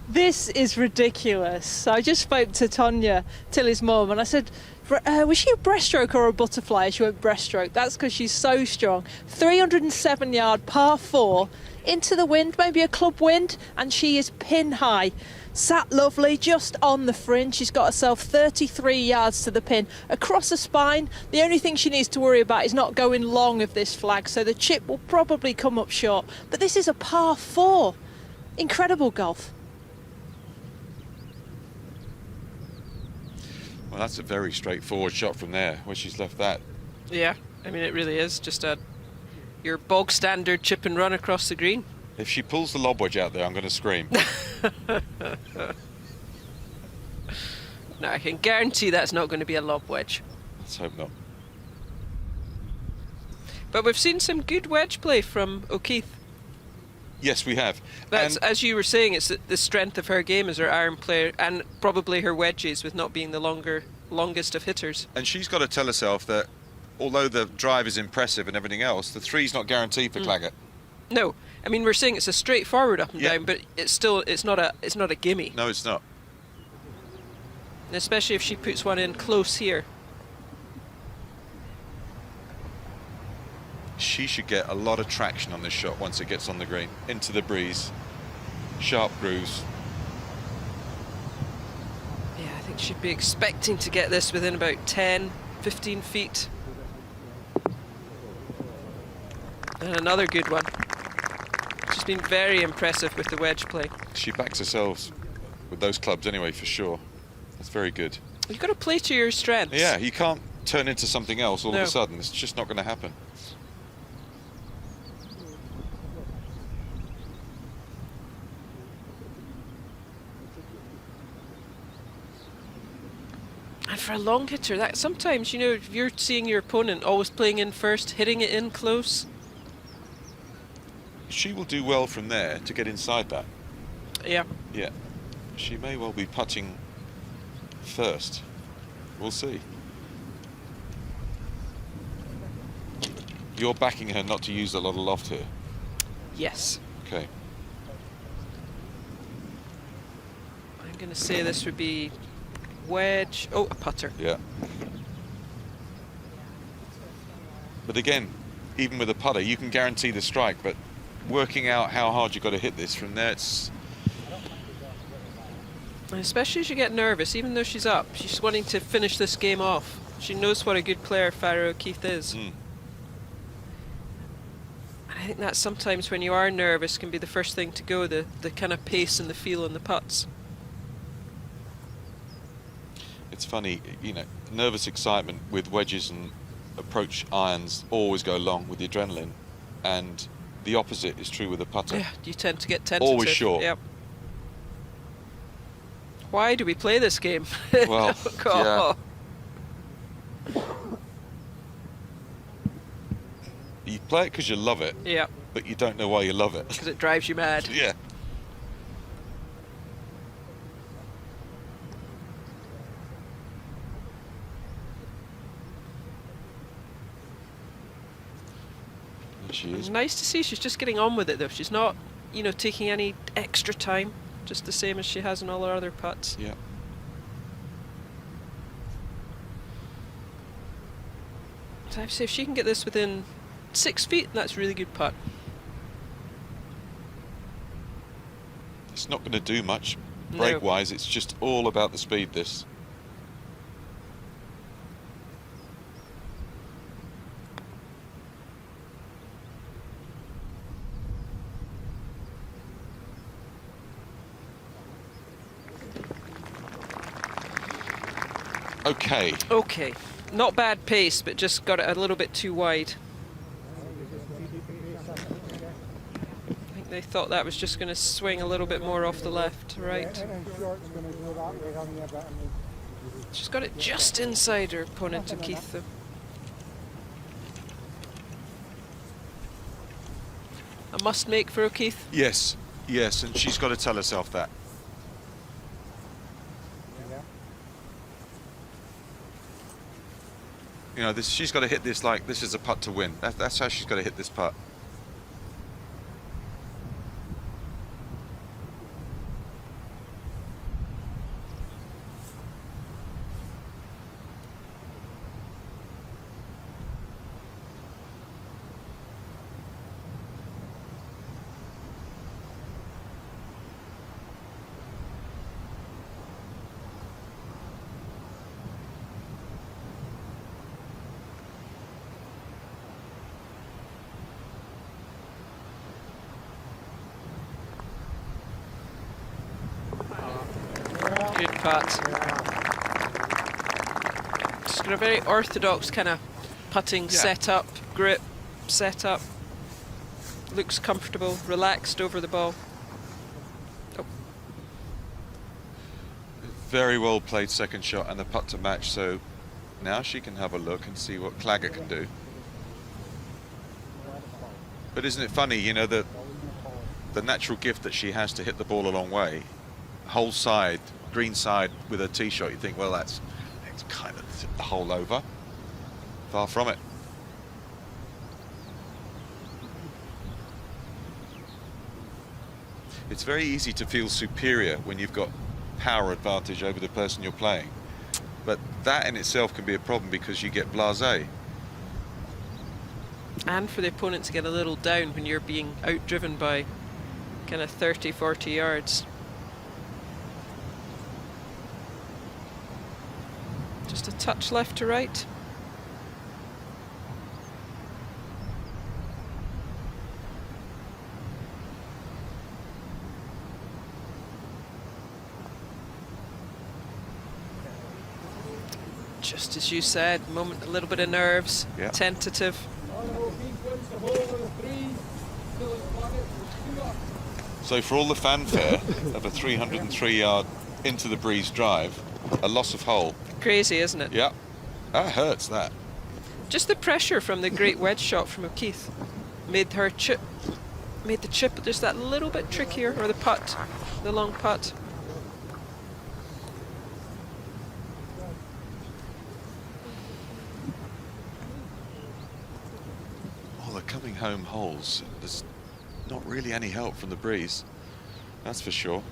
This is ridiculous. So I just spoke to Tonya, Tilly's mum, and I said, was she a breaststroke or a butterfly? She went breaststroke. That's because she's so strong. 307 yard par 4 into the wind, maybe a club wind, and she is pin high. Sat lovely, just on the fringe. She's got herself 33 yards to the pin. Across the spine, the only thing she needs to worry about is not going long of this flag, so the chip will probably come up short. But this is a par 4. Incredible golf. Well, that's a very straightforward shot from there, where she's left that. Yeah, I mean, it really is just your bog standard chip and run across the green. If she pulls the lob wedge out there, I'm going to scream. No, I can guarantee that's not going to be a lob wedge. Let's hope not. But we've seen some good wedge play from O'Keefe. Yes, we have. That's, as you were saying, it's the strength of her game as her iron player, and probably her wedges with not being the longest of hitters. And she's got to tell herself that although the drive is impressive and everything else, the three's not guaranteed for Claggett. No, I mean, we're saying it's a straightforward up and down, but it's not a gimme. No, it's not. And especially if she puts one in close here. She should get a lot of traction on this shot once it gets on the green. Into the breeze. Sharp grooves. Yeah, I think she'd be expecting to get this within about 10, 15 feet. And another good one. She's been very impressive with the wedge play. She backs herself with those clubs anyway, for sure. That's very good. You've got to play to your strengths. Yeah, you can't turn into something else all of No. a sudden. It's just not going to happen. And for a long hitter, that sometimes, you know, if you're seeing your opponent always playing in first, hitting it in close. She will do well from there to get inside that. Yeah. Yeah. She may well be putting first. We'll see. You're backing her not to use a lot of loft here. Yes. Okay. I'm going to say this would be wedge. Oh, a putter. Yeah. But again, even with a putter, you can guarantee the strike, but working out how hard you've got to hit this from there, it's... And especially as you get nervous, even though she's up, she's wanting to finish this game off. She knows what a good player Farrah O'Keefe is. And I think that sometimes when you are nervous can be the first thing to go, the kind of pace and the feel and the putts. it's funny, you know, nervous excitement with wedges and approach irons always go along with the adrenaline, and the opposite is true with a putter. Yeah, you tend to get tentative. Always short. Yep. Why do we play this game? Well, God. yeah. You play it because you love it. Yeah. But you don't know why you love it. Because it drives you mad. Yeah. She is. Nice to see she's just getting on with it though. She's not, you know, taking any extra time. Just the same as she has in all her other putts. Yeah. So I have to say, if she can get this within 6 feet, that's a really good putt. It's not going to do much No. break-wise. It's just all about the speed, this. Okay. Okay. Not bad pace, but just got it a little bit too wide. I think they thought that was just going to swing a little bit more off the left, right. She's got it just inside her opponent, Keith, though. A must make for O'Keefe. Yes, yes, and she's got to tell herself that. You know, she's got to hit this like this is a putt to win. That's how she's got to hit this putt. Good putt. Just got a very orthodox kind of putting setup, grip, setup. Looks comfortable, relaxed over the ball. Oh. Very well played second shot and the putt to match, so now she can have a look and see what Claggett can do. But isn't it funny, you know, the natural gift that she has to hit the ball a long way, whole side, green side with a tee shot, you think, well, that's kind of the hole over. Far from it. It's very easy to feel superior when you've got power advantage over the person you're playing. But that in itself can be a problem because you get blasé. And for the opponent to get a little down when you're being outdriven by kind of 30, 40 yards. Just a touch left to right. Just as you said, a little bit of nerves, tentative. So for all the fanfare of a 303-yard into the breeze drive, a loss of hole. Crazy, isn't it? Yeah, that hurts, that. Just the pressure from the great wedge shot from O'Keefe made the chip just that little bit trickier, or the putt, the long putt. Well, the coming home holes, there's not really any help from the breeze, that's for sure.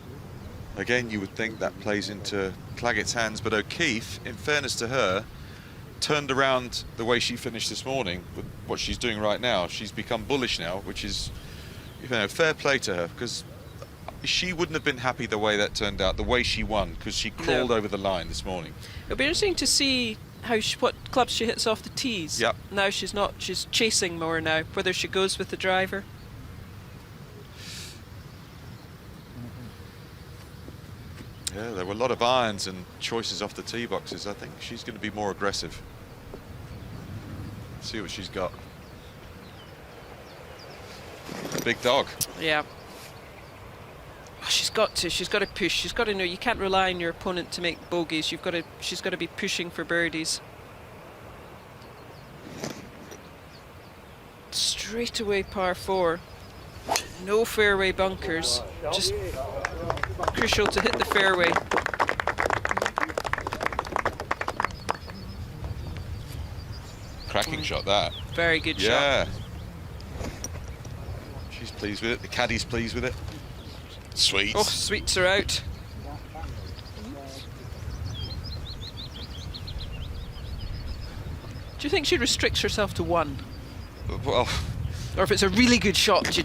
Again, you would think that plays into Claggett's hands, but O'Keefe, in fairness to her, turned around the way she finished this morning with what she's doing right now. She's become bullish now, which is, you know, fair play to her, because she wouldn't have been happy the way that turned out, the way she won, because she crawled over the line this morning. It'll be interesting to see what clubs she hits off the tees. Yep. Now she's chasing more now, whether she goes with the driver. Yeah, there were a lot of irons and choices off the tee boxes. I think she's going to be more aggressive. See what she's got. Big dog. Yeah. Oh, she's got to push. She's got to know you can't rely on your opponent to make bogeys. She's got to be pushing for birdies. Straight away par 4. No fairway bunkers. Just crucial to hit the fairway. Cracking shot, that. Very good shot. Yeah. She's pleased with it. The caddy's pleased with it. Sweets. Oh, sweets are out. Do you think she restricts herself to 1? Well, or if it's a really good shot, she's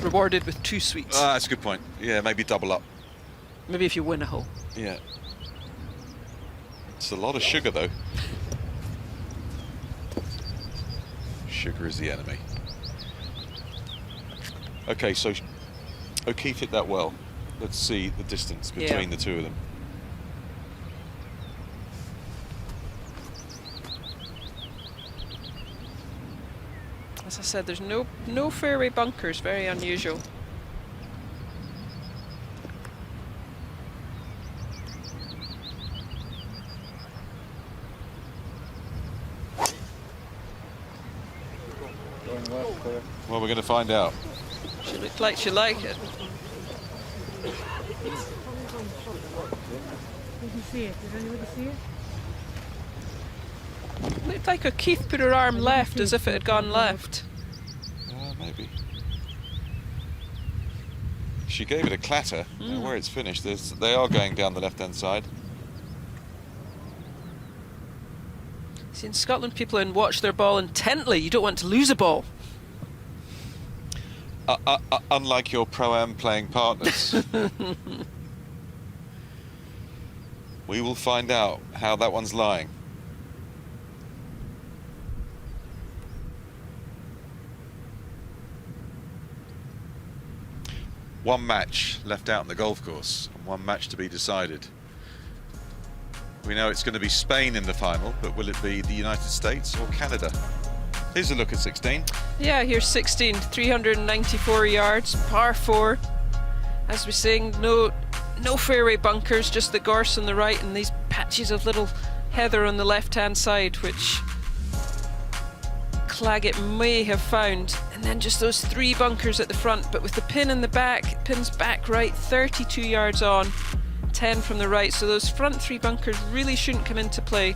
rewarded with 2 sweets. That's a good point. Yeah, maybe double up. Maybe if you win a hole. Yeah. It's a lot of sugar, though. Sugar is the enemy. Okay, so O'Keefe hit that well. Let's see the distance between the two of them. As I said, there's no fairway bunkers, very unusual. Well, we're going to find out. She looked like she liked it. Did you see it? Did anybody see it? Looked like O'Keefe put her arm left as if it had gone left. Maybe. She gave it a clatter. Now where it's finished, they are going down the left-hand side. See, in Scotland, people watch their ball intently. You don't want to lose a ball. Unlike your Pro-Am playing partners. We will find out how that one's lying. One match left out on the golf course, and one match to be decided. We know it's going to be Spain in the final, but will it be the United States or Canada? Here's a look at 16. Yeah, here's 16, 394 yards, par 4. As we're saying, no fairway bunkers, just the gorse on the right and these patches of little heather on the left-hand side, which Claggett may have found. And then just those 3 bunkers at the front, but with the pin in the back, pin's back right, 32 yards on, 10 from the right. So those front 3 bunkers really shouldn't come into play.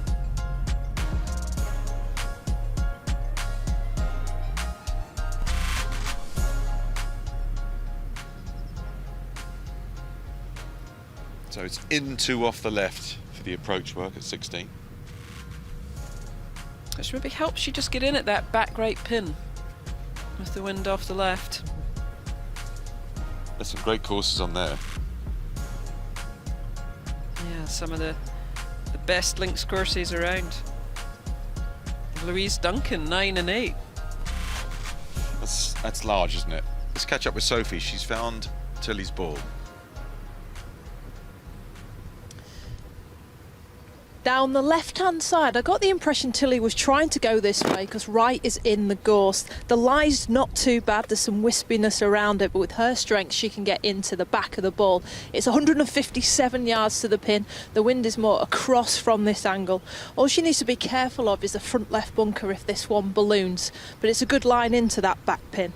So it's in 2 off the left for the approach work at 16. Which maybe helps you just get in at that back right pin with the wind off the left. There's some great courses on there. Yeah, some of the best links courses around. Louise Duncan, 9 and 8. That's large, isn't it? Let's catch up with Sophie. She's found Tilly's ball. Down the left-hand side, I got the impression Tilly was trying to go this way because right is in the gorse. The lie's not too bad, there's some wispiness around it, but with her strength she can get into the back of the ball. It's 157 yards to the pin. The wind is more across from this angle. All she needs to be careful of is the front left bunker if this one balloons, but it's a good line into that back pin.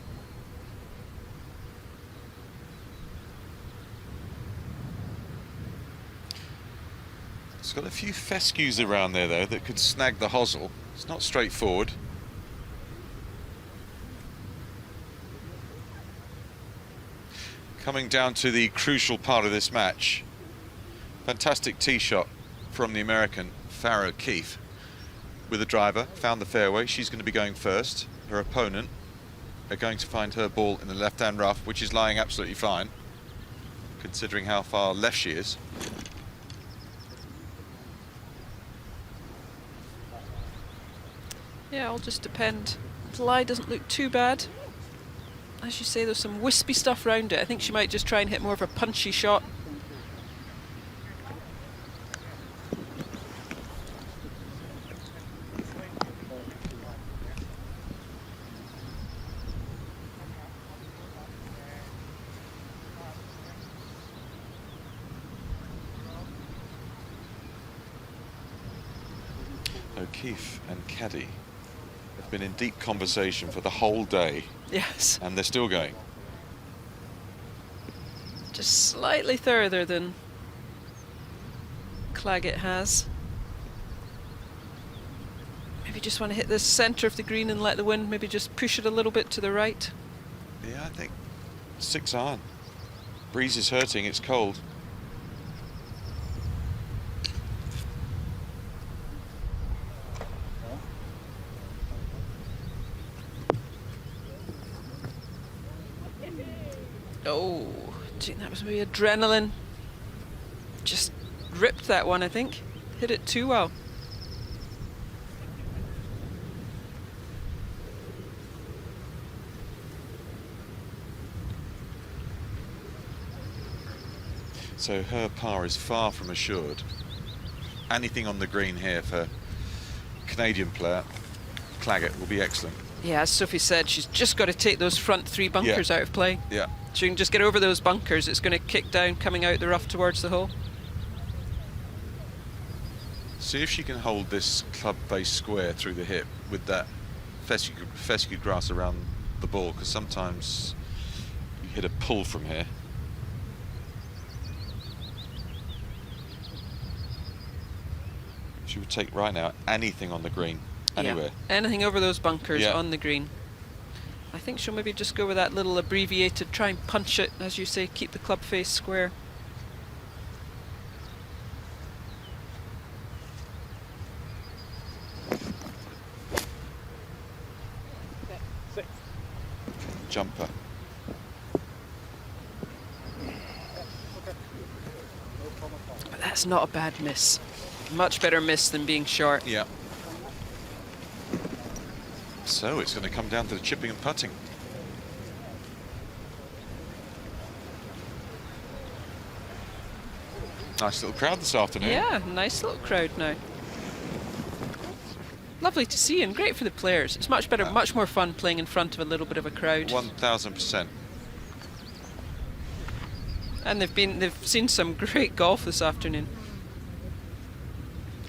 It's got a few fescues around there, though, that could snag the hosel. It's not straightforward. Coming down to the crucial part of this match. Fantastic tee shot from the American, Farrah O'Keefe. With a driver, found the fairway. She's going to be going first. Her opponent are going to find her ball in the left-hand rough, which is lying absolutely fine, considering how far left she is. Yeah, it'll just depend. The lie doesn't look too bad. As you say, there's some wispy stuff around it. I think she might just try and hit more of a punchy shot. O'Keefe and Caddy have been in deep conversation for the whole day. Yes. And they're still going. Just slightly further than Claggett has. Maybe just want to hit the centre of the green and let the wind maybe just push it a little bit to the right. Yeah, I think 6 iron. Breeze is hurting, it's cold. Oh, gee, that was maybe adrenaline. Just ripped that one, I think. Hit it too well. So her par is far from assured. Anything on the green here for Canadian player, Claggett, will be excellent. Yeah, as Sophie said, she's just got to take those front 3 bunkers out of play. Yeah. She can just get over those bunkers. It's going to kick down, coming out the rough towards the hole. See if she can hold this club face square through the hip with that fescue grass around the ball, because sometimes you hit a pull from here. She would take right now anything on the green, anywhere. Yeah. Anything over those bunkers Yeah. on the green. I think she'll maybe just go with that little abbreviated, try and punch it, as you say, keep the club face square. Jumper. But that's not a bad miss. Much better miss than being short. Yeah. So it's going to come down to the chipping and putting. Nice little crowd this afternoon. Yeah, nice little crowd now. Lovely to see and great for the players. It's much better, much more fun playing in front of a little bit of a crowd. 1000%. And they've seen some great golf this afternoon.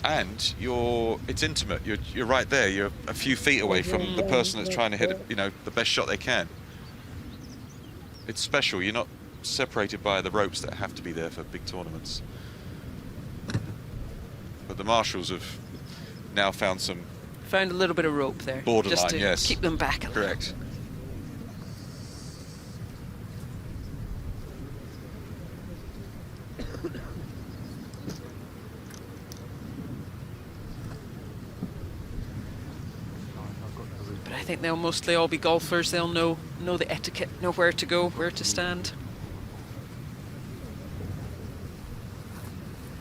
And it's intimate. You're right there. You're a few feet away from the person that's trying to hit, the best shot they can. It's special. You're not separated by the ropes that have to be there for big tournaments. But the marshals have now found a little bit of rope there. Borderline, just to yes. keep them back a little. Correct. But I think they'll mostly all be golfers. They'll know the etiquette, know where to go, where to stand.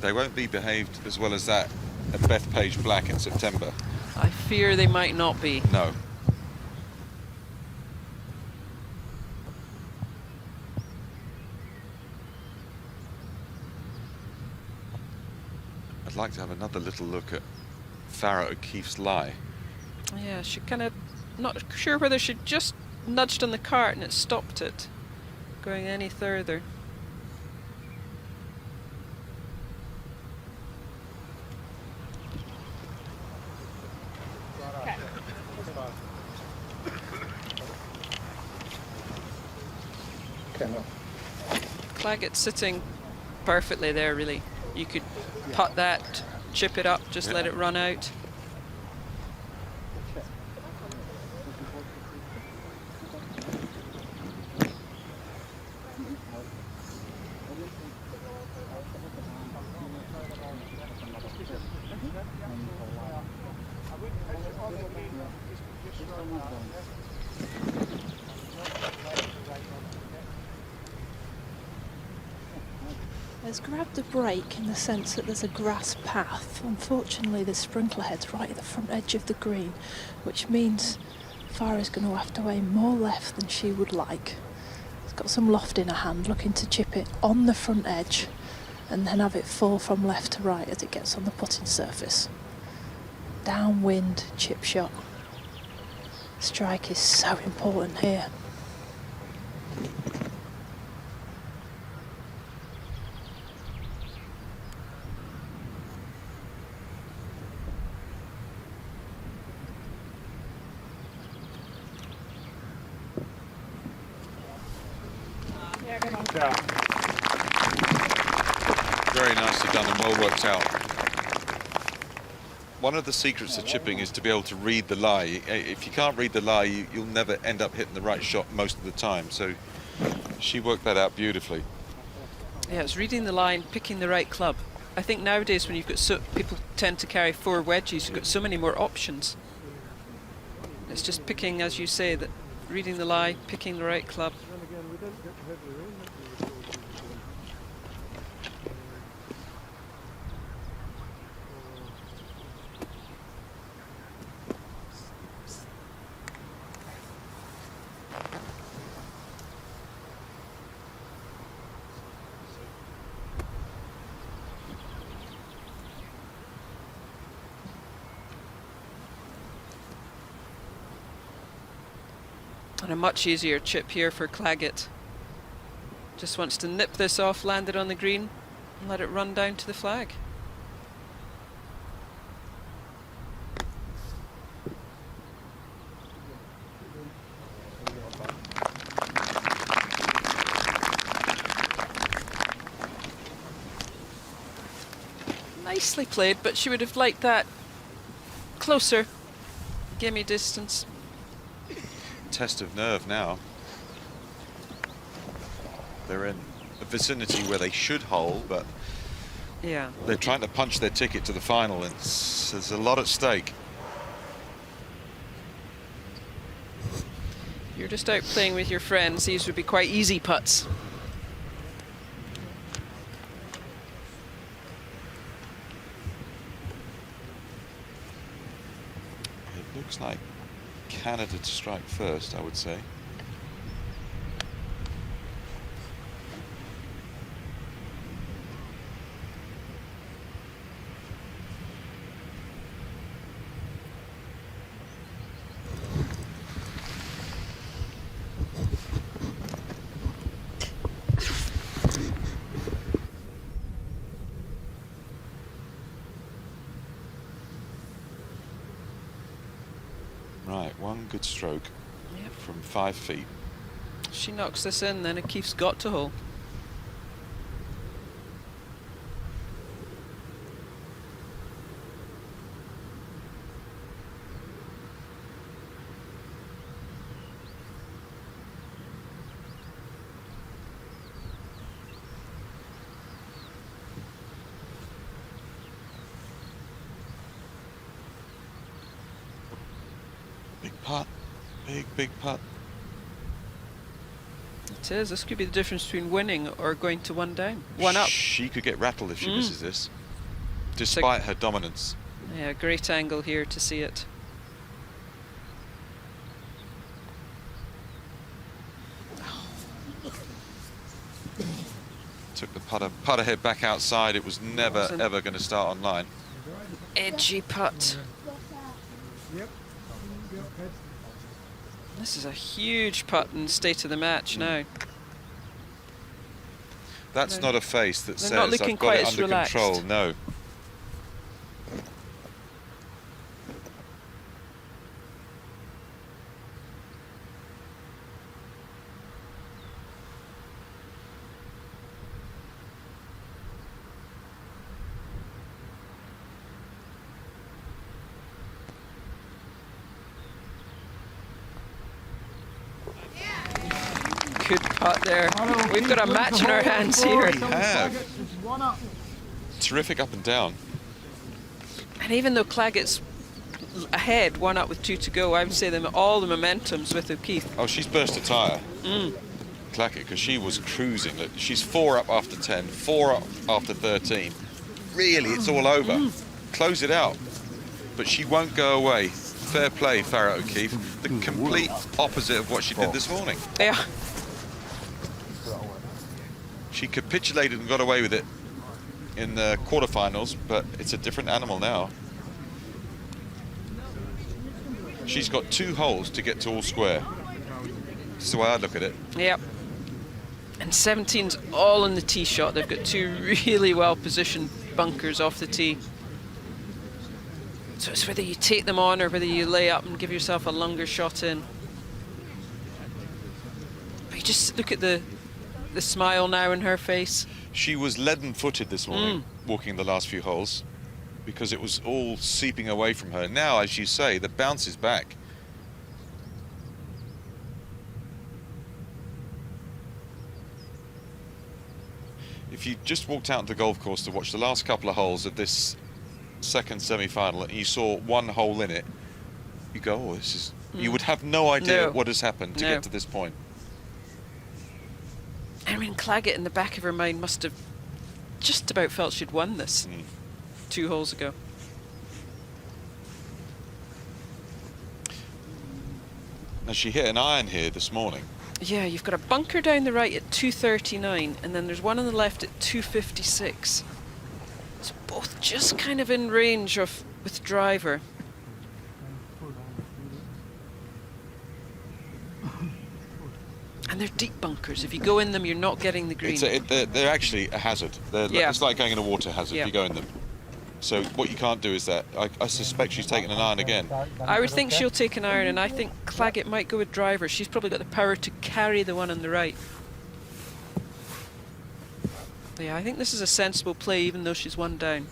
They won't be behaved as well as that at Bethpage Black in September. I fear they might not be. No. I'd like to have another little look at Farah O'Keefe's lie. Yeah, she kind of not sure whether she just nudged on the cart and it stopped it going any further. Claggett's sitting perfectly there, really. You could putt that, chip it up, just let it run out. It's grabbed a break in the sense that there's a grass path. Unfortunately, the sprinkler head's right at the front edge of the green, which means Farah's going to have to aim more left than she would like. She's got some loft in her hand, looking to chip it on the front edge and then have it fall from left to right as it gets on the putting surface. Downwind chip shot. Strike is so important here. Very nicely done and well worked out. One of the secrets of chipping is to be able to read the lie. If you can't read the lie, you'll never end up hitting the right shot most of the time. So she worked that out beautifully. Yeah, it's reading the line, picking the right club. I think nowadays when you've got people tend to carry 4 wedges, you've got so many more options. It's just picking, as you say, that reading the lie, picking the right club. And a much easier chip here for Claggett. Just wants to nip this off, land it on the green, and let it run down to the flag. Nicely played, but she would have liked that closer. Gimme distance. Test of nerve now. They're in a vicinity where they should hole, but yeah, they're trying to punch their ticket to the final, and there's a lot at stake. You're just out playing with your friends. These would be quite easy putts. It looks like Canada to strike first, I would say. Right, one good stroke from 5 feet. She knocks this in, then O'Keefe's got to hole. Putt, big putt. It is. This could be the difference between winning or going to one down, one up. She could get rattled if she misses this, despite her dominance. Yeah, great angle here to see it. Took the putter head back outside. It was never ever going to start on line. Edgy putt. This is a huge putt in the state of the match now. That's not a face that says not looking I've got quite it as under relaxed. control. No. Good putt there. We've got a match in our hands here. We have. Terrific up and down. And even though Claggett's ahead, 1 up with 2 to go, I would say all the momentum's with O'Keefe. Oh, she's burst a tyre. Claggett, because she was cruising. Look, she's 4 up after 10, 4 up after 13. Really, it's all over. Close it out. But she won't go away. Fair play, Farrah O'Keefe. The complete opposite of what she did this morning. Yeah. She capitulated and got away with it in the quarterfinals, but it's a different animal now. She's got 2 holes to get to all square. That's the way I look at it. Yep. And 17's all in the tee shot. They've got 2 really well-positioned bunkers off the tee. So it's whether you take them on or whether you lay up and give yourself a longer shot in. But you just look at the the smile now in her face. She was leaden-footed this morning, walking the last few holes, because it was all seeping away from her. Now, as you say, the bounce is back. If you just walked out to the golf course to watch the last couple of holes of this second semi-final and you saw one hole in it, you go, oh, this is... You would have no idea what has happened to get to this point. I mean, Claggett in the back of her mind must have just about felt she'd won this 2 holes ago. Now, she hit an iron here this morning. Yeah, you've got a bunker down the right at 239, and then there's one on the left at 256. So both just kind of in range of with driver. And they're deep bunkers. If you go in them, you're not getting the green. They're actually a hazard. It's like going in a water hazard if you go in them. So what you can't do is that. I suspect she's taking an iron again. I would think she'll take an iron, and I think Claggett might go with driver. She's probably got the power to carry the one on the right. Yeah, I think this is a sensible play, even though she's one down.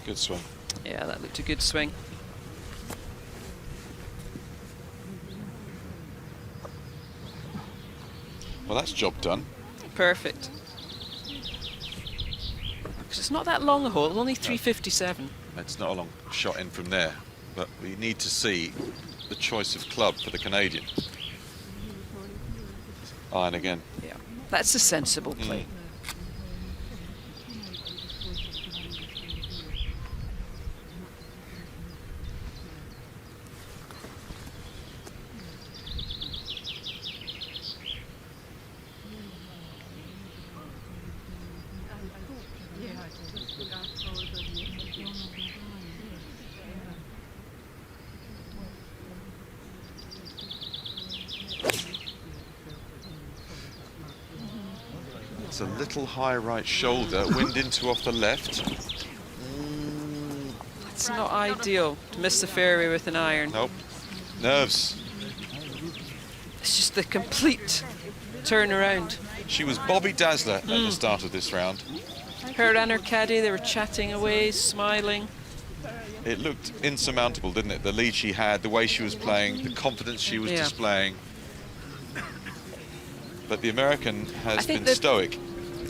Good swing. Yeah, that looked a good swing. Well, that's job done. Perfect. Because it's not that long a hole, it's only 357. It's not a long shot in from there, but we need to see the choice of club for the Canadian. Iron again. Yeah, that's a sensible play. It's a little high right shoulder, wind into off the left. It's not ideal to miss the fairway with an iron. Nope. Nerves. It's just the complete turnaround. She was Bobby Dazzler at the start of this round. Her and her caddy, they were chatting away, smiling. It looked insurmountable, didn't it? The lead she had, the way she was playing, the confidence she was displaying. But the American has been stoic.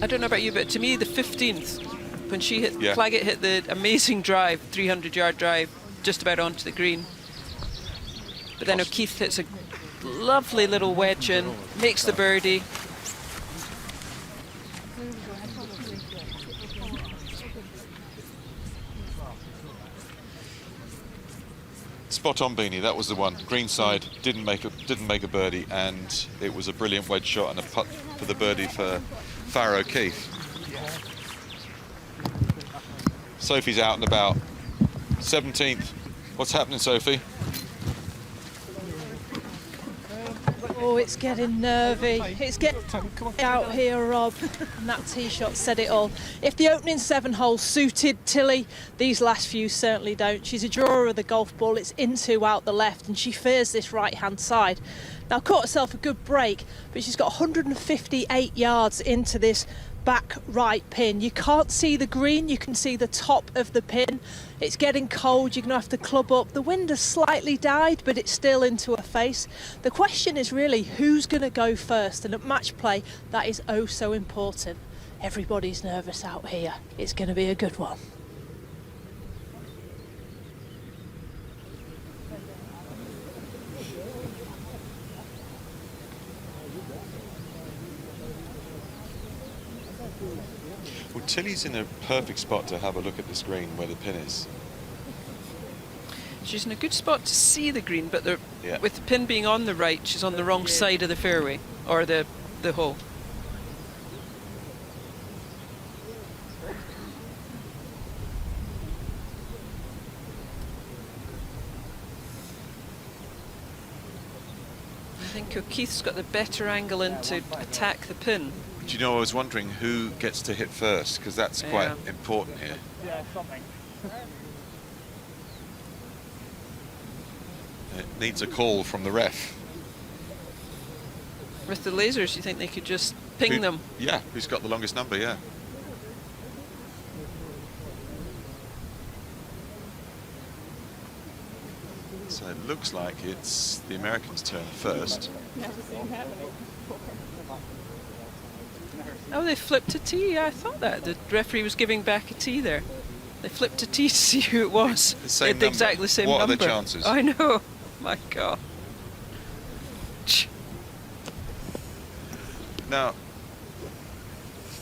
I don't know about you, but to me, the 15th, when she hit, Claggett hit the amazing drive, 300-yard drive, just about onto the green. But then O'Keefe hits a lovely little wedge in, makes the birdie. Spot on, Beanie. That was the one. Green side didn't make a birdie, and it was a brilliant wedge shot and a putt for the birdie for Farrah O'Keefe. Sophie's out and about. 17th. What's happening, Sophie? Oh, it's getting nervy. It's getting out here, Rob. And that tee shot said it all. If the opening 7 holes suited Tilly, these last few certainly don't. She's a drawer of the golf ball. It's into out the left, and she fears this right-hand side. Now, caught herself a good break, but she's got 158 yards into this back right pin. You can't see the green, you can see the top of the pin. It's getting cold, you're going to have to club up. The wind has slightly died, but it's still into her face. The question is really who's going to go first, and at match play that is oh so important. Everybody's nervous out here. It's going to be a good one. Well, Tilly's in a perfect spot to have a look at this green where the pin is. She's in a good spot to see the green, but with the pin being on the right, she's on the wrong side of the fairway, or the hole. think O'Keefe's got the better angle in to attack the pin. Do you know, I was wondering who gets to hit first, because that's quite important here. Yeah, something. It needs a call from the ref. With the lasers, you think they could just ping them? Yeah, who's got the longest number, yeah. So it looks like it's the Americans' turn first. Never seen happening before. Oh, they flipped a tee. Yeah, I thought that. The referee was giving back a tee there. They flipped a tee to see who it was. The same They had number. exactly the same What number. are the chances? I know. My God. Now,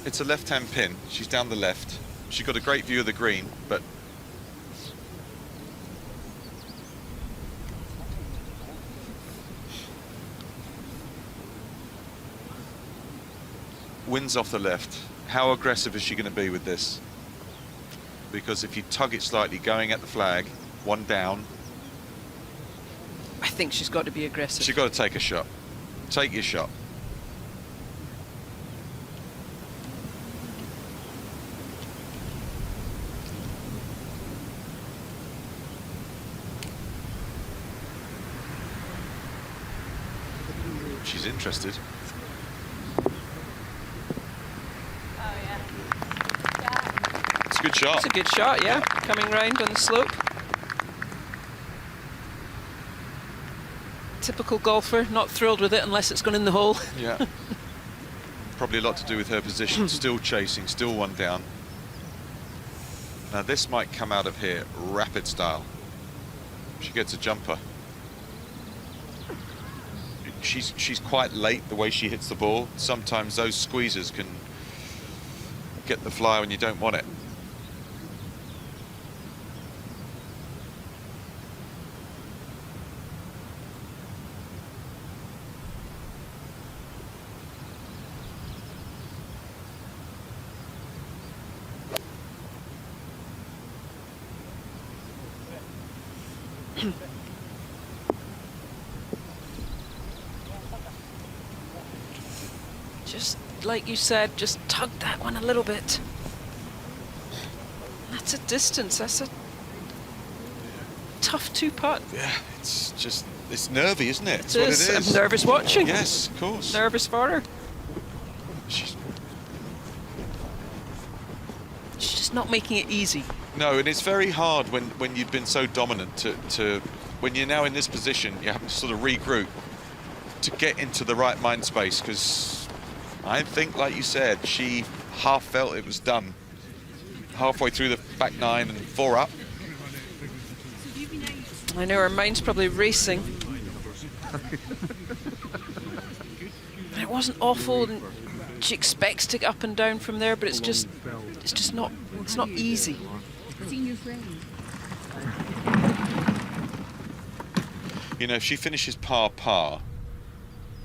it's a left-hand pin. She's down the left. She's got a great view of the green, but wind's off the left. How aggressive is she going to be with this? Because if you tug it slightly, going at the flag, one down, I think she's got to be aggressive. she's got to take a shot. Take your shot. She's interested. It's a good shot. It's a good shot, yeah. Coming round on the slope. Typical golfer, not thrilled with it unless it's gone in the hole. Yeah. Probably a lot to do with her position. Still chasing, still one down. Now this might come out of here rapid style. She gets a jumper. She's quite late the way she hits the ball. Sometimes those squeezers can get the fly when you don't want it. Just like you said, just tug that one a little bit. That's a distance. That's a tough two-putt. Yeah, it's just, it's nervy, isn't it? It It's what is. it is. I'm nervous watching. Yes, of course. Nervous for her. She's just not making it easy. No, and it's very hard when you've been so dominant to when you're now in this position, you have to sort of regroup to get into the right mind space, because I think, like you said, she half felt it was done halfway through the back nine and 4 up. I know her mind's probably racing. And it wasn't awful, and she expects to get up and down from there, but it's just not, it's not easy. You know, if she finishes par,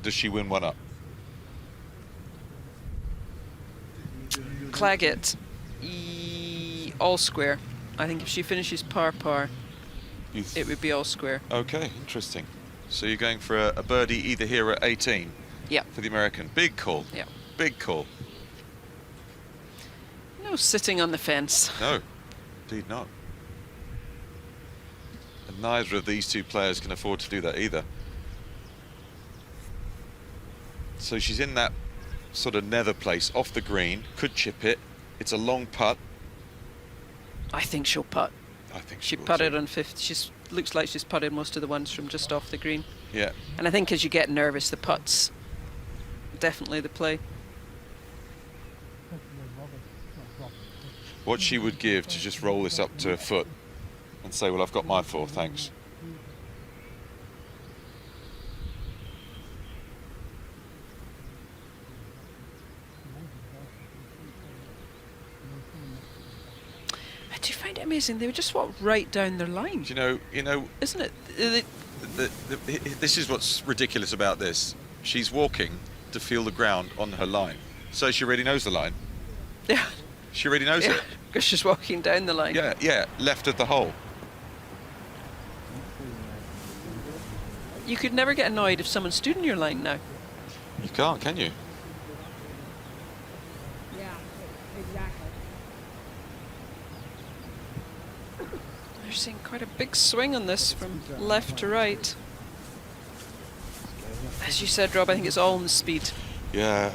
does she win one up? Claggett, all square. I think if she finishes par, it would be all square. Okay, interesting. So you're going for a birdie either here at 18? Yeah. For the American. Big call. Yeah. Big call. No sitting on the fence. No, indeed not. And neither of these two players can afford to do that either. So she's in that sort of nether place, off the green, could chip it. It's a long putt. I think she'll putt. I think she will putted too. on 50. She's looks like she's putted most of the ones from just off the green. Yeah. And I think as you get nervous, the putts definitely the play. What she would give to just roll this up to her foot and say, well, I've got my 4, thanks. I do find it amazing. They would just walk right down their line. Do you know, isn't it? This is what's ridiculous about this. She's walking to feel the ground on her line. So she already knows the line. Yeah. She already knows it. Because she's walking down the line. Yeah, left of the hole. You could never get annoyed if someone stood in your line now. You can't, can you? Yeah, exactly. They're seeing quite a big swing on this from left to right. As you said, Rob, I think it's all in the speed. Yeah,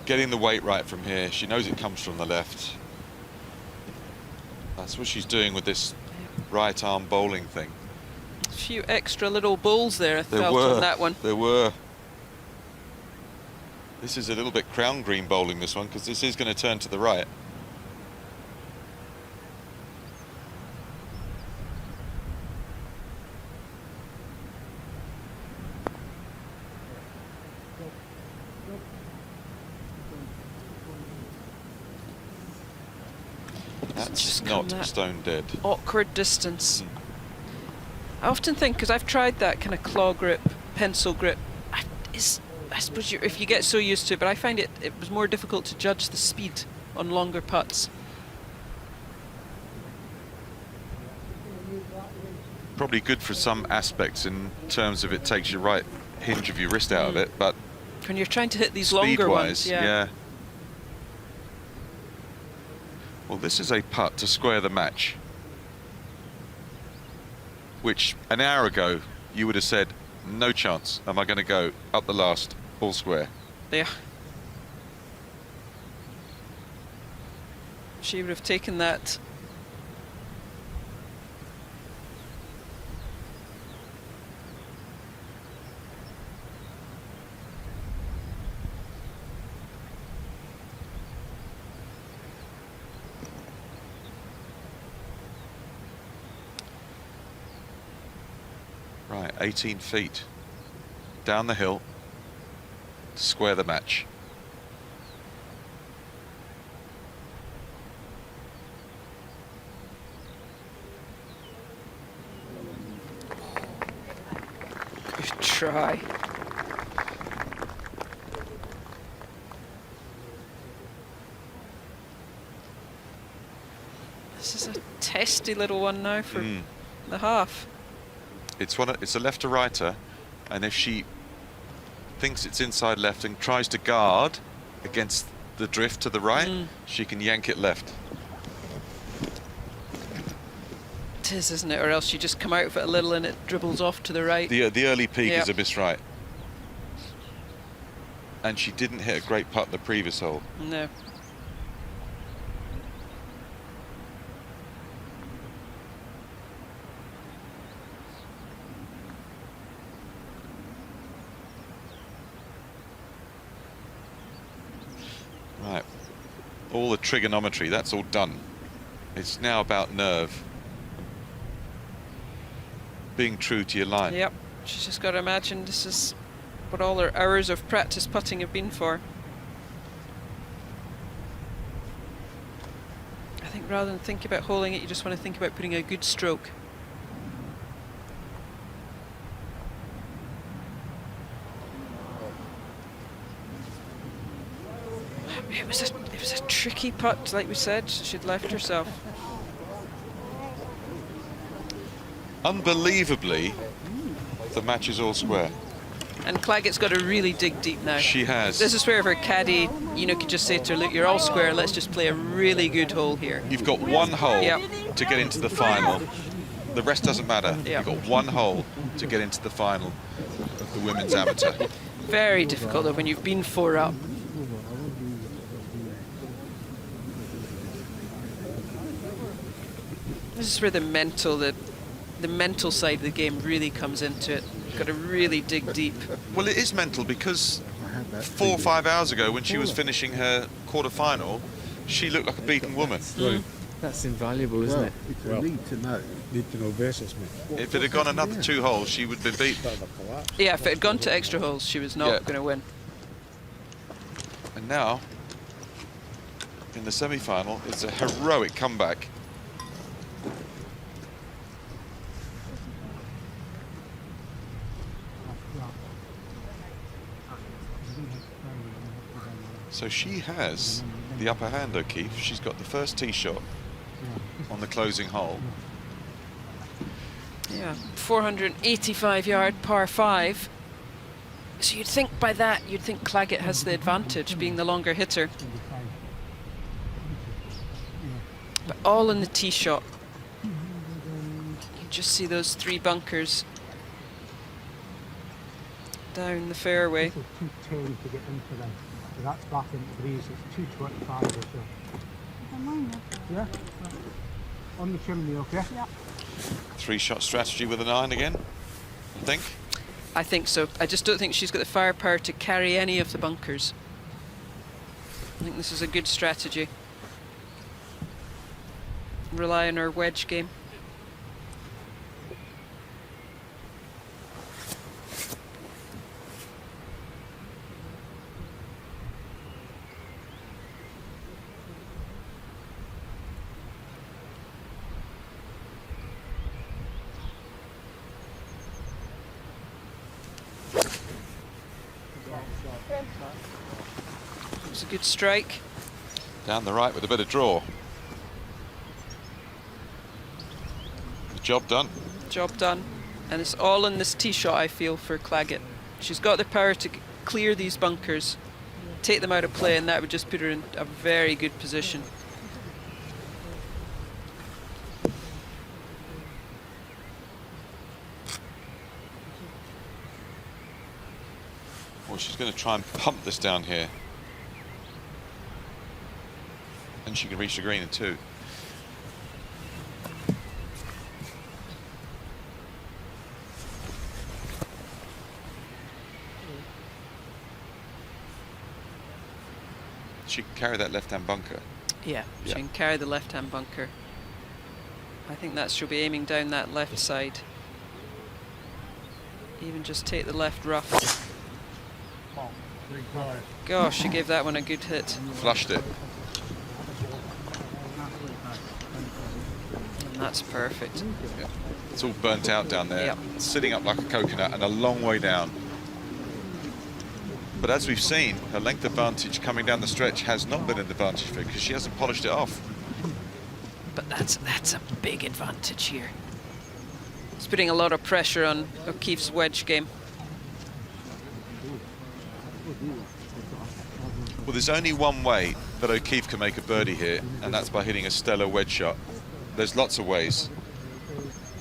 getting the weight right from here. She knows it comes from the left. That's what she's doing with this right arm bowling thing. A few extra little bowls there, I felt, were on that one. There were. This is a little bit crown green bowling, this one, because this is going to turn to the right. That's Just not come that stone dead. Awkward distance. I often think, because I've tried that kind of claw grip, pencil grip, I suppose if you get so used to it, but I find it was more difficult to judge the speed on longer putts. Probably good for some aspects in terms of it takes your right hinge of your wrist out of it, but when you're trying to hit these longer ones, yeah. Well, this is a putt to square the match, which an hour ago you would have said, no chance am I going to go up the last all square. Yeah. She would have taken that. Right, 18 feet down the hill to square the match. Good try. This is a testy little one now for the half. It's a left to righter, and if she thinks it's inside left and tries to guard against the drift to the right, she can yank it left. It is, isn't it? Or else you just come out of it a little and it dribbles off to the right. The early peak is a miss right. And she didn't hit a great putt the previous hole. No. Right, all the trigonometry, that's all done. It's now about nerve. Being true to your line. Yep, she's just got to imagine this is what all her hours of practice putting have been for. I think rather than think about holding it, you just want to think about putting a good stroke. It was a tricky putt, like we said. She'd left herself. Unbelievably, the match is all square. And Claggett's got to really dig deep now. She has. This is where if her caddy, could just say to her, look, you're all square, let's just play a really good hole here. You've got one hole to get into the final. The rest doesn't matter. You've got one hole to get into the final of the women's amateur. Very difficult though when you've been 4 up. This is where the mental side of the game really comes into it. You've got to really dig deep. Well, it is mental because 4 or 5 hours ago when she was finishing her quarter-final, she looked like a beaten woman. That's invaluable, isn't it? Well, need to know basis, mate. If it had gone another 2 holes, she would have been beaten. Yeah, if it had gone to extra holes, she was not going to win. And now, in the semi-final, it's a heroic comeback. So she has the upper hand, O'Keefe. She's got the first tee shot on the closing hole. Yeah, 485 yard par 5. So you'd think by that, you'd think Claggett has the advantage, being the longer hitter. But all in the tee shot. You just see those 3 bunkers down the fairway. This is 210 to get into them. So that's back into breeze, it's 225 or so. Yeah? On the chimney, okay? Yeah. 3-shot strategy with an iron again, I think. I think so. I just don't think she's got the firepower to carry any of the bunkers. I think this is a good strategy. Rely on her wedge game. It's a good strike. Down the right with a bit of draw. Job done. Job done. And it's all in this tee shot, I feel, for Claggett. She's got the power to clear these bunkers, take them out of play, and that would just put her in a very good position. Well, she's going to try and pump this down here. And she can reach the green in 2. She can carry that left-hand bunker. Yeah, she can carry the left-hand bunker. I think that she'll be aiming down that left side. Even just take the left rough. Gosh, she gave that one a good hit. Flushed it. And that's perfect. Yeah. It's all burnt out down there. Yep. Sitting up like a coconut and a long way down. But as we've seen, her length advantage coming down the stretch has not been an advantage for her because she hasn't polished it off. But that's a big advantage here. It's putting a lot of pressure on O'Keefe's wedge game. Well, there's only one way that O'Keefe can make a birdie here, and that's by hitting a stellar wedge shot. There's lots of ways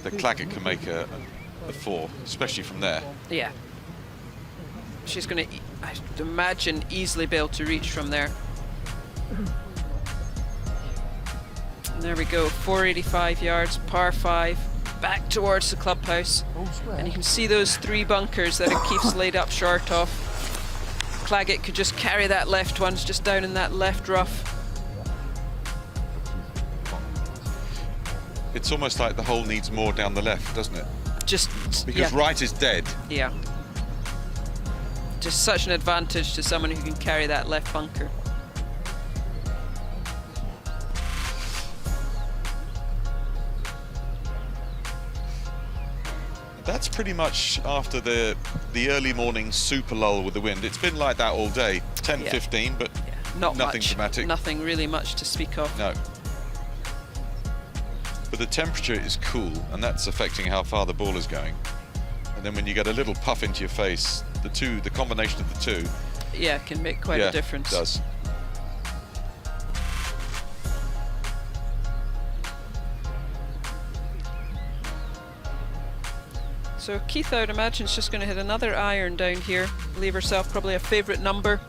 that Claggett can make a 4, especially from there. Yeah. She's going to, I imagine, easily be able to reach from there. And there we go, 485 yards, par 5, back towards the clubhouse. And you can see those 3 bunkers that O'Keefe's laid up short of. Claggett could just carry that left one, just down in that left rough. It's almost like the hole needs more down the left, doesn't it? Just because right is dead. Yeah. Just such an advantage to someone who can carry that left bunker. That's pretty much after the early morning super lull with the wind. It's been like that all day, 10, 15, but Not nothing much, dramatic. Nothing really much to speak of. No. But the temperature is cool, and that's affecting how far the ball is going. And then when you get a little puff into your face, the combination of the two, yeah, can make quite a difference. It does. So Keith, I would imagine, is just going to hit another iron down here. Leave herself probably a favourite number.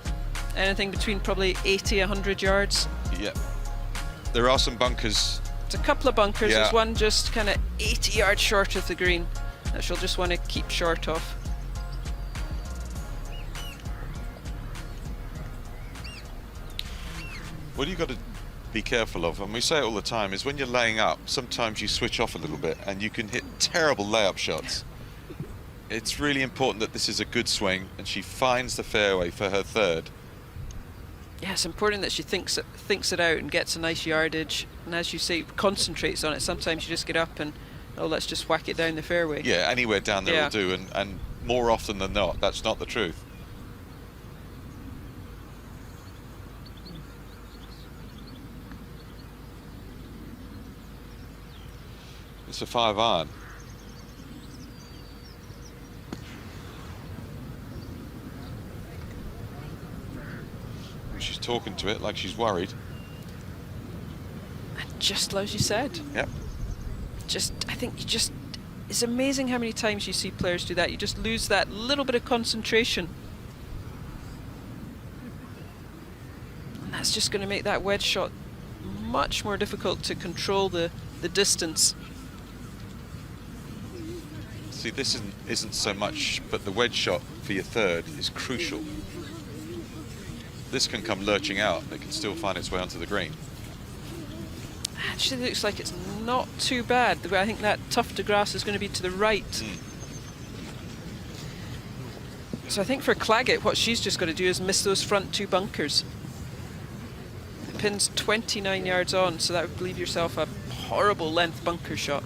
Anything between probably 80, 100 yards. Yeah. There are some bunkers. There's a couple of bunkers. Yeah. There's one just kind of 80 yards short of the green that she'll just want to keep short of. What you've got to be careful of, and we say it all the time, is when you're laying up, sometimes you switch off a little bit and you can hit terrible layup shots. It's really important that this is a good swing and she finds the fairway for her 3rd. Yeah, it's important that she thinks it out and gets a nice yardage, and as you say, concentrates on it. Sometimes you just get up and, oh, let's just whack it down the fairway. Yeah, anywhere down there Yeah. will do, and more often than not, that's not the truth. It's a 5 iron. talking to it like she's worried. And just as you said. Yep. I think it's amazing how many times you see players do that. You just lose that little bit of concentration. And that's just going to make that wedge shot much more difficult to control the distance. See, this isn't so much, but the wedge shot for your third is crucial. This can come lurching out and it can still find its way onto the green. Actually, looks like it's not too bad. I think that tuft of grass is going to be to the right. So I think for Claggett, what she's just got to do is miss those front 2 bunkers. The pin's 29 yards on, so that would leave yourself a horrible length bunker shot.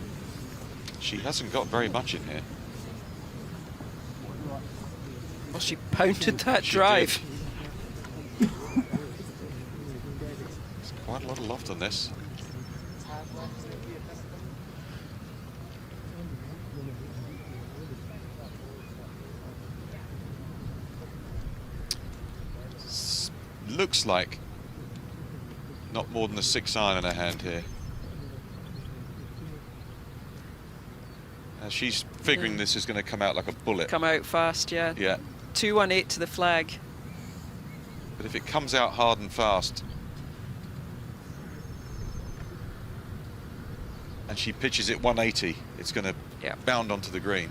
She hasn't got very much in here. Well, she pounded that She drive. did. There's quite a lot of loft on this. Looks like not more than a 6-iron in her hand here. And she's figuring this is going to come out like a bullet. Come out fast, yeah. Yeah. 218 to the flag. But if it comes out hard and fast, and she pitches it 180, it's going to bound onto the green.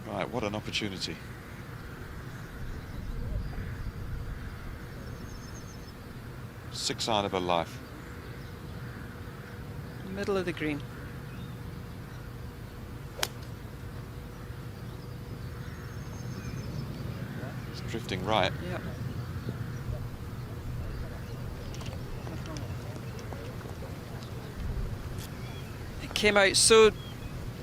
Right, what an opportunity. Six-iron of her life. Middle of the green. It's drifting right. Yep. It came out so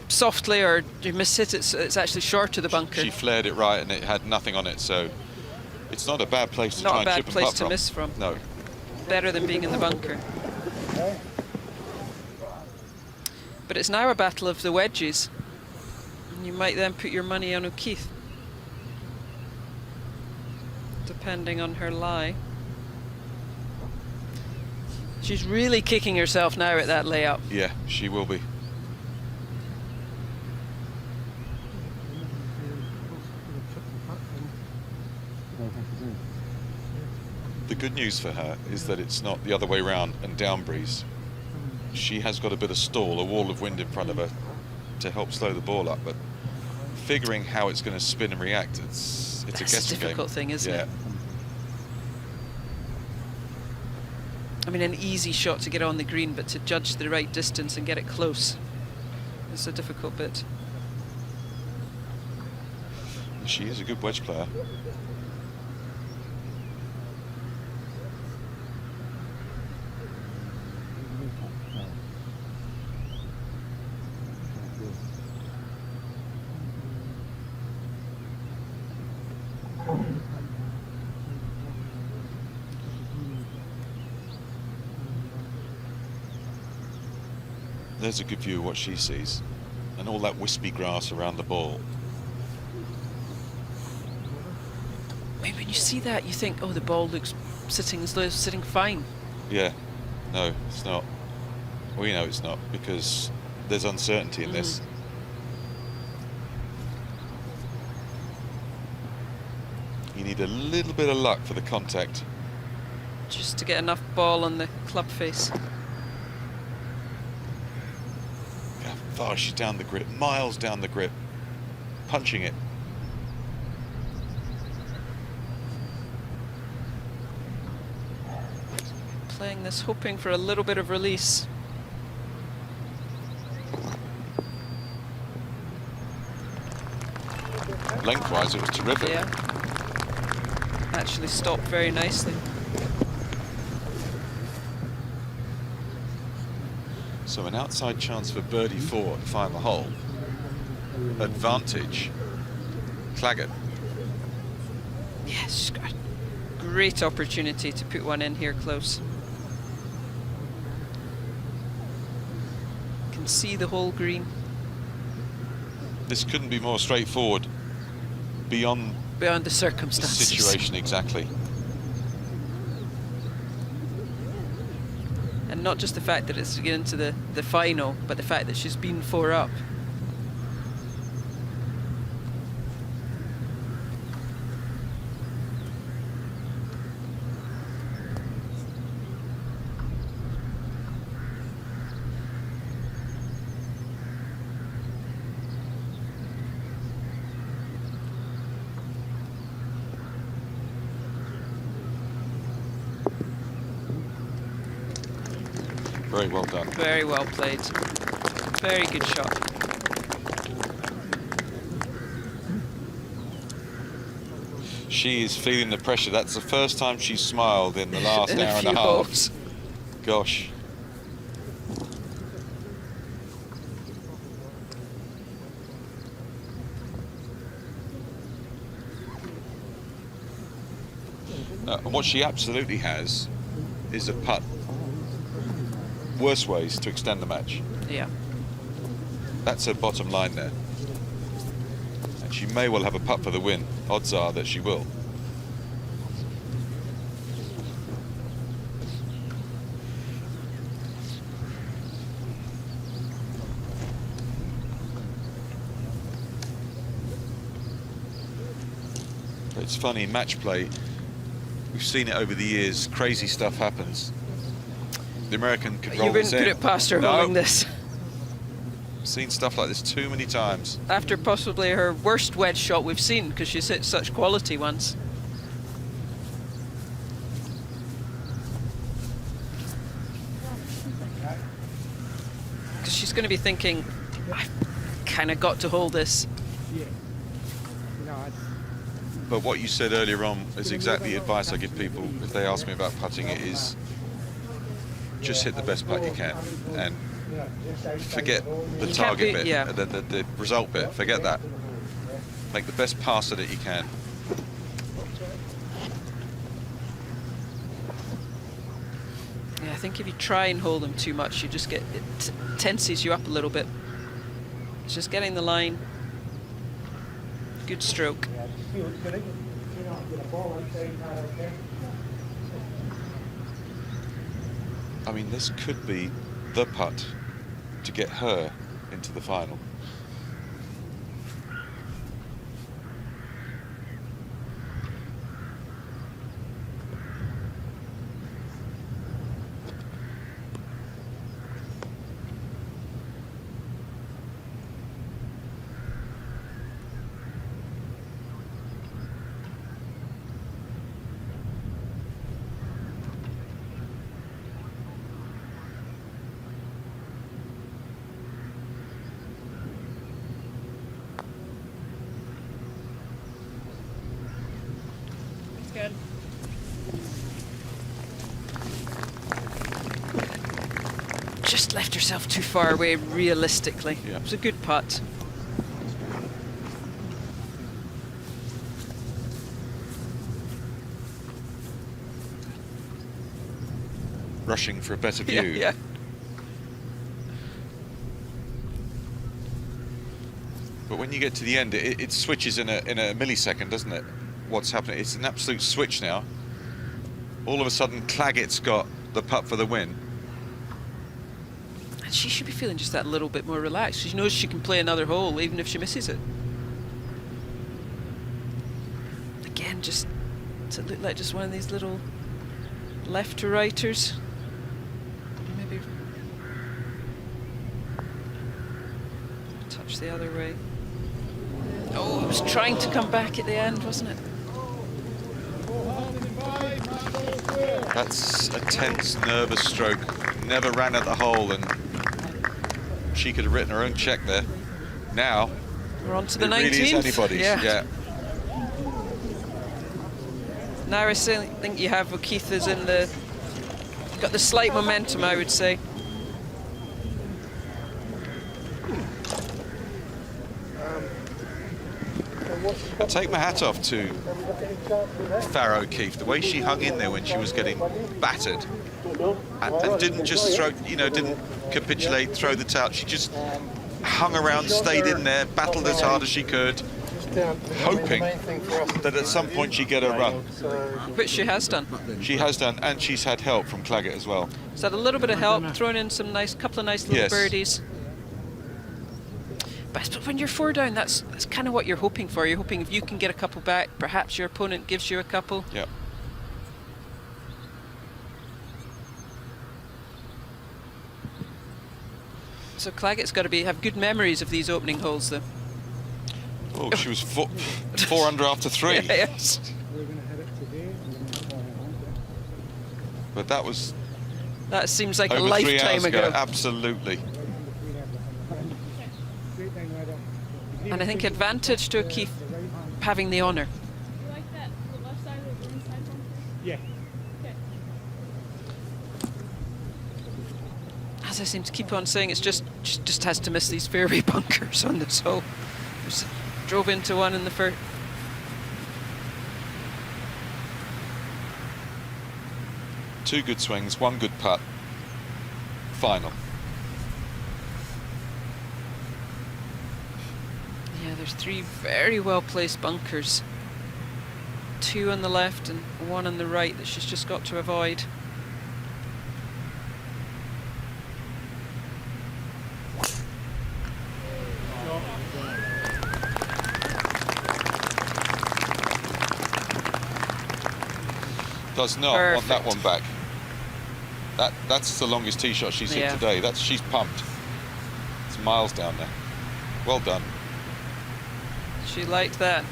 softly, or you mishit it, so it's actually short of the bunker. She flared it right and it had nothing on it, so it's not a bad place to try and chip and putt from. Not a bad place to miss from. No. Better than being in the bunker. But it's now a battle of the wedges. And you might then put your money on O'Keefe, depending on her lie. She's really kicking herself now at that layup. Yeah, she will be. The good news for her is that it's not the other way around and down breeze. She has got a bit of stall, a wall of wind in front of her to help slow the ball up, but figuring how it's going to spin and react, it's a guessing game. That's a difficult thing, isn't it? I mean, an easy shot to get on the green, but to judge the right distance and get it close is a difficult bit. She is a good wedge player. There's a good view of what she sees, and all that wispy grass around the ball. I mean, when you see that, you think, oh, the ball looks sitting as though it's sitting fine. Yeah, no, it's not. We know it's not, because there's uncertainty in this. You need a little bit of luck for the contact. Just to get enough ball on the club face. Oh, she's down the grip, miles down the grip, punching it. Playing this, hoping for a little bit of release. Lengthwise, it was terrific. Yeah. Actually stopped very nicely. So an outside chance for birdie 4 at the final hole. Advantage, Claggett. Yes, great opportunity to put one in here close. can see the whole green. This couldn't be more straightforward beyond the circumstances. The situation, exactly. And not just the fact that it's to get into the final, but the fact that she's been 4 up. Very well done. Very well played. Very good shot. She is feeling the pressure. That's the first time she's smiled in the last In hour and a half. holes. Gosh. And what she absolutely has is a putt. Worse ways to extend the match. Yeah. That's her bottom line there. And she may well have a putt for the win. Odds are that she will. But it's funny, in match play, we've seen it over the years, crazy stuff happens. The American could roll You wouldn't this put in. it past her No. holding this. Seen stuff like this too many times. After possibly her worst wedge shot we've seen, because she's hit such quality ones. Because she's going to be thinking, I've kind of got to hold this. But what you said earlier on is exactly the advice I give people if they ask me about putting it is just hit the best putt you can and forget the target bit, yeah. the result bit, forget that. Make the best pass at it you can. Yeah, I think if you try and hold them too much, you just get, it tenses you up a little bit. It's just getting the line. Good stroke. I mean, this could be the putt to get her into the final. Good. Just left herself too far away, realistically. Yeah. It was a good putt. Rushing for a better view. Yeah. But when you get to the end, it switches in a millisecond, doesn't it? What's happening? It's an absolute switch now. All of a sudden, Claggett's got the putt for the win. And she should be feeling just that little bit more relaxed. She knows she can play another hole, even if she misses it. Again, just to look like just one of these little left to righters. Maybe touch the other way. Oh, it was trying to come back at the end, wasn't it? That's a tense, nervous stroke. Never ran at the hole, and she could have written her own check there. Now, we're on to the it 19th. really is anybody's. Yeah. Now I still think you have O'Keefe is in the got the slight momentum, I would say. I take my hat off to Farrah O'Keefe. The way she hung in there when she was getting battered and didn't just throw, didn't capitulate, throw the towel. She just hung around, stayed in there, battled as hard as she could, hoping that at some point she'd get a run. Which she has done. She has done, and she's had help from Claggett as well. She's had a little bit of help, thrown in some couple of nice little birdies. But when you're 4 down, that's kind of what you're hoping for. You're hoping if you can get a couple back, perhaps your opponent gives you a couple. Yeah. So Claggett's got to have good memories of these opening holes, though. Oh, she was 4 under after 3. Yes. But that seems like a over 3 lifetime hours ago. Absolutely. And I think advantage to O'Keefe having the honour. Yeah. As I seem to keep on saying, it's just has to miss these fairway bunkers on this hole. Just drove into one in the first. Two good swings, 1 good putt. Final. Yeah, there's 3 very well placed bunkers. 2 on the left and 1 on the right that she's just got to avoid. Does not want that one back. That's the longest tee shot she's hit today. She's pumped. It's miles down there. Well done. She liked that.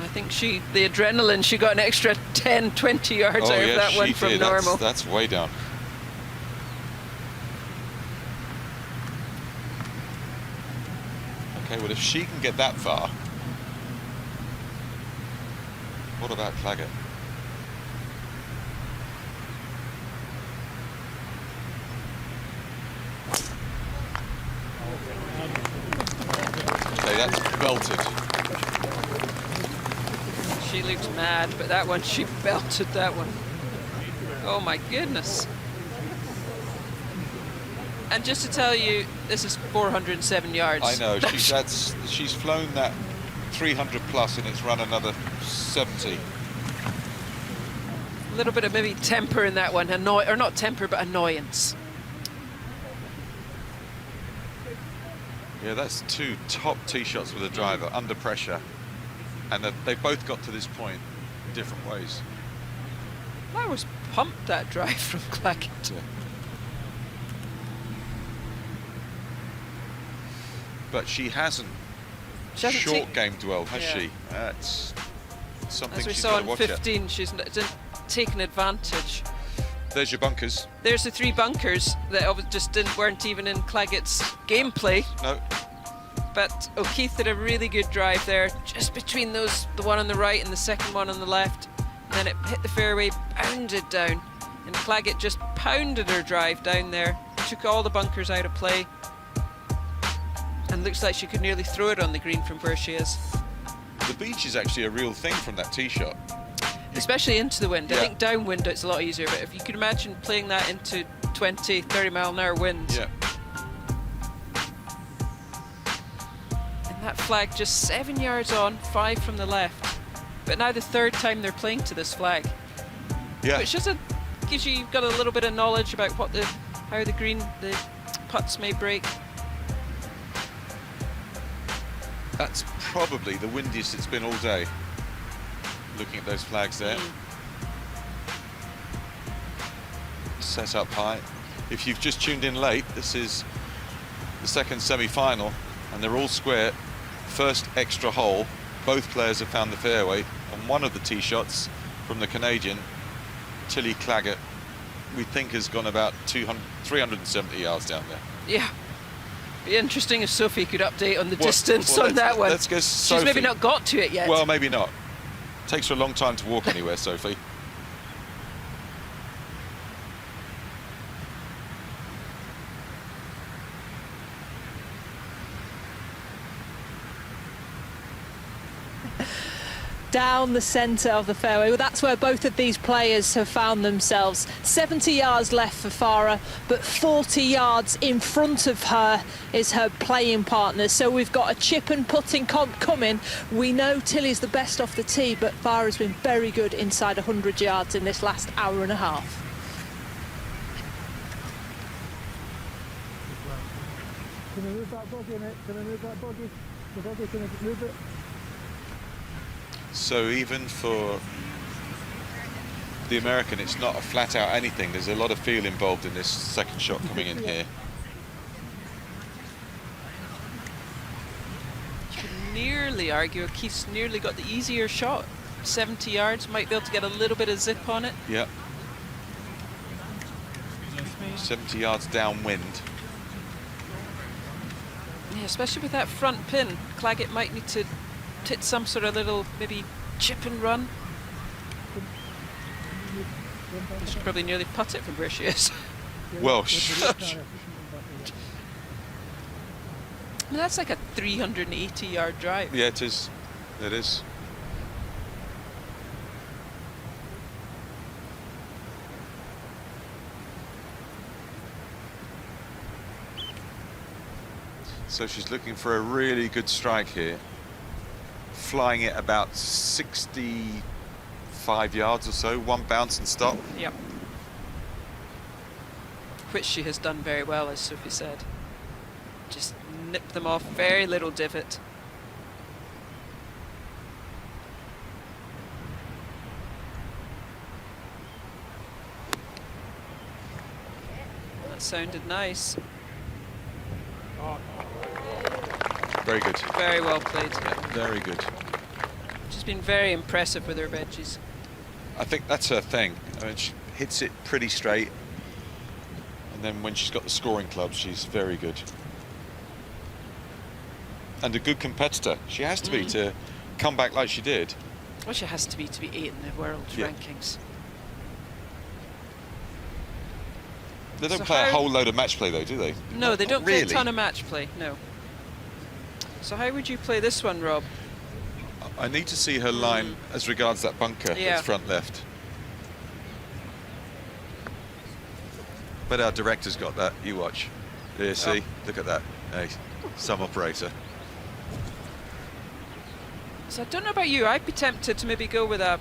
I think the adrenaline, she got an extra 10, 20 yards out of that one from normal. That's way down. Okay, well, if she can get that far, what about Claggett? Okay, that's belted. She looks mad, but that one, she belted that one. Oh my goodness. And just to tell you, this is 407 yards. I know, she's flown that 300 plus and it's run another 70. A little bit of maybe temper in that one, or not temper, but annoyance. Yeah, that's 2 top tee shots with a driver under pressure, and they both got to this point in different ways. I was pumped, that drive from Claggett. Yeah. But she hasn't short game duel, has she? That's something as we she's saw got to in watch 15, at. she's taken advantage. There's your bunkers. There's the 3 bunkers that just weren't even in Claggett's gameplay. No. But O'Keefe did a really good drive there, just between the one on the right and the second one on the left. And then it hit the fairway, bounded down. And Claggett just pounded her drive down there, took all the bunkers out of play. And looks like she could nearly throw it on the green from where she is. The beach is actually a real thing from that tee shot. Especially into the wind. Yeah. I think downwind it's a lot easier, but if you could imagine playing that into 20, 30 mile an hour winds. Yeah. And that flag just 7 yards on, 5 from the left. But now the 3rd time they're playing to this flag. Yeah. Which just you've got a little bit of knowledge about how the putts may break. That's probably the windiest it's been all day. Looking at those flags there. Set up high. If you've just tuned in late, this is the second semi-final, and they're all square. First extra hole. Both players have found the fairway on one of the tee shots from the Canadian. Tilly Claggett, we think, has gone about 370 yards down there. Yeah. Be interesting if Sophie could update on the distance on that one. Let's go, Sophie. She's maybe not got to it yet. Well, maybe not. Takes her a long time to walk anywhere, Sophie. down the centre of the fairway. Well, that's where both of these players have found themselves. 70 yards left for Farah, but 40 yards in front of her is her playing partner. So we've got a chip and putting comp coming. We know Tilly's the best off the tee, but Farah's been very good inside 100 yards in this last hour and a half. Can I move that bogey, mate? Can I move that bogey? The bogey, can I move it? So even for the American, it's not a flat out anything. There's a lot of feel involved in this second shot coming in here. You could nearly argue Keith's nearly got the easier shot. 70 yards, might be able to get a little bit of zip on it. Yeah. 70 yards downwind. Yeah, especially with that front pin. Claggett might need to hit some sort of little, maybe chip and run. She should probably nearly putt it from where she is. Well, I mean, that's like a 380-yard drive. yeah, it is. It is. So she's looking for a really good strike here. Flying it about 65 yards or so, one bounce and stop. Yep. Which she has done very well, as Sophie said. Just nip them off, very little divot. That sounded nice. Very good. Very well played. Yeah, very good. She's been very impressive with her veggies. I think that's her thing. I mean, she hits it pretty straight. And then when she's got the scoring clubs, she's very good. And a good competitor. She has to be to come back like she did. Well, she has to be 8 in the world rankings. They don't So play a how- whole load of match play though, do they? No, they don't really. play a ton of match play, no. So how would you play this one, Rob? I need to see her line as regards that bunker Yeah. that's front left. But our director's got that. You watch. There, see? Look at that. Hey, some operator. So I don't know about you, I'd be tempted to maybe go with a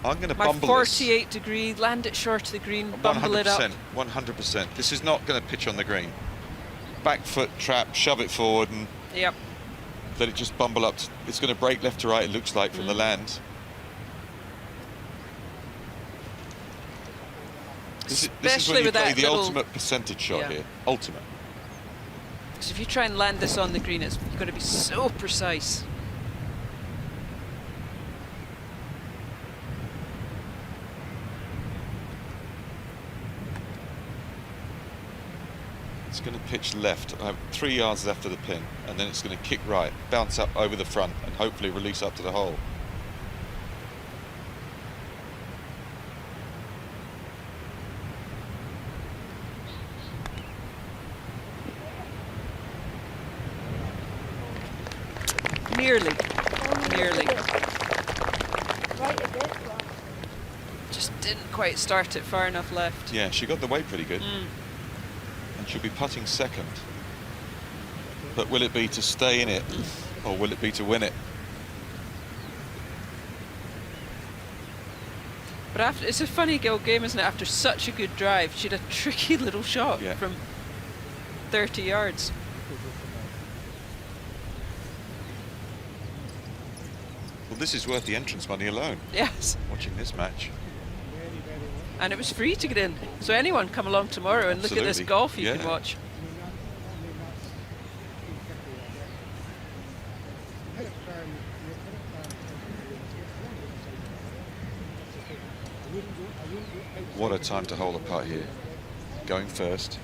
I'm going to my bumble 48 degree, land it short of the green, bumble it up. 100%. This is not going to pitch on the green. Back foot trap, shove it forward and Yep. let it just bumble up. It's going to break left to right, it looks like, from the land. This is when Especially you with play that the little- ultimate percentage shot Yeah. here. Ultimate. So if you try and land this on the green, it's going to be so precise. It's going to pitch left. I have 3 yards left of the pin, and then it's going to kick right, bounce up over the front, and hopefully release up to the hole. Nearly. Nearly. Right a bit. Just didn't quite start it far enough left. Yeah, she got the weight pretty good. And she'll be putting second. But will it be to stay in it, or will it be to win it? But after, it's a funny game, isn't it? After such a good drive, she had a tricky little shot from 30 yards. Well, this is worth the entrance money alone. Yes. Watching this match. And it was free to get in. So anyone come along tomorrow and look at this Absolutely. golf you Yeah. can watch. What a time to hold a putt here. Going first.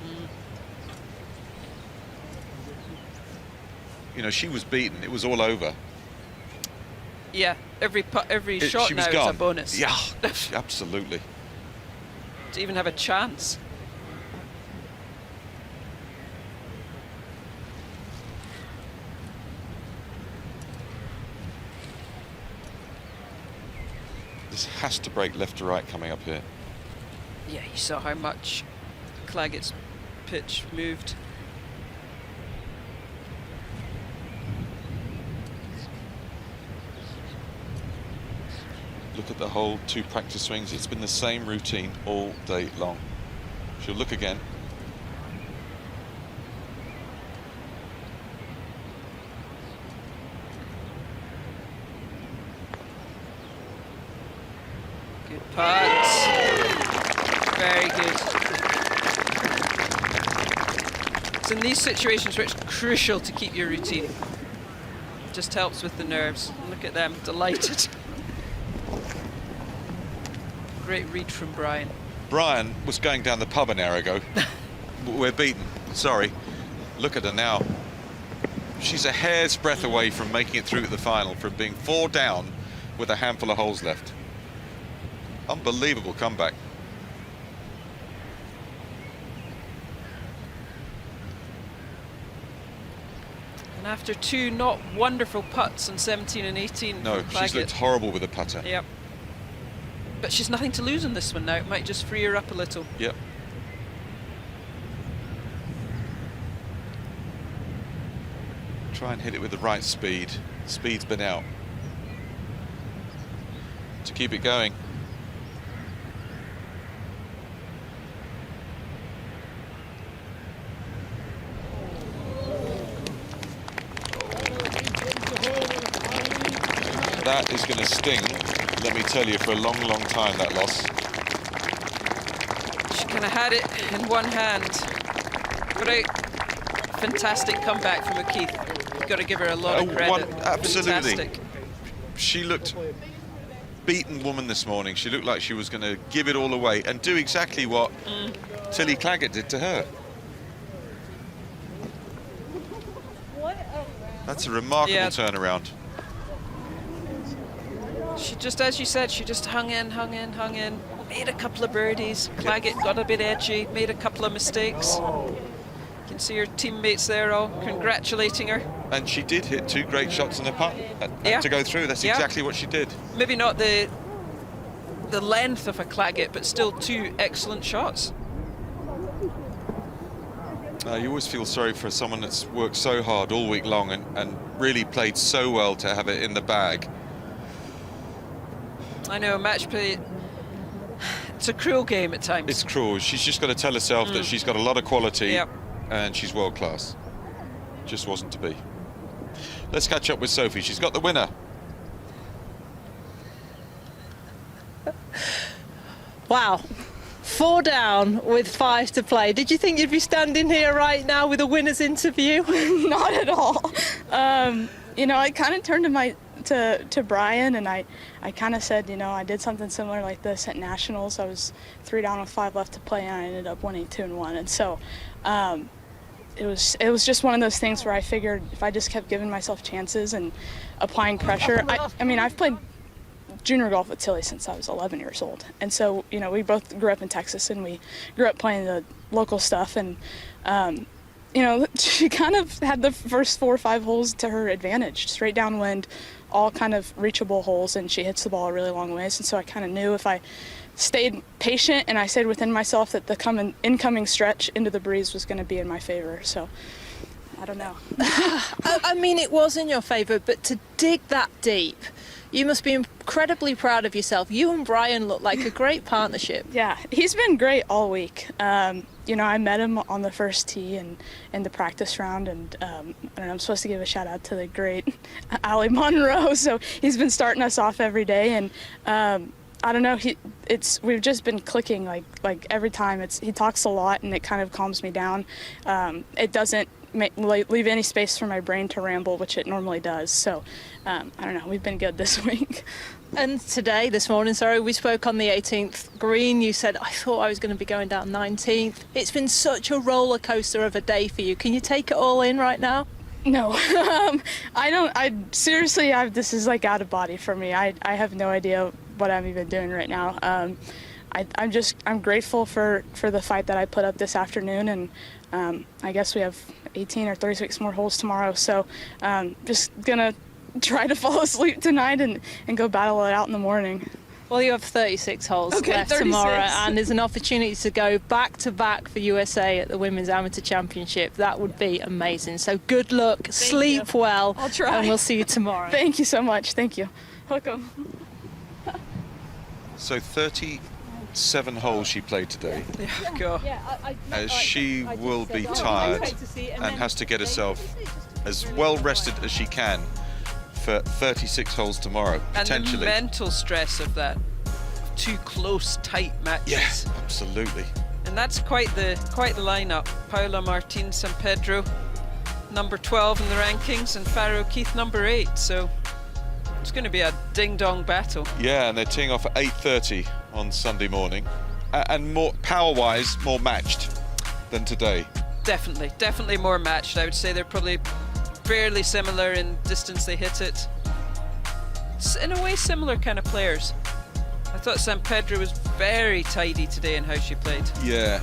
You know, she was beaten. It was all over. Yeah, every shot she now was is gone. a bonus. Yeah, absolutely. To even have a chance. This has to break left to right coming up here. Yeah, you saw how much Claggett's pitch moved. Look at the whole 2 practice swings. It's been the same routine all day long. She'll look again. Good putt. Very good. It's in these situations where it's crucial to keep your routine. Just helps with the nerves. Look at them, delighted. Great read from Brian. Brian was going down the pub an hour ago. We're beaten. Sorry. Look at her now. She's a hair's breadth away from making it through to the final, from being 4 down with a handful of holes left. Unbelievable comeback. And after 2 not wonderful putts on 17 and 18. No, she's looked horrible with a putter. Yep. But she's nothing to lose on this one now. It might just free her up a little. Yep. Try and hit it with the right speed. Speed's been out. To keep it going. That is going to sting, let me tell you, for a long, long time, that loss. She kind of had it in one hand. Great, fantastic comeback from O'Keefe. You've got to give her a lot of credit. Absolutely. Fantastic. She looked beaten woman this morning. She looked like she was going to give it all away and do exactly what Tilly Claggett did to her. That's a remarkable turnaround. She just, as you said, she just hung in, made a couple of birdies. Claggett got a bit edgy, made a couple of mistakes. You can see her teammates there all congratulating her. And she did hit 2 great shots in the putt to go through. That's exactly what she did. Maybe not the length of a Claggett, but still 2 excellent shots. You always feel sorry for someone that's worked so hard all week long and really played so well to have it in the bag. I know, match play, it's a cruel game at times. It's cruel. She's just got to tell herself that she's got a lot of quality and she's world class. Just wasn't to be. Let's catch up with Sophie. She's got the winner. Wow. 4 down with 5 to play. Did you think you'd be standing here right now with a winner's interview? Not at all. You know, I kind of turned to Brian and I kind of said, you know, I did something similar like this at Nationals. I was 3 down with 5 left to play and I ended up winning 2-1. And so it was just one of those things where I figured if I just kept giving myself chances and applying pressure. I mean, I've played junior golf with Tilly since I was 11 years old. And so, you know, we both grew up in Texas and we grew up playing the local stuff. And, you know, she kind of had the first 4 or 5 holes to her advantage, straight downwind, all kind of reachable holes, and she hits the ball a really long ways. And so I kind of knew if I stayed patient and I stayed within myself that the incoming stretch into the breeze was going to be in my favor. So I don't know. I mean, it was in your favour, but to dig that deep, you must be incredibly proud of yourself. You and Brian look like a great partnership. Yeah, he's been great all week. You know, I met him on the first tee and in the practice round, and I'm supposed to give a shout out to the great Ali Monroe. So he's been starting us off every day, and I don't know. We've just been clicking like every time. He talks a lot, and it kind of calms me down. It doesn't leave any space for my brain to ramble, which it normally does. So I don't know, we've been good this week. And this morning, we spoke on the 18th green. You said, I thought I was going to be going down 19th. It's been such a roller coaster of a day for you. Can you take it all in right now? No, I don't. Seriously, this is like out of body for me. I have no idea what I'm even doing right now. I'm grateful for the fight that I put up this afternoon, and I guess we have 18 or 36 more holes tomorrow, so just gonna try to fall asleep tonight and go battle it out in the morning. Well, you have 36 holes left 36. tomorrow, and there's an opportunity to go back-to-back for USA at the Women's Amateur Championship. That would be amazing. So good luck, sleep well, I'll try. and we'll see you tomorrow. Thank you so much. Thank you. Welcome. So 37 holes she played today. Yeah, go. As she will be tired and has to get herself as well rested as she can for 36 holes tomorrow, potentially. And the mental stress of that. 2 close, tight matches. Yes, absolutely. And that's quite the lineup. Paula Martin San Pedro, number 12 in the rankings, and Faro O'Keefe, number 8. So it's going to be a ding-dong battle. Yeah, and they're teeing off at 8:30 on Sunday morning, and more power-wise, more matched than today. Definitely more matched. I would say they're probably fairly similar in distance they hit it. It's in a way similar kind of players. I thought San Pedro was very tidy today in how she played. Yeah.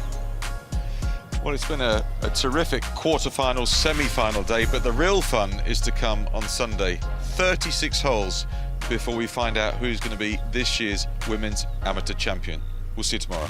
Well, it's been a terrific quarterfinal, semi-final day, but the real fun is to come on Sunday. 36 holes before we find out who's going to be this year's Women's Amateur Champion. We'll see you tomorrow.